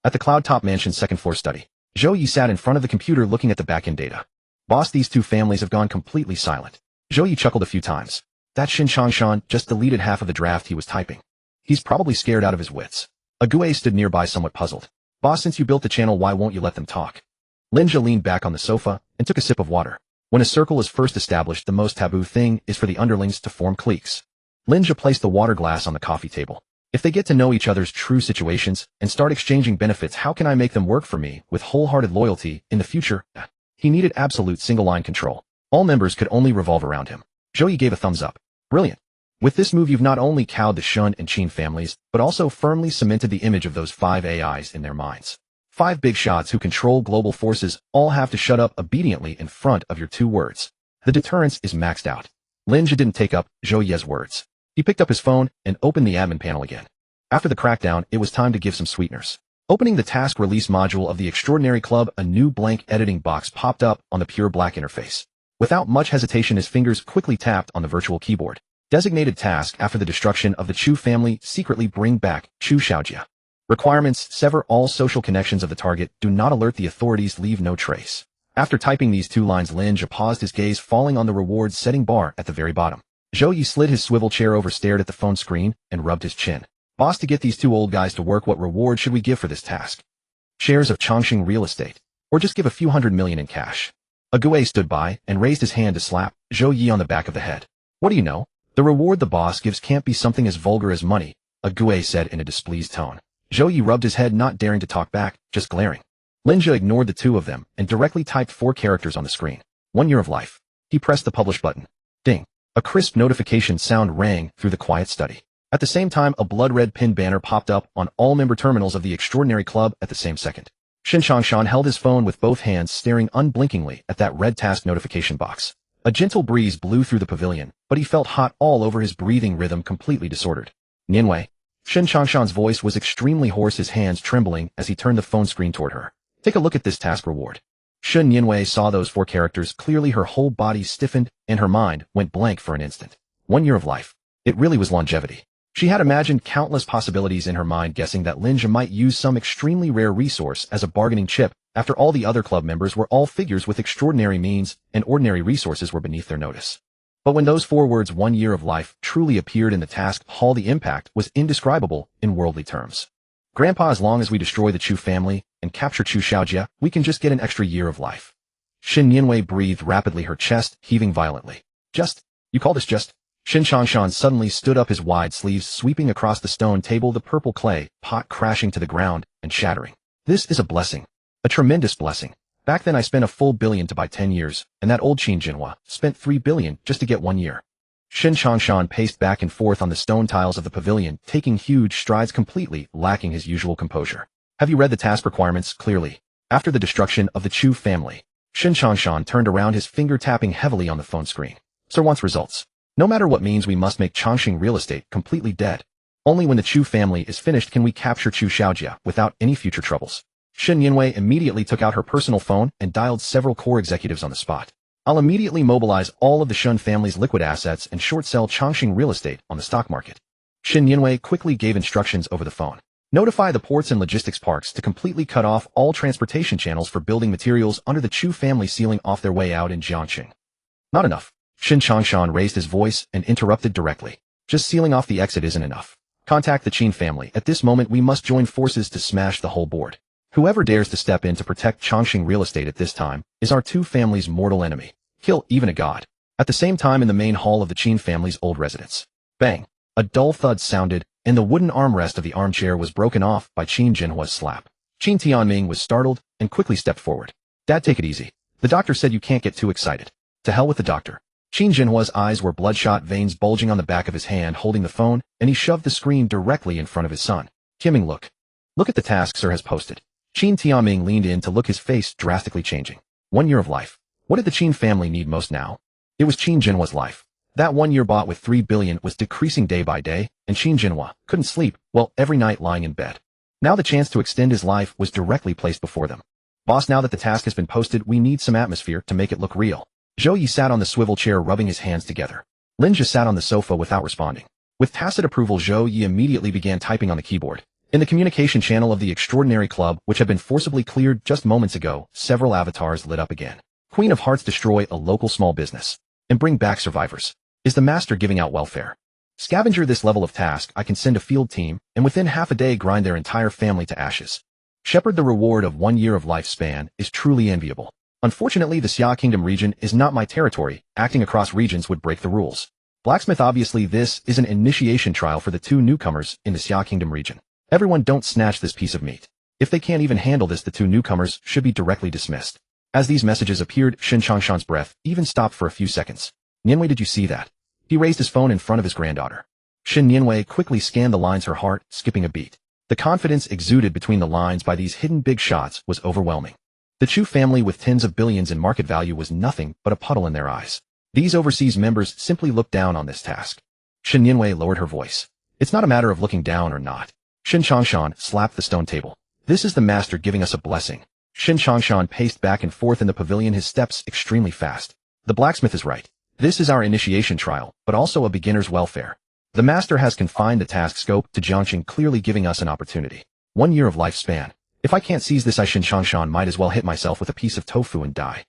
At the Cloud Top Mansion's 2nd floor study, Zhou Yi sat in front of the computer looking at the back-end data. Boss, these 2 families have gone completely silent. Zhou Yi chuckled a few times. That Shin Changshan just deleted half of the draft he was typing. He's probably scared out of his wits. Ague stood nearby, somewhat puzzled. Boss, since you built the channel, why won't you let them talk? Lin Zhe leaned back on the sofa and took a sip of water. When a circle is first established, the most taboo thing is for the underlings to form cliques. Lin Zhe placed the water glass on the coffee table. If they get to know each other's true situations and start exchanging benefits, how can I make them work for me with wholehearted loyalty in the future? He needed absolute single-line control. All members could only revolve around him. Zhou Yi gave a thumbs up. Brilliant. With this move, you've not only cowed the Shun and Qin families, but also firmly cemented the image of those 5 AIs in their minds. 5 big shots who control global forces all have to shut up obediently in front of your 2 words. The deterrence is maxed out. Lin Zhe didn't take up Zhou Yi's words. He picked up his phone and opened the admin panel again. After the crackdown, it was time to give some sweeteners. Opening the task release module of the Extraordinary Club, a new blank editing box popped up on the pure black interface. Without much hesitation, his fingers quickly tapped on the virtual keyboard. Designated task after the destruction of the Chu family, secretly bring back Chu Xiaojia. Requirements, sever all social connections of the target, do not alert the authorities, leave no trace. After typing these 2 lines, Lin Zhe paused, his gaze falling on the reward setting bar at the very bottom. Zhou Yi slid his swivel chair over, stared at the phone screen, and rubbed his chin. Boss, to get these 2 old guys to work, what reward should we give for this task? Shares of Chongqing real estate. Or just give a few $100 million in cash. A Gue stood by and raised his hand to slap Zhou Yi on the back of the head. What do you know? The reward the boss gives can't be something as vulgar as money, a Gue said in a displeased tone. Zhou Yi rubbed his head, not daring to talk back, just glaring. Lin Zhe ignored the 2 of them and directly typed 4 characters on the screen. 1 year of life. He pressed the publish button. Ding. A crisp notification sound rang through the quiet study. At the same time, a blood-red pin banner popped up on all member terminals of the Extraordinary Club at the same second. Shin Changshan held his phone with both hands, staring unblinkingly at that red task notification box. A gentle breeze blew through the pavilion, but he felt hot all over, his breathing rhythm completely disordered. Nianwei. Shin Changshan's voice was extremely hoarse, his hands trembling as he turned the phone screen toward her. Take a look at this task reward. Shin Nianwei saw those 4 characters clearly. Her whole body stiffened, and her mind went blank for an instant. 1 year of life. It really was longevity. She had imagined countless possibilities in her mind, guessing that Lin Zhe might use some extremely rare resource as a bargaining chip. After all, the other club members were all figures with extraordinary means, and ordinary resources were beneath their notice. But when those 4 words, 1 year of life, truly appeared in the task hall, the impact was indescribable in worldly terms. Grandpa, as long as we destroy the Chu family and capture Chu Xiaojia, we can just get an extra year of life. Shin Nianwei breathed rapidly, her chest heaving violently. Just? You call this just? Shin Changshan suddenly stood up, his wide sleeves sweeping across the stone table, the purple clay pot crashing to the ground and shattering. This is a blessing. A tremendous blessing. Back then I spent a full billion to buy 10 years, and that old Qin Jinhua spent 3 billion just to get 1 year. Shin Changshan paced back and forth on the stone tiles of the pavilion, taking huge strides, completely lacking his usual composure. Have you read the task requirements clearly? After the destruction of the Chu family, Shin Changshan turned around, his finger tapping heavily on the phone screen. Sir wants results. No matter what means, we must make Chongqing real estate completely dead. Only when the Chu family is finished can we capture Chu Xiaojia without any future troubles. Shin Nianwei immediately took out her personal phone and dialed several core executives on the spot. I'll immediately mobilize all of the Shun family's liquid assets and short sell Chongqing real estate on the stock market. Shin Nianwei quickly gave instructions over the phone. Notify the ports and logistics parks to completely cut off all transportation channels for building materials under the Chu family, sealing off their way out in Jiangqing. Not enough. Shin Changshan raised his voice and interrupted directly. Just sealing off the exit isn't enough. Contact the Qin family. At this moment we must join forces to smash the whole board. Whoever dares to step in to protect Chongqing real estate at this time is our two families' mortal enemy. Kill even a god. At the same time, in the main hall of the Qin family's old residence. Bang! A dull thud sounded, and the wooden armrest of the armchair was broken off by Qin Jinhua's slap. Qin Tianming was startled and quickly stepped forward. Dad, take it easy. The doctor said you can't get too excited. To hell with the doctor. Qin Jinhua's eyes were bloodshot, veins bulging on the back of his hand holding the phone, and he shoved the screen directly in front of his son. Qiming, look. Look at the task Sir has posted. Qin Tianming leaned in to look, his face drastically changing. 1 year of life. What did the Qin family need most now? It was Qin Jinhua's life. That 1 year bought with 3 billion was decreasing day by day, and Qin Jinhua couldn't sleep, well, every night lying in bed. Now the chance to extend his life was directly placed before them. Boss, now that the task has been posted, we need some atmosphere to make it look real. Zhou Yi sat on the swivel chair rubbing his hands together. Lin Zhe sat on the sofa without responding. With tacit approval, Zhou Yi immediately began typing on the keyboard. In the communication channel of the Extraordinary Club, which had been forcibly cleared just moments ago, several avatars lit up again. Queen of Hearts, destroy a local small business. And bring back survivors. Is the master giving out welfare? Scavenger, this level of task, I can send a field team, and within half a day grind their entire family to ashes. Shepherd, the reward of 1 year of lifespan is truly enviable. Unfortunately, the Xia Kingdom region is not my territory. Acting across regions would break the rules. Blacksmith, obviously this is an initiation trial for the 2 newcomers in the Xia Kingdom region. Everyone don't snatch this piece of meat. If they can't even handle this, the 2 newcomers should be directly dismissed. As these messages appeared, Shin Changshan's breath even stopped for a few seconds. Nianwei, did you see that? He raised his phone in front of his granddaughter. Shin Nianwei quickly scanned the lines, her heart skipping a beat. The confidence exuded between the lines by these hidden big shots was overwhelming. The Chu family with tens of billions in market value was nothing but a puddle in their eyes. These overseas members simply looked down on this task. Shin Nianwei lowered her voice. It's not a matter of looking down or not. Shin Changshan slapped the stone table. This is the master giving us a blessing. Shin Changshan paced back and forth in the pavilion, his steps extremely fast. The blacksmith is right. This is our initiation trial, but also a beginner's welfare. The master has confined the task scope to Jiangxing, clearly giving us an opportunity. 1 year of lifespan. If I can't seize this, I Xin Changshan might as well hit myself with a piece of tofu and die.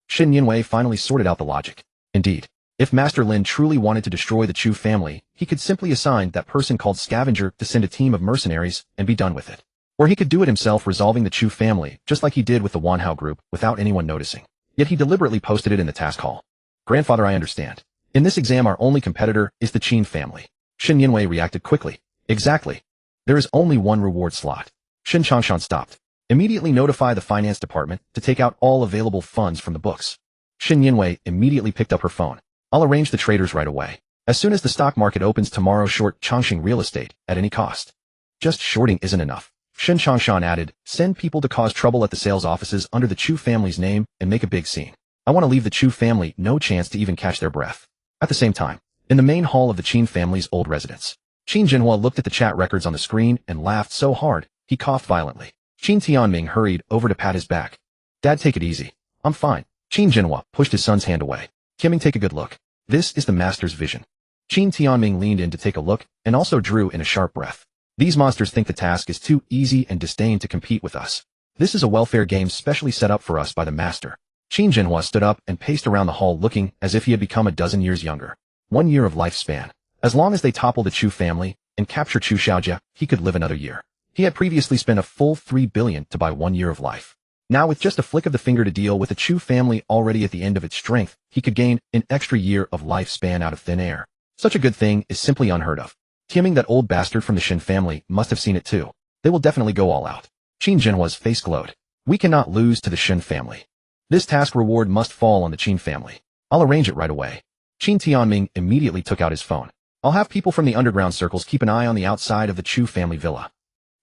Xin Yinwei finally sorted out the logic. Indeed, if Master Lin truly wanted to destroy the Chu family, he could simply assign that person called Scavenger to send a team of mercenaries and be done with it. Or he could do it himself, resolving the Chu family, just like he did with the Wanhao group, without anyone noticing. Yet he deliberately posted it in the task hall. Grandfather, I understand. In this exam, our only competitor is the Qin family. Xin Yinwei reacted quickly. Exactly. There is only one reward slot. Xin Changshan stopped. Immediately notify the finance department to take out all available funds from the books. Xin Yinwei immediately picked up her phone. I'll arrange the traders right away. As soon as the stock market opens tomorrow, short Chongqing real estate at any cost. Just shorting isn't enough. Xin Changshan added, send people to cause trouble at the sales offices under the Chu family's name and make a big scene. I want to leave the Chu family no chance to even catch their breath. At the same time, in the main hall of the Qin family's old residence, Qin Jinhua looked at the chat records on the screen and laughed so hard, he coughed violently. Qin Tianming hurried over to pat his back. Dad, take it easy. I'm fine. Qin Jinhua pushed his son's hand away. Tianming, take a good look. This is the master's vision. Qin Tianming leaned in to take a look and also drew in a sharp breath. These monsters think the task is too easy and disdain to compete with us. This is a welfare game specially set up for us by the master. Qin Jinhua stood up and paced around the hall looking as if he had become a dozen years younger. 1 year of lifespan. As long as they topple the Chu family and capture Chu Xiaojia, he could live another year. He had previously spent a full 3 billion to buy 1 year of life. Now with just a flick of the finger to deal with the Chu family already at the end of its strength, he could gain an extra year of lifespan out of thin air. Such a good thing is simply unheard of. Tianming, that old bastard from the Shin family, must have seen it too. They will definitely go all out. Qin Jinhua's face glowed. We cannot lose to the Shin family. This task reward must fall on the Qin family. I'll arrange it right away. Qin Tianming immediately took out his phone. I'll have people from the underground circles keep an eye on the outside of the Chu family villa.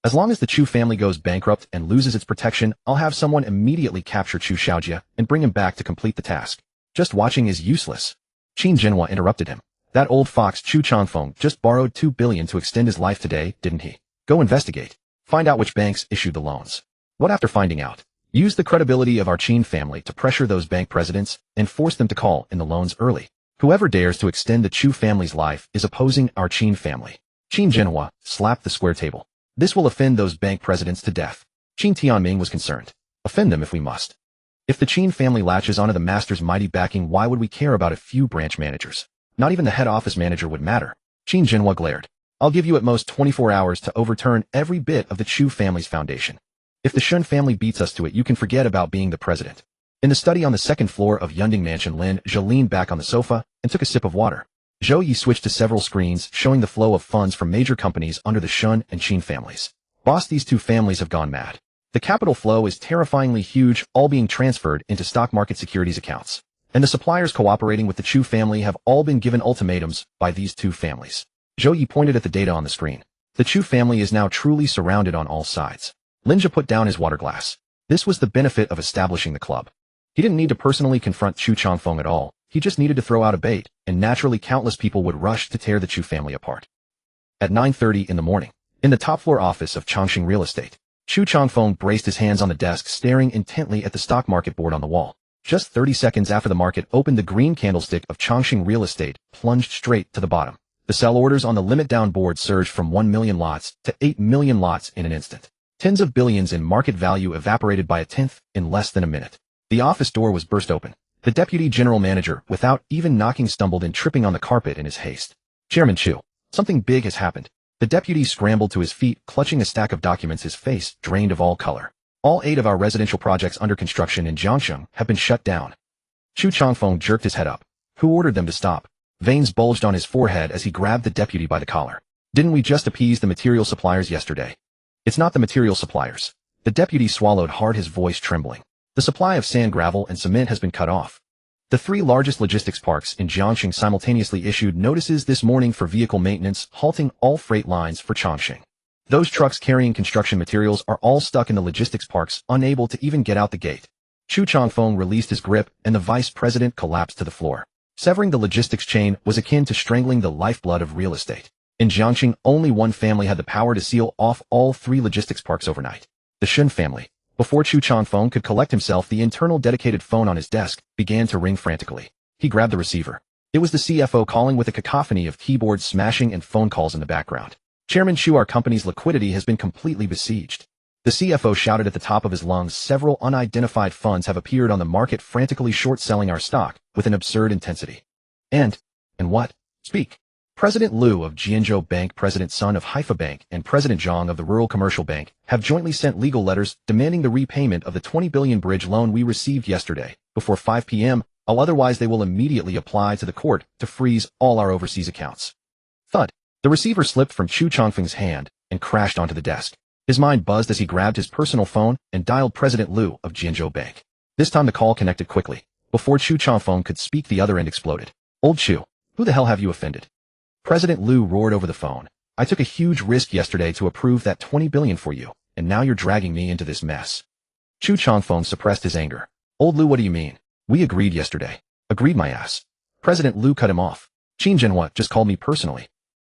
As long as the Chu family goes bankrupt and loses its protection, I'll have someone immediately capture Chu Xiaojia and bring him back to complete the task. Just watching is useless. Qin Jinhua interrupted him. That old fox Chu Changfeng just borrowed 2 billion to extend his life today, didn't he? Go investigate. Find out which banks issued the loans. What after finding out? Use the credibility of our Qin family to pressure those bank presidents and force them to call in the loans early. Whoever dares to extend the Chu family's life is opposing our Qin family. Qin Jinhua slapped the square table. This will offend those bank presidents to death. Qin Tianming was concerned. Offend them if we must. If the Qin family latches onto the master's mighty backing, why would we care about a few branch managers? Not even the head office manager would matter. Qin Jinhua glared. I'll give you at most 24 hours to overturn every bit of the Chu family's foundation. If the Shun family beats us to it, you can forget about being the president. In the study on the second floor of Yunding Mansion, Lin Zhe leaned back on the sofa and took a sip of water. Zhou Yi switched to several screens showing the flow of funds from major companies under the Shun and Qin families. Boss, these two families have gone mad. The capital flow is terrifyingly huge, all being transferred into stock market securities accounts. And the suppliers cooperating with the Chu family have all been given ultimatums by these two families. Zhou Yi pointed at the data on the screen. The Chu family is now truly surrounded on all sides. Lin Zhe put down his water glass. This was the benefit of establishing the club. He didn't need to personally confront Chu Changfeng at all. He just needed to throw out a bait, and naturally countless people would rush to tear the Chu family apart. At 9:30 in the morning, in the top floor office of Chongqing Real Estate, Chu Changfeng braced his hands on the desk, staring intently at the stock market board on the wall. Just 30 seconds after the market opened, the green candlestick of Chongqing Real Estate plunged straight to the bottom. The sell orders on the limit down board surged from 1 million lots to 8 million lots in an instant. Tens of billions in market value evaporated by a tenth in less than a minute. The office door was burst open. The deputy general manager, without even knocking, stumbled in, tripping on the carpet in his haste. Chairman Chu, something big has happened. The deputy scrambled to his feet, clutching a stack of documents, his face drained of all color. All 8 of our residential projects under construction in Jiangxing have been shut down. Chu Changfeng jerked his head up. Who ordered them to stop? Veins bulged on his forehead as he grabbed the deputy by the collar. Didn't we just appease the material suppliers yesterday? It's not the material suppliers. The deputy swallowed hard, his voice trembling. The supply of sand, gravel, and cement has been cut off. The 3 largest logistics parks in Jiangxing simultaneously issued notices this morning for vehicle maintenance, halting all freight lines for Chongqing. Those trucks carrying construction materials are all stuck in the logistics parks, unable to even get out the gate. Chu Changfeng released his grip, and the vice president collapsed to the floor. Severing the logistics chain was akin to strangling the lifeblood of real estate. In Jiangxing, only one family had the power to seal off all 3 logistics parks overnight. The Shun family. Before Chu Changfeng could collect himself, the internal dedicated phone on his desk began to ring frantically. He grabbed the receiver. It was the CFO calling with a cacophony of keyboard smashing and phone calls in the background. Chairman Chu, our company's liquidity has been completely besieged. The CFO shouted at the top of his lungs. Several unidentified funds have appeared on the market frantically short-selling our stock with an absurd intensity. And what? Speak. President Liu of Jianzhou Bank, President Sun of Haifa Bank, and President Zhang of the Rural Commercial Bank have jointly sent legal letters demanding the repayment of the 20 billion bridge loan we received yesterday before 5 p.m., otherwise they will immediately apply to the court to freeze all our overseas accounts. Thud. The receiver slipped from Chu Changfeng's hand and crashed onto the desk. His mind buzzed as he grabbed his personal phone and dialed President Liu of Jianzhou Bank. This time the call connected quickly. Before Chu Changfeng could speak, the other end exploded. Old Chu, who the hell have you offended? President Liu roared over the phone. I took a huge risk yesterday to approve that 20 billion for you, and now you're dragging me into this mess. Chu Changfeng suppressed his anger. Old Liu, what do you mean? We agreed yesterday. Agreed my ass. President Liu cut him off. Qin Zhenhua just called me personally.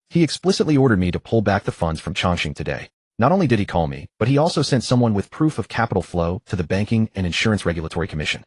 He explicitly ordered me to pull back the funds from Chongqing today. Not only did he call me, but he also sent someone with proof of capital flow to the Banking and Insurance Regulatory Commission.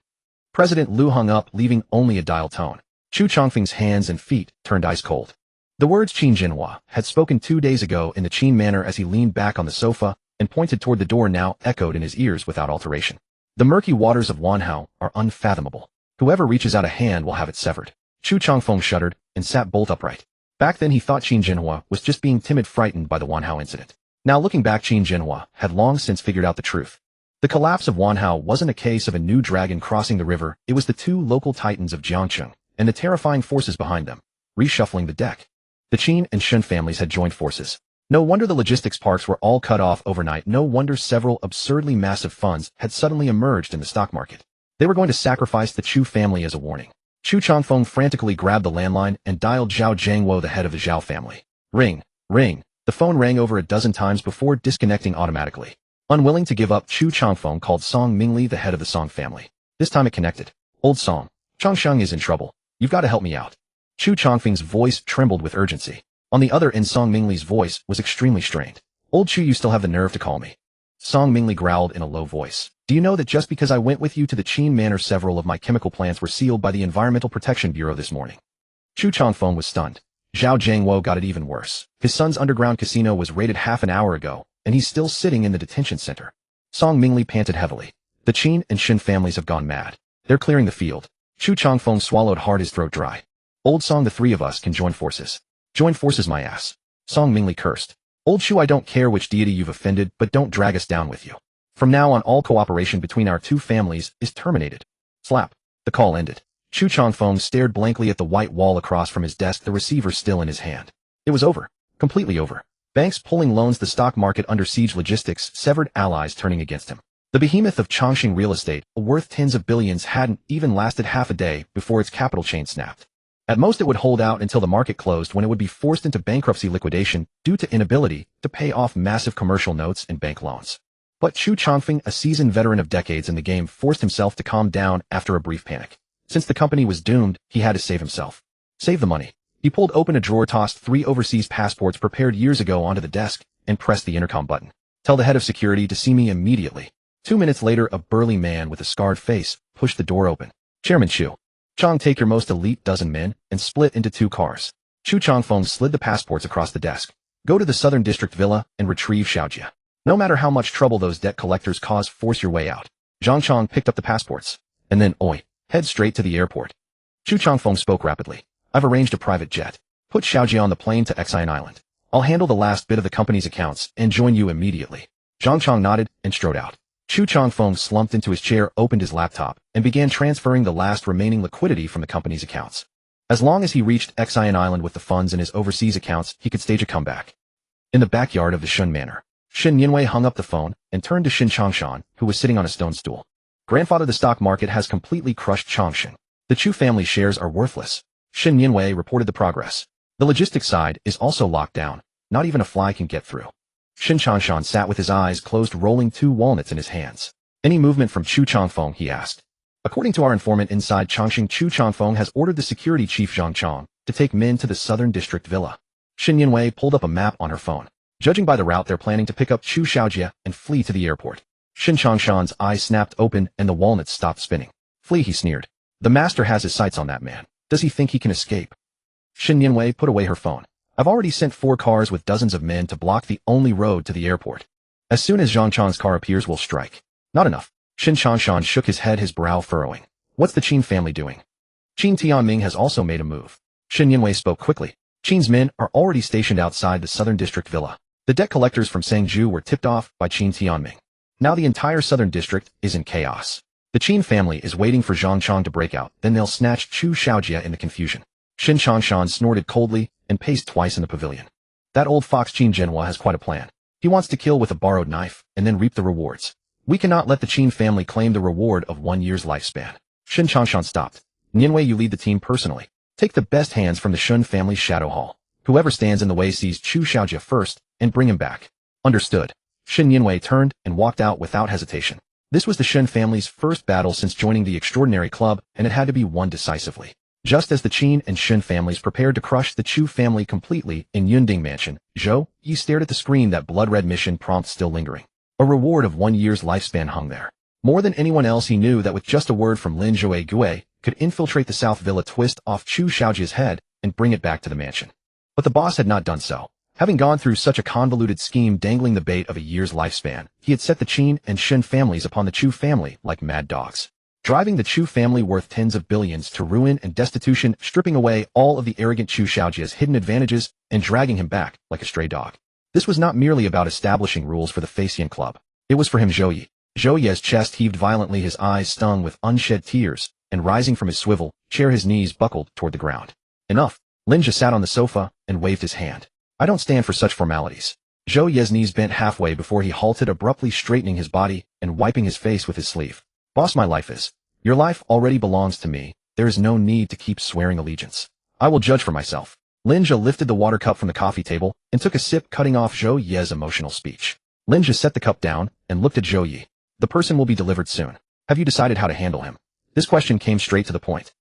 President Liu hung up, leaving only a dial tone. Chu Changfeng's hands and feet turned ice cold. The words Qin Zhenhua had spoken 2 days ago in the Qin manner as he leaned back on the sofa and pointed toward the door now echoed in his ears without alteration. The murky waters of Wanhao are unfathomable. Whoever reaches out a hand will have it severed. Chu Changfeng shuddered and sat bolt upright. Back then he thought Qin Zhenhua was just being timid, frightened by the Wanhao incident. Now looking back, Qin Zhenhua had long since figured out the truth. The collapse of Wanhao wasn't a case of a new dragon crossing the river, it was the 2 local titans of Jiangcheng and the terrifying forces behind them, reshuffling the deck. The Qin and Shun families had joined forces. No wonder the logistics parks were all cut off overnight. No wonder several absurdly massive funds had suddenly emerged in the stock market. They were going to sacrifice the Chu family as a warning. Chu Changfeng frantically grabbed the landline and dialed Zhao Jiangwo, the head of the Zhao family. Ring, ring. The phone rang over a dozen times before disconnecting automatically. Unwilling to give up, Chu Changfeng called Song Mingli, the head of the Song family. This time it connected. Old Song, Changsheng is in trouble. You've got to help me out. Chu Changfeng's voice trembled with urgency. On the other end, Song Mingli's voice was extremely strained. Old Chu, you still have the nerve to call me? Song Mingli growled in a low voice. Do you know that just because I went with you to the Qin Manor, several of my chemical plants were sealed by the Environmental Protection Bureau this morning? Chu Changfeng was stunned. Zhao Jiangwo got it even worse. His son's underground casino was raided half an hour ago, and he's still sitting in the detention center. Song Mingli panted heavily. The Qin and Shin families have gone mad. They're clearing the field. Chu Changfeng swallowed hard, his throat dry. Old Song, the 3 of us can join forces. Join forces, my ass. Song Mingli cursed. Old Chu, I don't care which deity you've offended, but don't drag us down with you. From now on, all cooperation between our 2 families is terminated. Slap. The call ended. Chu Changfeng stared blankly at the white wall across from his desk, the receiver still in his hand. It was over. Completely over. Banks pulling loans, the stock market under siege, logistics severed, allies turning against him. The behemoth of Chongqing real estate, worth tens of billions, hadn't even lasted half a day before its capital chain snapped. At most it would hold out until the market closed, when it would be forced into bankruptcy liquidation due to inability to pay off massive commercial notes and bank loans. But Chu Changfeng, a seasoned veteran of decades in the game, forced himself to calm down after a brief panic. Since the company was doomed, he had to save himself. Save the money. He pulled open a drawer, tossed 3 overseas passports prepared years ago onto the desk, and pressed the intercom button. Tell the head of security to see me immediately. 2 minutes later, a burly man with a scarred face pushed the door open. Chairman Chu. Chang, take your most elite dozen men and split into 2 cars. Chu Changfeng slid the passports across the desk. Go to the Southern District Villa and retrieve Xiaojia. No matter how much trouble those debt collectors cause, force your way out. Zhang Chang picked up the passports. And then, head straight to the airport. Chu Changfeng spoke rapidly. I've arranged a private jet. Put Xiaojia on the plane to Xian Island. I'll handle the last bit of the company's accounts and join you immediately. Zhang Chang nodded and strode out. Chu Changfeng slumped into his chair, opened his laptop, and began transferring the last remaining liquidity from the company's accounts. As long as he reached Xian Island with the funds in his overseas accounts, he could stage a comeback. In the backyard of the Shun Manor, Shin Yinwei hung up the phone and turned to Shin Changshan, who was sitting on a stone stool. Grandfather, the stock market has completely crushed Chongqing. The Chu family shares are worthless. Shin Yinwei reported the progress. The logistics side is also locked down. Not even a fly can get through. Shin Changshan sat with his eyes closed, rolling 2 walnuts in his hands. Any movement from Chu Changfeng, he asked. According to our informant inside Chongqing, Chu Changfeng has ordered the security chief Zhang Chang to take men to the Southern District Villa. Shin Yinwei pulled up a map on her phone. Judging by the route, they're planning to pick up Chu Xiaojia and flee to the airport. Shin Changshan's eyes snapped open and the walnuts stopped spinning. Flee, he sneered. The master has his sights on that man. Does he think he can escape? Shin Yanwei put away her phone. I've already sent 4 cars with dozens of men to block the only road to the airport. As soon as Zhang Chang's car appears, we'll strike. Not enough. Shin Chanshan shook his head, his brow furrowing. What's the Qin family doing? Qin Tianming has also made a move. Shin Yanwei spoke quickly. Qin's men are already stationed outside the Southern District Villa. The debt collectors from Sangju were tipped off by Qin Tianming. Now the entire Southern District is in chaos. The Qin family is waiting for Zhang Chang to break out, then they'll snatch Chu Xiaojia in the confusion. Shin Chanshan snorted coldly and paced twice in the pavilion. That old fox Qin Zhenhua has quite a plan. He wants to kill with a borrowed knife and then reap the rewards. We cannot let the Qin family claim the reward of 1 year's lifespan. Shin Chanshan stopped. Nianwei, you lead the team personally. Take the best hands from the Shun family's shadow hall. Whoever stands in the way sees Chu Xiaojia first and bring him back. Understood. Shin Nianwei turned and walked out without hesitation. This was the Shun family's first battle since joining the extraordinary club, and it had to be won decisively. Just as the Qin and Shun families prepared to crush the Chu family completely in Yunding Mansion, Zhou Yi stared at the screen, that blood-red mission prompt still lingering. A reward of 1 year's lifespan hung there. More than anyone else, he knew that with just a word from Lin Zhe could infiltrate the South Villa, twist off Chu Xiaojia's head, and bring it back to the mansion. But the boss had not done so. Having gone through such a convoluted scheme dangling the bait of a year's lifespan, he had set the Qin and Shun families upon the Chu family like mad dogs. Driving the Chu family worth tens of billions to ruin and destitution, stripping away all of the arrogant Chu Xiaojia's hidden advantages, and dragging him back like a stray dog. This was not merely about establishing rules for the Facian Club. It was for him, Zhou Yi. Zhou Yi's chest heaved violently, his eyes stung with unshed tears, and rising from his swivel chair, his knees buckled toward the ground. Enough. Lin Zhe sat on the sofa and waved his hand. I don't stand for such formalities. Zhou Yi's knees bent halfway before he halted, abruptly straightening his body and wiping his face with his sleeve. Boss, my life is. Your life already belongs to me. There is no need to keep swearing allegiance. I will judge for myself. Lin Zhe lifted the water cup from the coffee table and took a sip, cutting off Zhou Yi's emotional speech. Lin Zhe set the cup down and looked at Zhou Yi. The person will be delivered soon. Have you decided how to handle him? This question came straight to the point.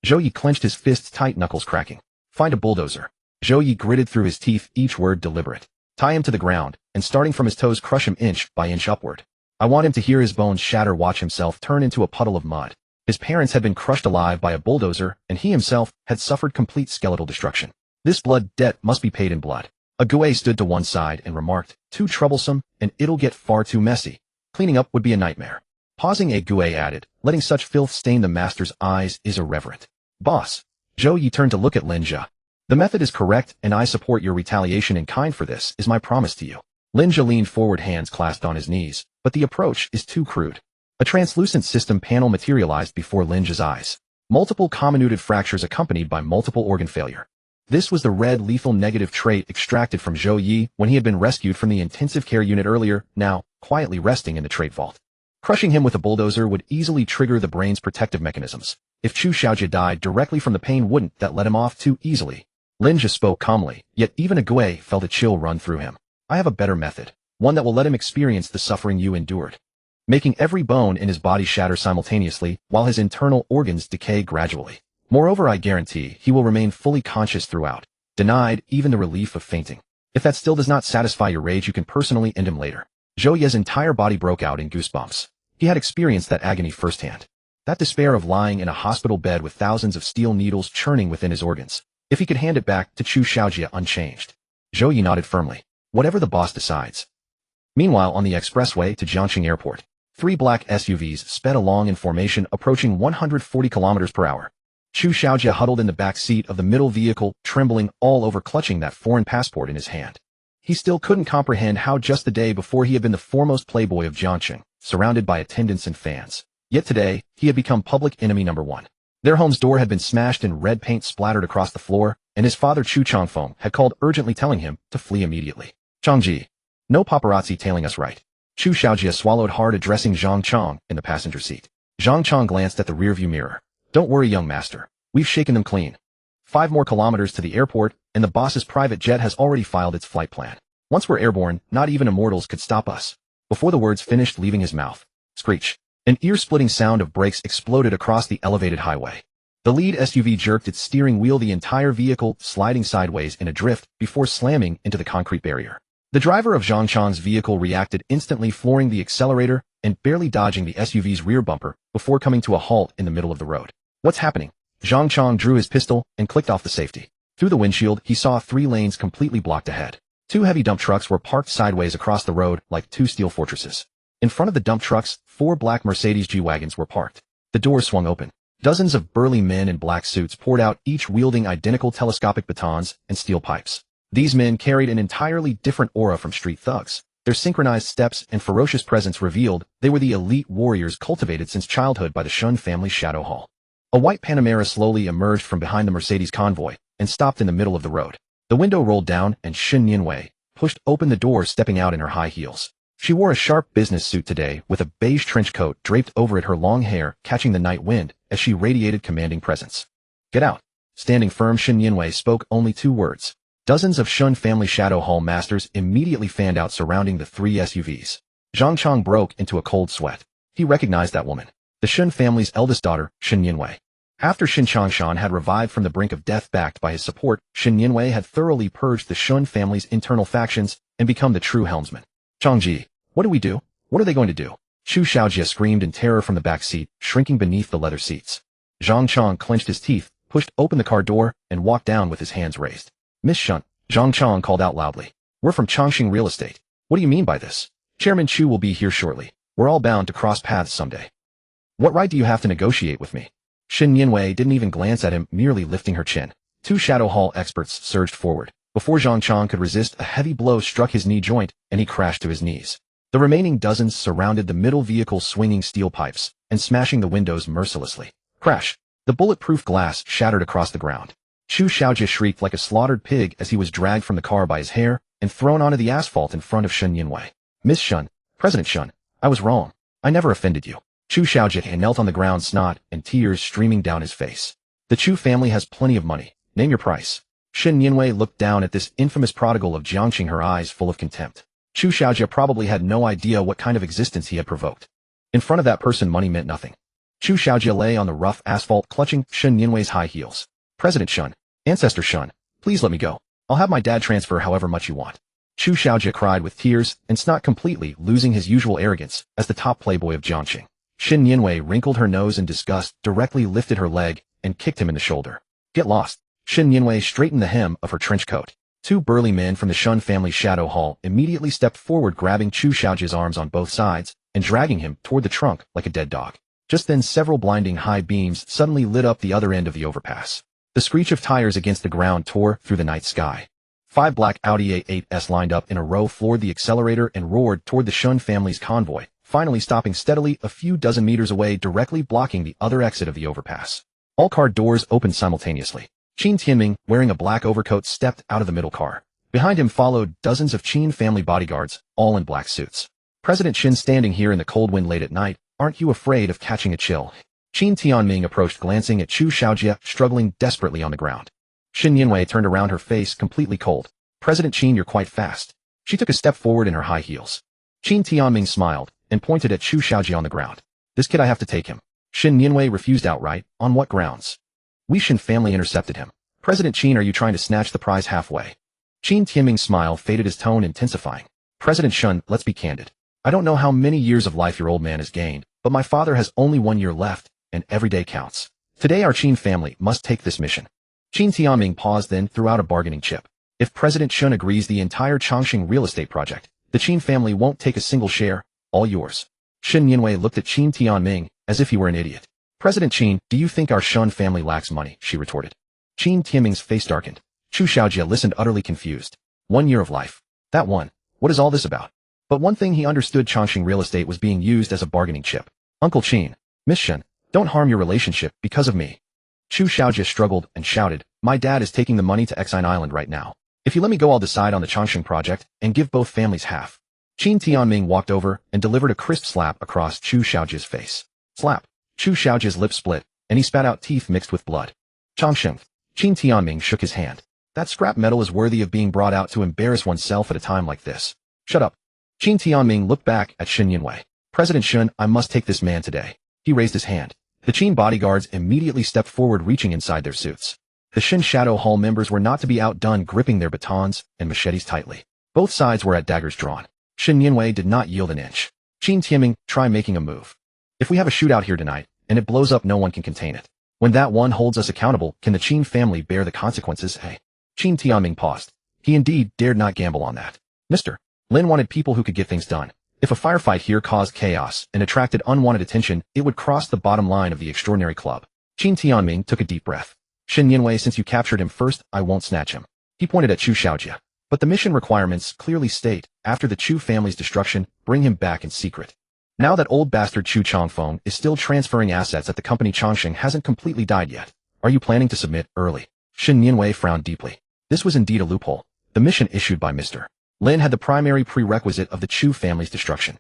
Zhou Yi clenched his fists tight, knuckles cracking. Find a bulldozer. Zhou Yi gritted through his teeth, each word deliberate. Tie him to the ground, and starting from his toes, crush him inch by inch upward. I want him to hear his bones shatter, watch himself turn into a puddle of mud. His parents had been crushed alive by a bulldozer, and he himself had suffered complete skeletal destruction. This blood debt must be paid in blood. A Gue stood to one side and remarked, too troublesome, and it'll get far too messy. Cleaning up would be a nightmare. Pausing, a Gue added, letting such filth stain the master's eyes is irreverent. Boss. Zhou Yi turned to look at Lin Zhe. The method is correct, and I support your retaliation in kind for this, is my promise to you. Lin Zhe leaned forward, hands clasped on his knees, but the approach is too crude. A translucent system panel materialized before Lin Zhe's eyes. Multiple comminuted fractures accompanied by multiple organ failure. This was the red lethal negative trait extracted from Zhou Yi when he had been rescued from the intensive care unit earlier, now quietly resting in the trait vault. Crushing him with a bulldozer would easily trigger the brain's protective mechanisms. If Chu Xiaojia died directly from the pain, wouldn't that let him off too easily? Lin Zhe spoke calmly, yet even a Gue felt a chill run through him. I have a better method, one that will let him experience the suffering you endured, making every bone in his body shatter simultaneously while his internal organs decay gradually. Moreover, I guarantee he will remain fully conscious throughout, denied even the relief of fainting. If that still does not satisfy your rage, you can personally end him later. Zhou Yi's entire body broke out in goosebumps. He had experienced that agony firsthand. That despair of lying in a hospital bed with thousands of steel needles churning within his organs. If he could hand it back to Chu Xiaojia unchanged. Zhou Yi nodded firmly. Whatever the boss decides. Meanwhile, on the expressway to Jiangxing Airport, 3 black SUVs sped along in formation, approaching 140 kilometers per hour. Chu Xiaojia huddled in the back seat of the middle vehicle, trembling all over, clutching that foreign passport in his hand. He still couldn't comprehend how just the day before he had been the foremost playboy of Jiangxing, surrounded by attendants and fans. Yet today, he had become public enemy number 1. Their home's door had been smashed and red paint splattered across the floor, and his father Chu Changfeng had called urgently, telling him to flee immediately. Changji. No paparazzi tailing us, right? Chu Xiaojia swallowed hard, addressing Zhang Chang in the passenger seat. Zhang Chang glanced at the rearview mirror. Don't worry, young master. We've shaken them clean. 5 more kilometers to the airport, and the boss's private jet has already filed its flight plan. Once we're airborne, not even immortals could stop us. Before the words finished leaving his mouth, screech. An ear-splitting sound of brakes exploded across the elevated highway. The lead SUV jerked its steering wheel, the entire vehicle sliding sideways in a drift before slamming into the concrete barrier. The driver of Zhang Chang's vehicle reacted instantly, flooring the accelerator and barely dodging the SUV's rear bumper before coming to a halt in the middle of the road. What's happening? Zhang Chong drew his pistol and clicked off the safety. Through the windshield, he saw 3 lanes completely blocked ahead. 2 heavy dump trucks were parked sideways across the road like 2 steel fortresses. In front of the dump trucks, 4 black Mercedes G-Wagons were parked. The doors swung open. Dozens of burly men in black suits poured out, each wielding identical telescopic batons and steel pipes. These men carried an entirely different aura from street thugs. Their synchronized steps and ferocious presence revealed they were the elite warriors cultivated since childhood by the Shun family's Shadow Hall. A white Panamera slowly emerged from behind the Mercedes convoy and stopped in the middle of the road. The window rolled down and Shin Nianwei pushed open the door, stepping out in her high heels. She wore a sharp business suit today with a beige trench coat draped over it, her long hair catching the night wind as she radiated commanding presence. Get out. Standing firm, Shin Nianwei spoke only 2 words. Dozens of Shun family Shadow Hall masters immediately fanned out surrounding the 3 SUVs. Zhang Chong broke into a cold sweat. He recognized that woman. The Shun family's eldest daughter, Shin Nianwei. After Shin Changshan had revived from the brink of death backed by his support, Shin Nianwei had thoroughly purged the Shun family's internal factions and become the true helmsman. Changji, what do we do? What are they going to do? Chu Xiaojie screamed in terror from the back seat, shrinking beneath the leather seats. Zhang Chong clenched his teeth, pushed open the car door, and walked down with his hands raised. Miss Shun, Zhang Chong called out loudly. We're from Chongqing Real Estate. What do you mean by this? Chairman Chu will be here shortly. We're all bound to cross paths someday. What right do you have to negotiate with me? Shin Nianwei didn't even glance at him, merely lifting her chin. 2 Shadow Hall experts surged forward. Before Zhang Chong could resist, a heavy blow struck his knee joint, and he crashed to his knees. The remaining dozens surrounded the middle vehicle, swinging steel pipes and smashing the windows mercilessly. Crash! The bulletproof glass shattered across the ground. Chu Xiaojie shrieked like a slaughtered pig as he was dragged from the car by his hair and thrown onto the asphalt in front of Shin Nianwei. Miss Shun, President Shun, I was wrong. I never offended you. Chu Xiaojie knelt on the ground, snot and tears streaming down his face. The Chu family has plenty of money. Name your price. Shin Nianwei looked down at this infamous prodigal of Jiangqing, her eyes full of contempt. Chu Xiaojie probably had no idea what kind of existence he had provoked. In front of that person, money meant nothing. Chu Xiaojie lay on the rough asphalt, clutching Shin Nianwei's high heels. President Shun, Ancestor Shun, please let me go. I'll have my dad transfer however much you want. Chu Xiaojie cried with tears and snot, completely losing his usual arrogance as the top playboy of Jiangqing. Shin Nianwei wrinkled her nose in disgust, directly lifted her leg, and kicked him in the shoulder. Get lost. Shin Nianwei straightened the hem of her trench coat. 2 burly men from the Shun family Shadow Hall immediately stepped forward, grabbing Chu Xiaojie's arms on both sides and dragging him toward the trunk like a dead dog. Just then, several blinding high beams suddenly lit up the other end of the overpass. The screech of tires against the ground tore through the night sky. 5 black Audi A8s lined up in a row floored the accelerator and roared toward the Shun family's convoy, finally stopping steadily a few dozen meters away, directly blocking the other exit of the overpass. All car doors opened simultaneously. Qin Tianming, wearing a black overcoat, stepped out of the middle car. Behind him followed dozens of Qin family bodyguards, all in black suits. President Qin, standing here in the cold wind late at night, aren't you afraid of catching a chill? Qin Tianming approached, glancing at Chu Xiaojie, struggling desperately on the ground. Shin Nianwei turned around, her face completely cold. President Qin, you're quite fast. She took a step forward in her high heels. Qin Tianming smiled and pointed at Chu Xiaojie on the ground. This kid, I have to take him. Shin Nianwei refused outright. On what grounds? We Shin family intercepted him. President Qin, are you trying to snatch the prize halfway? Qin Tianming's smile faded, his tone intensifying. President Shun, let's be candid. I don't know how many years of life your old man has gained, but my father has only 1 year left, and every day counts. Today our Qin family must take this mission. Qin Tianming paused, then threw out a bargaining chip. If President Shun agrees, the entire Chongqing real estate project, the Qin family won't take a single share, all yours. Shin Nianwei looked at Qin Tianming as if he were an idiot. President Qin, do you think our Shun family lacks money? She retorted. Qin Tianming's face darkened. Chu Xiaojie listened, utterly confused. 1 year of life. That one. What is all this about? But one thing he understood, Chongqing real estate was being used as a bargaining chip. Uncle Qin, Miss Shun, don't harm your relationship because of me. Chu Xiaojie struggled and shouted, my dad is taking the money to Exine Island right now. If you let me go, I'll decide on the Chongqing project and give both families half. Qin Tianming walked over and delivered a crisp slap across Chu Xiaojie's face. Slap. Chu Xiaojie's lips split, and he spat out teeth mixed with blood. Chongqing. Qin Tianming shook his hand. That scrap metal is worthy of being brought out to embarrass oneself at a time like this. Shut up. Qin Tianming looked back at Shin Nianwei. President Shun, I must take this man today. He raised his hand. The Qin bodyguards immediately stepped forward, reaching inside their suits. The Shin Shadow Hall members were not to be outdone, gripping their batons and machetes tightly. Both sides were at daggers drawn. Shin Nianwei did not yield an inch. Qin Tianming, try making a move. If we have a shootout here tonight, and it blows up, no one can contain it. When that one holds us accountable, can the Qin family bear the consequences? Hey. Qin Tianming paused. He indeed dared not gamble on that. Mr. Lin wanted people who could get things done. If a firefight here caused chaos and attracted unwanted attention, it would cross the bottom line of the extraordinary club. Qin Tianming took a deep breath. Shen Yinwei, since you captured him first, I won't snatch him. He pointed at Chu Xiaojie. But the mission requirements clearly state, after the Chu family's destruction, bring him back in secret. Now that old bastard Chu Changfeng is still transferring assets at the company, Changsheng hasn't completely died yet. Are you planning to submit early? Shen Yinwei frowned deeply. This was indeed a loophole. The mission issued by Mr. Lin had the primary prerequisite of the Chu family's destruction.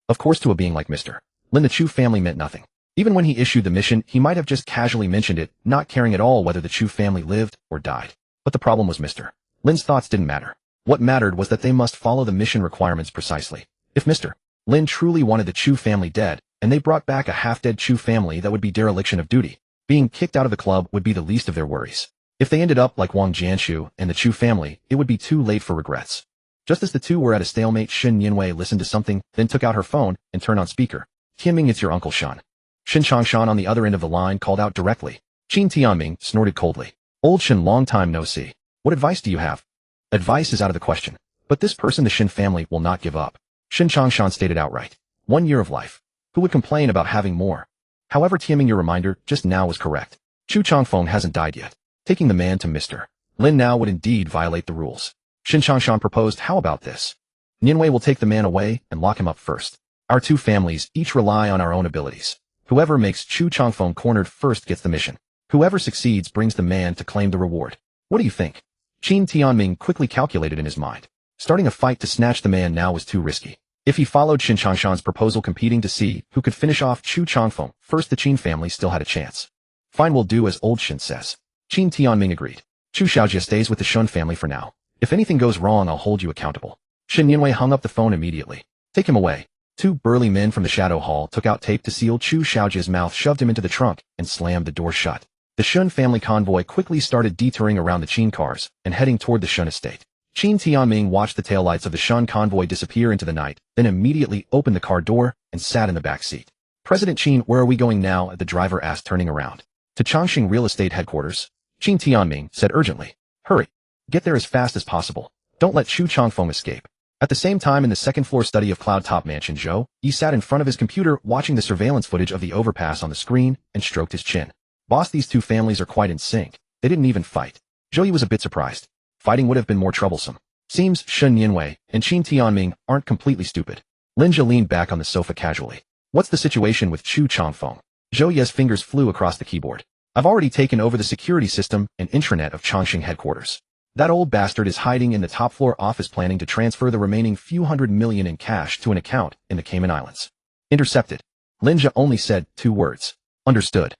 Of course, to a being like Mr. Lin, the Chu family meant nothing. Even when he issued the mission, he might have just casually mentioned it, not caring at all whether the Chu family lived or died. But the problem was Mr. Lin's thoughts didn't matter. What mattered was that they must follow the mission requirements precisely. If Mr. Lin truly wanted the Chu family dead, and they brought back a half-dead Chu family, that would be dereliction of duty. Being kicked out of the club would be the least of their worries. If they ended up like Wang Jianshu and the Chu family, it would be too late for regrets. Just as the two were at a stalemate, Shen Yinwei listened to something, then took out her phone and turned on speaker. Tianming, it's your Uncle Shan. Shen Changshan on the other end of the line called out directly. Qin Tianming snorted coldly. Old Shen, long time no see. What advice do you have? Advice is out of the question. But this person, the Shen family, will not give up. Shen Changshan stated outright. 1 year of life. Who would complain about having more? However, Tianming, your reminder just now was correct. Chu Changfeng hasn't died yet. Taking the man to Mr. Lin now would indeed violate the rules. Shen Changshan proposed, how about this? Yinwei will take the man away and lock him up first. Our two families each rely on our own abilities. Whoever makes Chu Changfeng cornered first gets the mission. Whoever succeeds brings the man to claim the reward. What do you think? Qin Tianming quickly calculated in his mind. Starting a fight to snatch the man now was too risky. If he followed Shen Changshan's proposal, competing to see who could finish off Chu Changfeng first, the Qin family still had a chance. Fine, we'll do as old Shen says. Qin Tianming agreed. Chu Xiaojie stays with the Shun family for now. If anything goes wrong, I'll hold you accountable. Shen Yinwei hung up the phone immediately. Take him away. Two burly men from the shadow hall took out tape to seal Chu Xiaojie's mouth, shoved him into the trunk, and slammed the door shut. The Shun family convoy quickly started detouring around the Qin cars and heading toward the Shun estate. Qin Tianming watched the taillights of the Shun convoy disappear into the night, then immediately opened the car door and sat in the back seat. President Qin, where are we going now? The driver asked, turning around. To Changsheng Real Estate Headquarters. Qin Tianming said urgently. Hurry. Get there as fast as possible. Don't let Chu Changfeng escape. At the same time, in the second-floor study of Cloud Top Mansion, Zhou Yi sat in front of his computer watching the surveillance footage of the overpass on the screen and stroked his chin. Boss, these two families are quite in sync. They didn't even fight. Zhou Yi was a bit surprised. Fighting would have been more troublesome. Seems Shen Yinwei and Qin Tianming aren't completely stupid. Lin Zhe leaned back on the sofa casually. What's the situation with Chu Changfeng? Zhou Yi's fingers flew across the keyboard. I've already taken over the security system and intranet of Changsheng headquarters. That old bastard is hiding in the top-floor office, planning to transfer the remaining few $100 million in cash to an account in the Cayman Islands. Intercepted. Lin Zhe only said 2 words. Understood.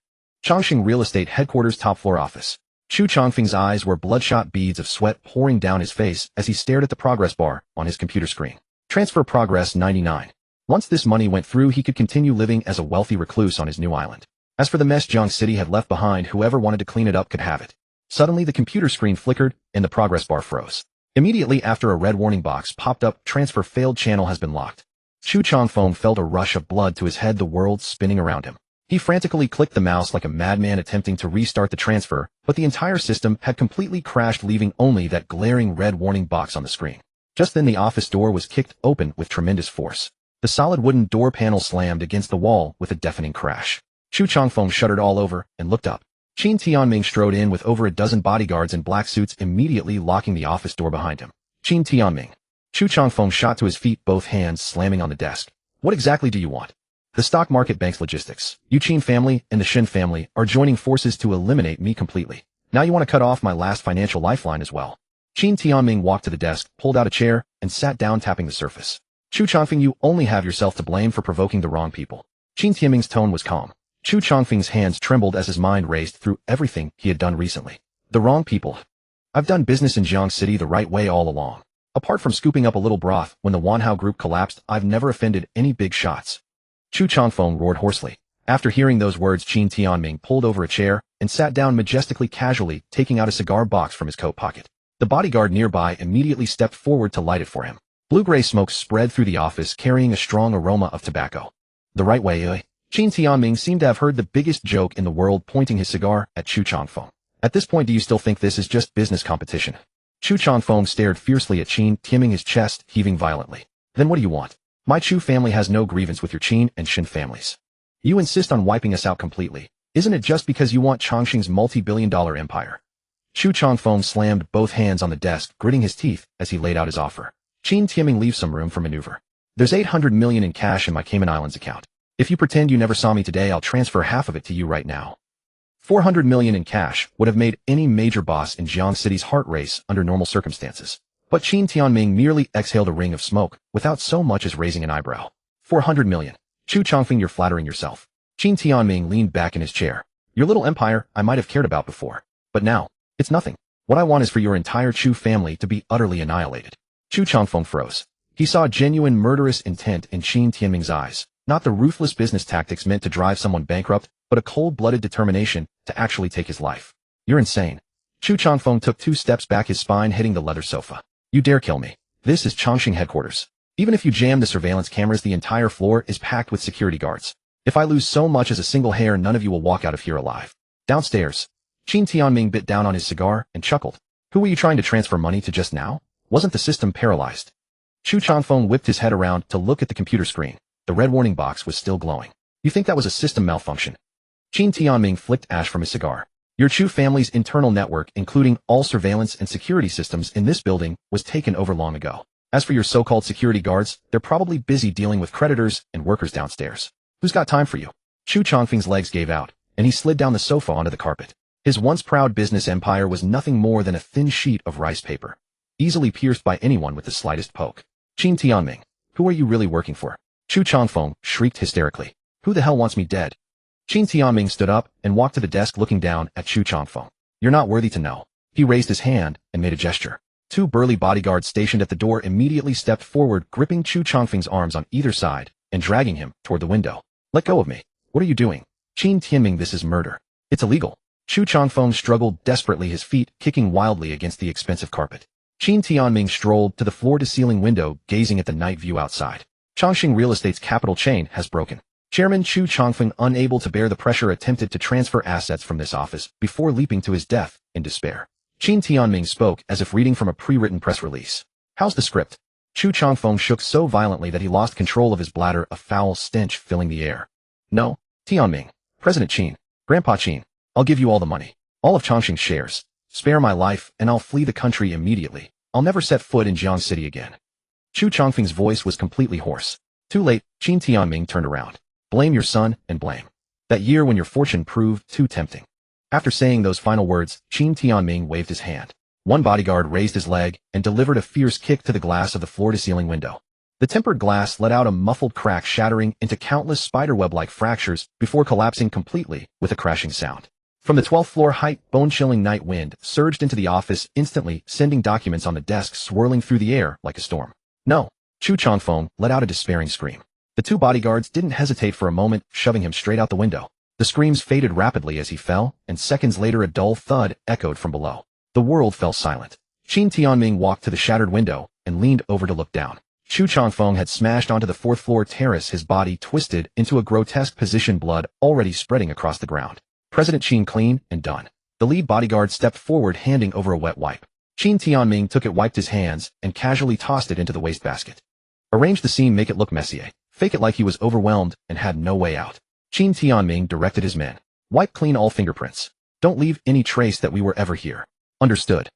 Changsheng Real Estate Headquarters top-floor office. Chu Changfeng's eyes were bloodshot, beads of sweat pouring down his face as he stared at the progress bar on his computer screen. Transfer progress 99. Once this money went through, he could continue living as a wealthy recluse on his new island. As for the mess Jiang City had left behind, whoever wanted to clean it up could have it. Suddenly, the computer screen flickered and the progress bar froze. Immediately after, a red warning box popped up. Transfer failed, channel has been locked. Chu Changfeng felt a rush of blood to his head, the world spinning around him. He frantically clicked the mouse like a madman, attempting to restart the transfer, but the entire system had completely crashed, leaving only that glaring red warning box on the screen. Just then, the office door was kicked open with tremendous force. The solid wooden door panel slammed against the wall with a deafening crash. Chu Changfeng shuddered all over and looked up. Qin Tianming strode in with over a dozen bodyguards in black suits, immediately locking the office door behind him. Qin Tianming. Chu Changfeng shot to his feet, both hands slamming on the desk. What exactly do you want? The stock market, banks, logistics. You Qin family and the Shen family are joining forces to eliminate me completely. Now you want to cut off my last financial lifeline as well. Qin Tianming walked to the desk, pulled out a chair, and sat down, tapping the surface. Chu Changfeng, you only have yourself to blame for provoking the wrong people. Qin Tianming's tone was calm. Chu Changfeng's hands trembled as his mind raced through everything he had done recently. The wrong people. I've done business in Jiang City the right way all along. Apart from scooping up a little broth when the Wanhao group collapsed, I've never offended any big shots. Chu Changfeng roared hoarsely. After hearing those words, Qin Tianming pulled over a chair and sat down majestically, casually, taking out a cigar box from his coat pocket. The bodyguard nearby immediately stepped forward to light it for him. Blue-gray smoke spread through the office, carrying a strong aroma of tobacco. The right way, Qin Tianming seemed to have heard the biggest joke in the world, pointing his cigar at Chu Changfeng. At this point, do you still think this is just business competition? Chu Changfeng stared fiercely at Qin Tianming, his chest heaving violently. Then what do you want? My Chu family has no grievance with your Qin and Shin families. You insist on wiping us out completely. Isn't it just because you want Chongqing's multi-billion-dollar empire? Chu Changfeng slammed both hands on the desk, gritting his teeth as he laid out his offer. Qin Tianming leaves some room for maneuver. There's 800 million in cash in my Cayman Islands account. If you pretend you never saw me today, I'll transfer half of it to you right now. 400 million in cash would have made any major boss in Jiang City's heart race under normal circumstances. But Qin Tianming merely exhaled a ring of smoke without so much as raising an eyebrow. 400 million. Chu Changfeng, you're flattering yourself. Qin Tianming leaned back in his chair. Your little empire I might have cared about before. But now, it's nothing. What I want is for your entire Chu family to be utterly annihilated. Chu Changfeng froze. He saw genuine murderous intent in Qin Tianming's eyes. Not the ruthless business tactics meant to drive someone bankrupt, but a cold-blooded determination to actually take his life. You're insane. Chu Changfeng took 2 steps back, his spine hitting the leather sofa. You dare kill me. This is Chongqing headquarters. Even if you jam the surveillance cameras, the entire floor is packed with security guards. If I lose so much as a single hair, none of you will walk out of here alive. Downstairs. Qin Tianming bit down on his cigar and chuckled. Who were you trying to transfer money to just now? Wasn't the system paralyzed? Chu Changfeng whipped his head around to look at the computer screen. The red warning box was still glowing. You think that was a system malfunction? Qin Tianming flicked ash from his cigar. Your Chu family's internal network, including all surveillance and security systems in this building, was taken over long ago. As for your so-called security guards, they're probably busy dealing with creditors and workers downstairs. Who's got time for you? Chu Changfeng's legs gave out, and he slid down the sofa onto the carpet. His once proud business empire was nothing more than a thin sheet of rice paper, easily pierced by anyone with the slightest poke. Qin Tianming, who are you really working for? Chu Changfeng shrieked hysterically. Who the hell wants me dead? Qin Tianming stood up and walked to the desk, looking down at Chu Changfeng. You're not worthy to know. He raised his hand and made a gesture. 2 burly bodyguards stationed at the door immediately stepped forward, gripping Chu Changfeng's arms on either side and dragging him toward the window. Let go of me. What are you doing? Qin Tianming, this is murder. It's illegal. Chu Changfeng struggled desperately, his feet kicking wildly against the expensive carpet. Qin Tianming strolled to the floor-to-ceiling window, gazing at the night view outside. Chongqing Real Estate's capital chain has broken. Chairman Chu Changfeng, unable to bear the pressure, attempted to transfer assets from this office before leaping to his death in despair. Qin Tianming spoke as if reading from a pre-written press release. How's the script? Chu Changfeng shook so violently that he lost control of his bladder, a foul stench filling the air. No, Tianming, President Qin, Grandpa Qin, I'll give you all the money, all of Chongqing's shares. Spare my life and I'll flee the country immediately. I'll never set foot in Jiang City again. Chu Changfeng's voice was completely hoarse. Too late. Qin Tianming turned around. Blame your son and blame that year when your fortune proved too tempting. After saying those final words, Qin Tianming waved his hand. One bodyguard raised his leg and delivered a fierce kick to the glass of the floor-to-ceiling window. The tempered glass let out a muffled crack, shattering into countless spiderweb-like fractures before collapsing completely with a crashing sound. From the 12th floor height, bone-chilling night wind surged into the office, instantly sending documents on the desk swirling through the air like a storm. No! Chu Changfeng let out a despairing scream. The 2 bodyguards didn't hesitate for a moment, shoving him straight out the window. The screams faded rapidly as he fell, and seconds later a dull thud echoed from below. The world fell silent. Qin Tianming walked to the shattered window and leaned over to look down. Chu Changfeng had smashed onto the 4th floor terrace, his body twisted into a grotesque position, blood already spreading across the ground. President Qin, clean and done. The lead bodyguard stepped forward, handing over a wet wipe. Qin Tianming took it, wiped his hands, and casually tossed it into the wastebasket. Arrange the scene, make it look messy. Fake it like he was overwhelmed and had no way out. Qin Tianming directed his men. Wipe clean all fingerprints. Don't leave any trace that we were ever here. Understood.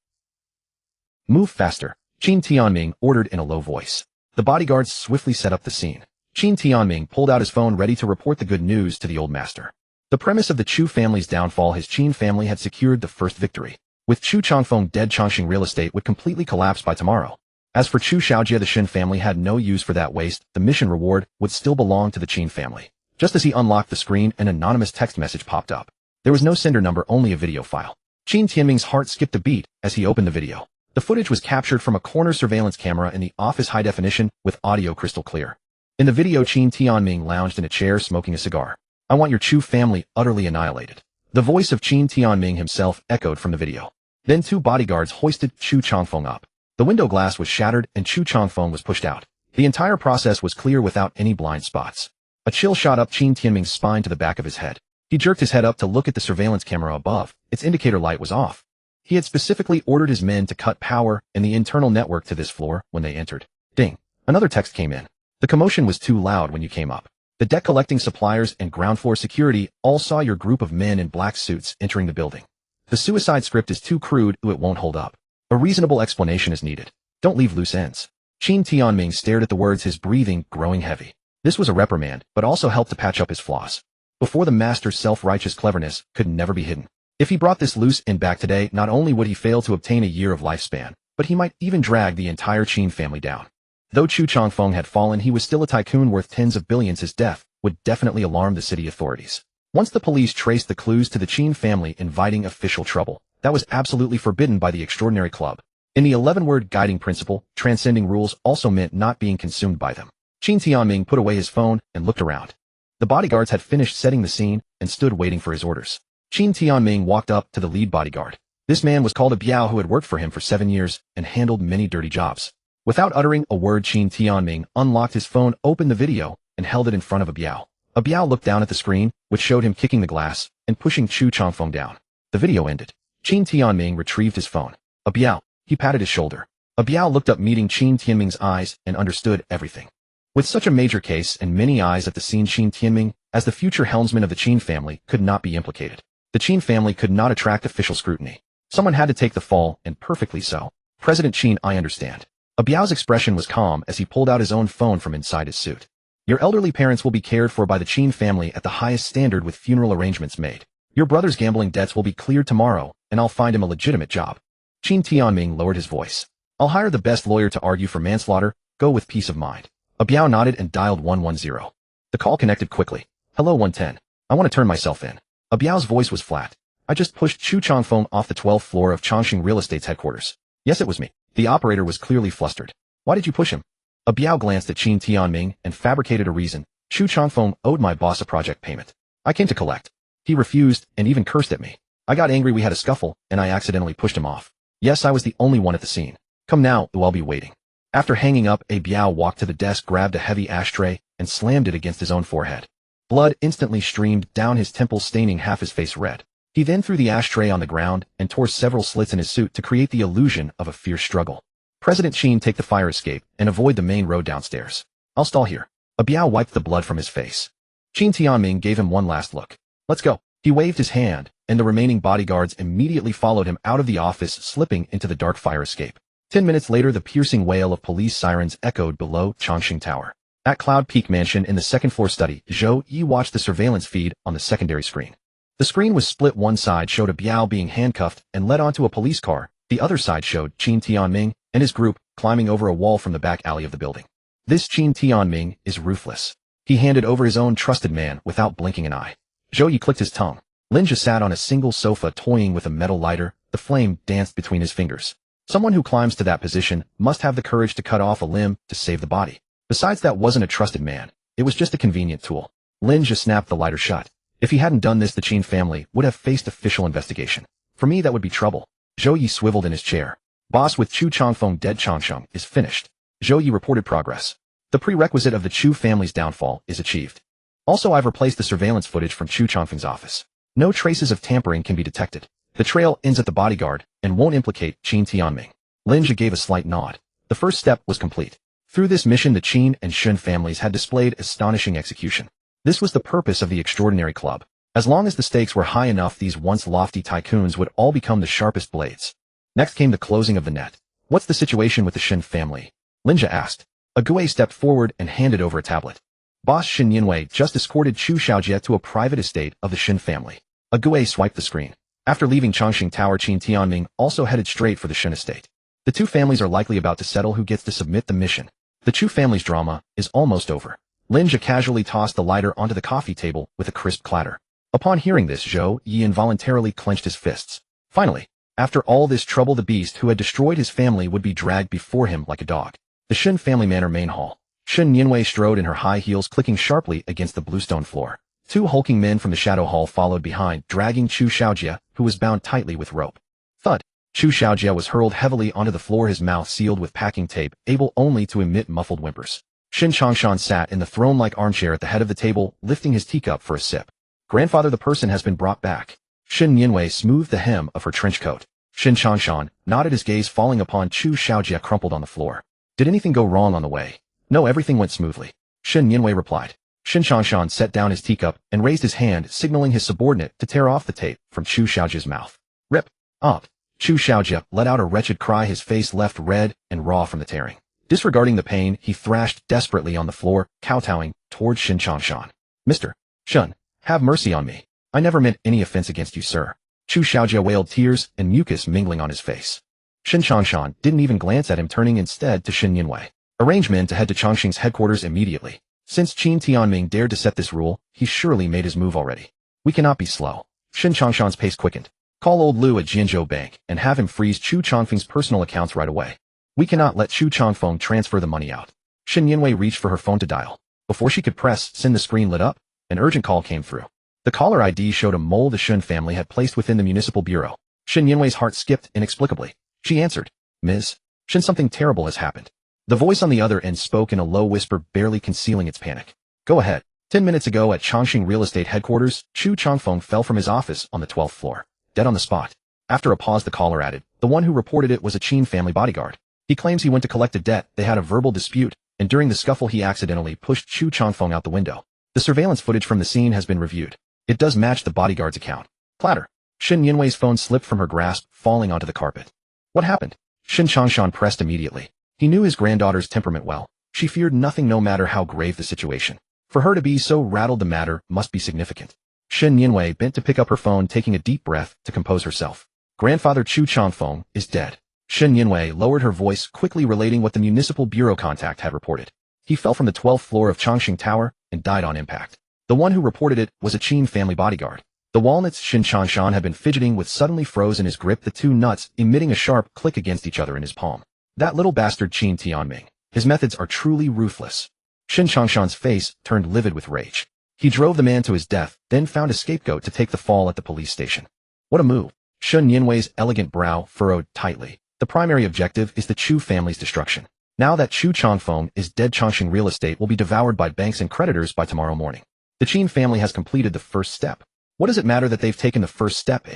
Move faster, Qin Tianming ordered in a low voice. The bodyguards swiftly set up the scene. Qin Tianming pulled out his phone, ready to report the good news to the old master. The premise of the Chu family's downfall, his Qin family had secured the first victory. With Chu Changfeng dead, Chongqing Real Estate would completely collapse by tomorrow. As for Chu Xiaojie, the Shin family had no use for that waste. The mission reward would still belong to the Qin family. Just as he unlocked the screen, an anonymous text message popped up. There was no sender number, only a video file. Qin Tianming's heart skipped a beat as he opened the video. The footage was captured from a corner surveillance camera in the office, high definition, with audio crystal clear. In the video, Qin Tianming lounged in a chair smoking a cigar. I want your Chu family utterly annihilated. The voice of Qin Tianming himself echoed from the video. Then 2 bodyguards hoisted Chu Changfeng up. The window glass was shattered and Chu Changfeng was pushed out. The entire process was clear without any blind spots. A chill shot up Qin Tianming's spine to the back of his head. He jerked his head up to look at the surveillance camera above. Its indicator light was off. He had specifically ordered his men to cut power and the internal network to this floor when they entered. Ding. Another text came in. The commotion was too loud when you came up. The debt collecting suppliers and ground floor security all saw your group of men in black suits entering the building. The suicide script is too crude, it won't hold up. A reasonable explanation is needed. Don't leave loose ends. Qin Tianming stared at the words, his breathing growing heavy. This was a reprimand, but also helped to patch up his flaws. Before the master's self-righteous cleverness could never be hidden. If he brought this loose end back today, not only would he fail to obtain a year of lifespan, but he might even drag the entire Qin family down. Though Chu Changfeng had fallen, he was still a tycoon worth tens of billions. His death would definitely alarm the city authorities. Once the police traced the clues to the Qin family inviting official trouble, that was absolutely forbidden by the Extraordinary Club. In the 11-word guiding principle, transcending rules also meant not being consumed by them. Qin Tianming put away his phone and looked around. The bodyguards had finished setting the scene and stood waiting for his orders. Qin Tianming walked up to the lead bodyguard. This man was called a Biao, who had worked for him for 7 years and handled many dirty jobs. Without uttering a word, Qin Tianming unlocked his phone, opened the video, and held it in front of a Biao. A Biao looked down at the screen, which showed him kicking the glass and pushing Chu Changfeng down. The video ended. Qin Tianming retrieved his phone. A Biao. He patted his shoulder. A Biao looked up, meeting Qin Tianming's eyes, and understood everything. With such a major case and many eyes at the scene, Qin Tianming, as the future helmsman of the Qin family, could not be implicated. The Qin family could not attract official scrutiny. Someone had to take the fall, and perfectly so. President Qin, I understand. A Biao's expression was calm as he pulled out his own phone from inside his suit. Your elderly parents will be cared for by the Qin family at the highest standard, with funeral arrangements made. Your brother's gambling debts will be cleared tomorrow, and I'll find him a legitimate job. Qin Tianming lowered his voice. I'll hire the best lawyer to argue for manslaughter. Go with peace of mind. A Biao nodded and dialed 110. The call connected quickly. Hello 110. I want to turn myself in. A Biao's voice was flat. I just pushed Chu Changfeng off the 12th floor of Chongqing Real Estate's headquarters. Yes, it was me. The operator was clearly flustered. Why did you push him? A Biao glanced at Qin Tianming and fabricated a reason. Chu Changfeng owed my boss a project payment. I came to collect. He refused and even cursed at me. I got angry, we had a scuffle, and I accidentally pushed him off. Yes, I was the only one at the scene. Come now, though I'll be waiting. After hanging up, a Biao walked to the desk, grabbed a heavy ashtray, and slammed it against his own forehead. Blood instantly streamed down his temples, staining half his face red. He then threw the ashtray on the ground and tore several slits in his suit to create the illusion of a fierce struggle. President Qin, take the fire escape and avoid the main road downstairs. I'll stall here. A Biao wiped the blood from his face. Qin Tianming gave him one last look. Let's go. He waved his hand, and the remaining bodyguards immediately followed him out of the office, slipping into the dark fire escape. 10 minutes later, the piercing wail of police sirens echoed below Chongqing Tower. At Cloud Peak Mansion in the second-floor study, Zhou Yi watched the surveillance feed on the secondary screen. The screen was split. One side showed a Biao being handcuffed and led onto a police car. The other side showed Qin Tianming and his group climbing over a wall from the back alley of the building. This Qin Tianming is ruthless. He handed over his own trusted man without blinking an eye. Zhou Yi clicked his tongue. Lin Zhe sat on a single sofa toying with a metal lighter. The flame danced between his fingers. Someone who climbs to that position must have the courage to cut off a limb to save the body. Besides, that wasn't a trusted man. It was just a convenient tool. Lin Zhe snapped the lighter shut. If he hadn't done this, the Qin family would have faced official investigation. For me, that would be trouble. Zhou Yi swiveled in his chair. Boss, with Chu Changfeng dead, Chongqing is finished. Zhou Yi reported progress. The prerequisite of the Chu family's downfall is achieved. Also, I've replaced the surveillance footage from Chu Changfeng's office. No traces of tampering can be detected. The trail ends at the bodyguard and won't implicate Qin Tianming. Lin Zhe gave a slight nod. The first step was complete. Through this mission, the Qin and Shun families had displayed astonishing execution. This was the purpose of the Extraordinary Club. As long as the stakes were high enough, these once lofty tycoons would all become the sharpest blades. Next came the closing of the net. What's the situation with the Shun family? Lin Zhe asked. A Gui stepped forward and handed over a tablet. Boss, Shin Yinwei just escorted Chu Xiaojie to a private estate of the Shin family. A Gui swiped the screen. After leaving Chongqing Tower, Qin Tianming also headed straight for the Shin estate. The two families are likely about to settle who gets to submit the mission. The Chu family's drama is almost over. Lin Zhe casually tossed the lighter onto the coffee table with a crisp clatter. Upon hearing this, Zhou Yi involuntarily clenched his fists. Finally, after all this trouble, the beast who had destroyed his family would be dragged before him like a dog. The Shin family manor main hall. Shin Yinwei strode in her high heels, clicking sharply against the bluestone floor. Two hulking men from the shadow hall followed behind, dragging Chu Xiaojie, who was bound tightly with rope. Thud. Chu Xiaojie was hurled heavily onto the floor, his mouth sealed with packing tape, able only to emit muffled whimpers. Shin Changshan sat in the throne-like armchair at the head of the table, lifting his teacup for a sip. Grandfather, the person has been brought back. Shin Yinwei smoothed the hem of her trench coat. Shin Changshan nodded, his gaze falling upon Chu Xiaojie crumpled on the floor. Did anything go wrong on the way? No, everything went smoothly. Shin Yinwei replied. Shin Changshan set down his teacup and raised his hand, signaling his subordinate to tear off the tape from Chu Xiaojie's mouth. Rip! Up! Chu Xiaojie let out a wretched cry, his face left red and raw from the tearing. Disregarding the pain, he thrashed desperately on the floor, kowtowing towards Shin Changshan. Mr. Shun, have mercy on me. I never meant any offense against you, sir. Chu Xiaojie wailed, tears and mucus mingling on his face. Shin Changshan didn't even glance at him, turning instead to Shin Yinwei. Arrange men to head to Chongqing's headquarters immediately. Since Qin Tianming dared to set this rule, he surely made his move already. We cannot be slow. Shin Changshan's pace quickened. Call old Liu at Jianzhou Bank and have him freeze Chu Chongfeng's personal accounts right away. We cannot let Chu Chongfeng transfer the money out. Shin Yinwei reached for her phone to dial. Before she could press send, the screen lit up. An urgent call came through. The caller ID showed a mole the Shun family had placed within the municipal bureau. Shin Yinwei's heart skipped inexplicably. She answered. Ms. Shin, something terrible has happened. The voice on the other end spoke in a low whisper, barely concealing its panic. Go ahead. 10 minutes ago at Chongqing Real Estate Headquarters, Chu Chongfeng fell from his office on the 12th floor. Dead on the spot. After a pause, the caller added, the one who reported it was a Qin family bodyguard. He claims he went to collect a debt, they had a verbal dispute, and during the scuffle he accidentally pushed Chu Chongfeng out the window. The surveillance footage from the scene has been reviewed. It does match the bodyguard's account. Clatter. Shin Yinwei's phone slipped from her grasp, falling onto the carpet. What happened? Shin Changshan pressed immediately. He knew his granddaughter's temperament well. She feared nothing, no matter how grave the situation. For her to be so rattled, the matter must be significant. Shin Yinwei bent to pick up her phone, taking a deep breath to compose herself. Grandfather Chu Chongfeng is dead. Shin Yinwei lowered her voice, quickly relating what the municipal bureau contact had reported. He fell from the 12th floor of Chongqing Tower and died on impact. The one who reported it was a Qin family bodyguard. The walnuts Shin Changshan had been fidgeting with suddenly froze in his grip, the two nuts emitting a sharp click against each other in his palm. That little bastard Qin Tianming. His methods are truly ruthless. Shin Changshan's face turned livid with rage. He drove the man to his death, then found a scapegoat to take the fall at the police station. What a move. Shin Yinwei's elegant brow furrowed tightly. The primary objective is the Chu family's destruction. Now that Chu Chongfeng is dead, Chongqing Real Estate will be devoured by banks and creditors by tomorrow morning. The Qin family has completed the first step. What does it matter that they've taken the first step?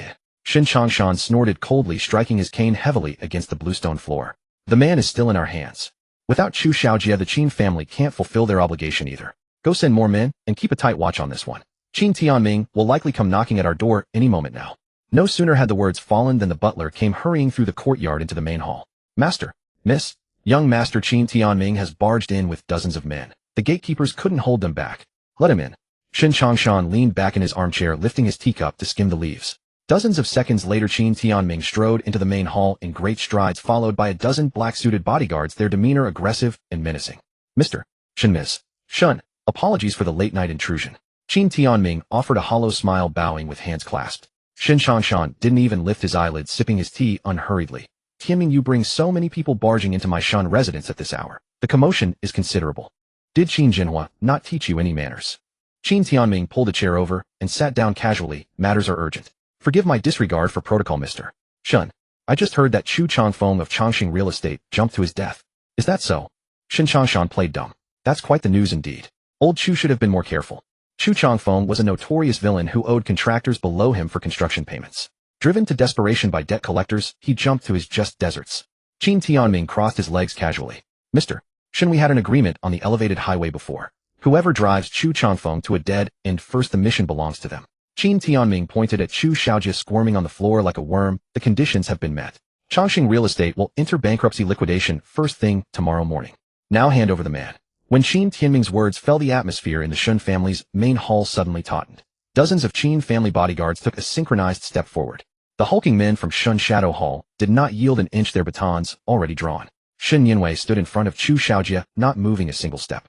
Shin Changshan snorted coldly, striking his cane heavily against the bluestone floor. The man is still in our hands. Without Chu Xiaojie, the Qin family can't fulfill their obligation either. Go send more men, and keep a tight watch on this one. Qin Tianming will likely come knocking at our door any moment now. No sooner had the words fallen than the butler came hurrying through the courtyard into the main hall. Master, miss, young Master Qin Tianming has barged in with dozens of men. The gatekeepers couldn't hold them back. Let him in. Shin Changshan leaned back in his armchair, lifting his teacup to skim the leaves. Dozens of seconds later, Qin Tianming strode into the main hall in great strides, followed by a dozen black-suited bodyguards, their demeanor aggressive and menacing. Mr. Shin, Miss Shun, apologies for the late-night intrusion. Qin Tianming offered a hollow smile, bowing with hands clasped. Shin Changshan didn't even lift his eyelids, sipping his tea unhurriedly. Tianming, you bring so many people barging into my Shun residence at this hour. The commotion is considerable. Did Qin Jinhua not teach you any manners? Qin Tianming pulled a chair over and sat down casually. Matters are urgent. Forgive my disregard for protocol, Mr. Shun. I just heard that Chu Chongfeng of Chongqing Real Estate jumped to his death. Is that so? Shin Changshan played dumb. That's quite the news indeed. Old Chu should have been more careful. Chu Chongfeng was a notorious villain who owed contractors below him for construction payments. Driven to desperation by debt collectors, he jumped to his just deserts. Qin Tianming crossed his legs casually. Mr. Shin, we had an agreement on the elevated highway before. Whoever drives Chu Chongfeng to a dead end first, the mission belongs to them. Qin Tianming pointed at Chu Xiaojie squirming on the floor like a worm. The conditions have been met. Chongqing Real Estate will enter bankruptcy liquidation first thing tomorrow morning. Now hand over the man. When Qin Tianming's words fell, the atmosphere in the Shun family's main hall suddenly tautened. Dozens of Qin family bodyguards took a synchronized step forward. The hulking men from Shun Shadow Hall did not yield an inch, their batons already drawn. Shin Yinwei stood in front of Chu Xiaojie, not moving a single step.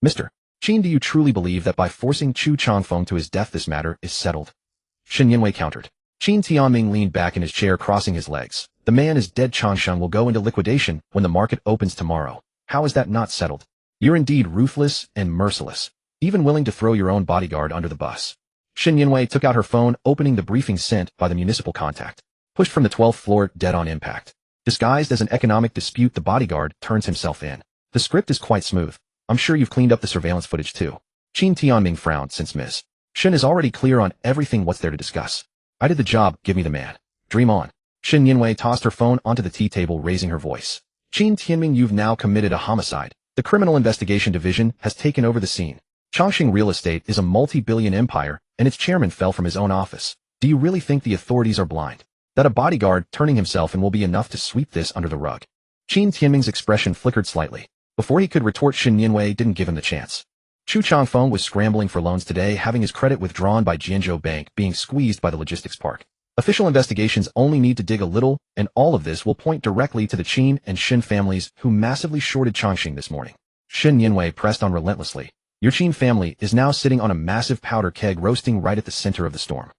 Mr. Qin, do you truly believe that by forcing Chu Chongfeng to his death this matter is settled? Shin Yinwei countered. Qin Tianming leaned back in his chair, crossing his legs. The man is dead. Chongsheng will go into liquidation when the market opens tomorrow. How is that not settled? You're indeed ruthless and merciless, even willing to throw your own bodyguard under the bus. Shin Yinwei took out her phone, opening the briefing sent by the municipal contact. Pushed from the 12th floor, dead on impact. Disguised as an economic dispute, the bodyguard turns himself in. The script is quite smooth. I'm sure you've cleaned up the surveillance footage too. Qin Tianming frowned since Ms. Shen is already clear on everything what's there to discuss. I did the job, give me the man. Dream on. Shen Yinwei tossed her phone onto the tea table, raising her voice. Qin Tianming, you've now committed a homicide. The Criminal Investigation Division has taken over the scene. Chongqing Real Estate is a multi-billion empire, and its chairman fell from his own office. Do you really think the authorities are blind? That a bodyguard turning himself in will be enough to sweep this under the rug? Qin Tianming's expression flickered slightly. Before he could retort, Shen Yinwei didn't give him the chance. Chu Changfeng was scrambling for loans today, having his credit withdrawn by Jianzhou Bank being squeezed by the logistics park. Official investigations only need to dig a little, and all of this will point directly to the Qin and Shen families who massively shorted Chongqing this morning. Shen Yinwei pressed on relentlessly. Your Qin family is now sitting on a massive powder keg roasting right at the center of the storm.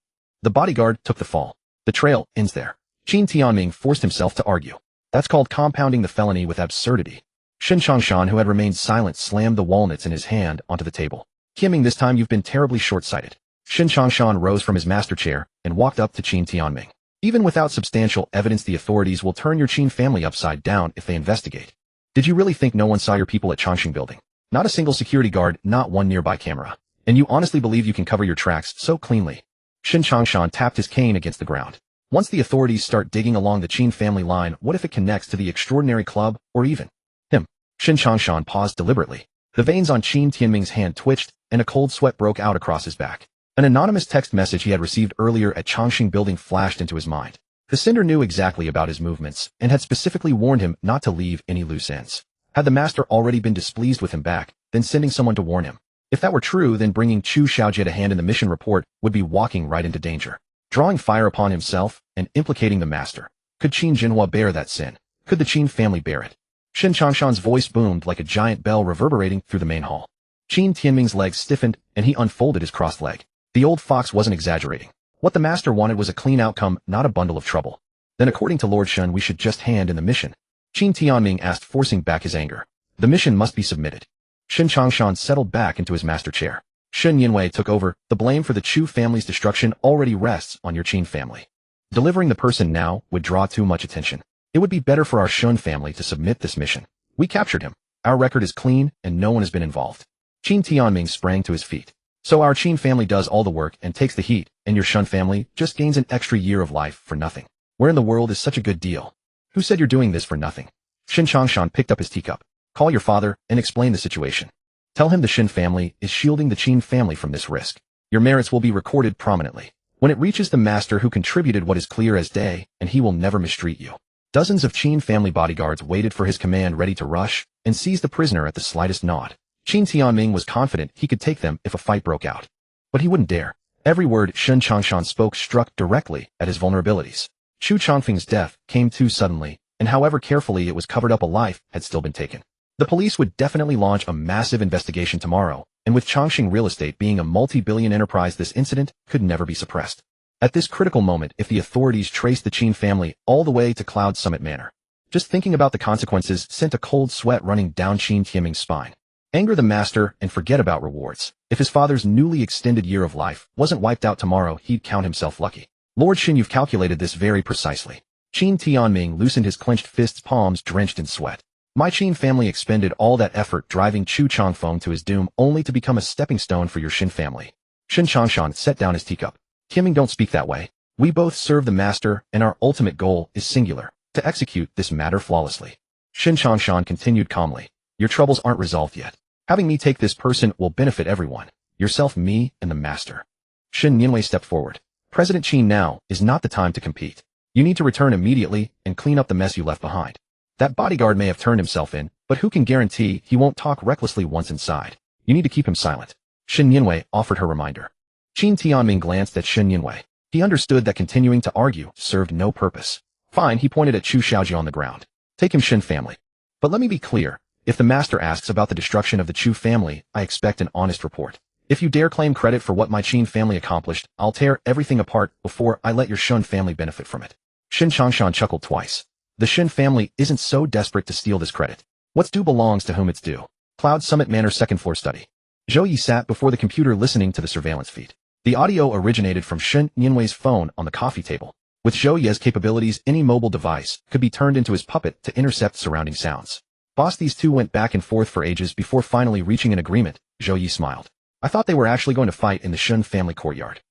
The bodyguard took the fall. The trail ends there. Qin Tianming forced himself to argue. That's called compounding the felony with absurdity. Shen Changshan, who had remained silent, slammed the walnuts in his hand onto the table. Tianming, this time you've been terribly short-sighted. Shen Changshan rose from his master chair and walked up to Qin Tianming. Even without substantial evidence, the authorities will turn your Qin family upside down if they investigate. Did you really think no one saw your people at Chongqing building? Not a single security guard, not one nearby camera. And you honestly believe you can cover your tracks so cleanly? Shen Changshan tapped his cane against the ground. Once the authorities start digging along the Qin family line, what if it connects to the extraordinary club, or even him? Shen Changshan paused deliberately. The veins on Qin Tianming's hand twitched, and a cold sweat broke out across his back. An anonymous text message he had received earlier at Chongqing building flashed into his mind. The sender knew exactly about his movements, and had specifically warned him not to leave any loose ends. Had the master already been displeased with him back, then sending someone to warn him? If that were true, then bringing Chu Xiaojie to hand in the mission report would be walking right into danger. Drawing fire upon himself, and implicating the master. Could Qin Jinhua bear that sin? Could the Qin family bear it? Shen Changshan's voice boomed like a giant bell reverberating through the main hall. Qin Tianming's legs stiffened, and he unfolded his crossed leg. The old fox wasn't exaggerating. What the master wanted was a clean outcome, not a bundle of trouble. Then according to Lord Shen, we should just hand in the mission. Qin Tianming asked, forcing back his anger. The mission must be submitted. Shen Changshan settled back into his master chair. Shen Yinwei took over. The blame for the Chu family's destruction already rests on your Qin family. Delivering the person now would draw too much attention. It would be better for our Shun family to submit this mission. We captured him. Our record is clean, and no one has been involved. Qin Tianming sprang to his feet. So our Qin family does all the work and takes the heat, and your Shun family just gains an extra year of life for nothing. Where in the world is such a good deal? Who said you're doing this for nothing? Shen Changshan picked up his teacup. Call your father and explain the situation. Tell him the Shen family is shielding the Qin family from this risk. Your merits will be recorded prominently. When it reaches the master who contributed what is clear as day, and he will never mistreat you. Dozens of Qin family bodyguards waited for his command, ready to rush and seize the prisoner at the slightest nod. Qin Tianming was confident he could take them if a fight broke out. But he wouldn't dare. Every word Shen Changshan spoke struck directly at his vulnerabilities. Chu Chongfeng's death came too suddenly, and however carefully it was covered up, a life had still been taken. The police would definitely launch a massive investigation tomorrow, and with Chongqing Real Estate being a multi-billion enterprise, this incident could never be suppressed. At this critical moment, if the authorities traced the Qin family all the way to Cloud Summit Manor, just thinking about the consequences sent a cold sweat running down Qin Tianming's spine. Anger the master and forget about rewards. If his father's newly extended year of life wasn't wiped out tomorrow, he'd count himself lucky. Lord Shen, you've calculated this very precisely. Qin Tianming loosened his clenched fists, palms drenched in sweat. My Qin family expended all that effort driving Chu Changfeng to his doom, only to become a stepping stone for your Shen family. Shen Changshan set down his teacup. Tianming, don't speak that way. We both serve the master, and our ultimate goal is singular, to execute this matter flawlessly. Shen Changshan continued calmly. Your troubles aren't resolved yet. Having me take this person will benefit everyone. Yourself, me, and the master. Shen Yinwei stepped forward. President Qin, now is not the time to compete. You need to return immediately and clean up the mess you left behind. That bodyguard may have turned himself in, but who can guarantee he won't talk recklessly once inside? You need to keep him silent. Shen Yinwei offered her reminder. Qin Tianming glanced at Shen Yinwei. He understood that continuing to argue served no purpose. Fine, he pointed at Chu Xiaojie on the ground. Take him, Shen family. But let me be clear. If the master asks about the destruction of the Chu family, I expect an honest report. If you dare claim credit for what my Qin family accomplished, I'll tear everything apart before I let your Shun family benefit from it. Shen Changshan chuckled twice. The Shen family isn't so desperate to steal this credit. What's due belongs to whom it's due. Cloud Summit Manor second floor study. Zhou Yi sat before the computer listening to the surveillance feed. The audio originated from Shen Yinwei's phone on the coffee table. With Zhou Yi's capabilities, any mobile device could be turned into his puppet to intercept surrounding sounds. Boss, these two went back and forth for ages before finally reaching an agreement. Zhou Yi smiled. I thought they were actually going to fight in the Shun family courtyard.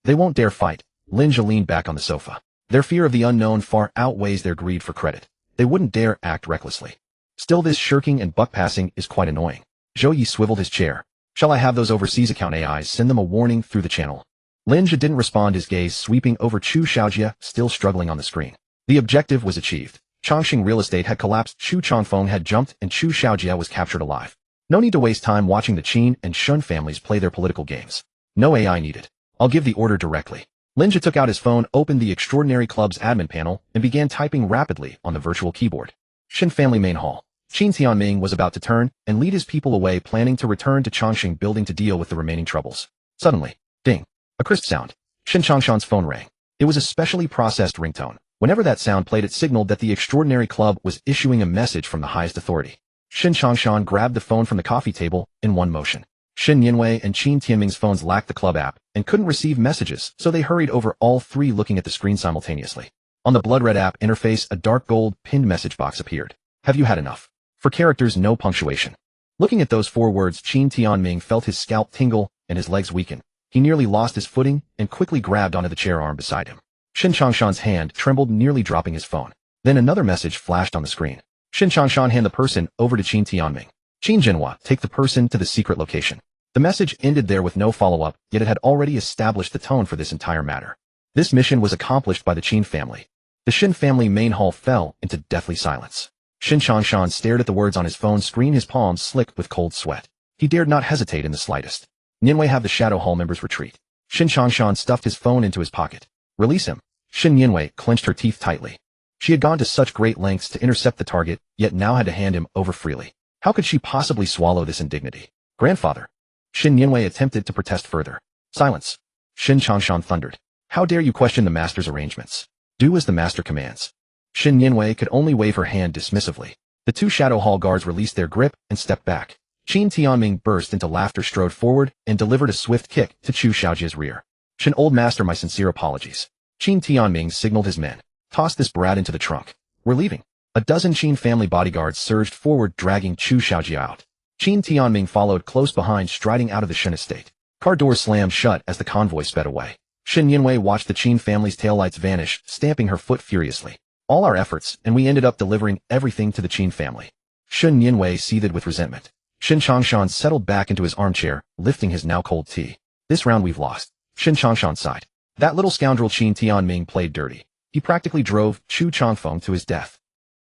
They won't dare fight. Lin Zhe leaned back on the sofa. Their fear of the unknown far outweighs their greed for credit. They wouldn't dare act recklessly. Still, this shirking and buck passing is quite annoying. Zhou Yi swiveled his chair. Shall I have those overseas account AIs send them a warning through the channel? Lin Zhe didn't respond, his gaze sweeping over Chu Xiaojia, still struggling on the screen. The objective was achieved. Chongqing real estate had collapsed, Chu Chongfeng had jumped, and Chu Xiaojia was captured alive. No need to waste time watching the Qin and Shun families play their political games. No AI needed. I'll give the order directly. Lin Zhe took out his phone, opened the Extraordinary Club's admin panel, and began typing rapidly on the virtual keyboard. Shin family main hall. Qin Tianming was about to turn and lead his people away, planning to return to Chongqing building to deal with the remaining troubles. Suddenly, ding. A crisp sound. Shin Chongshan's phone rang. It was a specially processed ringtone. Whenever that sound played, it signaled that the Extraordinary Club was issuing a message from the highest authority. Shin Chongshan grabbed the phone from the coffee table in one motion. Shin Yinwei and Qin Tianming's phones lacked the club app and couldn't receive messages, so they hurried over, all three looking at the screen simultaneously. On the blood red app interface, a dark gold pinned message box appeared. Have you had enough? For characters, no punctuation. Looking at those 4 words, Qin Tianming felt his scalp tingle and his legs weaken. He nearly lost his footing and quickly grabbed onto the chair arm beside him. Shin Chongshan's hand trembled, nearly dropping his phone. Then another message flashed on the screen. Shin Chongshan, hand the person over to Qin Tianming. Qin Jinhua, take the person to the secret location. The message ended there with no follow-up, yet it had already established the tone for this entire matter. This mission was accomplished by the Qin family. The Shin family main hall fell into deathly silence. Shin Chongshan stared at the words on his phone screen, his palms slick with cold sweat. He dared not hesitate in the slightest. Ninwei, have the Shadow Hall members retreat. Shin Chongshan stuffed his phone into his pocket. Release him. Shin Yinwei clenched her teeth tightly. She had gone to such great lengths to intercept the target, yet now had to hand him over freely. How could she possibly swallow this indignity? Grandfather. Shin Yinwei attempted to protest further. Silence. Shin Chongshan thundered. How dare you question the master's arrangements? Do as the master commands. Shin Yinwei could only wave her hand dismissively. The 2 Shadow Hall guards released their grip and stepped back. Qin Tianming burst into laughter, strode forward, and delivered a swift kick to Chu Xiaojia's rear. Shin, old master, my sincere apologies. Qin Tianming signaled his men. Toss this brat into the trunk. We're leaving. A dozen Qin family bodyguards surged forward, dragging Chu Xiaojia out. Qin Tianming followed close behind, striding out of the Shin estate. Car doors slammed shut as the convoy sped away. Shin Yinwei watched the Qin family's taillights vanish, stamping her foot furiously. All our efforts, and we ended up delivering everything to the Qin family. Shin Yinwei seethed with resentment. Shin Chongshan settled back into his armchair, lifting his now cold tea. This round we've lost. Shin Chongshan sighed. That little scoundrel Qin Tianming played dirty. He practically drove Chu Chongfeng to his death.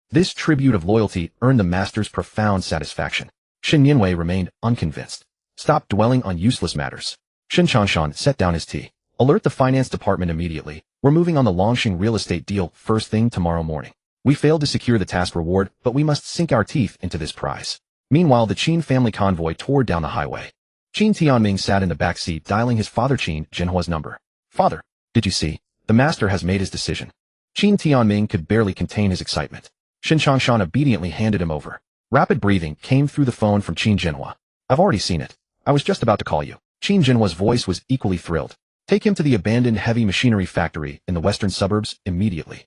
This tribute of loyalty earned the master's profound satisfaction. Shin Yinwei remained unconvinced. Stop dwelling on useless matters. Shin Chongshan set down his tea. Alert the finance department immediately. We're moving on the Longxing real estate deal first thing tomorrow morning. We failed to secure the task reward, but we must sink our teeth into this prize. Meanwhile, the Qin family convoy tore down the highway. Qin Tianming sat in the back seat, dialing his father Qin Jinhua's number. Father, did you see? The master has made his decision. Qin Tianming could barely contain his excitement. Shin Chongshan obediently handed him over. Rapid breathing came through the phone from Qin Jinhua. I've already seen it. I was just about to call you. Qin Jinhua's voice was equally thrilled. Take him to the abandoned heavy machinery factory in the western suburbs immediately.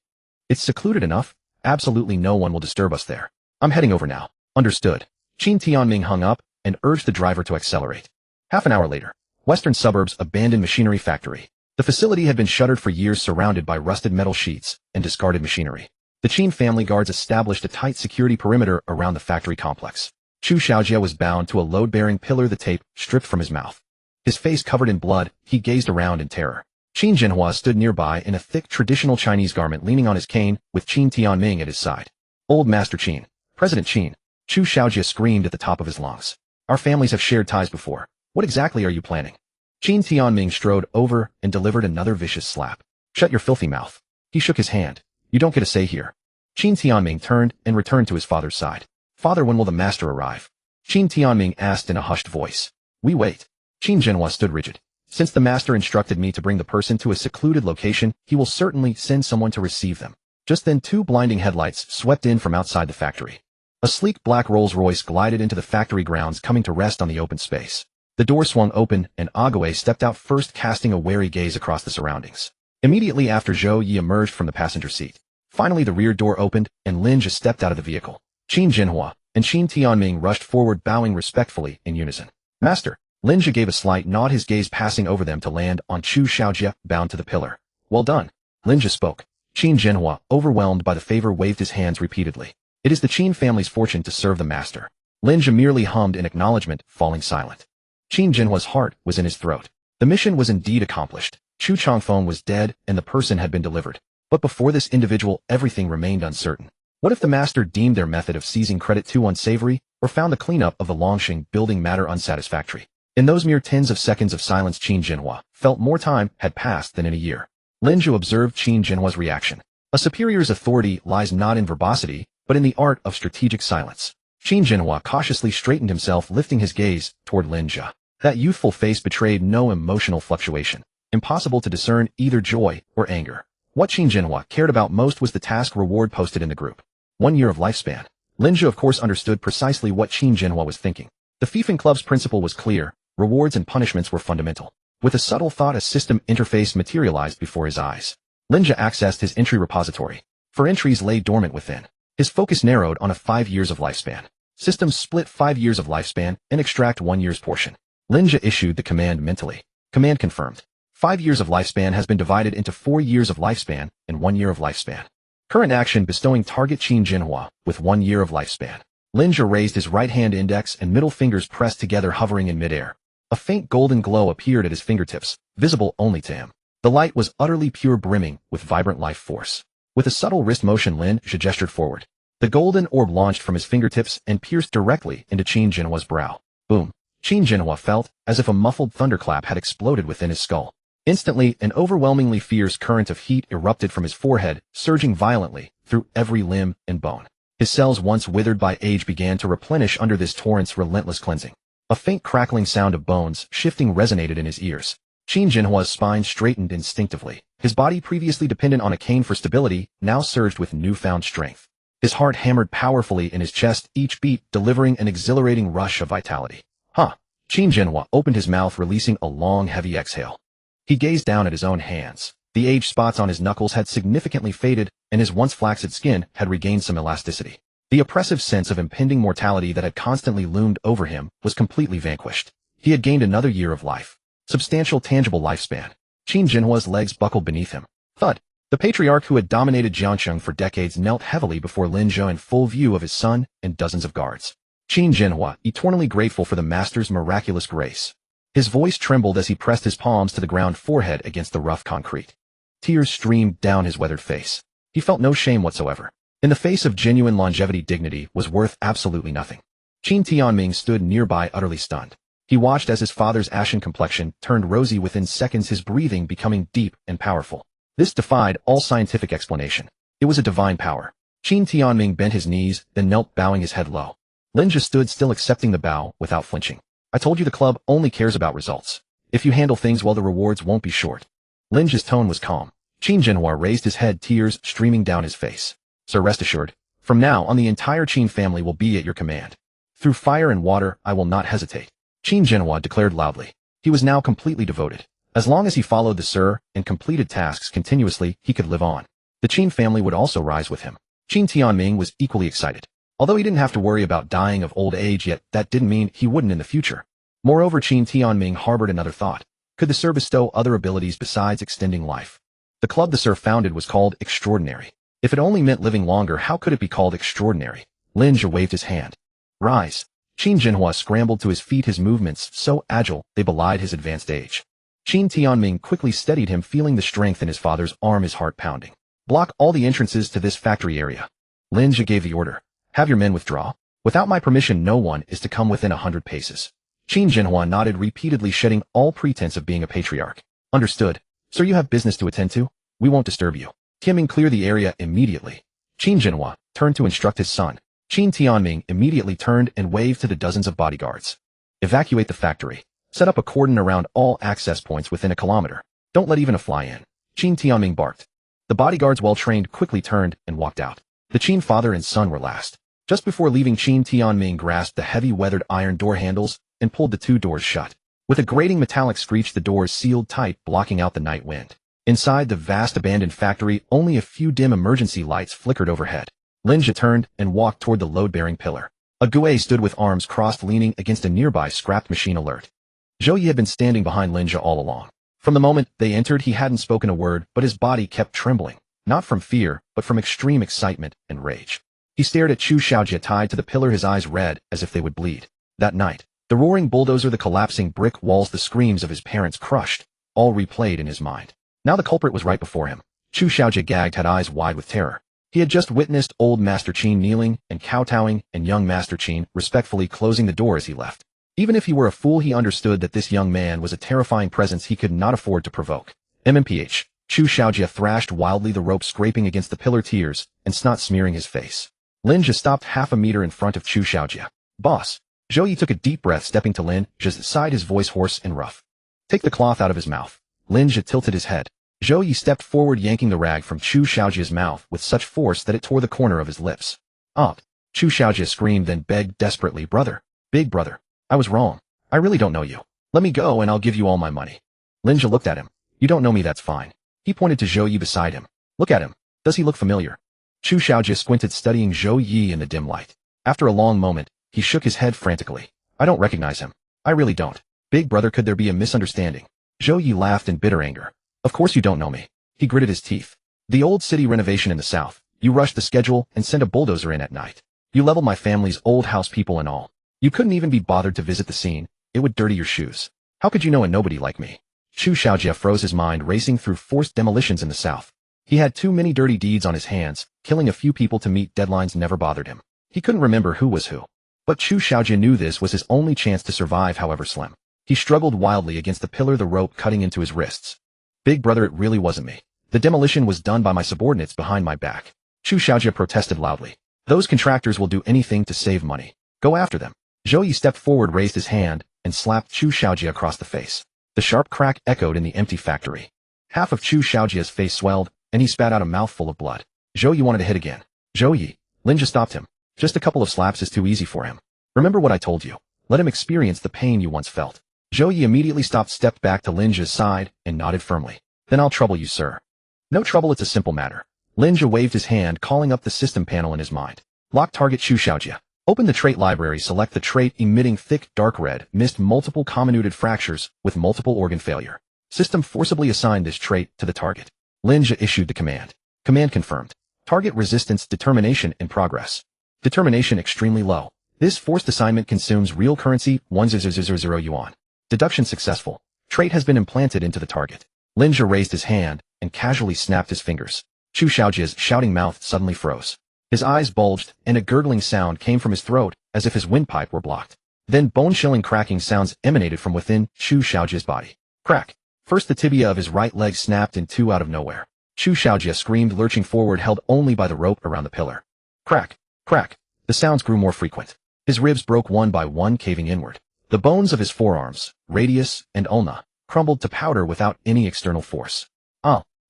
It's secluded enough. Absolutely no one will disturb us there. I'm heading over now. Understood. Qin Tianming hung up and urged the driver to accelerate. Half an hour later, western suburbs abandoned machinery factory. The facility had been shuttered for years, surrounded by rusted metal sheets and discarded machinery. The Qin family guards established a tight security perimeter around the factory complex. Chu Xiaojia was bound to a load-bearing pillar, the tape stripped from his mouth. His face covered in blood, he gazed around in terror. Qin Jinhua stood nearby in a thick traditional Chinese garment, leaning on his cane, with Qin Tianming at his side. Old Master Qin, President Qin, Chu Xiaojia screamed at the top of his lungs. Our families have shared ties before. What exactly are you planning? Qin Tianming strode over and delivered another vicious slap. Shut your filthy mouth. He shook his hand. You don't get a say here. Qin Tianming turned and returned to his father's side. Father, when will the master arrive? Qin Tianming asked in a hushed voice. We wait. Qin Jinhua stood rigid. Since the master instructed me to bring the person to a secluded location, he will certainly send someone to receive them. Just then 2 blinding headlights swept in from outside the factory. A sleek black Rolls-Royce glided into the factory grounds, coming to rest on the open space. The door swung open, and Agaway stepped out first, casting a wary gaze across the surroundings. Immediately after, Zhou Yi emerged from the passenger seat. Finally, the rear door opened, and Lin Zhe stepped out of the vehicle. Qin Jinhua, and Qin Tianming rushed forward bowing respectfully in unison. Master. Lin Zhe gave a slight nod, his gaze passing over them to land on Chu Xiaojie, bound to the pillar. Well done. Lin Zhe spoke. Qin Jinhua, overwhelmed by the favor, waved his hands repeatedly. It is the Qin family's fortune to serve the master. Lin Zhe merely hummed in acknowledgement, falling silent. Qin Jinhua's heart was in his throat. The mission was indeed accomplished. Chu Changfeng was dead, and the person had been delivered. But before this individual, everything remained uncertain. What if the master deemed their method of seizing credit too unsavory, or found the cleanup of the Longxing building matter unsatisfactory? In those mere tens of seconds of silence, Qin Jinhua felt more time had passed than in a year. Lin Zhe observed Qin Jinhua's reaction. A superior's authority lies not in verbosity, but in the art of strategic silence. Qin Jinhua cautiously straightened himself, lifting his gaze toward Lin Zhe. That youthful face betrayed no emotional fluctuation. Impossible to discern either joy or anger. What Qin Jinhua cared about most was the task reward posted in the group. 1 year of lifespan. Lin Zhe of course understood precisely what Qin Jinhua was thinking. The Fiefeng Club's principle was clear. Rewards and punishments were fundamental. With a subtle thought, a system interface materialized before his eyes. Lin Zhe accessed his entry repository. 4 entries lay dormant within. His focus narrowed on a 5 years of lifespan. Systems split 5 years of lifespan and extract 1 year's portion. Lin Zhe issued the command mentally. Command confirmed. 5 years of lifespan has been divided into 4 years of lifespan and 1 year of lifespan. Current action bestowing target Qin Jinhua with 1 year of lifespan. Lin Zhe raised his right hand index and middle fingers pressed together, hovering in midair. A faint golden glow appeared at his fingertips, visible only to him. The light was utterly pure, brimming with vibrant life force. With a subtle wrist motion, Lin Zhe gestured forward. The golden orb launched from his fingertips and pierced directly into Qin Jinhua's brow. Boom. Qin Jinhua felt as if a muffled thunderclap had exploded within his skull. Instantly, an overwhelmingly fierce current of heat erupted from his forehead, surging violently through every limb and bone. His cells, once withered by age, began to replenish under this torrent's relentless cleansing. A faint crackling sound of bones shifting resonated in his ears. Qin Jinhua's spine straightened instinctively. His body, previously dependent on a cane for stability, now surged with newfound strength. His heart hammered powerfully in his chest, each beat delivering an exhilarating rush of vitality. Huh. Qin Jinhua opened his mouth, releasing a long, heavy exhale. He gazed down at his own hands. The age spots on his knuckles had significantly faded, and his once flaccid skin had regained some elasticity. The oppressive sense of impending mortality that had constantly loomed over him was completely vanquished. He had gained another year of life. Substantial, tangible lifespan. Qin Jinhua's legs buckled beneath him. Thud. The patriarch who had dominated Jiangcheng for decades knelt heavily before Lin Zhe in full view of his son and dozens of guards. Qin Jinhua, eternally grateful for the master's miraculous grace. His voice trembled as he pressed his palms to the ground, forehead against the rough concrete. Tears streamed down his weathered face. He felt no shame whatsoever. In the face of genuine longevity, dignity was worth absolutely nothing. Qin Tianming stood nearby, utterly stunned. He watched as his father's ashen complexion turned rosy within seconds, his breathing becoming deep and powerful. This defied all scientific explanation. It was a divine power. Qin Tianming bent his knees, then knelt, bowing his head low. Lin Zhe stood still, accepting the bow without flinching. I told you the club only cares about results. If you handle things well, the rewards won't be short. Lin Zhe's tone was calm. Qin Jinhua raised his head, tears streaming down his face. Sir, rest assured. From now on, the entire Qin family will be at your command. Through fire and water, I will not hesitate. Qin Jinhua declared loudly. He was now completely devoted. As long as he followed the Sir and completed tasks continuously, he could live on. The Qin family would also rise with him. Qin Tianming was equally excited. Although he didn't have to worry about dying of old age yet, that didn't mean he wouldn't in the future. Moreover, Qin Tianming harbored another thought. Could the Sir bestow other abilities besides extending life? The club the Sir founded was called Extraordinary. If it only meant living longer, how could it be called extraordinary? Lin Zhe waved his hand. Rise. Qin Jinhua scrambled to his feet, his movements so agile they belied his advanced age. Qin Tianming quickly steadied him, feeling the strength in his father's arm, his heart pounding. Block all the entrances to this factory area. Lin Zhe gave the order. Have your men withdraw. Without my permission, no one is to come within 100 paces. Qin Jinhua nodded, repeatedly shedding all pretense of being a patriarch. Understood. Sir, you have business to attend to. We won't disturb you. Tianming, clear the area immediately. Qin Jinhua turned to instruct his son. Qin Tianming immediately turned and waved to the dozens of bodyguards. Evacuate the factory. Set up a cordon around all access points within a kilometer. Don't let even a fly in. Qin Tianming barked. The bodyguards, well trained, quickly turned and walked out. The Qin father and son were last. Just before leaving, Qin Tianming grasped the heavy weathered iron door handles and pulled the 2 doors shut. With a grating metallic screech, the doors sealed tight, blocking out the night wind. Inside the vast abandoned factory, only a few dim emergency lights flickered overhead. Lin Zhe turned and walked toward the load-bearing pillar. A Gue stood with arms crossed leaning against a nearby scrapped machine alert. Zhou Yi had been standing behind Lin Zhe all along. From the moment they entered he hadn't spoken a word, but his body kept trembling, not from fear, but from extreme excitement and rage. He stared at Chu Xiaojie tied to the pillar, his eyes red as if they would bleed. That night, the roaring bulldozer, the collapsing brick walls, the screams of his parents crushed, all replayed in his mind. Now the culprit was right before him. Chu Xiaojie gagged, had eyes wide with terror. He had just witnessed old Master Qin kneeling and kowtowing and young Master Qin respectfully closing the door as he left. Even if he were a fool, he understood that this young man was a terrifying presence he could not afford to provoke. MMPH. Chu Xiaojie thrashed wildly, the rope scraping against the pillar, tears and snot smearing his face. Lin Zhe stopped half a meter in front of Chu Xiaojie. Boss. Zhou Yi took a deep breath, stepping to Lin Zhe's side, his voice hoarse and rough. Take the cloth out of his mouth. Lin Zhe tilted his head. Zhou Yi stepped forward, yanking the rag from Chu Xiaojie's mouth with such force that it tore the corner of his lips. Chu Xiaojie screamed, then begged desperately, brother, big brother, I was wrong. I really don't know you. Let me go and I'll give you all my money. Lin Zhe looked at him. You don't know me, that's fine. He pointed to Zhou Yi beside him. Look at him. Does he look familiar? Chu Xiaojie squinted, studying Zhou Yi in the dim light. After a long moment, he shook his head frantically. I don't recognize him. I really don't. Big brother, could there be a misunderstanding? Zhou Yi laughed in bitter anger. Of course you don't know me. He gritted his teeth. The old city renovation in the south. You rushed the schedule and sent a bulldozer in at night. You leveled my family's old house, people and all. You couldn't even be bothered to visit the scene. It would dirty your shoes. How could you know a nobody like me? Chu Xiaojie froze, his mind racing through forced demolitions in the south. He had too many dirty deeds on his hands. Killing a few people to meet deadlines never bothered him. He couldn't remember who was who. But Chu Xiaojie knew this was his only chance to survive, however slim. He struggled wildly against the pillar, the rope cutting into his wrists. Big brother, it really wasn't me. The demolition was done by my subordinates behind my back. Chu Xiaojie protested loudly. Those contractors will do anything to save money. Go after them. Zhou Yi stepped forward, raised his hand, and slapped Chu Xiaojie across the face. The sharp crack echoed in the empty factory. Half of Chu Xiaojie's face swelled, and he spat out a mouthful of blood. Zhou Yi wanted to hit again. Zhou Yi. Lin Zhe stopped him. Just a couple of slaps is too easy for him. Remember what I told you. Let him experience the pain you once felt. Zhou Yi immediately stopped, stepped back to Lin Zhe's side, and nodded firmly. Then I'll trouble you, sir. No trouble, it's a simple matter. Lin Zhe waved his hand, calling up the system panel in his mind. Lock target Chu Xiaojie. Open the trait library, select the trait emitting thick dark red mist, multiple comminuted fractures with multiple organ failure. System forcibly assigned this trait to the target. Lin Zhe issued the command. Command confirmed. Target resistance determination in progress. Determination extremely low. This forced assignment consumes real currency 1000 yuan. Deduction successful. Trait has been implanted into the target. Lin Zhe raised his hand and casually snapped his fingers. Chu Xiaojie's shouting mouth suddenly froze. His eyes bulged, and a gurgling sound came from his throat, as if his windpipe were blocked. Then bone-chilling cracking sounds emanated from within Chu Xiaojie's body. Crack. First the tibia of his right leg snapped in two out of nowhere. Chu Xiaojie screamed, lurching forward, held only by the rope around the pillar. Crack. Crack. The sounds grew more frequent. His ribs broke one by one, caving inward. The bones of his forearms, radius, and ulna, crumbled to powder without any external force.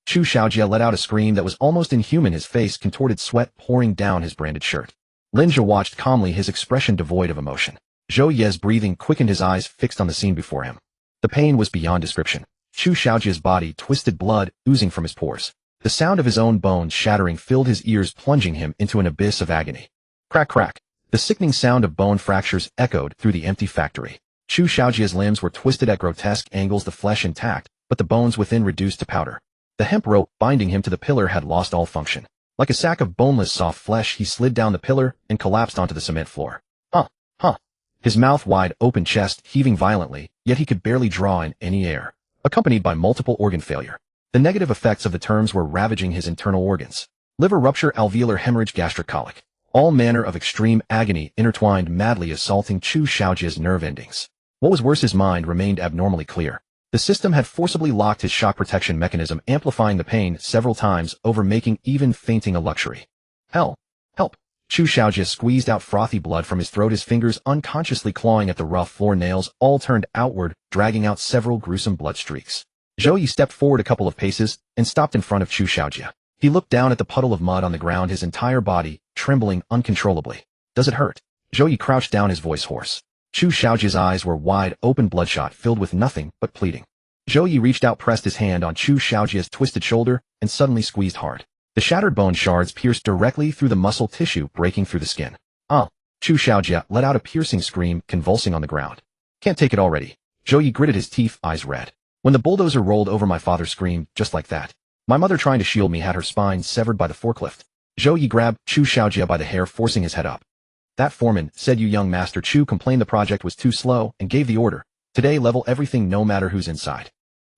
Chu Xiaojie let out a scream that was almost inhuman, his face contorted, sweat pouring down his branded shirt. Lin Zhe watched calmly, his expression devoid of emotion. Zhou Yi's breathing quickened, his eyes fixed on the scene before him. The pain was beyond description. Chu Xiaojie's body twisted, blood oozing from his pores. The sound of his own bones shattering filled his ears, plunging him into an abyss of agony. Crack, crack. The sickening sound of bone fractures echoed through the empty factory. Chu Xiaojie's limbs were twisted at grotesque angles, the flesh intact, but the bones within reduced to powder. The hemp rope binding him to the pillar had lost all function. Like a sack of boneless soft flesh, he slid down the pillar and collapsed onto the cement floor. His mouth wide open, chest heaving violently, yet he could barely draw in any air. Accompanied by multiple organ failure. The negative effects of the terms were ravaging his internal organs. Liver rupture, alveolar hemorrhage, gastric colic. All manner of extreme agony intertwined, madly assaulting Chu Xiaojie's nerve endings. What was worse, his mind remained abnormally clear. The system had forcibly locked his shock protection mechanism, amplifying the pain several times over, making even fainting a luxury. Hell! Help! Chu Xiaojie squeezed out frothy blood from his throat, his fingers unconsciously clawing at the rough floor, nails all turned outward, dragging out several gruesome blood streaks. Zhou Yi stepped forward a couple of paces and stopped in front of Chu Xiaojie. He looked down at the puddle of mud on the ground, his entire body trembling uncontrollably. Does it hurt? Zhou Yi crouched down, his voice hoarse. Chu Xiaojie's eyes were wide open, bloodshot, filled with nothing but pleading. Zhou Yi reached out, pressed his hand on Chu Xiaojie's twisted shoulder, and suddenly squeezed hard. The shattered bone shards pierced directly through the muscle tissue, breaking through the skin. Chu Xiaojia let out a piercing scream, convulsing on the ground. Can't take it already. Zhou Yi gritted his teeth, eyes red. When the bulldozer rolled over, my father screamed, just like that. My mother, trying to shield me, had her spine severed by the forklift. Zhou Yi grabbed Chu Xiaojia by the hair, forcing his head up. That foreman said you young master. Chu complained the project was too slow and gave the order. Today, level everything no matter who's inside.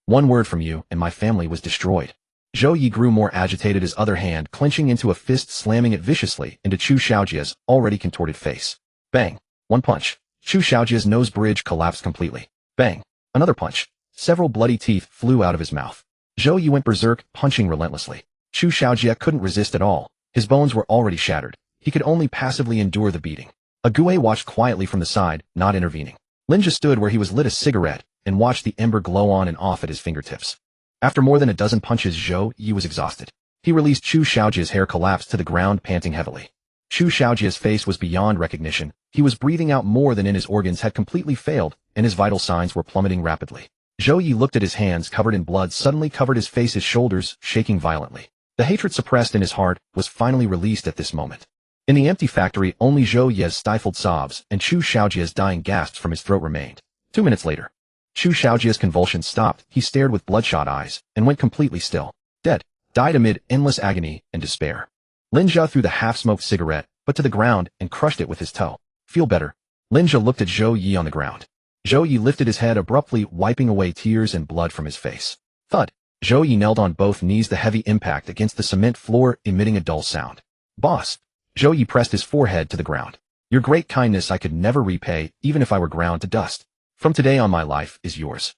One word from you and my family was destroyed. Zhou Yi grew more agitated, his other hand clenching into a fist, slamming it viciously into Chu Xiaojia's already contorted face. Bang. One punch. Chu Xiaojia's nose bridge collapsed completely. Bang. Another punch. Several bloody teeth flew out of his mouth. Zhou Yi went berserk, punching relentlessly. Chu Xiaojia couldn't resist at all. His bones were already shattered. He could only passively endure the beating. A Gue watched quietly from the side, not intervening. Lin Zhe stood where he was, lit a cigarette, and watched the ember glow on and off at his fingertips. After more than a dozen punches, Zhou Yi was exhausted. He released Chu Xiaojia's hair, collapsed to the ground, panting heavily. Chu Xiaojia's face was beyond recognition. He was breathing out more than in, his organs had completely failed, and his vital signs were plummeting rapidly. Zhou Yi looked at his hands covered in blood, suddenly covered his face, his shoulders shaking violently. The hatred suppressed in his heart was finally released at this moment. In the empty factory, only Zhou Yi's stifled sobs and Chu Xiaojia's dying gasps from his throat remained. 2 minutes later, Chu Xiaojia's convulsions stopped. He stared with bloodshot eyes and went completely still. Dead. Died amid endless agony and despair. Lin Zhe threw the half-smoked cigarette, but to the ground, and crushed it with his toe. Feel better? Lin Zhe looked at Zhou Yi on the ground. Zhou Yi lifted his head abruptly, wiping away tears and blood from his face. Thud. Zhou Yi knelt on both knees, the heavy impact against the cement floor emitting a dull sound. Boss. Zhou Yi pressed his forehead to the ground. Your great kindness I could never repay, even if I were ground to dust. From today on, my life is yours.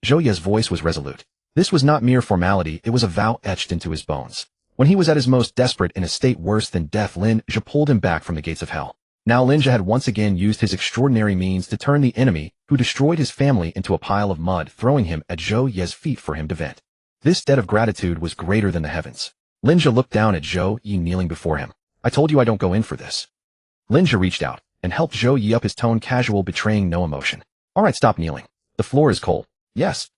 Zhou Yi's voice was resolute. This was not mere formality, it was a vow etched into his bones. When he was at his most desperate, in a state worse than death, Lin Zhe pulled him back from the gates of hell. Now Lin Zhe had once again used his extraordinary means to turn the enemy, who destroyed his family, into a pile of mud, throwing him at Zhou Yi's feet for him to vent. This debt of gratitude was greater than the heavens. Lin Zhe looked down at Zhou Yi kneeling before him. I told you I don't go in for this. Lin Zhe reached out and helped Zhou Yi up, his tone casual, betraying no emotion. All right, stop kneeling. The floor is cold. Yes.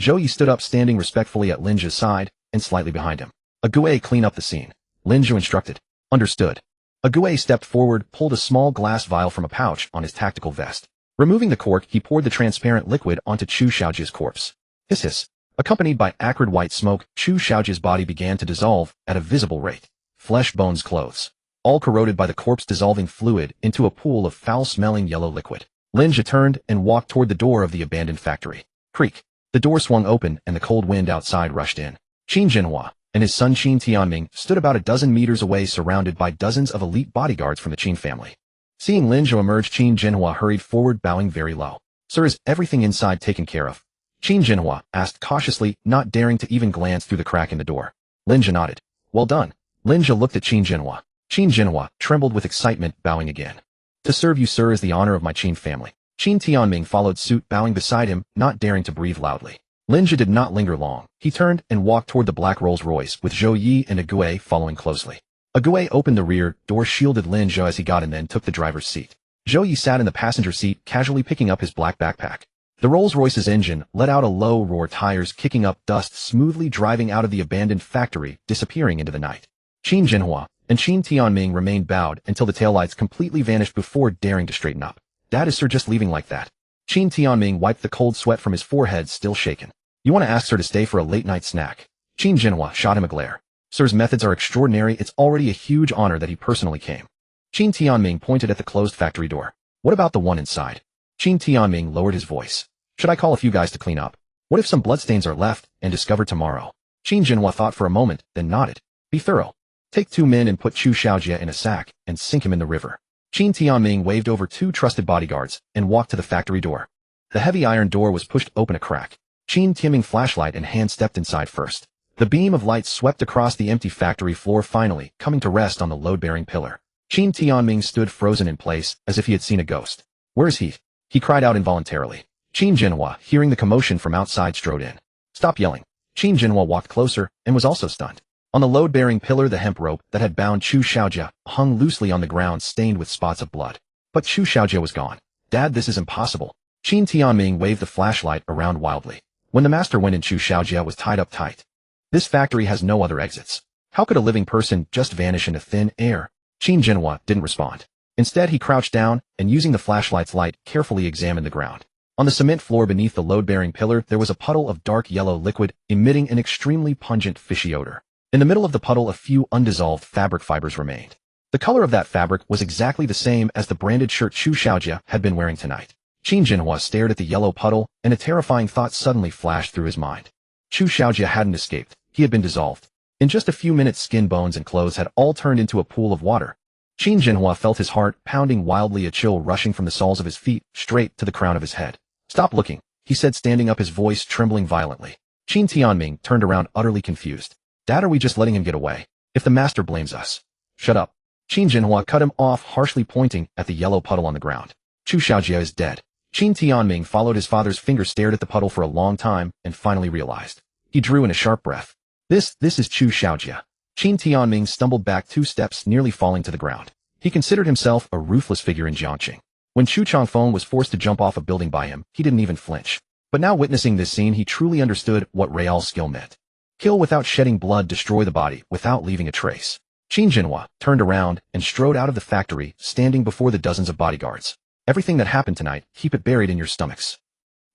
Zhou Yi stood up, standing respectfully at Lin Zhe's side and slightly behind him. A Gue, clean up the scene. Lin Zhe instructed. Understood. A Gue stepped forward, pulled a small glass vial from a pouch on his tactical vest. Removing the cork, he poured the transparent liquid onto Chu Xiaojia's corpse. Hiss hiss. Accompanied by acrid white smoke, Chu Xiaojia's body began to dissolve at a visible rate. Flesh, bones, clothes, all corroded by the corpse dissolving fluid into a pool of foul-smelling yellow liquid. Lin Zhe turned and walked toward the door of the abandoned factory. Creak. The door swung open and the cold wind outside rushed in. Qin Jinhua and his son Qin Tianming stood about a dozen meters away, surrounded by dozens of elite bodyguards from the Qin family. Seeing Lin Zhe emerge, Qin Jinhua hurried forward, bowing very low. Sir, is everything inside taken care of? Qin Jinhua asked cautiously, not daring to even glance through the crack in the door. Lin Zhe nodded. Well done. Lin Zhe looked at Qin Jinhua. Qin Jinhua trembled with excitement, bowing again. To serve you, sir, is the honor of my Qin family. Qin Tianming followed suit, bowing beside him, not daring to breathe loudly. Lin Zhe did not linger long. He turned and walked toward the black Rolls-Royce, with Zhou Yi and a Gue following closely. A Gue opened the rear door, shielded Lin Zhe as he got in, then took the driver's seat. Zhou Yi sat in the passenger seat, casually picking up his black backpack. The Rolls-Royce's engine let out a low roar, tires kicking up dust, smoothly driving out of the abandoned factory, disappearing into the night. Qin Jinhua and Qin Tianming remained bowed until the taillights completely vanished before daring to straighten up. Dad, is Sir just leaving like that? Qin Tianming wiped the cold sweat from his forehead, still shaken. You want to ask Sir to stay for a late-night snack? Qin Jinhua shot him a glare. Sir's methods are extraordinary. It's already a huge honor that he personally came. Qin Tianming pointed at the closed factory door. What about the one inside? Qin Tianming lowered his voice. Should I call a few guys to clean up? What if some bloodstains are left and discovered tomorrow? Qin Jinhua thought for a moment, then nodded. Be thorough. Take 2 men and put Chu Xiaojia in a sack and sink him in the river. Qin Tianming waved over 2 trusted bodyguards and walked to the factory door. The heavy iron door was pushed open a crack. Qin Tianming flashlight and hand stepped inside first. The beam of light swept across the empty factory floor, finally coming to rest on the load-bearing pillar. Qin Tianming stood frozen in place, as if he had seen a ghost. Where's he? He cried out involuntarily. Qin Jinhua, hearing the commotion from outside, strode in. Stop yelling. Qin Jinhua walked closer and was also stunned. On the load-bearing pillar, the hemp rope that had bound Chu Xiaojia hung loosely on the ground, stained with spots of blood. But Chu Xiaojia was gone. Dad, this is impossible. Qin Tianming waved the flashlight around wildly. When the master went in, Chu Xiaojia was tied up tight. This factory has no other exits. How could a living person just vanish into thin air? Qin Jinhua didn't respond. Instead, he crouched down and, using the flashlight's light, carefully examined the ground. On the cement floor beneath the load-bearing pillar, there was a puddle of dark yellow liquid, emitting an extremely pungent fishy odor. In the middle of the puddle, a few undissolved fabric fibers remained. The color of that fabric was exactly the same as the branded shirt Chu Xiaojia had been wearing tonight. Qin Jinhua stared at the yellow puddle, and a terrifying thought suddenly flashed through his mind. Chu Xiaojia hadn't escaped. He had been dissolved. In just a few minutes, skin, bones, and clothes had all turned into a pool of water. Qin Jinhua felt his heart pounding wildly, a chill rushing from the soles of his feet straight to the crown of his head. "Stop looking," he said, standing up, his voice trembling violently. Qin Tianming turned around, utterly confused. "Dad, are we just letting him get away? If the master blames us." "Shut up." Qin Jinhua cut him off, harshly pointing at the yellow puddle on the ground. "Chu Xiaojia is dead." Qin Tianming followed his father's finger, stared at the puddle for a long time, and finally realized. He drew in a sharp breath. This is Chu Xiaojia." Qin Tianming stumbled back 2 steps, nearly falling to the ground. He considered himself a ruthless figure in Jiangqing. When Chu Changfeng was forced to jump off a building by him, he didn't even flinch. But now, witnessing this scene, he truly understood what Real skill meant. Kill without shedding blood, destroy the body without leaving a trace. Qin Jinhua turned around and strode out of the factory, standing before the dozens of bodyguards. "Everything that happened tonight, keep it buried in your stomachs."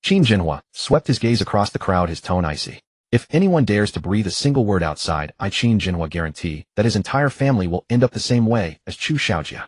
Qin Jinhua swept his gaze across the crowd, his tone icy. "If anyone dares to breathe a single word outside, I, Qin Jinhua, guarantee that his entire family will end up the same way as Chu Xiaojia."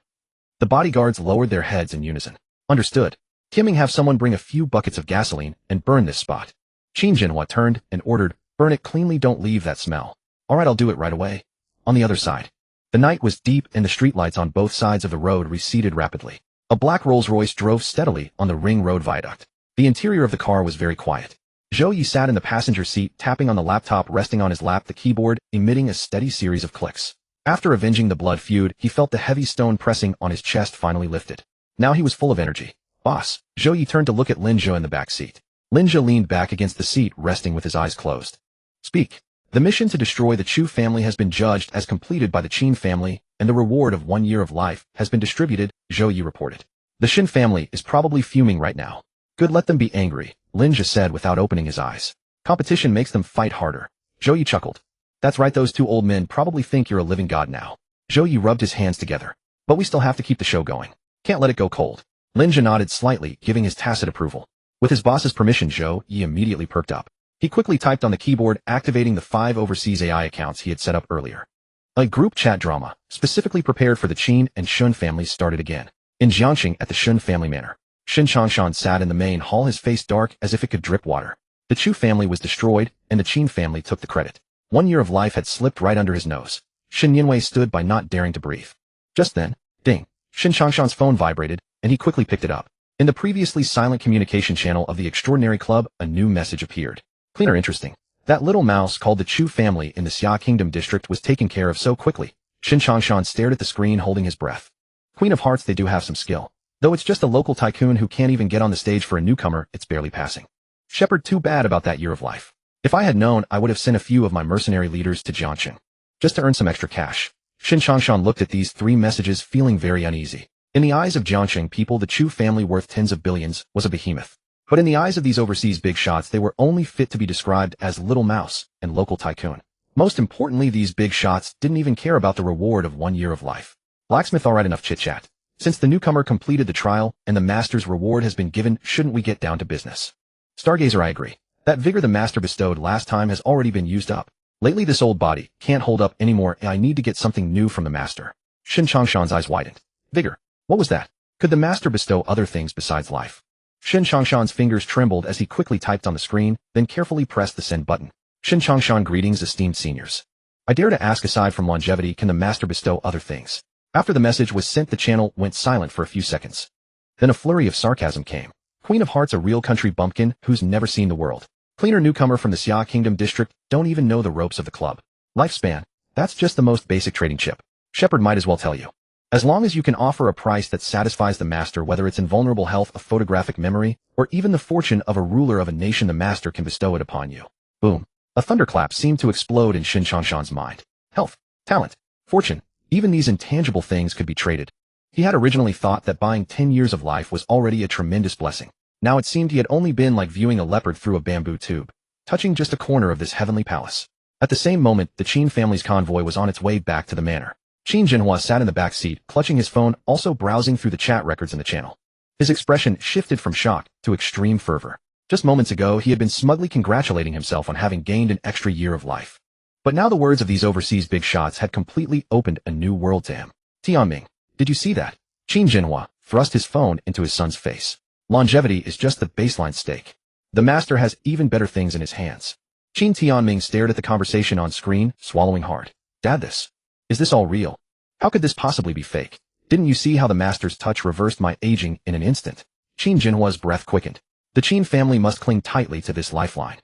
The bodyguards lowered their heads in unison. "Understood. Tianming, have someone bring a few buckets of gasoline and burn this spot." Qin Jinhua turned and ordered, "Burn it cleanly, don't leave that smell." "All right, I'll do it right away." On the other side, the night was deep and the streetlights on both sides of the road receded rapidly. A black Rolls-Royce drove steadily on the Ring Road viaduct. The interior of the car was very quiet. Zhou Yi sat in the passenger seat, tapping on the laptop resting on his lap, the keyboard emitting a steady series of clicks. After avenging the blood feud, he felt the heavy stone pressing on his chest finally lifted. Now he was full of energy. "Boss." Zhou Yi turned to look at Lin Zhe in the back seat. Lin Zhe leaned back against the seat, resting with his eyes closed. "Speak." "The mission to destroy the Chu family has been judged as completed by the Qin family, and the reward of 1 year of life has been distributed," Zhou Yi reported. "The Shin family is probably fuming right now." "Good, let them be angry," Lin Zhe said without opening his eyes. "Competition makes them fight harder." Zhou Yi chuckled. "That's right, those 2 old men probably think you're a living god now." Zhou Yi rubbed his hands together. "But we still have to keep the show going. Can't let it go cold." Lin Zhe nodded slightly, giving his tacit approval. With his boss's permission, Zhou Yi immediately perked up. He quickly typed on the keyboard, activating the 5 overseas AI accounts he had set up earlier. A group chat drama, specifically prepared for the Qin and Shun families, started again. In Jiangqing, at the Shun family manor, Shin Changshan sat in the main hall, his face dark as if it could drip water. The Chu family was destroyed, and the Qin family took the credit. 1 year of life had slipped right under his nose. Shin Yinwei stood by, not daring to breathe. Just then, ding, Shin Changshan's phone vibrated, and he quickly picked it up. In the previously silent communication channel of the Extraordinary Club, a new message appeared. Clean or interesting. That little mouse called the Chu family in the Xia Kingdom district was taken care of so quickly. Shin Changshan stared at the screen, holding his breath. Queen of Hearts, they do have some skill. Though it's just a local tycoon who can't even get on the stage for a newcomer, it's barely passing. Shepherd, too bad about that year of life. If I had known, I would have sent a few of my mercenary leaders to Jiangqing, just to earn some extra cash. Shin Changshan looked at these 3 messages, feeling very uneasy. In the eyes of Jiangqing people, the Chu family, worth tens of billions, was a behemoth. But in the eyes of these overseas big shots, they were only fit to be described as little mouse and local tycoon. Most importantly, these big shots didn't even care about the reward of 1 year of life. Blacksmith, alright, enough chit-chat. Since the newcomer completed the trial and the master's reward has been given, shouldn't we get down to business? Stargazer, I agree. That vigor the master bestowed last time has already been used up. Lately this old body can't hold up anymore, and I need to get something new from the master. Shin Changshan's eyes widened. Vigor? What was that? Could the master bestow other things besides life? Shin Changshan's fingers trembled as he quickly typed on the screen, then carefully pressed the send button. Shin Changshan, greetings, esteemed seniors. I dare to ask, aside from longevity, can the master bestow other things? After the message was sent, the channel went silent for a few seconds. Then a flurry of sarcasm came. Queen of Hearts, a real country bumpkin who's never seen the world. Cleaner newcomer from the Xia Kingdom district, don't even know the ropes of the club. Lifespan, that's just the most basic trading chip. Shepherd might as well tell you. As long as you can offer a price that satisfies the master, whether it's invulnerable health, a photographic memory, or even the fortune of a ruler of a nation, the master can bestow it upon you. Boom. A thunderclap seemed to explode in Shin Changshan's mind. Health, talent, fortune, even these intangible things could be traded. He had originally thought that buying 10 years of life was already a tremendous blessing. Now it seemed he had only been like viewing a leopard through a bamboo tube, touching just a corner of this heavenly palace. At the same moment, the Qin family's convoy was on its way back to the manor. Qin Jinhua sat in the back seat, clutching his phone, also browsing through the chat records in the channel. His expression shifted from shock to extreme fervor. Just moments ago, he had been smugly congratulating himself on having gained an extra year of life. But now the words of these overseas big shots had completely opened a new world to him. Tianming, did you see that? Qin Jinhua thrust his phone into his son's face. Longevity is just the baseline stake. The master has even better things in his hands. Qin Tianming stared at the conversation on screen, swallowing hard. Dad, is this all real? How could this possibly be fake? Didn't you see how the master's touch reversed my aging in an instant? Qin Jinhua's breath quickened. The Qin family must cling tightly to this lifeline.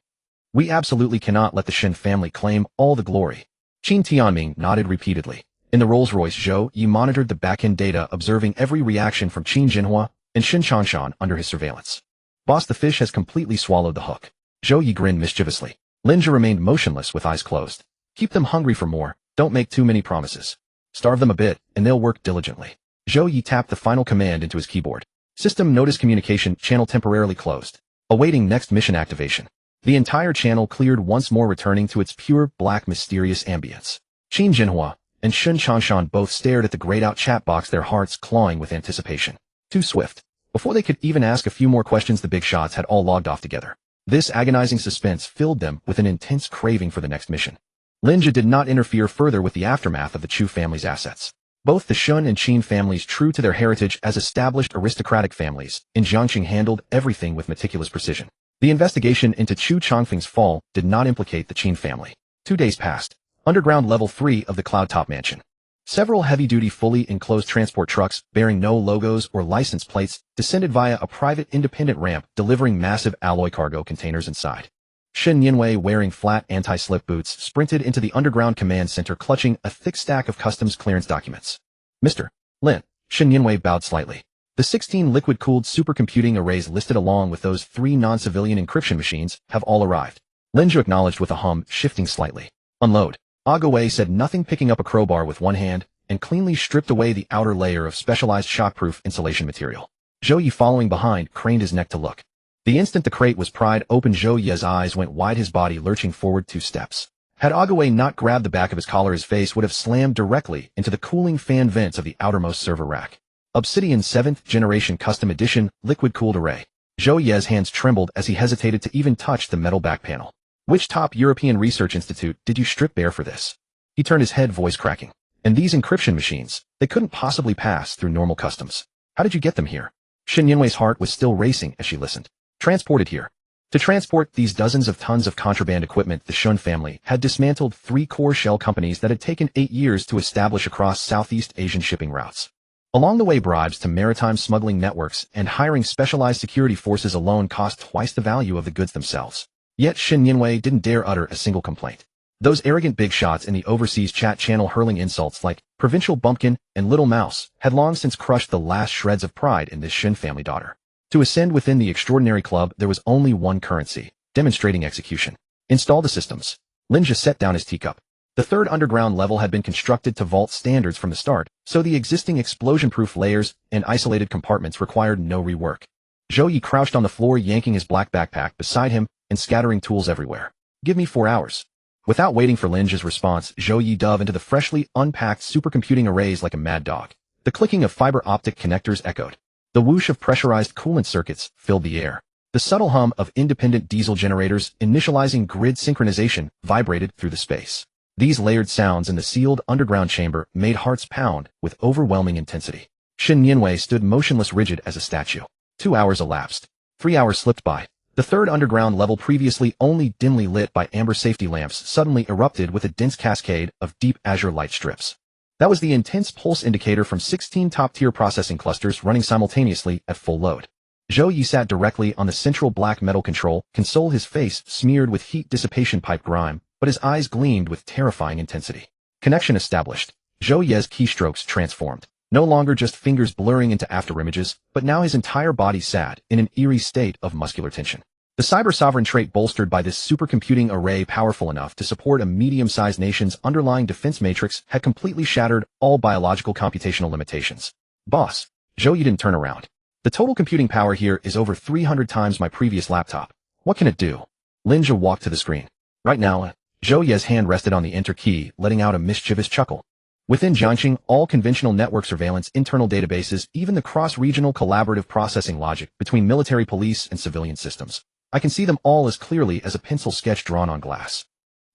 We absolutely cannot let the Shen family claim all the glory. Qin Tianming nodded repeatedly. In the Rolls-Royce, Zhou Yi monitored the back-end data, observing every reaction from Qin Jinhua and Shen Changshan under his surveillance. Boss, the fish has completely swallowed the hook. Zhou Yi grinned mischievously. Lin Zhe remained motionless with eyes closed. Keep them hungry for more. Don't make too many promises. Starve them a bit, and they'll work diligently. Zhou Yi tapped the final command into his keyboard. System notice communication channel temporarily closed. Awaiting next mission activation. The entire channel cleared once more, returning to its pure, black, mysterious ambience. Qin Jinhua and Shen Changshan both stared at the grayed-out chat box, their hearts clawing with anticipation. Too swift. Before they could even ask a few more questions, the big shots had all logged off together. This agonizing suspense filled them with an intense craving for the next mission. Lin Zhe did not interfere further with the aftermath of the Chu family's assets. Both the Shun and Qin families, true to their heritage as established aristocratic families, in Jiangxing, handled everything with meticulous precision. The investigation into Chu Changfeng's fall did not implicate the Qin family. 2 days passed. Underground level 3 of the Cloud Top Mansion. Several heavy-duty, fully enclosed transport trucks, bearing no logos or license plates, descended via a private independent ramp, delivering massive alloy cargo containers inside. Shen Yinwei, wearing flat anti-slip boots, sprinted into the underground command center, clutching a thick stack of customs clearance documents. Mr. Lin, Shen Yinwei bowed slightly. The 16 liquid-cooled supercomputing arrays listed along with those 3 non-civilian encryption machines have all arrived. Lin Zhe acknowledged with a hum, shifting slightly. Unload. Agaway said nothing, picking up a crowbar with one hand and cleanly stripped away the outer layer of specialized shockproof insulation material. Zhou Yi, following behind, craned his neck to look. The instant the crate was pried open, Zhou Yi's eyes went wide, his body lurching forward 2 steps. Had Agaway not grabbed the back of his collar, his face would have slammed directly into the cooling fan vents of the outermost server rack. Obsidian 7th Generation Custom Edition liquid-cooled array. Zhou Yi's hands trembled as he hesitated to even touch the metal back panel. Which top European research institute did you strip bare for this? He turned his head, voice cracking. And these encryption machines, they couldn't possibly pass through normal customs. How did you get them here? Shen Yinwei's heart was still racing as she listened. Transported here. To transport these dozens of tons of contraband equipment, the Shun family had dismantled 3 core shell companies that had taken 8 years to establish across Southeast Asian shipping routes. Along the way, bribes to maritime smuggling networks and hiring specialized security forces alone cost twice the value of the goods themselves. Yet Shen Yinwei didn't dare utter a single complaint. Those arrogant big shots in the overseas chat channel, hurling insults like provincial bumpkin and little mouse, had long since crushed the last shreds of pride in this Shen family daughter. To ascend within the extraordinary club, there was only one currency: demonstrating execution. Install the systems. Lin Zhe set down his teacup. The 3rd underground level had been constructed to vault standards from the start, so the existing explosion-proof layers and isolated compartments required no rework. Zhou Yi crouched on the floor, yanking his black backpack beside him and scattering tools everywhere. Give me 4 hours. Without waiting for Lin Zhe's response, Zhou Yi dove into the freshly unpacked supercomputing arrays like a mad dog. The clicking of fiber optic connectors echoed. The whoosh of pressurized coolant circuits filled the air. The subtle hum of independent diesel generators initializing grid synchronization vibrated through the space. These layered sounds in the sealed underground chamber made hearts pound with overwhelming intensity. Shen Yinwei stood motionless, rigid as a statue. 2 hours elapsed. 3 hours slipped by. The 3rd underground level, previously only dimly lit by amber safety lamps, suddenly erupted with a dense cascade of deep azure light strips. That was the intense pulse indicator from 16 top-tier processing clusters running simultaneously at full load. Zhou Yi sat directly on the central black metal control console, his face smeared with heat dissipation pipe grime, but his eyes gleamed with terrifying intensity. Connection established. Zhou Yi's keystrokes transformed. No longer just fingers blurring into afterimages, but now his entire body sat in an eerie state of muscular tension. The cyber-sovereign trait bolstered by this supercomputing array, powerful enough to support a medium-sized nation's underlying defense matrix, had completely shattered all biological computational limitations. Boss, Zhou Yi didn't turn around. The total computing power here is over 300 times my previous laptop. What can it do? Lin Zhe walked to the screen. Right now, Zhou Yi's hand rested on the enter key, letting out a mischievous chuckle. Within Jiangxing, all conventional network surveillance internal databases, even the cross-regional collaborative processing logic between military police and civilian systems. I can see them all as clearly as a pencil sketch drawn on glass.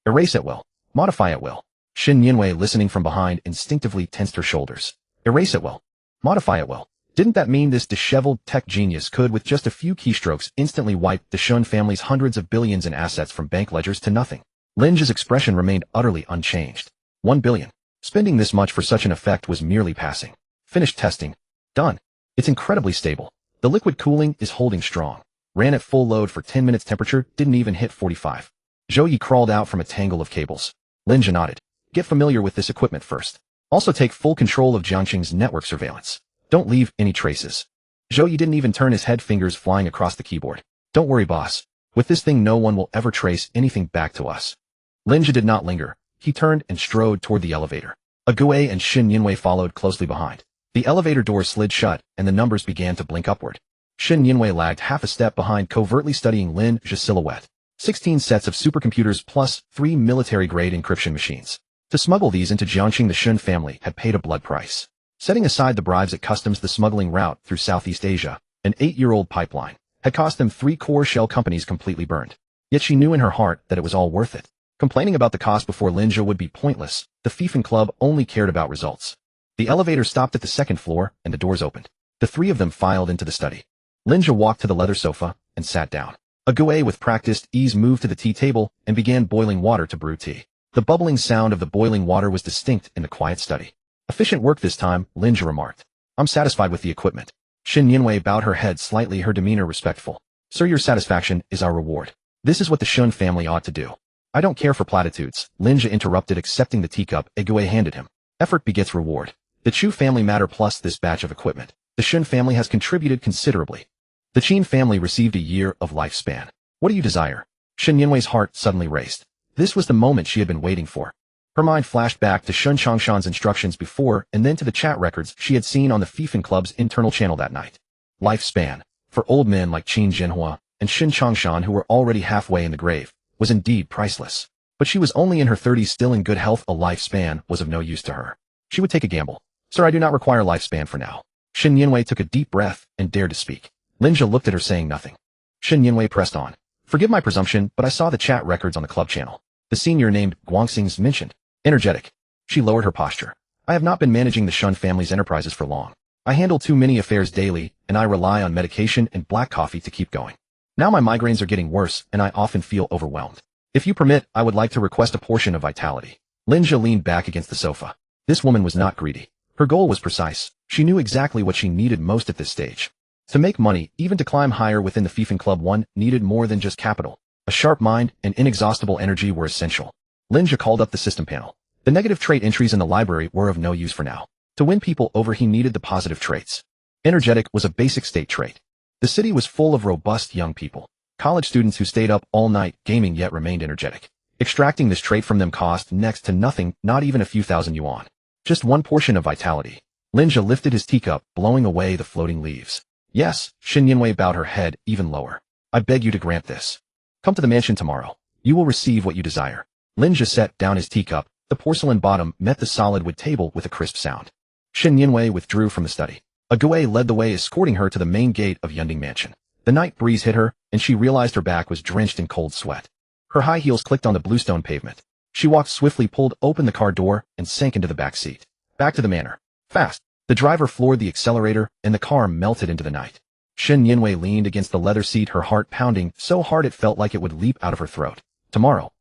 Erase at will. Modify at will. Shin Yinwei, listening from behind, instinctively tensed her shoulders. Erase at will. Modify at will. Didn't that mean this disheveled tech genius could, with just a few keystrokes, instantly wipe the Shun family's hundreds of billions in assets from bank ledgers to nothing? Lin Zhe's expression remained utterly unchanged. 1 billion. Spending this much for such an effect was merely passing. Finished testing. Done. It's incredibly stable. The liquid cooling is holding strong. Ran at full load for 10 minutes, temperature didn't even hit 45. Zhou Yi crawled out from a tangle of cables. Lin Zhe nodded. Get familiar with this equipment first. Also take full control of Jiangxing's network surveillance. Don't leave any traces. Zhou Yi didn't even turn his head, fingers flying across the keyboard. Don't worry, boss. With this thing no one will ever trace anything back to us. Lin Zhe did not linger. He turned and strode toward the elevator. Agui and Shin Yinwei followed closely behind. The elevator door slid shut, and the numbers began to blink upward. Shin Yinwei lagged half a step behind, covertly studying Lin Zhe's silhouette. 16 sets of supercomputers plus 3 military-grade encryption machines. To smuggle these into Jiangxing, the Shun family had paid a blood price. Setting aside the bribes at customs, the smuggling route through Southeast Asia, an 8-year-old pipeline, had cost them 3 core shell companies completely burned. Yet she knew in her heart that it was all worth it. Complaining about the cost before Lin Zhe would be pointless. The Fiefan Club only cared about results. The elevator stopped at the 2nd floor, and the doors opened. The 3 of them filed into the study. Lin Zhe walked to the leather sofa and sat down. Agui, with practiced ease, moved to the tea table and began boiling water to brew tea. The bubbling sound of the boiling water was distinct in the quiet study. Efficient work this time, Lin Zhe remarked. I'm satisfied with the equipment. Shin Yinwei bowed her head slightly, her demeanor respectful. Sir, your satisfaction is our reward. This is what the Shun family ought to do. I don't care for platitudes, Lin Zhe interrupted, accepting the teacup Agui handed him. Effort begets reward. The Chu family matter plus this batch of equipment. The Shun family has contributed considerably. The Qin family received a year of lifespan. What do you desire? Shin Yinwei's heart suddenly raced. This was the moment she had been waiting for. Her mind flashed back to Shun Changshan's instructions before and then to the chat records she had seen on the Fiefan Club's internal channel that night. Lifespan, for old men like Qin Jinhua and Shin Changshan, who were already halfway in the grave, was indeed priceless. But she was only in her 30s, still in good health. A lifespan was of no use to her. She would take a gamble. Sir, I do not require lifespan for now. Shin Yinwei took a deep breath and dared to speak. Lin Zhe looked at her, saying nothing. Shin Yinwei pressed on. Forgive my presumption, but I saw the chat records on the club channel. The senior named Guangxing's mentioned. Energetic. She lowered her posture. I have not been managing the Shun family's enterprises for long. I handle too many affairs daily, and I rely on medication and black coffee to keep going. Now my migraines are getting worse, and I often feel overwhelmed. If you permit, I would like to request a portion of vitality. Lin Zhe leaned back against the sofa. This woman was not greedy. Her goal was precise. She knew exactly what she needed most at this stage. To make money, even to climb higher within the Fiefan Club, one needed more than just capital. A sharp mind and inexhaustible energy were essential. Lin Zhe called up the system panel. The negative trait entries in the library were of no use for now. To win people over, he needed the positive traits. Energetic was a basic state trait. The city was full of robust young people. College students who stayed up all night gaming yet remained energetic. Extracting this trait from them cost next to nothing, not even a few thousand yuan. Just one portion of vitality. Lin Zhe lifted his teacup, blowing away the floating leaves. Yes, Shin Yinwei bowed her head even lower. I beg you to grant this. Come to the mansion tomorrow. You will receive what you desire. Lin Zhe set down his teacup. The porcelain bottom met the solid wood table with a crisp sound. Shin Yinwei withdrew from the study. Agui led the way, escorting her to the main gate of Yunding Mansion. The night breeze hit her, and she realized her back was drenched in cold sweat. Her high heels clicked on the bluestone pavement. She walked swiftly, pulled open the car door, and sank into the back seat. Back to the manor. Fast. The driver floored the accelerator, and the car melted into the night. Shin Yinwei leaned against the leather seat, her heart pounding so hard it felt like it would leap out of her throat. Tomorrow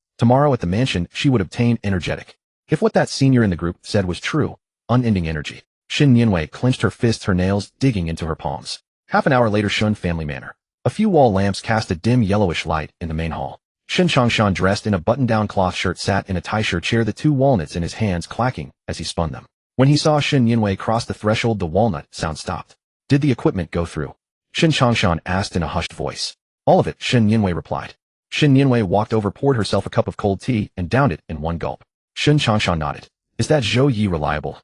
at the mansion, she would obtain energetic. If what that senior in the group said was true, unending energy. Shin Yinwei clenched her fists, her nails digging into her palms. Half an hour later, Shun family manor. A few wall lamps cast a dim yellowish light in the main hall. Shin Changshan, dressed in a button-down cloth shirt, sat in a tie-shirt chair, the 2 walnuts in his hands clacking as he spun them. When he saw Shin Yinwei cross the threshold, the walnut sound stopped. Did the equipment go through? Shin Changshan asked in a hushed voice. All of it, Shin Yinwei replied. Shin Yinwei walked over, poured herself a cup of cold tea, and downed it in one gulp. Shin Changshan nodded. Is that Zhou Yi reliable?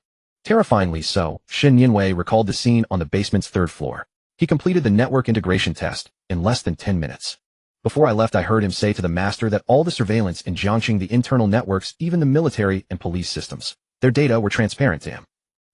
Terrifyingly so. Shin Yinwei recalled the scene on the basement's 3rd floor. He completed the network integration test in less than 10 minutes. Before I left, I heard him say to the master that all the surveillance in Jiangxing, the internal networks, even the military and police systems, Their data were transparent to him.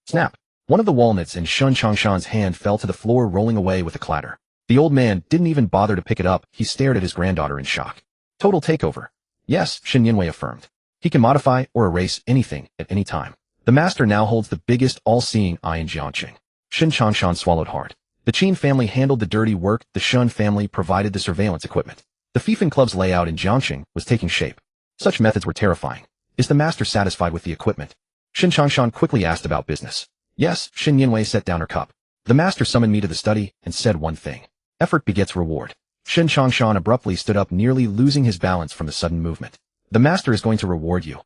Snap! One of the walnuts in Shun Changshan's hand fell to the floor, rolling away with a clatter. The old man didn't even bother to pick it up. He stared at his granddaughter in shock. Total takeover. Yes, Shen Yinwei affirmed. He can modify or erase anything at any time. The master now holds the biggest all-seeing eye in Jiangqing. Shen Changshan swallowed hard. The Qin family handled the dirty work, the Shun family provided the surveillance equipment. The Fiefeng Club's layout in Jiangqing was taking shape. Such methods were terrifying. Is the master satisfied with the equipment? Shen Changshan quickly asked about business. Yes, Shen Yinwei set down her cup. The master summoned me to the study and said one thing. Effort begets reward. Shen Changshan abruptly stood up, nearly losing his balance from the sudden movement. The master is going to reward you.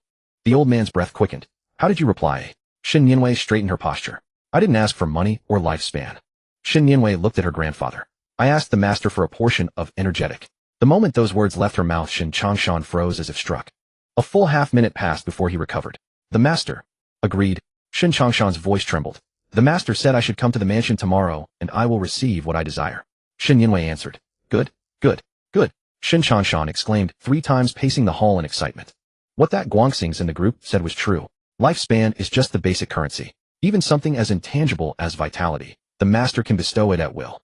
The old man's breath quickened. How did you reply? Shen Yinwei straightened her posture. I didn't ask for money or lifespan. Shen Yinwei looked at her grandfather. I asked the master for a portion of energetic. The moment those words left her mouth, Shen Changshan froze as if struck. A full half-minute passed before he recovered. The master. Agreed. Shen Changshan's voice trembled. The master said I should come to the mansion tomorrow, and I will receive what I desire. Shen Yinwei answered. Good, good, good. Shen Changshan exclaimed 3 times, pacing the hall in excitement. What that Guangxings in the group said was true. Lifespan is just the basic currency. Even something as intangible as vitality, the master can bestow it at will.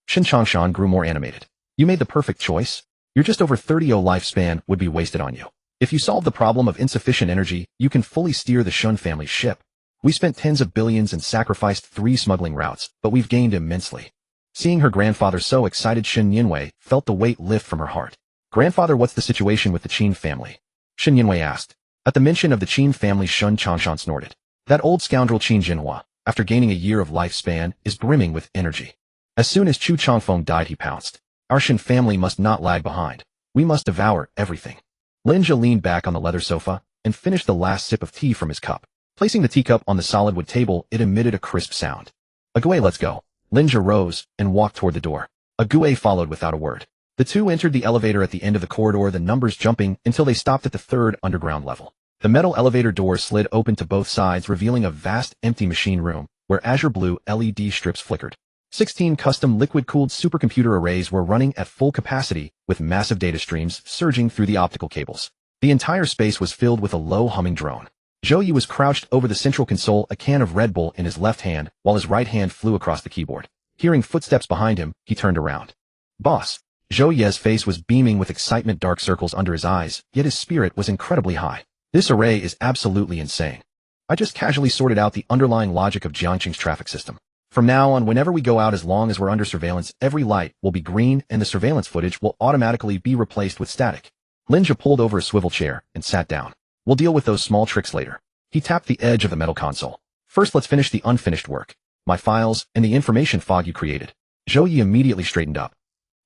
Shen Changshan grew more animated. You made the perfect choice. Your just over 30-year lifespan would be wasted on you. If you solve the problem of insufficient energy, you can fully steer the Shun family's ship. We spent tens of billions and sacrificed 3 smuggling routes, but we've gained immensely. Seeing her grandfather so excited, Shen Yinwei felt the weight lift from her heart. Grandfather, what's the situation with the Qin family? Shen Yinwei asked. At the mention of the Qin family, Shen Changshan snorted. That old scoundrel Qin Jinhua, after gaining a year of lifespan, is brimming with energy. As soon as Chu Changfeng died, he pounced. Our Shen family must not lag behind. We must devour everything. Lin Zhe leaned back on the leather sofa and finished the last sip of tea from his cup. Placing the teacup on the solid wood table, it emitted a crisp sound. Agui, let's go. Lin Zhe rose and walked toward the door. Agui followed without a word. The two entered the elevator at the end of the corridor, the numbers jumping until they stopped at the 3rd underground level. The metal elevator door slid open to both sides, revealing a vast empty machine room where azure blue LED strips flickered. 16 custom liquid-cooled supercomputer arrays were running at full capacity, with massive data streams surging through the optical cables. The entire space was filled with a low humming drone. Zhou Yi was crouched over the central console, a can of Red Bull in his left hand, while his right hand flew across the keyboard. Hearing footsteps behind him, he turned around. Boss. Zhou Yi's face was beaming with excitement, dark circles under his eyes, yet his spirit was incredibly high. This array is absolutely insane. I just casually sorted out the underlying logic of Jiangqing's traffic system. From now on, whenever we go out, as long as we're under surveillance, every light will be green and the surveillance footage will automatically be replaced with static. Lin Zhe pulled over a swivel chair and sat down. We'll deal with those small tricks later. He tapped the edge of the metal console. First, let's finish the unfinished work. My files and the information fog you created. Zhou Yi immediately straightened up.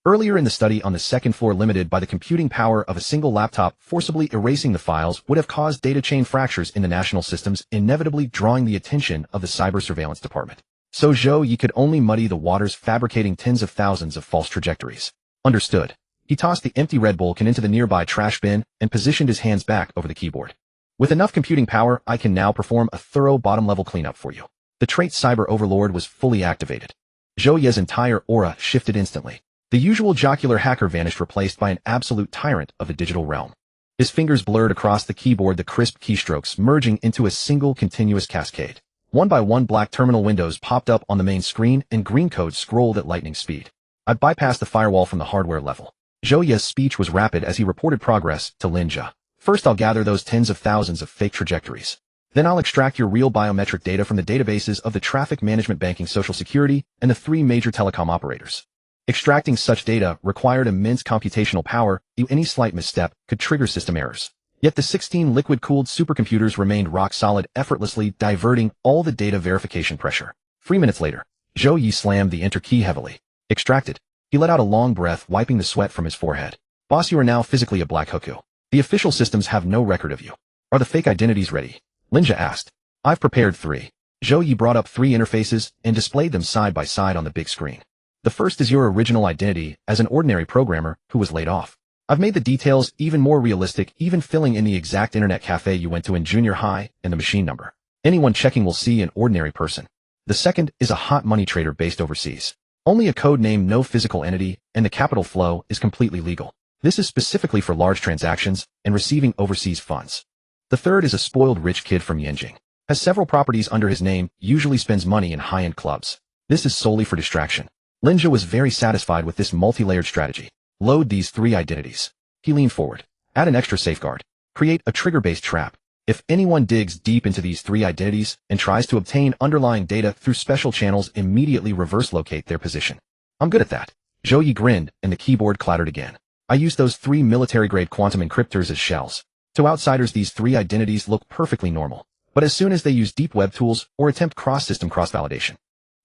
Earlier in the study on the 2nd floor, limited by the computing power of a single laptop, forcibly erasing the files would have caused data chain fractures in the national systems, inevitably drawing the attention of the cyber surveillance department. So Zhou Yi could only muddy the waters, fabricating tens of thousands of false trajectories. Understood. He tossed the empty Red Bull can into the nearby trash bin and positioned his hands back over the keyboard. With enough computing power, I can now perform a thorough bottom-level cleanup for you. The trait Cyber Overlord was fully activated. Zhou Yi's entire aura shifted instantly. The usual jocular hacker vanished, replaced by an absolute tyrant of the digital realm. His fingers blurred across the keyboard, the crisp keystrokes merging into a single continuous cascade. One by one, black terminal windows popped up on the main screen and green code scrolled at lightning speed. I bypassed the firewall from the hardware level. Zhou Yi's speech was rapid as he reported progress to Lin Zhe. First, I'll gather those tens of thousands of fake trajectories. Then I'll extract your real biometric data from the databases of the Traffic Management, Banking, Social Security, and the 3 major telecom operators. Extracting such data required immense computational power. Any slight misstep could trigger system errors. Yet the 16 liquid-cooled supercomputers remained rock solid, effortlessly diverting all the data verification pressure. 3 minutes later, Zhou Yi slammed the enter key heavily. Extracted. He let out a long breath, wiping the sweat from his forehead. Boss, you are now physically a black hoku. The official systems have no record of you. Are the fake identities ready? Lin Zhe asked. I've prepared 3. Zhou Yi brought up 3 interfaces and displayed them side by side on the big screen. The first is your original identity as an ordinary programmer who was laid off. I've made the details even more realistic, even filling in the exact internet cafe you went to in junior high and the machine number. Anyone checking will see an ordinary person. The second is a hot money trader based overseas. Only a code name, no physical entity, and the capital flow is completely legal. This is specifically for large transactions and receiving overseas funds. The third is a spoiled rich kid from Yanjing. Has several properties under his name, usually spends money in high-end clubs. This is solely for distraction. Lin Zhe was very satisfied with this multi-layered strategy. Load these 3 identities. He leaned forward. Add an extra safeguard. Create a trigger-based trap. If anyone digs deep into these 3 identities and tries to obtain underlying data through special channels, immediately reverse locate their position. I'm good at that. Zhou Yi grinned, and the keyboard clattered again. I used those 3 military-grade quantum encryptors as shells. To outsiders, these 3 identities look perfectly normal. But as soon as they use deep web tools or attempt cross-system cross-validation,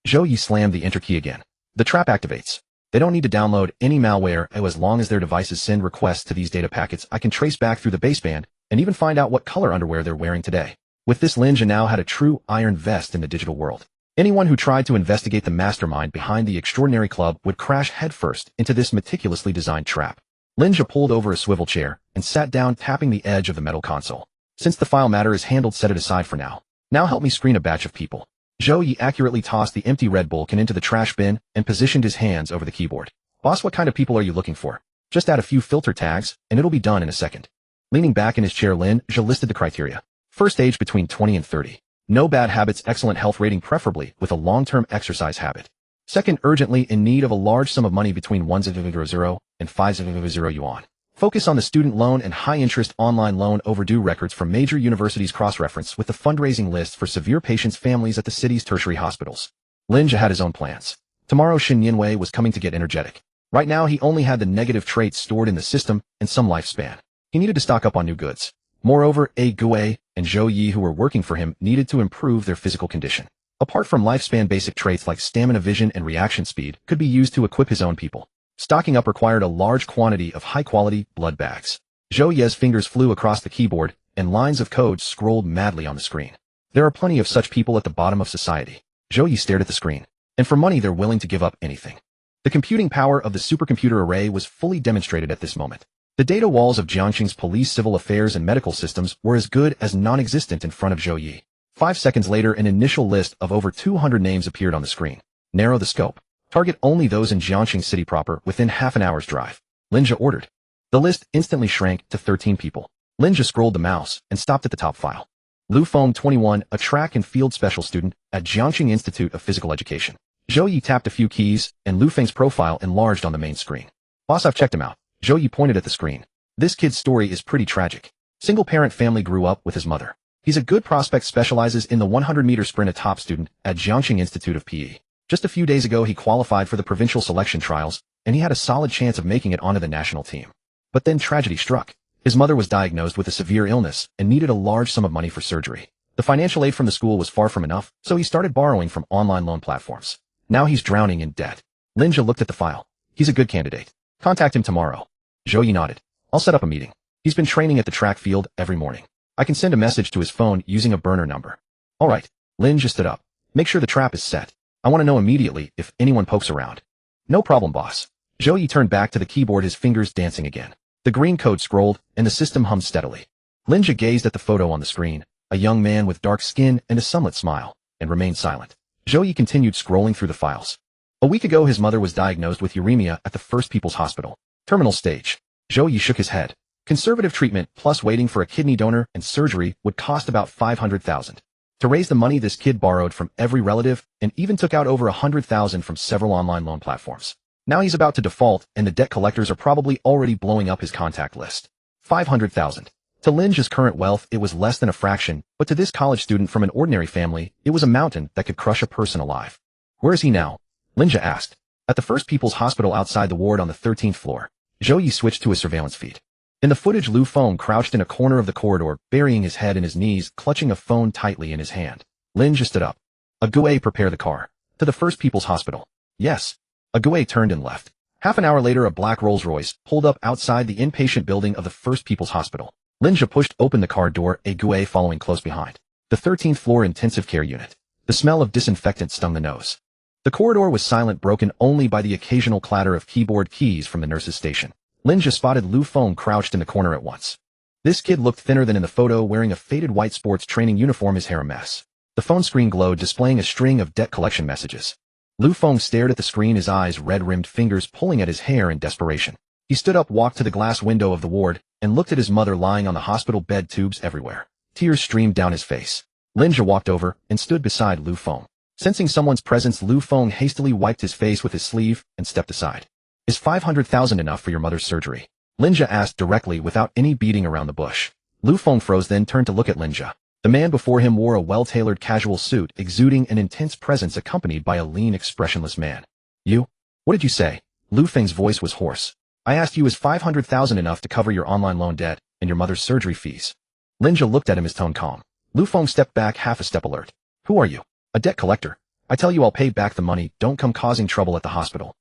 Zhou Yi slammed the enter key again. The trap activates. They don't need to download any malware, and as long as their devices send requests to these data packets, I can trace back through the baseband and even find out what color underwear they're wearing today. With this, Lin Zhe now had a true iron vest in the digital world. Anyone who tried to investigate the mastermind behind the extraordinary club would crash headfirst into this meticulously designed trap. Lin Zhe pulled over a swivel chair and sat down, tapping the edge of the metal console. Since the file matter is handled, set it aside for now. Now help me screen a batch of people. Zhou Yi accurately tossed the empty Red Bull can into the trash bin and positioned his hands over the keyboard. Boss, what kind of people are you looking for? Just add a few filter tags, and it'll be done in a second. Leaning back in his chair, Lin Zhe listed the criteria. First, age between 20 and 30. No bad habits, excellent health rating, preferably with a long-term exercise habit. Second, urgently in need of a large sum of money between 1,000 and 5,000 yuan. Focus on the student loan and high-interest online loan overdue records from major universities, cross-reference with the fundraising list for severe patients' families at the city's tertiary hospitals. Lin Zhe had his own plans. Tomorrow Xin Yanwei was coming to get energetic. Right now he only had the negative traits stored in the system and some lifespan. He needed to stock up on new goods. Moreover, Gui and Zhou Yi, who were working for him, needed to improve their physical condition. Apart from lifespan, basic traits like stamina, vision, and reaction speed could be used to equip his own people. Stocking up required a large quantity of high-quality blood bags. Zhou Yi's fingers flew across the keyboard, and lines of code scrolled madly on the screen. There are plenty of such people at the bottom of society. Zhou Yi stared at the screen. And for money, they're willing to give up anything. The computing power of the supercomputer array was fully demonstrated at this moment. The data walls of Jiangxing's police, civil affairs, and medical systems were as good as non-existent in front of Zhou Yi. 5 seconds later, an initial list of over 200 names appeared on the screen. Narrow the scope. Target only those in Jiangxing City proper within half an hour's drive. Lin Zhe ordered. The list instantly shrank to 13 people. Lin Zhe scrolled the mouse and stopped at the top file. Lu Feng, 21, a track and field special student at Jiangxing Institute of Physical Education. Zhou Yi tapped a few keys, and Lu Feng's profile enlarged on the main screen. Boss, I've checked him out. Zhou Yi pointed at the screen. This kid's story is pretty tragic. Single-parent family, grew up with his mother. He's a good prospect, specializes in the 100-meter sprint, a top student at Jiangxing Institute of PE. Just a few days ago, he qualified for the provincial selection trials, and he had a solid chance of making it onto the national team. But then tragedy struck. His mother was diagnosed with a severe illness and needed a large sum of money for surgery. The financial aid from the school was far from enough, so he started borrowing from online loan platforms. Now he's drowning in debt. Lin Zhe looked at the file. He's a good candidate. Contact him tomorrow. Zhou Yi nodded. I'll set up a meeting. He's been training at the track field every morning. I can send a message to his phone using a burner number. All right. Lin Zhe stood up. Make sure the trap is set. I want to know immediately if anyone pokes around. No problem, boss. Zhou Yi turned back to the keyboard, his fingers dancing again. The green code scrolled, and the system hummed steadily. Lin Zhe gazed at the photo on the screen, a young man with dark skin and a sunlit smile, and remained silent. Zhou Yi continued scrolling through the files. A week ago, his mother was diagnosed with uremia at the First People's Hospital. Terminal stage. Zhou Yi shook his head. Conservative treatment plus waiting for a kidney donor and surgery would cost about 500,000. To raise the money, this kid borrowed from every relative and even took out over 100,000 from several online loan platforms. Now he's about to default, and the debt collectors are probably already blowing up his contact list. 500,000. To Lin Zhe's current wealth, it was less than a fraction, but to this college student from an ordinary family, it was a mountain that could crush a person alive. Where is he now? Lin Zhe asked. At the First People's Hospital outside the ward on the 13th floor. Zhou Yi switched to his surveillance feed. In the footage, Lu Feng crouched in a corner of the corridor, burying his head in his knees, clutching a phone tightly in his hand. Lin Zhe stood up. Agoué, prepare the car. To the First People's Hospital. Yes. Agoué turned and left. Half an hour later, a black Rolls-Royce pulled up outside the inpatient building of the First People's Hospital. Lin Zhe pushed open the car door, Agoué following close behind. The 13th floor intensive care unit. The smell of disinfectant stung the nose. The corridor was silent, broken only by the occasional clatter of keyboard keys from the nurse's station. Lin Zhe spotted Lu Feng crouched in the corner at once. This kid looked thinner than in the photo, wearing a faded white sports training uniform, his hair a mess. The phone screen glowed, displaying a string of debt collection messages. Lu Feng stared at the screen, his eyes red-rimmed, fingers pulling at his hair in desperation. He stood up, walked to the glass window of the ward, and looked at his mother lying on the hospital bed, tubes everywhere. Tears streamed down his face. Lin Zhe walked over and stood beside Lu Feng. Sensing someone's presence, Lu Feng hastily wiped his face with his sleeve and stepped aside. Is 500,000 enough for your mother's surgery? Lin Zhe asked directly without any beating around the bush. Lu Feng froze, then turned to look at Lin Zhe. The man before him wore a well-tailored casual suit, exuding an intense presence accompanied by a lean, expressionless man. You? What did you say? Lu Feng's voice was hoarse. I asked you, is 500,000 enough to cover your online loan debt and your mother's surgery fees? Lin Zhe looked at him, his tone calm. Lu Feng stepped back, half a step alert. Who are you? A debt collector? I tell you I'll pay back the money, don't come causing trouble at the hospital.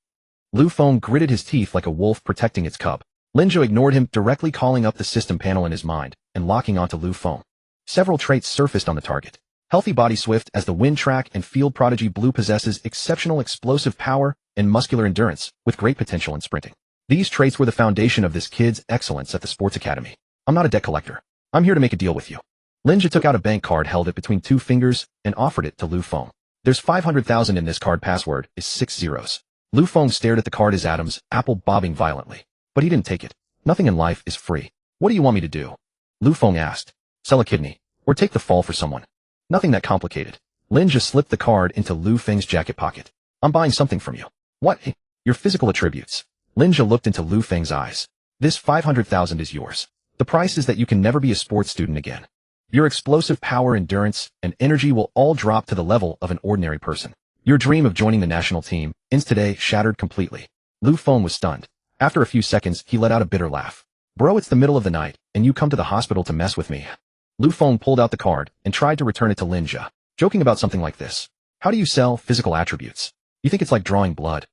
Lu Feng gritted his teeth like a wolf protecting its cub. Lin Zhe ignored him, directly calling up the system panel in his mind and locking onto Lu Feng. Several traits surfaced on the target. Healthy body, swift as the wind, track and field prodigy. Blue possesses exceptional explosive power and muscular endurance, with great potential in sprinting. These traits were the foundation of this kid's excellence at the sports academy. I'm not a debt collector. I'm here to make a deal with you. Lin Zhe took out a bank card, held it between two fingers, and offered it to Lu Feng. There's 500,000 in this card. Password is 6 zeros. Lu Feng stared at the card, his atoms, apple bobbing violently. But he didn't take it. Nothing in life is free. What do you want me to do? Lu Feng asked. Sell a kidney. Or take the fall for someone. Nothing that complicated. Lin Zhe slipped the card into Lu Feng's jacket pocket. I'm buying something from you. What? Your physical attributes. Lin Zhe looked into Lu Feng's eyes. This 500,000 is yours. The price is that you can never be a sports student again. Your explosive power, endurance, and energy will all drop to the level of an ordinary person. Your dream of joining the national team ends today, shattered completely. Lu Feng was stunned. After a few seconds, he let out a bitter laugh. Bro, it's the middle of the night, and you come to the hospital to mess with me. Lu Feng pulled out the card and tried to return it to Lin Zhe, joking about something like this. How do you sell physical attributes? You think it's like drawing blood?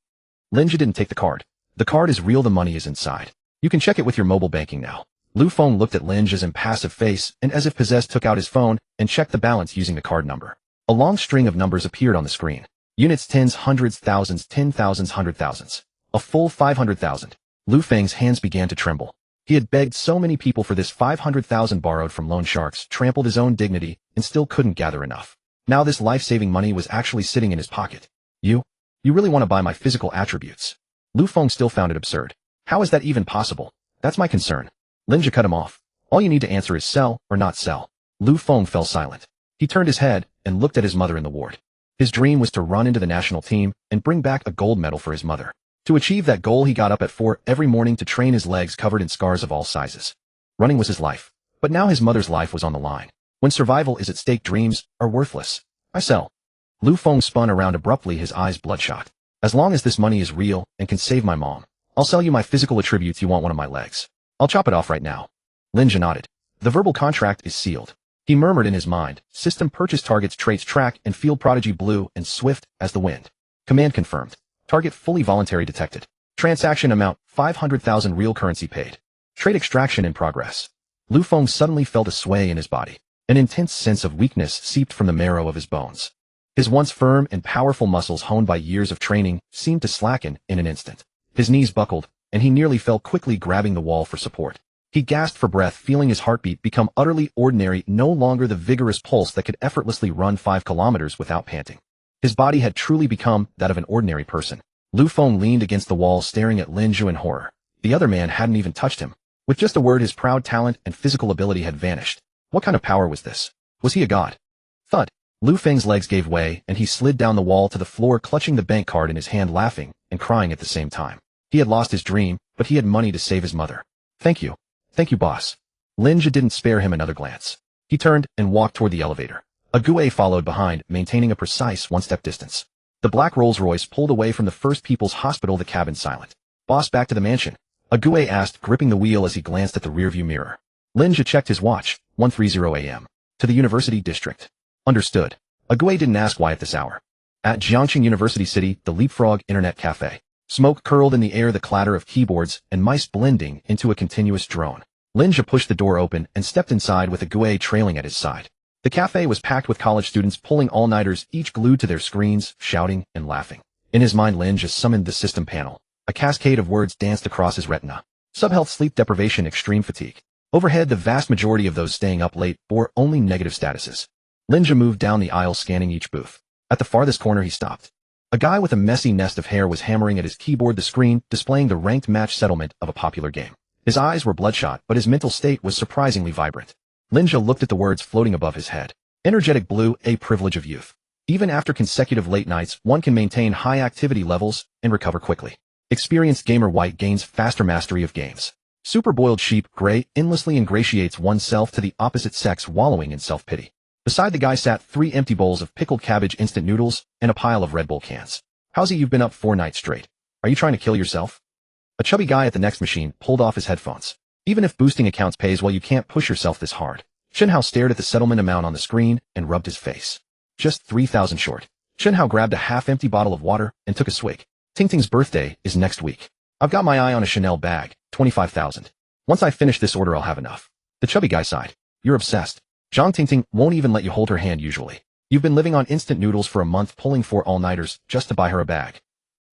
Lin Zhe didn't take the card. The card is real, the money is inside. You can check it with your mobile banking now. Lu Feng looked at Lin Zhe's impassive face and, as if possessed, took out his phone and checked the balance using the card number. A long string of numbers appeared on the screen. Units, tens, hundreds, thousands, 10,000s, 100,000s. A full 500,000. Lu Feng's hands began to tremble. He had begged so many people for this 500,000, borrowed from loan sharks, trampled his own dignity, and still couldn't gather enough. Now this life-saving money was actually sitting in his pocket. You really want to buy my physical attributes? Lu Feng still found it absurd. How is that even possible? That's my concern. Lin Zhe cut him off. All you need to answer is sell or not sell. Lu Feng fell silent. He turned his head and looked at his mother in the ward. His dream was to run into the national team and bring back a gold medal for his mother. To achieve that goal, he got up at 4 every morning to train, his legs covered in scars of all sizes. Running was his life. But now his mother's life was on the line. When survival is at stake, dreams are worthless. I sell. Lu Feng spun around abruptly, his eyes bloodshot. As long as this money is real and can save my mom, I'll sell you my physical attributes. You want one of my legs? I'll chop it off right now. Lin Zhe nodded. The verbal contract is sealed. He murmured in his mind. System purchase targets, traits, track and field prodigy, blue and swift as the wind. Command confirmed. Target fully voluntary detected. Transaction amount 500,000 real currency paid. Trade extraction in progress. Lu Feng suddenly felt a sway in his body. An intense sense of weakness seeped from the marrow of his bones. His once firm and powerful muscles, honed by years of training, seemed to slacken in an instant. His knees buckled, and he nearly fell, quickly grabbing the wall for support. He gasped for breath, feeling his heartbeat become utterly ordinary, no longer the vigorous pulse that could effortlessly run 5 kilometers without panting. His body had truly become that of an ordinary person. Lu Feng leaned against the wall, staring at Lin Zhe in horror. The other man hadn't even touched him. With just a word, his proud talent and physical ability had vanished. What kind of power was this? Was he a god? Thud. Lu Feng's legs gave way, and he slid down the wall to the floor, clutching the bank card in his hand, laughing and crying at the same time. He had lost his dream, but he had money to save his mother. Thank you. Thank you, boss. Lin Zhe didn't spare him another glance. He turned and walked toward the elevator. A Gue followed behind, maintaining a precise one-step distance. The black Rolls-Royce pulled away from the First People's Hospital, the cabin silent. Boss, back to the mansion? A Gue asked, gripping the wheel as he glanced at the rearview mirror. Lin Zhe checked his watch. 1:30 a.m. To the University District. Understood. A Gue didn't ask why at this hour. At Jiangxing University City, the Leapfrog Internet Cafe. Smoke curled in the air, the clatter of keyboards and mice blending into a continuous drone. Lin Zhe pushed the door open and stepped inside with a Gue trailing at his side. The cafe was packed with college students pulling all-nighters, each glued to their screens, shouting and laughing. In his mind, Lin Zhe summoned the system panel. A cascade of words danced across his retina. Subhealth, sleep deprivation, extreme fatigue. Overhead, the vast majority of those staying up late bore only negative statuses. Lin Zhe moved down the aisle, scanning each booth. At the farthest corner, he stopped. A guy with a messy nest of hair was hammering at his keyboard, the screen displaying the ranked match settlement of a popular game. His eyes were bloodshot, but his mental state was surprisingly vibrant. Lin Zhe looked at the words floating above his head. Energetic blue, a privilege of youth. Even after consecutive late nights, one can maintain high activity levels and recover quickly. Experienced gamer white gains faster mastery of games. Super boiled sheep gray endlessly ingratiates oneself to the opposite sex, wallowing in self-pity. Beside the guy sat 3 empty bowls of pickled cabbage instant noodles and a pile of Red Bull cans. How's it you've been up 4 nights straight? Are you trying to kill yourself? A chubby guy at the next machine pulled off his headphones. Even if boosting accounts pays well, you can't push yourself this hard. Shenhao stared at the settlement amount on the screen and rubbed his face. Just 3,000 short. Shenhao grabbed a half-empty bottle of water and took a swig. Tingting's birthday is next week. I've got my eye on a Chanel bag, 25,000. Once I finish this order, I'll have enough. The chubby guy sighed. You're obsessed. Zhang Tingting won't even let you hold her hand usually. You've been living on instant noodles for a month, pulling 4 all-nighters just to buy her a bag.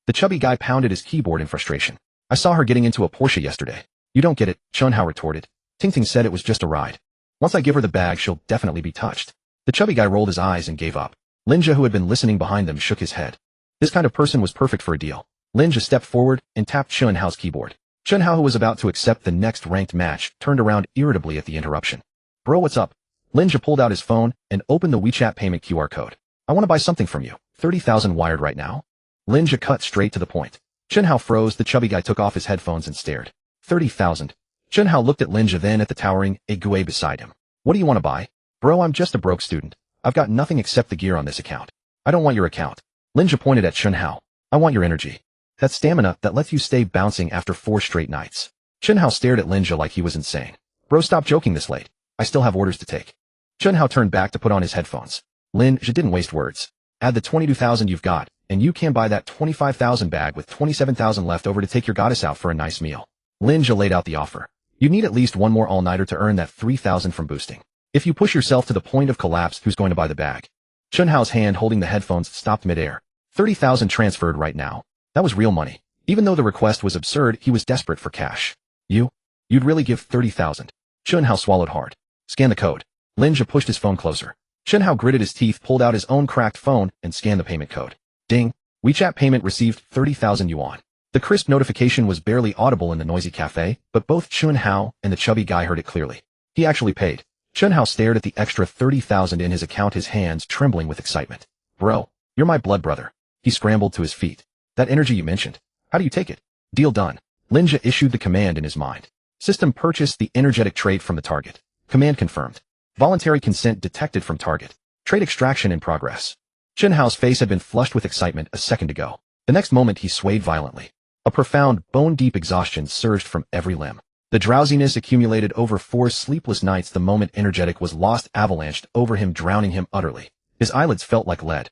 The chubby guy pounded his keyboard in frustration. I saw her getting into a Porsche yesterday. You don't get it, Shenhao retorted. Tingting said it was just a ride. Once I give her the bag, she'll definitely be touched. The chubby guy rolled his eyes and gave up. Lin Zhe, who had been listening behind them, shook his head. This kind of person was perfect for a deal. Lin Zhe stepped forward and tapped Shenhao's keyboard. Shenhao, who was about to accept the next ranked match, turned around irritably at the interruption. Bro, what's up? Lin Zhe pulled out his phone and opened the WeChat payment QR code. I want to buy something from you. 30,000 wired right now? Lin Zhe cut straight to the point. Shenhao froze. The chubby guy took off his headphones and stared. 30,000. Shenhao looked at Lin Zhe, then at the towering Ague beside him. What do you want to buy? Bro, I'm just a broke student. I've got nothing except the gear on this account. I don't want your account. Lin Zhe pointed at Shenhao. I want your energy. That stamina that lets you stay bouncing after 4 straight nights. Shenhao stared at Lin Zhe like he was insane. Bro, stop joking this late. I still have orders to take. Shenhao turned back to put on his headphones. Lin Zhe didn't waste words. Add the 22,000 you've got, and you can buy that 25,000 bag with 27,000 left over to take your goddess out for a nice meal. Lin Zhe laid out the offer. You need at least 1 more all-nighter to earn that 3,000 from boosting. If you push yourself to the point of collapse, who's going to buy the bag? Shenhao's hand holding the headphones stopped midair. 30,000 transferred right now. That was real money. Even though the request was absurd, he was desperate for cash. You'd really give 30,000. Shenhao swallowed hard. Scan the code. Lin Zhe pushed his phone closer. Shenhao gritted his teeth, pulled out his own cracked phone, and scanned the payment code. Ding. WeChat payment received 30,000 yuan. The crisp notification was barely audible in the noisy cafe, but both Shenhao and the chubby guy heard it clearly. He actually paid. Shenhao stared at the extra 30,000 in his account, his hands trembling with excitement. Bro, you're my blood brother. He scrambled to his feet. That energy you mentioned. How do you take it? Deal done. Lin Zhe issued the command in his mind. System purchased the energetic trait from the target. Command confirmed. Voluntary consent detected from target. Trait extraction in progress. Shenhao's face had been flushed with excitement a second ago. The next moment he swayed violently. A profound, bone-deep exhaustion surged from every limb. The drowsiness accumulated over 4 sleepless nights. The moment energetic was lost avalanched over him, drowning him utterly. His eyelids felt like lead.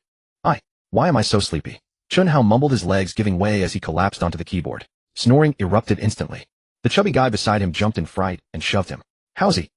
Why am I so sleepy? Shenhao mumbled, his legs giving way as he collapsed onto the keyboard. Snoring erupted instantly. The chubby guy beside him jumped in fright and shoved him. Howsy?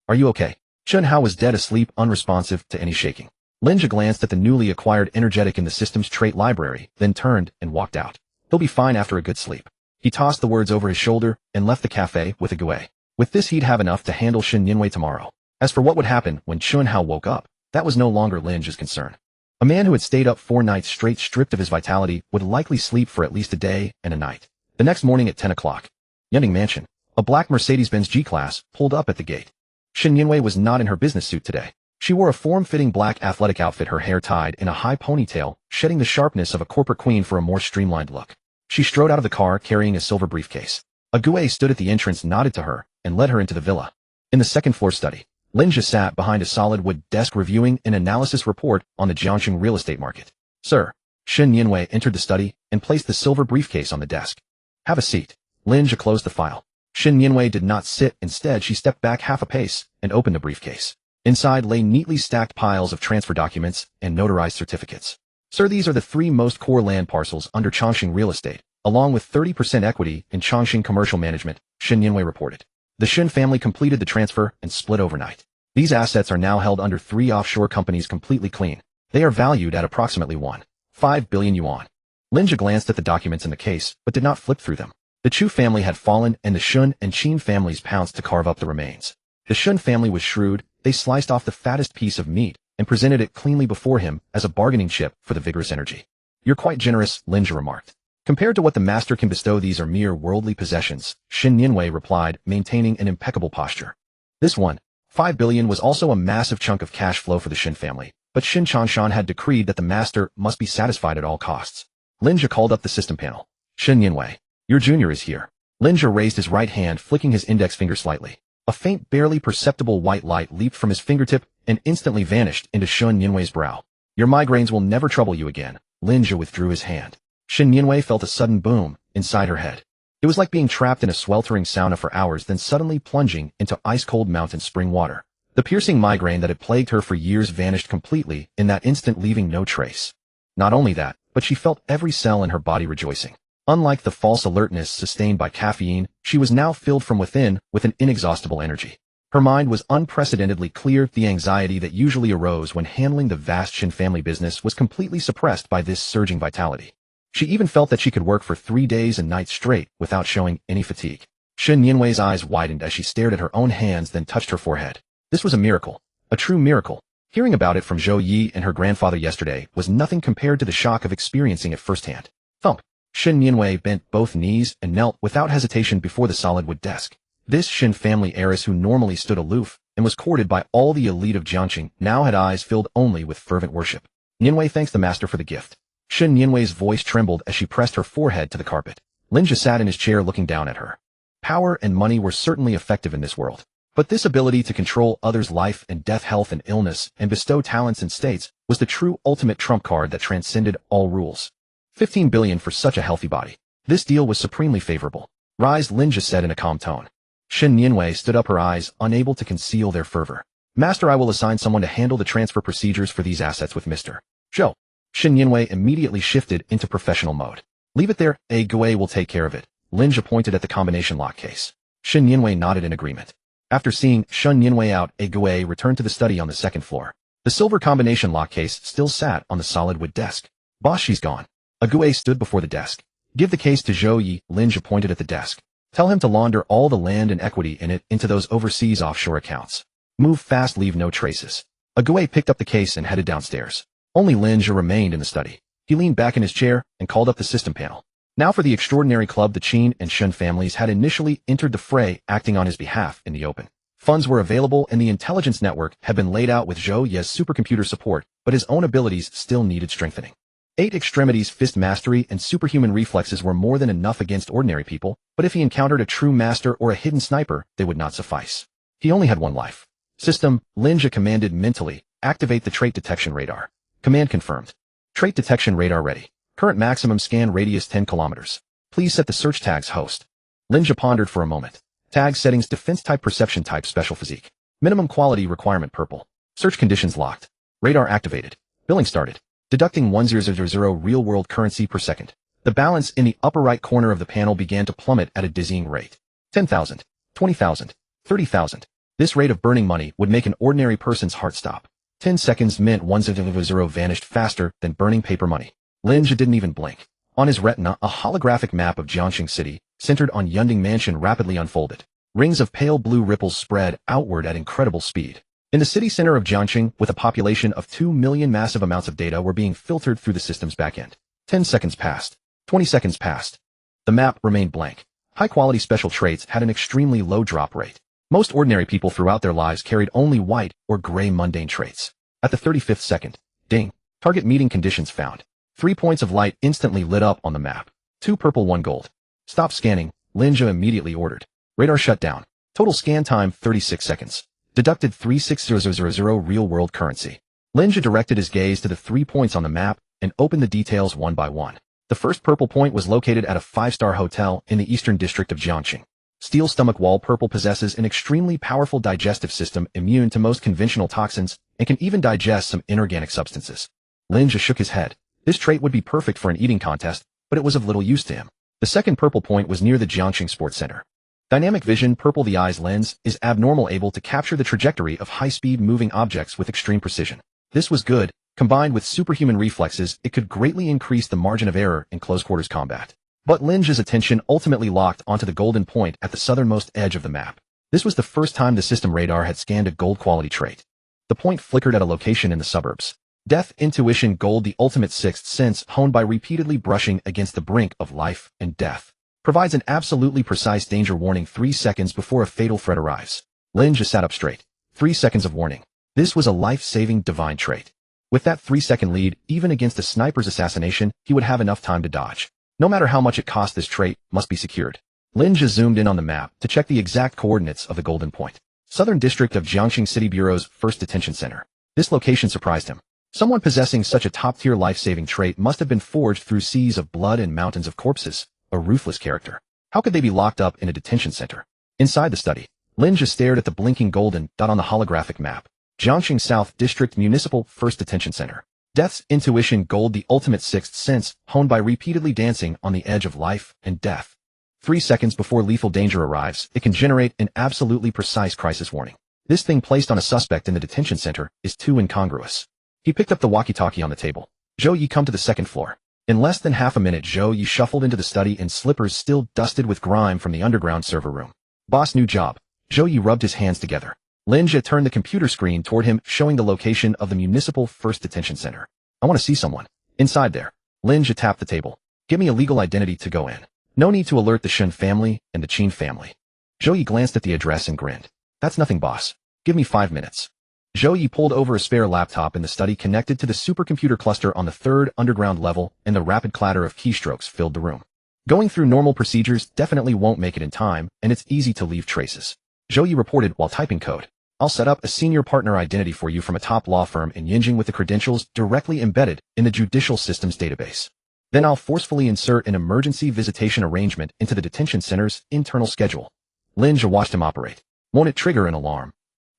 Are you okay? Shenhao was dead asleep, unresponsive to any shaking. Lin Zhe glanced at the newly acquired energetic in the system's trait library, then turned and walked out. He'll be fine after a good sleep. He tossed the words over his shoulder and left the cafe with Ague. With this, he'd have enough to handle Shen Yinwei tomorrow. As for what would happen when Shenhao woke up, that was no longer Lin Zhe's concern. A man who had stayed up 4 nights straight, stripped of his vitality, would likely sleep for at least a day and a night. The next morning at 10 o'clock, Yunning Mansion, a black Mercedes-Benz G-Class pulled up at the gate. Shen Yinwei was not in her business suit today. She wore a form-fitting black athletic outfit, her hair tied in a high ponytail, shedding the sharpness of a corporate queen for a more streamlined look. She strode out of the car carrying a silver briefcase. Ague stood at the entrance, nodded to her, and led her into the villa. In the second-floor study, Lin Zhe sat behind a solid wood desk reviewing an analysis report on the Jiangxing real estate market. Sir. Shen Yinwei entered the study and placed the silver briefcase on the desk. Have a seat. Lin Zhe closed the file. Shen Yinwei did not sit. Instead, she stepped back half a pace and opened the briefcase. Inside lay neatly stacked piles of transfer documents and notarized certificates. Sir, these are the 3 most core land parcels under Chongqing Real Estate, along with 30% equity in Chongqing Commercial Management, Shen Yinwei reported. The Shen family completed the transfer and split overnight. These assets are now held under 3 offshore companies, completely clean. They are valued at approximately 1.5 billion yuan. Lin Zhe glanced at the documents in the case, but did not flip through them. The Chu family had fallen, and the Shun and Qin families pounced to carve up the remains. The Shun family was shrewd. They sliced off the fattest piece of meat and presented it cleanly before him as a bargaining chip for the vigorous energy. You're quite generous, Lin Zhe remarked. Compared to what the master can bestow, these are mere worldly possessions, Shen Yinwei replied, maintaining an impeccable posture. This 1.5 5 billion was also a massive chunk of cash flow for the Shin family, but Shin Chanshan had decreed that the master must be satisfied at all costs. Lin Zhe called up the system panel. Shin Yinwei, your junior is here. Lin Zhe raised his right hand, flicking his index finger slightly. A faint, barely perceptible white light leaped from his fingertip and instantly vanished into Shin Yinwei's brow. Your migraines will never trouble you again. Lin Zhe withdrew his hand. Shin Yinwei felt a sudden boom inside her head. It was like being trapped in a sweltering sauna for hours, then suddenly plunging into ice-cold mountain spring water. The piercing migraine that had plagued her for years vanished completely in that instant, leaving no trace. Not only that, but she felt every cell in her body rejoicing. Unlike the false alertness sustained by caffeine, she was now filled from within with an inexhaustible energy. Her mind was unprecedentedly clear. The anxiety that usually arose when handling the vast Shin family business was completely suppressed by this surging vitality. She even felt that she could work for 3 days and nights straight without showing any fatigue. Shin Yinwei's eyes widened as she stared at her own hands, then touched her forehead. This was a miracle. A true miracle. Hearing about it from Zhou Yi and her grandfather yesterday was nothing compared to the shock of experiencing it firsthand. Thump. Shin Yinwei bent both knees and knelt without hesitation before the solid wood desk. This Shin family heiress, who normally stood aloof and was courted by all the elite of Jiangqing, now had eyes filled only with fervent worship. Yinwei thanks the master for the gift. Shin Yinwei's voice trembled as she pressed her forehead to the carpet. Lin Zhe sat in his chair looking down at her. Power and money were certainly effective in this world. But this ability to control others' life and death, health and illness, and bestow talents and states was the true ultimate trump card that transcended all rules. 15 billion for such a healthy body. This deal was supremely favorable. Rise, Lin Zhe said in a calm tone. Shin Yinwei stood up, her eyes unable to conceal their fervor. Master, I will assign someone to handle the transfer procedures for these assets with Mr. Zhou. Shin Yinwei immediately shifted into professional mode. Leave it there, A Gui will take care of it. Lin Zhe pointed at the combination lock case. Shin Yinwei nodded in agreement. After seeing Shin Yinwei out, A Gui returned to the study on the second floor. The silver combination lock case still sat on the solid wood desk. Boss, she's gone. A Gui stood before the desk. Give the case to Zhou Yi, Lin Zhe pointed at the desk. Tell him to launder all the land and equity in it into those overseas offshore accounts. Move fast, leave no traces. A Gui picked up the case and headed downstairs. Only Lin Zhe remained in the study. He leaned back in his chair and called up the system panel. Now for the extraordinary club. The Qin and Shen families had initially entered the fray, acting on his behalf in the open. Funds were available and the intelligence network had been laid out with Zhou Ye's supercomputer support, but his own abilities still needed strengthening. 8 extremities, fist mastery, and superhuman reflexes were more than enough against ordinary people, but if he encountered a true master or a hidden sniper, they would not suffice. He only had one life. System, Lin Zhe commanded mentally, activate the trait detection radar. Command confirmed. Trait detection radar ready. Current maximum scan radius 10 kilometers. Please set the search tags host. Lin Zhe pondered for a moment. Tag settings, defense type, perception type, special physique. Minimum quality requirement purple. Search conditions locked. Radar activated. Billing started. Deducting 1000 real-world currency per second. The balance in the upper right corner of the panel began to plummet at a dizzying rate. 10,000, 20,000, 30,000. This rate of burning money would make an ordinary person's heart stop. 10 seconds meant 100 vanished faster than burning paper money. Lin Zhe didn't even blink. On his retina, a holographic map of Jiangqing City, centered on Yunding Mansion, rapidly unfolded. Rings of pale blue ripples spread outward at incredible speed. In the city center of Jiangqing, with a population of 2 million, massive amounts of data were being filtered through the system's backend. 10 seconds passed. 20 seconds passed. The map remained blank. High-quality special traits had an extremely low drop rate. Most ordinary people throughout their lives carried only white or gray mundane traits. At the 35th second, ding, target meeting conditions found. 3 points of light instantly lit up on the map. 2 purple, 1 gold. Stop scanning, Lin Zhe immediately ordered. Radar shut down. Total scan time 36 seconds. Deducted 36000 real-world currency. Lin Zhe directed his gaze to the 3 points on the map and opened the details one by one. The first purple point was located at a 5-star hotel in the eastern district of Jiangqing. Steel stomach wall purple possesses an extremely powerful digestive system, immune to most conventional toxins, and can even digest some inorganic substances. Lin Zhe shook his head. This trait would be perfect for an eating contest, but it was of little use to him. The second purple point was near the Jiangqing Sports Center. Dynamic vision purple. The eye's lens is abnormal, able to capture the trajectory of high-speed moving objects with extreme precision. This was good. Combined with superhuman reflexes, it could greatly increase the margin of error in close-quarters combat. But Lin Zhe's attention ultimately locked onto the golden point at the southernmost edge of the map. This was the first time the system radar had scanned a gold-quality trait. The point flickered at a location in the suburbs. Death intuition gold, the ultimate sixth sense honed by repeatedly brushing against the brink of life and death. Provides an absolutely precise danger warning 3 seconds before a fatal threat arrives. Lin Zhe sat up straight. 3 seconds of warning. This was a life-saving divine trait. With that 3-second lead, even against a sniper's assassination, he would have enough time to dodge. No matter how much it cost, this trait must be secured. Lin Zhe zoomed in on the map to check the exact coordinates of the Golden Point. Southern District of Jiangxing City Bureau's first detention center. This location surprised him. Someone possessing such a top-tier life-saving trait must have been forged through seas of blood and mountains of corpses, a ruthless character. How could they be locked up in a detention center? Inside the study, Lin Zhe stared at the blinking golden dot on the holographic map. Jiangxing South District Municipal First Detention Center. Death's intuition gold, the ultimate sixth sense, honed by repeatedly dancing on the edge of life and death. 3 seconds before lethal danger arrives, it can generate an absolutely precise crisis warning. This thing placed on a suspect in the detention center is too incongruous. He picked up the walkie-talkie on the table. Zhou Yi, come to the second floor. In less than half a minute, Zhou Yi shuffled into the study in slippers still dusted with grime from the underground server room. Boss, new job. Zhou Yi rubbed his hands together. Lin Zhe turned the computer screen toward him, showing the location of the Municipal First Detention Center. I want to see someone. Inside there. Lin Zhe tapped the table. Give me a legal identity to go in. No need to alert the Shen family and the Qin family. Zhou Yi glanced at the address and grinned. That's nothing, boss. Give me 5 minutes. Zhou Yi pulled over a spare laptop in the study connected to the supercomputer cluster on the third underground level, and the rapid clatter of keystrokes filled the room. Going through normal procedures definitely won't make it in time, and it's easy to leave traces. Zhou Yi reported while typing code. I'll set up a senior partner identity for you from a top law firm in Yinjing with the credentials directly embedded in the judicial systems database. Then I'll forcefully insert an emergency visitation arrangement into the detention center's internal schedule. Lin Zhe watched him operate. Won't it trigger an alarm?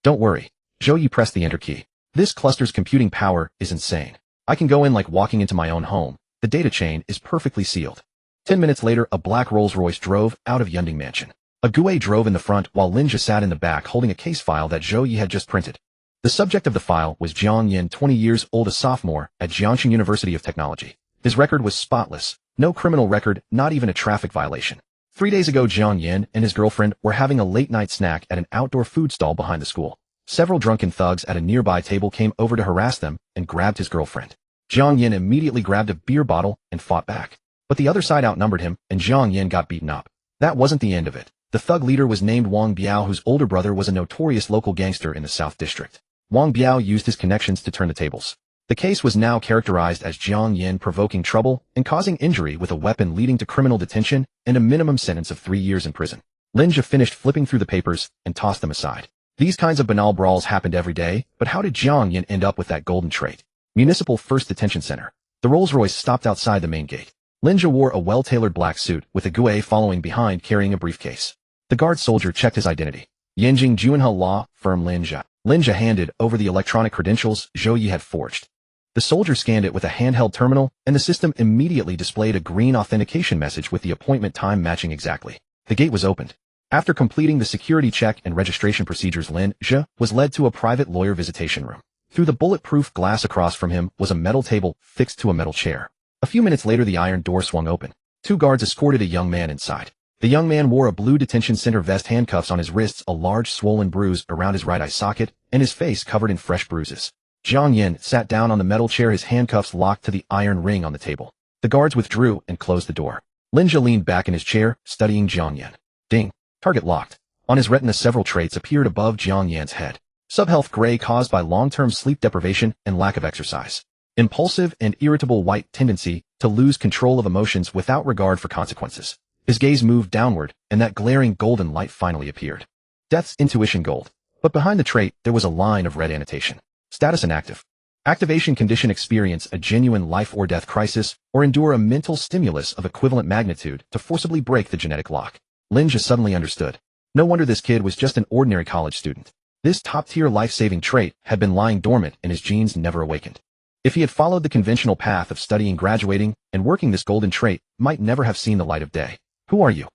Don't worry. Zhou Yi pressed the enter key. This cluster's computing power is insane. I can go in like walking into my own home. The data chain is perfectly sealed. 10 minutes later, a black Rolls-Royce drove out of Yunding Mansion. A Gue drove in the front while Lin Zhe sat in the back holding a case file that Zhou Yi had just printed. The subject of the file was Jiang Yin, 20 years old, a sophomore at Jiangxing University of Technology. His record was spotless. No criminal record, not even a traffic violation. 3 days ago, Jiang Yin and his girlfriend were having a late-night snack at an outdoor food stall behind the school. Several drunken thugs at a nearby table came over to harass them and grabbed his girlfriend. Jiang Yin immediately grabbed a beer bottle and fought back. But the other side outnumbered him, and Jiang Yin got beaten up. That wasn't the end of it. The thug leader was named Wang Biao, whose older brother was a notorious local gangster in the South District. Wang Biao used his connections to turn the tables. The case was now characterized as Jiang Yin provoking trouble and causing injury with a weapon, leading to criminal detention and a minimum sentence of 3 years in prison. Lin Zhe finished flipping through the papers and tossed them aside. These kinds of banal brawls happened every day, but how did Jiang Yin end up with that golden trait? Municipal First Detention Center. The Rolls-Royce stopped outside the main gate. Lin Zhe wore a well-tailored black suit with a Gue following behind carrying a briefcase. The guard soldier checked his identity. Yinjing Juanhe Law Firm Lin Zhe. Lin Zhe handed over the electronic credentials Zhou Yi had forged. The soldier scanned it with a handheld terminal, and the system immediately displayed a green authentication message with the appointment time matching exactly. The gate was opened. After completing the security check and registration procedures, Lin Zhe was led to a private lawyer visitation room. Through the bulletproof glass across from him was a metal table fixed to a metal chair. A few minutes later, the iron door swung open. 2 guards escorted a young man inside. The young man wore a blue detention center vest, handcuffs on his wrists, a large swollen bruise around his right eye socket, and his face covered in fresh bruises. Jiang Yin sat down on the metal chair, his handcuffs locked to the iron ring on the table. The guards withdrew and closed the door. Lin Zhe leaned back in his chair, studying Jiang Yin. Ding. Target locked. On his retina, several traits appeared above Jiang Yin's head. Subhealth gray, caused by long-term sleep deprivation and lack of exercise. Impulsive and irritable white, tendency to lose control of emotions without regard for consequences. His gaze moved downward, and that glaring golden light finally appeared. Death's intuition gold. But behind the trait, there was a line of red annotation. Status inactive. Activation condition: experience a genuine life or death crisis, or endure a mental stimulus of equivalent magnitude to forcibly break the genetic lock. Lin Zhe suddenly understood. No wonder this kid was just an ordinary college student. This top-tier life-saving trait had been lying dormant and his genes never awakened. If he had followed the conventional path of studying, graduating, and working, this golden trait might never have seen the light of day. Who are you?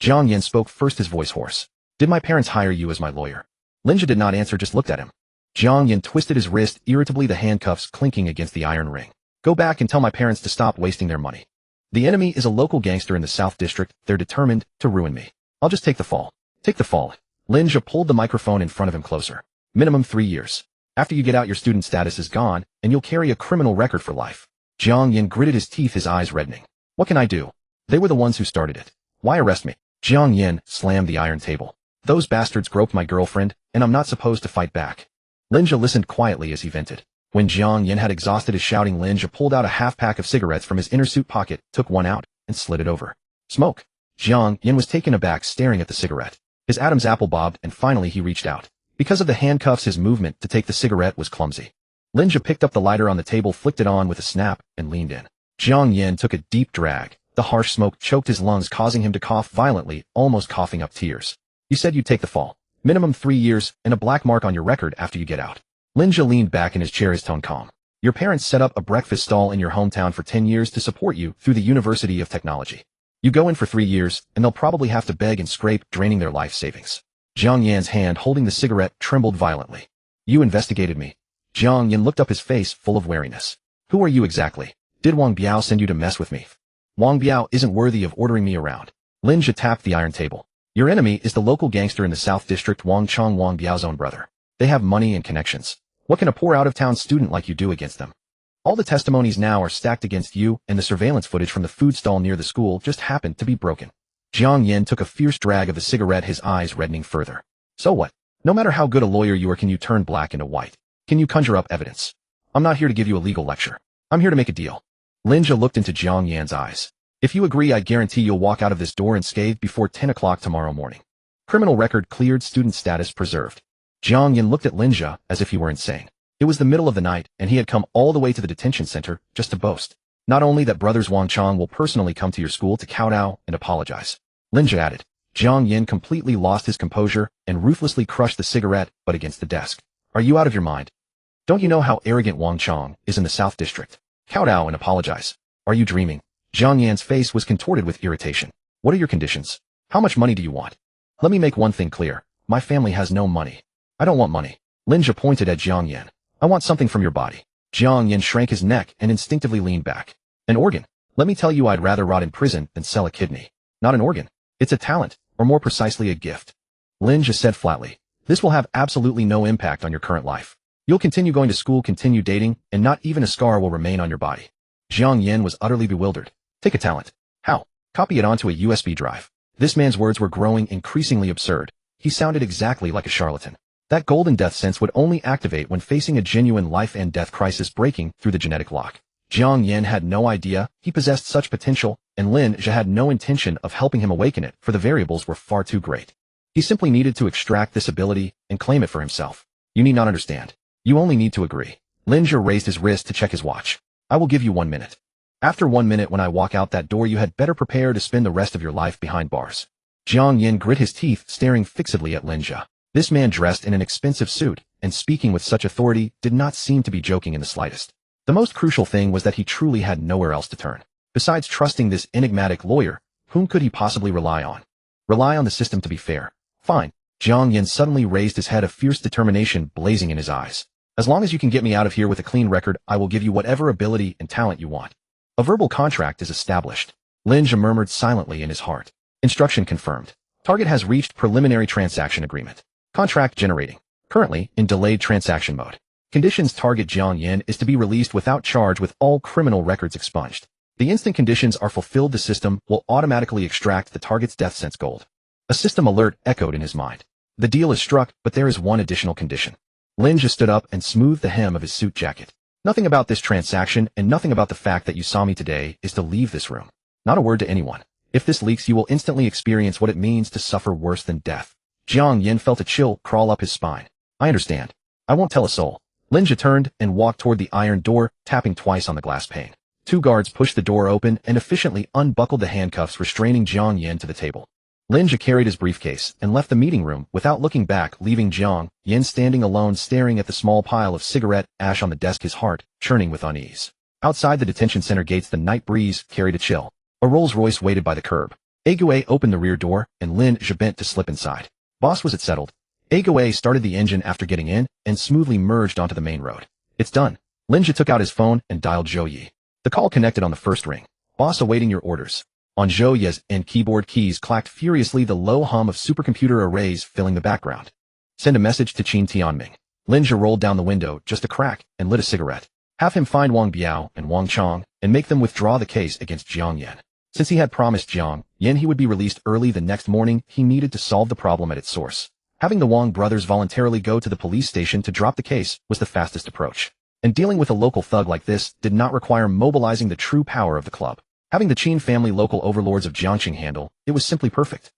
Jiang Yin spoke first, his voice hoarse. Did my parents hire you as my lawyer? Lin Zhe did not answer, just looked at him. Jiang Yin twisted his wrist irritably, the handcuffs clinking against the iron ring. Go back and tell my parents to stop wasting their money. The enemy is a local gangster in the South District. They're determined to ruin me. I'll just take the fall. Take the fall. Lin Zhe pulled the microphone in front of him closer. Minimum 3 years. After you get out, your student status is gone, and you'll carry a criminal record for life. Jiang Yin gritted his teeth, his eyes reddening. What can I do? They were the ones who started it. Why arrest me? Jiang Yin slammed the iron table. Those bastards groped my girlfriend, and I'm not supposed to fight back. Lin Zhe listened quietly as he vented. When Jiang Yin had exhausted his shouting, Lin Zhe pulled out a half-pack of cigarettes from his inner suit pocket, took one out, and slid it over. Smoke. Jiang Yin was taken aback, staring at the cigarette. His Adam's apple bobbed, and finally he reached out. Because of the handcuffs, his movement to take the cigarette was clumsy. Lin Zhe picked up the lighter on the table, flicked it on with a snap, and leaned in. Jiang Yin took a deep drag. The harsh smoke choked his lungs, causing him to cough violently, almost coughing up tears. You said you'd take the fall. Minimum 3 years, and a black mark on your record after you get out. Lin Zhe leaned back in his chair, his tone calm. Your parents set up a breakfast stall in your hometown for 10 years to support you through the University of Technology. You go in for 3 years, and they'll probably have to beg and scrape, draining their life savings. Jiang Yan's hand holding the cigarette trembled violently. You investigated me. Jiang Yan looked up, his face full of wariness. Who are you exactly? Did Wang Biao send you to mess with me? Wang Biao isn't worthy of ordering me around. Lin Zhe tapped the iron table. Your enemy is the local gangster in the South District, Wang Chong, Wang Biao's own brother. They have money and connections. What can a poor out-of-town student like you do against them? All the testimonies now are stacked against you, and the surveillance footage from the food stall near the school just happened to be broken. Jiang Yin took a fierce drag of the cigarette, his eyes reddening further. So what? No matter how good a lawyer you are, can you turn black into white? Can you conjure up evidence? I'm not here to give you a legal lecture. I'm here to make a deal. Lin Zhe looked into Jiang Yan's eyes. If you agree, I guarantee you'll walk out of this door unscathed before 10 o'clock tomorrow morning. Criminal record cleared, student status preserved. Jiang Yin looked at Lin Zhe as if he were insane. It was the middle of the night, and he had come all the way to the detention center just to boast. Not only that, brothers Wang Chong will personally come to your school to kowtow and apologize. Lin Zhe added. Jiang Yin completely lost his composure and ruthlessly crushed the cigarette butt against the desk. Are you out of your mind? Don't you know how arrogant Wang Chong is in the South District? Kowtow and apologize. Are you dreaming? Jiang Yan's face was contorted with irritation. What are your conditions? How much money do you want? Let me make one thing clear. My family has no money. I don't want money. Lin Zhe pointed at Jiang Yan. I want something from your body. Jiang Yan shrank his neck and instinctively leaned back. An organ. Let me tell you, I'd rather rot in prison than sell a kidney. Not an organ. It's a talent, or more precisely a gift. Lin Zhe said flatly. This will have absolutely no impact on your current life. You'll continue going to school, continue dating, and not even a scar will remain on your body. Jiang Yan was utterly bewildered. Take a talent. How? Copy it onto a USB drive. This man's words were growing increasingly absurd. He sounded exactly like a charlatan. That golden death sense would only activate when facing a genuine life and death crisis, breaking through the genetic lock. Jiang Yan had no idea he possessed such potential, and Lin Zhe had no intention of helping him awaken it, for the variables were far too great. He simply needed to extract this ability and claim it for himself. You need not understand. You only need to agree. Lin Zhe raised his wrist to check his watch. I will give you 1 minute. After 1 minute, when I walk out that door, you had better prepare to spend the rest of your life behind bars. Jiang Yin grit his teeth, staring fixedly at Lin Zhe. This man, dressed in an expensive suit and speaking with such authority, did not seem to be joking in the slightest. The most crucial thing was that he truly had nowhere else to turn. Besides trusting this enigmatic lawyer, whom could he possibly rely on? Rely on the system to be fair. Fine. Jiang Yin suddenly raised his head, a fierce determination blazing in his eyes. As long as you can get me out of here with a clean record, I will give you whatever ability and talent you want. A verbal contract is established. Lin Zhe murmured silently in his heart. Instruction confirmed. Target has reached preliminary transaction agreement. Contract generating. Currently in delayed transaction mode. Conditions: target Jiang Yin is to be released without charge with all criminal records expunged. The instant conditions are fulfilled, the system will automatically extract the target's death sense gold. A system alert echoed in his mind. The deal is struck, but there is one additional condition. Lin Zhe stood up and smoothed the hem of his suit jacket. Nothing about this transaction and nothing about the fact that you saw me today is to leave this room. Not a word to anyone. If this leaks, you will instantly experience what it means to suffer worse than death. Jiang Yin felt a chill crawl up his spine. I understand. I won't tell a soul. Lin Zhe turned and walked toward the iron door, tapping twice on the glass pane. 2 guards pushed the door open and efficiently unbuckled the handcuffs restraining Jiang Yin to the table. Lin Zhe carried his briefcase and left the meeting room without looking back, leaving Jiang Yin standing alone, staring at the small pile of cigarette ash on the desk, his heart churning with unease. Outside the detention center gates, the night breeze carried a chill. A Rolls-Royce waited by the curb. Ague opened the rear door, and Lin Zhe bent to slip inside. Boss, was it settled? Ague started the engine after getting in and smoothly merged onto the main road. It's done. Lin Zhe took out his phone and dialed Zhou Yi. The call connected on the first ring. Boss, awaiting your orders. On Zhou Yi's end, keyboard keys clacked furiously, the low hum of supercomputer arrays filling the background. Send a message to Qin Tianming. Lin Zhe rolled down the window just a crack and lit a cigarette. Have him find Wang Biao and Wang Chong and make them withdraw the case against Jiang Yan. Since he had promised Jiang Yan he would be released early the next morning, he needed to solve the problem at its source. Having the Wang brothers voluntarily go to the police station to drop the case was the fastest approach. And dealing with a local thug like this did not require mobilizing the true power of the club. Having the Qin family local overlords of Jiangxing handle, it was simply perfect.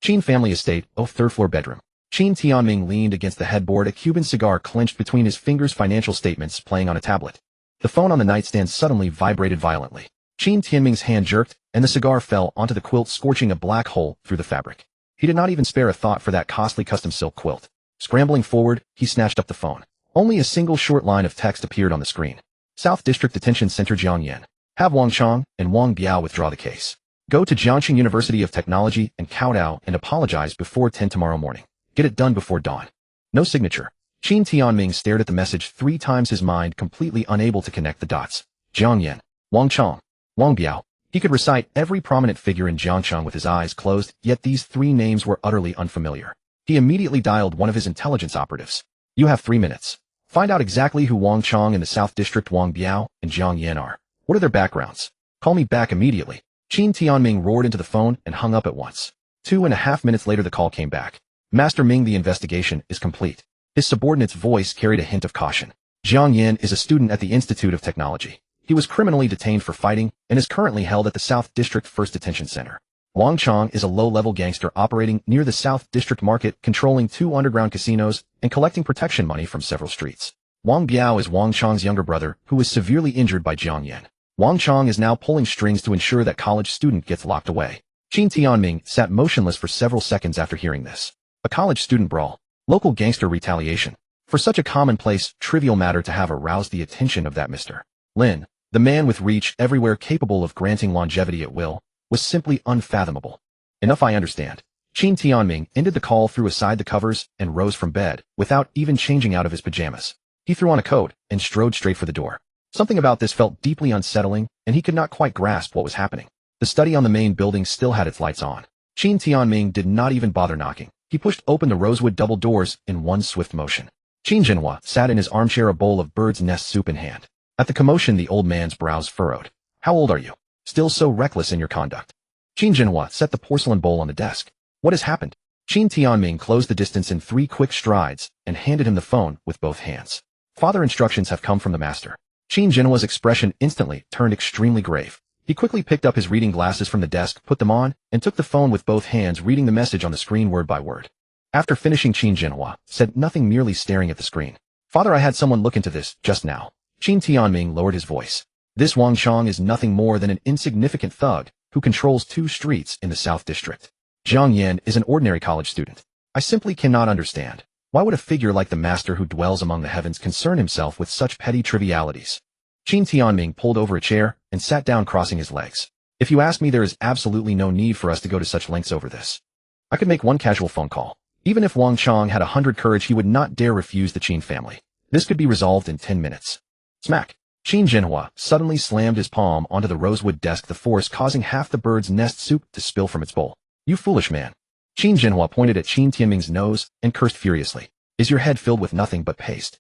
Qin family estate, third floor bedroom. Qin Tianming leaned against the headboard, a Cuban cigar clenched between his fingers, financial statements playing on a tablet. The phone on the nightstand suddenly vibrated violently. Qin Tianming's hand jerked, and the cigar fell onto the quilt, scorching a black hole through the fabric. He did not even spare a thought for that costly custom silk quilt. Scrambling forward, he snatched up the phone. Only a single short line of text appeared on the screen. South District Detention Center, Jiang Yan. Have Wang Chong and Wang Biao withdraw the case. Go to Jiangxing University of Technology and kowtow and apologize before 10 tomorrow morning. Get it done before dawn. No signature. Qin Tianming stared at the message 3 times, his mind completely unable to connect the dots. Jiang Yan, Wang Chong, Wang Biao. He could recite every prominent figure in Jiangxing with his eyes closed, yet these 3 names were utterly unfamiliar. He immediately dialed one of his intelligence operatives. You have 3 minutes. Find out exactly who Wang Chong in the South District, Wang Biao, and Jiang Yan are. What are their backgrounds? Call me back immediately. Qin Tianming roared into the phone and hung up at once. 2.5 minutes later the call came back. Master Ming, the investigation is complete. His subordinate's voice carried a hint of caution. Jiang Yan is a student at the Institute of Technology. He was criminally detained for fighting and is currently held at the South District First Detention Center. Wang Chong is a low-level gangster operating near the South District Market, controlling 2 underground casinos and collecting protection money from several streets. Wang Biao is Wang Chong's younger brother, who was severely injured by Jiang Yan. Wang Chong is now pulling strings to ensure that college student gets locked away. Qin Tianming sat motionless for several seconds after hearing this. A college student brawl. Local gangster retaliation. For such a commonplace, trivial matter to have aroused the attention of that Mr. Lin, the man with reach everywhere capable of granting longevity at will, was simply unfathomable. Enough, I understand. Qin Tianming ended the call, threw aside the covers, and rose from bed, without even changing out of his pajamas. He threw on a coat and strode straight for the door. Something about this felt deeply unsettling, and he could not quite grasp what was happening. The study on the main building still had its lights on. Qin Tianming did not even bother knocking. He pushed open the rosewood double doors in one swift motion. Qin Jinhua sat in his armchair, a bowl of bird's nest soup in hand. At the commotion, the old man's brows furrowed. How old are you? Still so reckless in your conduct. Qin Jinhua set the porcelain bowl on the desk. What has happened? Qin Tianming closed the distance in 3 quick strides and handed him the phone with both hands. Father, instructions have come from the master. Qin Jinhua's expression instantly turned extremely grave. He quickly picked up his reading glasses from the desk, put them on, and took the phone with both hands, reading the message on the screen word by word. After finishing, Qin Jinhua said nothing, merely staring at the screen. Father, I had someone look into this just now. Qin Tianming lowered his voice. This Wang Chong is nothing more than an insignificant thug who controls 2 streets in the South District. Jiang Yan is an ordinary college student. I simply cannot understand. Why would a figure like the master who dwells among the heavens concern himself with such petty trivialities? Qin Tianming pulled over a chair and sat down, crossing his legs. If you ask me, there is absolutely no need for us to go to such lengths over this. I could make one casual phone call. Even if Wang Chong had 100 courage, he would not dare refuse the Qin family. This could be resolved in 10 minutes. Smack! Qin Jinhua suddenly slammed his palm onto the rosewood desk, the force causing half the bird's nest soup to spill from its bowl. You foolish man. Qin Jinhua pointed at Qin Tianming's nose and cursed furiously. Is your head filled with nothing but paste?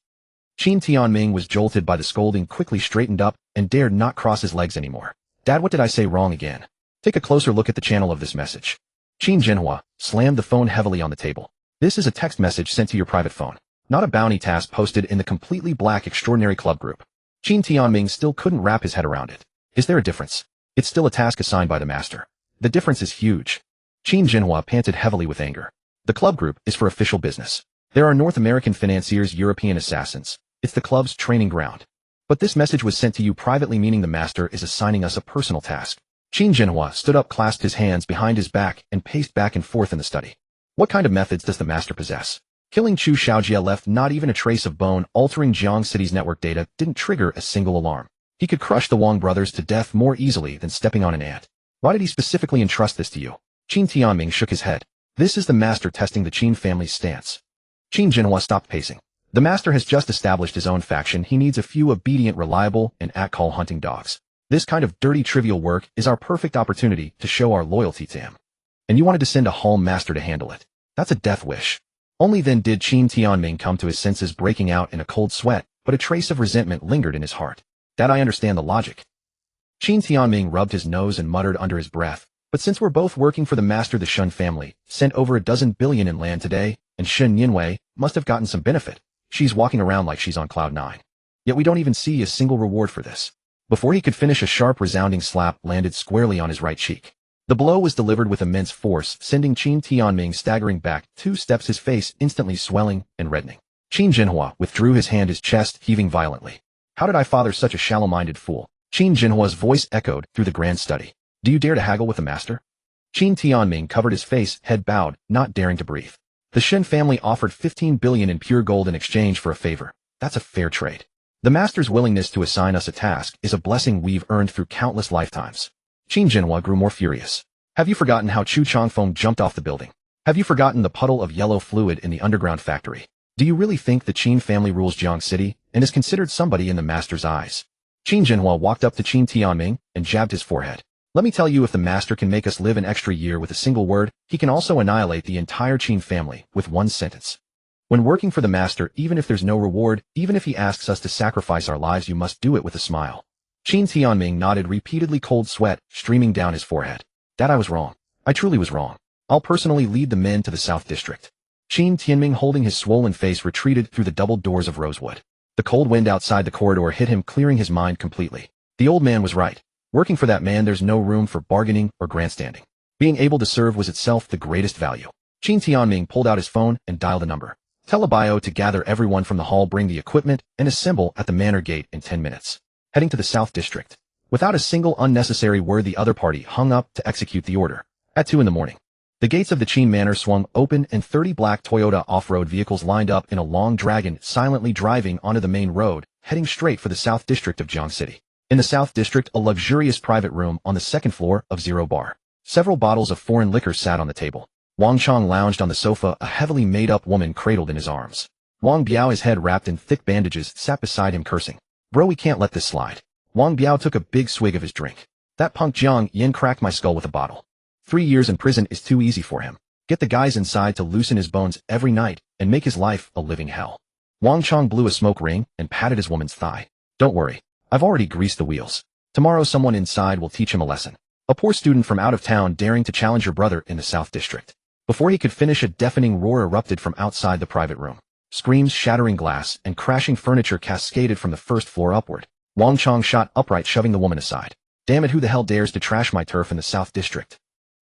Qin Tianming was jolted by the scolding, quickly straightened up, and dared not cross his legs anymore. Dad, what did I say wrong again? Take a closer look at the channel of this message. Qin Jinhua slammed the phone heavily on the table. This is a text message sent to your private phone, not a bounty task posted in the completely black extraordinary club group. Qin Tianming still couldn't wrap his head around it. Is there a difference? It's still a task assigned by the master. The difference is huge. Qin Jinhua panted heavily with anger. The club group is for official business. There are North American financiers, European assassins. It's the club's training ground. But this message was sent to you privately, meaning the master is assigning us a personal task. Qin Jinhua stood up, clasped his hands behind his back, and paced back and forth in the study. What kind of methods does the master possess? Killing Chu Xiaojia left not even a trace of bone. Altering Jiang City's network data didn't trigger a single alarm. He could crush the Wang brothers to death more easily than stepping on an ant. Why did he specifically entrust this to you? Qin Tianming shook his head. This is the master testing the Qin family's stance. Qin Jinhua stopped pacing. The master has just established his own faction. He needs a few obedient, reliable, and at-call hunting dogs. This kind of dirty, trivial work is our perfect opportunity to show our loyalty to him. And you wanted to send a hall master to handle it. That's a death wish. Only then did Qin Tianming come to his senses, breaking out in a cold sweat, but a trace of resentment lingered in his heart. That I understand the logic. Qin Tianming rubbed his nose and muttered under his breath, but since we're both working for the master, the Shun family sent over 12 billion in land today, and Shen Yinwei must have gotten some benefit. She's walking around like she's on cloud 9. Yet we don't even see a single reward for this. Before he could finish, a sharp resounding slap landed squarely on his right cheek. The blow was delivered with immense force, sending Qin Tianming staggering back 2 steps, his face instantly swelling and reddening. Qin Jinhua withdrew his hand, his chest heaving violently. How did I father such a shallow-minded fool? Qin Jinhua's voice echoed through the grand study. Do you dare to haggle with the master? Qin Tianming covered his face, head bowed, not daring to breathe. The Shen family offered 15 billion in pure gold in exchange for a favor. That's a fair trade. The master's willingness to assign us a task is a blessing we've earned through countless lifetimes. Qin Jinhua grew more furious. Have you forgotten how Chu Changfeng jumped off the building? Have you forgotten the puddle of yellow fluid in the underground factory? Do you really think the Qin family rules Jiang City and is considered somebody in the master's eyes? Qin Jinhua walked up to Qin Tianming and jabbed his forehead. Let me tell you, if the master can make us live an extra year with a single word, he can also annihilate the entire Qin family with one sentence. When working for the master, even if there's no reward, even if he asks us to sacrifice our lives, you must do it with a smile. Qin Tianming nodded repeatedly, cold sweat streaming down his forehead. That I was wrong. I truly was wrong. I'll personally lead the men to the South District. Qin Tianming, holding his swollen face, retreated through the double doors of rosewood. The cold wind outside the corridor hit him, clearing his mind completely. The old man was right. Working for that man, there's no room for bargaining or grandstanding. Being able to serve was itself the greatest value. Qin Tianming pulled out his phone and dialed a number. Tell a bio to gather everyone from the hall, bring the equipment, and assemble at the manor gate in 10 minutes. Heading to the South District. Without a single unnecessary word, the other party hung up to execute the order. At 2 a.m, the gates of the Qin Manor swung open and 30 black Toyota off-road vehicles lined up in a long dragon, silently driving onto the main road, heading straight for the South District of Jiang City. In the South District, a luxurious private room on the second floor of Zero Bar. Several bottles of foreign liquor sat on the table. Wang Chong lounged on the sofa, a heavily made-up woman cradled in his arms. Wang Biao, his head wrapped in thick bandages, sat beside him, cursing. Bro, we can't let this slide. Wang Biao took a big swig of his drink. That punk Jiang Yin cracked my skull with a bottle. 3 years in prison is too easy for him. Get the guys inside to loosen his bones every night and make his life a living hell. Wang Chong blew a smoke ring and patted his woman's thigh. Don't worry. I've already greased the wheels. Tomorrow someone inside will teach him a lesson. A poor student from out of town daring to challenge your brother in the South District. Before he could finish, a deafening roar erupted from outside the private room. Screams, shattering glass, and crashing furniture cascaded from the first floor upward. Wang Chong shot upright, shoving the woman aside. Damn it, who the hell dares to trash my turf in the South District?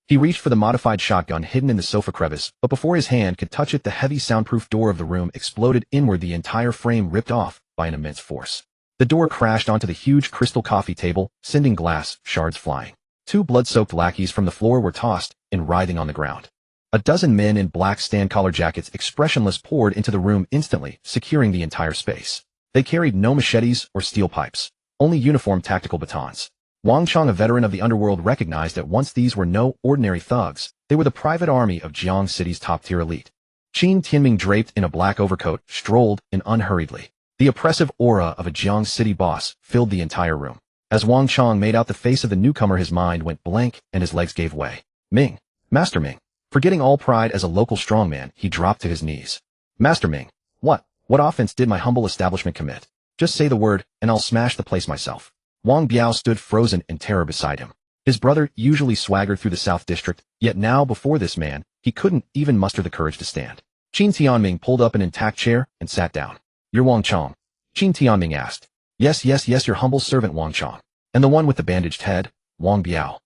He reached for the modified shotgun hidden in the sofa crevice, but before his hand could touch it, the heavy soundproof door of the room exploded inward, the entire frame ripped off by an immense force. The door crashed onto the huge crystal coffee table, sending glass shards flying. 2 blood-soaked lackeys from the floor were tossed and writhing on the ground. A dozen men in black stand-collar jackets, expressionless, poured into the room instantly, securing the entire space. They carried no machetes or steel pipes, only uniformed tactical batons. Wang Chong, a veteran of the underworld, recognized at once these were no ordinary thugs. They were the private army of Jiang City's top-tier elite. Qin Tianming, draped in a black overcoat, strolled in unhurriedly. The oppressive aura of a Jiang City boss filled the entire room. As Wang Chong made out the face of the newcomer, his mind went blank and his legs gave way. Ming. Master Ming. Forgetting all pride as a local strongman, he dropped to his knees. Master Ming. What offense did my humble establishment commit? Just say the word, and I'll smash the place myself. Wang Biao stood frozen in terror beside him. His brother usually swaggered through the South District, yet now before this man, he couldn't even muster the courage to stand. Qin Tianming pulled up an intact chair and sat down. You're Wang Chong? Qin Tianming asked. Yes, your humble servant Wang Chong. And the one with the bandaged head? Wang Biao.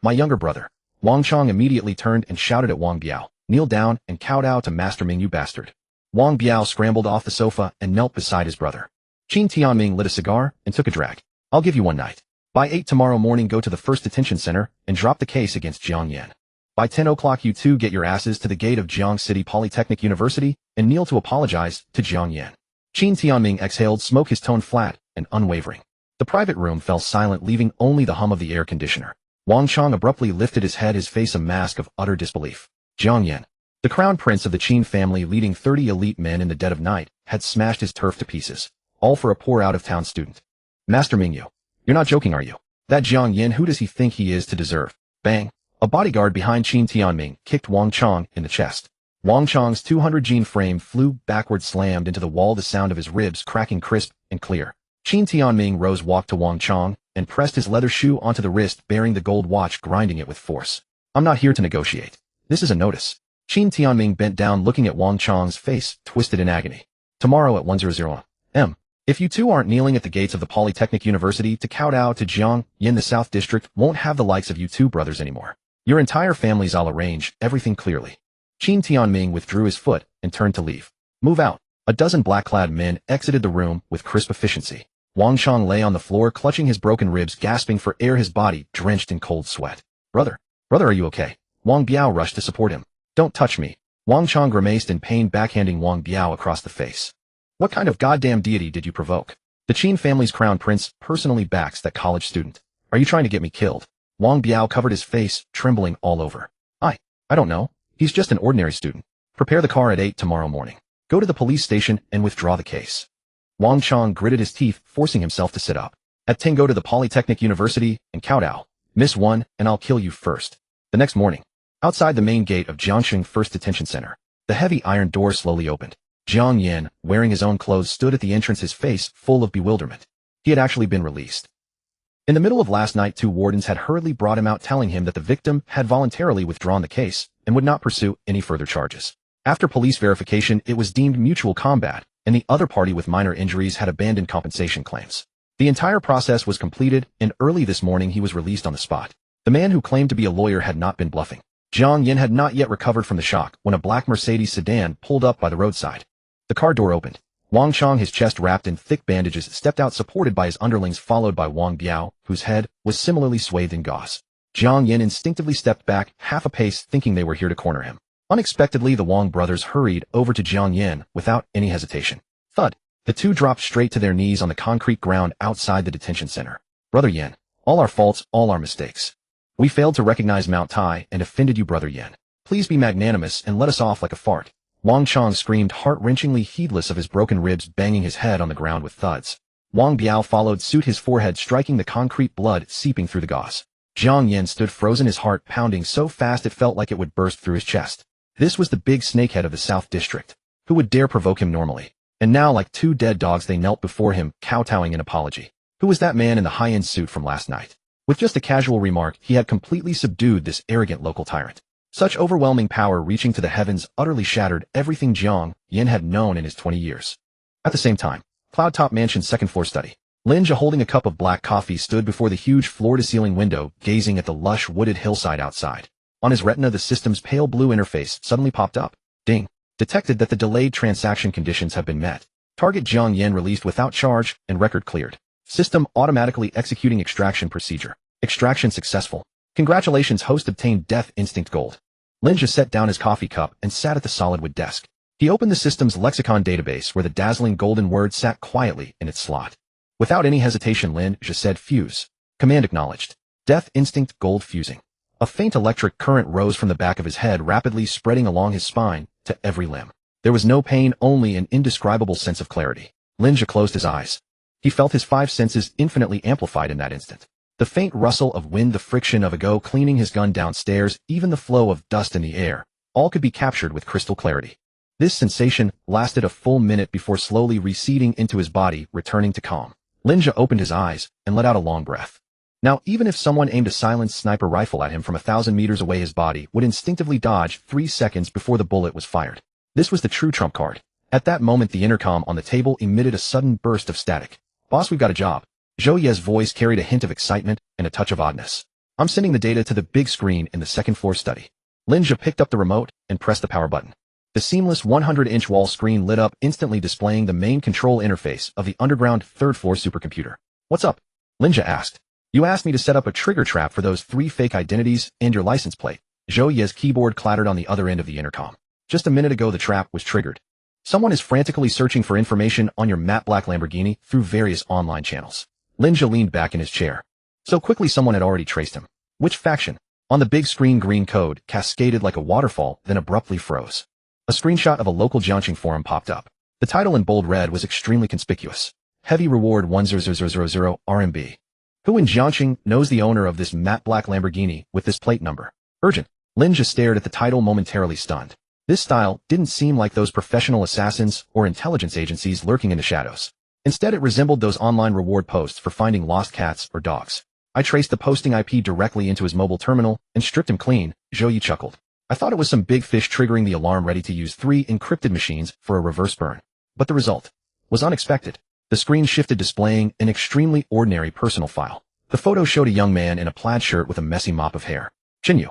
My younger brother. Wang Chong immediately turned and shouted at Wang Biao. Kneel down and kowtow to Master Ming, you bastard. Wang Biao scrambled off the sofa and knelt beside his brother. Qin Tianming lit a cigar and took a drag. I'll give you one night. By 8 tomorrow morning, go to the first detention center and drop the case against Jiang Yan. By 10 o'clock, you two get your asses to the gate of Jiang City Polytechnic University and kneel to apologize to Jiang Yan. Qin Tianming exhaled smoke, his tone flat and unwavering. The private room fell silent, leaving only the hum of the air conditioner. Wang Chong abruptly lifted his head, his face a mask of utter disbelief. Jiang Yan, the crown prince of the Qin family, leading 30 elite men in the dead of night, had smashed his turf to pieces, all for a poor out-of-town student. Master Ming, you're not joking, are you? That Jiang Yan, who does he think he is to deserve? Bang! A bodyguard behind Qin Tianming kicked Wang Chong in the chest. Wang Chong's 200-gene frame flew backward, slammed into the wall, the sound of his ribs cracking crisp and clear. Qin Tianming rose, walked to Wang Chong, and pressed his leather shoe onto the wrist bearing the gold watch, grinding it with force. I'm not here to negotiate. This is a notice. Qin Tianming bent down looking at Wang Chang's face, twisted in agony. Tomorrow at 1:00 am. If you two aren't kneeling at the gates of the Polytechnic University to kowtow to Jiang Yin, the South District won't have the likes of you two brothers anymore. Your entire families, I'll arrange everything clearly. Qin Tianming withdrew his foot and turned to leave. Move out. A dozen black-clad men exited the room with crisp efficiency. Wang Chang lay on the floor clutching his broken ribs, gasping for air, his body drenched in cold sweat. Brother, are you okay? Wang Biao rushed to support him. Don't touch me. Wang Chang grimaced in pain, backhanding Wang Biao across the face. What kind of goddamn deity did you provoke? The Qin family's crown prince personally backs that college student. Are you trying to get me killed? Wang Biao covered his face, trembling all over. I don't know. He's just an ordinary student. Prepare the car at 8 tomorrow morning. Go to the police station and withdraw the case. Wang Chang gritted his teeth, forcing himself to sit up. At 10, go to the Polytechnic University and kowtow. Miss one, and I'll kill you first. The next morning, outside the main gate of Jiangxing First Detention Center, the heavy iron door slowly opened. Jiang Yin, wearing his own clothes, stood at the entrance, his face full of bewilderment. He had actually been released. In the middle of last night, 2 wardens had hurriedly brought him out, telling him that the victim had voluntarily withdrawn the case and would not pursue any further charges. After police verification, it was deemed mutual combat, and the other party with minor injuries had abandoned compensation claims. The entire process was completed, and early this morning he was released on the spot. The man who claimed to be a lawyer had not been bluffing. Jiang Yin had not yet recovered from the shock when a black Mercedes sedan pulled up by the roadside. The car door opened. Wang Chang, his chest wrapped in thick bandages, stepped out, supported by his underlings, followed by Wang Biao, whose head was similarly swathed in gauze. Jiang Yin instinctively stepped back half a pace, thinking they were here to corner him. Unexpectedly, the Wang brothers hurried over to Jiang Yin without any hesitation. Thud. The two dropped straight to their knees on the concrete ground outside the detention center. Brother Yin, all our faults, all our mistakes. We failed to recognize Mount Tai and offended you, Brother Yin. Please be magnanimous and let us off like a fart. Wang Chang screamed, heart-wrenchingly heedless of his broken ribs, banging his head on the ground with thuds. Wang Biao followed suit, his forehead striking the concrete, blood seeping through the gauze. Jiang Yin stood frozen, his heart pounding so fast it felt like it would burst through his chest. This was the big snakehead of the South District. Who would dare provoke him normally? And now, like 2 dead dogs, they knelt before him, kowtowing in apology. Who was that man in the high-end suit from last night? With just a casual remark, he had completely subdued this arrogant local tyrant. Such overwhelming power, reaching to the heavens, utterly shattered everything Jiang Yin had known in his 20 years. At the same time, Cloud Top Mansion's second-floor study. Lin Zhe, holding a cup of black coffee, stood before the huge floor-to-ceiling window, gazing at the lush wooded hillside outside. On his retina, the system's pale blue interface suddenly popped up. Ding. Detected that the delayed transaction conditions have been met. Target Jiang Yin released without charge and record cleared. System automatically executing extraction procedure. Extraction successful. Congratulations, host obtained Death Instinct Gold. Lin Zhe set down his coffee cup and sat at the solid wood desk. He opened the system's lexicon database, where the dazzling golden word sat quietly in its slot. Without any hesitation, Lin Zhe said, fuse. Command acknowledged. Death Instinct Gold fusing. A faint electric current rose from the back of his head, rapidly spreading along his spine to every limb. There was no pain, only an indescribable sense of clarity. Lin Zhe closed his eyes. He felt his 5 senses infinitely amplified in that instant. The faint rustle of wind, the friction of a go cleaning his gun downstairs, even the flow of dust in the air, all could be captured with crystal clarity. This sensation lasted a full minute before slowly receding into his body, returning to calm. Lin Zhe opened his eyes and let out a long breath. Now, even if someone aimed a silenced sniper rifle at him from 1,000 meters away, his body would instinctively dodge 3 seconds before the bullet was fired. This was the true trump card. At that moment, the intercom on the table emitted a sudden burst of static. Boss, we've got a job. Zhou Ye's voice carried a hint of excitement and a touch of oddness. I'm sending the data to the big screen in the second-floor study. Lin Zhe picked up the remote and pressed the power button. The seamless 100-inch wall screen lit up, instantly displaying the main control interface of the underground third-floor supercomputer. What's up? Lin Zhe asked. You asked me to set up a trigger trap for those 3 fake identities and your license plate. Zhou Ye's keyboard clattered on the other end of the intercom. Just a minute ago, the trap was triggered. Someone is frantically searching for information on your matte black Lamborghini through various online channels. Lin Zhe leaned back in his chair. So quickly, someone had already traced him. Which faction? On the big screen, green code cascaded like a waterfall, then abruptly froze. A screenshot of a local Jiangxing forum popped up. The title in bold red was extremely conspicuous. Heavy reward 10000 RMB. Who in Jiangxing knows the owner of this matte black Lamborghini with this plate number? Urgent. Lin Zhe stared at the title, momentarily stunned. This style didn't seem like those professional assassins or intelligence agencies lurking in the shadows. Instead, it resembled those online reward posts for finding lost cats or dogs. I traced the posting IP directly into his mobile terminal and stripped him clean, Zhou chuckled. I thought it was some big fish triggering the alarm ready to use 3 encrypted machines for a reverse burn. But the result was unexpected. The screen shifted, displaying an extremely ordinary personal file. The photo showed a young man in a plaid shirt with a messy mop of hair. Chinyu.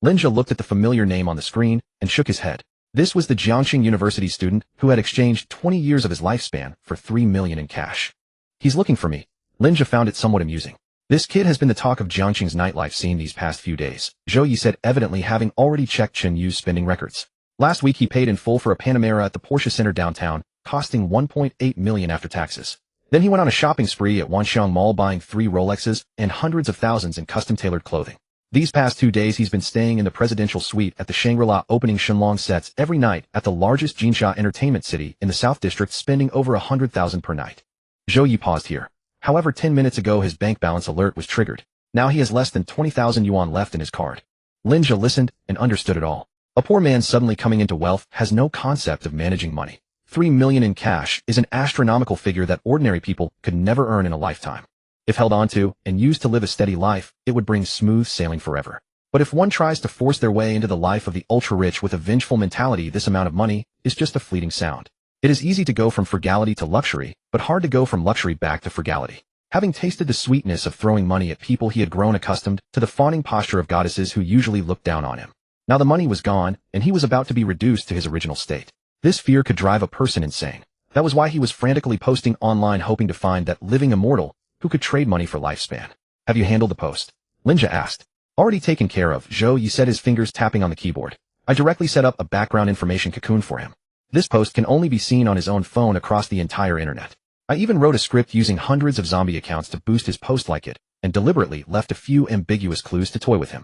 Lin Zhe looked at the familiar name on the screen and shook his head. This was the Jiangxing University student who had exchanged 20 years of his lifespan for 3 million in cash. He's looking for me. Lin Zhe found it somewhat amusing. This kid has been the talk of Jiangxing's nightlife scene these past few days, Zhou Yi said, evidently having already checked Chinyu's spending records. Last week he paid in full for a Panamera at the Porsche Center downtown, costing 1.8 million after taxes. Then he went on a shopping spree at Wanxiang Mall, buying 3 Rolexes and hundreds of thousands in custom-tailored clothing. These past 2 days he's been staying in the presidential suite at the Shangri-La, opening Shenlong sets every night at the largest Jinsha entertainment city in the South District, spending over 100,000 per night. Zhou Yi paused here. However, 10 minutes ago his bank balance alert was triggered. Now he has less than 20,000 yuan left in his card. Lin Zhe listened and understood it all. A poor man suddenly coming into wealth has no concept of managing money. 3 million in cash is an astronomical figure that ordinary people could never earn in a lifetime. If held onto and used to live a steady life, it would bring smooth sailing forever. But if one tries to force their way into the life of the ultra-rich with a vengeful mentality, this amount of money is just a fleeting sound. It is easy to go from frugality to luxury, but hard to go from luxury back to frugality. Having tasted the sweetness of throwing money at people, he had grown accustomed to the fawning posture of goddesses who usually looked down on him. Now the money was gone, and he was about to be reduced to his original state. This fear could drive a person insane. That was why he was frantically posting online, hoping to find that living immortal who could trade money for lifespan. Have you handled the post? Lin Zhe asked. Already taken care of, Zhou Yi said, his fingers tapping on the keyboard. I directly set up a background information cocoon for him. This post can only be seen on his own phone across the entire internet. I even wrote a script using hundreds of zombie accounts to boost his post like it, and deliberately left a few ambiguous clues to toy with him.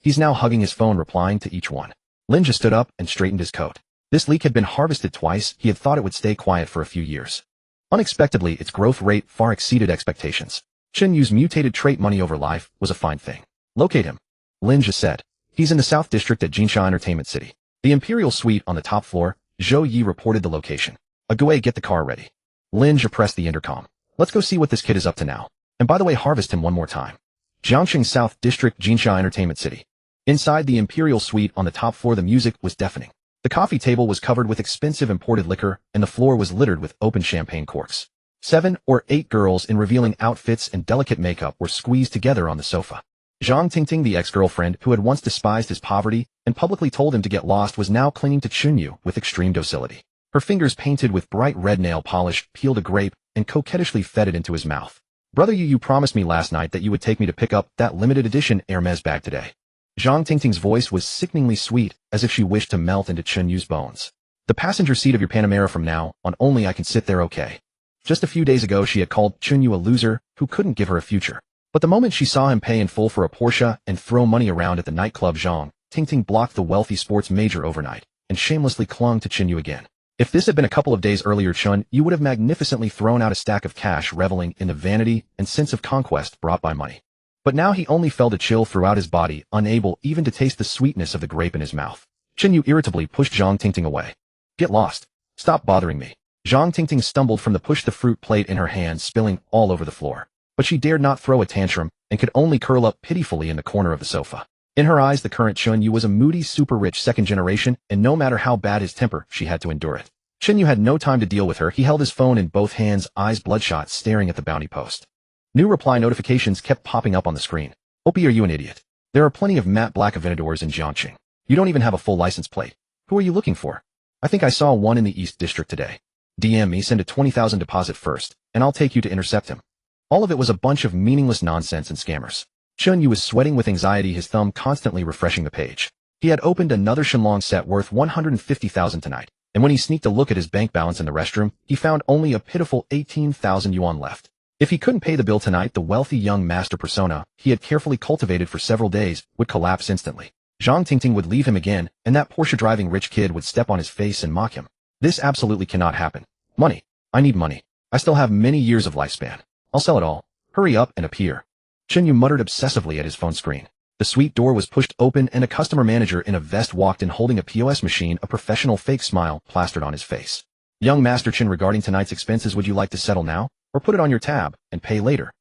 He's now hugging his phone, replying to each one. Lin Zhe stood up and straightened his coat. This leak had been harvested twice. He had thought it would stay quiet for a few years. Unexpectedly, its growth rate far exceeded expectations. Chinyu's mutated trait, money over life, was a fine thing. Locate him, Lin Zhe said. He's in the South District at Jinsha Entertainment City. The Imperial Suite on the top floor. Zhou Yi reported the location. Ague, get the car ready. Lin Zhe pressed the intercom. Let's go see what this kid is up to now. And by the way, harvest him one more time. Jiangxing South District, Jinsha Entertainment City. Inside the Imperial Suite on the top floor, the music was deafening. The coffee table was covered with expensive imported liquor, and the floor was littered with open champagne corks. 7 or 8 girls in revealing outfits and delicate makeup were squeezed together on the sofa. Zhang Tingting, the ex-girlfriend who had once despised his poverty and publicly told him to get lost, was now clinging to Chinyu with extreme docility. Her fingers, painted with bright red nail polish, peeled a grape and coquettishly fed it into his mouth. Brother, you promised me last night that you would take me to pick up that limited edition Hermes bag today. Zhang Tingting's voice was sickeningly sweet, as if she wished to melt into Chinyu's bones. The passenger seat of your Panamera from now on, only I can sit there, okay? Just a few days ago she had called Chinyu a loser who couldn't give her a future. But the moment she saw him pay in full for a Porsche and throw money around at the nightclub, Zhang Tingting blocked the wealthy sports major overnight and shamelessly clung to Chinyu again. If this had been a couple of days earlier, Chun, you would have magnificently thrown out a stack of cash, reveling in the vanity and sense of conquest brought by money. But now he only felt a chill throughout his body, unable even to taste the sweetness of the grape in his mouth. Chinyu irritably pushed Zhang Tingting away. Get lost. Stop bothering me. Zhang Tingting stumbled from the push-the-fruit plate in her hand, spilling all over the floor. But she dared not throw a tantrum and could only curl up pitifully in the corner of the sofa. In her eyes, the current Chinyu was a moody, super-rich second generation, and no matter how bad his temper, she had to endure it. Chinyu had no time to deal with her. He held his phone in both hands, eyes bloodshot, staring at the bounty post. New reply notifications kept popping up on the screen. Opie, are you an idiot? There are plenty of matte black Aventadors in Jiangxing. You don't even have a full license plate. Who are you looking for? I think I saw one in the East District today. DM me, send a 20,000 deposit first, and I'll take you to intercept him. All of it was a bunch of meaningless nonsense and scammers. Chinyu was sweating with anxiety, his thumb constantly refreshing the page. He had opened another Shenlong set worth 150,000 tonight, and when he sneaked a look at his bank balance in the restroom, he found only a pitiful 18,000 yuan left. If he couldn't pay the bill tonight, the wealthy young master persona he had carefully cultivated for several days would collapse instantly. Zhang Tingting would leave him again, and that Porsche-driving rich kid would step on his face and mock him. This absolutely cannot happen. Money. I need money. I still have many years of lifespan. I'll sell it all. Hurry up and appear. Chinyu muttered obsessively at his phone screen. The suite door was pushed open and a customer manager in a vest walked in, holding a POS machine, a professional fake smile plastered on his face. Young Master Chen, regarding tonight's expenses, would you like to settle now, or put it on your tab, and pay later?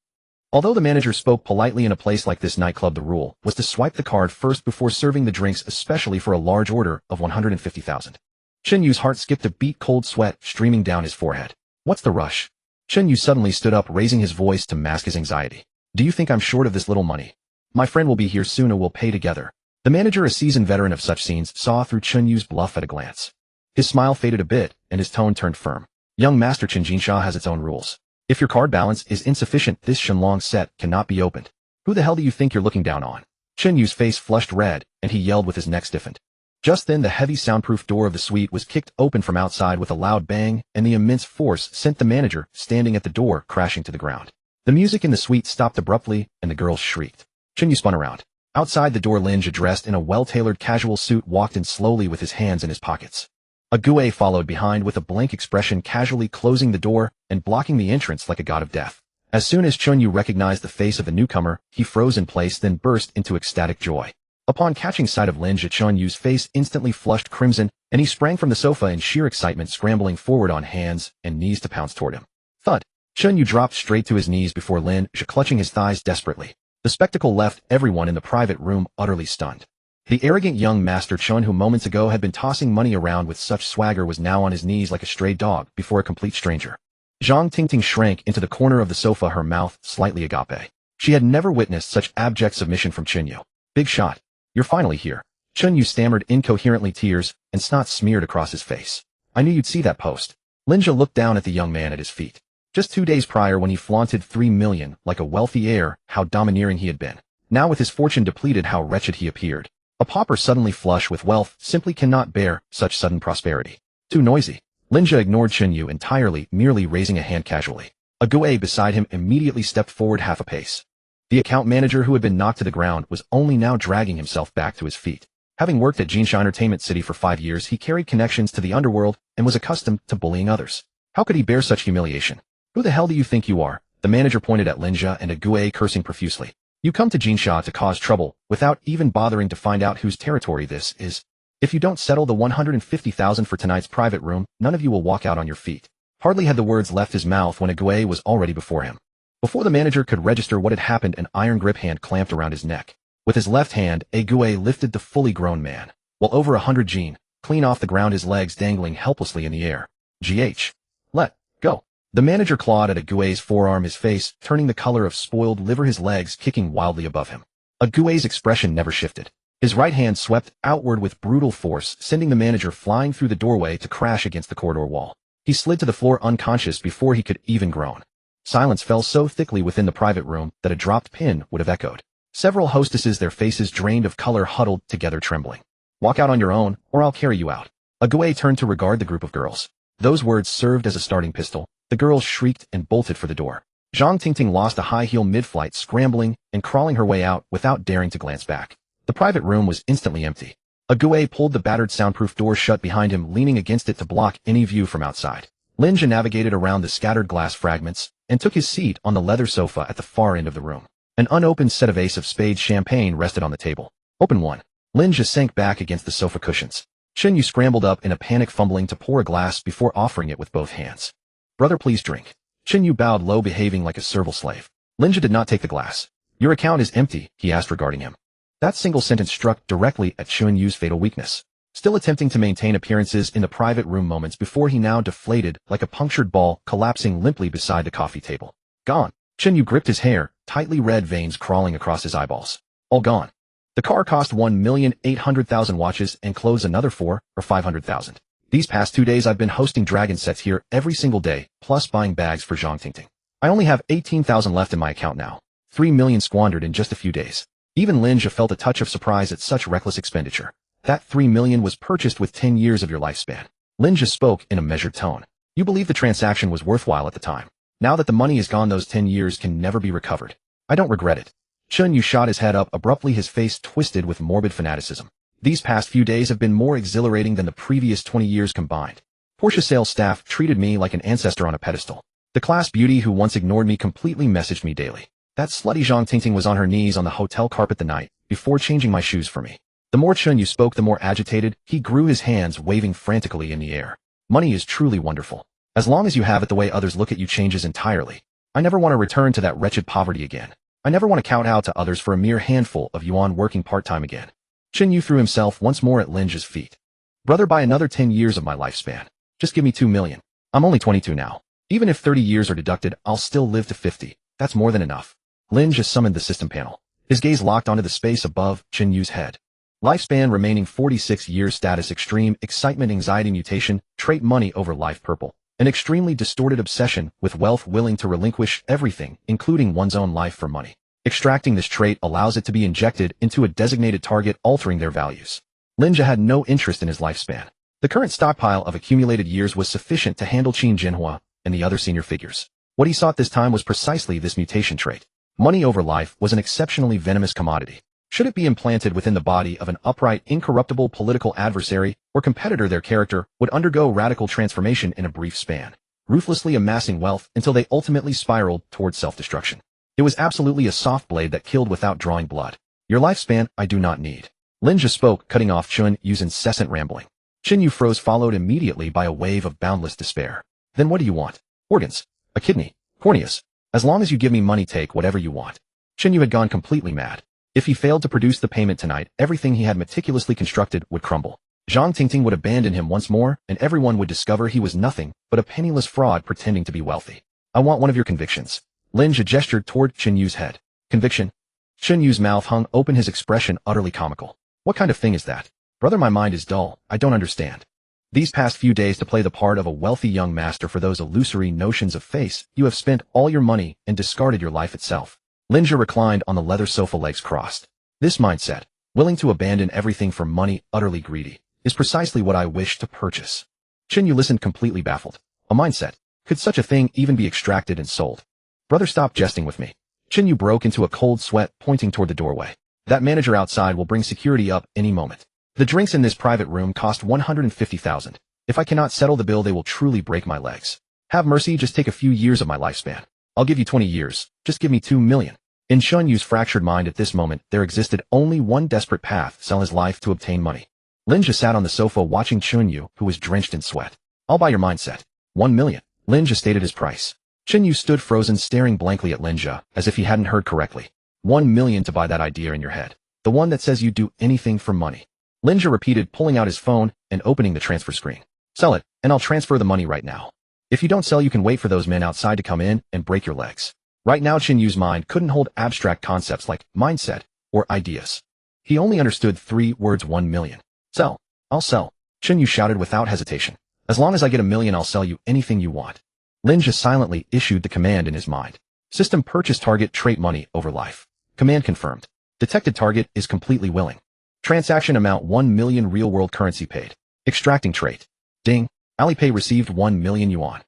Although the manager spoke politely, in a place like this nightclub the rule was to swipe the card first before serving the drinks, especially for a large order of 150,000. Chen Yu's heart skipped a beat, cold sweat streaming down his forehead. What's the rush? Chen Yu suddenly stood up, raising his voice to mask his anxiety. Do you think I'm short of this little money? My friend will be here soon and we'll pay together. The manager, a seasoned veteran of such scenes, saw through Chen Yu's bluff at a glance. His smile faded a bit, and his tone turned firm. Young Master Chen, Jinsha has its own rules. If your card balance is insufficient, this Shenlong set cannot be opened. Who the hell do you think you're looking down on? Chen Yu's face flushed red, and he yelled with his neck stiffened. Just then the heavy soundproof door of the suite was kicked open from outside with a loud bang, and the immense force sent the manager, standing at the door, crashing to the ground. The music in the suite stopped abruptly, and the girls shrieked. Chen Yu spun around. Outside the door, Lin Zhe, dressed in a well-tailored casual suit, walked in slowly with his hands in his pockets. A Gue followed behind with a blank expression, casually closing the door and blocking the entrance like a god of death. As soon as Chen Yu recognized the face of the newcomer, he froze in place, then burst into ecstatic joy. Upon catching sight of Lin Zhe, Chen Yu's face instantly flushed crimson, and he sprang from the sofa in sheer excitement, scrambling forward on hands and knees to pounce toward him. Thud! Chen Yu dropped straight to his knees before Lin Zhe, clutching his thighs desperately. The spectacle left everyone in the private room utterly stunned. The arrogant young Master Chen, who moments ago had been tossing money around with such swagger, was now on his knees like a stray dog before a complete stranger. Zhang Tingting shrank into the corner of the sofa, her mouth slightly agape. She had never witnessed such abject submission from Chen Yu. Big shot. You're finally here. Chen Yu stammered incoherently, tears and snot smeared across his face. I knew you'd see that post. Lin Zhe looked down at the young man at his feet. Just 2 days prior, when he flaunted 3 million like a wealthy heir, how domineering he had been. Now, with his fortune depleted, how wretched he appeared. A pauper suddenly flush with wealth simply cannot bear such sudden prosperity. Too noisy. Lin Zhe ignored Chen Yu entirely, merely raising a hand casually. A Gue beside him immediately stepped forward half a pace. The account manager, who had been knocked to the ground, was only now dragging himself back to his feet. Having worked at Jinsha Entertainment City for 5 years, he carried connections to the underworld and was accustomed to bullying others. How could he bear such humiliation? Who the hell do you think you are? The manager pointed at Lin Zhe and a Gue, cursing profusely. You come to Jinsha to cause trouble, without even bothering to find out whose territory this is. If you don't settle the 150,000 for tonight's private room, none of you will walk out on your feet. Hardly had the words left his mouth when a Gue was already before him. Before the manager could register what had happened, an iron grip hand clamped around his neck. With his left hand, a Gue lifted the fully grown man, while over 100 Jin, clean off the ground, his legs dangling helplessly in the air. GH. Let go. The manager clawed at a Gue's forearm, his face turning the color of spoiled liver, his legs kicking wildly above him. A Gue's expression never shifted. His right hand swept outward with brutal force, sending the manager flying through the doorway to crash against the corridor wall. He slid to the floor unconscious before he could even groan. Silence fell so thickly within the private room that a dropped pin would have echoed. Several hostesses, their faces drained of color, huddled together, trembling. Walk out on your own, or I'll carry you out. A Gue turned to regard the group of girls. Those words served as a starting pistol. The girls shrieked and bolted for the door. Zhang Tingting lost a high heel mid-flight, scrambling and crawling her way out without daring to glance back. The private room was instantly empty. A Gue pulled the battered soundproof door shut behind him, leaning against it to block any view from outside. Lin Zhe navigated around the scattered glass fragments and took his seat on the leather sofa at the far end of the room. An unopened set of Ace of Spades champagne rested on the table. Open one. Lin Zhe sank back against the sofa cushions. Chen Yu scrambled up in a panic, fumbling to pour a glass before offering it with both hands. Brother, please drink. Chen Yu bowed low, behaving like a servile slave. Lin Zhe did not take the glass. Your account is empty, he asked, regarding him. That single sentence struck directly at Chen Yu's fatal weakness. Still attempting to maintain appearances in the private room moments before, he now deflated like a punctured ball, collapsing limply beside the coffee table. Gone. Chen Yu gripped his hair, tightly, red veins crawling across his eyeballs. All gone. The car cost 1,800,000 watches and clothes another 4 or 500,000. These past 2 days I've been hosting dragon sets here every single day, plus buying bags for Zhang Tingting. I only have 18,000 left in my account now. 3 million squandered in just a few days. Even Lin Zhe felt a touch of surprise at such reckless expenditure. That 3 million was purchased with 10 years of your lifespan. Lin Zhe spoke in a measured tone. You believe the transaction was worthwhile at the time. Now that the money is gone, those 10 years can never be recovered. I don't regret it. Chen Yu shot his head up abruptly, his face twisted with morbid fanaticism. These past few days have been more exhilarating than the previous 20 years combined. Porsche sales staff treated me like an ancestor on a pedestal. The class beauty who once ignored me completely messaged me daily. That slutty Zhang Tingting was on her knees on the hotel carpet the night before changing my shoes for me. The more Chen Yu spoke, the more agitated he grew, his hands waving frantically in the air. Money is truly wonderful. As long as you have it, the way others look at you changes entirely. I never want to return to that wretched poverty again. I never want to count out to others for a mere handful of yuan working part-time again. Chen Yu threw himself once more at Lin Zhe's feet. Brother, buy another 10 years of my lifespan. Just give me 2 million. I'm only 22 now. Even if 30 years are deducted, I'll still live to 50. That's more than enough. Lin Zhe summoned the system panel. His gaze locked onto the space above Chen Yu's head. Lifespan remaining 46 years, status extreme, excitement, anxiety, mutation, trait money over life, purple. An extremely distorted obsession with wealth, willing to relinquish everything, including one's own life, for money. Extracting this trait allows it to be injected into a designated target, altering their values. Lin Zhe had no interest in his lifespan. The current stockpile of accumulated years was sufficient to handle Qin Jinhua and the other senior figures. What he sought this time was precisely this mutation trait. Money over life was an exceptionally venomous commodity. Should it be implanted within the body of an upright, incorruptible political adversary or competitor, their character would undergo radical transformation in a brief span, ruthlessly amassing wealth until they ultimately spiraled towards self-destruction. It was absolutely a soft blade that killed without drawing blood. Your lifespan, I do not need. Lin Zhe spoke, cutting off Chen Yu's incessant rambling. Chen Yu froze, followed immediately by a wave of boundless despair. Then what do you want? Organs? A kidney? Corneas? As long as you give me money, take whatever you want. Chen Yu had gone completely mad. If he failed to produce the payment tonight, everything he had meticulously constructed would crumble. Zhang Tingting would abandon him once more, and everyone would discover he was nothing but a penniless fraud pretending to be wealthy. I want one of your convictions. Lin Zhe gestured toward Chen Yu's head. Conviction? Chen Yu's mouth hung open, his expression utterly comical. What kind of thing is that? Brother, my mind is dull. I don't understand. These past few days, to play the part of a wealthy young master for those illusory notions of face, you have spent all your money and discarded your life itself. Lin Zhe reclined on the leather sofa, legs crossed. This mindset, willing to abandon everything for money, utterly greedy, is precisely what I wish to purchase. Chen Yu listened, completely baffled. A mindset? Could such a thing even be extracted and sold? Brother, stop jesting with me. Chen Yu broke into a cold sweat, pointing toward the doorway. That manager outside will bring security up any moment. The drinks in this private room cost 150,000. If I cannot settle the bill, they will truly break my legs. Have mercy, just take a few years of my lifespan. I'll give you 20 years. Just give me 2 million. In Chen Yu's fractured mind at this moment, there existed only one desperate path: sell his life to obtain money. Lin Zhe sat on the sofa watching Chen Yu, who was drenched in sweat. I'll buy your mindset. 1 million. Lin Zhe stated his price. Chen Yu stood frozen, staring blankly at Lin Zhe, as if he hadn't heard correctly. 1 million to buy that idea in your head. The one that says you'd do anything for money. Lin Zhe repeated, pulling out his phone and opening the transfer screen. Sell it, and I'll transfer the money right now. If you don't sell, you can wait for those men outside to come in and break your legs. Right now, Chen Yu's mind couldn't hold abstract concepts like mindset or ideas. He only understood 3 words: 1 million. Sell. I'll sell. Chen Yu shouted without hesitation. As long as I get 1 million, I'll sell you anything you want. Lin Zhe silently issued the command in his mind. System purchase target trait money over life. Command confirmed. Detected target is completely willing. Transaction amount 1 million real world currency paid. Extracting trait. Ding. Alipay received 1 million yuan.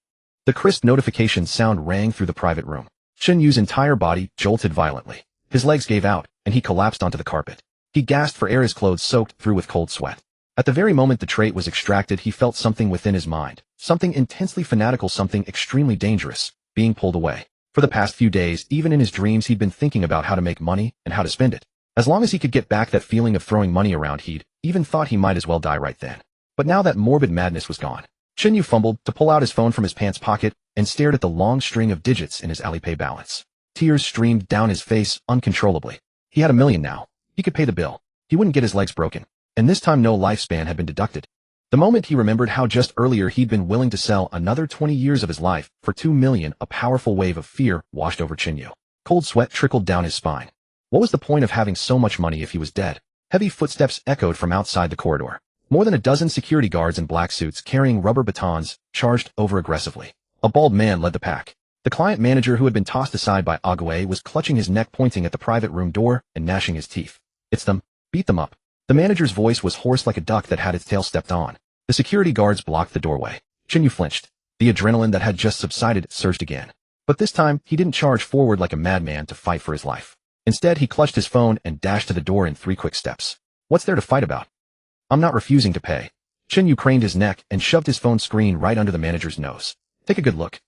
The crisp notification sound rang through the private room. Chen Yu's entire body jolted violently. His legs gave out, and he collapsed onto the carpet. He gasped for air, his clothes soaked through with cold sweat. At the very moment the trait was extracted, he felt something within his mind, something intensely fanatical, something extremely dangerous, being pulled away. For the past few days, even in his dreams, he'd been thinking about how to make money and how to spend it. As long as he could get back that feeling of throwing money around, he'd even thought he might as well die right then. But now that morbid madness was gone. Chen Yu fumbled to pull out his phone from his pants pocket and stared at the long string of digits in his Alipay balance. Tears streamed down his face uncontrollably. He had 1 million now. He could pay the bill. He wouldn't get his legs broken. And this time no lifespan had been deducted. The moment he remembered how just earlier he'd been willing to sell another 20 years of his life for 2 million, a powerful wave of fear washed over Chen Yu. Cold sweat trickled down his spine. What was the point of having so much money if he was dead? Heavy footsteps echoed from outside the corridor. More than a dozen security guards in black suits carrying rubber batons charged over aggressively. A bald man led the pack. The client manager, who had been tossed aside by Ague, was clutching his neck, pointing at the private room door and gnashing his teeth. It's them. Beat them up. The manager's voice was hoarse like a duck that had its tail stepped on. The security guards blocked the doorway. Chen Yu flinched. The adrenaline that had just subsided surged again. But this time, he didn't charge forward like a madman to fight for his life. Instead, he clutched his phone and dashed to the door in 3 quick steps. What's there to fight about? I'm not refusing to pay. Chen Yu craned his neck and shoved his phone screen right under the manager's nose. Take a good look.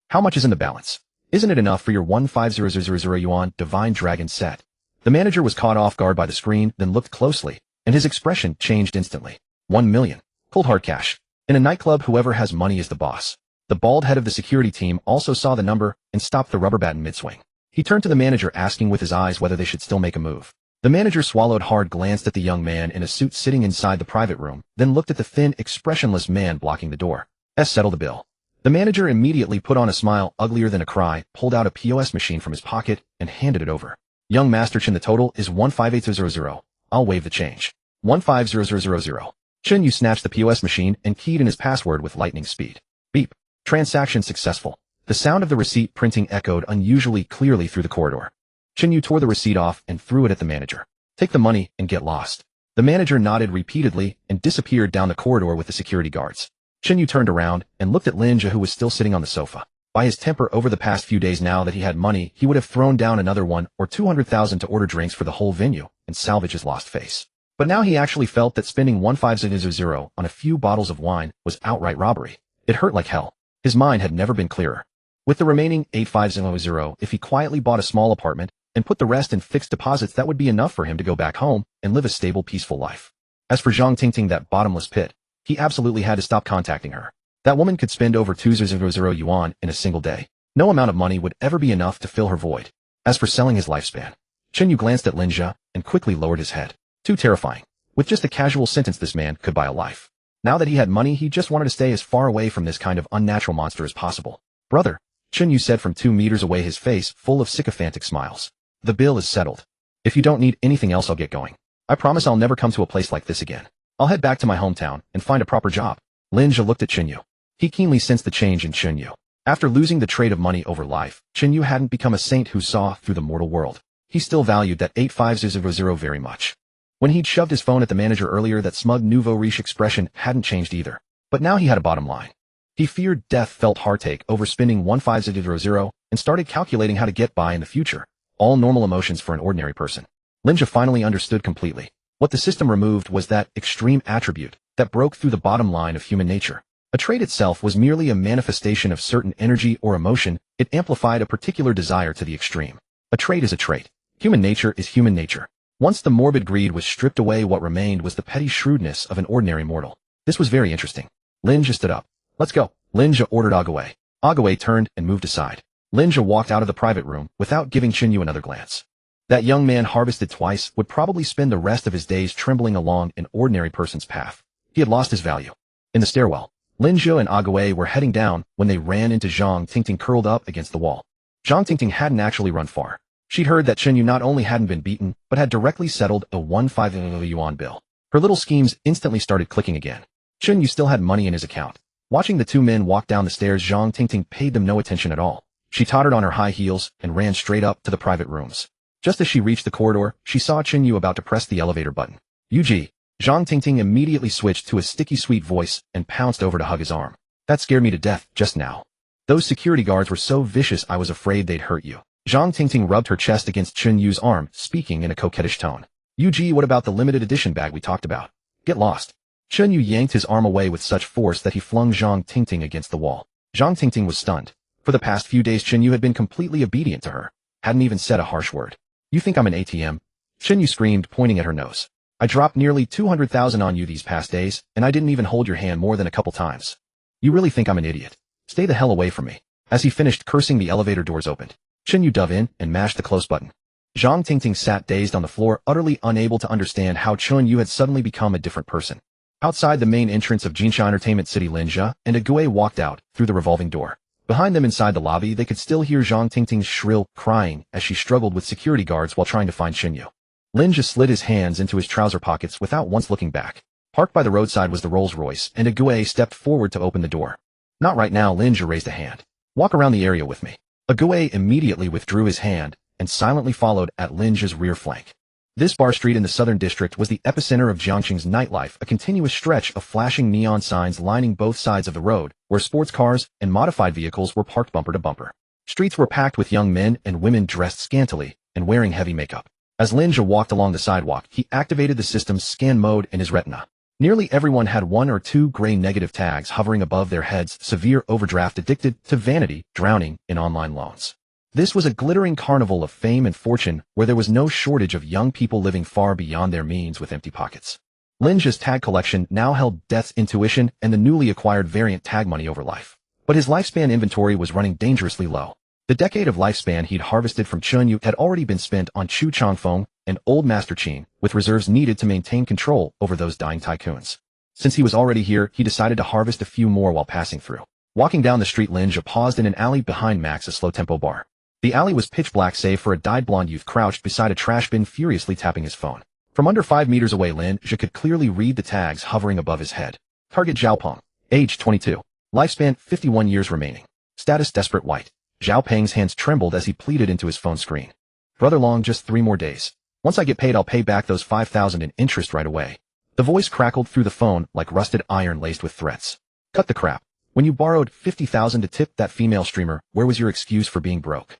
How much is in the balance? Isn't it enough for your 150000 yuan divine dragon set? The manager was caught off guard by the screen, then looked closely, and his expression changed instantly. 1 million. Cold hard cash. In a nightclub, whoever has money is the boss. The bald head of the security team also saw the number and stopped the rubber bat in mid-swing. He turned to the manager, asking with his eyes whether they should still make a move. The manager swallowed hard, glanced at the young man in a suit sitting inside the private room, then looked at the thin, expressionless man blocking the door. Settle the bill. The manager immediately put on a smile uglier than a cry, pulled out a POS machine from his pocket, and handed it over. Young Master Chen, the total is 158000. I'll waive the change. 150000. Chen Yu snatched the POS machine and keyed in his password with lightning speed. Beep. Transaction successful. The sound of the receipt printing echoed unusually clearly through the corridor. Chen Yu tore the receipt off and threw it at the manager. Take the money and get lost. The manager nodded repeatedly and disappeared down the corridor with the security guards. Chen Yu turned around and looked at Lin Zhe, who was still sitting on the sofa. By his temper over the past few days, now that he had money, he would have thrown down another 1 or 200,000 to order drinks for the whole venue and salvage his lost face. But now he actually felt that spending 1500 on a few bottles of wine was outright robbery. It hurt like hell. His mind had never been clearer. With the remaining 8500, if he quietly bought a small apartment and put the rest in fixed deposits, that would be enough for him to go back home and live a stable, peaceful life. As for Zhang Tingting, that bottomless pit, he absolutely had to stop contacting her. That woman could spend over 200 yuan in a single day. No amount of money would ever be enough to fill her void. As for selling his lifespan, Chen Yu glanced at Lin Zhe and quickly lowered his head. Too terrifying. With just a casual sentence, this man could buy a life. Now that he had money, he just wanted to stay as far away from this kind of unnatural monster as possible. Brother, Chen Yu said from 2 meters away, his face full of sycophantic smiles. The bill is settled. If you don't need anything else, I'll get going. I promise I'll never come to a place like this again. I'll head back to my hometown and find a proper job. Lin Zhe looked at Chen Yu. He keenly sensed the change in Chen Yu. After losing the trade of money over life, Chen Yu hadn't become a saint who saw through the mortal world. He still valued that 8500 very much. When he'd shoved his phone at the manager earlier, that smug nouveau riche expression hadn't changed either. But now he had a bottom line. He feared death, felt heartache over spending 1500, and started calculating how to get by in the future. All normal emotions for an ordinary person. Lin Zhe finally understood completely. What the system removed was that extreme attribute that broke through the bottom line of human nature. A trait itself was merely a manifestation of certain energy or emotion. It amplified a particular desire to the extreme. A trait is a trait. Human nature is human nature. Once the morbid greed was stripped away, what remained was the petty shrewdness of an ordinary mortal. This was very interesting. Lin Zhe stood up. Let's go. Lin Zhe ordered Agaway. Agaway turned and moved aside. Lin Zhe walked out of the private room without giving Chen Yu another glance. That young man, harvested twice, would probably spend the rest of his days trembling along an ordinary person's path. He had lost his value. In the stairwell, Lin Zhe and Agaway were heading down when they ran into Zhang Tingting curled up against the wall. Zhang Tingting hadn't actually run far. She'd heard that Chen Yu not only hadn't been beaten, but had directly settled a 1500 yuan bill. Her little schemes instantly started clicking again. Chen Yu still had money in his account. Watching the two men walk down the stairs, Zhang Tingting paid them no attention at all. She tottered on her high heels and ran straight up to the private rooms. Just as she reached the corridor, she saw Chen Yu about to press the elevator button. Yuji. Zhang Tingting immediately switched to a sticky sweet voice and pounced over to hug his arm. That scared me to death just now. Those security guards were so vicious, I was afraid they'd hurt you. Zhang Tingting rubbed her chest against Chen Yu's arm, speaking in a coquettish tone. Yuji, what about the limited edition bag we talked about? Get lost. Chen Yu yanked his arm away with such force that he flung Zhang Tingting against the wall. Zhang Tingting was stunned. For the past few days, Chen Yu had been completely obedient to her. Hadn't even said a harsh word. You think I'm an ATM? Chen Yu screamed, pointing at her nose. I dropped nearly 200,000 on you these past days, and I didn't even hold your hand more than a couple times. You really think I'm an idiot? Stay the hell away from me. As he finished cursing, the elevator doors opened. Chen Yu dove in and mashed the close button. Zhang Tingting sat dazed on the floor, utterly unable to understand how Chen Yu had suddenly become a different person. Outside the main entrance of Jinsha Entertainment City, Lin Zhe and Agaway walked out through the revolving door. Behind them inside the lobby, they could still hear Zhang Tingting's shrill crying as she struggled with security guards while trying to find Chen Yu. Lin Zhe slid his hands into his trouser pockets without once looking back. Parked by the roadside was the Rolls-Royce, and Agaway stepped forward to open the door. Not right now, Lin Zhe raised a hand. Walk around the area with me. Agaway immediately withdrew his hand and silently followed at Lin Zhe's rear flank. This bar street in the southern district was the epicenter of Jiangqing's nightlife, a continuous stretch of flashing neon signs lining both sides of the road, where sports cars and modified vehicles were parked bumper to bumper. Streets were packed with young men and women dressed scantily and wearing heavy makeup. As Lin Zhe walked along the sidewalk, he activated the system's scan mode in his retina. Nearly everyone had 1 or 2 gray negative tags hovering above their heads, severe overdraft, addicted to vanity, drowning in online loans. This was a glittering carnival of fame and fortune where there was no shortage of young people living far beyond their means with empty pockets. Lin Zhe's tag collection now held Death's Intuition and the newly acquired variant Tag Money over Life. But his lifespan inventory was running dangerously low. The decade of lifespan he'd harvested from Chunyu had already been spent on Chu Changfeng and Old Master Qin, with reserves needed to maintain control over those dying tycoons. Since he was already here, he decided to harvest a few more while passing through. Walking down the street, Lin Zhe paused in an alley behind Max's slow-tempo bar. The alley was pitch black save for a dyed blonde youth crouched beside a trash bin furiously tapping his phone. From under 5 meters away, Lin Zhe could clearly read the tags hovering above his head. Target Zhao Peng. Age 22. Lifespan 51 years remaining. Status desperate white. Zhao Peng's hands trembled as he pleaded into his phone screen. Brother Long, just 3 more days. Once I get paid, I'll pay back those 5,000 in interest right away. The voice crackled through the phone like rusted iron laced with threats. Cut the crap. When you borrowed 50,000 to tip that female streamer, where was your excuse for being broke?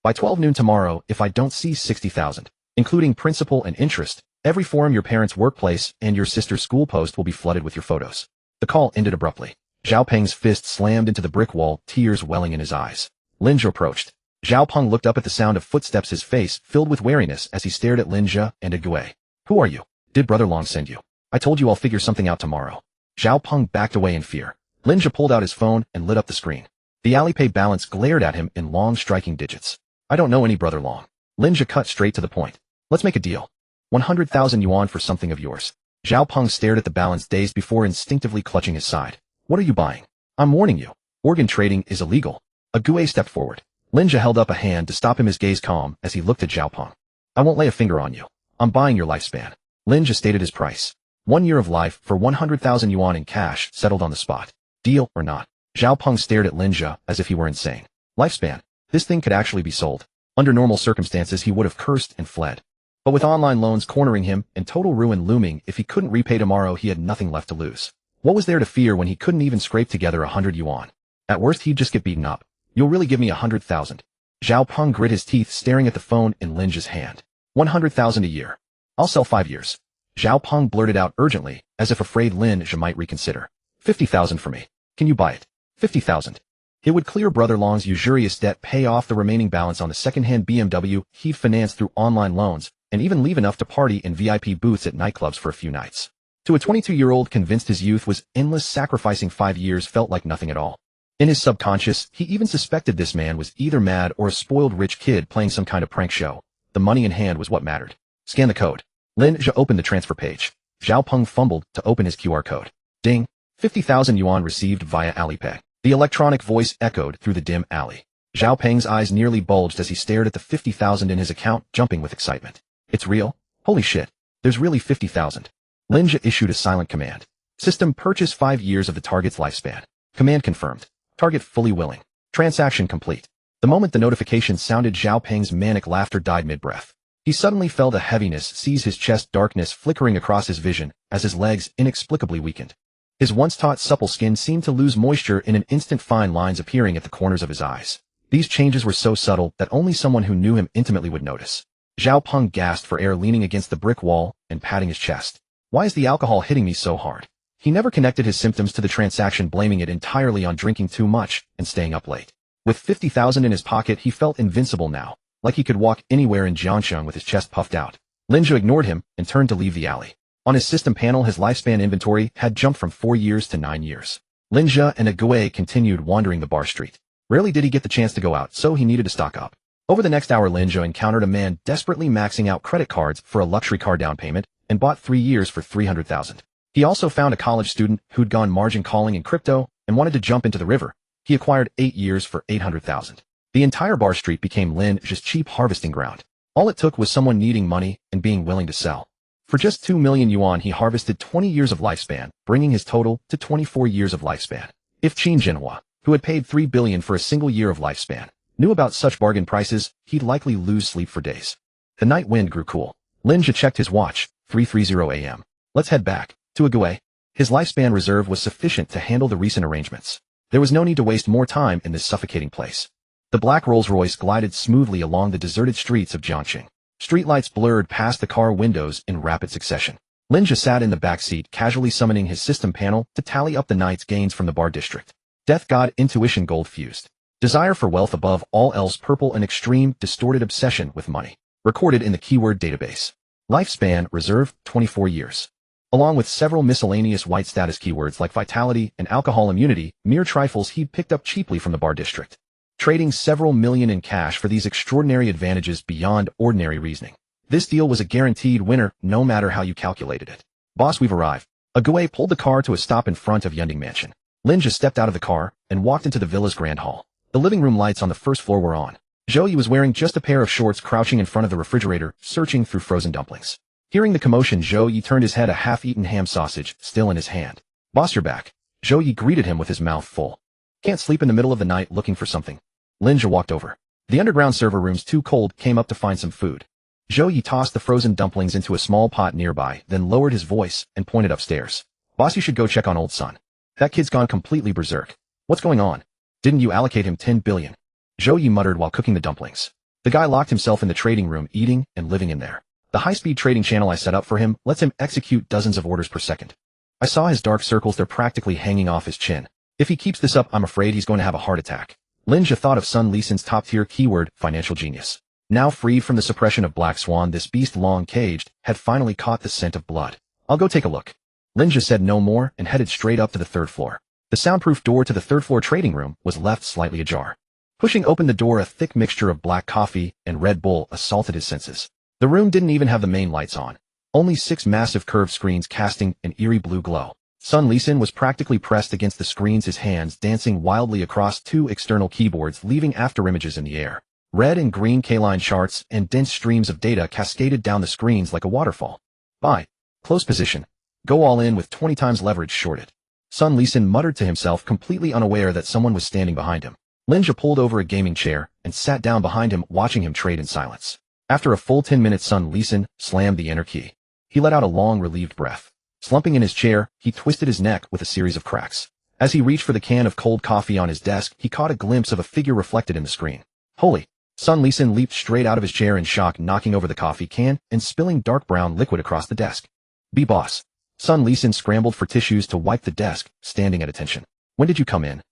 By 12 noon tomorrow, if I don't see 60,000, including principal and interest, every forum, your parents' workplace, and your sister's school post will be flooded with your photos. The call ended abruptly. Zhao Peng's fist slammed into the brick wall, tears welling in his eyes. Lin Zhe approached. Zhao Peng looked up at the sound of footsteps, his face filled with wariness as he stared at Lin Zhe and Gui. Who are you? Did Brother Long send you? I told you I'll figure something out tomorrow. Zhao Peng backed away in fear. Lin Zhe pulled out his phone and lit up the screen. The Alipay balance glared at him in long striking digits. I don't know any Brother Long. Lin Zhe cut straight to the point. Let's make a deal. 100,000 yuan for something of yours. Zhao Peng stared at the balance, dazed before instinctively clutching his side. What are you buying? I'm warning you. Organ trading is illegal. Gui stepped forward. Lin Zhe held up a hand to stop him, his gaze calm as he looked at Zhao Peng. I won't lay a finger on you. I'm buying your lifespan. Lin Zhe stated his price. 1 year of life for 100,000 yuan in cash, settled on the spot. Deal or not? Zhao Peng stared at Lin Zhe as if he were insane. Lifespan. This thing could actually be sold. Under normal circumstances, he would have cursed and fled. But with online loans cornering him and total ruin looming, if he couldn't repay tomorrow, he had nothing left to lose. What was there to fear when he couldn't even scrape together 100 yuan? At worst, he'd just get beaten up. You'll really give me 100,000? Zhao Peng grit his teeth, staring at the phone in Lin Zhe's hand. 100,000 a year. I'll sell 5 years. Zhao Peng blurted out urgently, as if afraid Lin Zhe might reconsider. 50,000 for me. Can you buy it? 50,000. It would clear Brother Long's usurious debt, pay off the remaining balance on the second-hand BMW he'd financed through online loans, and even leave enough to party in VIP booths at nightclubs for a few nights. To a 22-year-old convinced his youth was endless, sacrificing 5 years felt like nothing at all. In his subconscious, he even suspected this man was either mad or a spoiled rich kid playing some kind of prank show. The money in hand was what mattered. Scan the code. Lin Zhe opened the transfer page. Zhao Peng fumbled to open his QR code. Ding. 50,000 yuan received via Alipay. The electronic voice echoed through the dim alley. Zhao Peng's eyes nearly bulged as he stared at the 50,000 in his account, jumping with excitement. It's real? Holy shit. There's really 50,000. Lin Zhe issued a silent command. System, purchase 5 years of the target's lifespan. Command confirmed. Target fully willing. Transaction complete. The moment the notification sounded, Zhao Peng's manic laughter died mid-breath. He suddenly felt a heaviness seize his chest, darkness flickering across his vision as his legs inexplicably weakened. His once-taut supple skin seemed to lose moisture in an instant, fine lines appearing at the corners of his eyes. These changes were so subtle that only someone who knew him intimately would notice. Zhao Peng gasped for air, leaning against the brick wall and patting his chest. Why is the alcohol hitting me so hard? He never connected his symptoms to the transaction, blaming it entirely on drinking too much and staying up late. With 50,000 in his pocket, he felt invincible now, like he could walk anywhere in Jiangsheng with his chest puffed out. Lin Zhe ignored him and turned to leave the alley. On his system panel, his lifespan inventory had jumped from 4 years to 9 years. Lin Zhe and Gui continued wandering the bar street. Rarely did he get the chance to go out, so he needed to stock up. Over the next hour, Lin Zhe encountered a man desperately maxing out credit cards for a luxury car down payment and bought 3 years for 300,000. He also found a college student who'd gone margin calling in crypto and wanted to jump into the river. He acquired 8 years for 800,000. The entire bar street became Lin Zhe's cheap harvesting ground. All it took was someone needing money and being willing to sell. For just 2 million yuan, he harvested 20 years of lifespan, bringing his total to 24 years of lifespan. If Qin Jinhua, who had paid 3 billion for a single year of lifespan, knew about such bargain prices, he'd likely lose sleep for days. The night wind grew cool. Lin Zhe checked his watch. 3:30 a.m. Let's head back. To Gui. His lifespan reserve was sufficient to handle the recent arrangements. There was no need to waste more time in this suffocating place. The black Rolls-Royce glided smoothly along the deserted streets of Jiangxing. Streetlights blurred past the car windows in rapid succession. Lin Zhe sat in the back seat, casually summoning his system panel to tally up the night's gains from the bar district. Death God intuition gold fused. Desire for wealth above all else purple, an extreme, distorted obsession with money. Recorded in the keyword database. Lifespan reserve 24 years. along with several miscellaneous white status keywords like vitality and alcohol immunity, mere trifles he'd picked up cheaply from the bar district. Trading several million in cash for these extraordinary advantages beyond ordinary reasoning. This deal was a guaranteed winner, no matter how you calculated it. Boss, we've arrived. Agoué pulled the car to a stop in front of Yunding Mansion. Lin Zhe stepped out of the car and walked into the villa's grand hall. The living room lights on the first floor were on. Zhou was wearing just a pair of shorts, crouching in front of the refrigerator, searching through frozen dumplings. Hearing the commotion, Zhou turned his head, a half-eaten ham sausage still in his hand. Boss, you're back. Zhou greeted him with his mouth full. Can't sleep in the middle of the night looking for something. Lin Zhe walked over. The underground server room's too cold, came up to find some food. Zhou tossed the frozen dumplings into a small pot nearby, then lowered his voice and pointed upstairs. Boss, you should go check on old son. That kid's gone completely berserk. What's going on? Didn't you allocate him 10 billion? Zhou muttered while cooking the dumplings. The guy locked himself in the trading room, eating and living in there. The high-speed trading channel I set up for him lets him execute dozens of orders per second. I saw his dark circles, they're practically hanging off his chin. If he keeps this up, I'm afraid he's going to have a heart attack. Lin Zhe thought of Sun Lisan's top-tier keyword, financial genius. Now freed from the suppression of Black Swan, this beast long caged had finally caught the scent of blood. I'll go take a look. Lin Zhe said no more and headed straight up to the third floor. The soundproof door to the third-floor trading room was left slightly ajar. Pushing open the door, a thick mixture of black coffee and Red Bull assaulted his senses. The room didn't even have the main lights on. Only 6 massive curved screens casting an eerie blue glow. Sun Lisan was practically pressed against the screens, his hands dancing wildly across 2 external keyboards, leaving afterimages in the air. Red and green K-line charts and dense streams of data cascaded down the screens like a waterfall. Buy. Close position. Go all in with 20 times leverage shorted. Sun Lisan muttered to himself, completely unaware that someone was standing behind him. Lin Zhe pulled over a gaming chair and sat down behind him, watching him trade in silence. After a full 10 minutes, Sun Lisan slammed the enter key. He let out a long, relieved breath. Slumping in his chair, he twisted his neck with a series of cracks. As he reached for the can of cold coffee on his desk, he caught a glimpse of a figure reflected in the screen. Holy! Sun Lisan leaped straight out of his chair in shock, knocking over the coffee can and spilling dark brown liquid across the desk. Be boss. Sun Lisan scrambled for tissues to wipe the desk, standing at attention. When did you come in?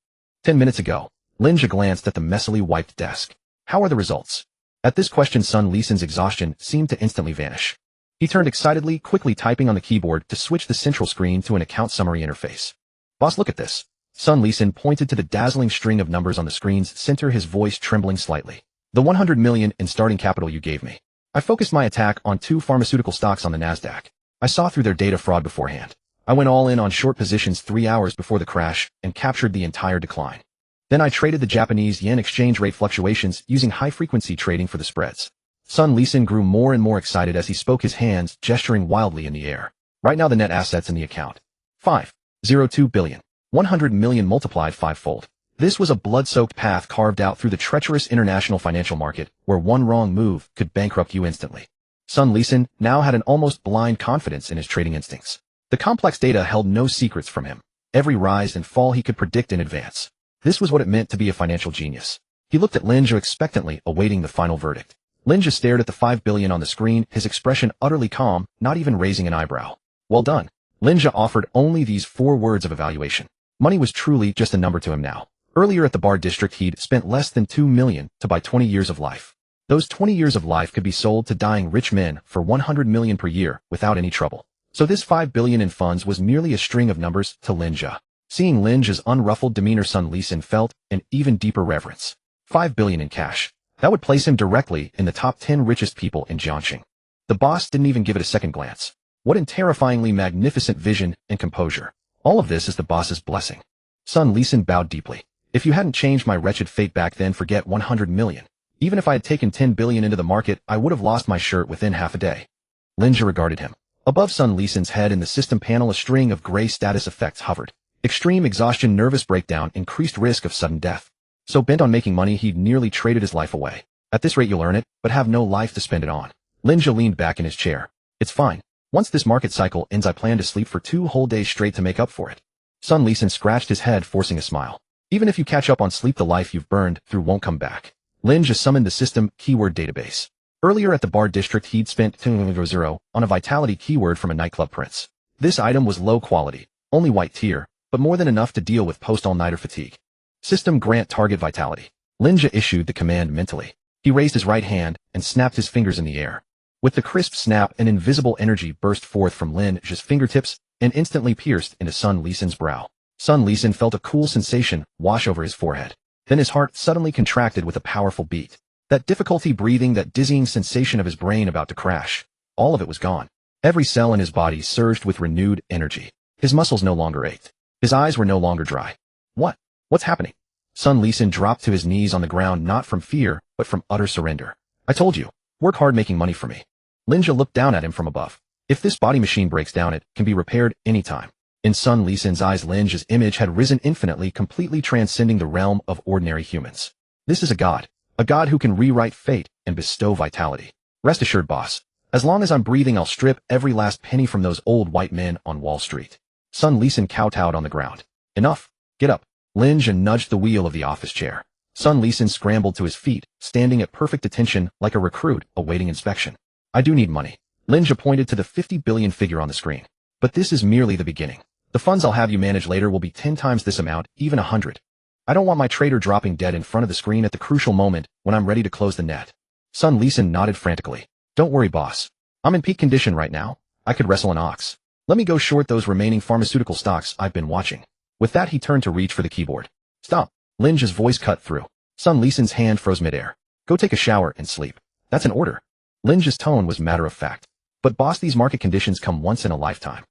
10 minutes ago. Lin Zhe glanced at the messily wiped desk. How are the results? At this question, Sun Lisan's exhaustion seemed to instantly vanish. He turned excitedly, quickly typing on the keyboard to switch the central screen to an account summary interface. Boss, look at this. Sun Lisan pointed to the dazzling string of numbers on the screen's center, his voice trembling slightly. The 100 million in starting capital you gave me. I focused my attack on 2 pharmaceutical stocks on the Nasdaq. I saw through their data fraud beforehand. I went all in on short positions 3 hours before the crash and captured the entire decline. Then I traded the Japanese yen exchange rate fluctuations using high-frequency trading for the spreads. Sun Lisan grew more and more excited as he spoke, his hands gesturing wildly in the air. Right now the net assets in the account. 502 billion. 100 million multiplied 5-fold. This was a blood-soaked path carved out through the treacherous international financial market, where one wrong move could bankrupt you instantly. Sun Lisan now had an almost blind confidence in his trading instincts. The complex data held no secrets from him. Every rise and fall he could predict in advance. This was what it meant to be a financial genius. He looked at Lin Zhe expectantly, awaiting the final verdict. Lin Zhe stared at the 5 billion on the screen, his expression utterly calm, not even raising an eyebrow. Well done. Lin Zhe offered only these 4 words of evaluation. Money was truly just a number to him now. Earlier at the bar district, he'd spent less than 2 million to buy 20 years of life. Those 20 years of life could be sold to dying rich men for 100 million per year without any trouble. So this 5 billion in funds was merely a string of numbers to Lin Zhe. Seeing Lin Zhe's unruffled demeanor, Sun Lisan felt an even deeper reverence. 5 billion in cash. That would place him directly in the top 10 richest people in Jiangxing. The boss didn't even give it a second glance. What in terrifyingly magnificent vision and composure. All of this is the boss's blessing. Sun Lisan bowed deeply. If you hadn't changed my wretched fate back then, forget 100 million. Even if I had taken 10 billion into the market, I would have lost my shirt within half a day. Lin Zhe regarded him. Above Sun Lisan's head in the system panel, a string of gray status effects hovered. Extreme exhaustion, nervous breakdown, increased risk of sudden death. So bent on making money, he'd nearly traded his life away. At this rate, you'll earn it, but have no life to spend it on. Lin Zhe leaned back in his chair. It's fine. Once this market cycle ends, I plan to sleep for 2 whole days straight to make up for it. Sun Lisan scratched his head, forcing a smile. Even if you catch up on sleep, the life you've burned through won't come back. Lin Zhe summoned the system keyword database. Earlier at the bar district, he'd spent 0 on a vitality keyword from a nightclub prince. This item was low quality, only white tier, but more than enough to deal with post-all-nighter fatigue. System grant target vitality. Lin Zhe issued the command mentally. He raised his right hand and snapped his fingers in the air. With the crisp snap, an invisible energy burst forth from Lin Zhe's fingertips and instantly pierced into Sun Lisan's brow. Sun Lisan felt a cool sensation wash over his forehead. Then his heart suddenly contracted with a powerful beat. That difficulty breathing, that dizzying sensation of his brain about to crash, all of it was gone. Every cell in his body surged with renewed energy. His muscles no longer ached. His eyes were no longer dry. What's happening? Sun Lisan dropped to his knees on the ground, not from fear, but from utter surrender. I told you, work hard making money for me. Lin Zhe looked down at him from above. If this body machine breaks down, it can be repaired anytime. In Sun Lisan's eyes, Lin Zhe's image had risen infinitely, completely transcending the realm of ordinary humans. This is a god who can rewrite fate and bestow vitality. Rest assured, boss, as long as I'm breathing, I'll strip every last penny from those old white men on Wall Street. Sun Lisan kowtowed on the ground. Enough. Get up. Lin Zhe nudged the wheel of the office chair. Sun Lisan scrambled to his feet, standing at perfect attention like a recruit awaiting inspection. I do need money. Lin Zhe pointed to the 50 billion figure on the screen. But this is merely the beginning. The funds I'll have you manage later will be 10 times this amount, even 100. I don't want my trader dropping dead in front of the screen at the crucial moment when I'm ready to close the net. Sun Lisan nodded frantically. Don't worry, boss. I'm in peak condition right now. I could wrestle an ox. Let me go short those remaining pharmaceutical stocks I've been watching. With that, he turned to reach for the keyboard. Stop. Lin Zhe's voice cut through. Sun Lisan's hand froze midair. Go take a shower and sleep. That's an order. Lin Zhe's tone was matter of fact. But boss, these market conditions come once in a lifetime.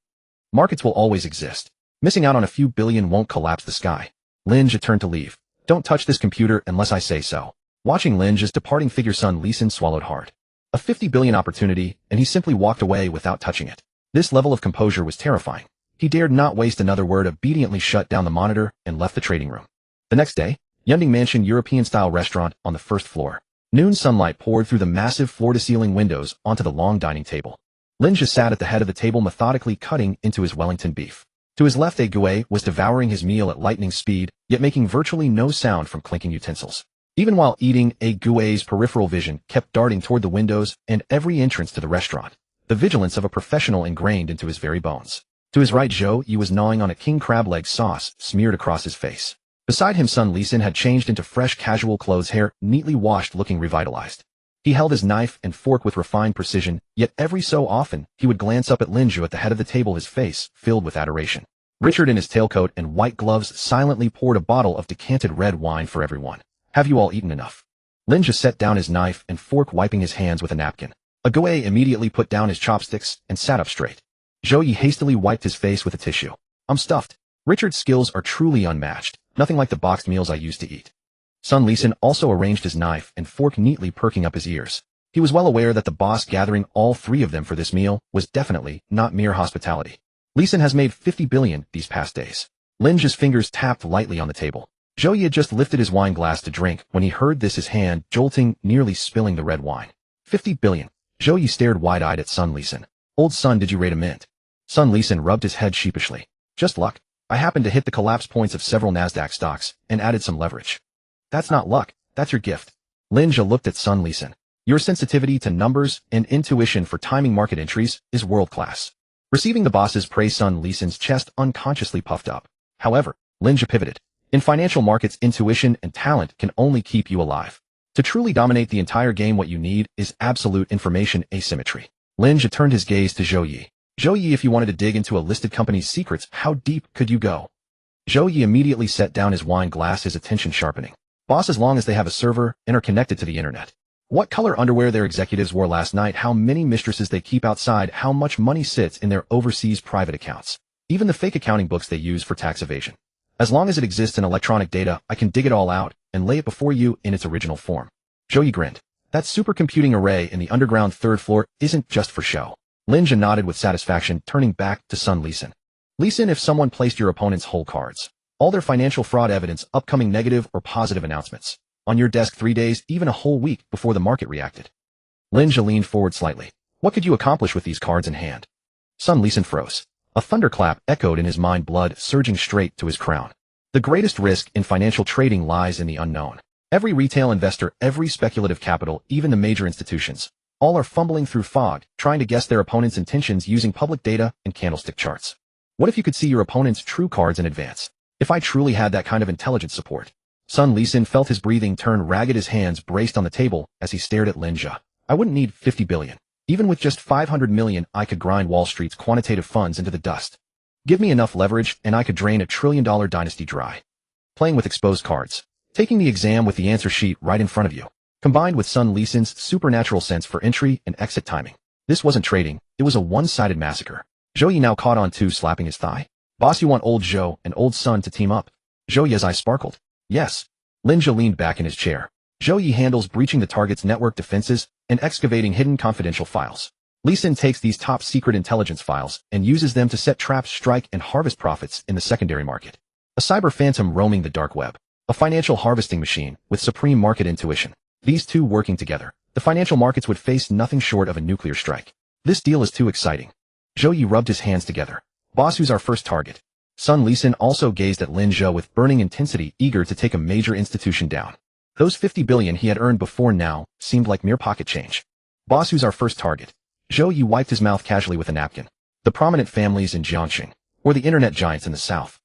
Markets will always exist. Missing out on a few billion won't collapse the sky. Lin Zhe turned to leave. Don't touch this computer unless I say so. Watching Lin Zhe's departing figure, Sun Lisan swallowed hard. A 50 billion opportunity, and he simply walked away without touching it. This level of composure was terrifying. He dared not waste another word, obediently shut down the monitor and left the trading room. The next day, Yunding Mansion European-style restaurant on the first floor. Noon sunlight poured through the massive floor-to-ceiling windows onto the long dining table. Lin Zhe sat at the head of the table, methodically cutting into his Wellington beef. To his left, a Gue was devouring his meal at lightning speed, yet making virtually no sound from clinking utensils. Even while eating, a Gue's peripheral vision kept darting toward the windows and every entrance to the restaurant, the vigilance of a professional ingrained into his very bones. To his right, Zhou Yi was gnawing on a king crab leg sauce smeared across his face. Beside him, Sun Lisan had changed into fresh casual clothes, hair neatly washed, looking revitalized. He held his knife and fork with refined precision, yet every so often he would glance up at Lin Zhe at the head of the table, his face filled with adoration. Richard, in his tailcoat and white gloves, silently poured a bottle of decanted red wine for everyone. Have you all eaten enough? Lin Zhe set down his knife and fork, wiping his hands with a napkin. A Gue immediately put down his chopsticks and sat up straight. Zhou Yi hastily wiped his face with a tissue. I'm stuffed. Richard's skills are truly unmatched, nothing like the boxed meals I used to eat. Sun Lisan also arranged his knife and fork neatly, perking up his ears. He was well aware that the boss gathering all three of them for this meal was definitely not mere hospitality. Lisan has made 50 billion these past days. Lin Zhe's fingers tapped lightly on the table. Zhou Yi had just lifted his wine glass to drink when he heard this, his hand jolting, nearly spilling the red wine. 50 billion. Zhou Yi stared wide-eyed at Sun Lisan. Old Sun, did you rate a mint? Sun Lisan rubbed his head sheepishly. Just luck. I happened to hit the collapse points of several Nasdaq stocks and added some leverage. That's not luck, that's your gift. Lin Zhe looked at Sun Lisan. Your sensitivity to numbers and intuition for timing market entries is world-class. Receiving the boss's praise, Sun Lisan's chest unconsciously puffed up. However, Lin Zhe pivoted. In financial markets, intuition and talent can only keep you alive. To truly dominate the entire game, what you need is absolute information asymmetry. Lin Zhe turned his gaze to Zhou Yi. Zhou Yi, if you wanted to dig into a listed company's secrets, how deep could you go? Zhou Yi immediately set down his wine glass, his attention sharpening. Boss, as long as they have a server and are connected to the internet. What color underwear their executives wore last night, how many mistresses they keep outside, how much money sits in their overseas private accounts. Even the fake accounting books they use for tax evasion. As long as it exists in electronic data, I can dig it all out and lay it before you in its original form. Zhou Yi grinned. That supercomputing array in the underground third floor isn't just for show. Lin Zhe nodded with satisfaction, turning back to Sun Lisan. Lisan, if someone placed your opponent's whole cards, all their financial fraud evidence, upcoming negative or positive announcements, on your desk 3 days, even a whole week before the market reacted. Lin Zhe leaned forward slightly. What could you accomplish with these cards in hand? Sun Lisan froze. A thunderclap echoed in his mind, blood surging straight to his crown. The greatest risk in financial trading lies in the unknown. Every retail investor, every speculative capital, even the major institutions, all are fumbling through fog, trying to guess their opponent's intentions using public data and candlestick charts. What if you could see your opponent's true cards in advance? If I truly had that kind of intelligence support. Sun Lisan felt his breathing turn ragged, his hands braced on the table as he stared at Lin Zhe. I wouldn't need 50 billion. Even with just 500 million, I could grind Wall Street's quantitative funds into the dust. Give me enough leverage, and I could drain a trillion-dollar dynasty dry. Playing with exposed cards. Taking the exam with the answer sheet right in front of you. Combined with Sun Lisan's supernatural sense for entry and exit timing. This wasn't trading, it was a one-sided massacre. Zhou Yi now caught on too, slapping his thigh. Boss, you want old Zhou and old Sun to team up? Zhou Yi's eyes sparkled. Yes. Lin Zhe leaned back in his chair. Zhou Yi handles breaching the target's network defenses and excavating hidden confidential files. Lisan takes these top-secret intelligence files and uses them to set traps, strike, and harvest profits in the secondary market. A cyber phantom roaming the dark web. A financial harvesting machine with supreme market intuition. These two working together, the financial markets would face nothing short of a nuclear strike. This deal is too exciting. Zhou Yi rubbed his hands together. Boss, who's our first target? Sun Lisan also gazed at Lin Zhe with burning intensity, eager to take a major institution down. Those 50 billion he had earned before now seemed like mere pocket change. Boss, who's our first target? Zhou Yi wiped his mouth casually with a napkin. The prominent families in Jiangxing, or the internet giants in the south.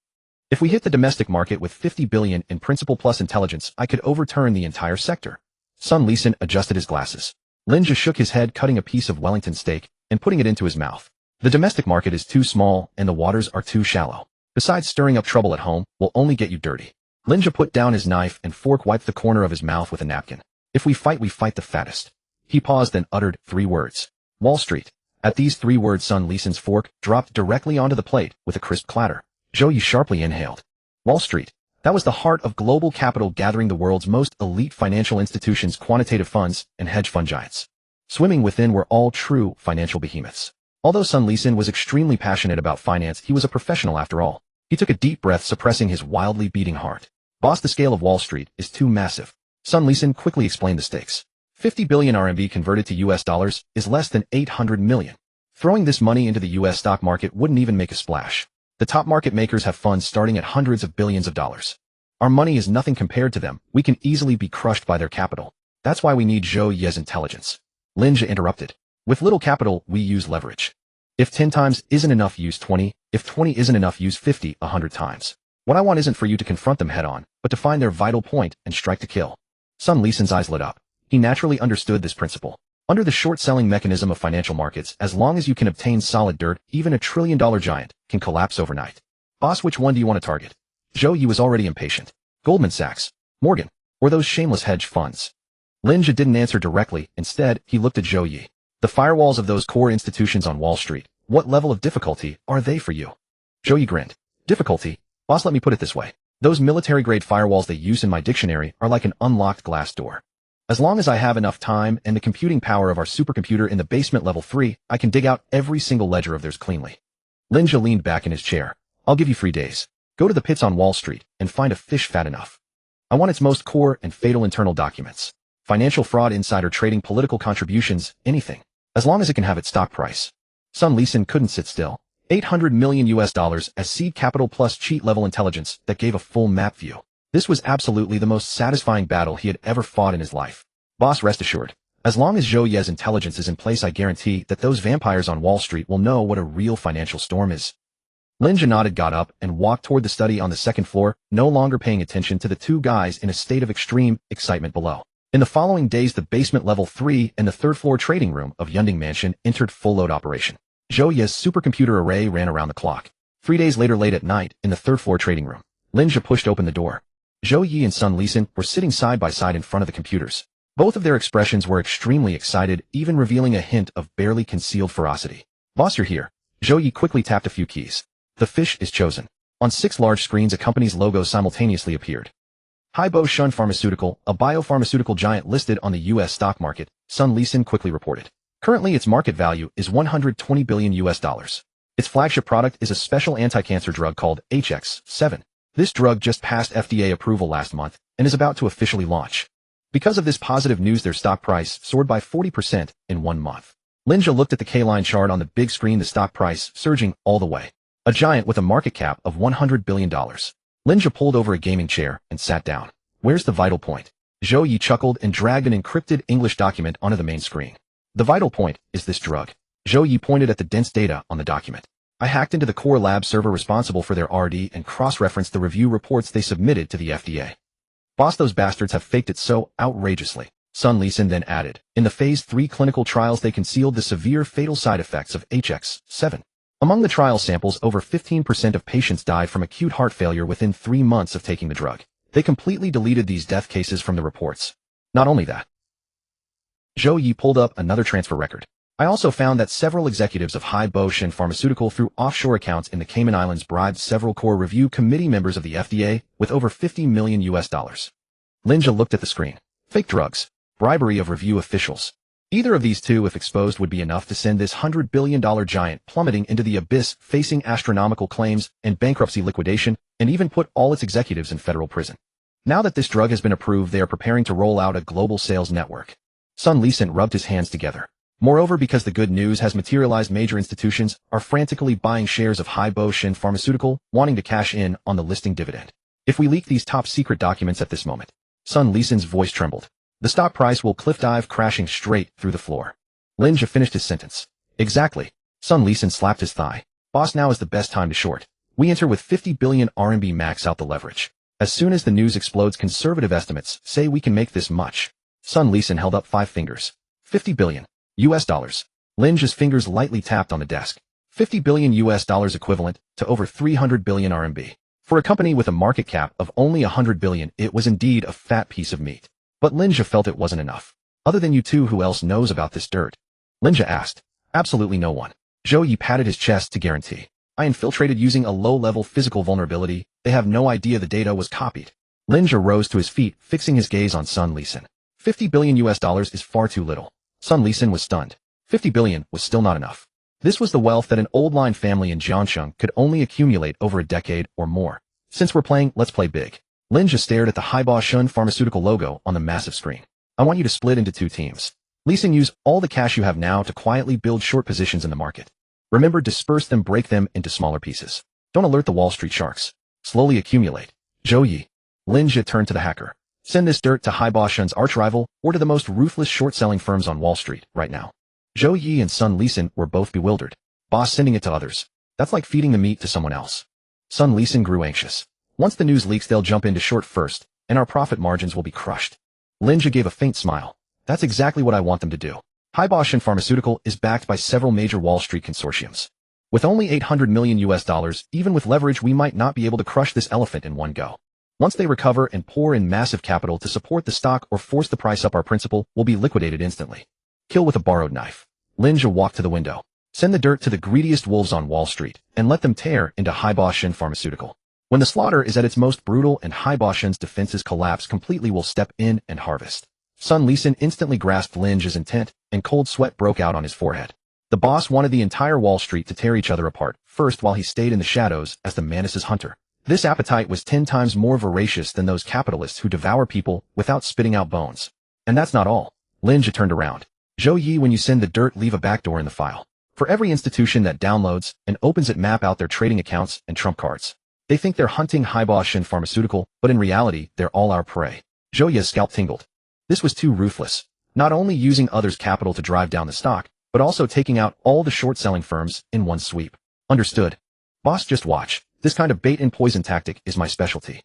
If we hit the domestic market with 50 billion in principal plus intelligence, I could overturn the entire sector. Sun Lisan adjusted his glasses. Lin Zhe shook his head, cutting a piece of Wellington steak and putting it into his mouth. The domestic market is too small and the waters are too shallow. Besides, stirring up trouble at home will only get you dirty. Lin Zhe put down his knife and fork, wiped the corner of his mouth with a napkin. If we fight the fattest. He paused, then uttered 3 words. Wall Street. At these 3 words, Sun Lisan's fork dropped directly onto the plate with a crisp clatter. Zhou Yi sharply inhaled. Wall Street. That was the heart of global capital, gathering the world's most elite financial institutions, quantitative funds, and hedge fund giants. Swimming within were all true financial behemoths. Although Sun Lisan was extremely passionate about finance, he was a professional after all. He took a deep breath, suppressing his wildly beating heart. Boss, the scale of Wall Street is too massive. Sun Lisan quickly explained the stakes. 50 billion RMB converted to US dollars is less than 800 million. Throwing this money into the US stock market wouldn't even make a splash. The top market makers have funds starting at hundreds of billions of dollars. Our money is nothing compared to them. We can easily be crushed by their capital. That's why we need Zhou Yi's intelligence. Lin Zhe interrupted. With little capital, we use leverage. If 10 times isn't enough, use 20. If 20 isn't enough, use 50, 100 times. What I want isn't for you to confront them head on, but to find their vital point and strike to kill. Sun Lisan's eyes lit up. He naturally understood this principle. Under the short-selling mechanism of financial markets, as long as you can obtain solid dirt, even a trillion-dollar giant can collapse overnight. Boss, which one do you want to target? Zhou Yi was already impatient. Goldman Sachs, Morgan, or those shameless hedge funds? Lin Zhe didn't answer directly. Instead, he looked at Zhou Yi. The firewalls of those core institutions on Wall Street, what level of difficulty are they for you? Zhou Yi grinned. Difficulty? Boss, let me put it this way. Those military-grade firewalls they use in my dictionary are like an unlocked glass door. As long as I have enough time and the computing power of our supercomputer in the basement level 3, I can dig out every single ledger of theirs cleanly. Lin Zhe leaned back in his chair. I'll give you 3 days. Go to the pits on Wall Street and find a fish fat enough. I want its most core and fatal internal documents. Financial fraud, insider trading, political contributions, anything. As long as it can have its stock price. Sun Lisan couldn't sit still. 800 million US dollars as seed capital plus cheat level intelligence that gave a full map view. This was absolutely the most satisfying battle he had ever fought in his life. Boss, rest assured. As long as Zhou Yi's intelligence is in place, I guarantee that those vampires on Wall Street will know what a real financial storm is. Lin Zhe nodded, got up, and walked toward the study on the second floor, no longer paying attention to the 2 guys in a state of extreme excitement below. In the following days, the basement level 3 and the 3rd floor trading room of Yunding Mansion entered full-load operation. Zhou Yi's supercomputer array ran around the clock. 3 days later, late at night, in the 3rd floor trading room, Lin Zhe pushed open the door. Zhou Yi and Sun Lisan were sitting side by side in front of the computers. Both of their expressions were extremely excited, even revealing a hint of barely concealed ferocity. Boss, you're here. Zhou Yi quickly tapped a few keys. The fish is chosen. On 6 large screens, a company's logo simultaneously appeared. Haibo Shun Pharmaceutical, a biopharmaceutical giant listed on the U.S. stock market, Sun Lisan quickly reported. Currently, its market value is 120 billion US dollars. Its flagship product is a special anti-cancer drug called HX7. This drug just passed FDA approval last month and is about to officially launch. Because of this positive news, their stock price soared by 40% in 1 month. Lin Zhe looked at the K-line chart on the big screen, the stock price surging all the way. A giant with a market cap of $100 billion. Lin Zhe pulled over a gaming chair and sat down. Where's the vital point? Zhou Yi chuckled and dragged an encrypted English document onto the main screen. The vital point is this drug. Zhou Yi pointed at the dense data on the document. I hacked into the core lab server responsible for their R&D and cross-referenced the review reports they submitted to the FDA. Boss, those bastards have faked it so outrageously. Sun Lisan then added, in the Phase 3 clinical trials they concealed the severe fatal side effects of HX7. Among the trial samples, over 15% of patients died from acute heart failure within 3 months of taking the drug. They completely deleted these death cases from the reports. Not only that, Zhou Yi pulled up another transfer record. I also found that several executives of Haibo Shin Pharmaceutical through offshore accounts in the Cayman Islands bribed several core review committee members of the FDA with over $50 million. Lin Zhe looked at the screen. Fake drugs. Bribery of review officials. Either of these two, if exposed, would be enough to send this $100 billion giant plummeting into the abyss, facing astronomical claims and bankruptcy liquidation, and even put all its executives in federal prison. Now that this drug has been approved, they are preparing to roll out a global sales network. Sun Lisan rubbed his hands together. Moreover, because the good news has materialized, major institutions are frantically buying shares of Haibo Shin Pharmaceutical, wanting to cash in on the listing dividend. If we leak these top-secret documents at this moment, Sun Lisan's voice trembled. The stock price will cliff dive, crashing straight through the floor. Lin Zhe finished his sentence. Exactly. Sun Lisan slapped his thigh. Boss, now is the best time to short. We enter with 50 billion RMB, max out the leverage. As soon as the news explodes, conservative estimates say we can make this much. Sun Lisan held up 5 fingers. 50 billion. US dollars. Lin Zhe's fingers lightly tapped on the desk. 50 billion US dollars equivalent to over 300 billion RMB. For a company with a market cap of only 100 billion, it was indeed a fat piece of meat. But Lin Zhe felt it wasn't enough. Other than you two, who else knows about this dirt? Lin Zhe asked. Absolutely no one. Zhou Yi patted his chest to guarantee. I infiltrated using a low-level physical vulnerability. They have no idea the data was copied. Lin Zhe rose to his feet, fixing his gaze on Sun Lisan. 50 billion US dollars is far too little. Sun Lisan was stunned. 50 billion was still not enough. This was the wealth that an old-line family in Jiangsheng could only accumulate over a decade or more. Since we're playing, let's play big. Lin Zhe stared at the Haibo Shin Pharmaceutical logo on the massive screen. I want you to split into 2 teams. Lisan, use all the cash you have now to quietly build short positions in the market. Remember, disperse them, break them into smaller pieces. Don't alert the Wall Street sharks. Slowly accumulate. Zhou Yi. Lin Zhe turned to the hacker. Send this dirt to Haibo Shin's arch-rival or to the most ruthless short-selling firms on Wall Street right now. Zhou Yi and Sun Lisan were both bewildered. Boss, sending it to others. That's like feeding the meat to someone else. Sun Lisan grew anxious. Once the news leaks, they'll jump into short first, and our profit margins will be crushed. Lin Zhe gave a faint smile. That's exactly what I want them to do. Haibo Shin Pharmaceutical is backed by several major Wall Street consortiums. With only 800 million US dollars, even with leverage, we might not be able to crush this elephant in one go. Once they recover and pour in massive capital to support the stock or force the price up, our principal will be liquidated instantly. Kill with a borrowed knife. Lin Zhe walked to the window. Send the dirt to the greediest wolves on Wall Street, and let them tear into Haibo Shin Pharmaceutical. When the slaughter is at its most brutal and Haibo Shin's defenses collapse completely, we'll step in and harvest. Sun Lisan instantly grasped Lin Zhe's intent, and cold sweat broke out on his forehead. The boss wanted the entire Wall Street to tear each other apart, first while he stayed in the shadows as the Mantis' hunter. This appetite was 10 times more voracious than those capitalists who devour people without spitting out bones. And that's not all. Lin Zhe turned around. Zhou Yi, when you send the dirt, leave a backdoor in the file. For every institution that downloads and opens it, map out their trading accounts and trump cards. They think they're hunting Haibo Shin Pharmaceutical, but in reality, they're all our prey. Zhou Yi's scalp tingled. This was too ruthless. Not only using others' capital to drive down the stock, but also taking out all the short-selling firms in one sweep. Understood. Boss, just watch. This kind of bait and poison tactic is my specialty.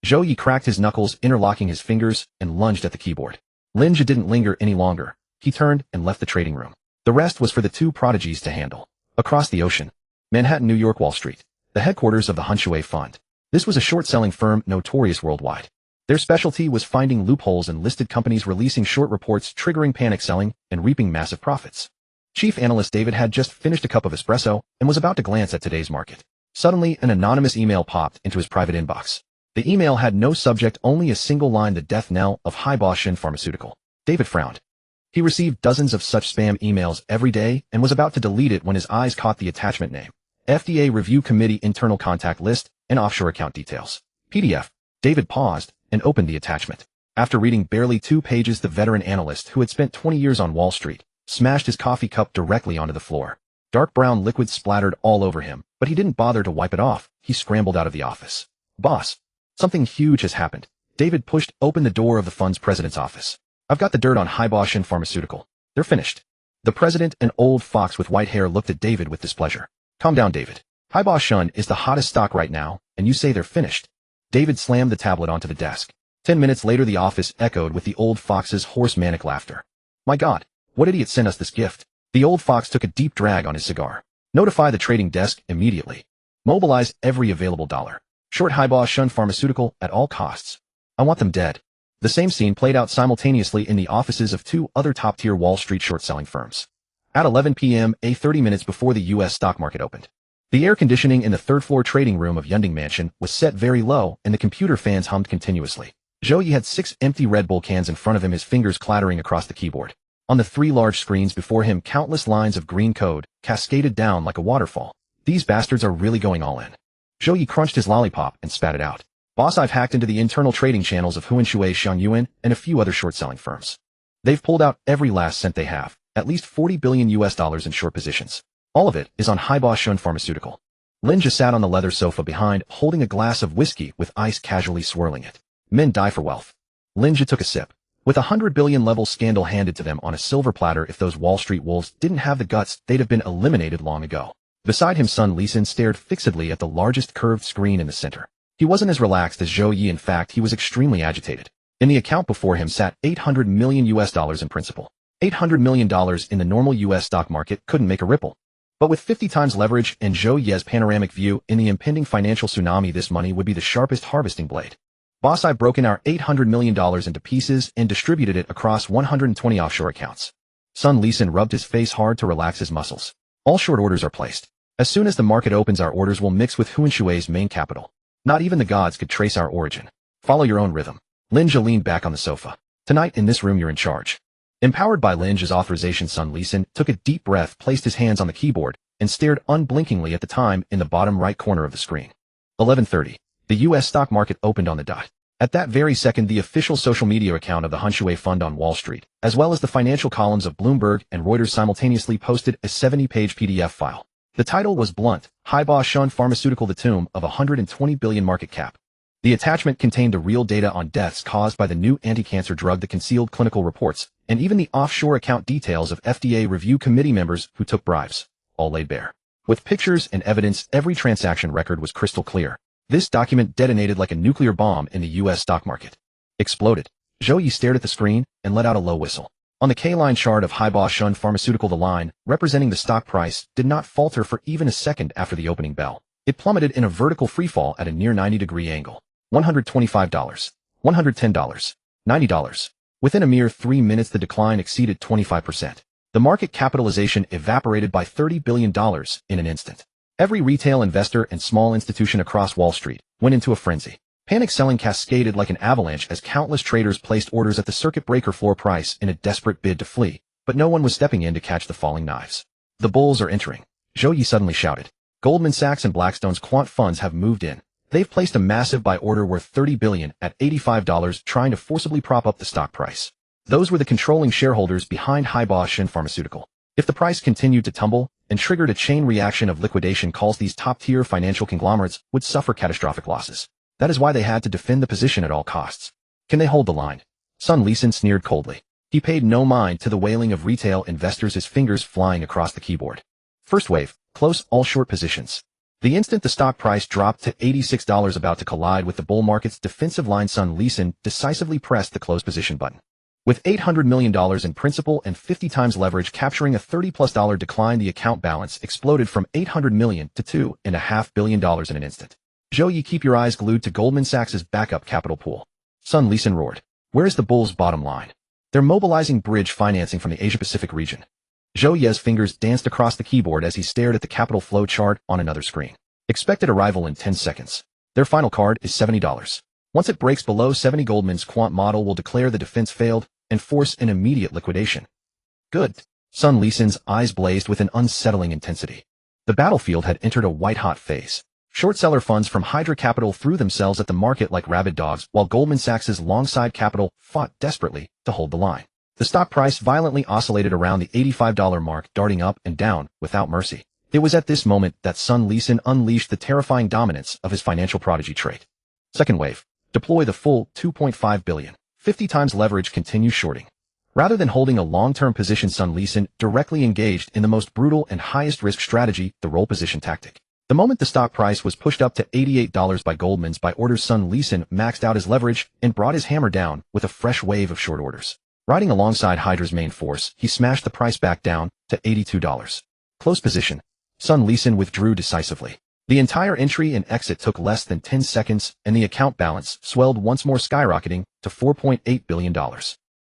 Zhou Yi cracked his knuckles, interlocking his fingers, and lunged at the keyboard. Lin Zhe didn't linger any longer. He turned and left the trading room. The rest was for the 2 prodigies to handle. Across the ocean. Manhattan, New York, Wall Street. The headquarters of the Hunshui Fund. This was a short-selling firm notorious worldwide. Their specialty was finding loopholes in listed companies, releasing short reports, triggering panic selling, and reaping massive profits. Chief Analyst David had just finished a cup of espresso and was about to glance at today's market. Suddenly, an anonymous email popped into his private inbox. The email had no subject, only a single line: the death knell of Haibo Shin Pharmaceutical. David frowned. He received dozens of such spam emails every day and was about to delete it when his eyes caught the attachment name. FDA Review Committee Internal Contact List and Offshore Account Details. PDF. David paused and opened the attachment. After reading barely 2 pages, the veteran analyst who had spent 20 years on Wall Street smashed his coffee cup directly onto the floor. Dark brown liquid splattered all over him, but he didn't bother to wipe it off. He scrambled out of the office. Boss, something huge has happened. David pushed open the door of the fund's president's office. I've got the dirt on Haibo Shin Pharmaceutical. They're finished. The president, an old fox with white hair, looked at David with displeasure. Calm down, David. Haibo Shin is the hottest stock right now, and you say they're finished. David slammed the tablet onto the desk. 10 minutes later the office echoed with the old fox's hoarse manic laughter. My God, what idiot sent us this gift? The old fox took a deep drag on his cigar. Notify the trading desk immediately. Mobilize every available dollar. Short Highball shun pharmaceutical at all costs. I want them dead. The same scene played out simultaneously in the offices of two other top-tier Wall Street short-selling firms. At 11 p.m., 30 minutes before the U.S. stock market opened. The air conditioning in the third-floor trading room of Yunding Mansion was set very low and the computer fans hummed continuously. Zhou Yi had 6 empty Red Bull cans in front of him, his fingers clattering across the keyboard. On the 3 large screens before him, countless lines of green code cascaded down like a waterfall. These bastards are really going all in. Zhou Yi crunched his lollipop and spat it out. Boss, I've hacked into the internal trading channels of Huanshui Xiangyuan and a few other short-selling firms. They've pulled out every last cent they have, at least $40 billion in short positions. All of it is on Highball Shun Pharmaceutical. Lin Zhe sat on the leather sofa behind, holding a glass of whiskey with ice casually swirling it. Men die for wealth. Lin Zhe took a sip. With a $100 billion level scandal handed to them on a silver platter, if those Wall Street wolves didn't have the guts, they'd have been eliminated long ago. Beside him, Sun Lisan stared fixedly at the largest curved screen in the center. He wasn't as relaxed as Zhou Yi. In fact, he was extremely agitated. In the account before him sat $800 million in principal. $800 million in the normal U.S. stock market couldn't make a ripple. But with 50 times leverage and Zhou Yi's panoramic view in the impending financial tsunami, this money would be the sharpest harvesting blade. Boss, I've broken our $800 million into pieces and distributed it across 120 offshore accounts. Sun Lisan rubbed his face hard to relax his muscles. All short orders are placed. As soon as the market opens, our orders will mix with Huanshui's main capital. Not even the gods could trace our origin. Follow your own rhythm. Lin Zhe leaned back on the sofa. Tonight in this room you're in charge. Empowered by Lin Zhe's authorization, Sun Lisan took a deep breath, placed his hands on the keyboard, and stared unblinkingly at the time in the bottom right corner of the screen. 11:30. The U.S. stock market opened on the dot. At that very second, the official social media account of the Huanshui Fund on Wall Street, as well as the financial columns of Bloomberg and Reuters, simultaneously posted a 70-page PDF file. The title was blunt: Highball Shun Pharmaceutical, the tomb of $120 billion market cap. The attachment contained the real data on deaths caused by the new anti-cancer drug, the concealed clinical reports, and even the offshore account details of FDA review committee members who took bribes, all laid bare. With pictures and evidence, every transaction record was crystal clear. This document detonated like a nuclear bomb in the U.S. stock market. Exploded. Zhou Yi stared at the screen and let out a low whistle. On the K-line chart of Highball Shun Pharmaceutical, the line, representing the stock price, did not falter for even a second after the opening bell. It plummeted in a vertical freefall at a near 90-degree angle. $125, $110, $90. Within a mere 3 minutes, the decline exceeded 25%. The market capitalization evaporated by $30 billion in an instant. Every retail investor and small institution across Wall Street went into a frenzy. Panic selling cascaded like an avalanche as countless traders placed orders at the circuit breaker floor price in a desperate bid to flee, but no one was stepping in to catch the falling knives. The bulls are entering. Zhou Yi suddenly shouted. Goldman Sachs and Blackstone's quant funds have moved in. They've placed a massive buy order worth $30 billion at $85, trying to forcibly prop up the stock price. Those were the controlling shareholders behind Highball Shun Pharmaceutical. If the price continued to tumble and triggered a chain reaction of liquidation calls, these top-tier financial conglomerates would suffer catastrophic losses. That is why they had to defend the position at all costs. Can they hold the line? Sun Lisan sneered coldly. He paid no mind to the wailing of retail investors, his fingers flying across the keyboard. First wave, close all short positions. The instant the stock price dropped to $86, about to collide with the bull market's defensive line, Sun Lisan decisively pressed the close position button. With $800 million in principal and 50 times leverage capturing a $30+ decline, the account balance exploded from $800 million to $2.5 billion in an instant. Zhou Yi, keep your eyes glued to Goldman Sachs' backup capital pool. Sun Lisan roared. Where is the bulls' bottom line? They're mobilizing bridge financing from the Asia-Pacific region. Zhou Yi's fingers danced across the keyboard as he stared at the capital flow chart on another screen. Expected arrival in 10 seconds. Their final card is $70. Once it breaks below 70, Goldman's quant model will declare the defense failed and force an immediate liquidation. Good. Sun Lisan's eyes blazed with an unsettling intensity. The battlefield had entered a white-hot phase. Short seller funds from Hydra Capital threw themselves at the market like rabid dogs, while Goldman Sachs' long-side capital fought desperately to hold the line. The stock price violently oscillated around the $85 mark, darting up and down without mercy. It was at this moment that Sun Lisan unleashed the terrifying dominance of his financial prodigy trait. Second wave. Deploy the full $2.5 billion. 50 times leverage, continue shorting. Rather than holding a long-term position, Sun Lisan directly engaged in the most brutal and highest risk strategy, the roll position tactic. The moment the stock price was pushed up to $88 by Goldman's buy orders, Sun Lin maxed out his leverage and brought his hammer down with a fresh wave of short orders. Riding alongside Hydra's main force, he smashed the price back down to $82. Close position. Sun Lin withdrew decisively. The entire entry and exit took less than 10 seconds, and the account balance swelled once more, skyrocketing to $4.8 billion.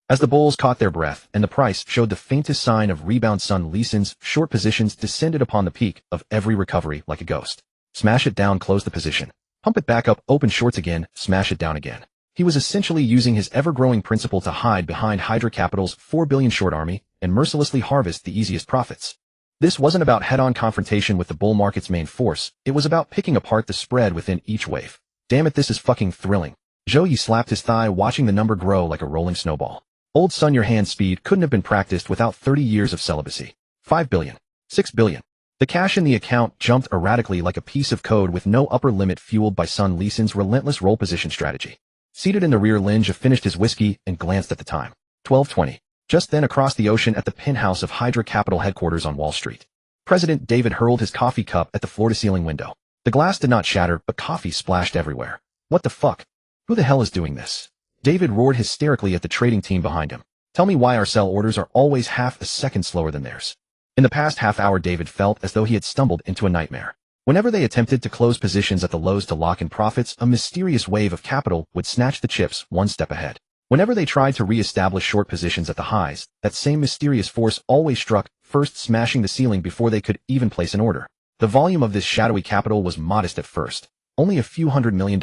As the bulls caught their breath and the price showed the faintest sign of rebound, Sun Lin's short positions descended upon the peak of every recovery like a ghost. Smash it down, close the position. Pump it back up, open shorts again, smash it down again. He was essentially using his ever-growing principle to hide behind Hydra Capital's 4 billion short army and mercilessly harvest the easiest profits. This wasn't about head-on confrontation with the bull market's main force, it was about picking apart the spread within each wave. Damn it, this is fucking thrilling. Zhou Yi slapped his thigh, watching the number grow like a rolling snowball. Old son, your hand speed couldn't have been practiced without 30 years of celibacy. 5 billion. 6 billion. The cash in the account jumped erratically like a piece of code with no upper limit, fueled by Sun Lin's relentless roll position strategy. Seated in the rear, Lin Zhe finished his whiskey and glanced at the time. 12:20. Just then, across the ocean at the penthouse of Hydra Capital headquarters on Wall Street, President David hurled his coffee cup at the floor-to-ceiling window. The glass did not shatter, but coffee splashed everywhere. What the fuck? Who the hell is doing this? David roared hysterically at the trading team behind him. Tell me why our sell orders are always half a second slower than theirs. In the past half hour, David felt as though he had stumbled into a nightmare. Whenever they attempted to close positions at the lows to lock in profits, a mysterious wave of capital would snatch the chips one step ahead. Whenever they tried to re-establish short positions at the highs, that same mysterious force always struck, first smashing the ceiling before they could even place an order. The volume of this shadowy capital was modest at first, only a few $100 million.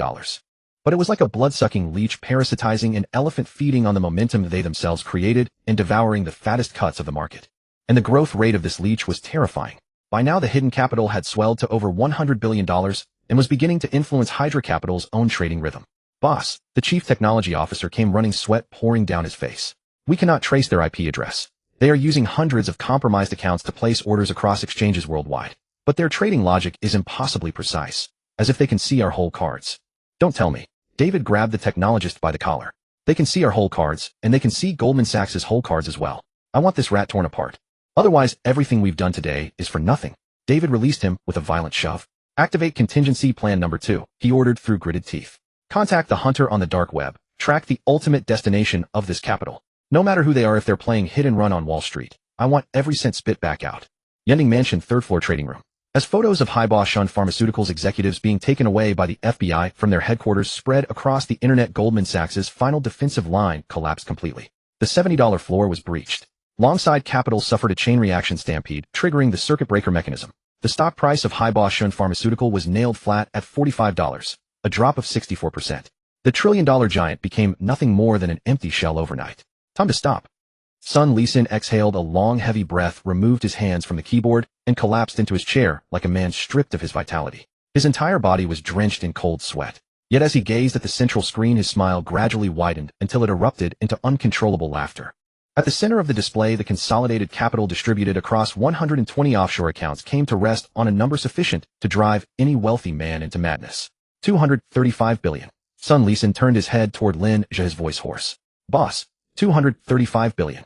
But it was like a blood-sucking leech parasitizing an elephant, feeding on the momentum they themselves created and devouring the fattest cuts of the market. And the growth rate of this leech was terrifying. By now, the hidden capital had swelled to over $100 billion and was beginning to influence Hydra Capital's own trading rhythm. Boss, the chief technology officer came running, sweat pouring down his face. We cannot trace their IP address. They are using hundreds of compromised accounts to place orders across exchanges worldwide. But their trading logic is impossibly precise, as if they can see our whole cards. Don't tell me. David grabbed the technologist by the collar. They can see our whole cards, and they can see Goldman Sachs' whole cards as well. I want this rat torn apart. Otherwise, everything we've done today is for nothing. David released him with a violent shove. Activate contingency plan number 2, he ordered through gritted teeth. Contact the hunter on the dark web. Track the ultimate destination of this capital. No matter who they are, if they're playing hit and run on Wall Street, I want every cent spit back out. Yending Mansion, 3rd floor trading room. As photos of Haibo-Shun Pharmaceuticals executives being taken away by the FBI from their headquarters spread across the internet, Goldman Sachs' final defensive line collapsed completely. The $70 floor was breached. Longside Capital suffered a chain reaction stampede, triggering the circuit breaker mechanism. The stock price of Haibo-Shun Pharmaceutical was nailed flat at $45, a drop of 64%. The trillion-dollar giant became nothing more than an empty shell overnight. Time to stop. Sun Lin exhaled a long, heavy breath, removed his hands from the keyboard, and collapsed into his chair like a man stripped of his vitality. His entire body was drenched in cold sweat. Yet as he gazed at the central screen, his smile gradually widened until it erupted into uncontrollable laughter. At the center of the display, the consolidated capital distributed across 120 offshore accounts came to rest on a number sufficient to drive any wealthy man into madness. 235 billion. Sun Lin turned his head toward Lin Zhe, his voice hoarse. Boss, $235 billion.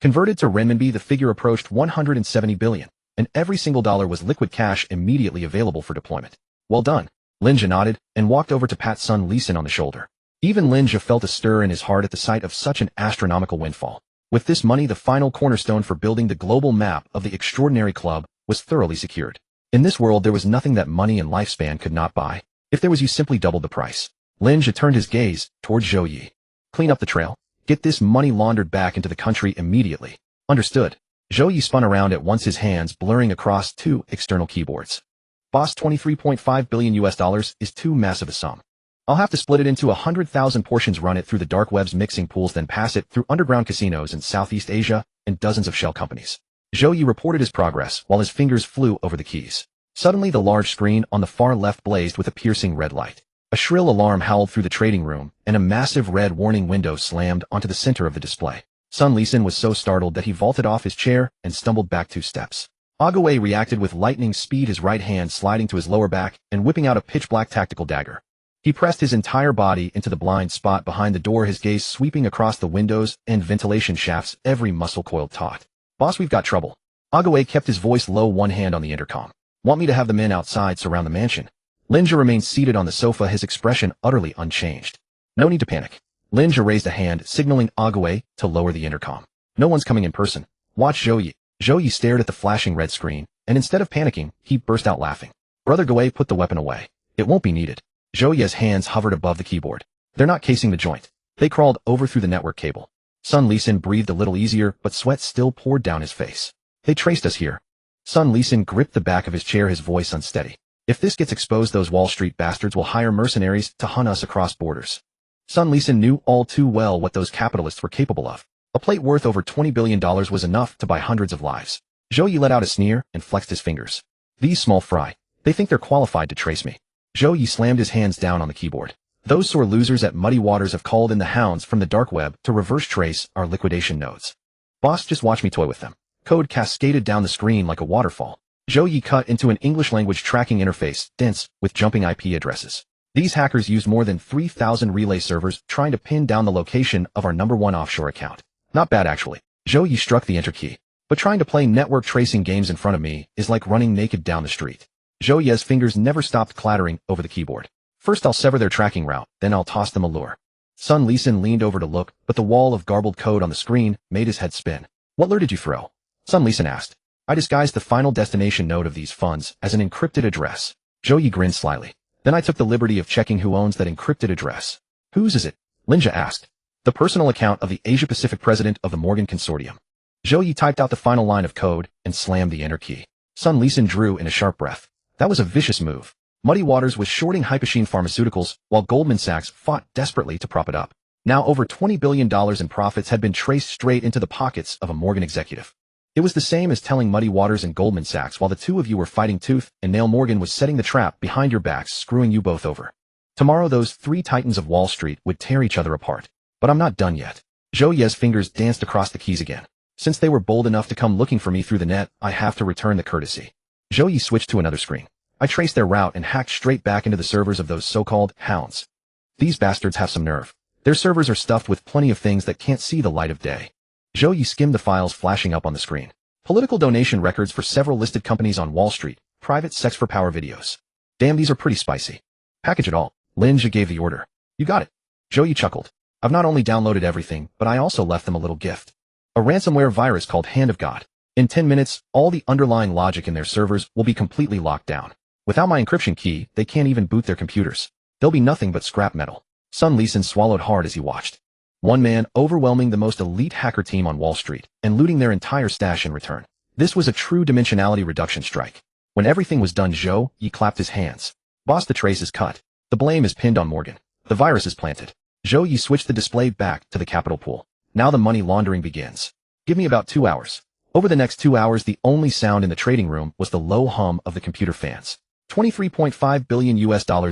Converted to renminbi, the figure approached 170 billion, and every single dollar was liquid cash immediately available for deployment. Well done. Lin Zhe nodded and walked over to pat Sun Lin on the shoulder. Even Lin Zhe felt a stir in his heart at the sight of such an astronomical windfall. With this money, the final cornerstone for building the global map of the extraordinary club was thoroughly secured. In this world, there was nothing that money and lifespan could not buy. If there was, you simply doubled the price. Lin Zhe turned his gaze towards Zhou Yi. Clean up the trail. Get this money laundered back into the country immediately. Understood. Zhou Yi spun around at once, his hands blurring across 2 external keyboards. Boss, $23.5 billion is too massive a sum. I'll have to split it into 100,000 portions, run it through the dark web's mixing pools, then pass it through underground casinos in Southeast Asia and dozens of shell companies. Zhou Yi reported his progress while his fingers flew over the keys. Suddenly, the large screen on the far left blazed with a piercing red light. A shrill alarm howled through the trading room, and a massive red warning window slammed onto the center of the display. Sun Lin was so startled that he vaulted off his chair and stumbled back 2 steps. Agaway reacted with lightning speed, his right hand sliding to his lower back and whipping out a pitch-black tactical dagger. He pressed his entire body into the blind spot behind the door, his gaze sweeping across the windows and ventilation shafts, every muscle coiled taut. Boss, we've got trouble. Agaway kept his voice low, one hand on the intercom. Want me to have the men outside surround the mansion? Lin Zhe remained seated on the sofa, his expression utterly unchanged. No need to panic. Lin Zhe raised a hand, signaling Agaway to lower the intercom. No one's coming in person. Watch Zhou Yi. Zhou Yi stared at the flashing red screen, and instead of panicking, he burst out laughing. Brother Gawei put the weapon away. It won't be needed. Zhou Yi's hands hovered above the keyboard. They're not casing the joint. They crawled over through the network cable. Sun Lisin breathed a little easier, but sweat still poured down his face. They traced us here. Sun Lisin gripped the back of his chair, his voice unsteady. If this gets exposed, those Wall Street bastards will hire mercenaries to hunt us across borders. Sun Lisin knew all too well what those capitalists were capable of. A plate worth over $20 billion was enough to buy hundreds of lives. Zhou Yi let out a sneer and flexed his fingers. These small fry. They think they're qualified to trace me. Zhou Yi slammed his hands down on the keyboard. Those sore losers at Muddy Waters have called in the hounds from the dark web to reverse trace our liquidation nodes. Boss, just watch me toy with them. Code cascaded down the screen like a waterfall. Zhou Yi cut into an English-language tracking interface, dense, with jumping IP addresses. These hackers used more than 3,000 relay servers trying to pin down the location of our #1 offshore account. Not bad, actually. Zhou Yi struck the enter key. But trying to play network tracing games in front of me is like running naked down the street. Zhou Yi's fingers never stopped clattering over the keyboard. First I'll sever their tracking route, then I'll toss them a lure. Sun Lisin leaned over to look, but the wall of garbled code on the screen made his head spin. What lure did you throw? Sun Lisin asked. I disguised the final destination node of these funds as an encrypted address. Zhou Yi grinned slyly. Then I took the liberty of checking who owns that encrypted address. Whose is it? Lin Zhe asked. The personal account of the Asia-Pacific president of the Morgan Consortium. Zhou Yi typed out the final line of code and slammed the enter key. Sun Lisin drew in a sharp breath. That was a vicious move. Muddy Waters was shorting Hypocine Pharmaceuticals, while Goldman Sachs fought desperately to prop it up. Now over $20 billion in profits had been traced straight into the pockets of a Morgan executive. It was the same as telling Muddy Waters and Goldman Sachs while the two of you were fighting tooth and nail, Morgan was setting the trap behind your backs, screwing you both over. Tomorrow those three titans of Wall Street would tear each other apart. But I'm not done yet. Zhou Yi's fingers danced across the keys again. Since they were bold enough to come looking for me through the net, I have to return the courtesy. Zhou Yi switched to another screen. I traced their route and hacked straight back into the servers of those so-called hounds. These bastards have some nerve. Their servers are stuffed with plenty of things that can't see the light of day. Zhou Yi skimmed the files flashing up on the screen. Political donation records for several listed companies on Wall Street, private sex for power videos. Damn, these are pretty spicy. Package it all. Lin Zhe gave the order. You got it. Zhou Yi chuckled. I've not only downloaded everything, but I also left them a little gift. A ransomware virus called Hand of God. In 10 minutes, all the underlying logic in their servers will be completely locked down. Without my encryption key, they can't even boot their computers. They'll be nothing but scrap metal. Sun Lisin swallowed hard as he watched. One man overwhelming the most elite hacker team on Wall Street and looting their entire stash in return. This was a true dimensionality reduction strike. When everything was done, Zhou Yi clapped his hands. Boss, the trace is cut. The blame is pinned on Morgan. The virus is planted. Zhou Yi switched the display back to the capital pool. Now the money laundering begins. Give me about 2 hours. Over the next 2 hours, the only sound in the trading room was the low hum of the computer fans. $23.5 billion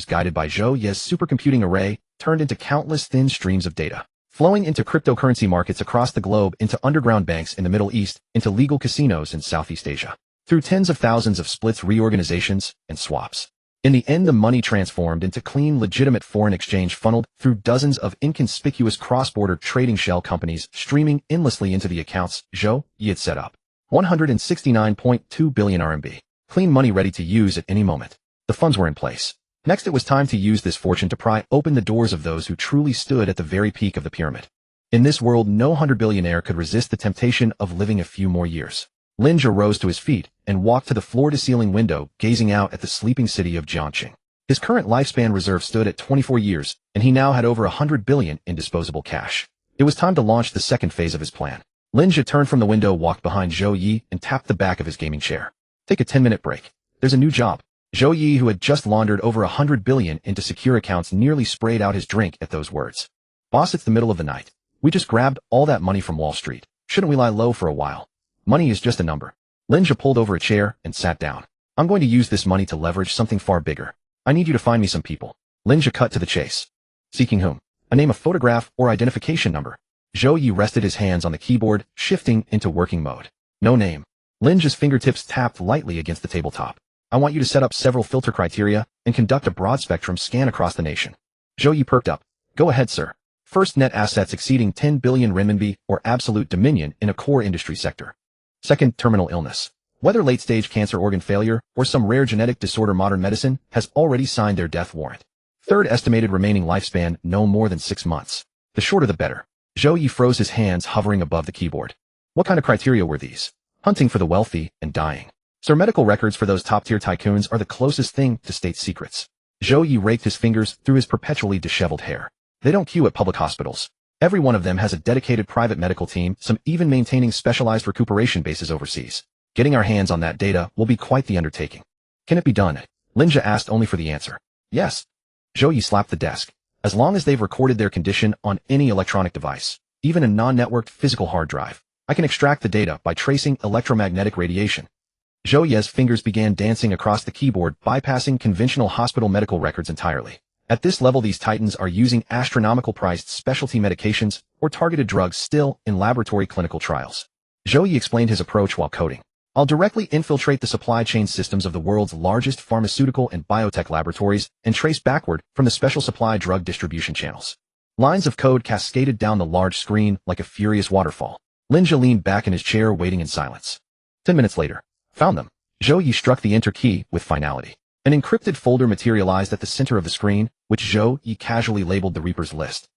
guided by Zhou Yi's supercomputing array turned into countless thin streams of data, flowing into cryptocurrency markets across the globe, into underground banks in the Middle East, into legal casinos in Southeast Asia, through tens of thousands of splits, reorganizations, and swaps. In the end, the money transformed into clean, legitimate foreign exchange funneled through dozens of inconspicuous cross-border trading shell companies, streaming endlessly into the accounts Zhou Yi had set up. 169.2 billion RMB. Clean money ready to use at any moment. The funds were in place. Next, it was time to use this fortune to pry open the doors of those who truly stood at the very peak of the pyramid. In this world, no 100-billionaire could resist the temptation of living a few more years. Lin Zhe rose to his feet and walked to the floor-to-ceiling window, gazing out at the sleeping city of Jiangqing. His current lifespan reserve stood at 24 years, and he now had over 100 billion in disposable cash. It was time to launch the second phase of his plan. Lin Zhe turned from the window, walked behind Zhou Yi, and tapped the back of his gaming chair. Take a 10-minute break. There's a new job. Zhou Yi, who had just laundered over 100 billion into secure accounts, nearly sprayed out his drink at those words. Boss, it's the middle of the night. We just grabbed all that money from Wall Street. Shouldn't we lie low for a while? Money is just a number. Lin Zhe pulled over a chair and sat down. I'm going to use this money to leverage something far bigger. I need you to find me some people. Lin Zhe cut to the chase. Seeking whom? A name, a photograph, or identification number? Zhou Yi rested his hands on the keyboard, shifting into working mode. No name. Lin Zhe's fingertips tapped lightly against the tabletop. I want you to set up several filter criteria and conduct a broad-spectrum scan across the nation. Zhou Yi perked up. Go ahead, sir. First, net assets exceeding 10 billion renminbi or absolute dominion in a core industry sector. Second, terminal illness. Whether late-stage cancer organ failure or some rare genetic disorder, modern medicine has already signed their death warrant. Third estimated remaining lifespan, no more than 6 months. The shorter the better. Zhou Yi froze, his hands hovering above the keyboard. What kind of criteria were these? Hunting for the wealthy and dying. Sir, medical records for those top-tier tycoons are the closest thing to state secrets. Zhou Yi raked his fingers through his perpetually disheveled hair. They don't queue at public hospitals. Every one of them has a dedicated private medical team, some even maintaining specialized recuperation bases overseas. Getting our hands on that data will be quite the undertaking. Can it be done? Lin Zhe asked, only for the answer. Yes. Zhou Yi slapped the desk. As long as they've recorded their condition on any electronic device, even a non-networked physical hard drive, I can extract the data by tracing electromagnetic radiation. Zhou Yi's fingers began dancing across the keyboard, bypassing conventional hospital medical records entirely. At this level, these titans are using astronomical-priced specialty medications or targeted drugs still in laboratory clinical trials. Zhou Yi explained his approach while coding. I'll directly infiltrate the supply chain systems of the world's largest pharmaceutical and biotech laboratories and trace backward from the special supply drug distribution channels. Lines of code cascaded down the large screen like a furious waterfall. Lin Zhe leaned back in his chair, waiting in silence. 10 minutes later. Found them. Zhou Yi struck the enter key with finality. An encrypted folder materialized at the center of the screen, which Zhou Yi casually labeled the Reaper's List.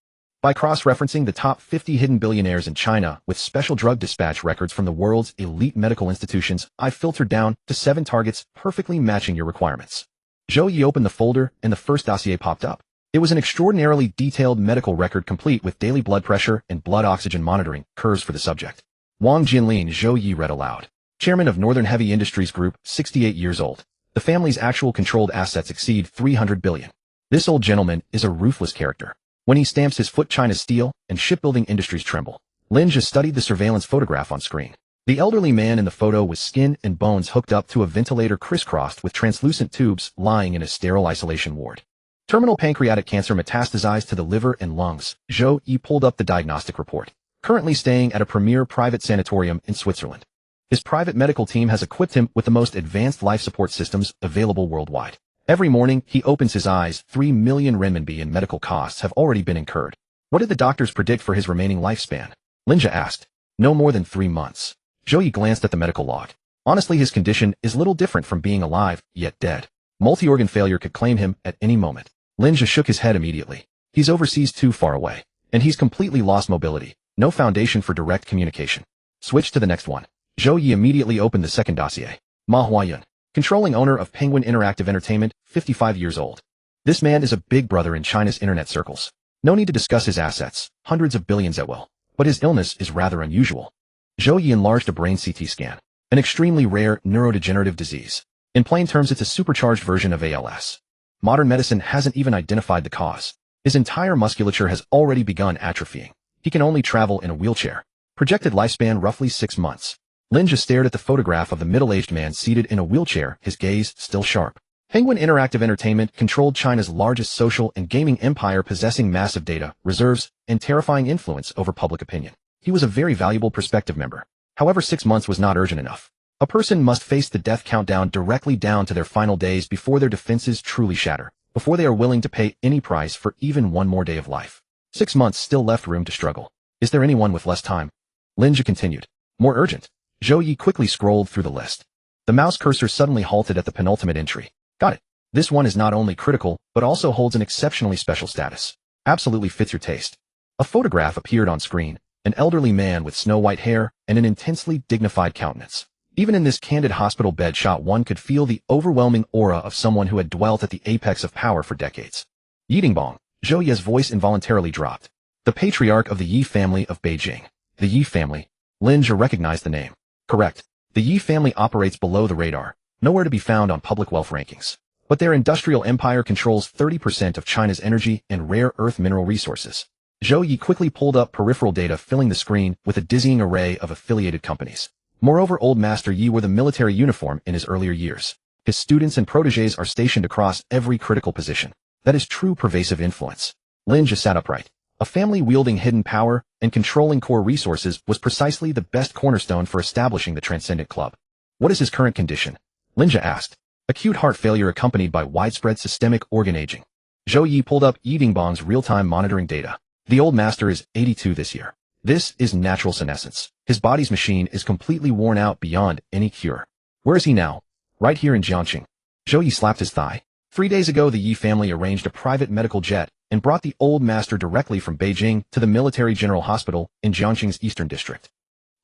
By cross-referencing the top 50 hidden billionaires in China with special drug dispatch records from the world's elite medical institutions, I filtered down to 7 targets perfectly matching your requirements. Zhou Yi opened the folder and the first dossier popped up. It was an extraordinarily detailed medical record complete with daily blood pressure and blood oxygen monitoring curves for the subject. Wang Jinlin, Zhou Yi read aloud. Chairman of Northern Heavy Industries Group, 68 years old. The family's actual controlled assets exceed 300 billion. This old gentleman is a ruthless character. When he stamps his foot, China's steel and shipbuilding industries tremble. Lin Zhe studied the surveillance photograph on screen. The elderly man in the photo was skin and bones hooked up to a ventilator crisscrossed with translucent tubes lying in a sterile isolation ward. Terminal pancreatic cancer metastasized to the liver and lungs. Zhou Yi pulled up the diagnostic report. Currently staying at a premier private sanatorium in Switzerland. His private medical team has equipped him with the most advanced life support systems available worldwide. Every morning, he opens his eyes. 3 million renminbi in medical costs have already been incurred. What did the doctors predict for his remaining lifespan? Lin Zhe asked. No more than 3 months. Zhou Yi glanced at the medical log. Honestly, his condition is little different from being alive, yet dead. Multi-organ failure could claim him at any moment. Lin Zhe shook his head immediately. He's overseas, too far away. And he's completely lost mobility. No foundation for direct communication. Switch to the next one. Zhou Yi immediately opened the second dossier. Ma Huayun. Controlling owner of Penguin Interactive Entertainment, 55 years old. This man is a big brother in China's internet circles. No need to discuss his assets, hundreds of billions at will. But his illness is rather unusual. Zhou Yi enlarged a brain CT scan. An extremely rare neurodegenerative disease. In plain terms, it's a supercharged version of ALS. Modern medicine hasn't even identified the cause. His entire musculature has already begun atrophying. He can only travel in a wheelchair. Projected lifespan roughly 6 months. Lin Zhe stared at the photograph of the middle-aged man seated in a wheelchair, his gaze still sharp. Penguin Interactive Entertainment controlled China's largest social and gaming empire, possessing massive data, reserves, and terrifying influence over public opinion. He was a very valuable prospective member. However, 6 months was not urgent enough. A person must face the death countdown directly down to their final days before their defenses truly shatter, before they are willing to pay any price for even one more day of life. 6 months still left room to struggle. Is there anyone with less time? Lin Zhe continued. More urgent. Zhou Yi quickly scrolled through the list. The mouse cursor suddenly halted at the penultimate entry. Got it. This one is not only critical, but also holds an exceptionally special status. Absolutely fits your taste. A photograph appeared on screen, an elderly man with snow-white hair and an intensely dignified countenance. Even in this candid hospital bed shot, one could feel the overwhelming aura of someone who had dwelt at the apex of power for decades. Yidingbong. Zhou Yi's voice involuntarily dropped. The patriarch of the Yi family of Beijing. The Yi family. Lin Zhe recognized the name. Correct. The Yi family operates below the radar, nowhere to be found on public wealth rankings. But their industrial empire controls 30% of China's energy and rare earth mineral resources. Zhou Yi quickly pulled up peripheral data, filling the screen with a dizzying array of affiliated companies. Moreover, Old Master Yi wore the military uniform in his earlier years. His students and protégés are stationed across every critical position. That is true pervasive influence. Lin Zhe sat upright. A family wielding hidden power and controlling core resources was precisely the best cornerstone for establishing the Transcendent Club. What is his current condition? Lin Zhe asked. Acute heart failure accompanied by widespread systemic organ aging. Zhou Yi pulled up Yidingbong's real-time monitoring data. The old master is 82 this year. This is natural senescence. His body's machine is completely worn out beyond any cure. Where is he now? Right here in Jiangxing. Zhou Yi slapped his thigh. 3 days ago the Yi family arranged a private medical jet and brought the old master directly from Beijing to the Military General Hospital in Jiangxing's eastern district.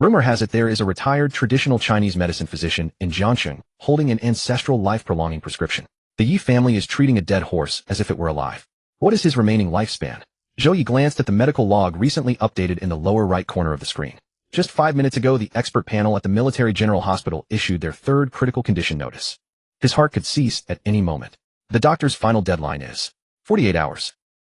Rumor has it there is a retired traditional Chinese medicine physician in Jiangxing holding an ancestral life-prolonging prescription. The Yi family is treating a dead horse as if it were alive. What is his remaining lifespan? Zhou Yi glanced at the medical log recently updated in the lower right corner of the screen. Just 5 minutes ago the expert panel at the Military General Hospital issued their third critical condition notice. His heart could cease at any moment. The doctor's final deadline is 48 hours.